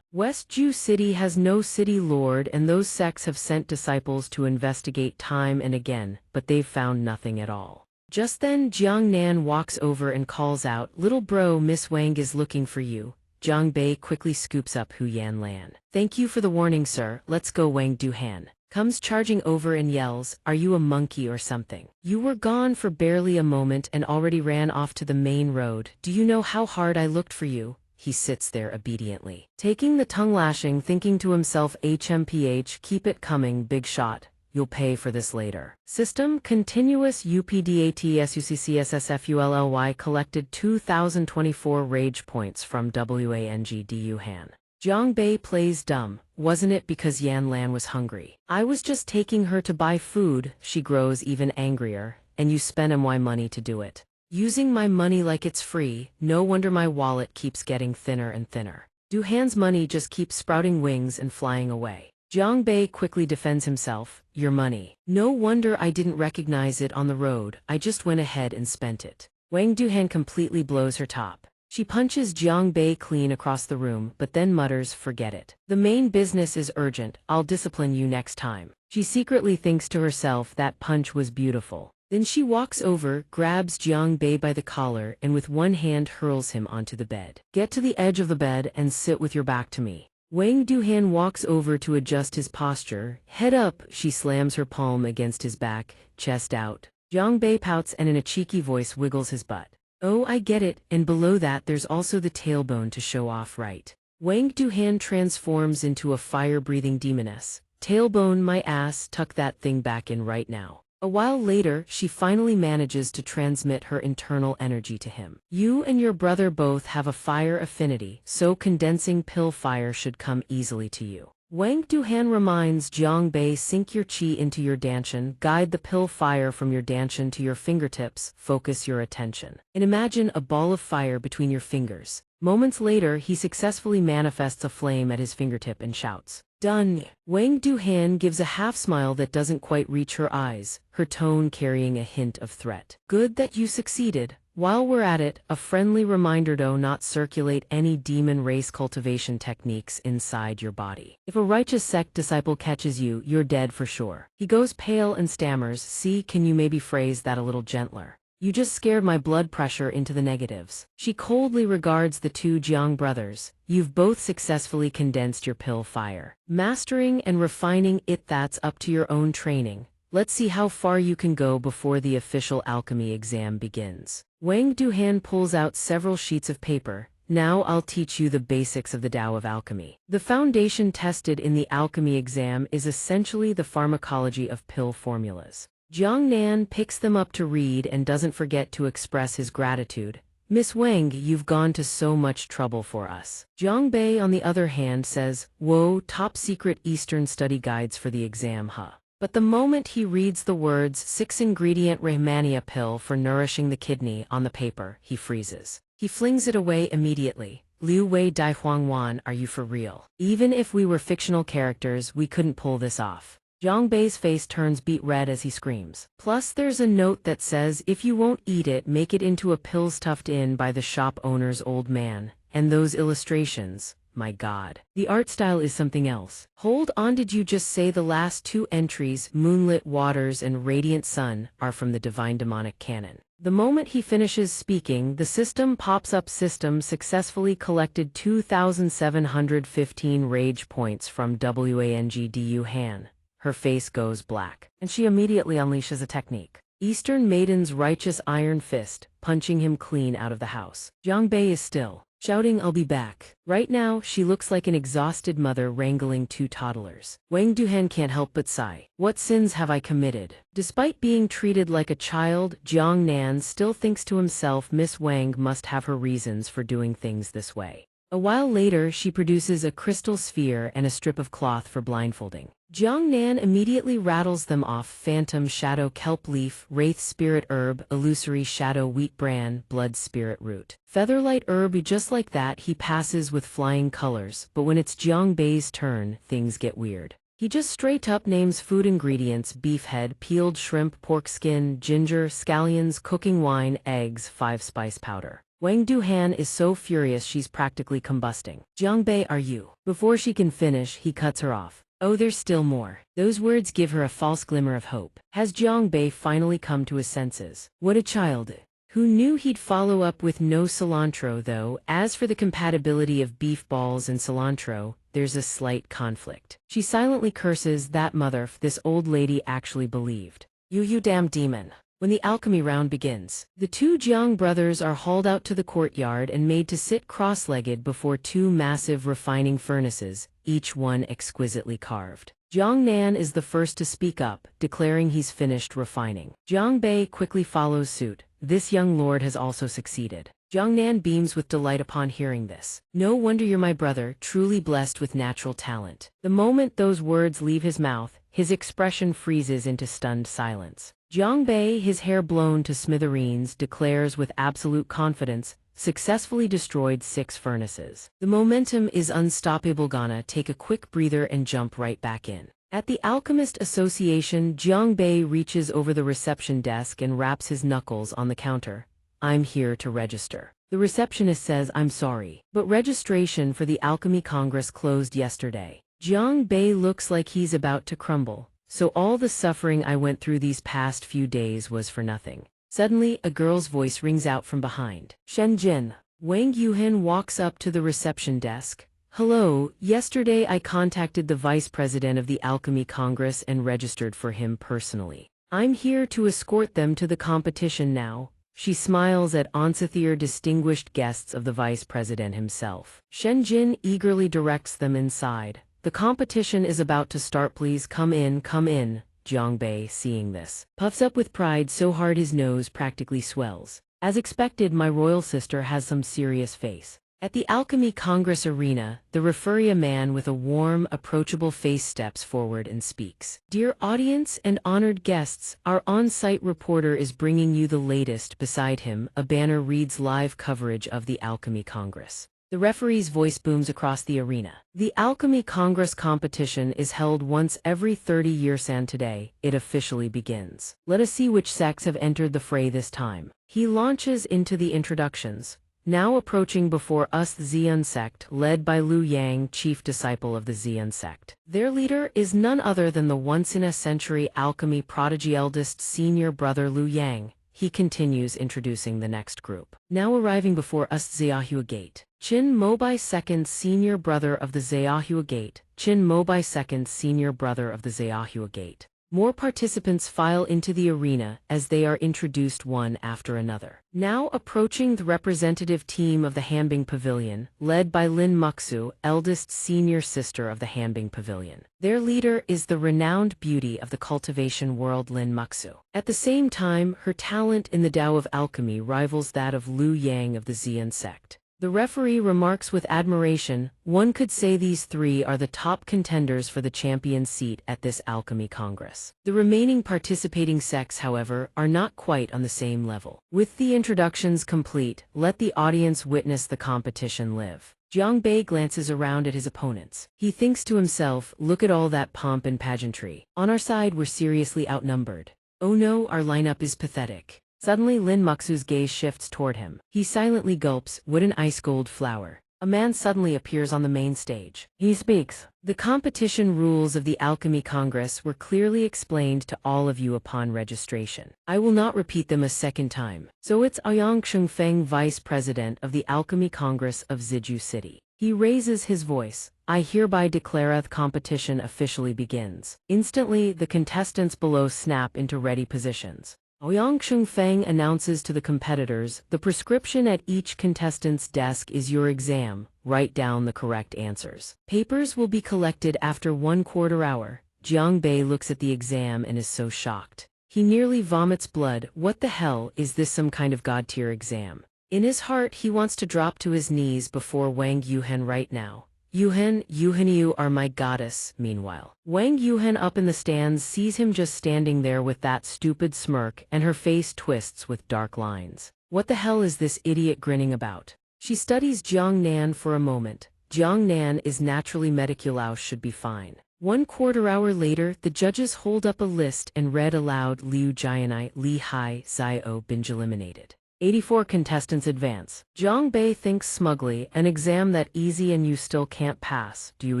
West Jew City has no city lord, and those sects have sent disciples to investigate time and again, but they've found nothing at all. Just then, Jiang Nan walks over and calls out, little bro, Miss Wang is looking for you. Jiang Bei quickly scoops up Hu Yan Lan. Thank you for the warning, sir. Let's go. Wang Du Han comes charging over and yells, are you a monkey or something? You were gone for barely a moment and already ran off to the main road. Do you know how hard I looked for you? He sits there obediently, taking the tongue lashing, thinking to himself, HMPH, keep it coming, big shot. You'll pay for this later. System continuous UPDATSUCCSSFULLY collected 2024 rage points from Wang Du Han. Jiang Bei plays dumb. Wasn't it because Yan Lan was hungry? I was just taking her to buy food. She grows even angrier, and you spend my money to do it. Using my money like it's free, no wonder my wallet keeps getting thinner and thinner. Du Han's money just keeps sprouting wings and flying away. Jiang Bei quickly defends himself. Your money. No wonder I didn't recognize it on the road. I just went ahead and spent it. Wang Du Han completely blows her top. She punches Jiang Bei clean across the room, but then mutters, forget it. The main business is urgent. I'll discipline you next time. She secretly thinks to herself that punch was beautiful. Then she walks over, grabs Jiang Bei by the collar, and with one hand hurls him onto the bed. Get to the edge of the bed and sit with your back to me. Wang Du Han walks over to adjust his posture. Head up, she slams her palm against his back, chest out. Jiang Bei pouts and in a cheeky voice wiggles his butt. Oh, I get it, and below that there's also the tailbone to show off, right? Wang Duhan transforms into a fire-breathing demoness. Tailbone my ass, tuck that thing back in right now. A while later, she finally manages to transmit her internal energy to him. You and your brother both have a fire affinity, so condensing pill fire should come easily to you. Wang Duhan reminds Jiang Bei, sink your qi into your danshan, guide the pill fire from your danshan to your fingertips, focus your attention. And imagine a ball of fire between your fingers. Moments later, he successfully manifests a flame at his fingertip and shouts, "Done." Wang Duhan gives a half-smile that doesn't quite reach her eyes, her tone carrying a hint of threat. Good that you succeeded. While we're at it, a friendly reminder: do not circulate any demon race cultivation techniques inside your body. If a righteous sect disciple catches you, you're dead for sure. He goes pale and stammers, "See, can you maybe phrase that a little gentler? You just scared my blood pressure into the negatives." She coldly regards the two Jiang brothers. You've both successfully condensed your pill fire. Mastering and refining it, that's up to your own training. Let's see how far you can go before the official alchemy exam begins. Wang Duhan pulls out several sheets of paper. Now I'll teach you the basics of the Tao of alchemy. The foundation tested in the alchemy exam is essentially the pharmacology of pill formulas. Jiang Nan picks them up to read and doesn't forget to express his gratitude. Miss Wang, you've gone to so much trouble for us. Jiang Bei, on the other hand, says, whoa, top secret Eastern study guides for the exam, huh? But the moment he reads the words 6-ingredient Rehmannia pill for nourishing the kidney on the paper, he freezes. He flings it away immediately. Liu Wei Dai Huangwan, are you for real? Even if we were fictional characters, we couldn't pull this off. Jiang Bei's face turns beet red as he screams. Plus there's a note that says if you won't eat it, make it into a pill stuffed in by the shop owner's old man. And those illustrations, my god. The art style is something else. Hold on, did you just say the last two entries, Moonlit Waters and Radiant Sun, are from the Divine Demonic Canon? The moment he finishes speaking, the system pops up. System successfully collected 2,715 rage points from Wangdu Han. Her face goes black, and she immediately unleashes a technique. Eastern Maiden's Righteous Iron Fist, punching him clean out of the house. Jiang Bei is still shouting, I'll be back. Right now, she looks like an exhausted mother wrangling two toddlers. Wang Duhan can't help but sigh. What sins have I committed? Despite being treated like a child, Jiang Nan still thinks to himself, Miss Wang must have her reasons for doing things this way. A while later, she produces a crystal sphere and a strip of cloth for blindfolding. Jiang Nan immediately rattles them off: Phantom Shadow Kelp Leaf, Wraith Spirit Herb, Illusory Shadow Wheat Bran, Blood Spirit Root, Featherlight Herb. Just like that, he passes with flying colors, but when it's Jiang Bei's turn, things get weird. He just straight up names food ingredients: beef head, peeled shrimp, pork skin, ginger, scallions, cooking wine, eggs, 5-spice powder. Wang Duhan is so furious she's practically combusting. Jiang Bei, are you? Before she can finish, he cuts her off. Oh, there's still more. Those words give her a false glimmer of hope. Has Jiang Bei finally come to his senses? What a child. Who knew he'd follow up with no cilantro though? As for the compatibility of beef balls and cilantro, there's a slight conflict. She silently curses that mother this old lady actually believed. You damn demon. When the alchemy round begins, the two Jiang brothers are hauled out to the courtyard and made to sit cross-legged before two massive refining furnaces, each one exquisitely carved. Jiang Nan is the first to speak up, declaring he's finished refining. Jiang Bei quickly follows suit. This young lord has also succeeded. Jiang Nan beams with delight upon hearing this. No wonder you're my brother, truly blessed with natural talent. The moment those words leave his mouth, his expression freezes into stunned silence. Jiang Bei, his hair blown to smithereens, declares with absolute confidence, successfully destroyed 6 furnaces. The momentum is unstoppable. Gonna take a quick breather and jump right back in. At the Alchemist Association, Jiang Bei reaches over the reception desk and raps his knuckles on the counter. I'm here to register. The receptionist says, I'm sorry, but registration for the Alchemy Congress closed yesterday. Jiang Bei looks like he's about to crumble. So all the suffering I went through these past few days was for nothing. Suddenly, a girl's voice rings out from behind. Shenzhen. Wang Yuhan walks up to the reception desk. Hello, yesterday I contacted the vice president of the Alchemy Congress and registered for him personally. I'm here to escort them to the competition now. She smiles at Onsathier distinguished guests of the vice president himself. Shenjin eagerly directs them inside. The competition is about to start, please come in, come in. Jiangbei, seeing this, puffs up with pride so hard his nose practically swells. As expected, my royal sister has some serious face. At the Alchemy Congress arena, the referee, a man with a warm, approachable face, steps forward and speaks. Dear audience and honored guests, our on-site reporter is bringing you the latest. Beside him, a banner reads live coverage of the Alchemy Congress. The referee's voice booms across the arena. The Alchemy Congress competition is held once every 30 years, and today, it officially begins. Let us see which sects have entered the fray this time. He launches into the introductions. Now approaching before us, the Xian sect, led by Liu Yang, chief disciple of the Xian sect. Their leader is none other than the once-in-a-century alchemy prodigy eldest senior brother Liu Yang. He continues introducing the next group. Now arriving before us, Xiahua Gate. Qin Mobai, second senior brother of the Xiahua Gate. Qin Mobai, second senior brother of the Xiahua Gate. More participants file into the arena as they are introduced one after another. Now approaching the representative team of the Hanbing Pavilion, led by Lin Muxu, eldest senior sister of the Hanbing Pavilion. Their leader is the renowned beauty of the cultivation world, Lin Muxu. At the same time, her talent in the Tao of alchemy rivals that of Liu Yang of the Xian sect. The referee remarks with admiration, one could say these three are the top contenders for the champion seat at this Alchemy Congress. The remaining participating sects, however, are not quite on the same level. With the introductions complete, let the audience witness the competition live. Jiang Bei glances around at his opponents. He thinks to himself, look at all that pomp and pageantry. On our side, we're seriously outnumbered. Oh no, our lineup is pathetic. Suddenly Lin Muxu's gaze shifts toward him. He silently gulps, what an ice gold flower. A man suddenly appears on the main stage. He speaks. The competition rules of the Alchemy Congress were clearly explained to all of you upon registration. I will not repeat them a second time. So it's Ouyang Chengfeng, vice president of the Alchemy Congress of Ziju City. He raises his voice. I hereby declare the competition officially begins. Instantly, the contestants below snap into ready positions. Ouyang Chengfeng announces to the competitors, the prescription at each contestant's desk is your exam. Write down the correct answers. Papers will be collected after 1/4 hour. Jiang Bei looks at the exam and is so shocked. He nearly vomits blood. What the hell, is this some kind of god-tier exam? In his heart, he wants to drop to his knees before Wang Yuhen right now. Yuhen, you are my goddess. Meanwhile, Wang Yuhen up in the stands sees him just standing there with that stupid smirk, and her face twists with dark lines. What the hell is this idiot grinning about? She studies Jiang Nan for a moment. Jiang Nan is naturally mediculaus, should be fine. 1/4 hour later, the judges hold up a list and read aloud, Liu Jianai, Li Hai, Zio Binge eliminated. 84 contestants advance. Jiang Bei thinks smugly, an exam that easy and you still can't pass, do you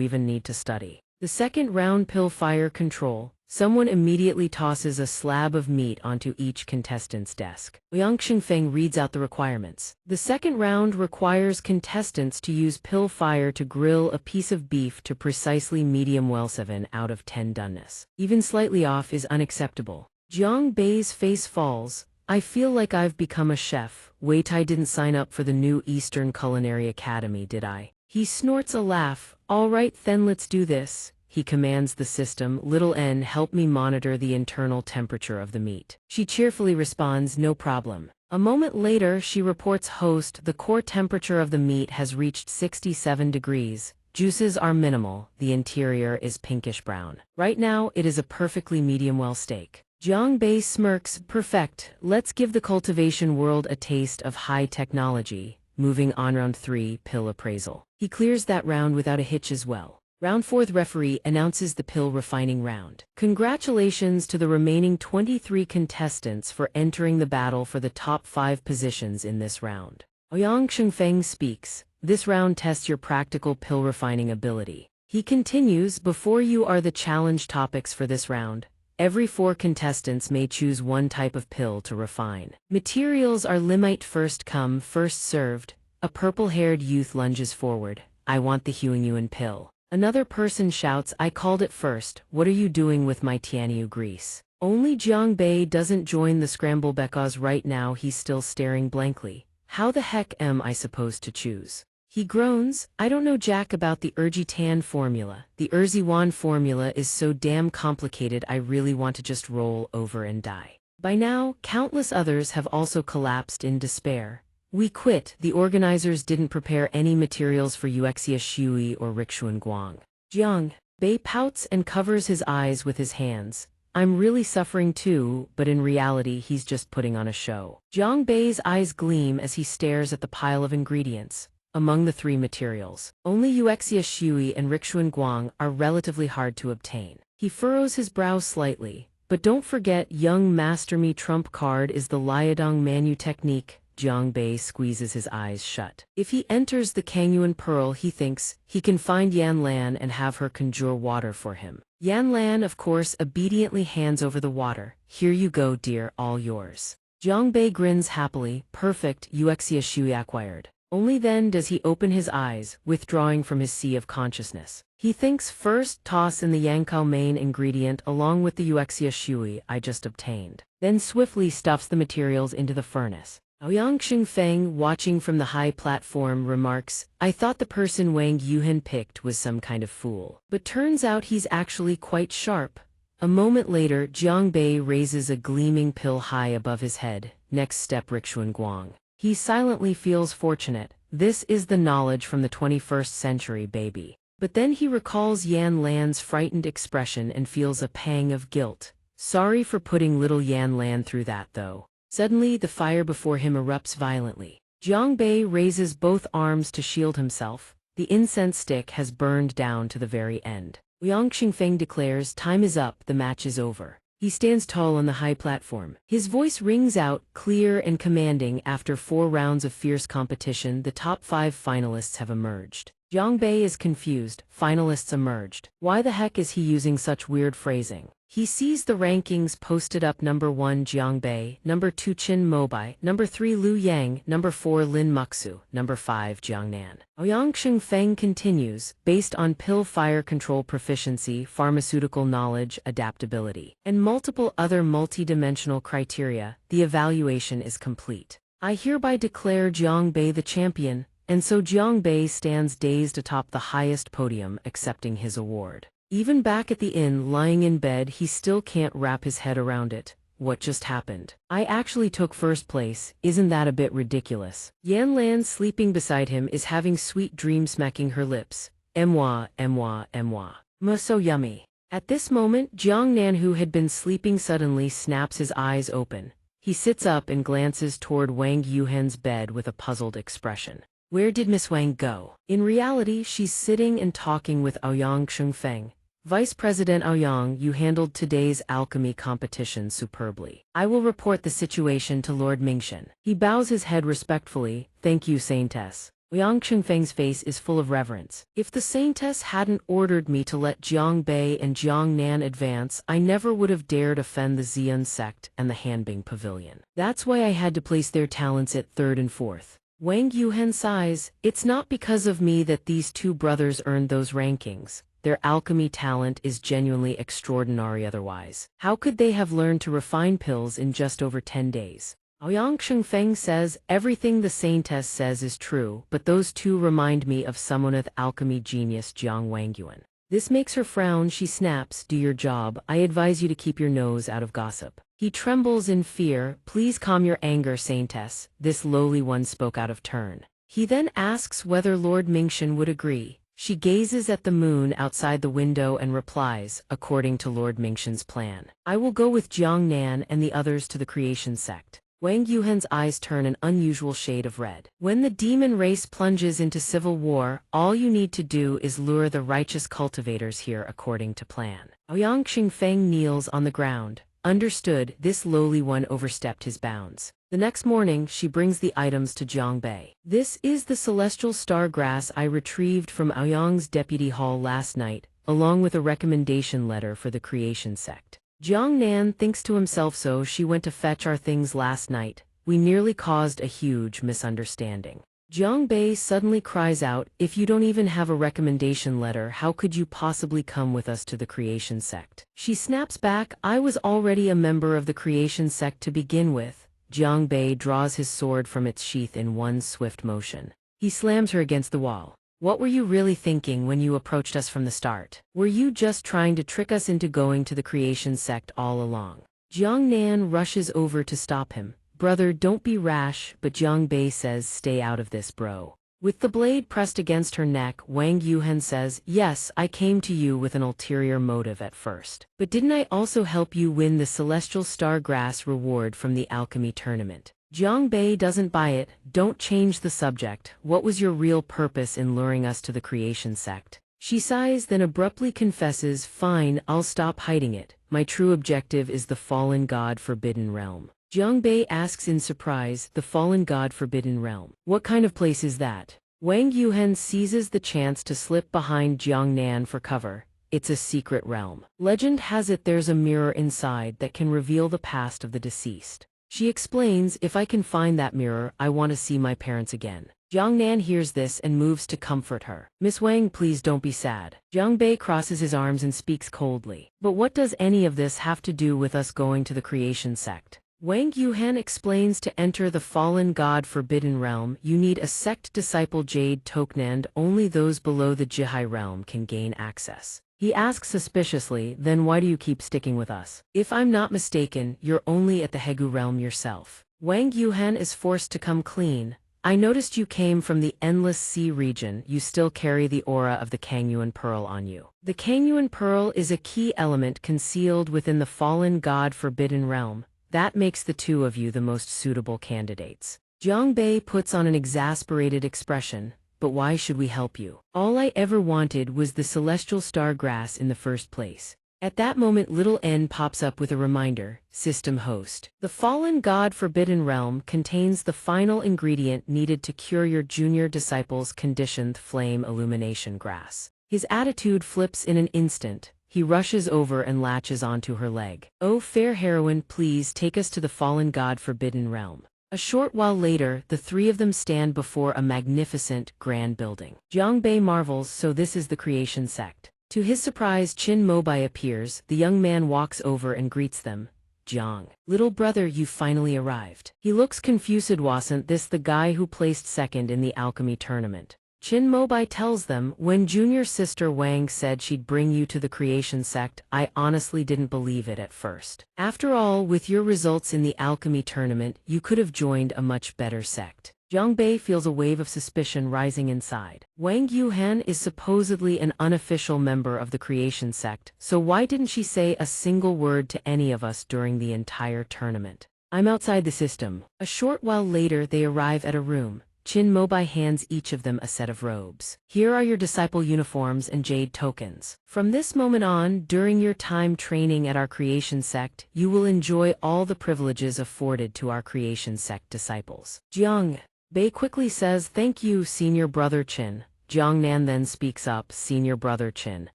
even need to study? The second round, pill fire control. Someone immediately tosses a slab of meat onto each contestant's desk. Ouyang Chengfeng reads out the requirements. The second round requires contestants to use pill fire to grill a piece of beef to precisely medium well, 7 out of 10 doneness. Even slightly off is unacceptable. Jiang Bei's face falls. I feel like I've become a chef. Wait, I didn't sign up for the new Eastern Culinary Academy, did I? He snorts a laugh. All right, then let's do this. He commands the system, little n, help me monitor the internal temperature of the meat. She cheerfully responds, no problem. A moment later, she reports, host, the core temperature of the meat has reached 67 degrees. Juices are minimal, the interior is pinkish brown. Right now, it is a perfectly medium well steak. Jiang Bei smirks, perfect, let's give the cultivation world a taste of high technology. Moving on, round 3, pill appraisal. He clears that round without a hitch as well. Round 4, the referee announces the pill refining round. Congratulations to the remaining 23 contestants for entering the battle for the top 5 positions in this round. Ouyang Chengfeng speaks, this round tests your practical pill refining ability. He continues, before you are the challenge topics for this round. Every 4 contestants may choose one type of pill to refine. Materials are limite, first come, first served. A purple-haired youth lunges forward. I want the Huangyuan pill. Another person shouts, I called it first. What are you doing with my Tianyu grease? Only Jiang Bei doesn't join the scramble because right now he's still staring blankly. How the heck am I supposed to choose? He groans, I don't know jack about the Tan formula. The Wan formula is so damn complicated I really want to just roll over and die. By now, countless others have also collapsed in despair. We quit, the organizers didn't prepare any materials for wuxia shui or rixuan guang. Jiang Bei pouts and covers his eyes with his hands. I'm really suffering too, but in reality he's just putting on a show. Jiang Bei's eyes gleam as he stares at the pile of ingredients. Among the three materials, only wuxia shui and rixuan guang are relatively hard to obtain. He furrows his brows slightly. But don't forget, young master me trump card is the Liadong Manu technique. Jiang Bei squeezes his eyes shut. If he enters the Kangyuan Pearl, he thinks he can find Yan Lan and have her conjure water for him. Yan Lan, of course, obediently hands over the water. Here you go, dear, all yours. Jiang Bei grins happily. Perfect, wuxia shui acquired. Only then does he open his eyes, withdrawing from his sea of consciousness. He thinks first toss in the Yankao main ingredient along with the wuxia shui I just obtained. Then swiftly stuffs the materials into the furnace. Ouyang Xingfeng, watching from the high platform, remarks, I thought the person Wang Yuhan picked was some kind of fool. But turns out he's actually quite sharp. A moment later, Jiang Bei raises a gleaming pill high above his head. Next step, Rixuan Guang. He silently feels fortunate. This is the knowledge from the 21st century, baby. But then he recalls Yan Lan's frightened expression and feels a pang of guilt. Sorry for putting little Yan Lan through that, though. Suddenly, the fire before him erupts violently. Jiang Bei raises both arms to shield himself. The incense stick has burned down to the very end. Ouyang Xingfeng declares, time is up, the match is over. He stands tall on the high platform. His voice rings out, clear and commanding. After 4 rounds of fierce competition, the top 5 finalists have emerged. Jiang Bei is confused. Finalists emerged. Why the heck is he using such weird phrasing? He sees the rankings posted up: number 1 Jiang Bei, number 2 Qin Mobai, number 3 Lu Yang, number 4 Lin Muxu, number 5 Jiang Nan. Ouyang Xingfeng continues, based on pill fire control proficiency, pharmaceutical knowledge, adaptability, and multiple other multi-dimensional criteria, the evaluation is complete. I hereby declare Jiang Bei the champion, and so Jiang Bei stands dazed atop the highest podium, accepting his award. Even back at the inn, lying in bed, he still can't wrap his head around it. What just happened? I actually took first place, isn't that a bit ridiculous? Yan Lan, sleeping beside him, is having sweet dreams, smacking her lips. Moi, moi, moi. So yummy. At this moment, Jiang Nan, who had been sleeping, suddenly snaps his eyes open. He sits up and glances toward Wang Yuhan's bed with a puzzled expression. Where did Miss Wang go? In reality, she's sitting and talking with Ouyang Xingfeng. Vice President Ouyang, you handled today's alchemy competition superbly. I will report the situation to Lord Mingshan. He bows his head respectfully. Thank you, Saintess. Ouyang Xingfeng's face is full of reverence. If the Saintess hadn't ordered me to let Jiang Bei and Jiang Nan advance, I never would have dared offend the Xian sect and the Hanbing Pavilion. That's why I had to place their talents at 3rd and 4th. Wang Yuhan sighs, it's not because of me that these 2 brothers earned those rankings. Their alchemy talent is genuinely extraordinary otherwise. How could they have learned to refine pills in just over 10 days? Ouyang Xingfeng says, everything the Saintess says is true, but those 2 remind me of someone with alchemy genius Jiang Wangyuan. This makes her frown. She snaps, do your job. I advise you to keep your nose out of gossip. He trembles in fear. Please calm your anger, Saintess. This lowly one spoke out of turn. He then asks whether Lord Mingshan would agree. She gazes at the moon outside the window and replies, according to Lord Mingshan's plan. I will go with Jiang Nan and the others to the creation sect. Wang Yuhan's eyes turn an unusual shade of red. When the demon race plunges into civil war, all you need to do is lure the righteous cultivators here according to plan. Ouyang Xingfeng kneels on the ground. Understood, this lowly one overstepped his bounds. The next morning, she brings the items to Jiang Bei. This is the celestial star grass I retrieved from Ouyang's deputy hall last night, along with a recommendation letter for the creation sect. Jiang Nan thinks to himself, so she went to fetch our things last night. We nearly caused a huge misunderstanding. Jiang Bei suddenly cries out, if you don't even have a recommendation letter, how could you possibly come with us to the creation sect? She snaps back, I was already a member of the creation sect to begin with. Jiang Bei draws his sword from its sheath in one swift motion. He slams her against the wall. What were you really thinking when you approached us from the start? Were you just trying to trick us into going to the creation sect all along? Jiang Nan rushes over to stop him. Brother, don't be rash, but Jiang Bei says, stay out of this, bro. With the blade pressed against her neck, Wang Yuhen says, yes, I came to you with an ulterior motive at first. But didn't I also help you win the Celestial Star Grass reward from the alchemy tournament? Jiang Bei doesn't buy it. Don't change the subject. What was your real purpose in luring us to the creation sect? She sighs, then abruptly confesses, fine, I'll stop hiding it. My true objective is the fallen god Forbidden Realm. Jiang Bei asks in surprise, the fallen god Forbidden Realm. What kind of place is that? Wang Yuhen seizes the chance to slip behind Jiang Nan for cover. It's a secret realm. Legend has it there's a mirror inside that can reveal the past of the deceased. She explains, if I can find that mirror, I want to see my parents again. Jiang Nan hears this and moves to comfort her. Miss Wang, please don't be sad. Jiang Bei crosses his arms and speaks coldly. But what does any of this have to do with us going to the creation sect? Wang Yuhen explains, to enter the fallen god Forbidden Realm, you need a sect disciple jade token and only those below the Jihai realm can gain access. He asks suspiciously, then why do you keep sticking with us? If I'm not mistaken, you're only at the Hegu realm yourself. Wang Yuhen is forced to come clean. I noticed you came from the Endless Sea region. You still carry the aura of the Kangyuan Pearl on you. The Kangyuan Pearl is a key element concealed within the fallen god Forbidden Realm. That makes the two of you the most suitable candidates. Jiang Bei puts on an exasperated expression. But why should we help you? All I ever wanted was the Celestial Star Grass in the first place. At that moment, little N pops up with a reminder, System Host. The fallen god Forbidden Realm contains the final ingredient needed to cure your junior disciple's conditioned flame illumination grass. His attitude flips in an instant. He rushes over and latches onto her leg. Oh, fair heroine, please take us to the fallen god Forbidden Realm. A short while later, the three of them stand before a magnificent, grand building. Jiang Bei marvels, so this is the creation sect. To his surprise, Qin Mobai appears. The young man walks over and greets them. Jiang, little brother, you finally arrived. He looks confused. Wasn't this the guy who placed second in the alchemy tournament? Qin Mobai tells them, when junior sister Wang said she'd bring you to the creation sect, I honestly didn't believe it at first. After all, with your results in the alchemy tournament, you could have joined a much better sect. Jiang Bei feels a wave of suspicion rising inside. Wang Yuhen is supposedly an unofficial member of the creation sect, so why didn't she say a single word to any of us during the entire tournament? I'm outside the system. A short while later, they arrive at a room. Qin Mobai hands each of them a set of robes. Here are your disciple uniforms and jade tokens. From this moment on, during your time training at our creation sect, you will enjoy all the privileges afforded to our creation sect disciples. Jiang Bei quickly says, thank you, senior brother Qin. Jiang Nan then speaks up, senior brother Qin.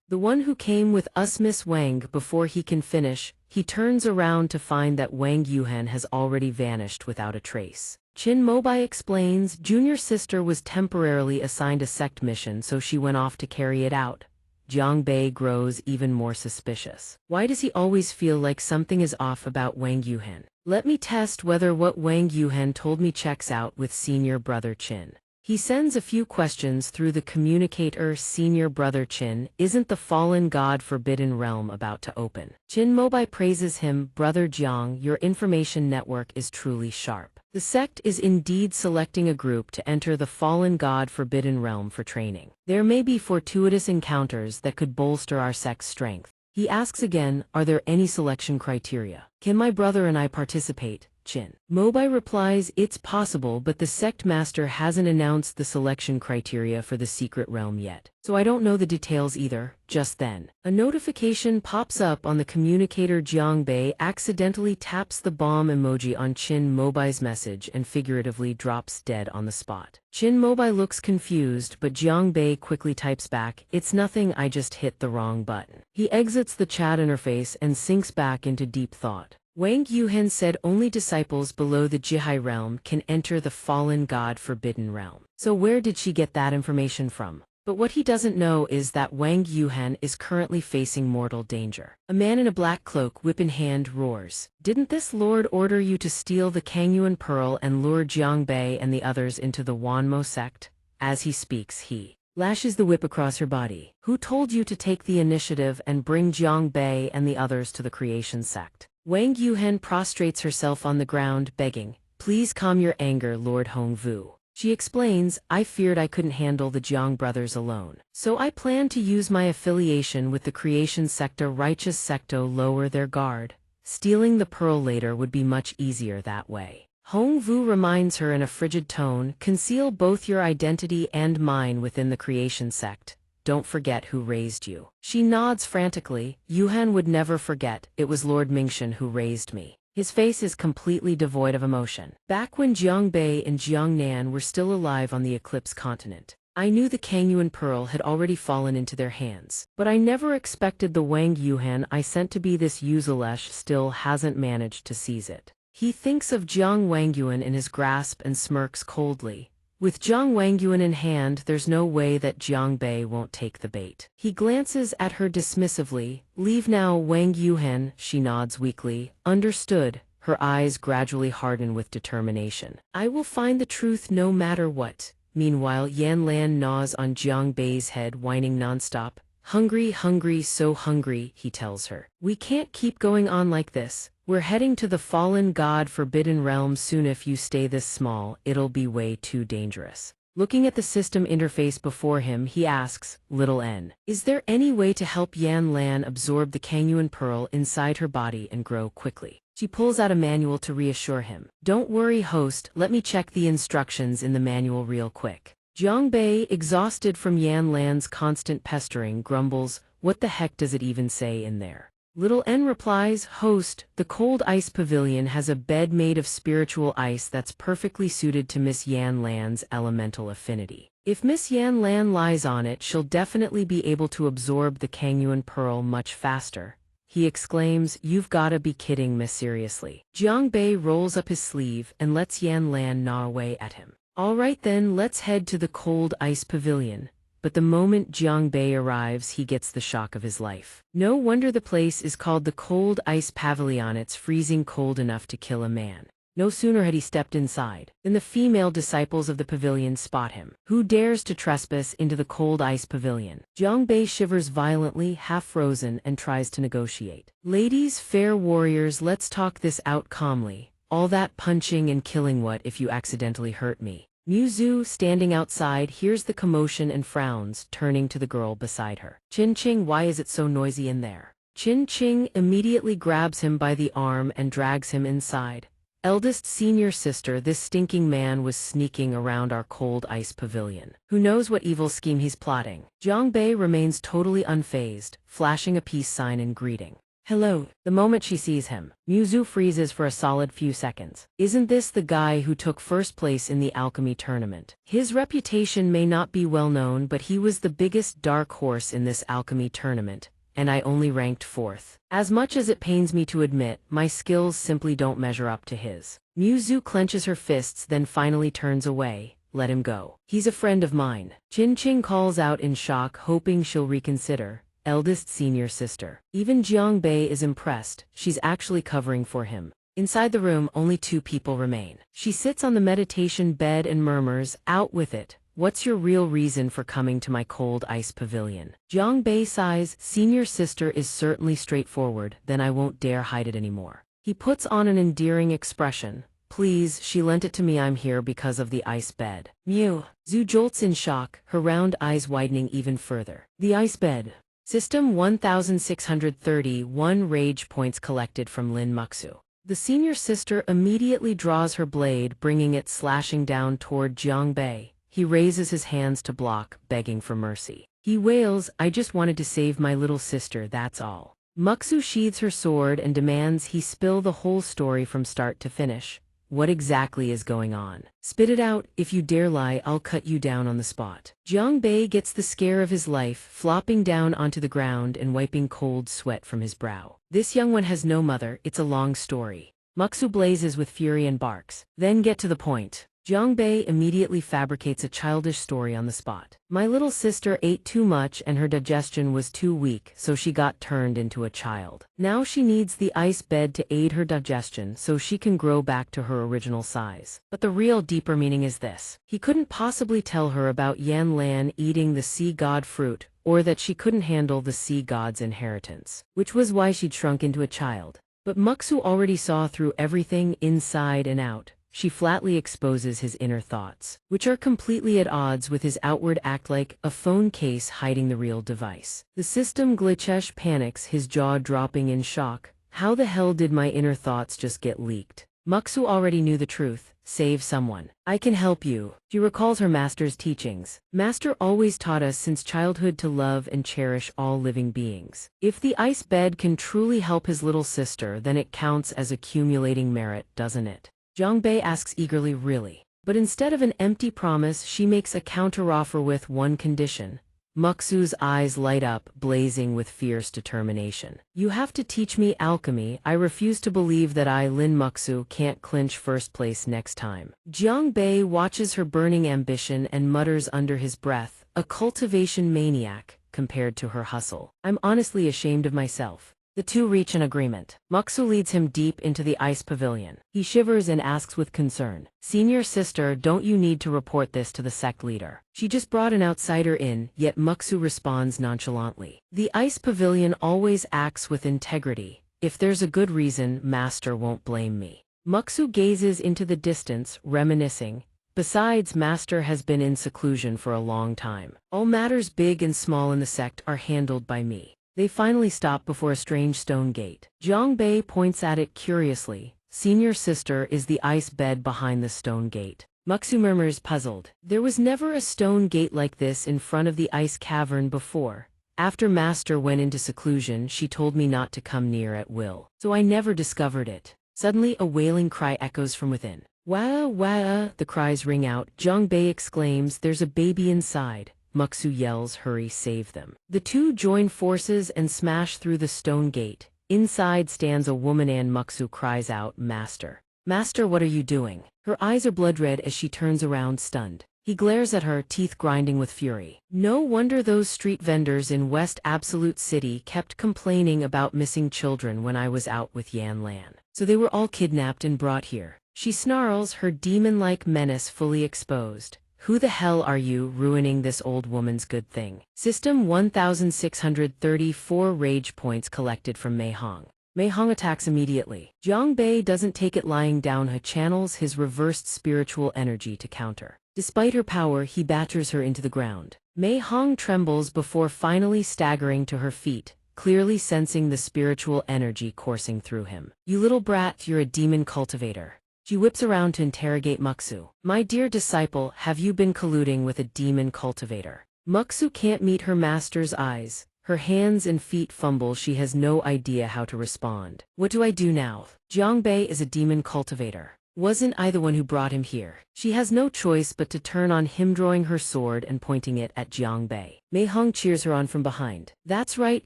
The one who came with us, Miss Wang. Before he can finish, he turns around to find that Wang Yuhen has already vanished without a trace. Qin Mobai explains, junior sister was temporarily assigned a sect mission, so she went off to carry it out. Jiang Bei grows even more suspicious. Why does he always feel like something is off about Wang Yuhen? Let me test whether what Wang Yuhen told me checks out with senior brother Qin. He sends a few questions through the communicator. Senior brother Qin, isn't the fallen god Forbidden Realm about to open? Qin Mobai praises him, brother Jiang, your information network is truly sharp. The sect is indeed selecting a group to enter the fallen god Forbidden Realm for training. There may be fortuitous encounters that could bolster our sect's strength. He asks again, are there any selection criteria? Can my brother and I participate? Qin Mobai replies, it's possible, but the sect master hasn't announced the selection criteria for the secret realm yet, so I don't know the details either. Just then, a notification pops up on the communicator. Jiang Bei accidentally taps the bomb emoji on Qin Mobai's message and figuratively drops dead on the spot. Qin Mobai looks confused, but Jiang Bei quickly types back, it's nothing, I just hit the wrong button. He exits the chat interface and sinks back into deep thought. Wang Yuhen said only disciples below the Jihai realm can enter the fallen god forbidden realm. So where did she get that information from? But what he doesn't know is that Wang Yuhan is currently facing mortal danger. A man in a black cloak, whip in hand, roars. Didn't this lord order you to steal the Kangyuan pearl and lure Jiang Bei and the others into the Wanmo sect? As he speaks, he lashes the whip across her body. Who told you to take the initiative and bring Jiang Bei and the others to the creation sect? Wang Yuhen prostrates herself on the ground, begging, "Please calm your anger, Lord Hongvu." She explains, "I feared I couldn't handle the Jiang brothers alone. So I planned to use my affiliation with the creation sector righteous secto lower their guard. Stealing the pearl later would be much easier that way." Hongvu reminds her in a frigid tone, "Conceal both your identity and mine within the creation sect. Don't forget who raised you." She nods frantically. "Yuhan would never forget, it was Lord Mingshan who raised me." His face is completely devoid of emotion. "Back when Jiang Bei and Jiang Nan were still alive on the Eclipse continent, I knew the Kangyuan pearl had already fallen into their hands. But I never expected the Wang Yuhan I sent to be this Yuzelesh still hasn't managed to seize it." He thinks of Jiang Wangyuan in his grasp and smirks coldly. With Jiang Wangyuan in hand, there's no way that Jiang Bei won't take the bait. He glances at her dismissively. "Leave now, Wang Yuhen," she nods weakly. "Understood." Her eyes gradually harden with determination. "I will find the truth no matter what." Meanwhile, Yan Lan gnaws on Jiang Bei's head, whining nonstop. "Hungry, hungry, so hungry," he tells her. "We can't keep going on like this. We're heading to the fallen god forbidden realm soon. If you stay this small, it'll be way too dangerous." Looking at the system interface before him, he asks, "Little N, is there any way to help Yan Lan absorb the Kangyuan pearl inside her body and grow quickly?" She pulls out a manual to reassure him. "Don't worry, host, let me check the instructions in the manual real quick." Jiang Bei, exhausted from Yan Lan's constant pestering, grumbles, "What the heck does it even say in there?" Little N replies, "Host, the cold ice pavilion has a bed made of spiritual ice that's perfectly suited to Miss Yan Lan's elemental affinity. If Miss Yan Lan lies on it, she'll definitely be able to absorb the Kangyuan pearl much faster." He exclaims, "You've gotta be kidding me, seriously." Jiang Bei rolls up his sleeve and lets Yan Lan gnaw away at him. "All right then, let's head to the cold ice pavilion." But the moment Jiang Bei arrives, he gets the shock of his life. No wonder the place is called the Cold Ice Pavilion. It's freezing cold enough to kill a man. No sooner had he stepped inside than the female disciples of the pavilion spot him. Who dares to trespass into the Cold Ice Pavilion? Jiang Bei shivers violently, half frozen, and tries to negotiate. "Ladies, fair warriors, let's talk this out calmly. All that punching and killing, what if you accidentally hurt me?" Muzu, standing outside, hears the commotion and frowns, turning to the girl beside her. "Qin Qing, why is it so noisy in there?" Qin Qing immediately grabs him by the arm and drags him inside. "Eldest senior sister, this stinking man was sneaking around our cold ice pavilion. Who knows what evil scheme he's plotting?" Jiang Bei remains totally unfazed, flashing a peace sign in greeting. "Hello." The moment she sees him, Muzu freezes for a solid few seconds. "Isn't this the guy who took first place in the alchemy tournament?" His reputation may not be well known, but he was the biggest dark horse in this alchemy tournament, and I only ranked 4th. As much as it pains me to admit, my skills simply don't measure up to his. Muzu clenches her fists, then finally turns away. "Let him go. He's a friend of mine." Qin Qing calls out in shock, hoping she'll reconsider. "Eldest senior sister." Even Jiang Bei is impressed. She's actually covering for him. Inside the room, only 2 people remain. She sits on the meditation bed and murmurs, "Out with it. What's your real reason for coming to my cold ice pavilion?" Jiang Bei sighs, "Senior sister is certainly straightforward, then I won't dare hide it anymore." He puts on an endearing expression. "Please, she lent it to me. I'm here because of the ice bed." Mew. Zhu jolts in shock, her round eyes widening even further. "The ice bed." System 1631 rage points collected from Lin Muxu. The senior sister immediately draws her blade, bringing it slashing down toward Jiang Bei. He raises his hands to block, begging for mercy. He wails, "I just wanted to save my little sister, that's all." Muxu sheathes her sword and demands he spill the whole story from start to finish. what exactly is going on? Spit it out, if you dare lie I'll cut you down on the spot. Jiang Bei gets the scare of his life, flopping down onto the ground and wiping cold sweat from his brow. This young one has no mother, it's a long story. Muxu blazes with fury and barks. Then get to the point. Jiang Bei immediately fabricates a childish story on the spot. My little sister ate too much and her digestion was too weak, so she got turned into a child. Now she needs the ice bed to aid her digestion so she can grow back to her original size. But the real deeper meaning is this. He couldn't possibly tell her about Yan Lan eating the sea god fruit, or that she couldn't handle the sea god's inheritance, which was why she'd shrunk into a child. But Muxu already saw through everything inside and out. She flatly exposes his inner thoughts, which are completely at odds with his outward act, like a phone case hiding the real device. The system glitches, panics, his jaw dropping in shock. How the hell did my inner thoughts just get leaked? Muxu already knew the truth. Save someone. I can help you. She recalls her master's teachings. Master always taught us since childhood to love and cherish all living beings. If the ice bed can truly help his little sister, then it counts as accumulating merit, doesn't it? Jiang Bei asks eagerly, really? But instead of an empty promise, she makes a counteroffer with one condition. Muxu's eyes light up, blazing with fierce determination. You have to teach me alchemy. I refuse to believe that Lin Muxu can't clinch first place next time. Jiang Bei watches her burning ambition and mutters under his breath, a cultivation maniac, compared to her hustle. I'm honestly ashamed of myself. The two reach an agreement. Muxu leads him deep into the ice pavilion. He shivers and asks with concern, "Senior sister, don't you need to report this to the sect leader? She just brought an outsider in," yet Muxu responds nonchalantly. The ice pavilion always acts with integrity. If there's a good reason, master won't blame me. Muxu gazes into the distance, reminiscing. Besides, master has been in seclusion for a long time. All matters big and small in the sect are handled by me. They finally stop before a strange stone gate. Jiang Bei points at it curiously. Senior sister, is the ice bed behind the stone gate? Muxu murmurs, puzzled. There was never a stone gate like this in front of the ice cavern before. After master went into seclusion, she told me not to come near at will. So I never discovered it. Suddenly a wailing cry echoes from within. Wah, wah, the cries ring out. Jiang Bei exclaims, there's a baby inside. Muxu yells, hurry, save them. The two join forces and smash through the stone gate. Inside stands a woman and Muxu cries out, Master. Master, what are you doing? Her eyes are blood red as she turns around, stunned. He glares at her, teeth grinding with fury. No wonder those street vendors in West Absolute City kept complaining about missing children when I was out with Yan Lan. So they were all kidnapped and brought here. She snarls, her demon-like menace fully exposed. Who the hell are you, ruining this old woman's good thing? System 1634 rage points collected from Mei Hong. Mei Hong attacks immediately. Jiang Bei doesn't take it lying down. He channels his reversed spiritual energy to counter. Despite her power, he batters her into the ground. Mei Hong trembles before finally staggering to her feet, clearly sensing the spiritual energy coursing through him. You little brat, you're a demon cultivator. She whips around to interrogate Muxu. My dear disciple, have you been colluding with a demon cultivator? Muxu can't meet her master's eyes. Her hands and feet fumble. She has no idea how to respond. What do I do now? Jiang Bei is a demon cultivator. Wasn't I the one who brought him here? She has no choice but to turn on him, drawing her sword and pointing it at Jiang Bei. Mei Hong cheers her on from behind. That's right,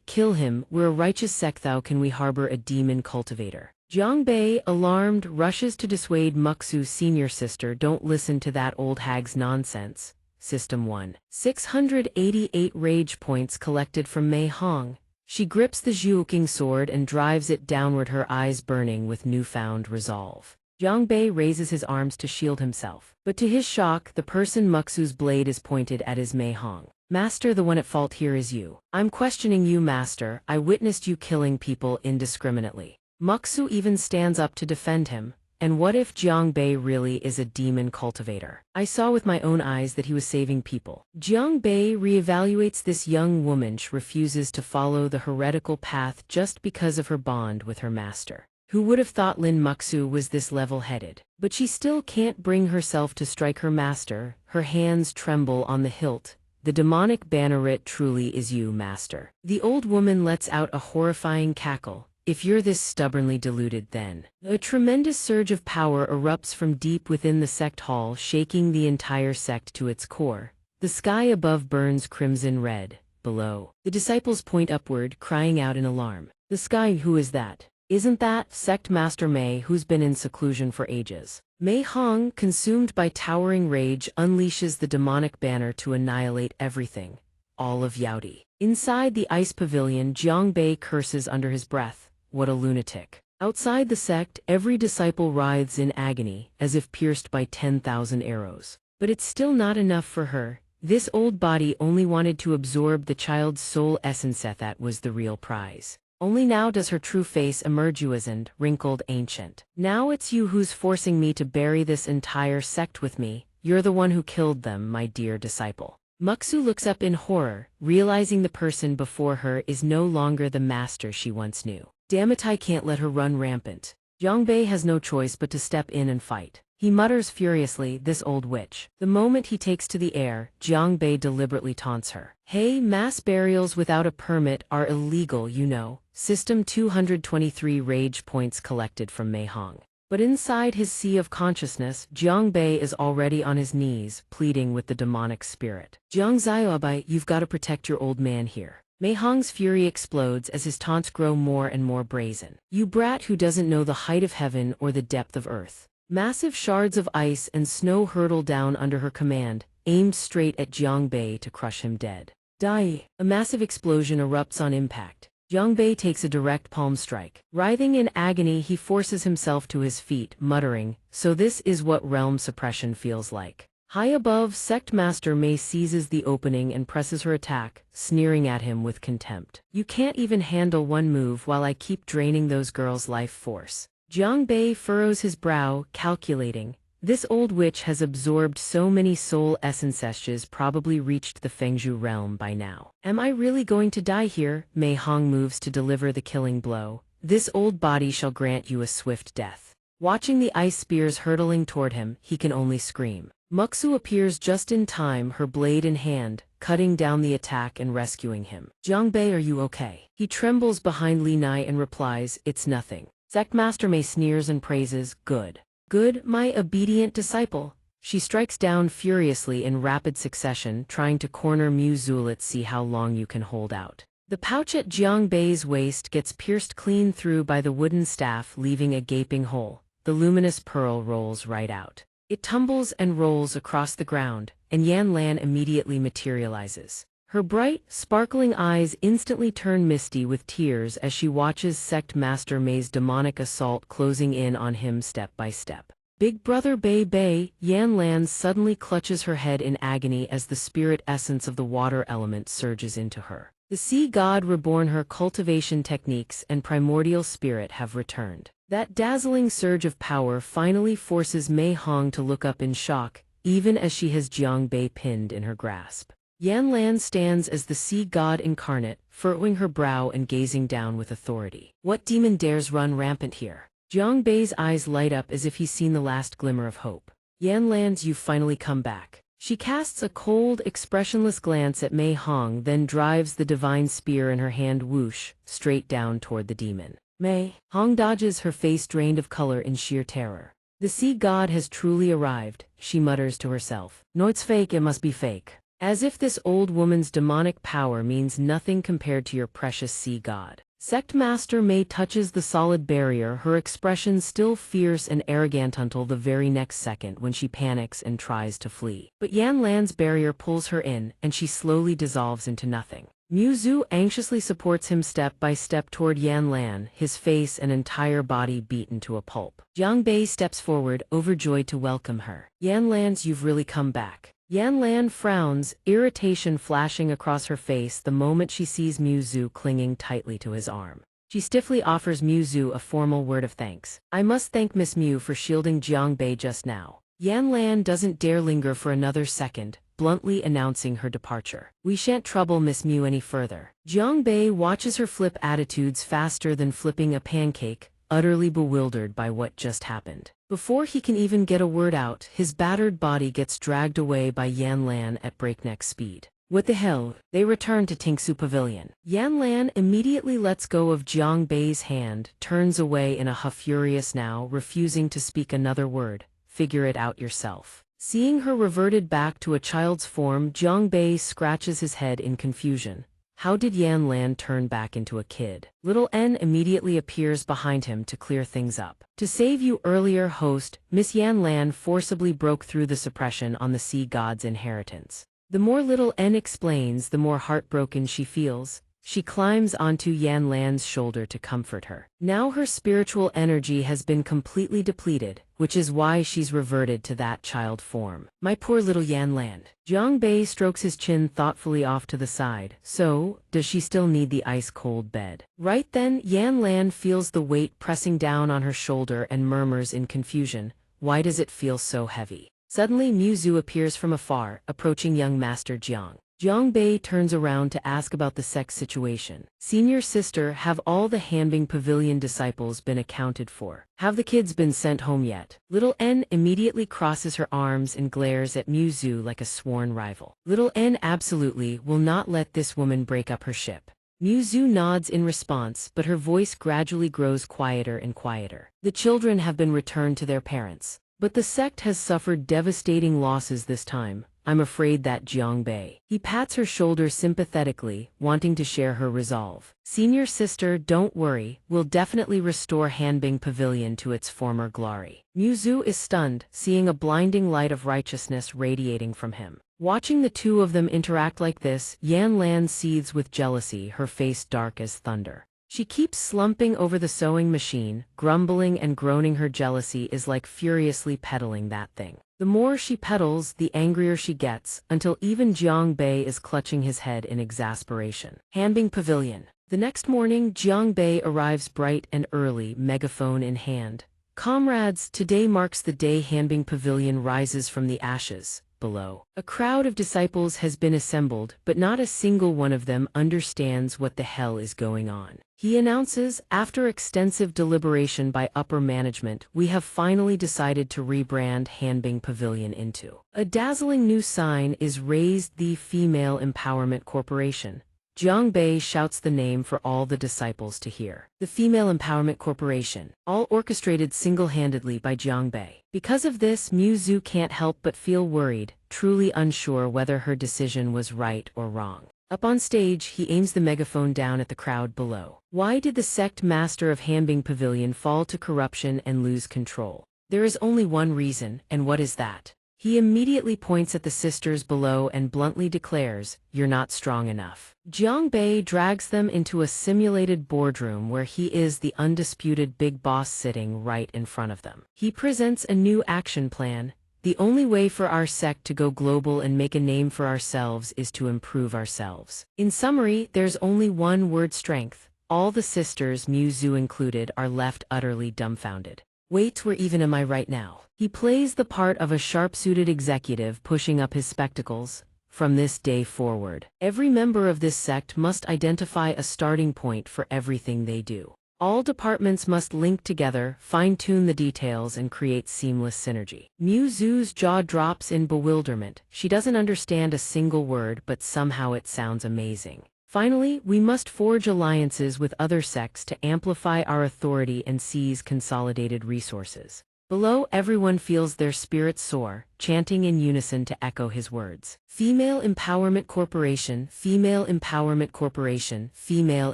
kill him. We're a righteous sect. How can we harbor a demon cultivator? Jiang Bei, alarmed, rushes to dissuade Muxu's senior sister. Don't listen to that old hag's nonsense. System 1. 688 rage points collected from Mei Hong. She grips the Zhuoking sword and drives it downward, her eyes burning with newfound resolve. Jiang Bei raises his arms to shield himself. But to his shock, the person Muxu's blade is pointed at is Mei Hong. Master, the one at fault here is you. I'm questioning you, master. I witnessed you killing people indiscriminately. Muxu even stands up to defend him. And what if Jiang Bei really is a demon cultivator? I saw with my own eyes that he was saving people. Jiang Bei reevaluates this young woman. She refuses to follow the heretical path just because of her bond with her master. Who would have thought Lin Muxu was this level-headed? But she still can't bring herself to strike her master. Her hands tremble on the hilt. The demonic banner, it truly is you, master. The old woman lets out a horrifying cackle. if you're this stubbornly deluded then. A tremendous surge of power erupts from deep within the sect hall, shaking the entire sect to its core. The sky above burns crimson red. Below, the disciples point upward, crying out in alarm. The sky, who is that? Isn't that Sect Master Mei, who's been in seclusion for ages? Mei Hong, consumed by towering rage, unleashes the demonic banner to annihilate everything. All of Yaodi. Inside the ice pavilion, Jiang Bei curses under his breath. What a lunatic. Outside the sect, every disciple writhes in agony, as if pierced by 10,000 arrows. But it's still not enough for her. This old body only wanted to absorb the child's soul essence. That was the real prize. Only now does her true face emerge, wizened, wrinkled, ancient. Now it's you who's forcing me to bury this entire sect with me. You're the one who killed them, my dear disciple. Muxu looks up in horror, realizing the person before her is no longer the master she once knew. Damn it, I can't let her run rampant. Jiang Bei has no choice but to step in and fight. He mutters furiously, this old witch. The moment he takes to the air, Jiang Bei deliberately taunts her. Hey, mass burials without a permit are illegal, you know. System 223 rage points collected from Mei Hong. But inside his sea of consciousness, Jiang Bei is already on his knees, pleading with the demonic spirit. Jiang Xiaobai, you've got to protect your old man here. Mei Hong's fury explodes as his taunts grow more and more brazen. You brat who doesn't know the height of heaven or the depth of earth. Massive shards of ice and snow hurtle down under her command, aimed straight at Jiang Bei to crush him dead. Die! A massive explosion erupts on impact. Jiang Bei takes a direct palm strike. Writhing in agony, he forces himself to his feet, muttering, so this is what realm suppression feels like. High above, Sect Master Mei seizes the opening and presses her attack, sneering at him with contempt. You can't even handle one move while I keep draining those girls' life force. Jiang Bei furrows his brow, calculating. This old witch has absorbed so many soul essences, probably reached the Fengzhu realm by now. Am I really going to die here? Mei Hong moves to deliver the killing blow. This old body shall grant you a swift death. Watching the ice spears hurtling toward him, he can only scream. Muxu appears just in time, her blade in hand, cutting down the attack and rescuing him. Jiang Bei, are you okay? He trembles behind Li Nai and replies, it's nothing. Sect Master Mei sneers and praises, good. Good, my obedient disciple. She strikes down furiously in rapid succession, trying to corner Mu Zhu. Let's see how long you can hold out. The pouch at Jiang Bei's waist gets pierced clean through by the wooden staff, leaving a gaping hole. The luminous pearl rolls right out. It tumbles and rolls across the ground, and Yan Lan immediately materializes. Her bright, sparkling eyes instantly turn misty with tears as she watches Sect Master Mei's demonic assault closing in on him step by step. Big brother Bei Bei, Yan Lan suddenly clutches her head in agony as the spirit essence of the water element surges into her. The sea god reborn, her cultivation techniques and primordial spirit have returned. That dazzling surge of power finally forces Mei Hong to look up in shock, even as she has Jiang Bei pinned in her grasp. Yan Lan stands as the sea god incarnate, furrowing her brow and gazing down with authority. What demon dares run rampant here? Jiang Bei's eyes light up as if he's seen the last glimmer of hope. Yan Lan's, you've finally come back. She casts a cold, expressionless glance at Mei Hong, then drives the divine spear in her hand whoosh, straight down toward the demon. Mei Hong dodges, her face drained of color in sheer terror. The sea god has truly arrived, she mutters to herself. No, it's fake, it must be fake. As if this old woman's demonic power means nothing compared to your precious sea god. Sect Master Mei touches the solid barrier, her expression still fierce and arrogant until the very next second when she panics and tries to flee. But Yan Lan's barrier pulls her in, and she slowly dissolves into nothing. Mu Zhu anxiously supports him step by step toward Yan Lan, his face and entire body beaten to a pulp. Jiang Bei steps forward, overjoyed to welcome her. Yan Lan's, you've really come back. Yan Lan frowns, irritation flashing across her face the moment she sees Mu Zhu clinging tightly to his arm. She stiffly offers Mu Zhu a formal word of thanks. I must thank Miss Mu for shielding Jiang Bei just now. Yan Lan doesn't dare linger for another second, bluntly announcing her departure. We shan't trouble Miss Mu any further. Jiang Bei watches her flip attitudes faster than flipping a pancake, utterly bewildered by what just happened. Before he can even get a word out, his battered body gets dragged away by Yan Lan at breakneck speed. What the hell? They return to Tingsu Pavilion. Yan Lan immediately lets go of Jiang Bei's hand, turns away in a huff, furious now, refusing to speak another word. Figure it out yourself. Seeing her reverted back to a child's form, Jiang Bei scratches his head in confusion. How did Yan Lan turn back into a kid? Little N immediately appears behind him to clear things up. To save you earlier, host, Miss Yan Lan forcibly broke through the suppression on the sea god's inheritance. The more Little N explains, the more heartbroken she feels. She climbs onto Yan Lan's shoulder to comfort her. Now her spiritual energy has been completely depleted, which is why she's reverted to that child form. My poor little Yan Lan. Jiang Bei strokes his chin thoughtfully off to the side. So, does she still need the ice-cold bed? Right then, Yan Lan feels the weight pressing down on her shoulder and murmurs in confusion, why does it feel so heavy? Suddenly Mu Zhu appears from afar, approaching young Master Jiang. Jiang Bei turns around to ask about the sect situation. Senior sister, have all the Hanbing Pavilion disciples been accounted for? Have the kids been sent home yet? Little N immediately crosses her arms and glares at Mu Zhu like a sworn rival. Little N absolutely will not let this woman break up her ship. Mu Zhu nods in response, but her voice gradually grows quieter and quieter. The children have been returned to their parents. But the sect has suffered devastating losses this time. I'm afraid that Jiang Bei. He pats her shoulder sympathetically, wanting to share her resolve. Senior sister, don't worry, we'll definitely restore Hanbing Pavilion to its former glory. Mu Zhu is stunned, seeing a blinding light of righteousness radiating from him. Watching the two of them interact like this, Yan Lan seethes with jealousy, her face dark as thunder. She keeps slumping over the sewing machine, grumbling and groaning. Her jealousy is like furiously pedaling that thing. The more she pedals, the angrier she gets, until even Jiang Bei is clutching his head in exasperation. Hanbing Pavilion. The next morning, Jiang Bei arrives bright and early, megaphone in hand. Comrades, today marks the day Hanbing Pavilion rises from the ashes. Below, a crowd of disciples has been assembled, but not a single one of them understands what the hell is going on. He announces, after extensive deliberation by upper management, we have finally decided to rebrand Hanbing Pavilion into a dazzling new sign is raised, the Female Empowerment Corporation. Jiang Bei shouts the name for all the disciples to hear. The Female Empowerment Corporation, all orchestrated single-handedly by Jiang Bei. Because of this, Mu Zhu can't help but feel worried, truly unsure whether her decision was right or wrong. Up on stage, he aims the megaphone down at the crowd below. Why did the sect master of Hanbing Pavilion fall to corruption and lose control? There is only one reason, and what is that? He immediately points at the sisters below and bluntly declares, "You're not strong enough." Jiang Bei drags them into a simulated boardroom where he is the undisputed big boss sitting right in front of them. He presents a new action plan. The only way for our sect to go global and make a name for ourselves is to improve ourselves. In summary, there's only one word: strength. All the sisters, Mu Zhu included, are left utterly dumbfounded. Wait, where even am I right now? He plays the part of a sharp-suited executive pushing up his spectacles. From this day forward, every member of this sect must identify a starting point for everything they do. All departments must link together, fine-tune the details, and create seamless synergy. Mu Zhu's jaw drops in bewilderment. She doesn't understand a single word, but somehow it sounds amazing. Finally, we must forge alliances with other sects to amplify our authority and seize consolidated resources. Below, everyone feels their spirits soar, chanting in unison to echo his words. Female Empowerment Corporation, Female Empowerment Corporation, Female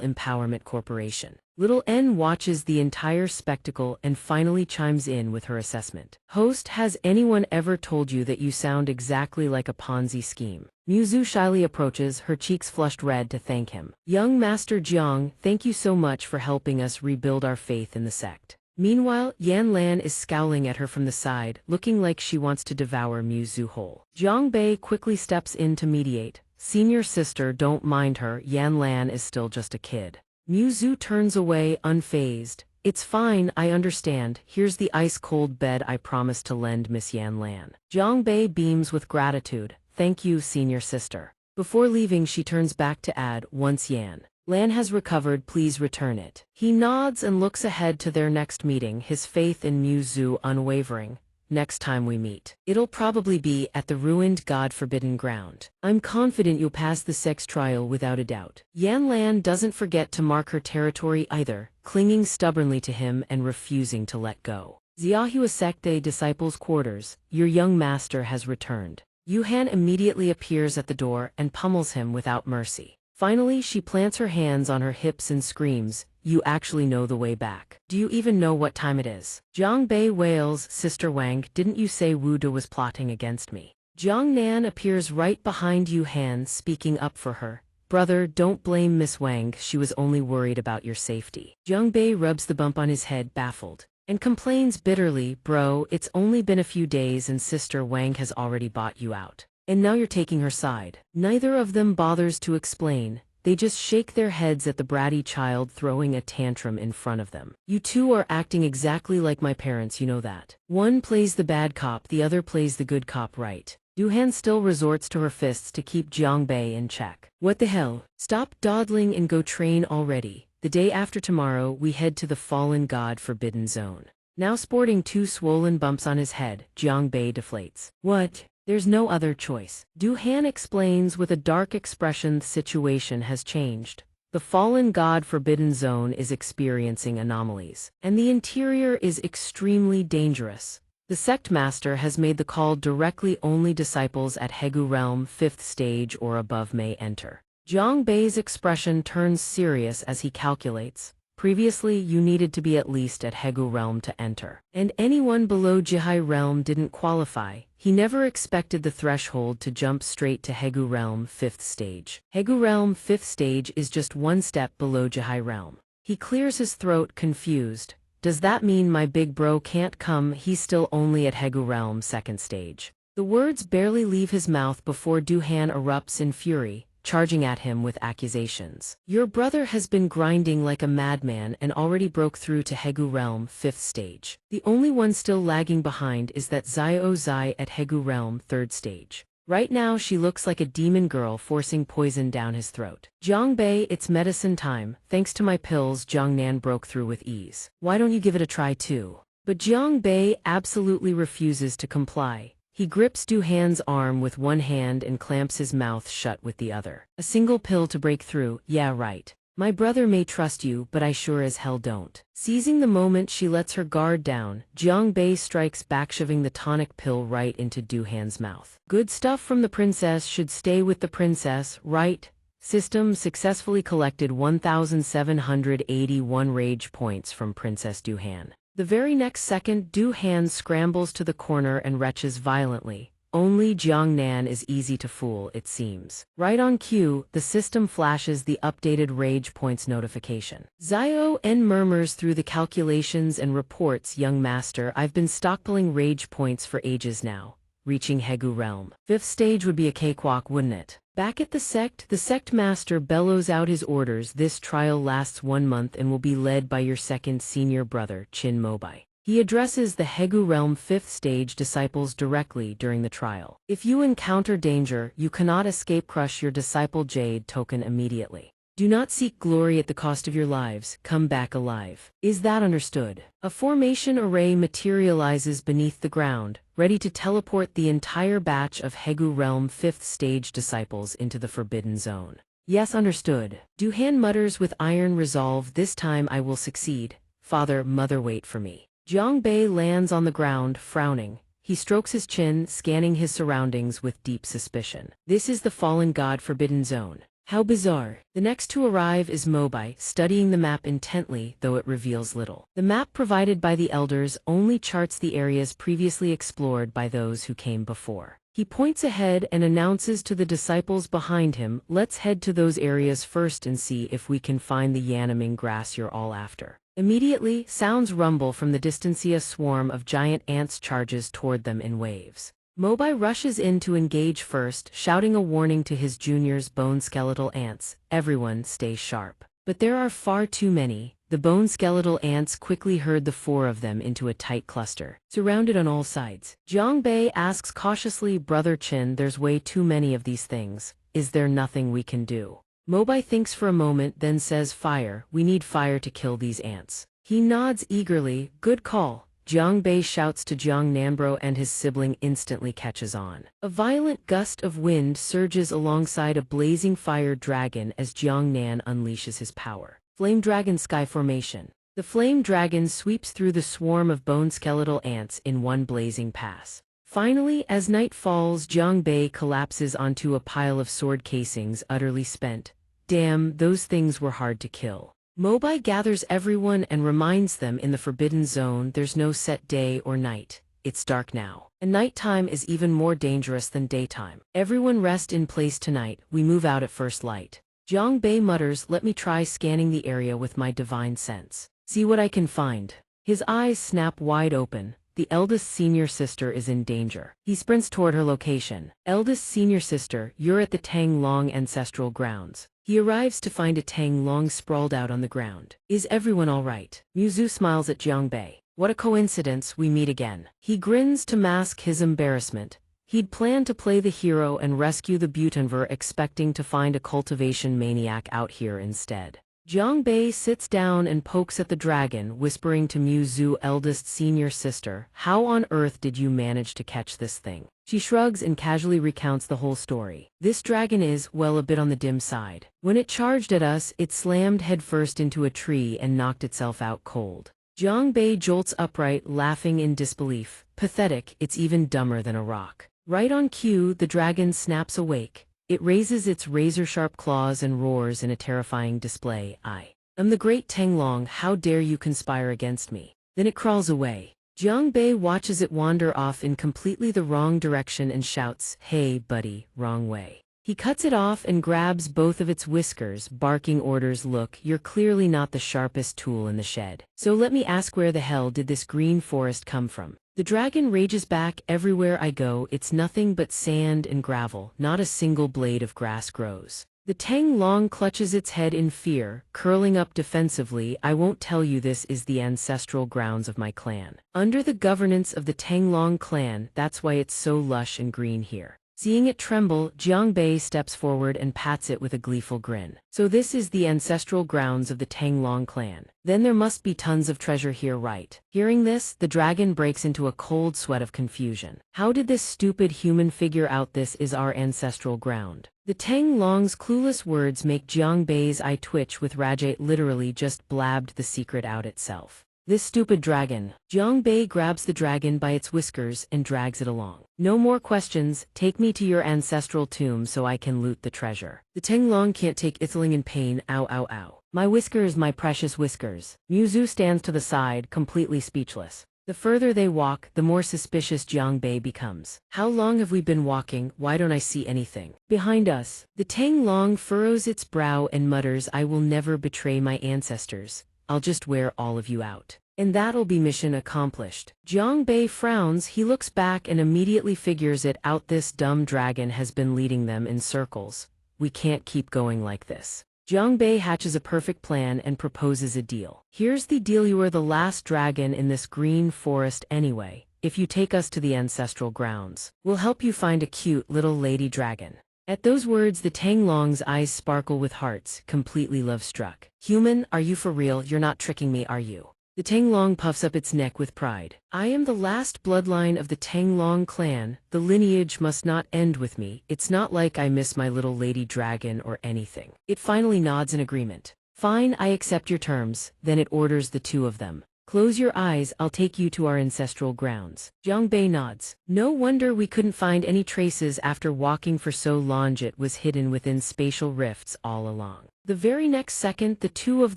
Empowerment Corporation. Little N watches the entire spectacle and finally chimes in with her assessment. Host, has anyone ever told you that you sound exactly like a Ponzi scheme? Mu Zhu shyly approaches, her cheeks flushed red, to thank him. Young Master Jiang, thank you so much for helping us rebuild our faith in the sect. Meanwhile, Yan Lan is scowling at her from the side, looking like she wants to devour Mu Zhu whole. Jiang Bei quickly steps in to mediate. Senior sister, don't mind her, Yan Lan is still just a kid. Mu Zhu turns away, unfazed. It's fine, I understand. Here's the ice-cold bed I promised to lend Miss Yan Lan. Jiang Bei beams with gratitude. Thank you, senior sister. Before leaving, she turns back to add, once Yan Lan has recovered, please return it. He nods and looks ahead to their next meeting, his faith in Mu Zhu unwavering. next time we meet. It'll probably be at the ruined God-forbidden ground. I'm confident you'll pass the sex trial without a doubt. Yan Lan doesn't forget to mark her territory either, clinging stubbornly to him and refusing to let go. Xiahua Secte Disciples' Quarters, your young master has returned. Yuhan immediately appears at the door and pummels him without mercy. Finally, she plants her hands on her hips and screams, "You actually know the way back. Do you even know what time it is?" Jiang Bei wails, "Sister Wang, didn't you say Wu De was plotting against me?" Jiang Nan appears right behind Yuhan, speaking up for her. "Brother, don't blame Miss Wang, she was only worried about your safety." Jiang Bei rubs the bump on his head, baffled, and complains bitterly, "Bro, it's only been a few days and Sister Wang has already bought you out. And now you're taking her side." Neither of them bothers to explain. They just shake their heads at the bratty child throwing a tantrum in front of them. "You two are acting exactly like my parents, you know that. One plays the bad cop, the other plays the good cop, right?" Duhan still resorts to her fists to keep Jiang Bei in check. "What the hell? Stop dawdling and go train already. The day after tomorrow, we head to the fallen God-forbidden zone." Now sporting two swollen bumps on his head, Jiang Bei deflates. "What? There's no other choice." Duhan explains with a dark expression, the situation has changed. The fallen God-forbidden zone is experiencing anomalies, and the interior is extremely dangerous. The sect master has made the call directly, only disciples at Hegu Realm 5th stage or above may enter. Jiang Bei's expression turns serious as he calculates. Previously, you needed to be at least at Hegu Realm to enter, and anyone below Jihai Realm didn't qualify. He never expected the threshold to jump straight to Hegu Realm 5th stage. Hegu Realm 5th stage is just one step below Jihai Realm. He clears his throat, confused. Does that mean my big bro can't come? He's still only at Hegu Realm 2nd stage. The words barely leave his mouth before Duhan erupts in fury, charging at him with accusations. "Your brother has been grinding like a madman and already broke through to Hegu Realm 5th stage. The only one still lagging behind is that Zio Zai at Hegu Realm 3rd stage. Right now she looks like a demon girl forcing poison down his throat." "Jiang Bei, it's medicine time. Thanks to my pills, Jiang Nan broke through with ease. Why don't you give it a try too?" But Jiang Bei absolutely refuses to comply. He grips Duhan's arm with one hand and clamps his mouth shut with the other. "A single pill to break through, yeah right. My brother may trust you, but I sure as hell don't." Seizing the moment, she lets her guard down. Jiang Bei strikes back, shoving the tonic pill right into Duhan's mouth. "Good stuff from the princess should stay with the princess, right?" System successfully collected 1,781 rage points from Princess Duhan. The very next second, Duhan scrambles to the corner and retches violently. Only Jiang Nan is easy to fool, it seems. Right on cue, the system flashes the updated rage points notification. Zio N murmurs through the calculations and reports, "Young master, I've been stockpiling rage points for ages now. Reaching Hegu Realm 5th stage would be a cakewalk, wouldn't it?" Back at the sect master bellows out his orders. "This trial lasts 1 month and will be led by your second senior brother, Qin Mobai. He addresses the Hegu Realm 5th stage disciples directly during the trial. If you encounter danger, you cannot escape. Crush your disciple Jade token immediately. Do not seek glory at the cost of your lives. Come back alive. Is that understood?" A formation array materializes beneath the ground, ready to teleport the entire batch of Hegu Realm 5th stage disciples into the Forbidden Zone. "Yes, understood." Duhan mutters with iron resolve, "This time I will succeed. Father, mother, wait for me." Jiang Bei lands on the ground, frowning. He strokes his chin, scanning his surroundings with deep suspicion. This is the fallen God Forbidden Zone. How bizarre. The next to arrive is Mobai, studying the map intently, though it reveals little. The map provided by the elders only charts the areas previously explored by those who came before. He points ahead and announces to the disciples behind him, "Let's head to those areas first and see if we can find the Yanaming grass you're all after." Immediately, sounds rumble from the distance. A swarm of giant ants charges toward them in waves. Mobai rushes in to engage first, shouting a warning to his juniors, bone skeletal ants, "Everyone stay sharp." But there are far too many. The bone skeletal ants quickly herd the 4 of them into a tight cluster, surrounded on all sides. Jiang Bei asks cautiously, "Brother Qin, there's way too many of these things. Is there nothing we can do?" Mobai thinks for a moment, then says, "Fire. We need fire to kill these ants." He nods eagerly, "Good call. Jiang Bei shouts to Jiang Nanbro and his sibling instantly catches on. A violent gust of wind surges alongside a blazing fire dragon as Jiang Nan unleashes his power. Flame Dragon Sky Formation. The flame dragon sweeps through the swarm of bone skeletal ants in one blazing pass. Finally, as night falls, Jiang Bei collapses onto a pile of sword casings, utterly spent. Damn, those things were hard to kill. Mobai gathers everyone and reminds them in the Forbidden Zone there's no set day or night. It's dark now. And nighttime is even more dangerous than daytime. Everyone rest in place tonight, we move out at first light. Jiang Bei mutters, let me try scanning the area with my divine sense. See what I can find. His eyes snap wide open. The eldest senior sister is in danger. He sprints toward her location. Eldest senior sister, you're at the Tang Long ancestral grounds. He arrives to find a Tang Long sprawled out on the ground. Is everyone all right? Muzu smiles at Jiang Bei. What a coincidence, we meet again. He grins to mask his embarrassment. He'd planned to play the hero and rescue the Butenver, expecting to find a cultivation maniac out here instead. Jiang Bei sits down and pokes at the dragon, whispering to Muzu, eldest senior sister, how on earth did you manage to catch this thing? She shrugs and casually recounts the whole story. This dragon is, well, a bit on the dim side. When it charged at us, it slammed headfirst into a tree and knocked itself out cold. Jiang Bei jolts upright, laughing in disbelief. Pathetic, it's even dumber than a rock. Right on cue, the dragon snaps awake. It raises its razor-sharp claws and roars in a terrifying display. I am the great Tang Long, how dare you conspire against me? Then it crawls away. Jiang Bei watches it wander off in completely the wrong direction and shouts, hey buddy, wrong way. He cuts it off and grabs both of its whiskers, barking orders, look, you're clearly not the sharpest tool in the shed. So let me ask, where the hell did this green forest come from? The dragon rages back, everywhere I go, it's nothing but sand and gravel, not a single blade of grass grows. The Tang Long clutches its head in fear, curling up defensively. I won't tell you, this is the ancestral grounds of my clan. Under the governance of the Tang Long clan, that's why it's so lush and green here. Seeing it tremble, Jiang Bei steps forward and pats it with a gleeful grin. So this is the ancestral grounds of the Tang Long clan. Then there must be tons of treasure here, right? Hearing this, the dragon breaks into a cold sweat of confusion. How did this stupid human figure out this is our ancestral ground? The Tang Long's clueless words make Jiang Bei's eye twitch with rage. It literally just blabbed the secret out itself. This stupid dragon. Jiang Bei grabs the dragon by its whiskers and drags it along. No more questions, take me to your ancestral tomb so I can loot the treasure. The Tang Long can't take ithling in pain, ow ow ow. My whiskers, my precious whiskers. Muzu stands to the side, completely speechless. The further they walk, the more suspicious Jiang Bei becomes. How long have we been walking? Why don't I see anything? Behind us, the Tang Long furrows its brow and mutters, I will never betray my ancestors. I'll just wear all of you out. And that'll be mission accomplished. Jiang Bei frowns, he looks back and immediately figures it out, this dumb dragon has been leading them in circles. We can't keep going like this. Jiang Bei hatches a perfect plan and proposes a deal. Here's the deal, you are the last dragon in this green forest anyway. If you take us to the ancestral grounds, we'll help you find a cute little lady dragon. At those words, the Tang Long's eyes sparkle with hearts, completely love-struck. Human, are you for real? You're not tricking me, are you? The Tang Long puffs up its neck with pride. I am the last bloodline of the Tang Long clan. The lineage must not end with me. It's not like I miss my little lady dragon or anything. It finally nods in agreement. Fine, I accept your terms. Then it orders the two of them. Close your eyes, I'll take you to our ancestral grounds. Jiang Bei nods. No wonder we couldn't find any traces after walking for so long. It was hidden within spatial rifts all along. The very next second, the two of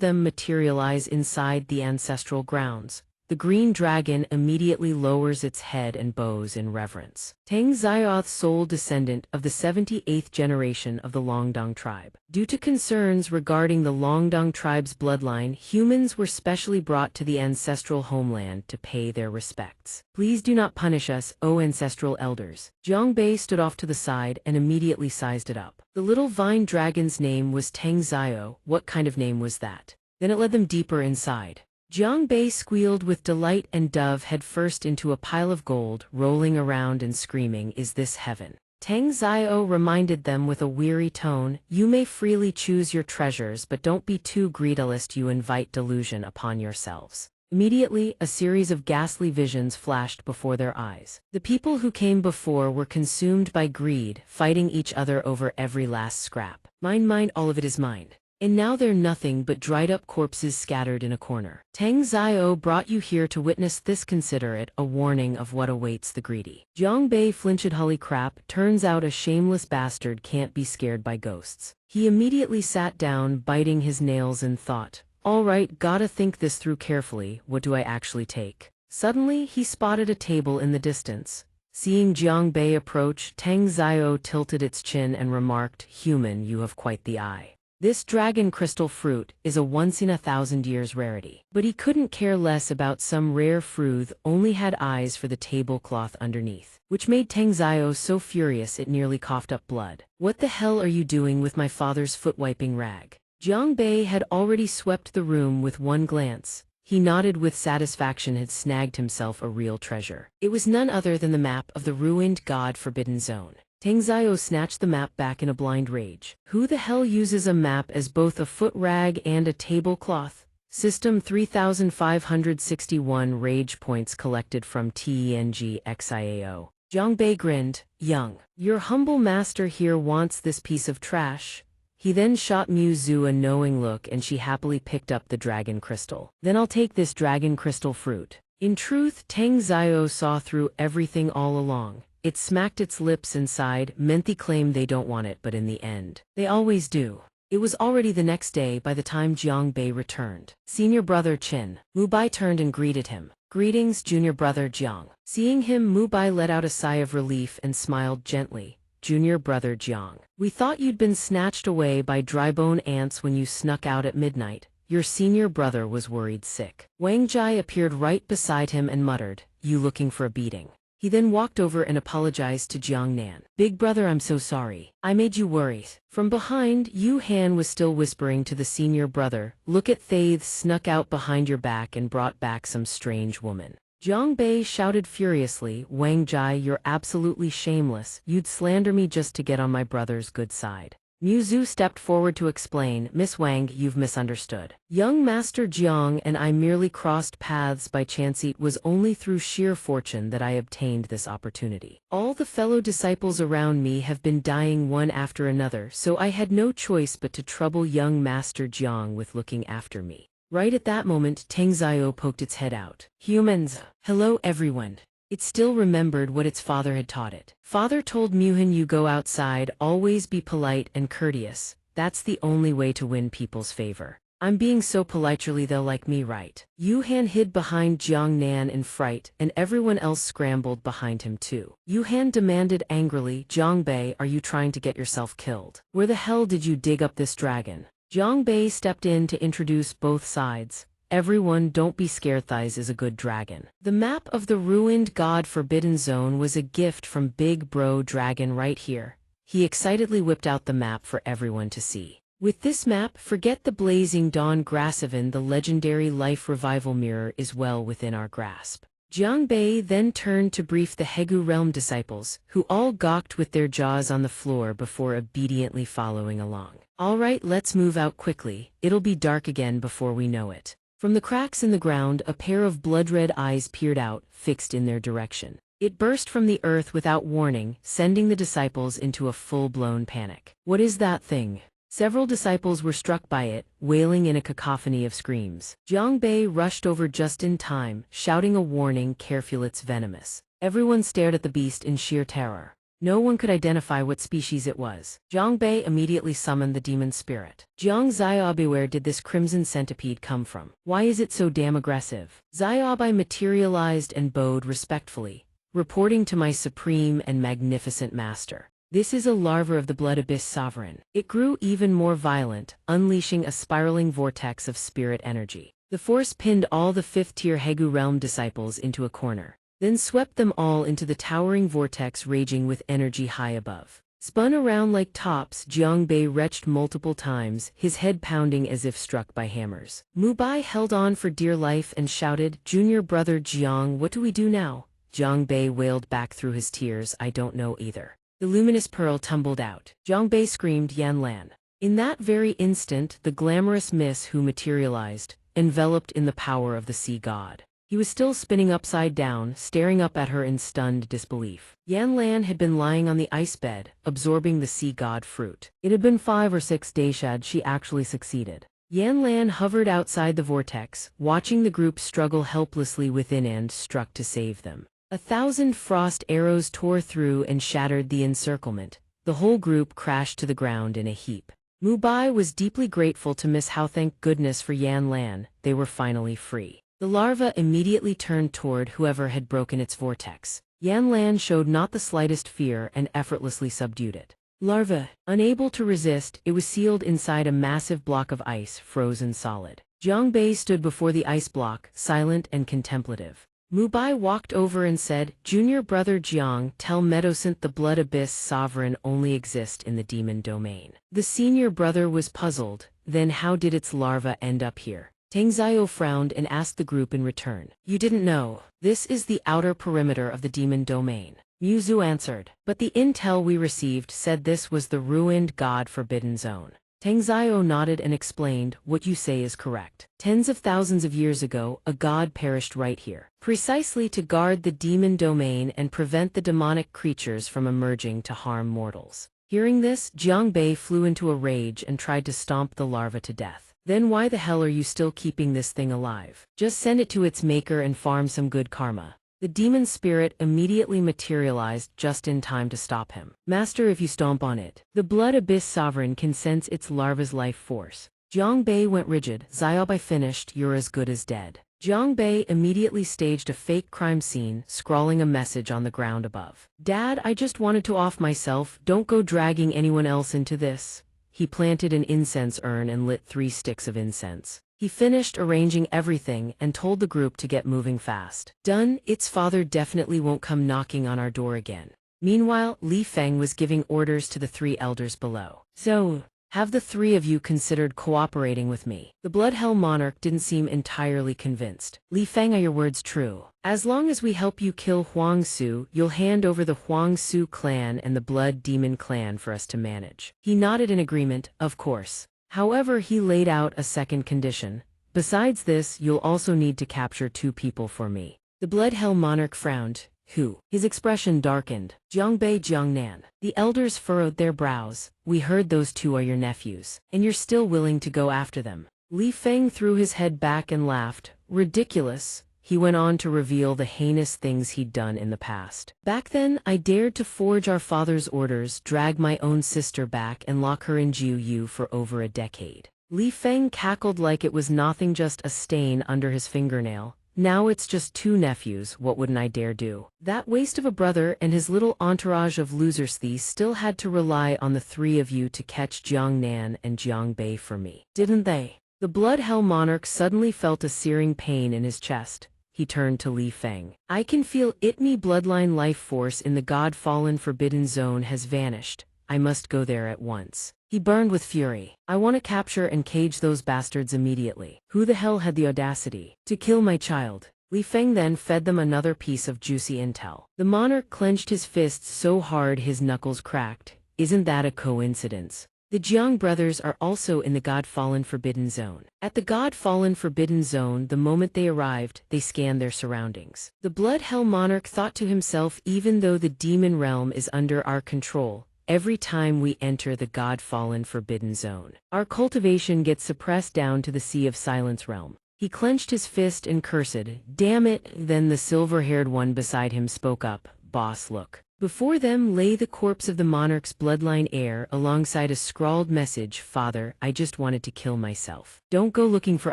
them materialize inside the ancestral grounds. The green dragon immediately lowers its head and bows in reverence. Tang Zioth's sole descendant of the 78th generation of the Longdong tribe. Due to concerns regarding the Longdong tribe's bloodline, humans were specially brought to the ancestral homeland to pay their respects. Please do not punish us, O ancestral elders. Jiang Bei stood off to the side and immediately sized it up. The little vine dragon's name was Tang Zio. What kind of name was that? Then it led them deeper inside. Jiang Bei squealed with delight and dove headfirst into a pile of gold, rolling around and screaming, is this heaven? Tang Zio reminded them with a weary tone, you may freely choose your treasures, but don't be too greedy lest you invite delusion upon yourselves. Immediately, a series of ghastly visions flashed before their eyes. The people who came before were consumed by greed, fighting each other over every last scrap. Mine, mine, all of it is mine. And now they're nothing but dried-up corpses scattered in a corner. Tang Zio brought you here to witness this. Consider it a warning of what awaits the greedy. Jiang Bei flinched. Holy crap, turns out a shameless bastard can't be scared by ghosts. He immediately sat down, biting his nails, and thought, all right, gotta think this through carefully. What do I actually take? Suddenly, he spotted a table in the distance. Seeing Jiang Bei approach, Tang Zio tilted its chin and remarked, human, you have quite the eye. This dragon crystal fruit is a once-in-a-thousand-years rarity. But he couldn't care less about some rare fruit, only had eyes for the tablecloth underneath, which made Tang Zio so furious it nearly coughed up blood. What the hell are you doing with my father's foot-wiping rag? Jiang Bei had already swept the room with one glance. He nodded with satisfaction, had snagged himself a real treasure. It was none other than the map of the ruined God-forbidden zone. Tang Zio snatched the map back in a blind rage. Who the hell uses a map as both a foot rag and a tablecloth? System 3561 rage points collected from TENG-XIAO. Jiang Bei grinned. Young, your humble master here wants this piece of trash. He then shot Mu Zhu a knowing look, and she happily picked up the dragon crystal. Then I'll take this dragon crystal fruit. In truth, Tang Zio saw through everything all along. It smacked its lips and sighed. Menthy claimed they don't want it, but in the end, they always do. It was already the next day by the time Jiang Bei returned. Senior brother Qin. Mu Bai turned and greeted him. Greetings, junior brother Jiang. Seeing him, Mu Bai let out a sigh of relief and smiled gently. Junior brother Jiang, we thought you'd been snatched away by drybone ants when you snuck out at midnight. Your senior brother was worried sick. Wang Jai appeared right beside him and muttered, you looking for a beating? He then walked over and apologized to Jiang Nan. Big brother, I'm so sorry. I made you worry. From behind, Yu Han was still whispering to the senior brother, look at Thaith snuck out behind your back and brought back some strange woman. Jiang Bei shouted furiously, Wang Jai, you're absolutely shameless. You'd slander me just to get on my brother's good side. Mu Zhu stepped forward to explain, Miss Wang, you've misunderstood. Young Master Jiang and I merely crossed paths by chance. It was only through sheer fortune that I obtained this opportunity. All the fellow disciples around me have been dying one after another, so I had no choice but to trouble young Master Jiang with looking after me. Right at that moment, Tang Zio poked its head out. Humans, hello everyone. It still remembered what its father had taught it. Father told Muhan, you go outside, always be polite and courteous. That's the only way to win people's favor. I'm being so politely, they'll like me, right? Yu Han hid behind Jiang Nan in fright, and everyone else scrambled behind him too. Yu Han demanded angrily, Jiang Bei, are you trying to get yourself killed? Where the hell did you dig up this dragon? Jiang Bei stepped in to introduce both sides. Everyone, don't be scared, Thighs is a good dragon. The map of the ruined God-forbidden zone was a gift from Big Bro Dragon right here. He excitedly whipped out the map for everyone to see. With this map, forget the blazing dawn Grasshaven, the legendary life revival mirror is well within our grasp. Jiang Bei then turned to brief the Hegu realm disciples, who all gawked with their jaws on the floor before obediently following along. All right, let's move out quickly. It'll be dark again before we know it. From the cracks in the ground, a pair of blood-red eyes peered out, fixed in their direction. It burst from the earth without warning, sending the disciples into a full-blown panic. What is that thing? Several disciples were struck by it, wailing in a cacophony of screams. Jiang Bei rushed over just in time, shouting a warning, careful, it's venomous. Everyone stared at the beast in sheer terror. No one could identify what species it was. Jiang Bei immediately summoned the demon spirit. Jiang Ziobai, where did this crimson centipede come from? Why is it so damn aggressive? Ziobai materialized and bowed respectfully, reporting to my supreme and magnificent master. This is a larva of the blood abyss sovereign. It grew even more violent, unleashing a spiraling vortex of spirit energy. The force pinned all the fifth-tier Hegu realm disciples into a corner, then swept them all into the towering vortex raging with energy high above. Spun around like tops, Jiang Bei retched multiple times, his head pounding as if struck by hammers. Mu Bai held on for dear life and shouted, Junior brother Jiang, what do we do now? Jiang Bei wailed back through his tears, I don't know either. The luminous pearl tumbled out. Jiang Bei screamed, Yan Lan. In that very instant, the glamorous Miss Who materialized, enveloped in the power of the sea god. He was still spinning upside down, staring up at her in stunned disbelief. Yan Lan had been lying on the ice bed, absorbing the sea god fruit. It had been 5 or 6 days she actually succeeded. Yan Lan hovered outside the vortex, watching the group struggle helplessly within and struck to save them. 1,000 frost arrows tore through and shattered the encirclement. The whole group crashed to the ground in a heap. Mu Bai was deeply grateful to Miss Hao. Thank goodness for Yan Lan, they were finally free. The larva immediately turned toward whoever had broken its vortex. Yan Lan showed not the slightest fear and effortlessly subdued it. Larva, unable to resist, it was sealed inside a massive block of ice, frozen solid. Jiang Bei stood before the ice block, silent and contemplative. Mu Bai walked over and said, "Junior brother Jiang, tell Medocent the blood abyss sovereign only exists in the demon domain." The senior brother was puzzled. Then how did its larva end up here? Tang Xiao frowned and asked the group in return. "You didn't know. This is the outer perimeter of the demon domain." Mu Zhu answered. "But the intel we received said this was the ruined God Forbidden Zone." Tang Xiao nodded and explained, "What you say is correct. Tens of thousands of years ago, a god perished right here, precisely to guard the demon domain and prevent the demonic creatures from emerging to harm mortals." Hearing this, Jiang Bei flew into a rage and tried to stomp the larva to death. "Then why the hell are you still keeping this thing alive? Just send it to its maker and farm some good karma." The demon spirit immediately materialized just in time to stop him. "Master, if you stomp on it, the blood abyss sovereign can sense its larva's life force." Jiang Bei went rigid. "Xiaobai finished, you're as good as dead." Jiang Bei immediately staged a fake crime scene, scrawling a message on the ground above. "Dad, I just wanted to off myself, don't go dragging anyone else into this." He planted an incense urn and lit 3 sticks of incense. He finished arranging everything and told the group to get moving fast. "Done, its father definitely won't come knocking on our door again." Meanwhile, Li Feng was giving orders to the 3 elders below. "So, have the 3 of you considered cooperating with me?" The Bloodhell monarch didn't seem entirely convinced. "Li Feng, are your words true? As long as we help you kill Huang Su, you'll hand over the Huang Su clan and the Blood Demon clan for us to manage." He nodded in agreement, of course. However, he laid out a second condition. "Besides this, you'll also need to capture 2 people for me." The Bloodhell monarch frowned. "Who?" His expression darkened. "Jiang Bei, Jiang Nan." The elders furrowed their brows. "We heard those 2 are your nephews, and you're still willing to go after them." Li Feng threw his head back and laughed. "Ridiculous." He went on to reveal the heinous things he'd done in the past. "Back then, I dared to forge our father's orders, drag my own sister back and lock her in Jiu Yu for over a decade." Li Feng cackled like it was nothing, just a stain under his fingernail. "Now it's just 2 nephews, what wouldn't I dare do?" That waste of a brother and his little entourage of losers, they still had to rely on the 3 of you to catch Jiang Nan and Jiang Bei for me, didn't they? The Bloodhell monarch suddenly felt a searing pain in his chest. He turned to Li Feng. "I can feel it. Me bloodline life force in the God-fallen Forbidden Zone has vanished. I must go there at once." He burned with fury. "I want to capture and cage those bastards immediately. Who the hell had the audacity to kill my child?" Li Feng then fed them another piece of juicy intel. The monarch clenched his fists so hard his knuckles cracked. "Isn't that a coincidence? The Jiang brothers are also in the God-fallen Forbidden Zone." At the God-fallen Forbidden Zone, the moment they arrived, they scanned their surroundings. The Bloodhell monarch thought to himself, "Even though the demon realm is under our control, every time we enter the God-fallen Forbidden Zone, our cultivation gets suppressed down to the Sea of Silence realm." He clenched his fist and cursed, "Damn it." Then the silver-haired one beside him spoke up. "Boss, look." Before them lay the corpse of the monarch's bloodline heir alongside a scrawled message, "Father, I just wanted to kill myself. Don't go looking for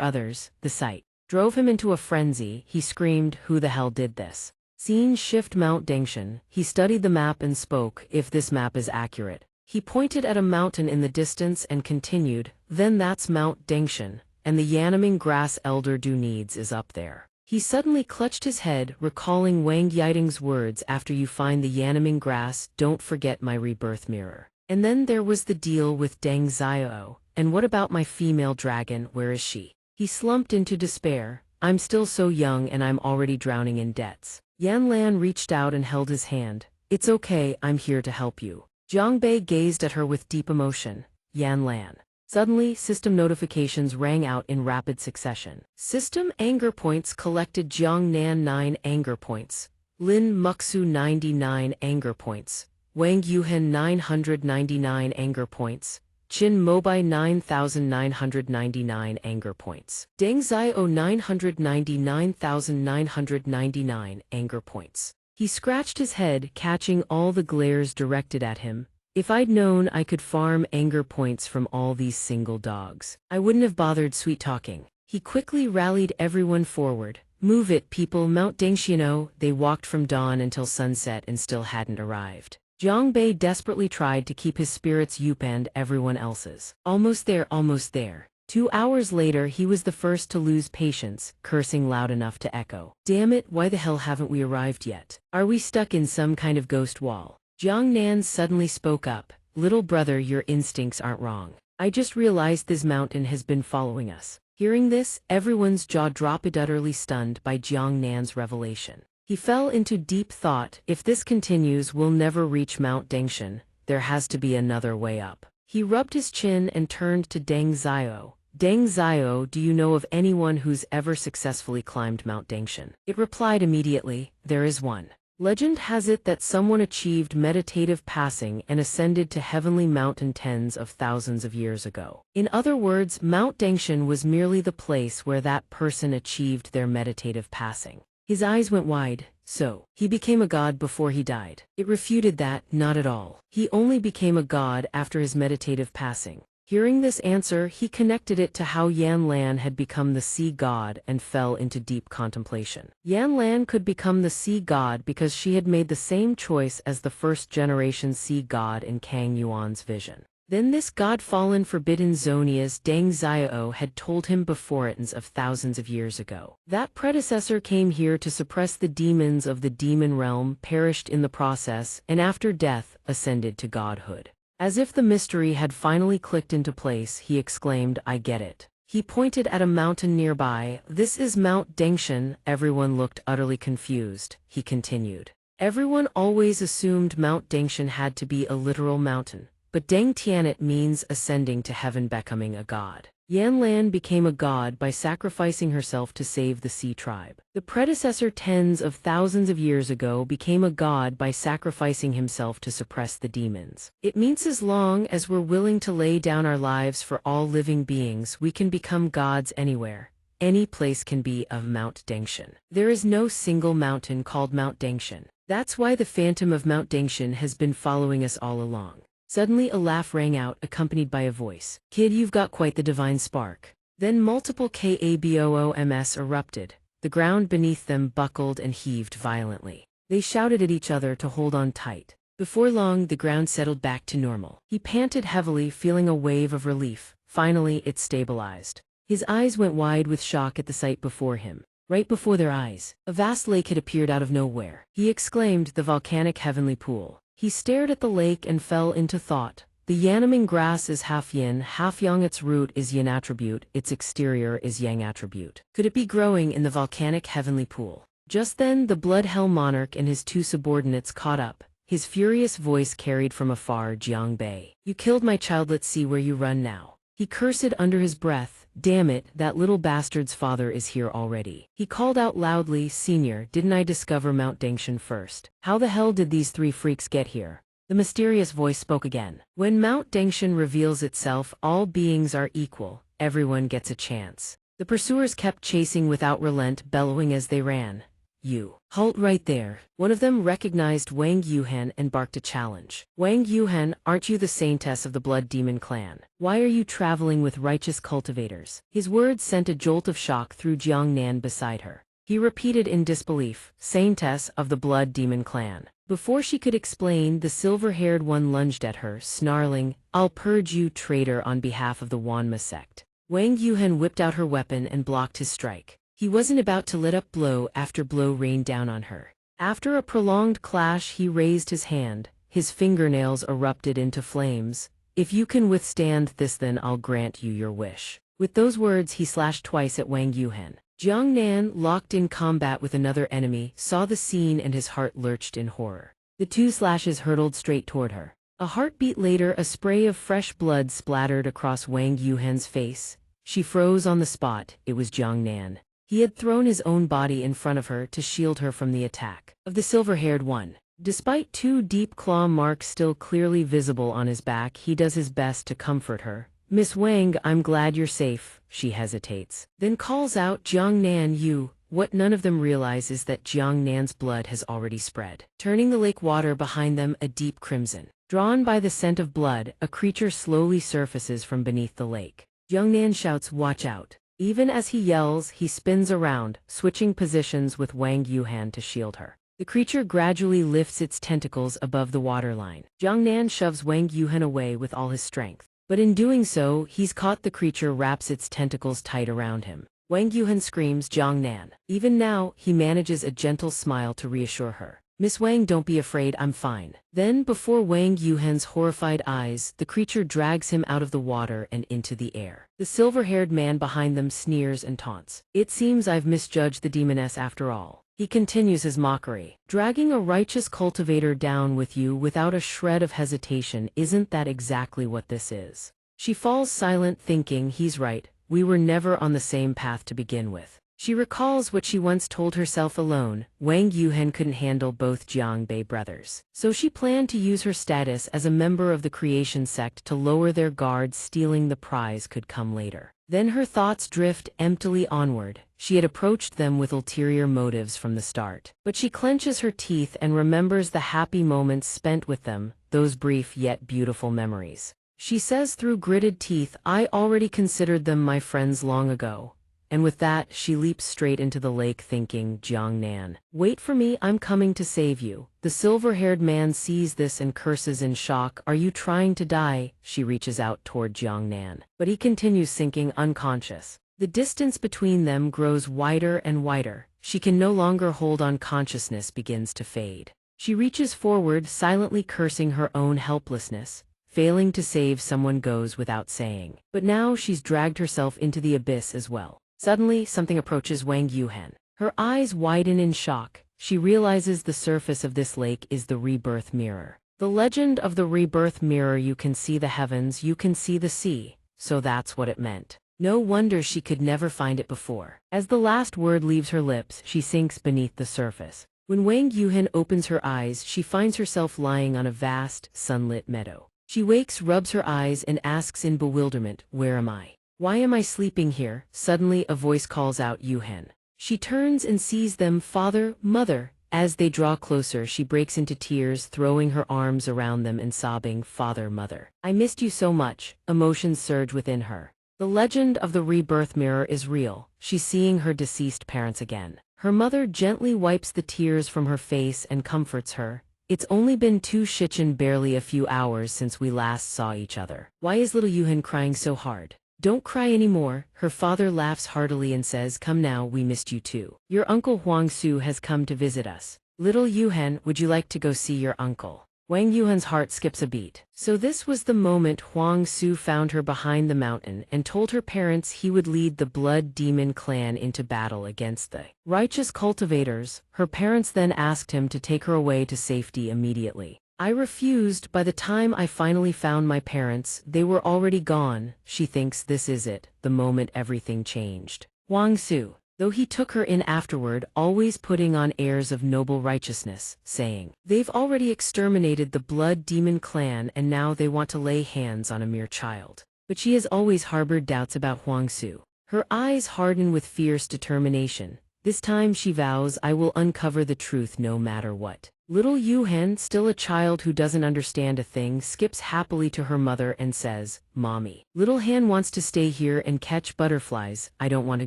others." The sight drove him into a frenzy. He screamed, "Who the hell did this?" Scene shift. Mount Dengshan. He studied the map and spoke. "If this map is accurate." He pointed at a mountain in the distance and continued, "Then that's Mount Dengshan, and the Yanaming grass elder Du needs is up there." He suddenly clutched his head, recalling Wang Yiting's words, "After you find the Yanaming grass, don't forget my rebirth mirror." And then there was the deal with Deng Xiao. "And what about my female dragon, where is she?" He slumped into despair. "I'm still so young and I'm already drowning in debts." Yan Lan reached out and held his hand. "It's okay, I'm here to help you." Jiang Bei gazed at her with deep emotion. "Yan Lan, Suddenly, system notifications rang out in rapid succession. System anger points collected: Jiang Nan 9 anger points, Lin Muxu 99 anger points, Wang Yuhen 999 anger points, Qin Mobai 9999 anger points, Deng Xiao 999,999 anger points. He scratched his head, catching all the glares directed at him. If I'd known I could farm anger points from all these single dogs, I wouldn't have bothered sweet-talking. He quickly rallied everyone forward. Move it, people, Mount Dengxiano. They walked from dawn until sunset and still hadn't arrived. Jiang Bei desperately tried to keep his spirits up and everyone else's. Almost there, almost there. 2 hours later, he was the first to lose patience, cursing loud enough to echo. Damn it, why the hell haven't we arrived yet? Are we stuck in some kind of ghost wall? Jiang Nan suddenly spoke up. Little brother, your instincts aren't wrong. I just realized this mountain has been following us. Hearing this, everyone's jaw dropped, utterly stunned by Jiang Nan's revelation. He fell into deep thought. If this continues, we'll never reach Mount Dengshan. There has to be another way up. He rubbed his chin and turned to Deng Xiao. Deng Xiao, do you know of anyone who's ever successfully climbed Mount Dengshan? It replied immediately, there is one. Legend has it that someone achieved meditative passing and ascended to heavenly mountain tens of thousands of years ago. In other words, Mount Dengshan was merely the place where that person achieved their meditative passing. His eyes went wide. So, he became a god before he died. It refuted that, not at all. He only became a god after his meditative passing. Hearing this answer, he connected it to how Yan Lan had become the sea god and fell into deep contemplation. Yan Lan could become the sea god because she had made the same choice as the first-generation sea god in Kang Yuan's vision. Then this god-fallen forbidden Zonia's Deng Xiao had told him before it of thousands of years ago. That predecessor came here to suppress the demons of the demon realm, perished in the process, and after death, ascended to godhood. As if the mystery had finally clicked into place, he exclaimed, I get it. He pointed at a mountain nearby. This is Mount Dengshan. Everyone looked utterly confused. He continued. Everyone always assumed Mount Dengshan had to be a literal mountain. But Deng Tianit means ascending to heaven, becoming a god. Yan Lan became a god by sacrificing herself to save the sea tribe. The predecessor tens of thousands of years ago became a god by sacrificing himself to suppress the demons. It means as long as we're willing to lay down our lives for all living beings, we can become gods anywhere. Any place can be of Mount Dengshan. There is no single mountain called Mount Dengshan. That's why the phantom of Mount Dengshan has been following us all along. Suddenly a laugh rang out, accompanied by a voice. Kid, you've got quite the divine spark. Then multiple kabooms erupted. The ground beneath them buckled and heaved violently. They shouted at each other to hold on tight. Before long, the ground settled back to normal. He panted heavily, feeling a wave of relief. Finally, it stabilized. His eyes went wide with shock at the sight before him. Right before their eyes, a vast lake had appeared out of nowhere. He exclaimed, the volcanic heavenly pool. He stared at the lake and fell into thought. The Yanaming grass is half yin, half yang. Its root is yin attribute, its exterior is yang attribute. Could it be growing in the volcanic heavenly pool? Just then, the Blood Hell Monarch and his two subordinates caught up. His furious voice carried from afar, Jiang Bei. You killed my child, let's see where you run now. He cursed under his breath. Damn it, that little bastard's father is here already. He called out loudly, Senior, didn't I discover Mount Dengshan first? How the hell did these three freaks get here? The mysterious voice spoke again. When Mount Dengshan reveals itself, all beings are equal. Everyone gets a chance. The pursuers kept chasing without relent, bellowing as they ran. You. Halt right there. One of them recognized Wang Yuhen and barked a challenge. Wang Yuhen, aren't you the saintess of the Blood Demon clan? Why are you traveling with righteous cultivators? His words sent a jolt of shock through Jiang Nan beside her. He repeated in disbelief, Saintess of the Blood Demon clan. Before she could explain, the silver-haired one lunged at her, snarling, I'll purge you, traitor, on behalf of the Wanma sect. Wang Yuhen whipped out her weapon and blocked his strike. He wasn't about to let up blow after blow rained down on her. After a prolonged clash, he raised his hand. His fingernails erupted into flames. If you can withstand this, then I'll grant you your wish. With those words, he slashed twice at Wang Yuhen. Jiang Nan, locked in combat with another enemy, saw the scene and his heart lurched in horror. The two slashes hurtled straight toward her. A heartbeat later, a spray of fresh blood splattered across Wang Yuhen's face. She froze on the spot. It was Jiang Nan. He had thrown his own body in front of her to shield her from the attack of the silver-haired one. Despite 2 deep claw marks still clearly visible on his back, he does his best to comfort her. "Miss Wang, I'm glad you're safe," she hesitates. Then calls out, "Jiang Nan, you." What none of them realize is that Jiang Nan's blood has already spread, turning the lake water behind them a deep crimson. Drawn by the scent of blood, a creature slowly surfaces from beneath the lake. Jiang Nan shouts, "Watch out." Even as he yells, he spins around, switching positions with Wang Yuhen to shield her. The creature gradually lifts its tentacles above the waterline. Jiang Nan shoves Wang Yuhen away with all his strength. But in doing so, he's caught. The creature wraps its tentacles tight around him. Wang Yuhen screams, "Jiang Nan." Even now, he manages a gentle smile to reassure her. "Miss Wang, don't be afraid, I'm fine." Then, before Wang Yuhen's horrified eyes, the creature drags him out of the water and into the air. The silver-haired man behind them sneers and taunts. "It seems I've misjudged the demoness after all." He continues his mockery. "Dragging a righteous cultivator down with you without a shred of hesitation, isn't that exactly what this is?" She falls silent, thinking, he's right, we were never on the same path to begin with. She recalls what she once told herself alone: Wang Yuhen couldn't handle both Jiangbei brothers. So she planned to use her status as a member of the creation sect to lower their guard. Stealing the prize could come later. Then her thoughts drift emptily onward. She had approached them with ulterior motives from the start. But she clenches her teeth and remembers the happy moments spent with them, those brief yet beautiful memories. She says through gritted teeth, "I already considered them my friends long ago." And with that, she leaps straight into the lake, thinking, "Jiang Nan, wait for me, I'm coming to save you." The silver-haired man sees this and curses in shock. "Are you trying to die?" She reaches out toward Jiang Nan, but he continues sinking unconscious. The distance between them grows wider and wider. She can no longer hold on. Consciousness begins to fade. She reaches forward, silently cursing her own helplessness. Failing to save someone goes without saying. But now she's dragged herself into the abyss as well. Suddenly, something approaches Wang Yuhen. Her eyes widen in shock. She realizes the surface of this lake is the rebirth mirror. The legend of the rebirth mirror: you can see the heavens, you can see the sea. So that's what it meant. No wonder she could never find it before. As the last word leaves her lips, she sinks beneath the surface. When Wang Yuhen opens her eyes, she finds herself lying on a vast, sunlit meadow. She wakes, rubs her eyes, and asks in bewilderment, "Where am I? Why am I sleeping here?" Suddenly, a voice calls out, "Yuhen." She turns and sees them, "Father, Mother." As they draw closer, she breaks into tears, throwing her arms around them and sobbing, "Father, Mother, I missed you so much." Emotions surge within her. The legend of the rebirth mirror is real. She's seeing her deceased parents again. Her mother gently wipes the tears from her face and comforts her. "It's only been 2 shichen, barely a few hours since we last saw each other. Why is little Yuhen crying so hard?" "Don't cry anymore." Her father laughs heartily and says, "Come now, we missed you too. Your uncle Huang Su has come to visit us. Little Yuhen, would you like to go see your uncle?" Wang Yuhen's heart skips a beat. So this was the moment Huang Su found her behind the mountain and told her parents he would lead the Blood Demon clan into battle against the righteous cultivators. Her parents then asked him to take her away to safety immediately. "I refused. By the time I finally found my parents, they were already gone." She thinks this is it, the moment everything changed. Huang Su, though he took her in afterward, always putting on airs of noble righteousness, saying, "They've already exterminated the Blood Demon clan and now they want to lay hands on a mere child." But she has always harbored doubts about Huang Su. Her eyes harden with fierce determination. This time she vows, "I will uncover the truth no matter what." Little Yuhen, still a child who doesn't understand a thing, skips happily to her mother and says, "Mommy, little Han wants to stay here and catch butterflies. I don't want to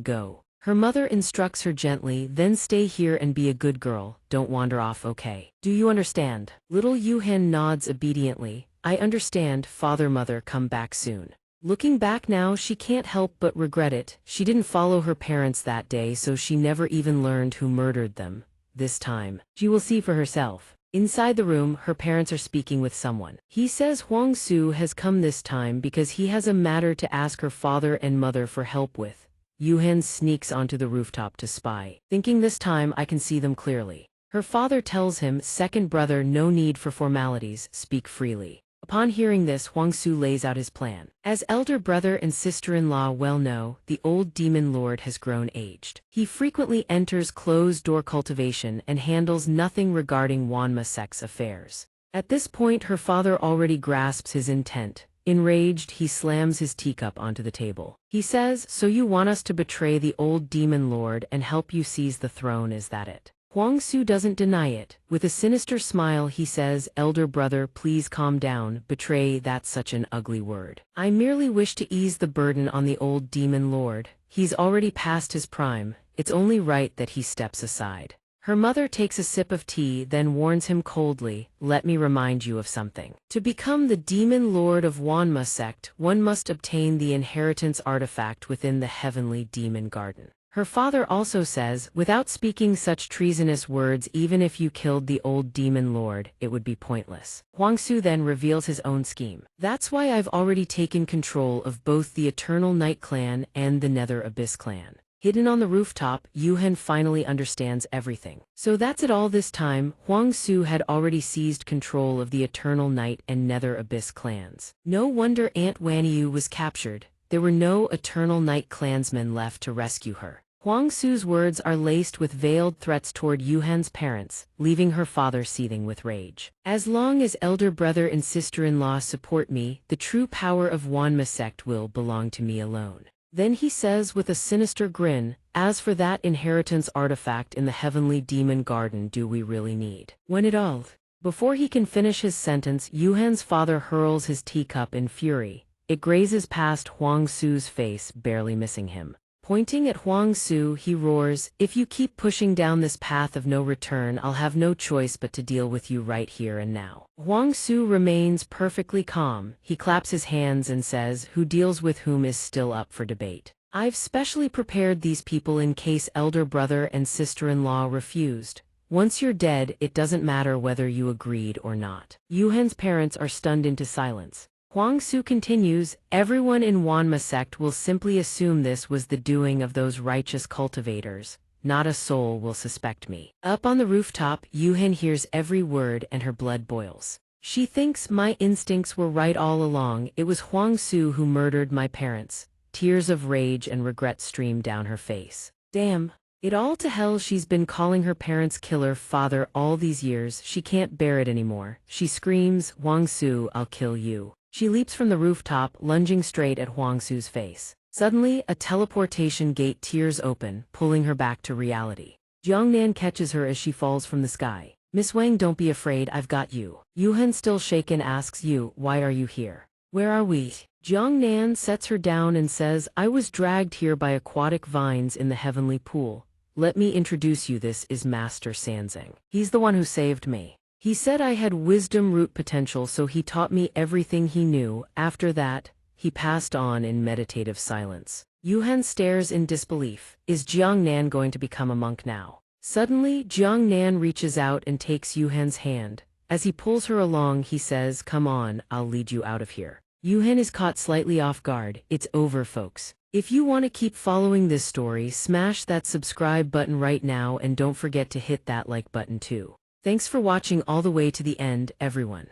go." Her mother instructs her gently, "Then stay here and be a good girl. Don't wander off, okay? Do you understand?" Little Yuhen nods obediently. "I understand, father, mother, come back soon." Looking back now, she can't help but regret it. She didn't follow her parents that day, so she never even learned who murdered them. This time, she will see for herself. Inside the room, her parents are speaking with someone. He says Huang Su has come this time because he has a matter to ask her father and mother for help with. Yuhen sneaks onto the rooftop to spy, thinking this time I can see them clearly. Her father tells him, "Second brother, no need for formalities, speak freely." Upon hearing this, Huangsu lays out his plan. As elder brother and sister-in-law well know, the old demon lord has grown aged. He frequently enters closed-door cultivation and handles nothing regarding Wanma sect's affairs. At this point, her father already grasps his intent. Enraged, he slams his teacup onto the table. He says, "So you want us to betray the old demon lord and help you seize the throne, is that it?" Huangsu doesn't deny it. With a sinister smile, he says, "Elder brother, please calm down. Betray, that's such an ugly word. I merely wish to ease the burden on the old demon lord. He's already past his prime. It's only right that he steps aside." Her mother takes a sip of tea, then warns him coldly, "Let me remind you of something. To become the demon lord of Wanma sect, one must obtain the inheritance artifact within the heavenly demon garden." Her father also says, "Without speaking such treasonous words, even if you killed the old demon lord, it would be pointless." Huangsu then reveals his own scheme. "That's why I've already taken control of both the Eternal Night Clan and the Nether Abyss Clan." Hidden on the rooftop, Yuhen finally understands everything. So that's it all this time. Huangsu had already seized control of the Eternal Night and Nether Abyss clans. No wonder Aunt Wanyu was captured. There were no Eternal Night clansmen left to rescue her. Huangsu's words are laced with veiled threats toward Yuhan's parents, leaving her father seething with rage. "As long as elder brother and sister-in-law support me, the true power of Wanma sect will belong to me alone." Then he says with a sinister grin, "As for that inheritance artifact in the heavenly demon garden, do we really need when it all?" Before he can finish his sentence, Yuhan's father hurls his teacup in fury. It grazes past Huangsu's face, barely missing him. Pointing at Huangsu, he roars, "If you keep pushing down this path of no return, I'll have no choice but to deal with you right here and now." Huangsu remains perfectly calm. He claps his hands and says, "Who deals with whom is still up for debate. I've specially prepared these people in case elder brother and sister-in-law refused. Once you're dead, it doesn't matter whether you agreed or not." Yuhan's parents are stunned into silence. Huangsu continues, "Everyone in Wanma sect will simply assume this was the doing of those righteous cultivators. Not a soul will suspect me." Up on the rooftop, Yuhan hears every word and her blood boils. She thinks, "My instincts were right all along. It was Huangsu who murdered my parents." Tears of rage and regret stream down her face. Damn. It all to hell, she's been calling her parents' killer father all these years. She can't bear it anymore. She screams, "Huangsu, I'll kill you." She leaps from the rooftop, lunging straight at Huangsu's face. Suddenly, a teleportation gate tears open, pulling her back to reality. Jiangnan catches her as she falls from the sky. "Miss Wang, don't be afraid, I've got you." Yuhan, still shaken, asks, "You, why are you here? Where are we?" Jiangnan sets her down and says, "I was dragged here by aquatic vines in the heavenly pool. Let me introduce you, this is Master Sanzeng. He's the one who saved me. He said I had wisdom root potential, so he taught me everything he knew. After that, he passed on in meditative silence." Yuhan stares in disbelief. Is Jiangnan going to become a monk now? Suddenly, Jiangnan reaches out and takes Yuhan's hand. As he pulls her along, he says, "Come on, I'll lead you out of here." Yuhan is caught slightly off guard. It's over, folks. If you want to keep following this story, smash that subscribe button right now and don't forget to hit that like button too. Thanks for watching all the way to the end, everyone.